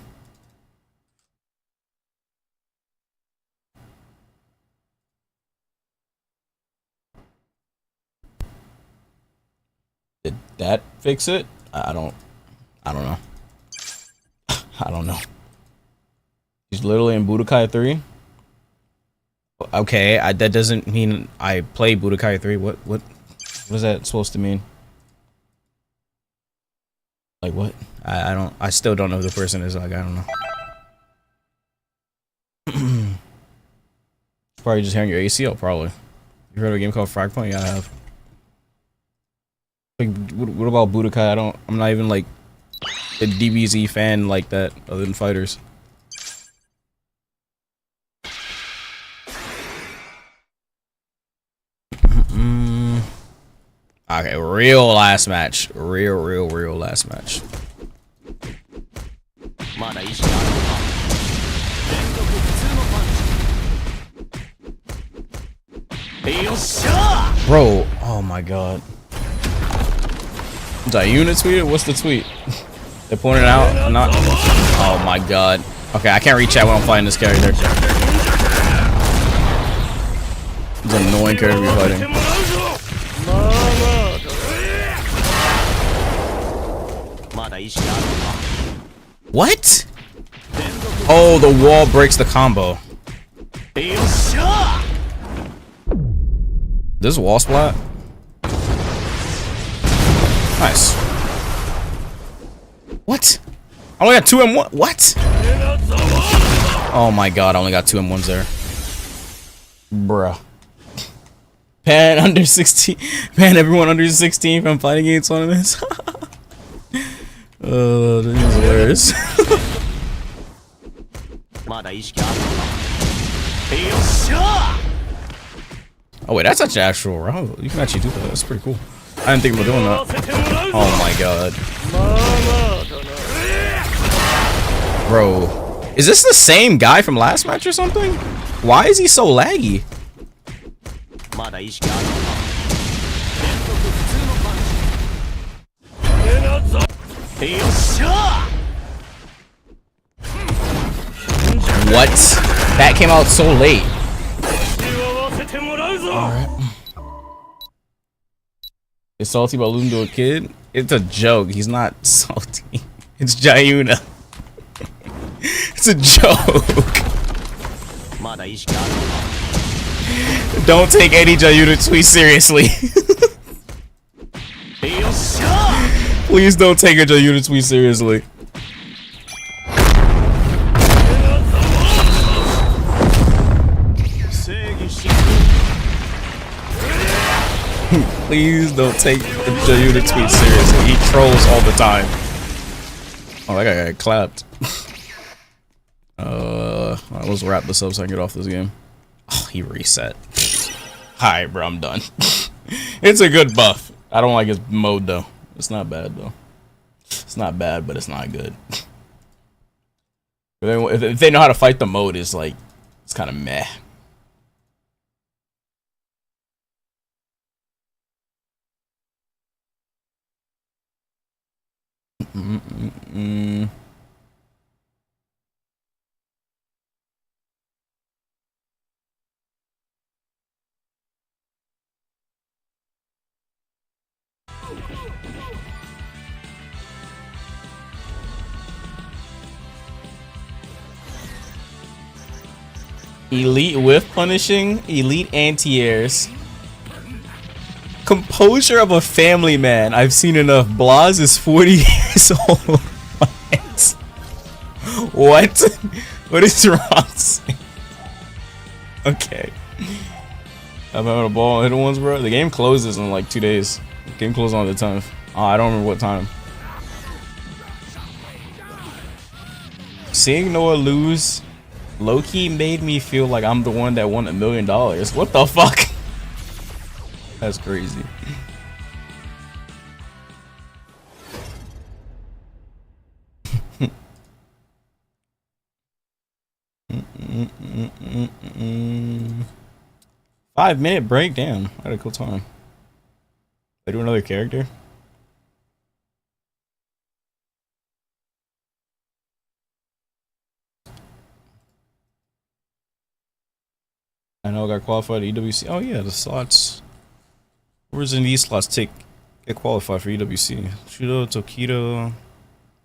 Speaker 1: Did that fix it? I don't know. I don't know. He's literally in Budokai 3. Okay, that doesn't mean I play Budokai 3. What is that supposed to mean? Like what? I still don't know who the person is. Like I don't know. Probably just hearing your ACL. Probably. You heard of a game called Fragpoint? Yeah, I have. Like, what about Budokai? I'm not even like a DBZ fan like that, other than fighters. Okay, real last match. Real last match. Bro, oh my god. Diuna tweeted? What's the tweet? They pointed out? Not. Oh my god. Okay, I can't read chat when I'm fighting this character. It's an annoying character to be fighting. What? Oh, the wall breaks the combo. This wall splat? Nice. What? I only got 2 M1. What? Oh my god, I only got 2 M1s there. Bruh. Ban under 16. Ban everyone under 16 from fighting game tournaments. Oh, this is hilarious. Oh wait, that's actually actual route. You can actually do that. That's pretty cool. I didn't think about doing that. Oh my god. Bro. Is this the same guy from last match or something? Why is he so laggy? What? That came out so late. Alright. Is salty about losing to a kid? It's a joke. He's not salty. It's Jayuna. It's a joke. Don't take any Jayuna tweet seriously. Please don't take a Jayuna tweet seriously. Please don't take the Jayuna tweet seriously. He trolls all the time. Oh, that guy got clapped. Alright, let's wrap this up so I can get off this game. Oh, he reset. Alright, bro, I'm done. It's a good buff. I don't like his mode, though. It's not bad, though. It's not bad, but it's not good. If they know how to fight the mode, it's like, it's kind of meh. Elite whiff punishing, elite anti-airs. Composure of a family man. I've seen enough. Blas is 40 years old. What? What is wrong? Okay. I'm having a ball on hidden ones, bro. The game closes in like 2 days. The game closes on the 10th. Oh, I don't remember what time. Seeing Noah lose low-key made me feel like I'm the one that won $1 million. What the fuck? That's crazy. Five-minute break. Damn, I had a cool time. They do another character? I know I got qualified to EWC. Oh yeah, the slots. Where's in these slots get qualified for EWC? Shudo, Tokido,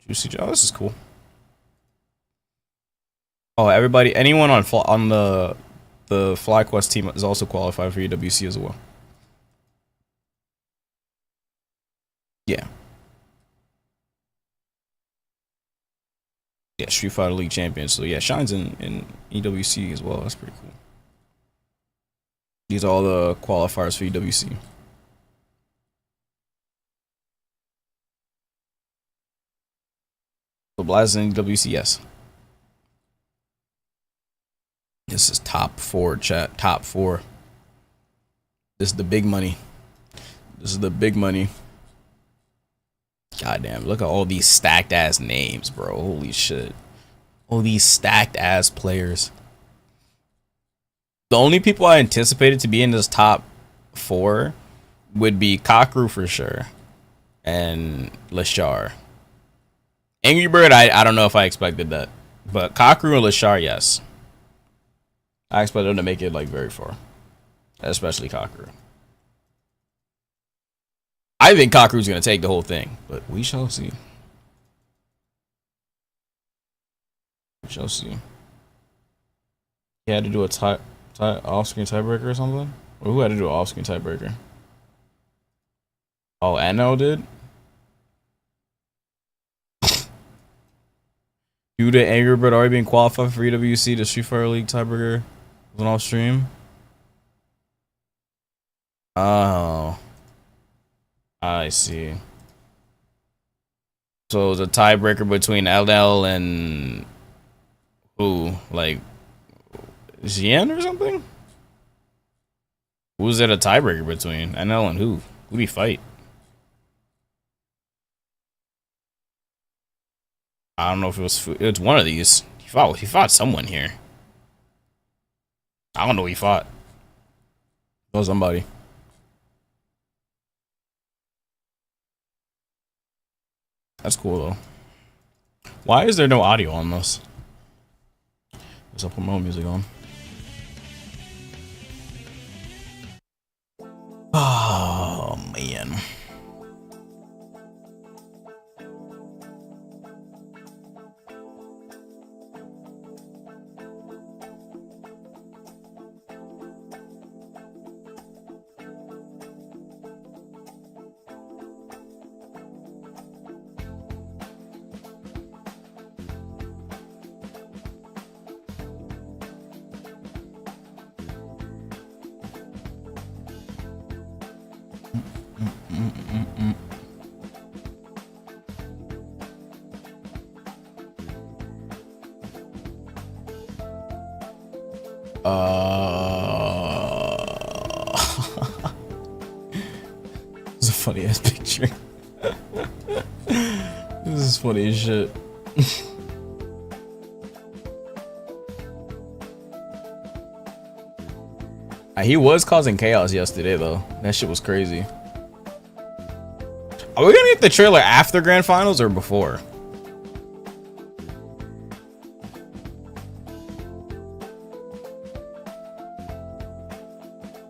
Speaker 1: Juicy. Oh, this is cool. Oh, everybody, anyone on the FlyQuest team is also qualified for EWC as well. Yeah. Yeah, Street Fighter League champion. So yeah, Shine's in EWC as well. That's pretty cool. These are all the qualifiers for EWC. So Blaz in EWC, yes. This is top 4, chat. Top 4. This is the big money. This is the big money. Goddamn, look at all these stacked ass names, bro. Holy shit. All these stacked ass players. The only people I anticipated to be in this top 4 would be Kakeru for sure. And Lashar. Angry Bird, I don't know if I expected that. But Kakeru and Lashar, yes. I expect them to make it like very far. Especially Kakeru. I think Kakeru's gonna take the whole thing, but we shall see. We shall see. He had to do a off-screen tiebreaker or something? Or who had to do an off-screen tiebreaker? Oh, NL did? Due to Angry Bird already being qualified for EWC, the Street Fighter League tiebreaker was off stream. Oh, I see. So it was a tiebreaker between LL and who? Like Xian or something? Who was it a tiebreaker between? NL and who? Who'd he fight? I don't know if it's one of these. He fought someone here. I don't know who he fought. Oh, somebody. That's cool though. Why is there no audio on this? Let's put more music on. Oh man. This is a funny ass picture. This is funny as shit. He was causing chaos yesterday though. That shit was crazy. Are we gonna get the trailer after Grand Finals or before?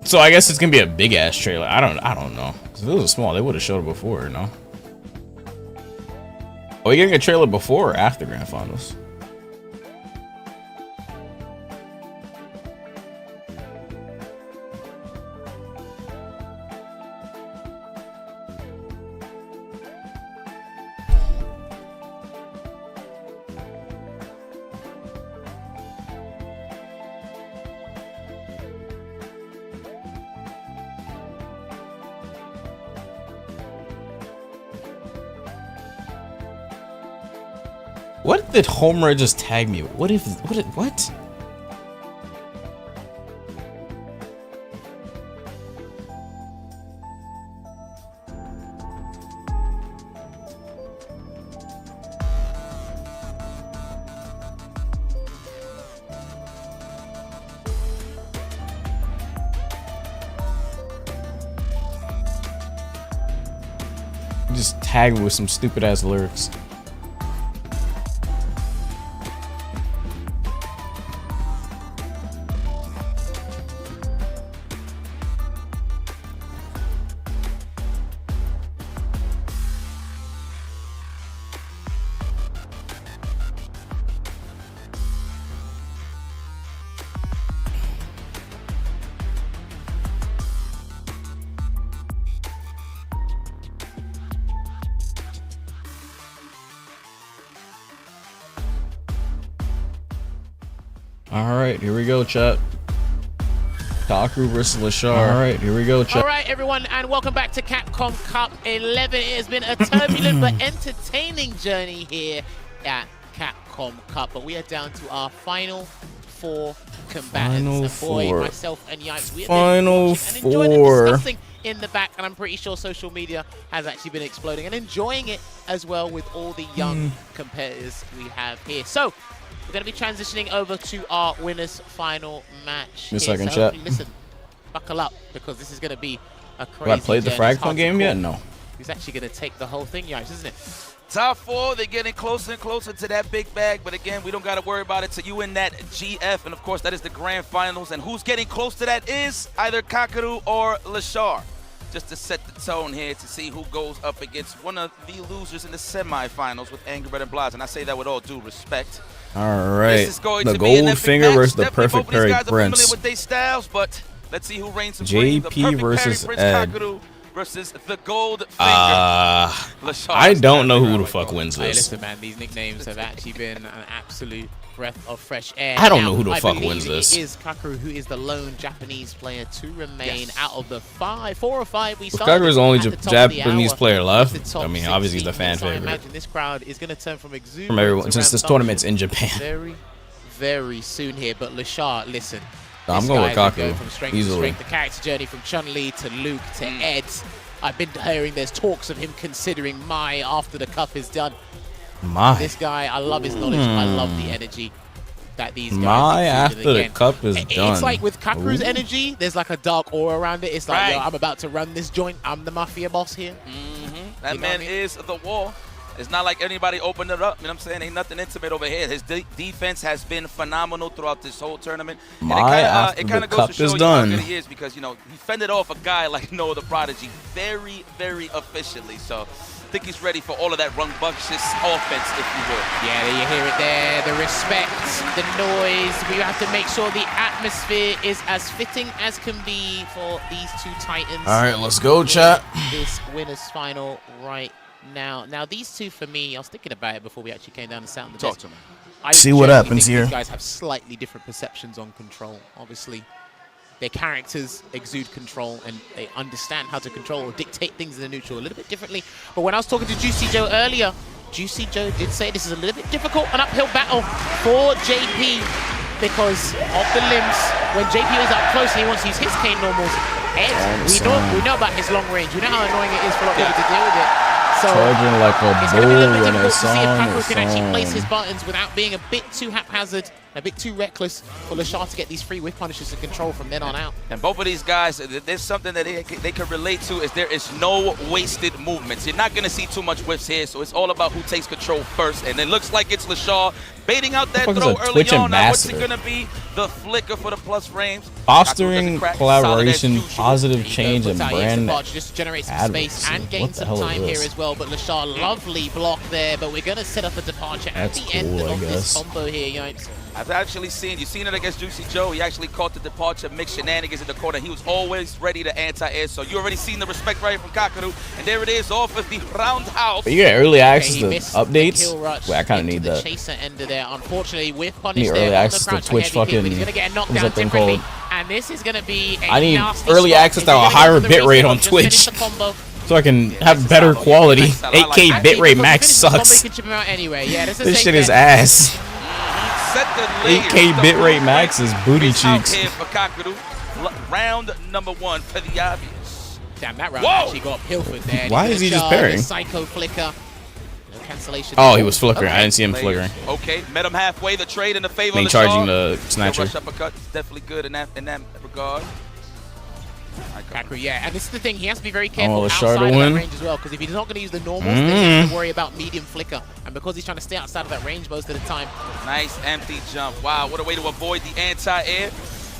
Speaker 1: So I guess it's gonna be a big ass trailer. I don't know. If it was a small, they would have showed it before, no? Are we getting a trailer before or after Grand Finals? What did Homer just tag me? What? just tagged me with some stupid ass lyrics. Alright, here we go, chat. Kakeru versus Lashar. Alright, here we go, chat.
Speaker 12: Alright, everyone, and welcome back to Capcom Cup 11. It has been a turbulent but entertaining journey here at Capcom Cup, but we are down to our final 4 combatants. And boy, myself and Yipes, we have been watching and enjoying and discussing in the back, and I'm pretty sure social media has actually been exploding and enjoying it as well with all the young competitors we have here. So, we're going to be transitioning over to our winners final match.
Speaker 1: Just a second, chat.
Speaker 12: Listen, buckle up, because this is going to be a crazy
Speaker 1: Have I played the
Speaker 12: journey.
Speaker 1: Fragpunk game yet? No.
Speaker 12: Who's actually going to take the whole thing, Yipes, isn't it?
Speaker 17: Top 4, they're getting closer and closer to that big bag, but again, we don't got to worry about it. So you in that GF, and of course, that is the grand finals. And who's getting close to that is either Kakeru or Lashar. Just to set the tone here to see who goes up against one of the losers in the semifinals with Angry Red and Blaz. And I say that with all due respect.
Speaker 1: All right.
Speaker 17: This is going
Speaker 1: the
Speaker 17: to be an
Speaker 1: Gold
Speaker 17: epic
Speaker 1: Finger
Speaker 17: match.
Speaker 1: versus the
Speaker 17: Definitely
Speaker 1: Perfect
Speaker 17: both of these
Speaker 1: Perry
Speaker 17: guys are familiar
Speaker 1: Prince.
Speaker 17: with their styles, but let's see who reigns supreme.
Speaker 1: JP
Speaker 17: The Perfect
Speaker 1: versus
Speaker 17: Perry Prince
Speaker 1: Ed.
Speaker 17: Kakeru versus the Gold Finger.
Speaker 1: I don't know who the fuck wins
Speaker 12: Hey,
Speaker 1: this.
Speaker 12: listen, man, these nicknames have actually been an absolute breath of fresh air.
Speaker 1: I don't
Speaker 12: Now,
Speaker 1: know who the
Speaker 12: I
Speaker 1: fuck
Speaker 12: believe
Speaker 1: wins this.
Speaker 12: It is Kakeru who is the lone Japanese player to remain out of the 4 or 5 we
Speaker 1: If
Speaker 12: started.
Speaker 1: Kakeru's the only
Speaker 12: at the top of the
Speaker 1: Japanese
Speaker 12: hour.
Speaker 1: player left,
Speaker 12: The top
Speaker 1: I mean, obviously he's the
Speaker 12: 16,
Speaker 1: fan
Speaker 12: so I
Speaker 1: favorite.
Speaker 12: imagine this crowd is going to turn from exuberance
Speaker 1: From everyone, since
Speaker 12: around
Speaker 1: this
Speaker 12: some
Speaker 1: tournament's in Japan.
Speaker 12: very, very soon here. But Lashar, listen.
Speaker 1: No, I'm
Speaker 12: this
Speaker 1: going with
Speaker 12: guy has been
Speaker 1: Kakeru,
Speaker 12: going from strength to
Speaker 1: easily.
Speaker 12: strength. The character journey from Chun-Li to Luke to Ed. I've been hearing there's talks of him considering Mai after the cup is done.
Speaker 1: Mai.
Speaker 12: This guy, I love his knowledge. I love the energy that these guys
Speaker 1: Mai
Speaker 12: exude.
Speaker 1: after
Speaker 12: And
Speaker 1: the
Speaker 12: again,
Speaker 1: cup is done.
Speaker 12: It's like with Kakeru's
Speaker 1: Ooh.
Speaker 12: energy, there's like a dark aura around it. It's like,
Speaker 17: Right.
Speaker 12: yo, I'm about to run this joint. I'm the mafia boss here.
Speaker 17: That
Speaker 12: You know
Speaker 17: man
Speaker 12: what I mean?
Speaker 17: is the wall. It's not like anybody opened it up. You know what I'm saying? Ain't nothing intimate over here. His defense has been phenomenal throughout this whole tournament. And
Speaker 1: Mai after
Speaker 17: it kind
Speaker 1: the
Speaker 17: of goes
Speaker 1: cup
Speaker 17: to show
Speaker 1: is
Speaker 17: you how
Speaker 1: done.
Speaker 17: good he is because, you know, he fended off a guy like Noah the Prodigy very, very efficiently. So I think he's ready for all of that rambunctious offense, if you will.
Speaker 12: Yeah, you hear it there. The respect, the noise. We have to make sure the atmosphere is as fitting as can be for these two titans.
Speaker 1: All right, let's go, chat.
Speaker 12: This winners final right now. Now, these two, for me, I was thinking about it before we actually came down and sat on the desk. I
Speaker 1: See what
Speaker 12: genuinely
Speaker 1: happens
Speaker 12: think
Speaker 1: here.
Speaker 12: These guys have slightly different perceptions on control. Obviously, their characters exude control and they understand how to control or dictate things in the neutral a little bit differently. But when I was talking to Juicy Joe earlier, Juicy Joe did say this is a little bit difficult, an uphill battle for JP because of the limbs. When JP is up close and he wants to use his cane normals, Ed, we know about his long range. We know how annoying it is for a lot of people to deal with it. So
Speaker 1: Charging like a
Speaker 12: it's going to be a little bit
Speaker 1: bull when
Speaker 12: difficult to
Speaker 1: it's
Speaker 12: see if
Speaker 1: on
Speaker 12: Kakeru
Speaker 1: its
Speaker 12: can actually place
Speaker 1: own.
Speaker 12: his buttons without being a bit too haphazard, a bit too reckless for Lashar to get these free whip punishes to control from then on out.
Speaker 17: And both of these guys, there's something that they can relate to is there is no wasted movements. You're not going to see too much whiffs here, so it's all about who takes control first. And it looks like it's Lashar baiting out that
Speaker 1: What the
Speaker 17: throw
Speaker 1: fuck is a
Speaker 17: early
Speaker 1: Twitch
Speaker 17: on. Now, what's it
Speaker 1: ambassador?
Speaker 17: going to be? The flicker for the plus frames.
Speaker 1: Fostering
Speaker 17: Kakeru doesn't crack.
Speaker 1: collaboration,
Speaker 17: Solid as usual.
Speaker 1: positive change, and
Speaker 12: Puts out
Speaker 1: brand
Speaker 12: Yes, Departure just to generate some space
Speaker 1: advocacy.
Speaker 12: and gain
Speaker 1: What the
Speaker 12: some
Speaker 1: hell is
Speaker 12: time here
Speaker 1: this?
Speaker 12: as well. But Lashar, lovely block there, but we're going to set up a departure
Speaker 1: That's
Speaker 12: at the end
Speaker 1: cool, I
Speaker 12: of this
Speaker 1: guess.
Speaker 12: combo here, Yipes.
Speaker 17: I've actually seen, you've seen it against Juicy Joe. He actually caught the departure, mixed shenanigans in the corner. He was always ready to anti-air, so you already seen the respect right from Kakeru. And there it is, off of the roundhouse.
Speaker 1: But you get early access
Speaker 12: he
Speaker 1: to
Speaker 12: missed the
Speaker 1: updates.
Speaker 12: kill rush
Speaker 1: Wait, I kind of
Speaker 12: into
Speaker 1: need
Speaker 12: the
Speaker 1: that.
Speaker 12: chaser ender there. Unfortunately, with
Speaker 1: I
Speaker 12: punish
Speaker 1: need
Speaker 12: there
Speaker 1: early
Speaker 12: on
Speaker 1: access
Speaker 12: the
Speaker 1: to
Speaker 12: crouch
Speaker 1: Twitch
Speaker 12: heavy kick,
Speaker 1: fucking.
Speaker 12: but he's going to get knocked
Speaker 1: What's
Speaker 12: down
Speaker 1: that thing
Speaker 12: differently.
Speaker 1: called?
Speaker 12: And this is going to be a
Speaker 1: I need
Speaker 12: nasty
Speaker 1: early
Speaker 12: spot.
Speaker 1: access
Speaker 12: Is
Speaker 1: to
Speaker 12: he
Speaker 1: a
Speaker 12: gonna
Speaker 1: higher
Speaker 12: go for the
Speaker 1: bit rate
Speaker 12: reset or
Speaker 1: on
Speaker 12: just
Speaker 1: Twitch,
Speaker 12: finish the combo?
Speaker 1: so I can have better quality. 8K
Speaker 12: Actually,
Speaker 1: bitrate
Speaker 12: because
Speaker 1: max
Speaker 12: he finished the combo, he
Speaker 1: sucks.
Speaker 12: can chip him out anyway. Yeah, that's the
Speaker 1: This
Speaker 12: same
Speaker 1: shit is
Speaker 12: bet.
Speaker 1: ass.
Speaker 17: Set the layers.
Speaker 1: 8K bitrate max is booty
Speaker 17: It's out
Speaker 1: cheeks.
Speaker 17: here for Kakeru. Round number 1 for the obvious.
Speaker 12: Damn, that round
Speaker 17: Whoa!
Speaker 12: actually got pilfered there.
Speaker 1: Why is he just parrying?
Speaker 12: Psycho flicker. No cancellation.
Speaker 1: Oh, he was flickering. I didn't see him flickering.
Speaker 17: Okay, met him halfway. The trade in the favor
Speaker 1: Main
Speaker 17: of
Speaker 1: charging
Speaker 17: Lashar.
Speaker 1: the snatcher.
Speaker 17: Rush uppercut is definitely good in that regard.
Speaker 12: Kakeru, yeah, and this is the thing, he has to be very careful
Speaker 1: Lashar
Speaker 12: outside
Speaker 1: to
Speaker 12: of that
Speaker 1: win.
Speaker 12: range as well, because if he's not going to use the normals, then he has to worry about medium flicker, and because he's trying to stay outside of that range most of the time.
Speaker 17: Nice empty jump. Wow, what a way to avoid the anti-air.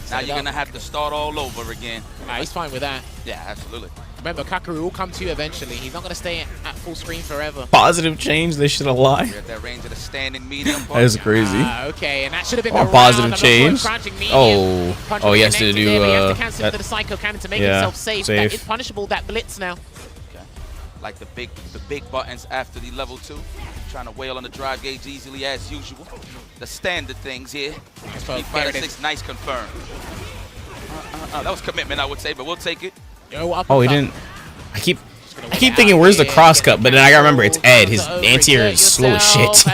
Speaker 17: Now you're going to have to start all over again.
Speaker 12: He's fine with that.
Speaker 17: Yeah, absolutely.
Speaker 12: Remember, Kakeru will come to you eventually. He's not going to stay at full screen forever.
Speaker 1: Positive change. They should have lied.
Speaker 17: We're at that range of the standing medium.
Speaker 1: That's crazy.
Speaker 12: Okay, and that should have been
Speaker 1: Or
Speaker 12: the
Speaker 1: positive
Speaker 12: round.
Speaker 1: change. Oh, he has to do.
Speaker 12: He has to cancel into the Psycho Cannon to make
Speaker 1: yeah,
Speaker 12: himself safe. That is punishable. That blitz now.
Speaker 17: Okay. Like the big buttons after the level 2. Trying to wail on the drive gauge easily as usual. The standard things here. P56, nice confirm. That was commitment, I would say, but we'll take it.
Speaker 1: Oh, he didn't. I keep thinking, where's the cross cut? But then I gotta remember it's Ed. His anti-air is slow as shit.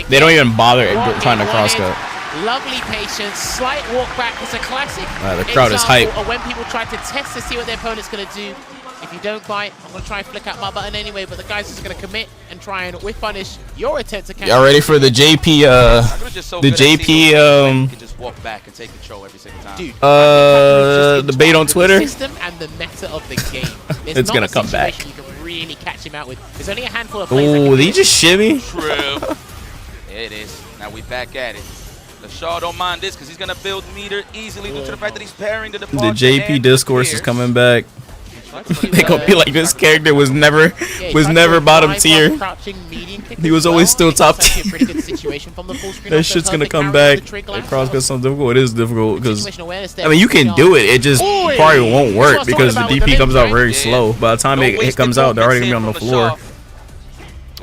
Speaker 1: They don't even bother trying to cross cut.
Speaker 12: Lovely patience, slight walk back. It's a classic
Speaker 1: The crowd is hype.
Speaker 12: example of when people try to test to see what their opponent's going to do. If you don't bite, I'm going to try and flick out my button anyway, but the guy's just going to commit and try and whiff punish your attempt to catch.
Speaker 1: Y'all ready for the JP,
Speaker 17: just walk back and take control every single time.
Speaker 12: Dude,
Speaker 1: debate on Twitter?
Speaker 12: The system and the meta of the game.
Speaker 1: It's going to come back.
Speaker 12: You can really catch him out with. There's only a handful of players.
Speaker 1: Oh, did he just shimmy?
Speaker 17: True. There it is. Now we back at it. Lashar don't mind this because he's going to build meter easily due to the fact that he's pairing the departure.
Speaker 1: The JP discourse is coming back. They gonna be like, this character was never bottom tier. He was always still top tier. That shit's gonna come back. That cross got something difficult. It is difficult because I mean you can do it. It just probably won't work because the DP comes out very slow. By the time it comes out, they're already gonna be on the floor.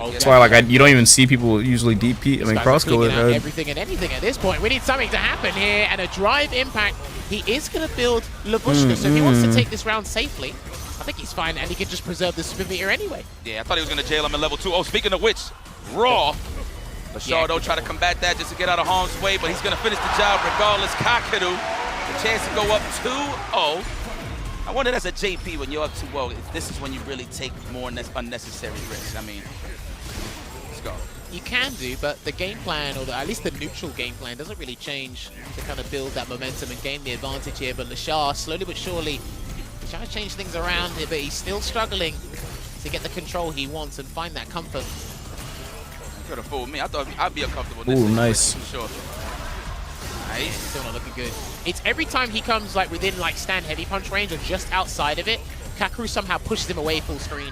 Speaker 1: That's why like you don't even see people usually DP. I mean crossgo it.
Speaker 12: Everything and anything at this point. We need something to happen here and a drive impact. He is going to build Labushka, so if he wants to take this round safely, I think he's fine, and he can just preserve the spin meter anyway.
Speaker 17: Yeah, I thought he was going to jail him in level 2. Oh, speaking of which, Raw. Lashar don't try to combat that just to get out of harm's way, but he's going to finish the job regardless. Kakeru, the chance to go up 2-0. I wonder as a JP when you're up 2-0, if this is when you really take more unnecessary risks. I mean, let's go.
Speaker 12: You can do, but the game plan, or at least the neutral game plan, doesn't really change to kind of build that momentum and gain the advantage here. But Lashar, slowly but surely, trying to change things around here, but he's still struggling to get the control he wants and find that comfort.
Speaker 17: You could have fooled me. I thought I'd be uncomfortable in this.
Speaker 1: Ooh, nice.
Speaker 17: Sure. Nice.
Speaker 12: Still not looking good. It's every time he comes like within like stand heavy punch range or just outside of it, Kakeru somehow pushes him away full screen.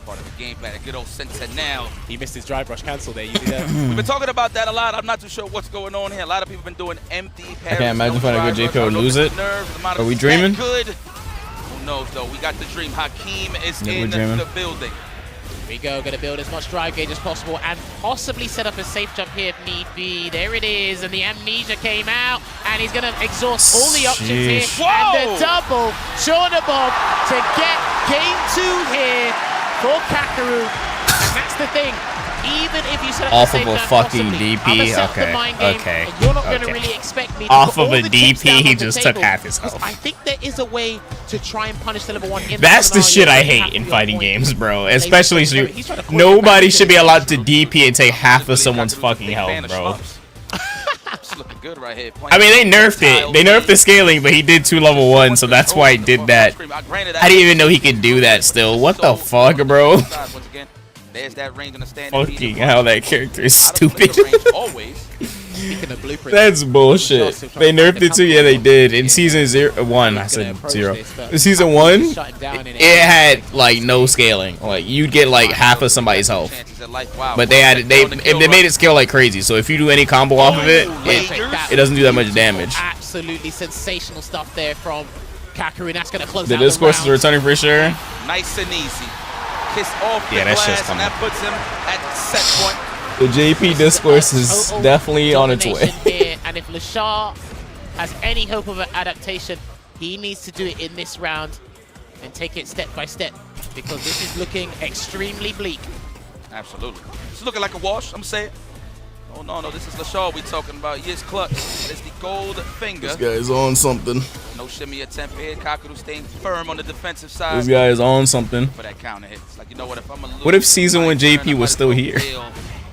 Speaker 17: Part of the game plan, a good old Sentinel.
Speaker 8: He missed his drive rush cancel there. You see that?
Speaker 17: We've been talking about that a lot. I'm not too sure what's going on here. A lot of people have been doing empty parries.
Speaker 1: I can't imagine finding a good JP and lose it. Are we dreaming?
Speaker 17: Good. Who knows though? We got the dream. Hakeem is in the building.
Speaker 12: Here we go, gonna build as much drive gauge as possible and possibly set up a safe jump here if need be. There it is, and the amnesia came out, and he's gonna exhaust all the options here.
Speaker 17: Whoa!
Speaker 12: And the double Shauna Bob to get game 2 here for Kakeru. And that's the thing. Even if you set up
Speaker 1: off
Speaker 12: a
Speaker 1: of
Speaker 12: safe
Speaker 1: a
Speaker 12: jump,
Speaker 1: fucking
Speaker 12: possibly,
Speaker 1: DP,
Speaker 12: okay. You're not going to really expect me to
Speaker 1: off
Speaker 12: put
Speaker 1: of
Speaker 12: all
Speaker 1: a
Speaker 12: the chips down
Speaker 1: DP, he
Speaker 12: on the
Speaker 1: just
Speaker 12: table,
Speaker 1: took half his health.
Speaker 12: I think there is a way to try and punish the level 1 in
Speaker 1: That's the shit I
Speaker 12: where you have
Speaker 1: hate
Speaker 12: to
Speaker 1: in
Speaker 12: be on
Speaker 1: fighting
Speaker 12: point.
Speaker 1: games, bro. Especially
Speaker 12: He's trying to
Speaker 1: nobody should be allowed to DP and take half of someone's fucking health, bro.
Speaker 17: It's looking good right here.
Speaker 1: I mean, they nerfed it. They nerfed the scaling, but he did 2 level 1, so that's why he did that. I didn't even know he could do that still. What the fuck, bro?
Speaker 17: There's that range on the standing.
Speaker 1: Fucking hell, that character is stupid.
Speaker 12: Speaking of blueprint,
Speaker 1: That's bullshit. They nerfed it too? Yeah, they did. In season 1, I said 0. In season 1, it had like no scaling. Like you'd get like half of somebody's health. But they made it scale like crazy. So if you do any combo off of it, it doesn't do that much damage.
Speaker 12: Absolutely sensational stuff there from Kakeru, and that's going to close
Speaker 1: The
Speaker 12: out
Speaker 1: discourse is
Speaker 12: the round.
Speaker 1: returning for sure.
Speaker 17: Nice and easy. Kiss off the
Speaker 1: Yeah, that's just
Speaker 17: glass, and that puts him at set point.
Speaker 1: The JP discourse is definitely on its way.
Speaker 12: Here, and if Lashar has any hope of an adaptation, he needs to do it in this round and take it step by step, because this is looking extremely bleak.
Speaker 17: Absolutely. It's looking like a wash, I'm saying. Oh, no, this is Lashar we talking about. Yes, clutch. It's the gold finger.
Speaker 1: This guy's on something.
Speaker 17: No shimmy attempt here. Kakeru staying firm on the defensive side.
Speaker 1: This guy is on something.
Speaker 17: For that counter hit. It's like, you know what, if I'm a
Speaker 1: What if season 1 JP was still here?
Speaker 12: No,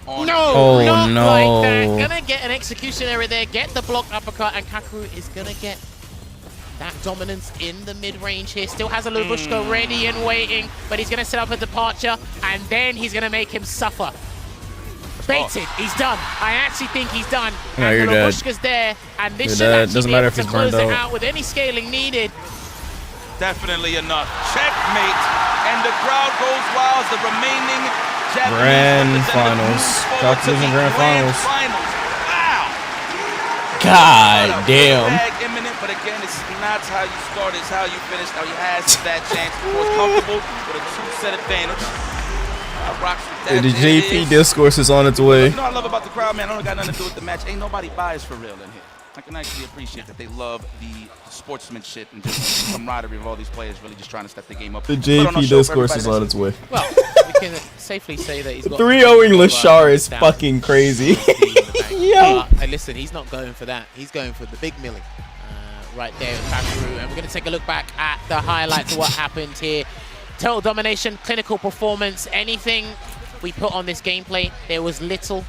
Speaker 1: Oh,
Speaker 12: not
Speaker 1: no.
Speaker 12: like that. Gonna get an execution error there, get the block uppercut, and Kakeru is gonna get that dominance in the mid-range here. Still has a Lubushka ready and waiting, but he's going to set up a departure, and then he's going to make him suffer. Baited. He's done. I actually think he's done.
Speaker 1: No,
Speaker 12: and
Speaker 1: you're
Speaker 12: the
Speaker 1: dead.
Speaker 12: Lubushka's there, and this
Speaker 1: You're
Speaker 12: should
Speaker 1: dead.
Speaker 12: actually
Speaker 1: Doesn't
Speaker 12: be
Speaker 1: matter
Speaker 12: able
Speaker 1: if
Speaker 12: to
Speaker 1: he's
Speaker 12: close
Speaker 1: burned
Speaker 12: it
Speaker 1: out.
Speaker 12: out with any scaling needed.
Speaker 17: Definitely enough. Checkmate. And the crowd goes wild as the remaining Japanese
Speaker 1: Grand
Speaker 17: representative
Speaker 1: finals.
Speaker 17: moves forward
Speaker 1: Talk
Speaker 17: to
Speaker 1: to some
Speaker 17: the
Speaker 1: grand finals.
Speaker 17: Wow.
Speaker 1: God damn.
Speaker 17: Bag imminent, but again, it's not how you start, it's how you finish. Now he has that chance. Of course, comfortable with a two-set advantage. Rocks with that.
Speaker 1: The
Speaker 17: There it
Speaker 1: JP
Speaker 17: is.
Speaker 1: discourse is on its way.
Speaker 17: You know what I love about the crowd, man? I don't got nothing to do with the match. Ain't nobody biased for real in here. I can actually appreciate that they love the sportsmanship and just the camaraderie of all these players really just trying to step the game up.
Speaker 1: The
Speaker 17: Put on a
Speaker 1: JP
Speaker 17: show for
Speaker 1: discourse is
Speaker 17: everybody
Speaker 1: on
Speaker 17: that's-
Speaker 1: its way.
Speaker 12: Well, we can safely say that he's got
Speaker 1: 3-0ing Lashar is fucking crazy.
Speaker 12: Yeah. And listen, he's not going for that. He's going for the big millie right there with Kakaru. And we're going to take a look back at the highlights of what happened here. Total domination, clinical performance, anything we put on this gameplay, there was little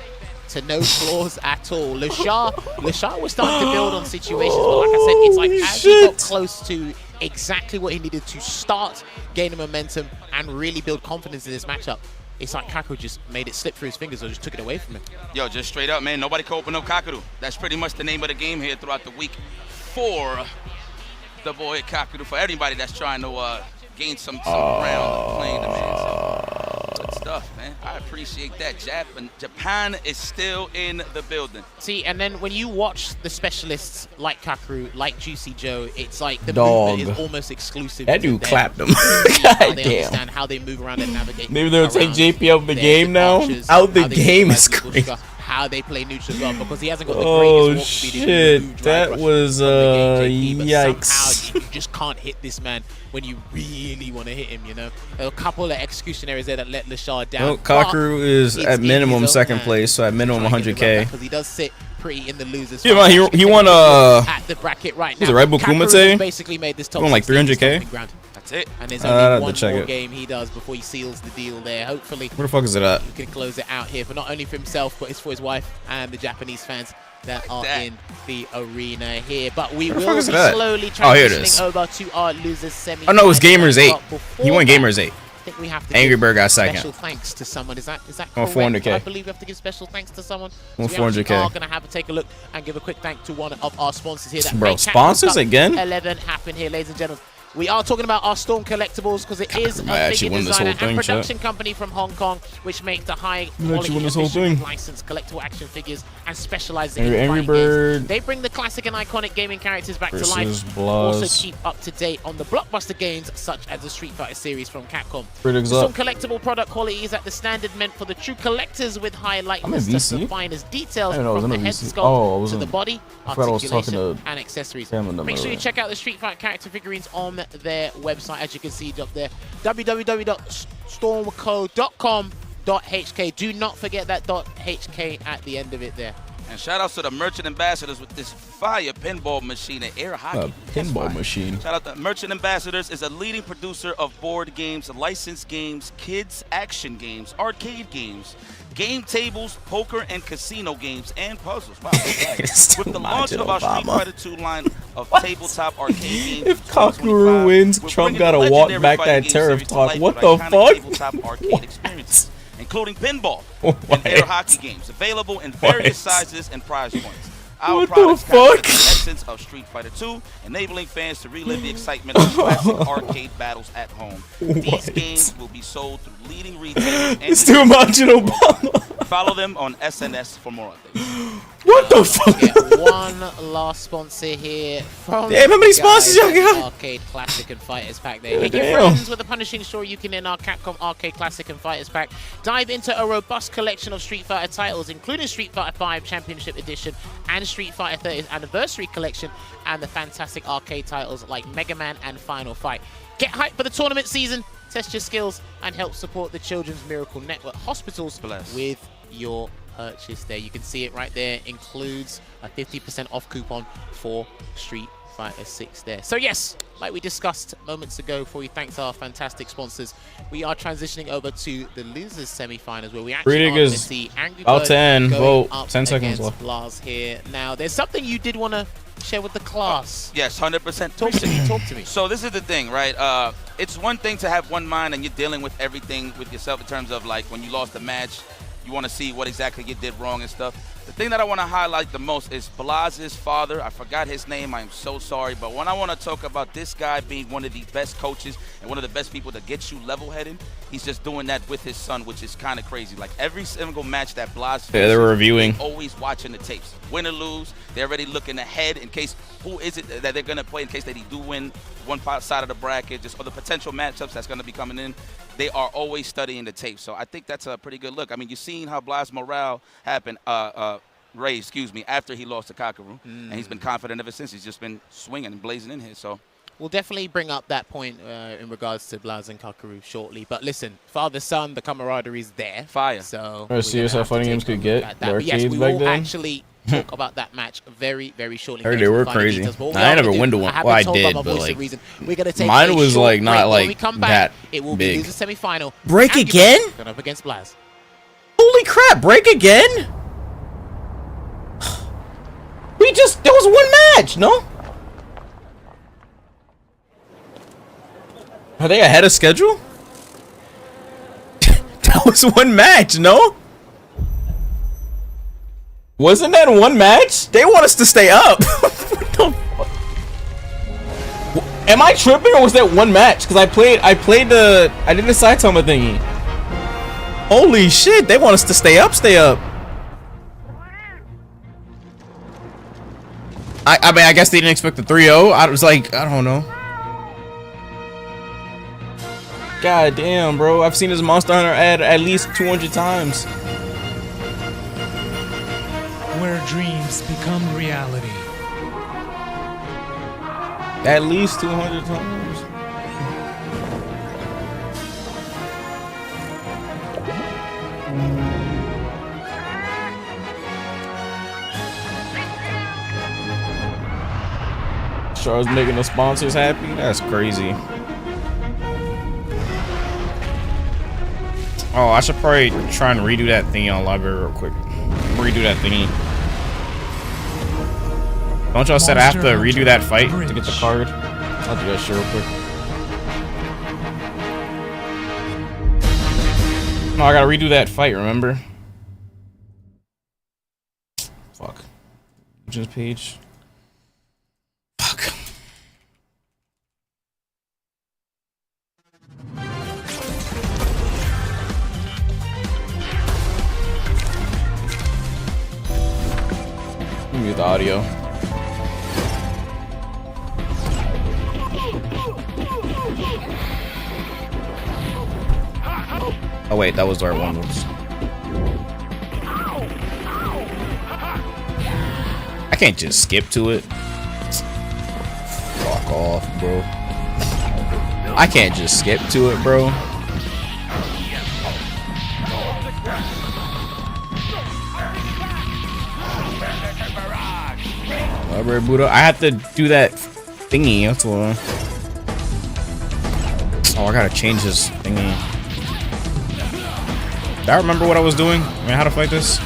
Speaker 12: to no flaws at all. Lashar was starting to build on situations, but like I said, it's like as he got close to exactly what he needed to start gaining momentum and really build confidence in this matchup, it's like Kakaru just made it slip through his fingers or just took it away from him.
Speaker 17: Yo, just straight up, man, nobody can open up Kakaru. That's pretty much the name of the game here throughout the week for the boy Kakaru, for everybody that's trying to gain some ground playing the man. So, good stuff, man. I appreciate that. Japan is still in the building.
Speaker 12: See, and then when you watch the specialists like Kakaru, like Juicy Joe, it's like the
Speaker 1: Dog.
Speaker 12: movement is almost exclusive.
Speaker 1: That
Speaker 12: to
Speaker 1: dude
Speaker 12: them.
Speaker 1: clapped him.
Speaker 12: How
Speaker 1: God
Speaker 12: they
Speaker 1: damn.
Speaker 12: understand how they move around and navigate.
Speaker 1: Maybe they'll take
Speaker 12: around
Speaker 1: JP out of the
Speaker 12: their
Speaker 1: game now?
Speaker 12: departures,
Speaker 1: Out the
Speaker 12: how they
Speaker 1: game
Speaker 12: utilize
Speaker 1: is
Speaker 12: the
Speaker 1: crazy.
Speaker 12: Bushka, how they play neutral as well, because he hasn't got the
Speaker 1: Oh
Speaker 12: greatest walk speed.
Speaker 1: shit, that was yikes.
Speaker 12: Somehow you just can't hit this man when you really want to hit him, you know. A couple of execution areas there that let Lashar down.
Speaker 1: Well, Kakaru is
Speaker 12: it's
Speaker 1: at
Speaker 12: in his
Speaker 1: minimum
Speaker 12: own
Speaker 1: second
Speaker 12: hands.
Speaker 1: place, so at minimum 100K.
Speaker 12: Because he does sit pretty in the losers.
Speaker 1: Yeah, man, he won
Speaker 12: at the bracket right now.
Speaker 1: was it Red Bull
Speaker 12: Kakaru
Speaker 1: Kumite?
Speaker 12: has basically made this top
Speaker 1: He won like
Speaker 12: 16
Speaker 1: 300K?
Speaker 12: stomping ground.
Speaker 17: That's it.
Speaker 12: And there's
Speaker 1: I'd
Speaker 12: only
Speaker 1: have to
Speaker 12: one
Speaker 1: check
Speaker 12: more
Speaker 1: it.
Speaker 12: game he does before he seals the deal there. Hopefully,
Speaker 1: Where the fuck is it at?
Speaker 12: he can close it out here, for not only for himself, but it's for his wife and the Japanese fans that are in the arena here. But we
Speaker 1: Where the
Speaker 12: will
Speaker 1: fuck is
Speaker 12: be
Speaker 1: it at?
Speaker 12: slowly
Speaker 1: Oh, here it
Speaker 12: transitioning
Speaker 1: is.
Speaker 12: over to our losers semi.
Speaker 1: Oh no, it was Gamers 8. He won Gamers 8.
Speaker 12: I think we have to
Speaker 1: Angry
Speaker 12: give
Speaker 1: Bird got second.
Speaker 12: Special thanks to someone. Is that
Speaker 1: Oh,
Speaker 12: correct?
Speaker 1: 400K.
Speaker 12: I believe we have to give special thanks to someone.
Speaker 1: Well,
Speaker 12: So we actually
Speaker 1: 400K.
Speaker 12: are going to have to take a look and give a quick thank to one of our sponsors here. That
Speaker 1: Bro,
Speaker 12: make Capcom
Speaker 1: sponsors
Speaker 12: Cup
Speaker 1: again?
Speaker 12: 11 happen here, ladies and gentlemen. We are talking about our Storm Collectibles because it is a
Speaker 1: might actually
Speaker 12: figure
Speaker 1: win this
Speaker 12: designer
Speaker 1: whole thing,
Speaker 12: and
Speaker 1: chat.
Speaker 12: production company from Hong Kong, which makes the high
Speaker 1: Might
Speaker 12: quality
Speaker 1: actually win this whole
Speaker 12: efficient
Speaker 1: thing.
Speaker 12: licensed collectible action figures and specializes
Speaker 1: Angry
Speaker 12: in fighting
Speaker 1: Bird
Speaker 12: games. They bring the classic and iconic gaming characters back to life.
Speaker 1: versus
Speaker 12: Also
Speaker 1: Blaz.
Speaker 12: keep up to date on the blockbuster games such as the Street Fighter series from Capcom.
Speaker 1: Critics
Speaker 12: Some
Speaker 1: up.
Speaker 12: collectible product quality is at the standard meant for the true collectors, with high
Speaker 1: I'm in
Speaker 12: likeness to
Speaker 1: VC.
Speaker 12: the finest details
Speaker 1: I didn't know I was
Speaker 12: from the
Speaker 1: in a
Speaker 12: head
Speaker 1: VC.
Speaker 12: sculpt
Speaker 1: Oh, I was
Speaker 12: to
Speaker 1: in-
Speaker 12: the body,
Speaker 1: I forgot I was
Speaker 12: articulation,
Speaker 1: talking to
Speaker 12: and accessories.
Speaker 1: Cam and them
Speaker 12: Make sure you
Speaker 1: earlier.
Speaker 12: check out the Street Fighter character figurines on their website, as you can see up there, www.stormco.com.hk. Do not forget that .hk at the end of it there.
Speaker 17: And shout outs to the merchant ambassadors with this fire pinball machine and air hockey. That's
Speaker 1: Pinball
Speaker 17: fire.
Speaker 1: machine.
Speaker 17: Shout out to Merchant Ambassadors is a leading producer of board games, licensed games, kids action games, arcade games, game tables, poker and casino games, and puzzles. Wow,
Speaker 1: It's
Speaker 17: with the
Speaker 1: too
Speaker 17: launch
Speaker 1: much,
Speaker 17: of our Street
Speaker 1: Obama.
Speaker 17: Fighter 2 line of tabletop arcade games.
Speaker 1: If
Speaker 17: in 2025,
Speaker 1: Kakaru wins,
Speaker 17: we're
Speaker 1: Trump
Speaker 17: bringing
Speaker 1: gotta
Speaker 17: the
Speaker 1: walk
Speaker 17: legendary
Speaker 1: back
Speaker 17: fighting
Speaker 1: that
Speaker 17: game
Speaker 1: tariff
Speaker 17: series to
Speaker 1: talk.
Speaker 17: life
Speaker 1: What
Speaker 17: with
Speaker 1: the
Speaker 17: iconic
Speaker 1: fuck?
Speaker 17: tabletop arcade experiences, including pinball
Speaker 1: What?
Speaker 17: and air hockey games, available in various
Speaker 1: What?
Speaker 17: sizes and prize points. Our
Speaker 1: What the
Speaker 17: products capture the
Speaker 1: fuck?
Speaker 17: essence of Street Fighter 2, enabling fans to relive the excitement of classic arcade battles at home. These
Speaker 1: What?
Speaker 17: games will be sold through leading retailers and
Speaker 1: It's too much in Obama.
Speaker 17: follow them on SNS for more updates.
Speaker 1: What the fuck?
Speaker 12: Get one last sponsor here from
Speaker 1: Damn, how many
Speaker 12: the guys
Speaker 1: sponsors y'all
Speaker 12: at
Speaker 1: got?
Speaker 12: Arcade Classic and Fighters Pack there.
Speaker 1: Yeah,
Speaker 12: Hit your
Speaker 1: damn.
Speaker 12: friends with a punishing story you can in our Capcom Arcade Classic and Fighters Pack. Dive into a robust collection of Street Fighter titles, including Street Fighter 5 Championship Edition and Street Fighter 30th Anniversary Collection, and the fantastic arcade titles like Mega Man and Final Fight. Get hyped for the tournament season, test your skills, and help support the Children's Miracle Network hospitals with your purchase there. You can see it right there. Includes a 50% off coupon for Street Fighter 6 there. So yes, like we discussed moments ago, before we thanked our fantastic sponsors, we are transitioning over to the losers semi-finals, where we actually are
Speaker 1: Rating
Speaker 12: going to
Speaker 1: is
Speaker 12: see Angry
Speaker 1: about
Speaker 12: Bird
Speaker 1: 10.
Speaker 12: going
Speaker 1: Vote.
Speaker 12: up
Speaker 1: 10 seconds
Speaker 12: against
Speaker 1: left.
Speaker 12: Blaz here. Now, there's something you did want to share with the class.
Speaker 17: Yes, 100%.
Speaker 12: Talk to me. Talk to me.
Speaker 17: So this is the thing, right? It's one thing to have one mind and you're dealing with everything with yourself in terms of like when you lost the match, you want to see what exactly you did wrong and stuff. The thing that I want to highlight the most is Blaz's father. I forgot his name. I am so sorry. But when I want to talk about this guy being one of the best coaches and one of the best people to get you level-headed, he's just doing that with his son, which is kind of crazy. Like every single match that Blaz faces,
Speaker 1: they're reviewing.
Speaker 17: Always watching the tapes. Win or lose, they're already looking ahead in case who is it that they're going to play in case they do win one side of the bracket, just or the potential matchups that's going to be coming in. They are always studying the tape. So I think that's a pretty good look. I mean, you've seen how Blaz morale happened, raised, after he lost to Kakaru. And he's been confident ever since. He's just been swinging and blazing in here. So
Speaker 12: we'll definitely bring up that point in regards to Blaz and Kakaru shortly. But listen, father-son, the camaraderie is there.
Speaker 17: Fire.
Speaker 12: So
Speaker 1: I see how funny games could get. The
Speaker 12: yes,
Speaker 1: arcades
Speaker 12: we
Speaker 1: back
Speaker 12: will
Speaker 1: then.
Speaker 12: actually talk about that match very, very shortly.
Speaker 1: I heard they were crazy. I never went to one. Well, I did, but like,
Speaker 12: we're gonna take
Speaker 1: mine was like not like
Speaker 12: when we come back,
Speaker 1: that
Speaker 12: it will
Speaker 1: big.
Speaker 12: be loser semi-final.
Speaker 1: Break again?
Speaker 12: Going up against Blaz.
Speaker 1: Holy crap! Break again? There was one match, no? Are they ahead of schedule? That was one match, no? Wasn't that one match? They want us to stay up. What the fuck? Am I tripping or was that one match? Because I did the side toma thingy. Holy shit, they want us to stay up, I mean, I guess they didn't expect the 3-0. I was like, I don't know. God damn, bro. I've seen this Monster Hunter ad at least 200 times.
Speaker 14: Where dreams become reality.
Speaker 1: At least 200 times. Charles making the sponsors happy? That's crazy. Oh, I should probably try and redo that thingy on library real quick. Redo that thingy. Don't y'all said I have to redo that fight to get the card? I'll do that shit real quick. No, I gotta redo that fight, remember? Fuck. Just page. Fuck. Mute the audio. Oh wait, that was the right one. I can't just skip to it. Fuck off, bro. I can't just skip to it, bro. Buddha. I have to do that thingy. That's what. Oh, I gotta change this thingy. Do I remember what I was doing? I mean, how to fight this?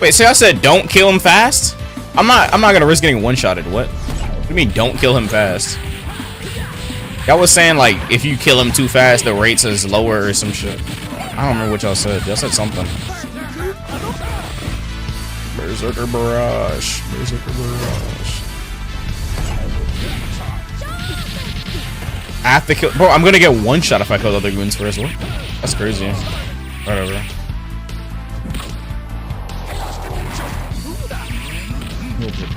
Speaker 1: Wait, so I said don't kill him fast? I'm not gonna risk getting one-shotted. What? What do you mean don't kill him fast? Y'all was saying like if you kill him too fast, the rates is lower or some shit. I don't remember what y'all said. Y'all said something. Berserker Barrage. Berserker Barrage. I have to kill. Bro, I'm gonna get one shot if I kill the other goons first. What? That's crazy. Whatever.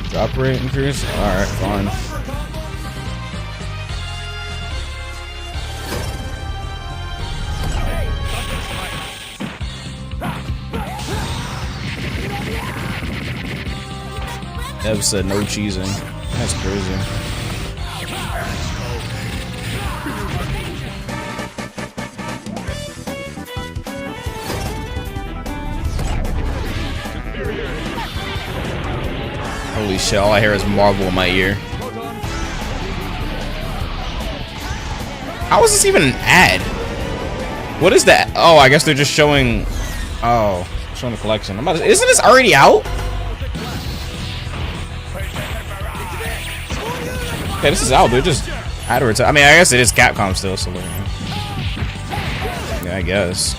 Speaker 1: Drop rate increase? Alright, fine. Never said no cheesing. That's crazy. Holy shit, all I hear is Marvel in my ear. How is this even an ad? What is that? Oh, I guess they're just showing Oh, showing the collection. I'm about to, isn't this already out? Okay, this is out. They're just advertising. I mean, I guess it is Capcom still, so yeah, I guess.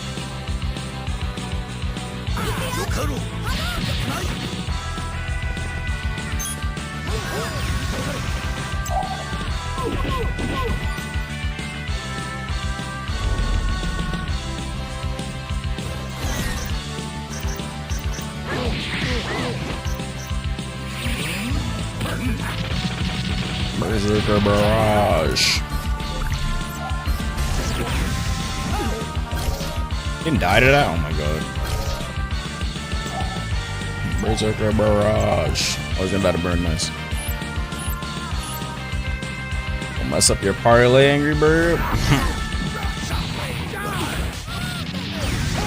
Speaker 1: Berserker Barrage. Didn't die to that? Oh my god. Berserker Barrage. Oh, he's about to burn nice. Don't mess up your parlay, Angry Bird.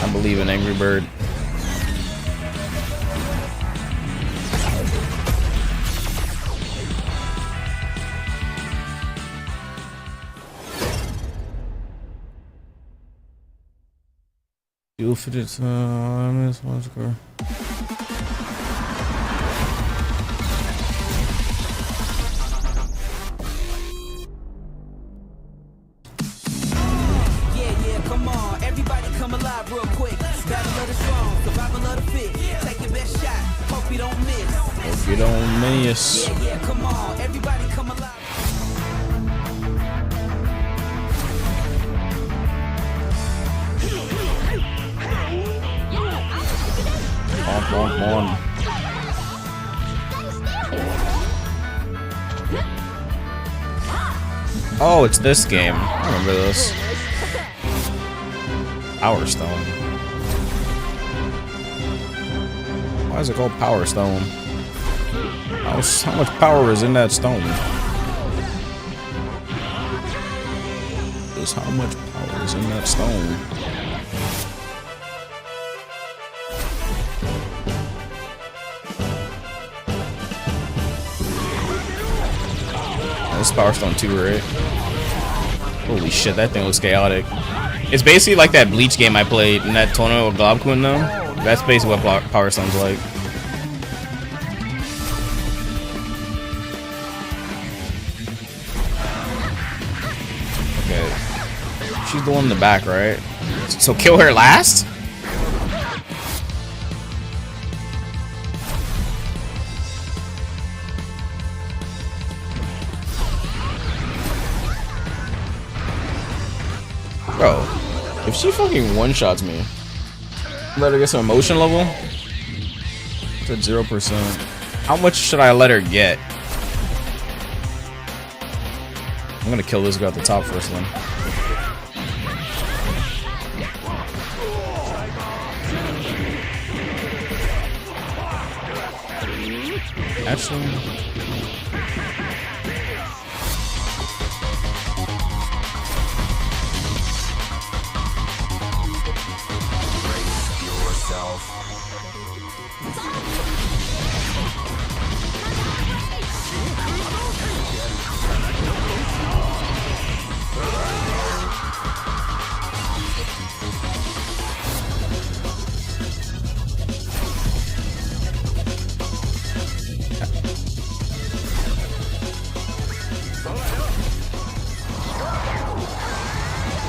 Speaker 1: I believe in Angry Bird. You'll fit it. I miss one score.
Speaker 18: Yeah, come on, everybody come alive real quick. Battle of the strong, survival of the fit. Take your best shot, hope you don't miss.
Speaker 1: Hope you don't miss.
Speaker 18: Yeah, come on, everybody come alive.
Speaker 1: On. Oh, it's this game. I remember this. Power Stone. Why is it called Power Stone? How much power is in that stone? Just how much power is in that stone? This is Power Stone 2, right? Holy shit, that thing was chaotic. It's basically like that Bleach game I played in that tournament with Globkun though. That's basically what Power Stone's like. Okay. She's the one in the back, right? So kill her last? Bro, if she fucking one-shots me, let her get some emotion level? It's at 0%. How much should I let her get? I'm gonna kill this guy at the top first then. Actually...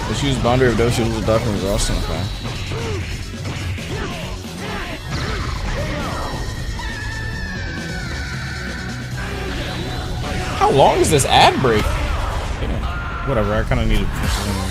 Speaker 1: Let's use Boundary of Doshi with Duck was awesome. Okay. How long is this ad break? Yeah, whatever, I kind of need to push it in there.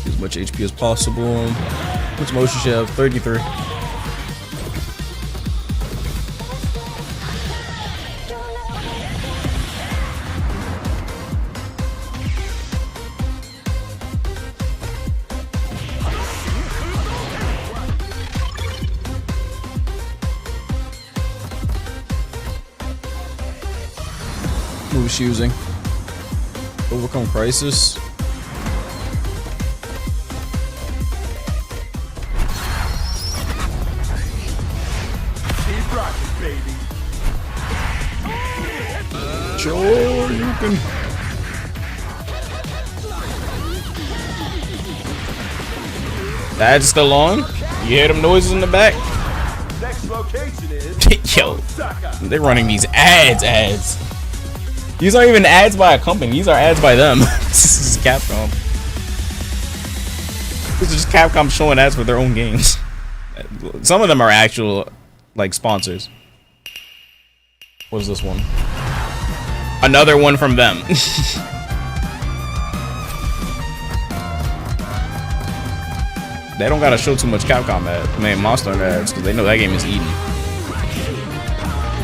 Speaker 1: As much HP as possible. What's motion she have? 33. What was she using? Overcome Crisis. Sure, you can. That's still on. You hear them noises in the back?
Speaker 7: Next location is
Speaker 1: Yo, they're running these ads. These aren't even ads by a company. These are ads by them. This is Capcom. This is just Capcom showing ads for their own games. Some of them are actual, like, sponsors. What is this one? Another one from them. They don't gotta show too much Capcom ads. I mean, Monster Hunter ads, because they know that game is eating.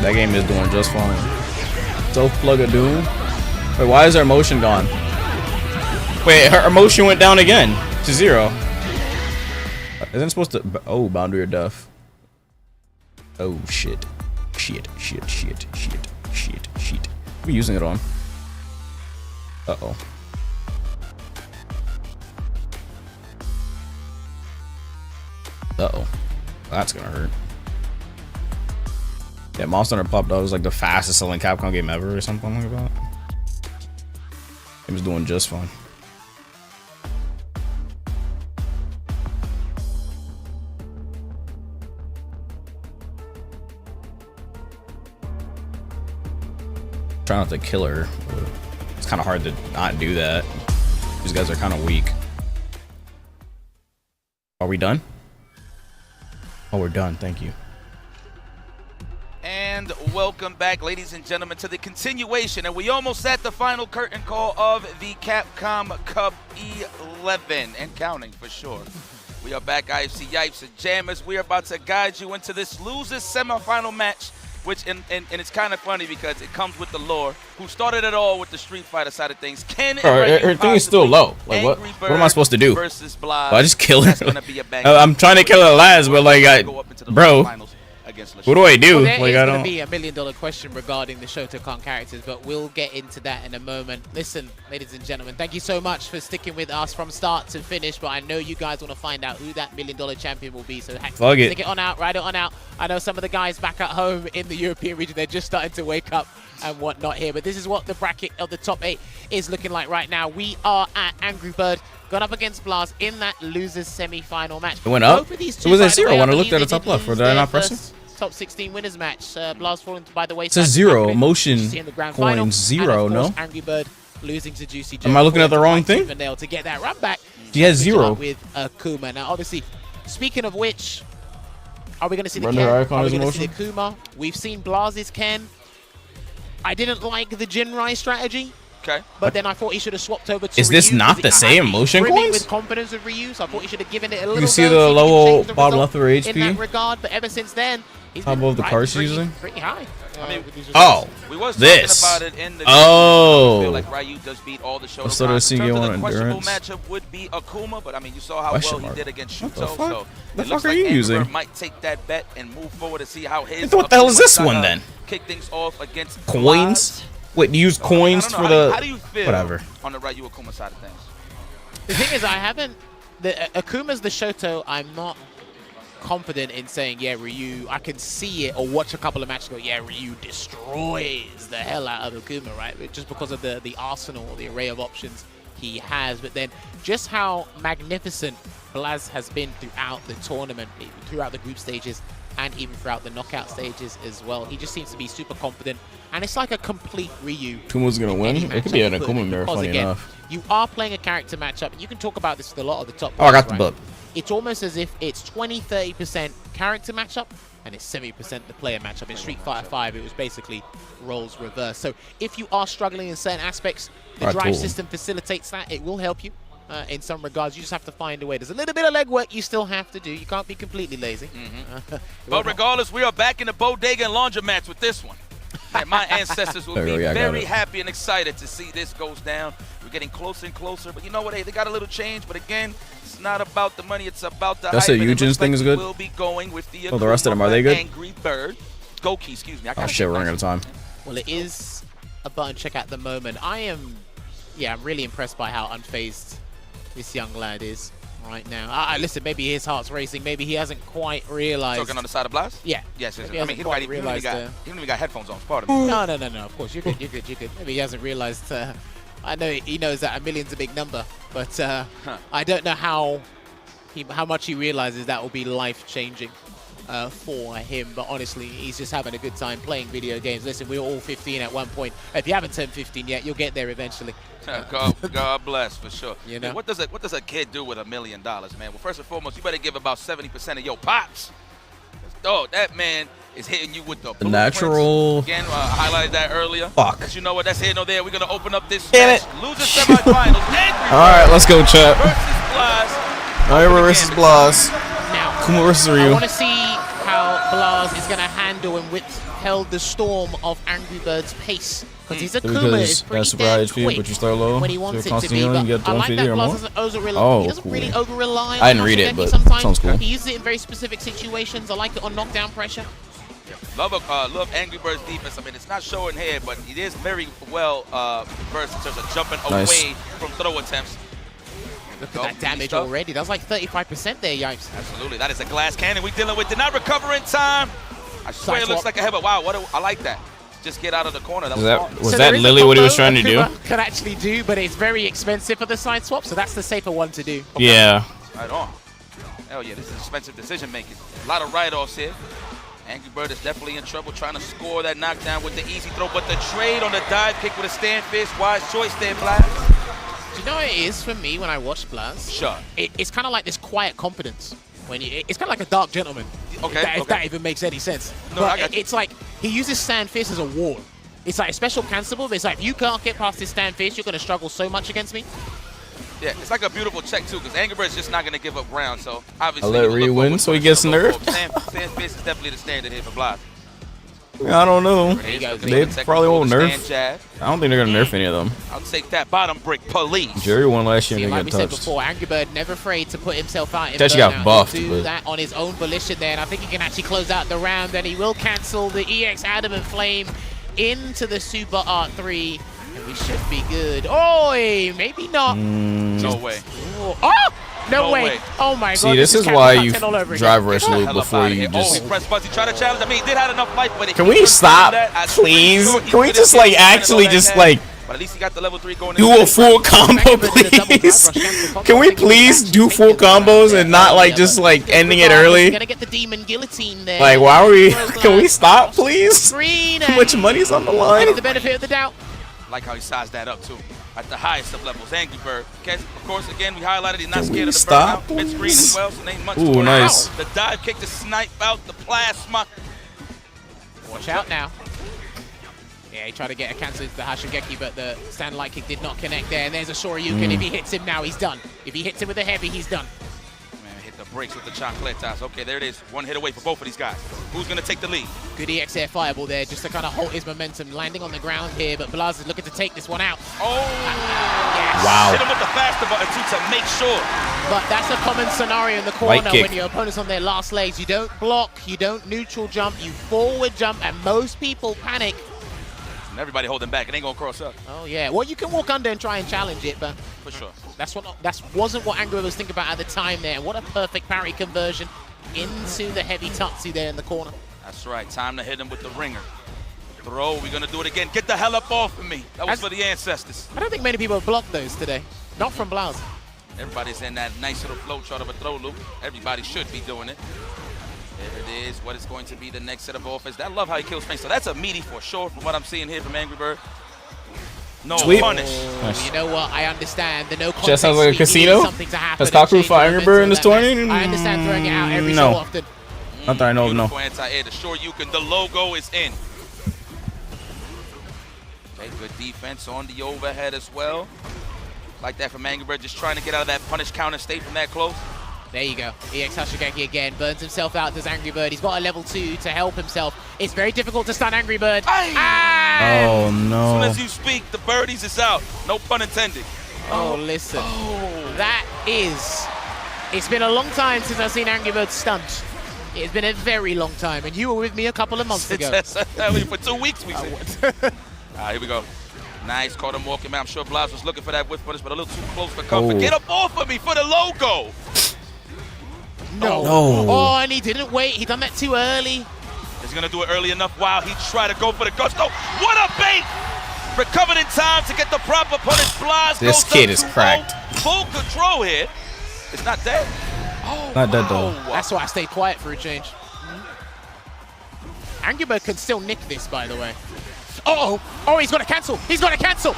Speaker 1: That game is doing just fine. Self-plug a Doom. Wait, why is her emotion gone? Wait, her emotion went down again to 0. Isn't it supposed to? Oh, boundary of death. Oh shit. Shit. What are you using it on? Uh-oh. Uh-oh. That's gonna hurt. Yeah, Monster Hunter popped up. It was like the fastest selling Capcom game ever or something like that. It was doing just fine. Try not to kill her. It's kind of hard to not do that. These guys are kind of weak. Are we done? Oh, we're done. Thank you.
Speaker 17: And welcome back, ladies and gentlemen, to the continuation. And we almost at the final curtain call of the Capcom Cup 11 and counting for sure. We are back, IFC Yipes and Jammers. We are about to guide you into this losers semifinal match, which and it's kind of funny because it comes with the lore. Who started it all with the Street Fighter side of things?
Speaker 1: Her thing is still low. Like what? What am I supposed to do? I just kill her. I'm trying to kill her last, but like bro. What do I do?
Speaker 12: Well, there
Speaker 1: like
Speaker 12: is
Speaker 1: I
Speaker 12: going
Speaker 1: don't.
Speaker 12: to be $1 million question regarding the Shotokan characters, but we'll get into that in a moment. Listen, ladies and gentlemen, thank you so much for sticking with us from start to finish, but I know you guys want to find out who that $1 million champion will be, so stick it on out, ride it on out. I know some of the guys back at home in the European region, they're just starting to wake up and whatnot here, but this is what the bracket of the top 8 is looking like right now. We are at Angry Bird, gone up against Blast in that losers semi-final match.
Speaker 1: It went up? It was at 0 when I looked at the top left. Or did I not press it?
Speaker 12: Top 16 winners match. Blast falling by the way.
Speaker 1: It says 0. Motion coins 0, no?
Speaker 12: Angry Bird losing to Juicy Joe.
Speaker 1: Am I looking at the wrong thing?
Speaker 12: To get that run back.
Speaker 1: He has 0.
Speaker 12: With Akuma. Now, obviously, speaking of which, are we going to see the
Speaker 1: Render
Speaker 12: Ken?
Speaker 1: icon
Speaker 12: Are we
Speaker 1: is
Speaker 12: going to see
Speaker 1: motion?
Speaker 12: the Akuma? We've seen Blaz's Ken. I didn't like the Jinrai strategy.
Speaker 17: Okay.
Speaker 12: But then I thought he should have swapped over to
Speaker 1: Is this
Speaker 12: Ryu,
Speaker 1: not the same motion coins?
Speaker 12: With confidence of Ryu, so I thought he should have given it a little.
Speaker 1: You see the low bottom left of her
Speaker 12: in that
Speaker 1: HP?
Speaker 12: regard, but ever since then, he's
Speaker 1: Top
Speaker 12: been
Speaker 1: of the card she's using?
Speaker 12: pretty high.
Speaker 17: I mean,
Speaker 1: Oh,
Speaker 17: we was
Speaker 1: this.
Speaker 17: talking about it in the
Speaker 1: Oh.
Speaker 17: I feel like Ryu does beat all the shows.
Speaker 1: Let's start seeing you on
Speaker 17: the questionable
Speaker 1: endurance.
Speaker 17: matchup would be Akuma, but I mean, you saw how
Speaker 1: Question
Speaker 17: well he
Speaker 1: mark.
Speaker 17: did against
Speaker 1: What the
Speaker 17: Shuto.
Speaker 1: fuck?
Speaker 17: So
Speaker 1: The
Speaker 17: it
Speaker 1: fuck
Speaker 17: looks
Speaker 1: are
Speaker 17: like
Speaker 1: you
Speaker 17: Angry
Speaker 1: using?
Speaker 17: Bird might take that bet and move forward to see how his.
Speaker 1: What the hell is this
Speaker 17: Akuma
Speaker 1: one then?
Speaker 17: Kick things off against
Speaker 1: Coins? Wait, you use coins for the.
Speaker 17: How do you feel
Speaker 1: Whatever.
Speaker 17: on the Ryu Akuma side of things?
Speaker 12: The thing is, I haven't. The Akuma's the Shoto. I'm not confident in saying, yeah, Ryu. I can see it or watch a couple of matches. Go, yeah, Ryu destroys the hell out of Akuma, right? But just because of the arsenal, the array of options he has. But then, just how magnificent Blaz has been throughout the tournament, throughout the group stages, and even throughout the knockout stages as well. He just seems to be super confident, and it's like a complete Ryu.
Speaker 1: Akuma's gonna win? It could be an Akuma mirror, funny enough.
Speaker 12: You are playing a character matchup, and you can talk about this with a lot of the top
Speaker 1: Oh, I got
Speaker 12: players,
Speaker 1: the
Speaker 12: right?
Speaker 1: book.
Speaker 12: It's almost as if it's 20-30% character matchup, and it's 70% the player matchup. In Street Fighter 5, it was basically roles reversed. So if you are struggling in certain aspects, the drive system facilitates that. It will help you. In some regards, you just have to find a way. There's a little bit of legwork you still have to do. You can't be completely lazy.
Speaker 17: But regardless, we are back in the bodega and laundromat with this one. And my ancestors will be very happy and excited to see this goes down. We're getting closer and closer. But you know what? Hey, they got a little change. But again, it's not about the money. It's about the
Speaker 1: That's
Speaker 17: hype.
Speaker 1: it. Eugen's thing is good.
Speaker 17: We'll be going with the
Speaker 1: Oh, the rest of them, are they good?
Speaker 17: Angry Bird. Goki, excuse me.
Speaker 1: Oh shit, we're running out of time.
Speaker 12: Well, it is a button check at the moment. I'm really impressed by how unfazed this young lad is. right now. Listen, maybe his heart's racing. Maybe he hasn't quite realized.
Speaker 17: Talking on the side of Blast?
Speaker 12: Yeah.
Speaker 17: Yes.
Speaker 12: Maybe
Speaker 17: I mean, he don't even got headphones on. Pardon me.
Speaker 12: No. Of course, you're good. Maybe he hasn't realized. I know he knows that a million's a big number, but I don't know how much he realizes that will be life-changing for him. But honestly, he's just having a good time playing video games. Listen, we were all 15 at one point. If you haven't turned 15 yet, you'll get there eventually.
Speaker 17: God bless, for sure.
Speaker 12: You know?
Speaker 17: Man, what does a kid do with $1 million, man? Well, first and foremost, you better give about 70% of your pops. Dog, that man is hitting you with the
Speaker 1: natural.
Speaker 17: Again, I highlighted that earlier.
Speaker 1: Fuck.
Speaker 17: But you know what? That's here no there. We're gonna open up this match. Loser semifinals.
Speaker 1: All right, let's go, chat.
Speaker 17: Versus Blast.
Speaker 1: Alright, versus Blast.
Speaker 12: Now,
Speaker 1: Kuma versus Ryu.
Speaker 12: I want to see how Blaz is going to handle and withheld the storm of Angry Bird's pace. Because he's a Kuma, is pretty damn quick
Speaker 1: but you start low,
Speaker 12: when he wants
Speaker 1: so
Speaker 12: it to be. But
Speaker 1: you get
Speaker 12: I like that
Speaker 1: 150 or
Speaker 12: Blaz
Speaker 1: more.
Speaker 12: he doesn't really over-rely on
Speaker 1: I didn't read it,
Speaker 12: Hashigeki
Speaker 1: but
Speaker 12: sometimes.
Speaker 1: sounds cool.
Speaker 12: He uses it in very specific situations. I like it on knockdown pressure.
Speaker 17: Love Angry Bird's defense. I mean, it's not showing here, but it is very well versed in terms of jumping away from throw attempts.
Speaker 12: Look at that damage already. That's like 35% there, Yipes.
Speaker 17: Absolutely. That is a glass cannon we dealing with. Did not recover in time. I swear it looks like a head, but wow, I like that. Just get out of the corner.
Speaker 1: Was that Lily what he was trying to do?
Speaker 12: Could actually do, but it's very expensive for the side swap, so that's the safer one to do.
Speaker 17: Okay.
Speaker 1: Yeah.
Speaker 17: Right on. Hell yeah, this is expensive decision making. A lot of write-offs here. Angry Bird is definitely in trouble trying to score that knockdown with the easy throw, but the trade on the dive kick with a stand fist, wise choice there, Blast.
Speaker 12: Do you know what it is for me when I watch Blaz?
Speaker 17: Sure.
Speaker 12: It's kind of like this quiet confidence. It's kind of like a dark gentleman.
Speaker 17: Okay.
Speaker 12: If that even makes any sense.
Speaker 17: No,
Speaker 12: but
Speaker 17: I got you.
Speaker 12: it's like he uses stand fist as a wall. It's like a special cancelable, but it's like if you can't get past this stand fist, you're going to struggle so much against me.
Speaker 17: Yeah, it's like a beautiful check too, because Angry Bird's just not going to give up ground. So obviously,
Speaker 1: I'll let Ryu win so he gets nerfed.
Speaker 17: Stand fist is definitely the standard here for Blaz.
Speaker 1: I don't know. They probably won't nerf.
Speaker 17: Jab.
Speaker 1: I don't think they're gonna nerf any of them.
Speaker 17: I'll take that bottom brick, police.
Speaker 1: Jerry won last year and
Speaker 12: Like
Speaker 1: they
Speaker 12: we
Speaker 1: got
Speaker 12: said
Speaker 1: touched.
Speaker 12: before, Angry Bird never afraid to put himself out in
Speaker 1: He actually got
Speaker 12: burnout.
Speaker 1: buffed,
Speaker 12: He'll do
Speaker 1: but-
Speaker 12: that on his own volition there, and I think he can actually close out the round, and he will cancel the EX Adamant Flame into the Super Art 3, and we should be good. Oi, maybe not.
Speaker 17: No way.
Speaker 12: Oh! No way. Oh my god.
Speaker 1: See, this is why you drive rush loop
Speaker 17: Hell up
Speaker 1: before
Speaker 17: outta
Speaker 1: you
Speaker 17: here.
Speaker 1: just.
Speaker 17: Oh, he pressed Buzzy, try to challenge. I mean, he did have enough life, but
Speaker 1: Can we stop, please? Can we just like actually just like
Speaker 17: But at least he got the level 3 going.
Speaker 1: do a full combo, please? Can we please do full combos and not like just like ending it early?
Speaker 12: Gonna get the demon guillotine there.
Speaker 1: Like, why are we? Can we stop, please?
Speaker 12: Green
Speaker 1: How much money's on the line?
Speaker 12: Getting the benefit of the doubt.
Speaker 17: Like how he sized that up too. At the highest of levels, Angry Bird. Okay, of course, again, we highlighted he's not
Speaker 1: Can
Speaker 17: scared
Speaker 1: we
Speaker 17: of the
Speaker 1: stop,
Speaker 17: burnout. Mid-screen as well, so ain't much
Speaker 1: Ooh,
Speaker 17: to it.
Speaker 1: nice.
Speaker 17: The dive kick to snipe out the plasma.
Speaker 12: Watch out now. Yeah, he tried to get a cancel into the Hashigeki, but the stand light kick did not connect there. And there's a Shoryuken. If he hits him now, he's done. If he hits him with a heavy, he's done.
Speaker 17: Man, hit the brakes with the chocolatas. Okay, there it is. One hit away for both of these guys. Who's going to take the lead?
Speaker 12: Good EX air fireball there just to kind of halt his momentum, landing on the ground here, but Blaz is looking to take this one out.
Speaker 17: Oh!
Speaker 12: Yes.
Speaker 1: Wow.
Speaker 17: Hit him with the faster button too to make sure.
Speaker 12: But that's a common scenario in the
Speaker 1: Light
Speaker 12: corner
Speaker 1: kick.
Speaker 12: when your opponent's on their last legs. You don't block, you don't neutral jump, you forward jump, and most people panic.
Speaker 17: And everybody holding back. It ain't going to cross up.
Speaker 12: Oh, yeah. Well, you can walk under and try and challenge it, but
Speaker 17: For sure.
Speaker 12: that wasn't what Angry was thinking about at the time there. What a perfect parry conversion into the heavy Tatsu there in the corner.
Speaker 17: That's right. Time to hit him with the ringer. Throw. We're going to do it again. Get the hell up off of me. That was for the ancestors.
Speaker 12: I don't think many people have blocked those today. Not from Blaz.
Speaker 17: Everybody's in that nice little flow chart of a throw loop. Everybody should be doing it. There it is. What is going to be the next set of offense? I love how he kills Spain. So that's a meaty for sure from what I'm seeing here from Angry Bird. No punish.
Speaker 12: You know what? I understand the no context.
Speaker 1: Just sounds like a
Speaker 12: we
Speaker 1: casino.
Speaker 12: need something to happen
Speaker 1: Has
Speaker 12: and
Speaker 1: Kaku
Speaker 12: change
Speaker 1: fought
Speaker 12: the
Speaker 1: Angry Bird in this
Speaker 12: momentum of that
Speaker 1: tournament?
Speaker 12: match. I understand throwing it out every
Speaker 1: No.
Speaker 12: so often.
Speaker 1: Not that I know of, no.
Speaker 17: Beautiful anti-air. The Shoryuken. The logo is in. Okay, good defense on the overhead as well. Like that from Angry Bird. Just trying to get out of that punish counter state from that close.
Speaker 12: There you go. EX Hashigeki again. Burns himself out, does Angry Bird. He's got a level 2 to help himself. It's very difficult to stun Angry Bird.
Speaker 1: Oh
Speaker 17: As soon
Speaker 1: no.
Speaker 17: as you speak, the birdies is out. No pun intended.
Speaker 12: Oh, listen. That is... It's been a long time since I've seen Angry Bird stunned. It's been a very long time, and you were with me a couple of months ago.
Speaker 17: For 2 weeks, we said. Here we go. Nice, caught him walking, man. I'm sure Blaz was looking for that whiff punish, but a little too close for comfort.
Speaker 1: Oh.
Speaker 17: Get up off of me for the logo.
Speaker 12: No.
Speaker 1: No.
Speaker 12: Oh, and he didn't wait. He done that too early.
Speaker 17: Is he gonna do it early enough? Wow, he tried to go for the gusto. What a bait! Recovered in time to get the proper punish. Blaz
Speaker 1: This
Speaker 17: goes
Speaker 1: kid
Speaker 17: up
Speaker 1: is
Speaker 17: 2-0.
Speaker 1: cracked.
Speaker 17: Full control here. It's not dead. Oh,
Speaker 1: Not dead though.
Speaker 12: That's why I stayed quiet for a change. Angry Bird can still nick this, by the way. Uh-oh. Oh, he's gonna cancel. He's gonna cancel.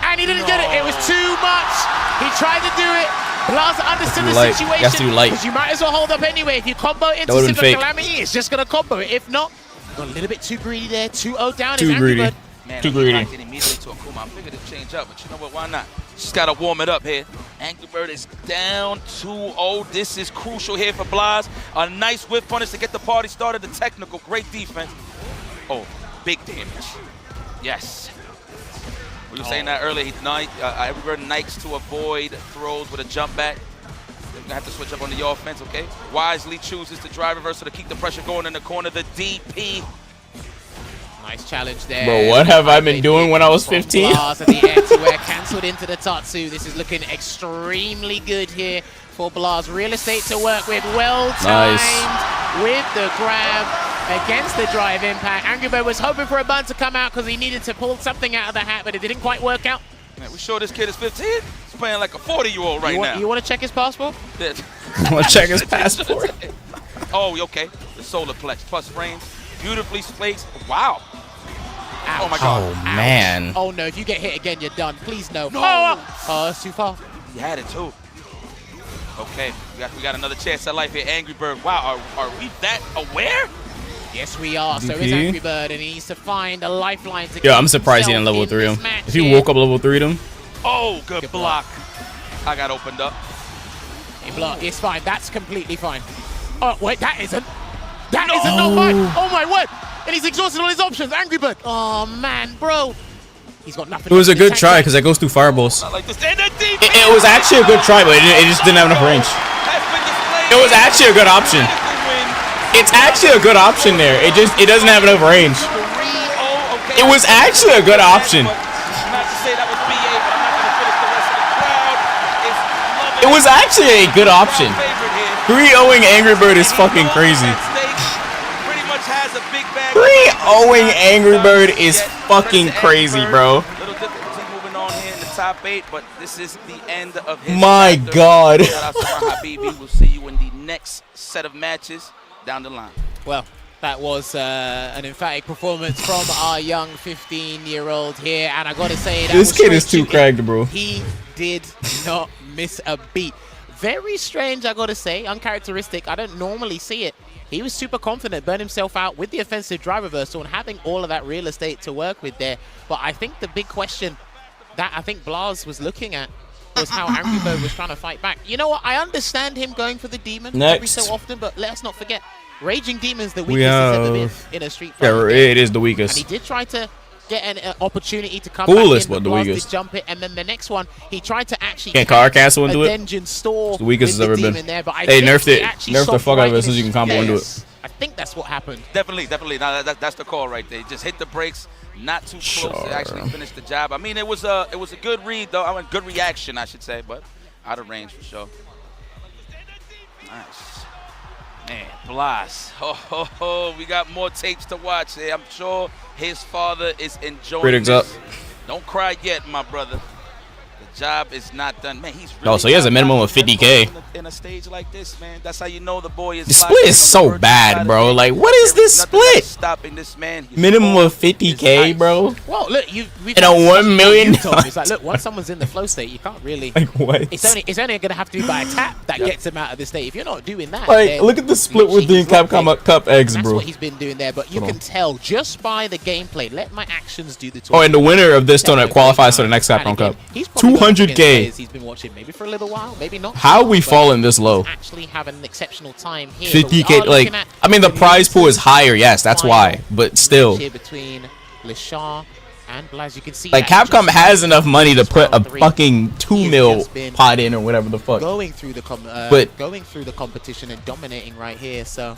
Speaker 12: And he didn't get it. It was too much. He tried to do it. Blaza understood the situation.
Speaker 1: That's too light.
Speaker 12: Because you might as well hold up anyway. If you combo into
Speaker 1: would've been
Speaker 12: Silver
Speaker 1: fake.
Speaker 12: Calamity, it's just gonna combo it. If not, got a little bit too greedy there. 2-0 down.
Speaker 1: Too
Speaker 12: is Angry
Speaker 1: greedy.
Speaker 12: Bird.
Speaker 17: Man,
Speaker 1: Too
Speaker 17: he
Speaker 1: greedy.
Speaker 17: locked in immediately to Akuma. I figured it'd change up, but you know what? Why not? Just gotta warm it up here. Angry Bird is down 2-0. This is crucial here for Blaz. A nice whiff punish to get the party started. The technical, great defense. Oh, big damage. Yes. We were saying that earlier. Angry Bird nikes to avoid throws with a jump back. They're gonna have to switch up on the offense, okay? Wisely chooses to drive reversal to keep the pressure going in the corner. The DP.
Speaker 12: Nice challenge there.
Speaker 1: Bro, what have I been doing when I was 15?
Speaker 12: Blaz at the anti-air cancelled into the Tatsu. This is looking extremely good here for Blaz. Real estate to work with. Well timed with the grab against the drive impact. Angry Bird was hoping for a bun to come out because he needed to pull something out of the hat, but it didn't quite work out.
Speaker 17: Man, we sure this kid is 15? He's playing like a 40-year-old right now.
Speaker 12: You want to check his passport?
Speaker 1: I want to check his passport.
Speaker 17: Oh, okay. The solar plex plus frames. Beautifully placed. Wow.
Speaker 12: Ouch.
Speaker 17: Oh, my God.
Speaker 1: Oh, man.
Speaker 12: Oh, no. If you get hit again, you're done. Please, no.
Speaker 17: No.
Speaker 12: Oh, it's too far.
Speaker 17: He had it, too. Okay. We got another chance at life here. Angry Bird. Wow. Are we that aware?
Speaker 12: Yes, we are. So
Speaker 1: DP.
Speaker 12: is Angry Bird, and he needs to find a lifeline to
Speaker 1: Yo, I'm surprised he didn't level 3 him. If he woke up level 3'd him.
Speaker 17: Oh, good block. I got opened up.
Speaker 12: It's fine. That's completely fine. Oh, wait. That isn't. That isn't not fine. Oh, my word. And he's exhausted all his options. Angry Bird. Oh, man, bro. He's got nothing.
Speaker 1: It was a good try because that goes through fireballs.
Speaker 17: I like this. And the DP.
Speaker 1: It was actually a good try, but it just didn't have enough range. It was actually a good option. It's actually a good option there. It doesn't have enough range. It was actually a good option. It was actually a good option. 3-0ing Angry Bird is fucking crazy. 3-0ing Angry Bird is fucking crazy, bro.
Speaker 17: Little difficulty moving on here in the top 8, but this is the end of his
Speaker 1: My
Speaker 17: chapter.
Speaker 1: God.
Speaker 17: Shout out to my Habibi. We'll see you in the next set of matches down the line.
Speaker 12: Well, that was an emphatic performance from our young 15-year-old here, and I gotta say, that
Speaker 1: This
Speaker 12: was
Speaker 1: kid is
Speaker 12: straight
Speaker 1: too
Speaker 12: shooting.
Speaker 1: cracked, bro.
Speaker 12: He did not miss a beat. Very strange, I gotta say, uncharacteristic. I don't normally see it. He was super confident, burned himself out with the offensive drive reversal and having all of that real estate to work with there. But I think the big question that I think Blaz was looking at was how Angry Bird was trying to fight back. You know what? I understand him going for the demon every so often, but let's not forget, Raging Demon's the weakest he's ever been in a Street Fighter.
Speaker 1: Yeah, it is the weakest.
Speaker 12: And he did try to get an opportunity to come
Speaker 1: Coolest,
Speaker 12: back in,
Speaker 1: but the
Speaker 12: Blaz did
Speaker 1: weakest.
Speaker 12: jump it, and then the next one, he tried to actually
Speaker 1: Can't car castle into
Speaker 12: a
Speaker 1: it.
Speaker 12: dungeon store.
Speaker 1: It's the weakest it's
Speaker 12: with
Speaker 1: ever
Speaker 12: the
Speaker 1: been.
Speaker 12: demon there, but I
Speaker 1: They
Speaker 12: think
Speaker 1: nerfed
Speaker 12: he
Speaker 1: it.
Speaker 12: actually
Speaker 1: Nerfed the
Speaker 12: stopped
Speaker 1: fuck out of
Speaker 12: right
Speaker 1: it so
Speaker 12: in
Speaker 1: you can
Speaker 12: his
Speaker 1: combo into it.
Speaker 12: face. I think that's what happened.
Speaker 17: Definitely. No, that's the call right there. Just hit the brakes, not too close to actually finish the job. I mean, it was a good read though. I mean, good reaction, I should say, but out of range for sure. Nice. Man, Blaz. Oh, we got more tapes to watch here. I'm sure his father is enjoying
Speaker 1: Critics
Speaker 17: this.
Speaker 1: up.
Speaker 17: Don't cry yet, my brother. The job is not done. Man, he's really
Speaker 1: So he has a minimum of 50K.
Speaker 17: in a stage like this, man. That's how you know the boy is
Speaker 1: The
Speaker 17: locked
Speaker 1: split
Speaker 17: in
Speaker 1: is
Speaker 17: on the
Speaker 1: so
Speaker 17: virtual side
Speaker 1: bad,
Speaker 17: of
Speaker 1: bro.
Speaker 17: things.
Speaker 1: Like, what is this
Speaker 17: Nothing that's
Speaker 1: split?
Speaker 17: stopping this man. He's
Speaker 1: Minimum of 50K, bro.
Speaker 12: Well, look, we've
Speaker 1: And a
Speaker 12: had
Speaker 1: $1
Speaker 12: such
Speaker 1: million
Speaker 12: you've told me. It's like, look, once someone's in the flow state, you can't really.
Speaker 1: Like what?
Speaker 12: It's only going to have to be by a tap that gets him out of this state. If you're not doing that,
Speaker 1: Like,
Speaker 12: then
Speaker 1: look at the split with the Capcom Cup eggs,
Speaker 12: that's
Speaker 1: bro.
Speaker 12: what he's been doing there. But you
Speaker 1: Hold
Speaker 12: can
Speaker 1: on.
Speaker 12: tell just by the gameplay. Let my actions do the talking.
Speaker 1: Oh, and the winner of this tournament qualifies for the next Capcom Cup.
Speaker 12: He's probably got against
Speaker 1: 200K.
Speaker 12: players he's been watching maybe for a little while, maybe not.
Speaker 1: How are we
Speaker 12: But
Speaker 1: falling this low?
Speaker 12: he's actually having an exceptional time here. But we are
Speaker 1: 50K, like,
Speaker 12: looking at
Speaker 1: I mean, the prize pool is higher, yes, that's why. But still,
Speaker 12: here between Leshar and Blaz. You can see
Speaker 1: like,
Speaker 12: that
Speaker 1: Capcom
Speaker 12: just
Speaker 1: has enough money to put a
Speaker 12: round three,
Speaker 1: fucking 2
Speaker 12: he has
Speaker 1: mil
Speaker 12: just been
Speaker 1: pot in or whatever the fuck.
Speaker 12: going through the
Speaker 1: But-
Speaker 12: going through the competition and dominating right here. So,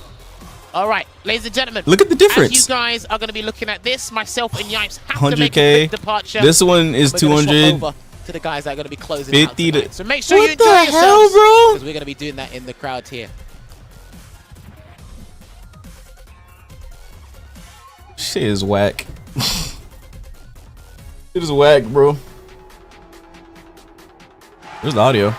Speaker 12: all right, ladies and gentlemen,
Speaker 1: Look at the difference.
Speaker 12: As you guys are going to be looking at this, myself and Yipes have to make a
Speaker 1: 100K.
Speaker 12: quick departure.
Speaker 1: This one is
Speaker 12: We're gonna swap
Speaker 1: 200.
Speaker 12: over to the guys that are going to be closing
Speaker 1: 50
Speaker 12: out
Speaker 1: to-
Speaker 12: tonight. So make sure
Speaker 1: What
Speaker 12: you enjoy
Speaker 1: the hell,
Speaker 12: yourselves,
Speaker 1: bro?
Speaker 12: because we're going to be doing that in the crowd here.
Speaker 1: Shit is whack. It is whack, bro. There's the audio.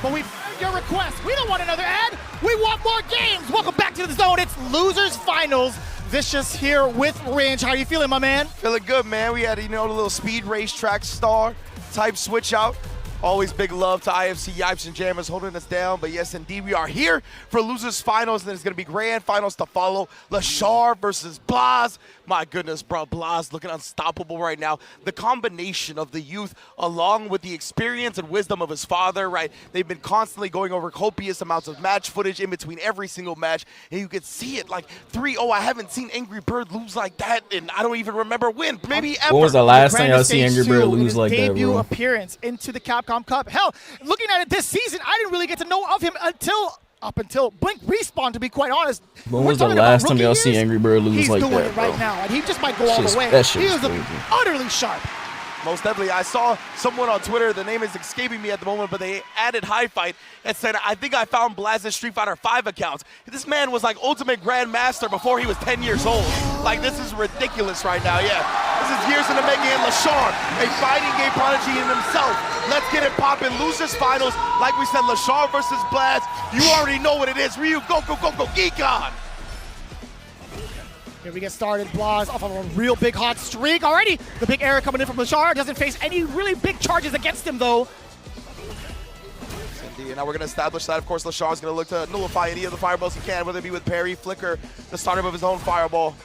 Speaker 13: But we heard your request. We don't want another ad. We want more games. Welcome back to the zone. It's Losers Finals. Vicious here with Ringe. How are you feeling, my man?
Speaker 10: Feeling good, man. We had, the little speed racetrack star type switch out. Always big love to IFC Yipes and Jammers holding us down. But yes, indeed, we are here for Losers Finals. And there's going to be grand finals to follow. Lashar versus Blaz. My goodness, bro. Blaz looking unstoppable right now. The combination of the youth along with the experience and wisdom of his father, right? They've been constantly going over copious amounts of match footage in between every single match. And you can see it like 3-0. I haven't seen Angry Bird lose like that. And I don't even remember when. Maybe ever.
Speaker 1: What was the last time y'all see Angry Bird lose like that,
Speaker 13: debut
Speaker 1: bro?
Speaker 13: appearance into the Capcom Cup. Hell, looking at it this season, I didn't really get to know of him up until Blink Respawn, to be quite honest.
Speaker 1: When was the last time y'all see Angry Bird lose like that,
Speaker 13: He's doing it right
Speaker 1: bro?
Speaker 13: now, and he just might go all the way.
Speaker 1: That shit
Speaker 13: He
Speaker 1: is
Speaker 13: was
Speaker 1: crazy.
Speaker 13: utterly sharp.
Speaker 10: Most definitely. I saw someone on Twitter, the name is escaping me at the moment, but they added High Fight and said, I think I found Blaz's Street Fighter 5 accounts. This man was like Ultimate Grandmaster before he was 10 years old. Like, this is ridiculous right now, yeah. This is years in the making, and Lashar, a fighting game prodigy in himself. Let's get it poppin'. Losers Finals. Like we said, Lashar versus Blaz. You already know what it is. Ryu, go, go, go, go, geek on.
Speaker 13: Here we get started. Blaz off of a real big hot streak already. The big error coming in from Lashar. Doesn't face any really big charges against him, though.
Speaker 10: And now we're going to establish that, of course, Lashar's going to look to nullify any of the fireballs he can, whether it be with parry, flicker, the startup of his own fireball.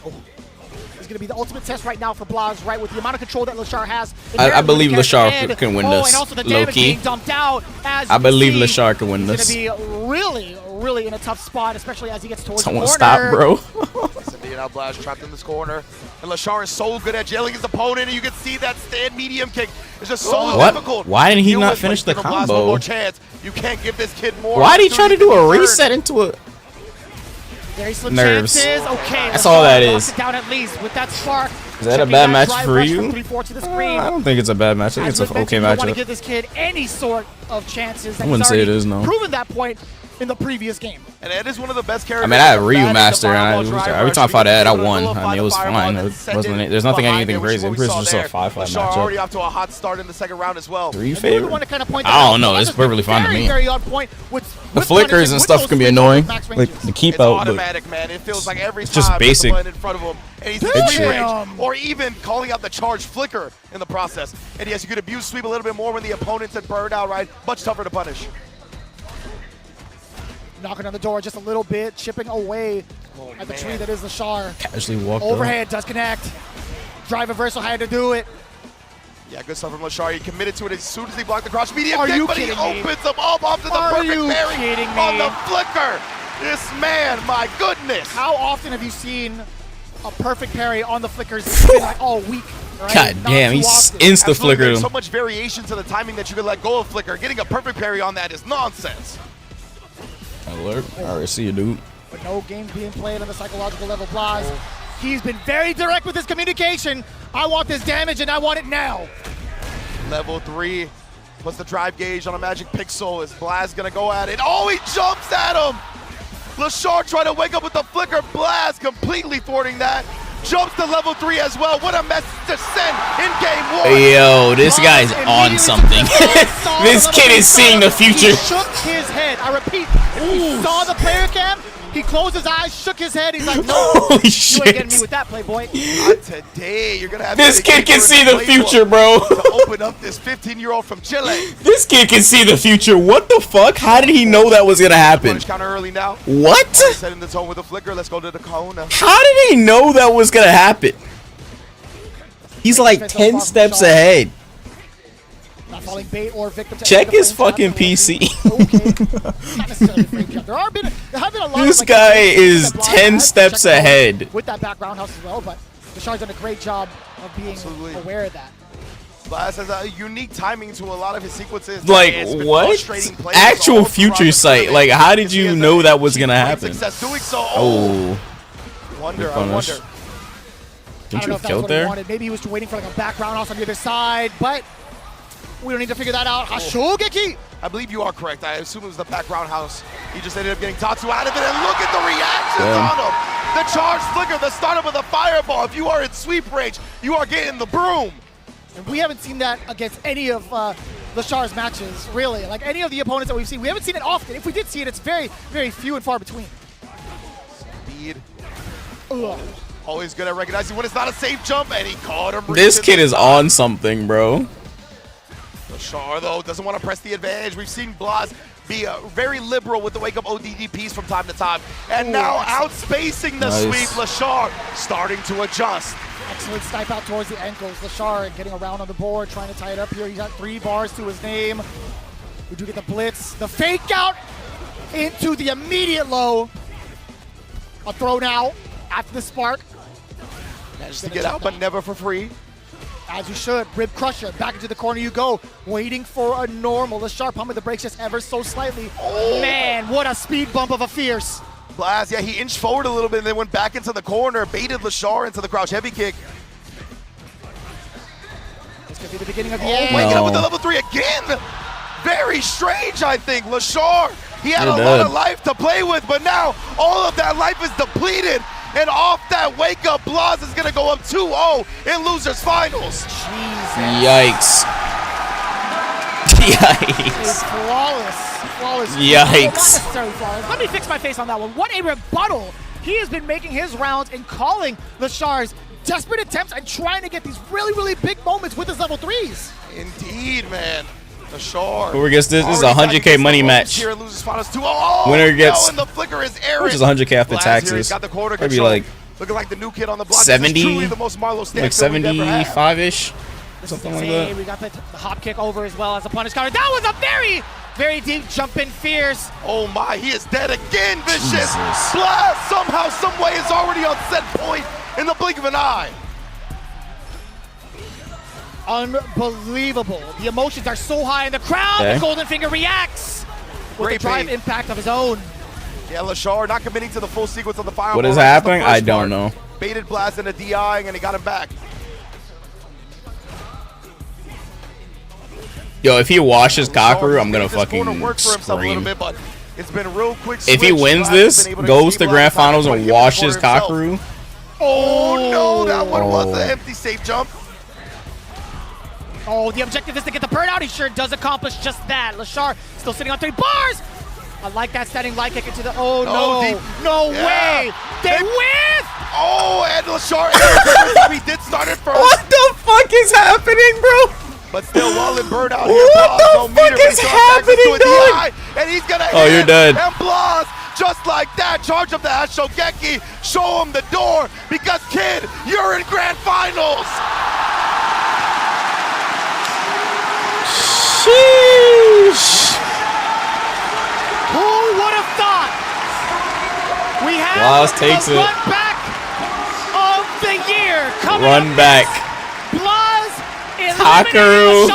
Speaker 13: It's going to be the ultimate test right now for Blaz, right, with the amount of control that Lashar has.
Speaker 1: I believe Lashar can win this.
Speaker 13: And also the damage
Speaker 1: Low-key.
Speaker 13: being dumped out. As
Speaker 1: I believe Lashar can win this.
Speaker 13: He's going to be really in a tough spot, especially as he gets towards
Speaker 1: Someone
Speaker 13: the corner.
Speaker 1: stop, bro.
Speaker 10: Yes, indeed, now Blaz trapped in this corner. And Lashar is so good at jailing his opponent, and you can see that stand medium kick is just so difficult.
Speaker 1: Why didn't he
Speaker 10: to deal
Speaker 1: not
Speaker 10: with,
Speaker 1: finish the
Speaker 10: give Blaz one
Speaker 1: combo?
Speaker 10: more chance. You can't give this kid more.
Speaker 1: Why did he try to do a
Speaker 10: opportunity
Speaker 1: reset into a...
Speaker 13: Very slim
Speaker 1: Nerves.
Speaker 13: chances. Okay,
Speaker 1: That's all that
Speaker 13: knocks
Speaker 1: is.
Speaker 13: it down at least with that spark.
Speaker 1: Is that a
Speaker 13: Checking
Speaker 1: bad match
Speaker 13: drive
Speaker 1: for
Speaker 13: rush
Speaker 1: you?
Speaker 13: from 3-4 to the screen.
Speaker 1: I don't think it's a bad match. I think
Speaker 13: As
Speaker 1: it's
Speaker 13: Luke
Speaker 1: an okay
Speaker 13: mentioned, you don't want to
Speaker 1: matchup.
Speaker 13: give this kid any sort of chances.
Speaker 1: I wouldn't say it is, no.
Speaker 13: Proven that point in the previous game.
Speaker 10: And Ed is one of the best characters.
Speaker 1: I mean, I had Ryu Master, and every time I fought Ed, I won. I mean, it was fine. There's nothing anything crazy. I'm pretty sure it's just a 5-5
Speaker 10: Lashar already
Speaker 1: matchup.
Speaker 10: off to a hot start in the second round as well.
Speaker 1: Ryu favorite?
Speaker 13: Want to kind of point
Speaker 1: I don't know. It's perfectly fine to me.
Speaker 13: Very on point with
Speaker 1: The flickers and stuff can be annoying. Like the keep
Speaker 10: It's
Speaker 1: out, but
Speaker 10: automatic, man. It feels like every
Speaker 1: it's just
Speaker 10: time
Speaker 1: basic.
Speaker 10: there's a button in front of him, and he's in range, or even calling out the charge flicker in the process. And yes, you could abuse sweep a little bit more when the opponent's at burned out, right? Much tougher to punish.
Speaker 13: knocking on the door just a little bit, chipping away at the tree that is Lashar.
Speaker 1: Casually walked
Speaker 13: Overhead does connect. Drive reversal had to do it.
Speaker 10: Yeah, good stuff from Lashar. He committed to it as soon as he blocked the cross medium
Speaker 13: Are
Speaker 10: kick,
Speaker 13: you
Speaker 10: but he
Speaker 13: kidding me?
Speaker 10: opens him up onto the
Speaker 13: Are
Speaker 10: perfect
Speaker 13: you
Speaker 10: parry
Speaker 13: kidding
Speaker 10: on
Speaker 13: me?
Speaker 10: the flicker. This man, my goodness.
Speaker 13: How often have you seen a perfect parry on the flickers? It's been like all week. Right?
Speaker 1: God
Speaker 13: Not
Speaker 1: damn,
Speaker 13: too
Speaker 1: he
Speaker 13: often.
Speaker 1: insta flickered
Speaker 10: There's
Speaker 1: him.
Speaker 10: so much variation to the timing that you can let go of flicker. Getting a perfect parry on that is nonsense.
Speaker 1: Alert. Alright, see you, dude.
Speaker 13: But no games being played on the psychological level. Blaz, he's been very direct with his communication. I want this damage and I want it now.
Speaker 10: Level 3. What's the drive gauge on a Magic Pixel? Is Blaz gonna go at it? Oh, he jumps at him! Lashar trying to wake up with the flicker. Blaz completely thwarting that. Jumps to level 3 as well. What a message to send in game 1.
Speaker 1: Yo, this guy's on something. This kid is seeing the future.
Speaker 13: He shook his head. I repeat, if you saw the player cam, he closed his eyes, shook his head. He's like, no,
Speaker 1: Holy
Speaker 13: you ain't
Speaker 1: shit.
Speaker 13: getting me with that, Playboy.
Speaker 10: Not today. You're gonna have
Speaker 1: This
Speaker 10: to
Speaker 1: kid can see the future, bro.
Speaker 10: to open up this 15-year-old from Chile.
Speaker 1: This kid can see the future. What the fuck? How did he know that was gonna happen?
Speaker 10: Punish counter early now.
Speaker 1: What?
Speaker 10: Setting the tone with a flicker. Let's go to the Kona.
Speaker 1: How did he know that was gonna happen? He's like 10 steps ahead.
Speaker 13: Not falling bait or victim to
Speaker 1: Check
Speaker 13: any
Speaker 1: his
Speaker 13: of the
Speaker 1: fucking
Speaker 13: flames.
Speaker 1: PC.
Speaker 13: Not necessarily frame jump. There have been a lot
Speaker 1: This
Speaker 13: of, like,
Speaker 1: guy
Speaker 13: things
Speaker 1: is
Speaker 13: that Blaz
Speaker 1: 10
Speaker 13: has
Speaker 1: steps
Speaker 13: checked out
Speaker 1: ahead.
Speaker 13: with that back roundhouse as well, but Lashar's done a great job of being aware of that.
Speaker 10: Blaz has a unique timing to a lot of his sequences.
Speaker 1: Like,
Speaker 10: It's been
Speaker 1: what?
Speaker 10: frustrating plays
Speaker 1: Actual
Speaker 10: all throughout
Speaker 1: future
Speaker 10: the
Speaker 1: sight.
Speaker 10: tournament.
Speaker 1: Like, how did
Speaker 10: He
Speaker 1: you
Speaker 10: has
Speaker 1: know
Speaker 10: a
Speaker 1: that was gonna
Speaker 10: great
Speaker 1: happen?
Speaker 10: success doing so.
Speaker 1: Oh.
Speaker 10: Wonder,
Speaker 1: Good
Speaker 10: I
Speaker 1: punish.
Speaker 10: wonder.
Speaker 13: I
Speaker 1: Didn't
Speaker 13: don't
Speaker 1: you
Speaker 13: know if that's
Speaker 1: kill
Speaker 13: what he
Speaker 1: there?
Speaker 13: wanted. Maybe he was waiting for like a back roundhouse on the other side, but we don't need to figure that out. Hashogeki
Speaker 10: I believe you are correct. I assume it was the back roundhouse. He just ended up getting Tatsu out of it, and look at the reactions on him. The charge flicker, the startup of the fireball. If you are in sweep range, you are getting the broom.
Speaker 13: And we haven't seen that against any of Lashar's matches, really. Like any of the opponents that we've seen. We haven't seen it often. If we did see it, it's very, very few and far between.
Speaker 10: Speed. Always good at recognizing when it's not a safe jump, and he caught him.
Speaker 1: This kid is on something, bro.
Speaker 10: Lashar, though, doesn't want to press the advantage. We've seen Blas be very liberal with the wake-up ODDPs from time to time. And now outspacing the sweep, Lashar starting to adjust.
Speaker 13: Excellent snipe out towards the ankles. Lashar getting around on the board, trying to tie it up here. He's got 3 bars to his name. We do get the blitz. The fake out into the immediate low. A throw now after the spark.
Speaker 10: Managed to get out, but never for free.
Speaker 13: As you should. Rib crusher. Back into the corner you go. Waiting for a normal. Lashar pumping the brakes just ever so slightly. Oh. Man, what a speed bump of a fierce.
Speaker 10: Blas, yeah, he inched forward a little bit and then went back into the corner, baited Lashar into the crouch heavy kick.
Speaker 13: This could be the beginning of the end.
Speaker 10: Waking up with the level 3 again. Very strange, I think. Lashar, he had a lot of life to play with, but now all of that life is depleted. And off that wake up, Blas is going to go up 2-0 in losers finals.
Speaker 13: Jesus.
Speaker 1: Yikes. Yikes.
Speaker 13: Flawless.
Speaker 1: Yikes.
Speaker 13: Not necessarily flawless. Let me fix my face on that one. What a rebuttal. He has been making his rounds and calling Lashar's desperate attempts and trying to get these really, really big moments with his level 3s.
Speaker 10: Indeed, man. Lashar.
Speaker 1: Whoever gets this is a 100K money match.
Speaker 10: Here losers finals 2-0.
Speaker 1: Winner gets,
Speaker 10: and the flicker is Aaron.
Speaker 1: which is 100K after taxes.
Speaker 10: Got the quarter
Speaker 1: Maybe like
Speaker 10: looking like the new kid on the block.
Speaker 1: 70,
Speaker 10: the most Marlo
Speaker 1: like 75-ish, something like that.
Speaker 13: We got the hop kick over as well as a punish counter. That was a very, very deep jump in fierce.
Speaker 10: Oh my, he is dead again, Vicious. Blas somehow, some way is already on set point in the blink of an eye.
Speaker 13: Unbelievable. The emotions are so high in the crowd.
Speaker 1: Okay.
Speaker 13: The Golden Finger reacts with a drive impact of his own.
Speaker 10: Yeah, Lashar not committing to the full sequence of the fireball.
Speaker 1: What is happening? I don't know.
Speaker 10: Baited Blas in a DI and he got him back.
Speaker 1: Yo, if he washes Kakeru, I'm gonna fucking
Speaker 10: scream. Bit, it's been a real quick
Speaker 1: if he wins this, goes to grand finals and washes Kakeru.
Speaker 10: Oh no, that one was an empty safe jump.
Speaker 13: Oh, the objective is to get the burn out. He sure does accomplish just that. Lashar still sitting on 3 bars. I like that standing light kick into the. Oh no! No way! They win!
Speaker 10: Oh, and Lashar. He did start it first.
Speaker 1: What the fuck is happening, bro?
Speaker 10: But still, while in burnout,
Speaker 1: what the fuck is happening, dog?
Speaker 10: And he's gonna.
Speaker 1: Oh, you're dead.
Speaker 10: And Blas, just like that, charge up the Shogeki, show him the door because kid, you're in grand finals.
Speaker 1: Sheesh.
Speaker 13: Who would have thought? We have
Speaker 1: Blas takes
Speaker 13: the
Speaker 1: it.
Speaker 13: run back of the year coming
Speaker 1: Run
Speaker 13: up
Speaker 1: back.
Speaker 13: Blas
Speaker 1: Kakeru.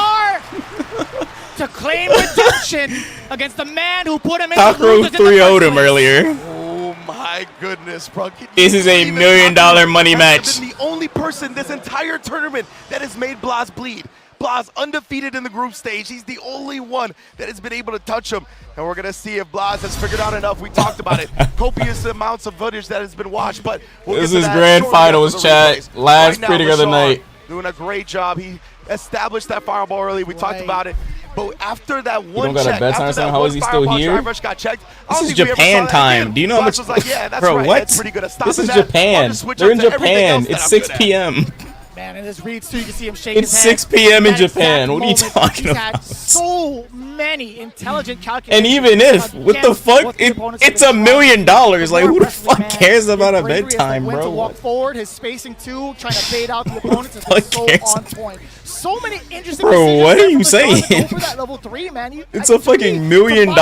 Speaker 13: to claim redemption against the man who put him in
Speaker 1: Kakeru
Speaker 13: the
Speaker 1: 3-0'd him earlier.
Speaker 10: Oh my goodness, bro.
Speaker 1: This is a $1 million money match.
Speaker 10: Been the only person this entire tournament that has made Blas bleed. Blas undefeated in the group stage. He's the only one that has been able to touch him. And we're going to see if Blas has figured out enough. We talked about it. Copious amounts of footage that has been watched. But we'll
Speaker 1: this
Speaker 10: get to
Speaker 1: is
Speaker 10: that
Speaker 1: grand
Speaker 10: shortly
Speaker 1: finals,
Speaker 10: after the
Speaker 1: chat.
Speaker 10: replays.
Speaker 1: Last
Speaker 10: Right
Speaker 1: pretty
Speaker 10: now,
Speaker 1: of the
Speaker 10: Lashar
Speaker 1: night.
Speaker 10: doing a great job. He established that fireball early. We talked about it. But after that one
Speaker 1: don't got a bedtime time? How is he still here?
Speaker 10: Got checked,
Speaker 1: This is Japan time. Do you know how much?
Speaker 10: Like, yeah, that's
Speaker 1: bro,
Speaker 10: right.
Speaker 1: what?
Speaker 10: That's pretty good.
Speaker 1: This is Japan. They're in Japan. It's 6 p.m.
Speaker 13: Man, and his reads too, you can see him shaking
Speaker 1: It's
Speaker 13: his head.
Speaker 1: 6 p.m. in
Speaker 13: That
Speaker 1: Japan. What are you
Speaker 13: moment,
Speaker 1: talking
Speaker 13: he's
Speaker 1: about?
Speaker 13: had so many intelligent calculations.
Speaker 1: And even if, what the fuck? It's $1 million. Like, who the fuck cares about a bedtime,
Speaker 13: When to
Speaker 1: bro?
Speaker 13: walk forward, his spacing too, trying to bait out the opponents is so on point. So many interesting
Speaker 1: Bro,
Speaker 13: decisions
Speaker 1: what are
Speaker 13: there
Speaker 1: you
Speaker 13: from the guard to
Speaker 1: saying?
Speaker 13: go for that level 3, man.
Speaker 1: It's a fucking $1 million,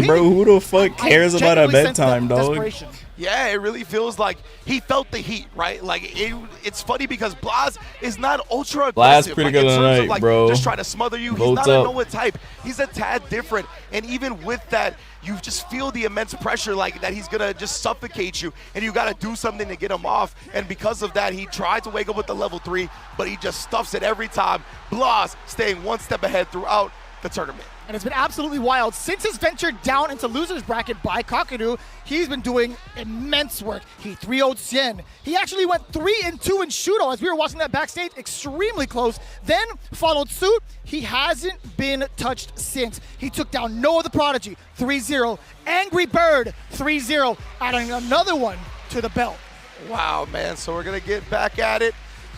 Speaker 1: bro. Who the fuck cares about a bedtime, dog?
Speaker 10: Yeah, it really feels like he felt the heat, right? Like it's funny because Blas is not ultra aggressive.
Speaker 1: Blas pretty good
Speaker 10: in terms
Speaker 1: tonight,
Speaker 10: of, like,
Speaker 1: bro.
Speaker 10: Just trying to smother you. He's
Speaker 1: Votes
Speaker 10: not
Speaker 1: up.
Speaker 10: a Noah type. He's a tad different. And even with that, you just feel the immense pressure, like that he's gonna just suffocate you, and you gotta do something to get him off. And because of that, he tried to wake up with the level 3, but he just stuffs it every time. Blas staying one step ahead throughout the tournament.
Speaker 13: And it's been absolutely wild. Since his venture down into loser's bracket by Kakaru, he's been doing immense work. He 3-0'd Sien. He actually went 3-2 in Shudo as we were watching that backstage, extremely close. Then followed suit. He hasn't been touched since. He took down Noah the Prodigy, 3-0. Angry Bird, 3-0, adding another one to the belt.
Speaker 10: Wow, man. So we're going to get back at it.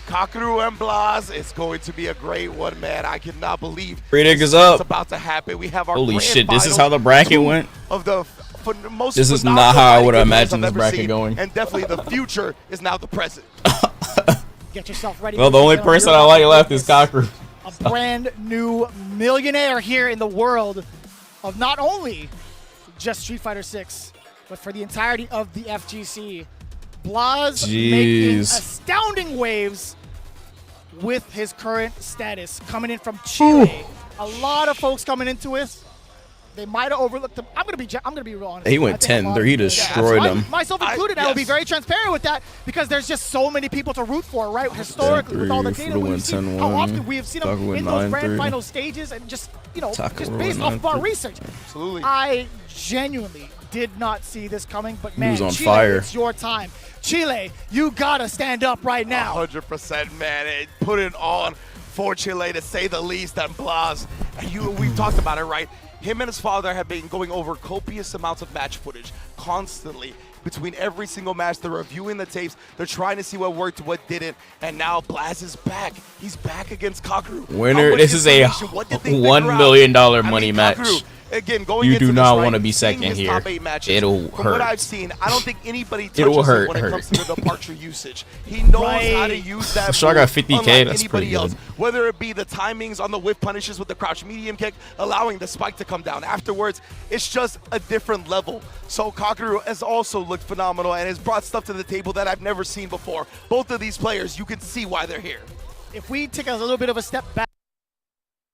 Speaker 10: Kakaru and Blas, it's going to be a great one, man. I cannot believe
Speaker 1: is up.
Speaker 10: It's about to happen. We have our
Speaker 1: holy
Speaker 10: grand
Speaker 1: shit, this is
Speaker 10: final
Speaker 1: how the bracket went?
Speaker 10: Of the most
Speaker 1: this is not how I would have imagined this
Speaker 10: ever
Speaker 1: bracket
Speaker 10: seen.
Speaker 1: going.
Speaker 10: And definitely the future is now the present.
Speaker 13: Get yourself ready.
Speaker 1: Well, the only person I like left is Kakaru.
Speaker 13: A brand new millionaire here in the world of not only just Street Fighter 6, but for the entirety of the FGC. Blas making astounding waves with his current status, coming in from Chile. A lot of folks coming into it. They might have overlooked him. I'm gonna be real honest.
Speaker 1: He went 10. He destroyed them.
Speaker 13: Myself included. I will be very transparent with that because there's just so many people to root for, right? Historically, with all the data we've seen, how often we have seen them in those grand final stages, and just just based off of our research.
Speaker 10: Absolutely.
Speaker 13: I genuinely did not see this coming, but man,
Speaker 1: he was on
Speaker 13: Chile,
Speaker 1: fire.
Speaker 13: It's your time. Chile, you gotta stand up right now.
Speaker 10: 100%, man. Put it on for Chile, to say the least. And Blas, we've talked about it, right? Him and his father have been going over copious amounts of match footage constantly. Between every single match, they're reviewing the tapes. They're trying to see what worked, what didn't. And now Blas is back. He's back against Kakaru.
Speaker 1: Winner, this is a $1 million money match.
Speaker 10: Kakaru, again, going
Speaker 1: you
Speaker 10: into
Speaker 1: do not
Speaker 10: this,
Speaker 1: want to be second here. It'll
Speaker 10: From
Speaker 1: hurt.
Speaker 10: what I've seen, I don't think anybody touches
Speaker 1: It'll
Speaker 10: it
Speaker 1: hurt.
Speaker 10: when it comes to the departure usage. He knows how to use that.
Speaker 1: Sure, I got
Speaker 10: move
Speaker 1: 50K.
Speaker 10: unlike
Speaker 1: That's pretty
Speaker 10: anybody else.
Speaker 1: good.
Speaker 10: Whether it be the timings on the whiff punishes with the crouch medium kick, allowing the spike to come down afterwards, it's just a different level. So Kakaru has also looked phenomenal and has brought stuff to the table that I've never seen before. Both of these players, you can see why they're here.
Speaker 13: If we take a little bit of a step back.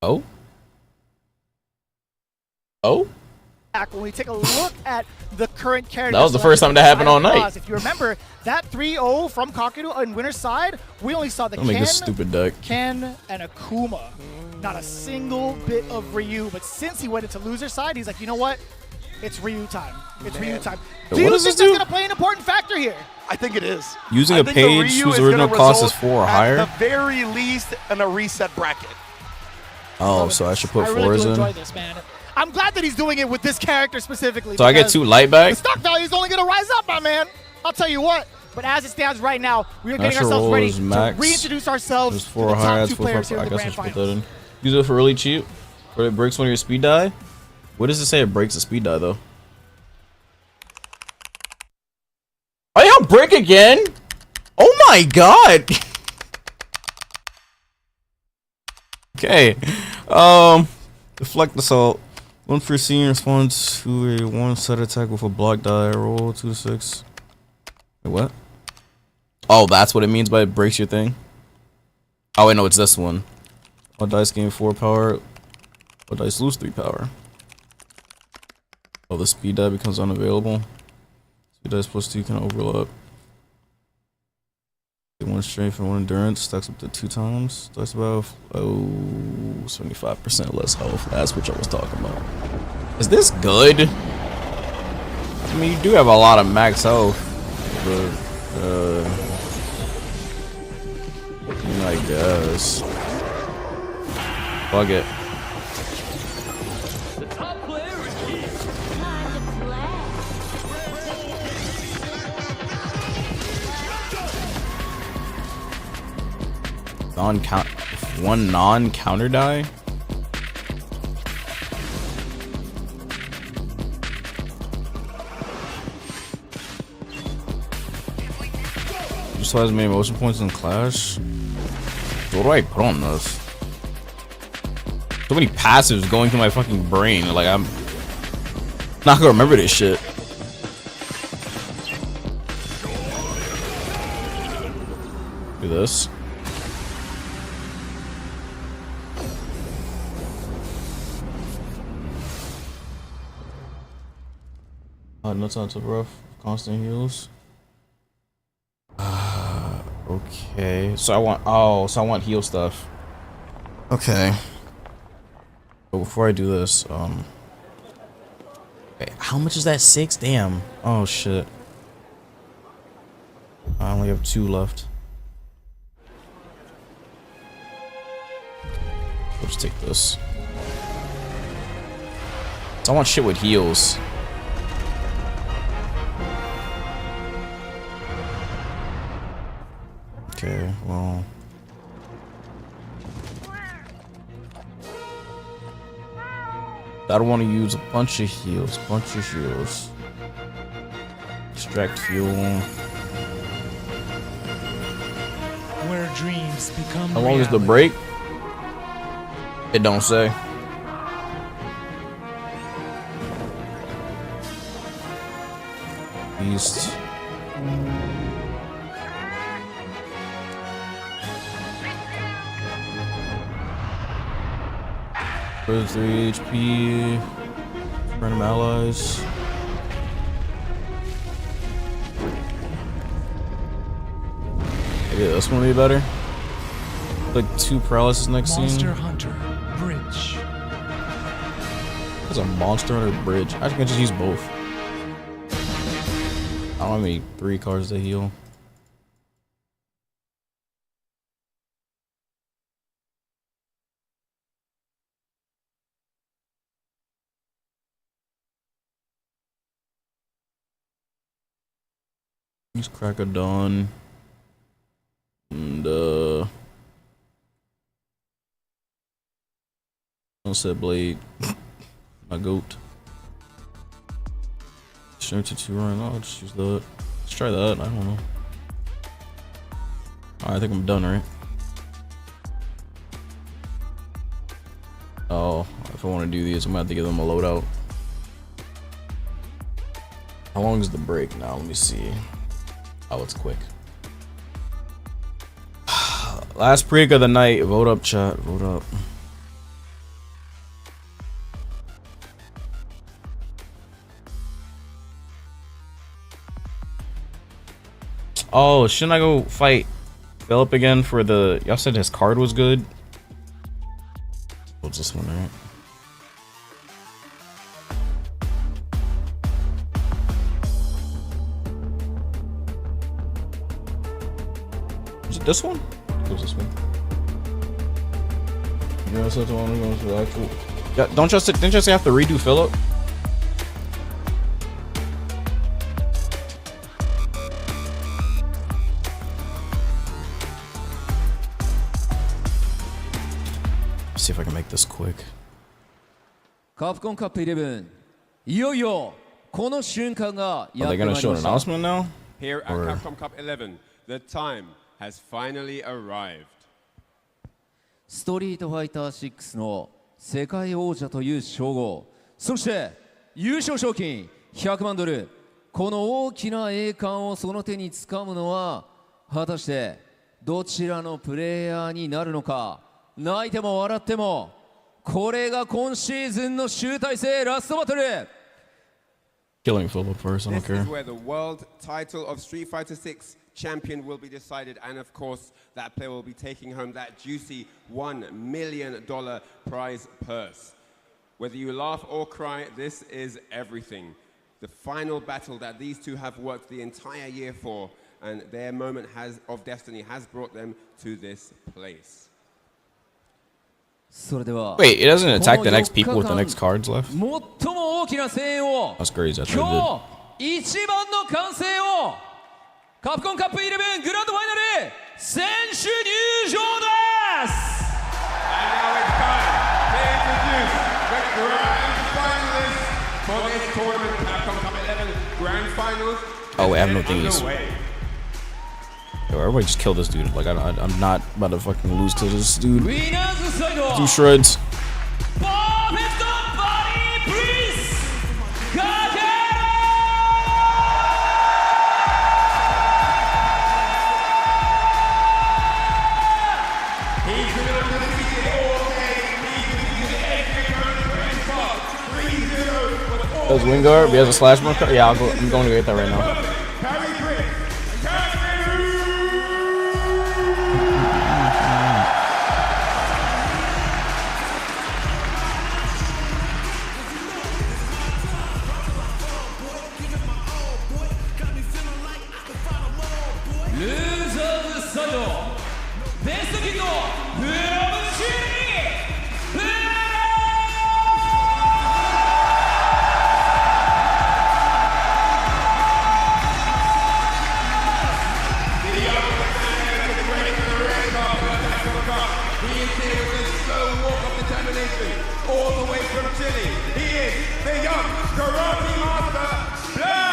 Speaker 1: Oh?
Speaker 13: When we take a look at the current character,
Speaker 1: That was the first time that happened all night.
Speaker 13: If you remember that 3-0 from Kakaru on winner's side, we only saw the
Speaker 1: Don't make this stupid deck.
Speaker 13: Ken and Akuma. Not a single bit of Ryu, but since he went into loser side, he's like, you know what? It's Ryu time. It's Ryu time. Do you think that's going to play an important factor here?
Speaker 10: I think it is.
Speaker 1: Using a page whose original cost is 4 or higher?
Speaker 10: At the very least, in a reset bracket.
Speaker 1: Oh, so I should put
Speaker 13: I really
Speaker 1: 4s
Speaker 13: do
Speaker 1: in?
Speaker 13: enjoy this, man. I'm glad that he's doing it with this character specifically.
Speaker 1: So I get 2 light back?
Speaker 13: The stock value is only going to rise up, my man. I'll tell you what. But as it stands right now, we are getting ourselves ready to reintroduce ourselves to the top 2 players here in the grand finals.
Speaker 1: Use it for really cheap. But it breaks one of your speed die? What does it say it breaks a speed die, though? Oh, yeah, break again? Oh my god! Okay. Deflect assault. Unforeseen response to a 1-set attack with a block die. Roll 2-6. Wait, what? Oh, that's what it means by it breaks your thing? Oh, wait, no, it's this one. All dice gain 4 power. All dice lose 3 power. Oh, the speed die becomes unavailable. Speed dice plus 2 can overlap. 1 strength and 1 endurance. Stacks up to 2 times. Dice about 75% less health. That's what I was talking about. Is this good? I mean, you do have a lot of max health, but I guess. Fuck it. One non-counter die? Just has many motion points in Clash? What do I put on this? So many passives going through my fucking brain. Like, I'm not gonna remember this shit. Do this. No time to rough. Constant heals. Okay. So I want heal stuff. Okay. But before I do this, wait, how much is that? 6? Damn. Oh shit. I only have 2 left. Let's take this. I want shit with heals. Okay, well. I don't want to use a bunch of heals. Extract fuel.
Speaker 14: Where dreams become
Speaker 1: How long is the break? It don't say. Beast. For 3 HP. Random allies. Maybe this one will be better. Like 2 paralysis next
Speaker 14: Monster
Speaker 1: scene.
Speaker 14: Hunter Bridge.
Speaker 1: There's a Monster Hunter Bridge. I think I just use both. I don't need 3 cards to heal. Use Crack of Dawn. And Sunset Blade. My goat. Strength to 2 run. I'll just use that. Let's try that. I don't know. Alright, I think I'm done, right? Oh, if I want to do these, I'm gonna have to give them a loadout. How long is the break now? Let me see. Oh, it's quick. Last break of the night. Vote up, chat. Vote up. Oh, shouldn't I go fight Philip again for the... Y'all said his card was good? What's this one, right? Is it this one? It was this one. Yeah, so the one goes to the actual... Yeah, didn't you just have to redo Philip? See if I can make this quick.
Speaker 8: Capcom Cup 11. いよいよこの瞬間が
Speaker 1: Are they gonna show an announcement now?
Speaker 9: Here at
Speaker 1: Or-
Speaker 9: Capcom Cup 11, the time has finally arrived.
Speaker 8: ストリートファイター6の世界王者という称号、そして優勝賞金100万ドル、この大きな栄冠をその手に掴むのは果たしてどちらのプレイヤーになるのか。泣いても笑ってもこれが今シーズンの集大成ラストバトル。
Speaker 1: Killing Philip first, I don't
Speaker 9: This
Speaker 1: care.
Speaker 9: is where the world title of Street Fighter 6 champion will be decided, and of course, that player will be taking home that juicy $1 million prize purse. Whether you laugh or cry, this is everything. The final battle that these two have worked the entire year for, and their moment of destiny has brought them to this place.
Speaker 8: それでは
Speaker 1: Wait, it doesn't attack the next people with the next cards left?
Speaker 8: 最も大きな声援を
Speaker 1: That's crazy. That's what
Speaker 8: 今
Speaker 1: it
Speaker 8: 日一番の歓声をカプコンカップ11グランドファイナル選手入場です。
Speaker 9: And now it's time to introduce the grand finalists for this tournament, Capcom Cup 11 Grand Finals.
Speaker 1: did. Oh, wait, I have no thingies.
Speaker 9: Underway.
Speaker 1: Yo, everybody just kill this dude. Like, I'm not about to fucking lose to this dude.
Speaker 8: ウィナーズサイド
Speaker 1: Do shreds.
Speaker 8: パーフェクトバディプリンスかけ
Speaker 1: Does Wingard? He has a slash mark. Yeah, I'm going to go get that right now.
Speaker 9: all the way from Chile. He is the young karate master, Blood!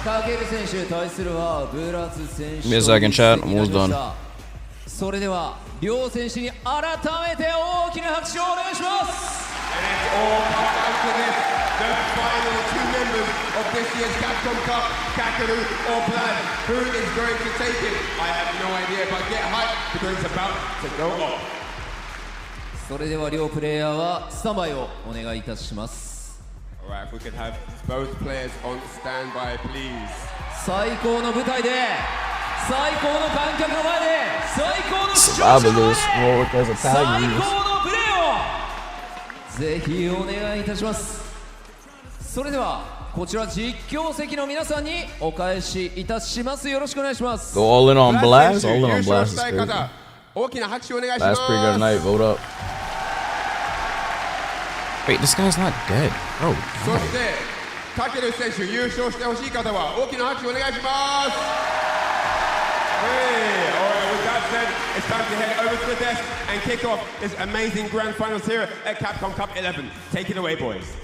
Speaker 8: カケル選手対するはブラズ選手。
Speaker 1: Give me a second, chat. I'm almost done.
Speaker 8: それでは両選手に改めて大きな拍手をお願いします。
Speaker 9: The final two members of this year's Capcom Cup, Kakaru or Blood. Who is going to take it? I have no idea, but get hyped because it's about to go off.
Speaker 8: それでは両プレイヤーはスタンバイをお願いいたします。
Speaker 9: Alright, if we could have both players on standby, please.
Speaker 8: 最高の舞台で、最高の観客の前で、最高の視聴者の前で、最高のプレーをぜひお願いいたします。それではこちら実況席の皆さんにお返しいたします。よろしくお願いします。
Speaker 1: Go all in on Blast. All in on Blast is crazy.
Speaker 9: 大きな拍手お願いします。
Speaker 1: That's pretty good tonight. Vote up. Wait, this guy's not dead. Bro.
Speaker 9: そしてカケル選手優勝してほしい方は大きな拍手お願いします。Hey, alright, with that said, it's time to head over to the desk and kick off this amazing grand finals here at Capcom Cup 11. Take it away, boys.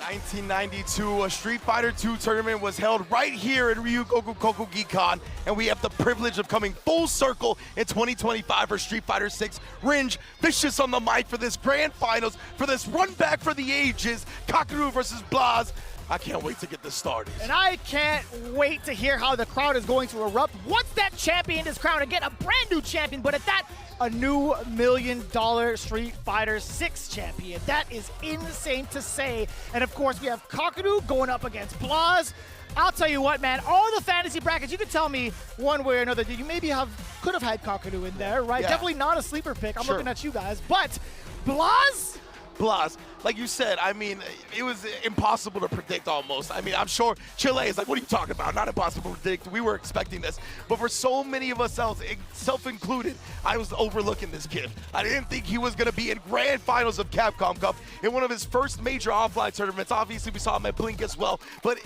Speaker 10: 1992, a Street Fighter II tournament was held right here at Ryugoku Kokugikan, and we have the privilege of coming full circle in 2025 for Street Fighter VI. Ringe, vicious on the mic for this grand finals, for this run back for the ages, Kakaru versus Blaz. I can't wait to get this started.
Speaker 13: And I can't wait to hear how the crowd is going to erupt once that champion is crowned. Again, a brand new champion, but at that, a new $1 million Street Fighter VI champion. That is insane to say. And of course, we have Kakaru going up against Blaz. I'll tell you what, man, all the fantasy brackets, you could tell me one way or another that you maybe could have had Kakaru in there, right?
Speaker 10: Yeah.
Speaker 13: Definitely not a sleeper pick. I'm
Speaker 10: Sure.
Speaker 13: looking at you guys. But Blaz?
Speaker 10: Blaz, like you said, I mean, it was impossible to predict almost. I mean, I'm sure Chile is like, what are you talking about? Not impossible to predict. We were expecting this. But for so many of us else, self-included, I was overlooking this kid. I didn't think he was going to be in grand finals of Capcom Cup in one of his first major offline tournaments. Obviously, we saw him at Blink as well. But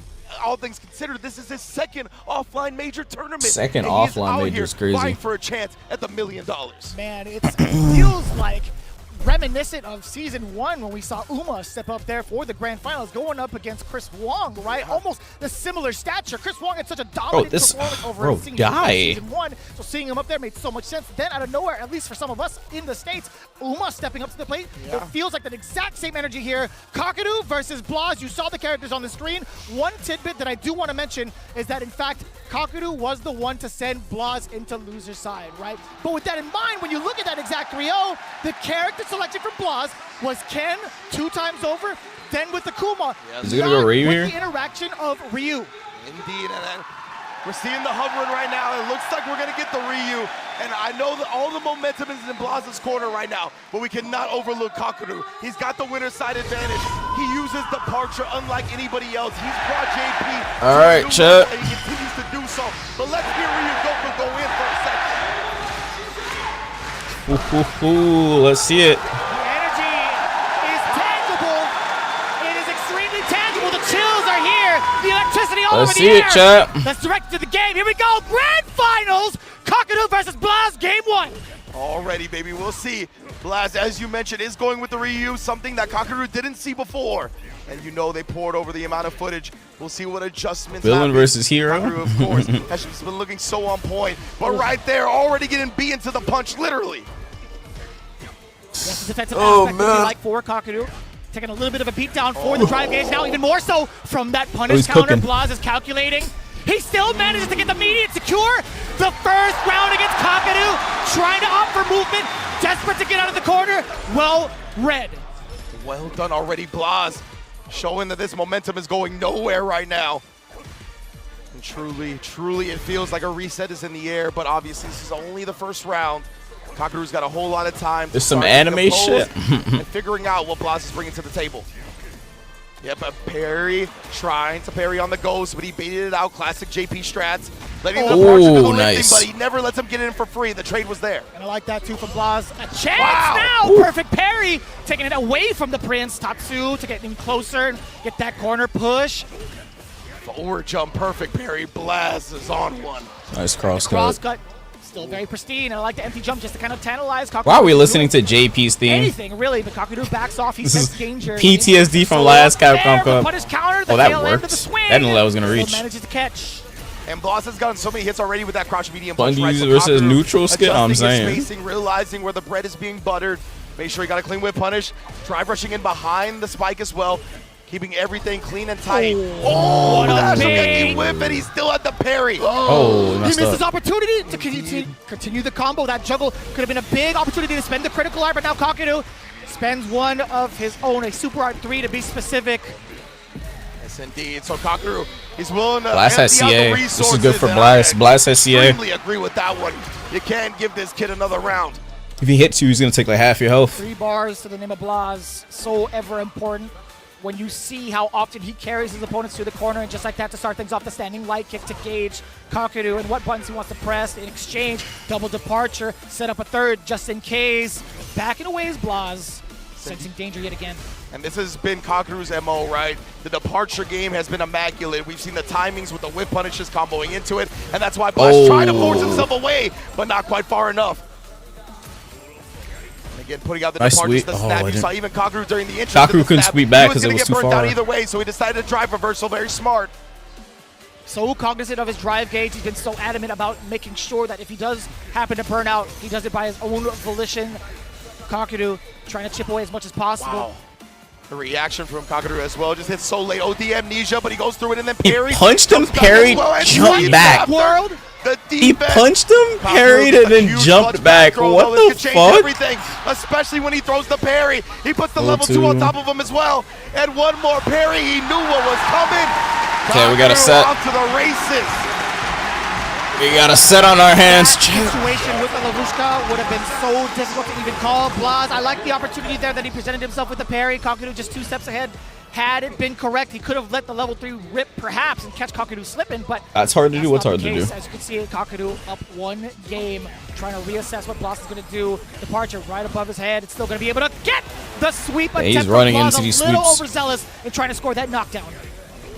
Speaker 10: all things considered, this is his second offline major tournament.
Speaker 1: Second
Speaker 10: and he
Speaker 1: offline major is crazy.
Speaker 10: Vying for a chance at the $1 million.
Speaker 13: Man, it feels like reminiscent of season 1 when we saw Uma step up there for the grand finals going up against Chris Wong, right? Almost the similar stature. Chris Wong had such a dominant performance over in season 1, so seeing him up there made so much sense. Then out of nowhere, at least for some of us in the States, Uma stepping up to the plate. It feels like that exact same energy here. Kakaru versus Blaz. You saw the characters on the screen. One tidbit that I do want to mention is that in fact Kakaru was the one to send Blaz into loser side, right? But with that in mind, when you look at that exact 3-0, the character selected from Blaz was Ken 2 times over, then with the Kuma.
Speaker 1: Is it gonna go Ryu here?
Speaker 13: The interaction of Ryu.
Speaker 10: Indeed, and we're seeing the hovering right now. It looks like we're gonna get the Ryu, and I know that all the momentum is in Blaz's corner right now, but we cannot overlook Kakaru. He's got the winner's side advantage. He uses departure unlike anybody else. He's brought JP.
Speaker 1: All right, chat.
Speaker 10: And he continues to do so. But let's hear Ryugoku go in for a second.
Speaker 1: Let's see it.
Speaker 13: The energy is tangible. It is extremely tangible. The chills are here. The electricity all
Speaker 1: Let's
Speaker 13: over
Speaker 1: see
Speaker 13: the
Speaker 1: it,
Speaker 13: air.
Speaker 1: chat.
Speaker 13: Let's direct to the game. Here we go. Grand finals. Kakaru versus Blaz, game 1.
Speaker 10: Already, baby, we'll see. Blaz, as you mentioned, is going with the Ryu, something that Kakaru didn't see before. And you know they poured over the amount of footage. We'll see what adjustments
Speaker 1: Villain
Speaker 10: happen.
Speaker 1: versus hero.
Speaker 10: Kakaru, of course, has just been looking so on point. But right there, already getting beaten to the punch, literally.
Speaker 13: Yes, the defensive aspect would be like for Kakaru. Taking a little bit of a beat down for the drive gauge. Now even more so from that punish counter.
Speaker 1: Cooking.
Speaker 13: Blaz is calculating. He still manages to get the immediate secure. The first round against Kakaru. Trying to opt for movement. Desperate to get out of the corner. Well read.
Speaker 10: Well done already, Blaz. Showing that this momentum is going nowhere right now. And truly, it feels like a reset is in the air. But obviously, this is only the first round. Kakaru's got a whole lot of time.
Speaker 1: There's some anime shit.
Speaker 10: and figuring out what Blaz is bringing to the table. Yeah, but parry, trying to parry on the ghost, but he baited it out. Classic JP strats. Letting the Departure do the lifting,
Speaker 1: nice.
Speaker 10: but he never lets him get in for free. The trade was there.
Speaker 13: And I like that too from Blaz. A chance now! Perfect parry! Taking it away from the Prince. Tatsu to get him closer and get that corner push.
Speaker 10: Forward jump, perfect parry. Blaz is on one.
Speaker 1: Nice cross
Speaker 13: cut. Still very pristine. And I like the empty jump just to kind of tantalize Kakudu.
Speaker 1: Why are we listening to JP's theme?
Speaker 13: Anything, really, but Kakudu backs off. He
Speaker 1: This
Speaker 13: senses
Speaker 1: is
Speaker 13: danger.
Speaker 1: PTSD from last Capcom Cup.
Speaker 13: Punish counter, the
Speaker 1: Oh, that
Speaker 13: tail end of
Speaker 1: worked.
Speaker 13: the swing.
Speaker 1: That didn't let I was gonna
Speaker 13: Still
Speaker 1: reach.
Speaker 13: manages to catch.
Speaker 10: And Blaz has gotten so many hits already with that crouch medium punch.
Speaker 1: Bundy's
Speaker 10: Right?
Speaker 1: versus
Speaker 10: Kakudu
Speaker 1: neutral skill, I'm
Speaker 10: adjusting his
Speaker 1: saying.
Speaker 10: spacing, realizing where the bread is being buttered. Make sure he got a clean whip punish. Drive rushing in behind the spike as well. Keeping everything clean and tight. Oh, that's a big whip, and he's still at the parry.
Speaker 1: Oh, he
Speaker 13: He
Speaker 1: messed
Speaker 13: missed
Speaker 1: up.
Speaker 13: his opportunity to continue the combo. That juggle could have been a big opportunity to spend the critical art, but now Kakudu spends one of his own, a Super Art 3 to be specific.
Speaker 10: Yes, indeed. So Kakudu, he's willing to
Speaker 1: Blast has
Speaker 10: empty out
Speaker 1: CA.
Speaker 10: the
Speaker 1: This is
Speaker 10: resources,
Speaker 1: good for
Speaker 10: and
Speaker 1: Blast.
Speaker 10: I
Speaker 1: Blast has CA.
Speaker 10: extremely agree with that one. You can't give this kid another round.
Speaker 1: If he hits you, he's gonna take like half your health.
Speaker 13: 3 bars to the name of Blaz, so ever important. When you see how often he carries his opponents to the corner, and just like that to start things off, the standing light kick to gauge Kakudu and what buttons he wants to press. In exchange, double departure, set up a third just in case. Backing away is Blaz, sensing danger yet again.
Speaker 10: And this has been Kakuru's MO, right? The departure game has been immaculate. We've seen the timings with the whip punishes comboing into it, and that's why Blaz tried to force himself away, but not quite far enough. And again, putting out the
Speaker 1: Nice
Speaker 10: departures,
Speaker 1: sweep.
Speaker 10: the
Speaker 1: Oh,
Speaker 10: snap.
Speaker 1: I
Speaker 10: You
Speaker 1: didn't-
Speaker 10: saw even Kakeru during the intro.
Speaker 1: Kakeru couldn't sweep back 'cause it was too
Speaker 10: He was going to get burnt
Speaker 1: far.
Speaker 10: down either way, so he decided to drive reversal. Very smart.
Speaker 13: So cognizant of his drive gauge, he's been so adamant about making sure that if he does happen to burn out, he does it by his own volition. Kakeru trying to chip away as much as possible.
Speaker 10: Wow. The reaction from Kakeru as well. Just hit so late. OD amnesia, but he goes through it and then
Speaker 1: He
Speaker 10: parries.
Speaker 1: punched him,
Speaker 10: Comes back
Speaker 1: parried,
Speaker 10: as well, and
Speaker 1: jumped
Speaker 10: sweeps
Speaker 1: back.
Speaker 10: after.
Speaker 13: World.
Speaker 10: The
Speaker 1: He
Speaker 10: defense.
Speaker 1: punched him,
Speaker 10: Kakeru
Speaker 1: parried,
Speaker 10: with
Speaker 1: and
Speaker 10: a
Speaker 1: then
Speaker 10: huge
Speaker 1: jumped
Speaker 10: clutch
Speaker 1: back.
Speaker 10: throw,
Speaker 1: What
Speaker 10: though. This
Speaker 1: the
Speaker 10: could change
Speaker 1: fuck?
Speaker 10: everything, especially when he throws the parry. He puts the
Speaker 1: Level
Speaker 10: level 2 on
Speaker 1: two.
Speaker 10: top of him as well. And one more parry. He knew what was coming.
Speaker 1: Okay, we got a
Speaker 10: Kakeru
Speaker 1: set.
Speaker 10: off to the races.
Speaker 1: We got a set on our hands.
Speaker 13: That situation with the Lavushka would have been so difficult to even call. Blaz, I like the opportunity there that he presented himself with the parry. Kakeru just 2 steps ahead. Had it been correct, he could have let the level 3 rip perhaps and catch Kakeru slipping, but
Speaker 1: That's hard to do. What's hard
Speaker 13: not the
Speaker 1: to
Speaker 13: case.
Speaker 1: do?
Speaker 13: As you can see, Kakeru up 1 game, trying to reassess what Blaz is going to do. Departure right above his head. It's still going to be able to get the sweep.
Speaker 1: Yeah, he's
Speaker 13: attempt
Speaker 1: running
Speaker 13: from Blaz,
Speaker 1: into these
Speaker 13: a little
Speaker 1: sweeps.
Speaker 13: overzealous in trying to score that knockdown.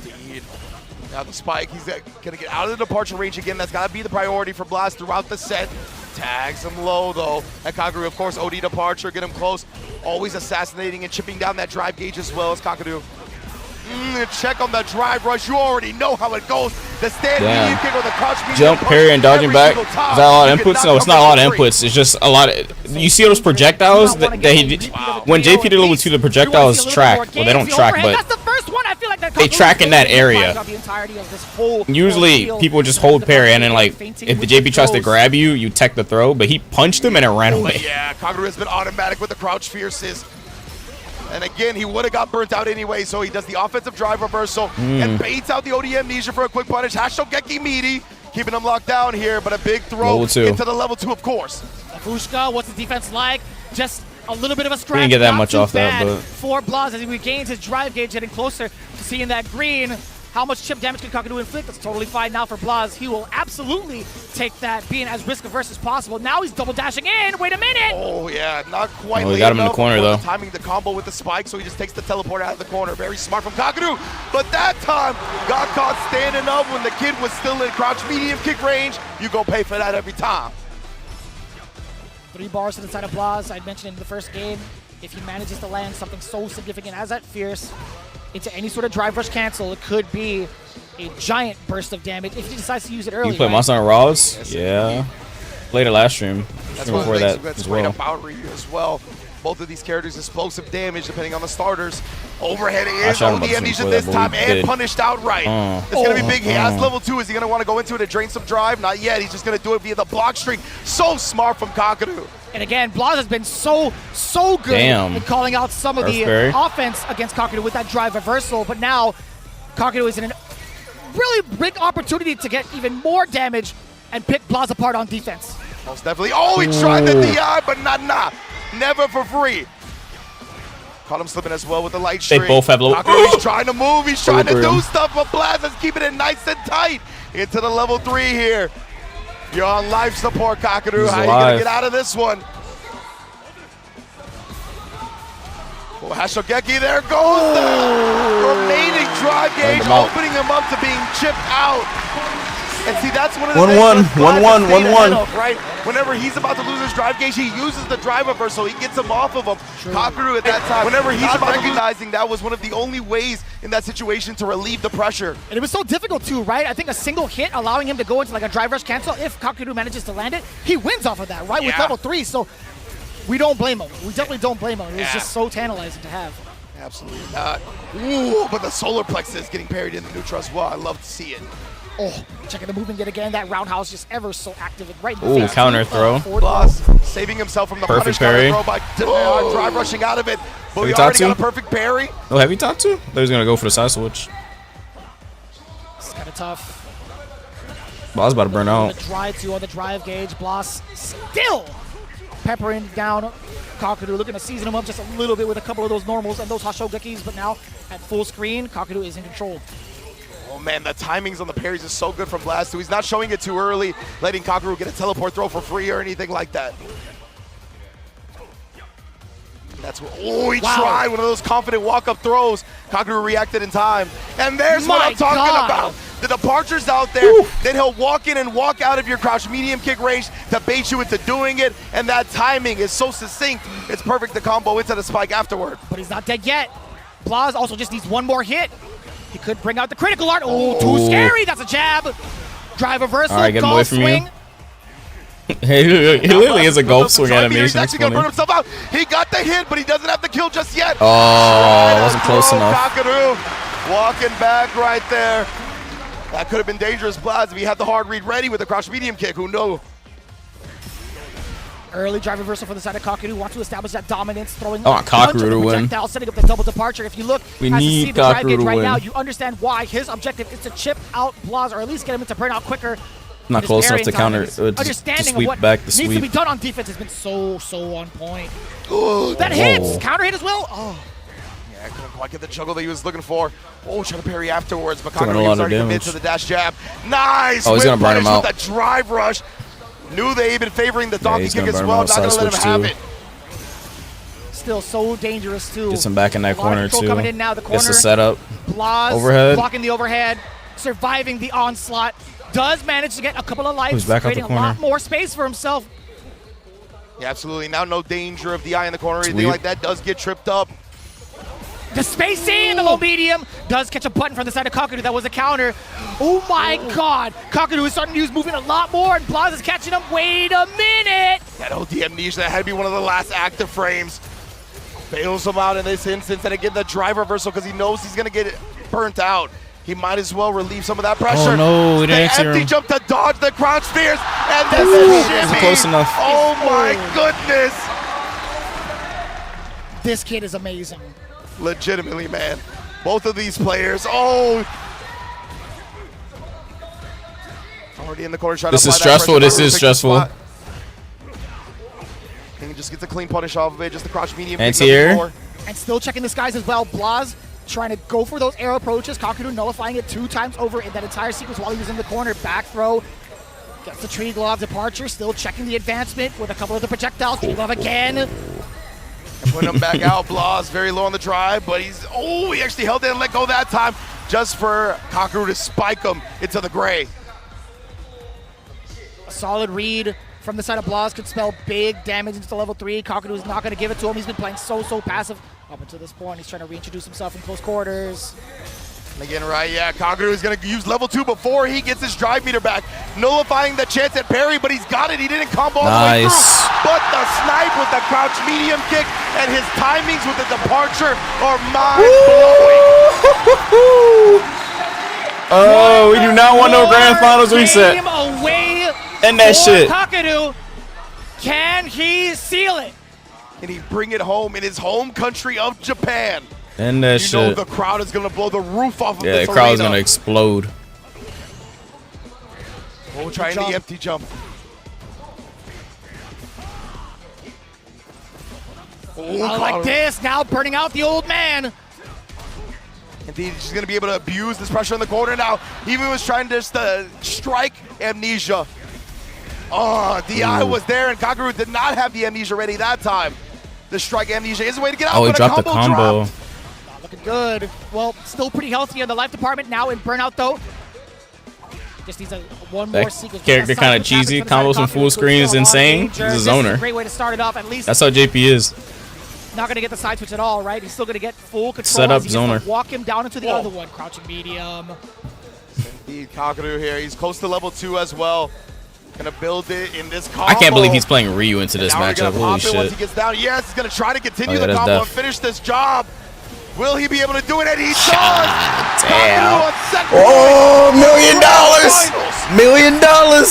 Speaker 10: Indeed. Now the spike, he's going to get out of the departure range again. That's got to be the priority for Blaz throughout the set. Tags him low though. And Kakeru, of course, OD departure, get him close. Always assassinating and chipping down that drive gauge as well as Kakeru. Check on the drive rush. You already know how it goes. The stand medium kick or the crouch medium
Speaker 1: Jump,
Speaker 10: punch
Speaker 1: parry, and dodging
Speaker 10: every
Speaker 1: back.
Speaker 10: single
Speaker 1: Is
Speaker 10: time.
Speaker 1: that a lot of
Speaker 10: You
Speaker 1: inputs?
Speaker 10: cannot
Speaker 1: No, it's
Speaker 10: come
Speaker 1: not a lot of
Speaker 10: in free.
Speaker 1: inputs. It's just a lot of. You see those projectiles that he did? When JP did level 2, the projectiles track. Well, they don't track,
Speaker 13: That's
Speaker 1: but
Speaker 13: the first one. I feel like that
Speaker 1: they
Speaker 13: Kakeru
Speaker 1: track in that area.
Speaker 13: the entirety of this whole
Speaker 1: Usually,
Speaker 13: ordeal.
Speaker 1: people just hold parry, and then like, if the JP tries to grab you, you tech the throw. But he punched him and it ran away.
Speaker 10: Yeah, Kakeru has been automatic with the crouch fierces. And again, he would have got burnt out anyway, so he does the offensive drive reversal and baits out the OD amnesia for a quick punish. Hashogeki meaty, keeping him locked down here, but a big throw
Speaker 1: Level 2.
Speaker 10: into the level 2, of course.
Speaker 13: Lavushka, what's the defense like? Just a little bit of a scratch.
Speaker 1: Didn't get that
Speaker 13: not
Speaker 1: much
Speaker 13: too
Speaker 1: off that,
Speaker 13: bad
Speaker 1: but-
Speaker 13: for Blaz as he regains his drive gauge, getting closer to seeing that green. How much chip damage can Kakeru inflict? That's totally fine now for Blaz. He will absolutely take that, being as risk-averse as possible. Now he's double dashing in. Wait a minute!
Speaker 10: Oh, yeah, not quite
Speaker 1: Oh, we
Speaker 10: late
Speaker 1: got him in the
Speaker 10: enough
Speaker 1: corner,
Speaker 10: before
Speaker 1: though.
Speaker 10: the timing the combo with the spike, so he just takes the teleport out of the corner. Very smart from Kakeru, but that time got caught standing up when the kid was still in crouch medium kick range. You go pay for that every time.
Speaker 13: 3 bars to the side of Blaz. I mentioned in the first game, if he manages to land something so significant as that Fierce into any sort of drive rush cancel, it could be a giant burst of damage if he decides to use it early.
Speaker 1: You play
Speaker 13: right?
Speaker 1: Monster Raws? Yeah. Played it last stream.
Speaker 10: That's
Speaker 1: Stream
Speaker 10: one of the
Speaker 1: before
Speaker 10: things
Speaker 1: that
Speaker 10: that's
Speaker 1: as
Speaker 10: great
Speaker 1: well.
Speaker 10: about Ryu as well. Both of these characters, explosive damage depending on the starters. Overheading
Speaker 1: I
Speaker 10: in,
Speaker 1: shot him
Speaker 10: OD
Speaker 1: about
Speaker 10: amnesia
Speaker 1: before
Speaker 10: this
Speaker 1: that, but
Speaker 10: time
Speaker 1: we
Speaker 10: and
Speaker 1: did.
Speaker 10: punished outright. It's going to be big. He has level 2. Is he going to want to go into it to drain some drive? Not yet. He's just going to do it via the block streak. So smart from Kakeru.
Speaker 13: And again, Blaz has been so good in calling out some of the offense against Kakeru with that drive reversal, but now Kakeru is in a really big opportunity to get even more damage and pick Blaz apart on defense.
Speaker 10: Most definitely. Oh, he tried the DI, but nah. Never for free. Caught him slipping as well with the light streak.
Speaker 1: They both have low.
Speaker 10: He's trying to move. He's trying to do
Speaker 1: Equilibrium.
Speaker 10: stuff, but Blaz is keeping it nice and tight into the level 3 here. You're on life support, Kakadu.
Speaker 1: He's
Speaker 10: How are you
Speaker 1: alive.
Speaker 10: going to get out of this one? Oh, Hashogeki, there goes the remaining drive gauge, opening him up to being chipped out. And see, that's one of the
Speaker 1: 1-1,
Speaker 10: things that Blaz
Speaker 1: 1-1,
Speaker 10: has stayed ahead
Speaker 1: 1-1.
Speaker 10: of, right? Whenever he's about to lose his drive gauge, he uses the drive reversal. He gets him off of him. Kakadu at that time, whenever he's about recognizing that was one of the only ways in that situation to relieve the pressure.
Speaker 13: And it was so difficult too, right? I think a single hit allowing him to go into like a drive rush cancel, if Kakadu manages to land it, he wins off of that, right? With level 3, so we don't blame him. We definitely don't blame him. It was just so tantalizing to have.
Speaker 10: Absolutely not. Ooh, but the solar plexus getting parried in the neutral as well. I love to see it.
Speaker 13: Oh, checking the movement yet again. That roundhouse just ever so active and right in the
Speaker 1: Ooh,
Speaker 13: face.
Speaker 1: counter throw.
Speaker 10: Blaz saving himself from the
Speaker 1: Perfect
Speaker 10: punish counter
Speaker 1: parry.
Speaker 10: throw by drive rushing out of it. But we
Speaker 1: Heavy
Speaker 10: already
Speaker 1: Tatsu?
Speaker 10: got a perfect parry.
Speaker 1: Oh, heavy Tatsu? I thought he was going to go for the side switch.
Speaker 13: It's kind of tough.
Speaker 1: Blaz about to burn out.
Speaker 13: The drive to on the drive gauge. Blaz still peppering down Kakadu, looking to season him up just a little bit with a couple of those normals and those Hashogekis, but now at full screen, Kakadu is in control.
Speaker 10: Oh man, the timings on the parries is so good from Blaz too. He's not showing it too early, letting Kakadu get a teleport throw for free or anything like that. That's what, oh, he tried one of those confident walk-up throws. Kakadu reacted in time. And there's what I'm talking about. The departure's out there, then he'll walk in and walk out of your crouch medium kick range to bait you into doing it, and that timing is so succinct, it's perfect to combo into the spike afterward.
Speaker 13: But he's not dead yet. Blaz also just needs one more hit. He could bring out the critical art. Oh, too scary. That's a jab. Drive reversal.
Speaker 1: All right, get him away
Speaker 13: golf
Speaker 1: from
Speaker 13: swing.
Speaker 1: you. He literally is a golf swing animation.
Speaker 10: He's
Speaker 1: That's
Speaker 10: actually going to burn
Speaker 1: funny.
Speaker 10: himself out. He got the hit, but he doesn't have the kill just yet.
Speaker 1: Oh, that wasn't close enough.
Speaker 10: Kakadu walking back right there. That could have been dangerous, Blaz, if he had the hard read ready with the crouch medium kick. Who knows?
Speaker 13: Early drive reversal for the side of Kakadu. Wants to establish that dominance, throwing
Speaker 1: I want
Speaker 13: a bunch of
Speaker 1: Kakadu to win.
Speaker 13: projectiles, setting up the double departure. If you look
Speaker 1: We
Speaker 13: as you
Speaker 1: need
Speaker 13: see the drive
Speaker 1: Kakadu
Speaker 13: gauge
Speaker 1: to
Speaker 13: right
Speaker 1: win.
Speaker 13: now, you understand why his objective is to chip out Blaz, or at least get him into burnout quicker.
Speaker 1: Not
Speaker 13: His
Speaker 1: close enough
Speaker 13: parrying
Speaker 1: to
Speaker 13: time
Speaker 1: counter.
Speaker 13: and his
Speaker 1: To
Speaker 13: understanding of
Speaker 1: sweep
Speaker 13: what
Speaker 1: back the
Speaker 13: needs to
Speaker 1: sweep.
Speaker 13: be done on defense has been so on point.
Speaker 10: Ooh,
Speaker 13: That hits! Counter hit as well? Oh.
Speaker 10: Yeah, I couldn't quite get the juggle that he was looking for. Oh, trying to parry afterwards, but
Speaker 1: Took a
Speaker 10: Kakadu
Speaker 1: lot
Speaker 10: was
Speaker 1: of
Speaker 10: already committed
Speaker 1: damage.
Speaker 10: to the dash jab. Nice!
Speaker 1: Oh, he's
Speaker 10: whip
Speaker 1: gonna burn him
Speaker 10: punish
Speaker 1: out.
Speaker 10: with the drive rush. Knew they'd been favoring the donkey
Speaker 1: he's
Speaker 10: kick
Speaker 1: gonna
Speaker 10: as
Speaker 1: burn him
Speaker 10: well.
Speaker 1: out.
Speaker 10: Not going to
Speaker 1: Side
Speaker 10: let him
Speaker 1: switch
Speaker 10: have
Speaker 1: too.
Speaker 10: it.
Speaker 13: Still so dangerous too.
Speaker 1: Gets him back in that
Speaker 13: A lot of
Speaker 1: corner
Speaker 13: control
Speaker 1: too.
Speaker 13: coming in now. The corner.
Speaker 1: Gets the setup.
Speaker 13: Blaz
Speaker 1: Overhead.
Speaker 13: blocking the overhead, surviving the onslaught. Does manage to get a couple of lives,
Speaker 1: He's back out the
Speaker 13: creating a
Speaker 1: corner.
Speaker 13: lot more space for himself.
Speaker 10: Yeah, absolutely. Now no danger of the eye in the corner or anything
Speaker 1: Sweep.
Speaker 10: like that. Does get tripped up.
Speaker 13: The spacing in the low medium does catch a button from the side of Kakadu. That was a counter. Oh my God. Kakadu is starting to use movement a lot more, and Blaz is catching him. Wait a minute.
Speaker 10: That OD amnesia, that had to be one of the last active frames. Bails him out in this instance, and again the drive reversal because he knows he's going to get burnt out. He might as well relieve some of that pressure.
Speaker 1: Oh no, he
Speaker 10: The
Speaker 1: didn't actually
Speaker 10: empty
Speaker 1: rem-
Speaker 10: jump to dodge the crouch spears, and then
Speaker 1: Ooh,
Speaker 10: the
Speaker 1: wasn't
Speaker 10: shimmy.
Speaker 1: close enough.
Speaker 10: Oh my goodness.
Speaker 13: This kid is amazing.
Speaker 10: Legitimately, man. Both of these players, oh. Already in the corner trying
Speaker 1: This
Speaker 10: to
Speaker 1: is
Speaker 10: apply that
Speaker 1: stressful.
Speaker 10: pressure,
Speaker 1: This
Speaker 10: but
Speaker 1: is
Speaker 10: takes the
Speaker 1: stressful.
Speaker 10: spot. And he just gets a clean punish off of it, just the crouch medium. picks up
Speaker 1: Anti-air.
Speaker 10: the floor.
Speaker 13: And still checking the skies as well. Blaz trying to go for those air approaches. Kakadu nullifying it 2 times over in that entire sequence while he was in the corner. Back throw. Gets the tree glove departure. Still checking the advancement with a couple of the projectiles. Tree glove again.
Speaker 10: And putting him back out. Blaz very low on the drive, but he actually held it and let go that time just for Kakadu to spike him into the gray.
Speaker 13: A solid read from the side of Blaz could spell big damage into level 3. Kakadu is not going to give it to him. He's been playing so passive up until this point. He's trying to reintroduce himself in close quarters.
Speaker 10: And again, right, yeah, Kakadu is going to use level 2 before he gets his drive meter back, nullifying the chance at parry, but he's got it. He didn't combo all the way through. But the snipe with the crouch medium kick and his timings with the departure are mind-blowing.
Speaker 1: Oh, we do not want no grand finals reset.
Speaker 13: Game away
Speaker 1: End that
Speaker 13: for
Speaker 1: shit.
Speaker 13: Kakadu. Can he seal it?
Speaker 10: Can he bring it home in his home country of Japan?
Speaker 1: End that
Speaker 10: You know
Speaker 1: shit.
Speaker 10: the crowd is going to blow the roof off of
Speaker 1: Yeah,
Speaker 10: this
Speaker 1: the crowd's
Speaker 10: arena.
Speaker 1: gonna explode.
Speaker 10: Oh, trying the empty jump.
Speaker 13: I like this. Now burning out the old man.
Speaker 10: Indeed, she's going to be able to abuse this pressure in the corner now. Even was trying to just strike Amnesia. Oh, DI was there, and Kakaru did not have the Amnesia ready that time. The strike Amnesia is a way to get out.
Speaker 1: Oh, he dropped the combo.
Speaker 13: Looking good. Well, still pretty healthy in the life department now in burnout, though. Just needs one more sequence.
Speaker 1: Character kind of cheesy. Combos from full screen is insane. He's a zoner.
Speaker 13: Great way to start it off, at least.
Speaker 1: That's how JP is.
Speaker 13: Not going to get the side switch at all, right? He's still going to get full control.
Speaker 1: Set up
Speaker 13: as he
Speaker 1: zoner.
Speaker 13: walk him down into the other one. Crouching medium.
Speaker 10: Indeed, Kakaru here. He's close to level 2 as well. Gonna build it in this combo.
Speaker 1: I can't believe he's playing Ryu into this matchup. Holy shit.
Speaker 10: Once he gets down, yes, he's gonna try to continue the
Speaker 1: that's
Speaker 10: combo
Speaker 1: death.
Speaker 10: and finish this job. Will he be able to do it? And he does!
Speaker 1: Damn.
Speaker 10: Oh,
Speaker 1: $1 million! $1 million!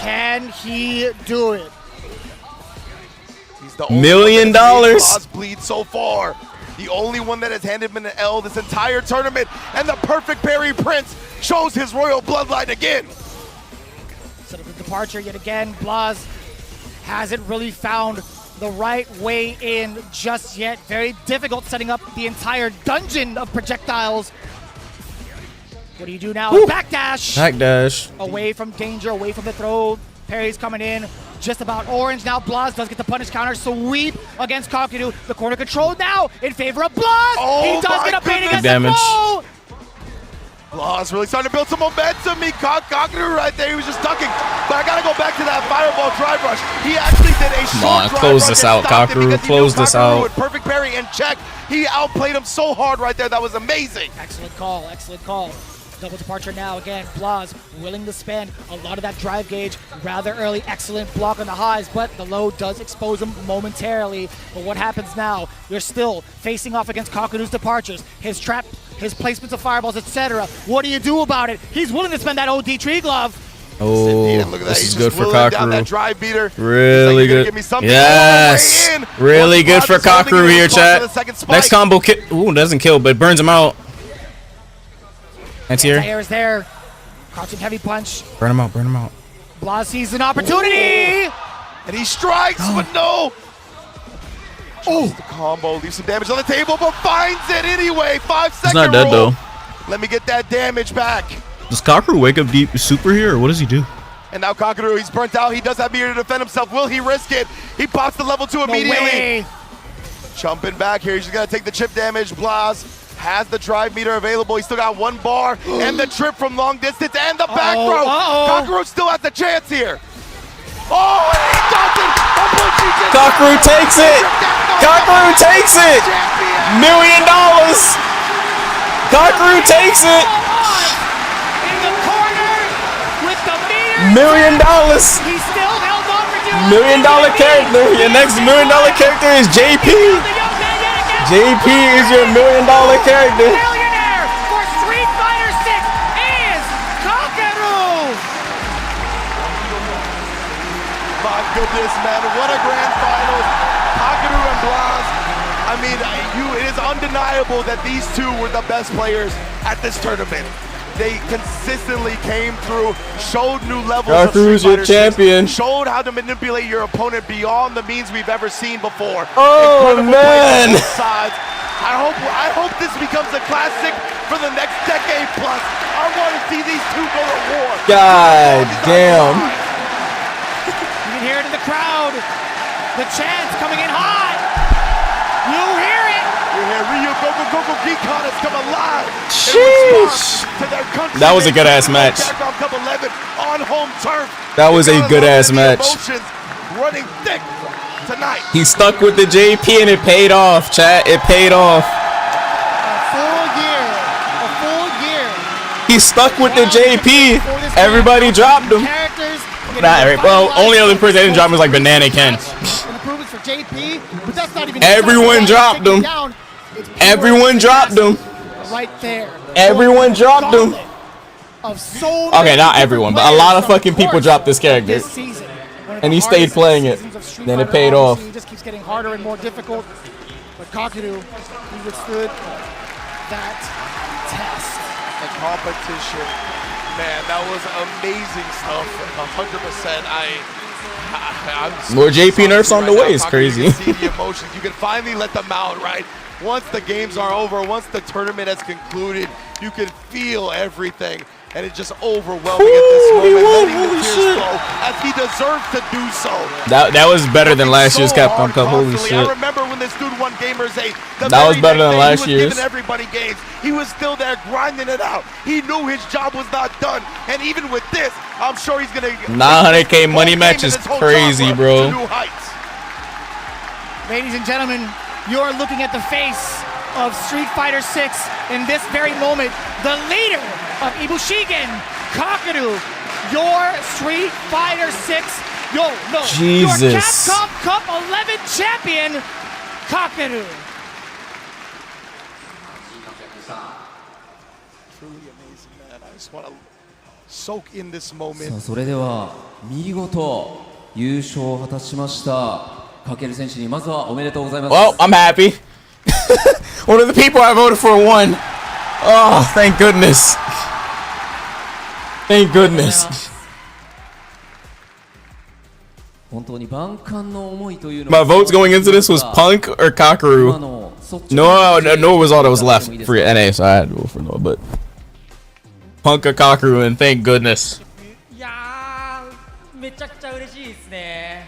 Speaker 13: Can he do it?
Speaker 10: He's the
Speaker 1: $1 million!
Speaker 10: Bleed so far. The only one that has handed him an L this entire tournament. And the perfect parry Prince shows his royal bloodline again.
Speaker 13: So the departure yet again. Blas hasn't really found the right way in just yet. Very difficult setting up the entire dungeon of projectiles. What do you do now? Backdash.
Speaker 1: Backdash.
Speaker 13: Away from danger, away from the throw. Parry's coming in. Just about orange now. Blas does get the punish counter. Sweep against Kakaru. The corner control now in favor of Blas.
Speaker 10: Oh,
Speaker 13: he does get a bait against
Speaker 1: damage.
Speaker 13: the throw.
Speaker 10: Blas really starting to build some momentum. He caught Kakaru right there. He was just ducking. But I gotta go back to that fireball drive rush. He actually did a short drive
Speaker 1: close
Speaker 10: rush
Speaker 1: this
Speaker 10: and
Speaker 1: out,
Speaker 10: stopped it
Speaker 1: Kakaru.
Speaker 10: because he
Speaker 1: Close
Speaker 10: knew
Speaker 1: this
Speaker 10: Kakaru
Speaker 1: out.
Speaker 10: with perfect parry and check. He outplayed him so hard right there. That was amazing.
Speaker 13: Excellent call, excellent call. Double departure now again. Blas willing to spend a lot of that drive gauge rather early. Excellent block on the highs, but the low does expose him momentarily. But what happens now? You're still facing off against Kakaru's departures, his trap, his placements of fireballs, etc. What do you do about it? He's willing to spend that OD tree glove.
Speaker 1: Oh,
Speaker 10: Look at that.
Speaker 1: this
Speaker 10: He's
Speaker 1: is
Speaker 10: just
Speaker 1: good for
Speaker 10: willing down that
Speaker 1: Kakaru.
Speaker 10: drive beater.
Speaker 1: Really
Speaker 10: He's like,
Speaker 1: good.
Speaker 10: give me something
Speaker 1: Yes.
Speaker 10: all the way in.
Speaker 1: Really
Speaker 10: Once
Speaker 1: good for
Speaker 10: Blas is holding
Speaker 1: Kakaru
Speaker 10: it,
Speaker 1: here,
Speaker 10: he's going for the
Speaker 1: chat.
Speaker 10: second spike.
Speaker 1: Next combo kill. Ooh, doesn't kill, but burns him out. Anti-air.
Speaker 13: Anti-air is there. Crouching heavy punch.
Speaker 1: Burn him out, burn him out.
Speaker 13: Blas sees an opportunity.
Speaker 10: And he strikes, but no. Oh, the combo leaves some damage on the table, but finds it anyway. 5 second
Speaker 1: He's not dead,
Speaker 10: roll.
Speaker 1: though.
Speaker 10: Let me get that damage back.
Speaker 1: Does Kakaru wake up deep super here, or what does he do?
Speaker 10: And now Kakaru, he's burnt out. He does have meter to defend himself. Will he risk it? He pops the level 2 immediately.
Speaker 13: Way.
Speaker 10: Jumping back here. He's just going to take the chip damage. Blas has the drive meter available. He's still got 1 bar and the trip from long distance and the back throw. Kakaru still has the chance here. Oh, and he doesn't.
Speaker 1: Kakaru takes it. Kakaru takes it. $1 million. Kakaru takes it.
Speaker 13: In the corner with the meter.
Speaker 1: $1 million.
Speaker 13: He still held on for
Speaker 1: $1 million character. Your next $1 million character is JP. JP is your $1 million character.
Speaker 13: Millionaire for Street Fighter 6 is Kakaru.
Speaker 10: My goodness, man, what a grand finals. Kakaru and Blas. I mean, it is undeniable that these two were the best players at this tournament. They consistently came through, showed new levels of Street
Speaker 1: Kakaru's your
Speaker 10: Fighter 6,
Speaker 1: champion.
Speaker 10: showed how to manipulate your opponent beyond the means we've ever seen before.
Speaker 1: Oh,
Speaker 10: Incredible
Speaker 1: man.
Speaker 10: plays on both sides. I hope this becomes a classic for the next decade plus. I want to see these two go to war.
Speaker 1: God damn.
Speaker 13: You can hear it in the crowd. The chants coming in hot. You hear it.
Speaker 10: You hear Ryu Goku Geekon has come alive.
Speaker 1: Sheesh.
Speaker 10: To their country.
Speaker 1: That was a good ass match.
Speaker 10: Capcom Cup 11 on home turf.
Speaker 1: That was a good ass match.
Speaker 10: Emotions running thick tonight.
Speaker 1: He stuck with the JP and it paid off, chat. It paid off.
Speaker 13: A full year.
Speaker 1: He stuck with the JP. Everybody dropped him.
Speaker 13: Characters.
Speaker 1: Well, only other person that didn't drop him was like Banana Ken.
Speaker 13: Improvements for JP, but that's not even.
Speaker 1: Everyone dropped him. Everyone dropped him.
Speaker 13: Right there.
Speaker 1: Everyone dropped him.
Speaker 13: Of so
Speaker 1: Okay, not everyone, but a lot of fucking people dropped this character.
Speaker 13: This season.
Speaker 1: And he stayed playing it. Then it paid off.
Speaker 13: It just keeps getting harder and more difficult. But Kakaru, he withstood that test.
Speaker 10: The competition, man, that was amazing stuff. 100%.
Speaker 1: More JP nerfs on the way. It's crazy.
Speaker 10: You can see the emotions. You can finally let them out, right? Once the games are over, once the tournament has concluded, you can feel everything. And it's just overwhelming at this moment, letting the tears flow as he deserves to do so.
Speaker 1: That was better than last year's Capcom Cup. Holy shit.
Speaker 10: I remember when this dude won Gamers 8.
Speaker 1: That was better than last year's.
Speaker 10: He was giving everybody games. He was still there grinding it out. He knew his job was not done. And even with this, I'm sure he's going to
Speaker 1: 900K money match is crazy, bro.
Speaker 13: Ladies and gentlemen, you're looking at the face of Street Fighter 6 in this very moment. The leader of Ibushigen, Kakeru, your Street Fighter 6, your Capcom Cup 11 champion, Kakeru.
Speaker 10: Truly amazing, man. I just want to soak in this moment.
Speaker 8: それでは見事優勝を果たしましたカケル選手にまずはおめでとうございます。
Speaker 1: Well, I'm happy. One of the people I voted for won. Oh, thank goodness. Thank goodness.
Speaker 8: 本当に万感の思いというの
Speaker 1: My votes going into this was Punk or Kakeru. No, it was all that was left for NA, so I had to vote for Noah, but Punk or Kakeru, and thank goodness.
Speaker 19: いやー、めちゃくちゃ嬉しいですね。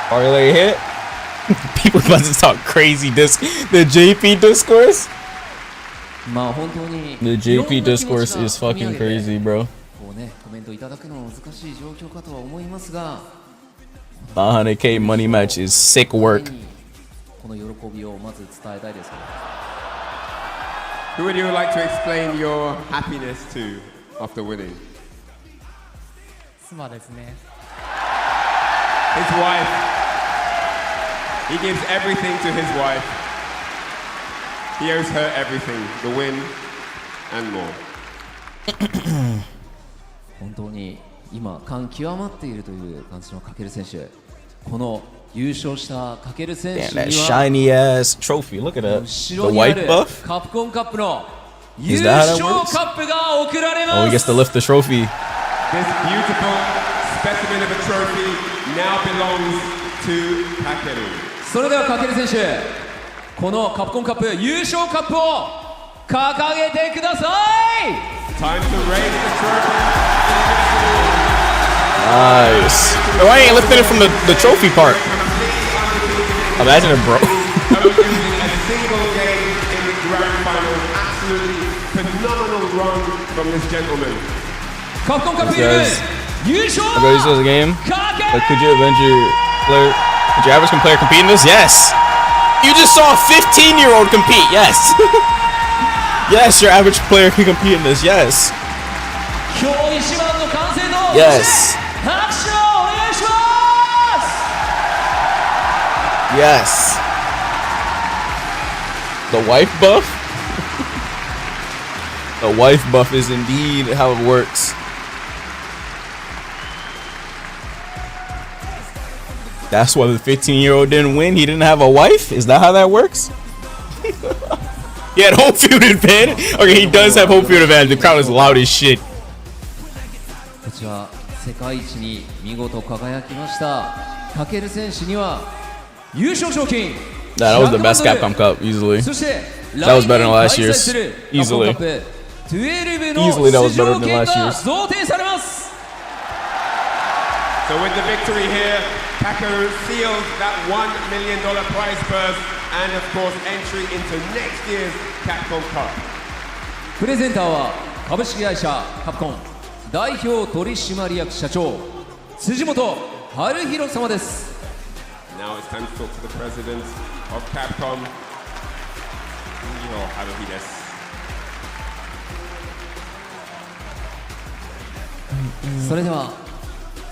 Speaker 1: Parlay hit. People about to talk crazy the JP discourse. The JP discourse is fucking crazy, bro.
Speaker 8: コメントいただくのは難しい状況かとは思いますが
Speaker 1: 900K money match is sick work.
Speaker 8: この喜びをまず伝えたいです。
Speaker 9: Who would you like to explain your happiness to after winning?
Speaker 19: 妻ですね。
Speaker 9: His wife. He gives everything to his wife. He owes her everything, the win and more.
Speaker 8: 本当に今感極まっているという感じのカケル選手。この優勝したカケル選手には
Speaker 1: Damn, that shiny ass trophy. Look at that. The white buff.
Speaker 8: カプコンカップの
Speaker 1: Is
Speaker 8: 優
Speaker 1: that how
Speaker 8: 勝
Speaker 1: that works?
Speaker 8: カップが贈られます。
Speaker 1: Oh, he gets to lift the trophy.
Speaker 9: This beautiful specimen of a trophy now belongs to Kakeru.
Speaker 8: それではカケル選手、このカプコンカップ優勝カップを掲げてください。
Speaker 9: Time to raise the trophy.
Speaker 1: Nice. Oh, I ain't lifting it from the trophy part. Imagine it, bro.
Speaker 9: A single game in the grand final. Absolutely phenomenal run from this gentleman.
Speaker 8: カプコンカップ優勝。
Speaker 1: I bet he says a game. Like, could your average player compete in this? Yes. You just saw a 15-year-old compete. Yes. Yes, your average player can compete in this. Yes. Yes. Yes. The wife buff? The wife buff is indeed how it works. That's why the 15-year-old didn't win. He didn't have a wife? Is that how that works? He had home field advantage? Okay, he does have home field advantage. The crowd is loud as shit.
Speaker 8: こちら世界一に見事輝きましたカケル選手には優勝賞金
Speaker 1: That was the best Capcom Cup, easily. That was better than last year's. Easily. Easily that was better than last year's.
Speaker 9: So with the victory here, Kakeru seals that $1 million prize purse and of course entry into next year's Capcom Cup.
Speaker 8: プレゼンターは株式会社カプコン代表取締役社長辻本春弘様です。
Speaker 9: Now it's time to talk to the president of Capcom, Fumio Haruhi です。
Speaker 8: それでは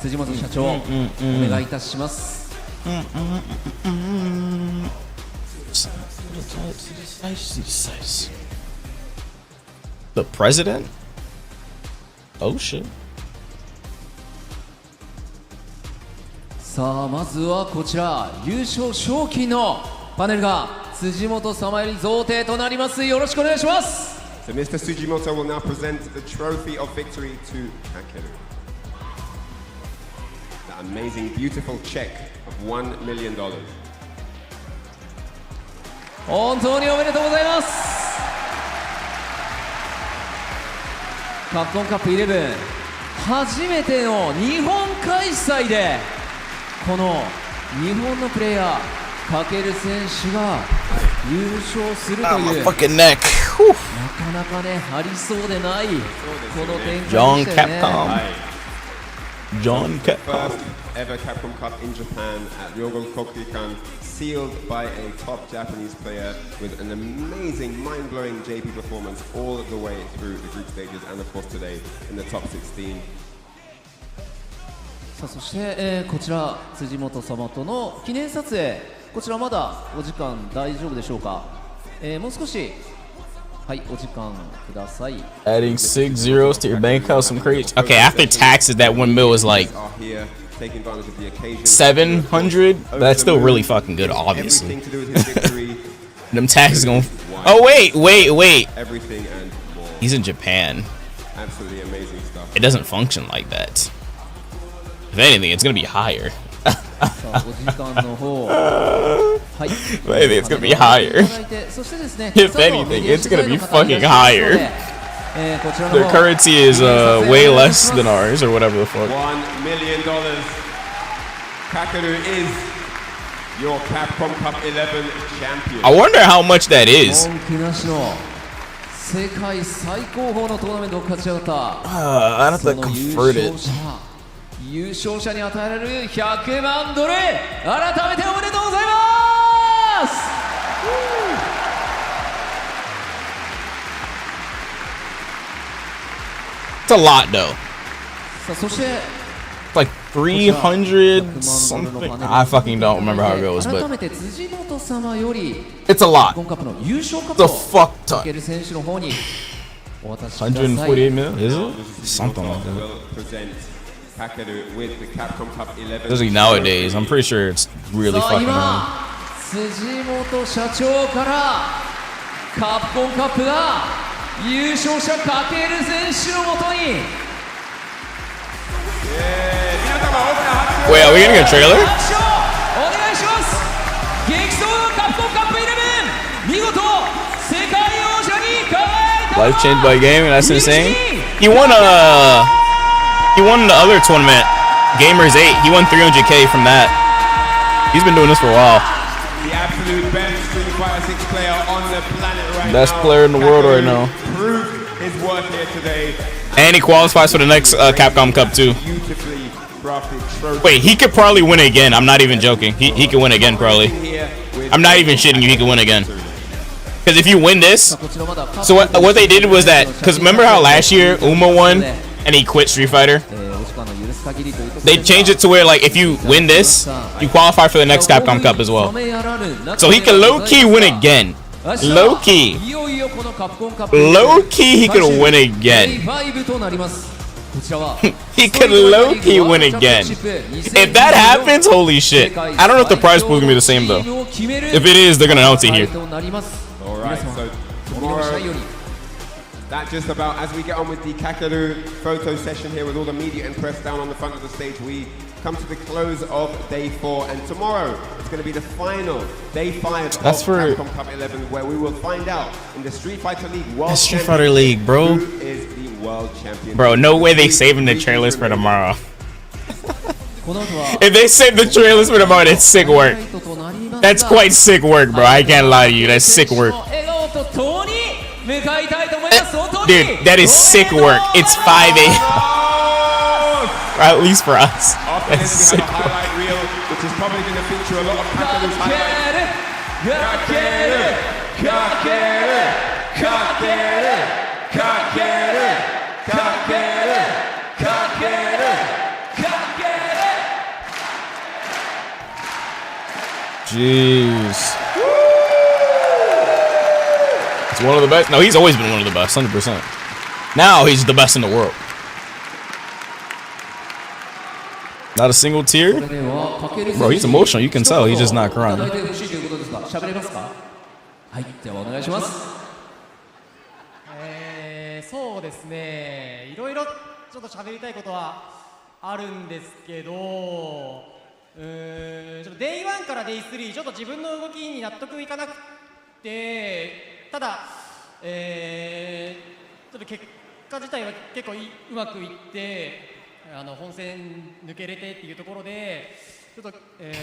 Speaker 8: 辻本社長、お願いいたします。
Speaker 1: The president? Oh shit.
Speaker 8: さあまずはこちら優勝賞金のパネルが辻本様より贈呈となります。よろしくお願いします。
Speaker 9: So Mr. Sujimoto will now present the trophy of victory to Kakeru. amazing, beautiful check of $1 million.
Speaker 8: 本当におめでとうございます。カプコンカップ11、初めての日本開催でこの日本のプレイヤーかける選手が優勝するという、なかなかねありそうでないこの展開でしたよね。
Speaker 9: John Capcom. First ever Capcom Cup in Japan at Ryogo Kokukan, sealed by a top Japanese player with an amazing, mind-blowing JP performance all the way through the group stages and of course today in the top 16.
Speaker 8: さあそして、こちら辻本様との記念撮影、こちらまだお時間大丈夫でしょうか。もう少しはいお時間ください。
Speaker 1: Adding 6 zeros to your bank account, some crazy. Okay, after taxes, that 1 mil is like 700. That's still really fucking good, obviously. Them taxes going. Oh wait.
Speaker 9: Everything and more.
Speaker 1: He's in Japan.
Speaker 9: Absolutely amazing stuff.
Speaker 1: It doesn't function like that. If anything, it's gonna be higher. Maybe it's gonna be higher. If anything, it's gonna be fucking higher. Their currency is way less than ours, or whatever the fuck.
Speaker 9: $1 million. Kakeru is your Capcom Cup 11 champion.
Speaker 1: I wonder how much that is. I'd have to convert it.
Speaker 8: 優勝者に与えられる100万ドル、改めておめでとうございます。
Speaker 1: It's a lot though.
Speaker 8: さあそして
Speaker 1: It's like 300 something. I fucking don't remember how it goes, but
Speaker 8: 改めて辻本様より
Speaker 1: it's a lot.
Speaker 8: 今カップの優勝カッ
Speaker 1: It's
Speaker 8: プ
Speaker 1: a
Speaker 8: を
Speaker 1: fuck ton.
Speaker 8: かける選手の方にお渡しください。
Speaker 1: 148 mil, is it? Something like that. Especially nowadays, I'm pretty sure it's really fucking high.
Speaker 8: 辻本社長からカプコンカップが優勝者かける選手のもとに
Speaker 1: Wait, are we getting a trailer?
Speaker 8: お願いします。激闘のカプコンカップ11、見事世界王者に輝いた
Speaker 1: Life changed by gaming, that's insane. He won the other tournament, Gamers 8. He won 300K from that. He's been doing this for a while.
Speaker 9: The absolute best Street Fighter 6 player on the planet right
Speaker 1: Best
Speaker 9: now.
Speaker 1: player in the world right now.
Speaker 9: Proved his worth here today.
Speaker 1: And he qualifies for the next Capcom Cup too.
Speaker 9: Beautifully crafted trophy.
Speaker 1: Wait, he could probably win again. I'm not even joking. He could win again probably. I'm not even shitting you. He could win again. Because if you win this, so what they did was that, because remember how last year Uma won and he quit Street Fighter? They changed it to where like if you win this, you qualify for the next Capcom Cup as well. So he can low-key win again. Low-key, he could win again. He could low-key win again. If that happens, holy shit. I don't know if the prize pool is gonna be the same though. If it is, they're gonna announce it here.
Speaker 9: Alright, so tomorrow, that just about, as we get on with the Kakeru photo session here with all the media and press down on the front of the stage, we come to the close of day 4, and tomorrow it's going to be the final, day 5 of Capcom Cup 11, where we will find out in the Street Fighter League World
Speaker 1: Street Fighter League, bro.
Speaker 9: Who is the world champion.
Speaker 1: Bro, no way they saving the trailers for tomorrow. If they save the trailers for tomorrow, that's sick work. That's quite sick work, bro. I can't lie to you. That's sick work. Dude, that is sick work. It's 5 a.m. At least for us. That's sick work.
Speaker 9: Which is probably going to feature a lot of Kakeru's highlights.
Speaker 1: Jeez. It's one of the best. No, he's always been one of the best, 100%. Now he's the best in the world. Not a single tear? Bro, he's emotional. You can tell. He's just not crying.
Speaker 8: はい、ではお願いします。
Speaker 19: そうですね。いろいろちょっと喋りたいことはあるんですけど、ちょっと Day1 から Day3 ちょっと自分の動きに納得いかなくて、ただ、ちょっと結果自体は結構うまくいって、本戦抜けれてっていうところで、ちょっと、昨日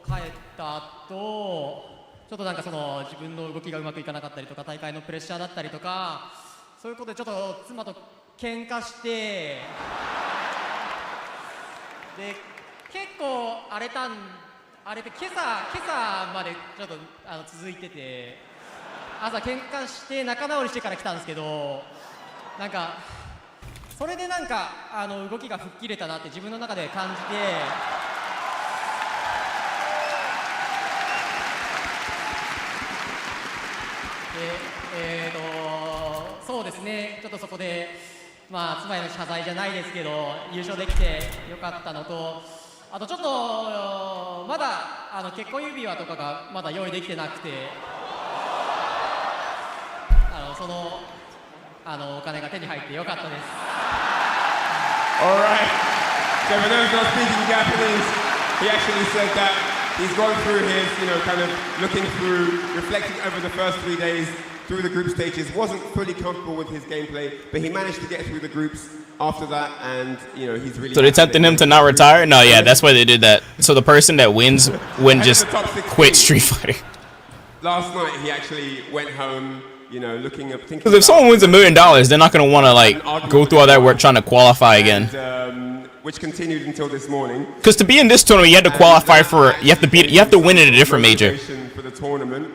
Speaker 19: 帰った後、ちょっとなんかその自分の動きがうまくいかなかったりとか、大会のプレッシャーだったりとか、そういうことでちょっと妻と喧嘩して、で結構荒れて今朝までちょっと続いてて、朝喧嘩して仲直りしてから来たんですけど、なんかそれでなんか動きが吹っ切れたなって自分の中で感じて、そうですね、ちょっとそこでまあ妻への謝罪じゃないですけど優勝できてよかったのと、あとちょっとまだ結婚指輪とかがまだ用意できてなくて、そのお金が手に入ってよかったです。
Speaker 9: Alright, so for those not speaking Japanese, he actually said that he's gone through his, kind of looking through, reflecting over the first 3 days through the group stages, wasn't fully comfortable with his gameplay, but he managed to get through the groups after that, and he's really.
Speaker 1: So they tempted him to not retire? No, yeah, that's why they did that. So the person that wins wouldn't just quit Street Fighter.
Speaker 9: Last night he actually went home, looking up, thinking.
Speaker 1: Because if someone wins $1 million, they're not gonna want to like go through all that work trying to qualify again.
Speaker 9: Which continued until this morning.
Speaker 1: Because to be in this tournament, you have to qualify for. You have to win in a different major.
Speaker 9: For the tournament.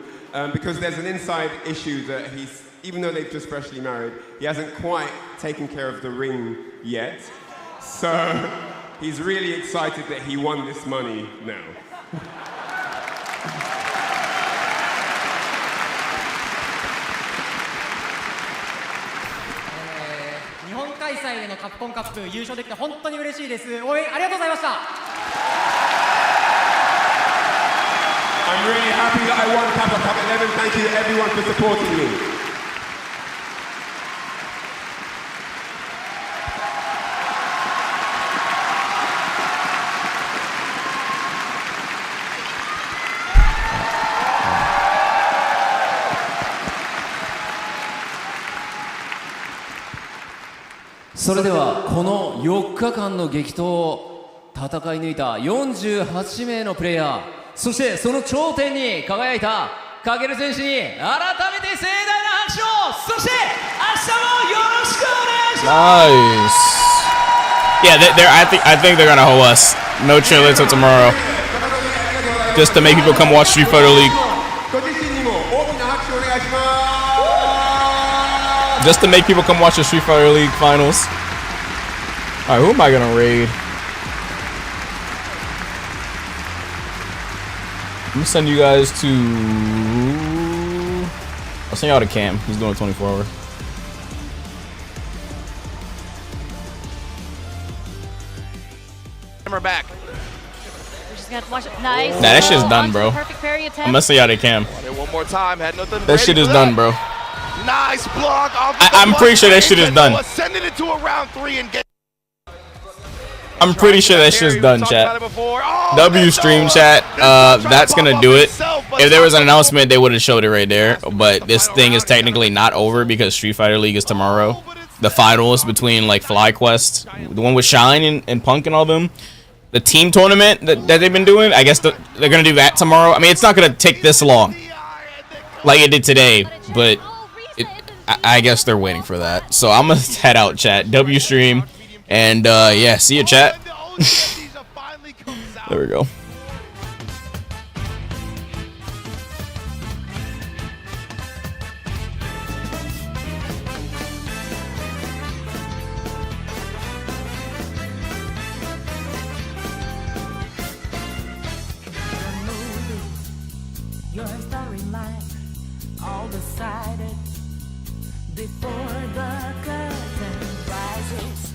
Speaker 9: Because there's an inside issue that even though they've just freshly married, he hasn't quite taken care of the ring yet. So he's really excited that he won this money now.
Speaker 19: 日本開催でのカプコンカップ優勝できて本当に嬉しいです。応援ありがとうございました。
Speaker 9: I'm really happy that I won Capcom Cup 11. Thank you everyone for supporting me.
Speaker 8: So それではこの4日間の激闘を戦い抜いた48名のプレイヤー、そしてその頂点に輝いたカゲル選手に改めて盛大な拍手を、そして明日もよろしくお願いします。
Speaker 1: Nice. Yeah, I think they're gonna hold us. No chill until tomorrow, just to make people come watch Street Fighter League. Just to make people come watch the Street Fighter League finals. All right, who am I gonna raid? I'm gonna send you guys to. I'll send y'all to Cam. He's doing 24 hour.
Speaker 10: We're back.
Speaker 11: We're just gonna have to watch it. Nice.
Speaker 1: Nah, that shit's done, bro.
Speaker 11: Perfect parry attempt.
Speaker 1: I'm gonna send y'all to Cam.
Speaker 10: One more time. Had nothing.
Speaker 1: That shit is done, bro.
Speaker 10: Nice block.
Speaker 1: I'm pretty sure that shit is done.
Speaker 10: Sending it to a round 3 and get.
Speaker 1: I'm pretty sure that shit's done, chat. W stream chat. That's gonna do it. If there was an announcement, they would have showed it right there. But this thing is technically not over because Street Fighter League is tomorrow. The finals between like FlyQuest, the one with Shine and Punk and all them. The team tournament that they've been doing. I guess they're gonna do that tomorrow. I mean, it's not gonna take this long, like it did today. But I guess they're waiting for that. So I'm gonna head out, chat. W stream. And yeah, see you, chat. There we go.
Speaker 20: Your storyline all decided before the curtain rises.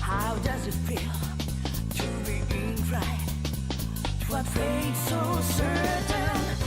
Speaker 20: How does it feel to be in right? What fate so certain?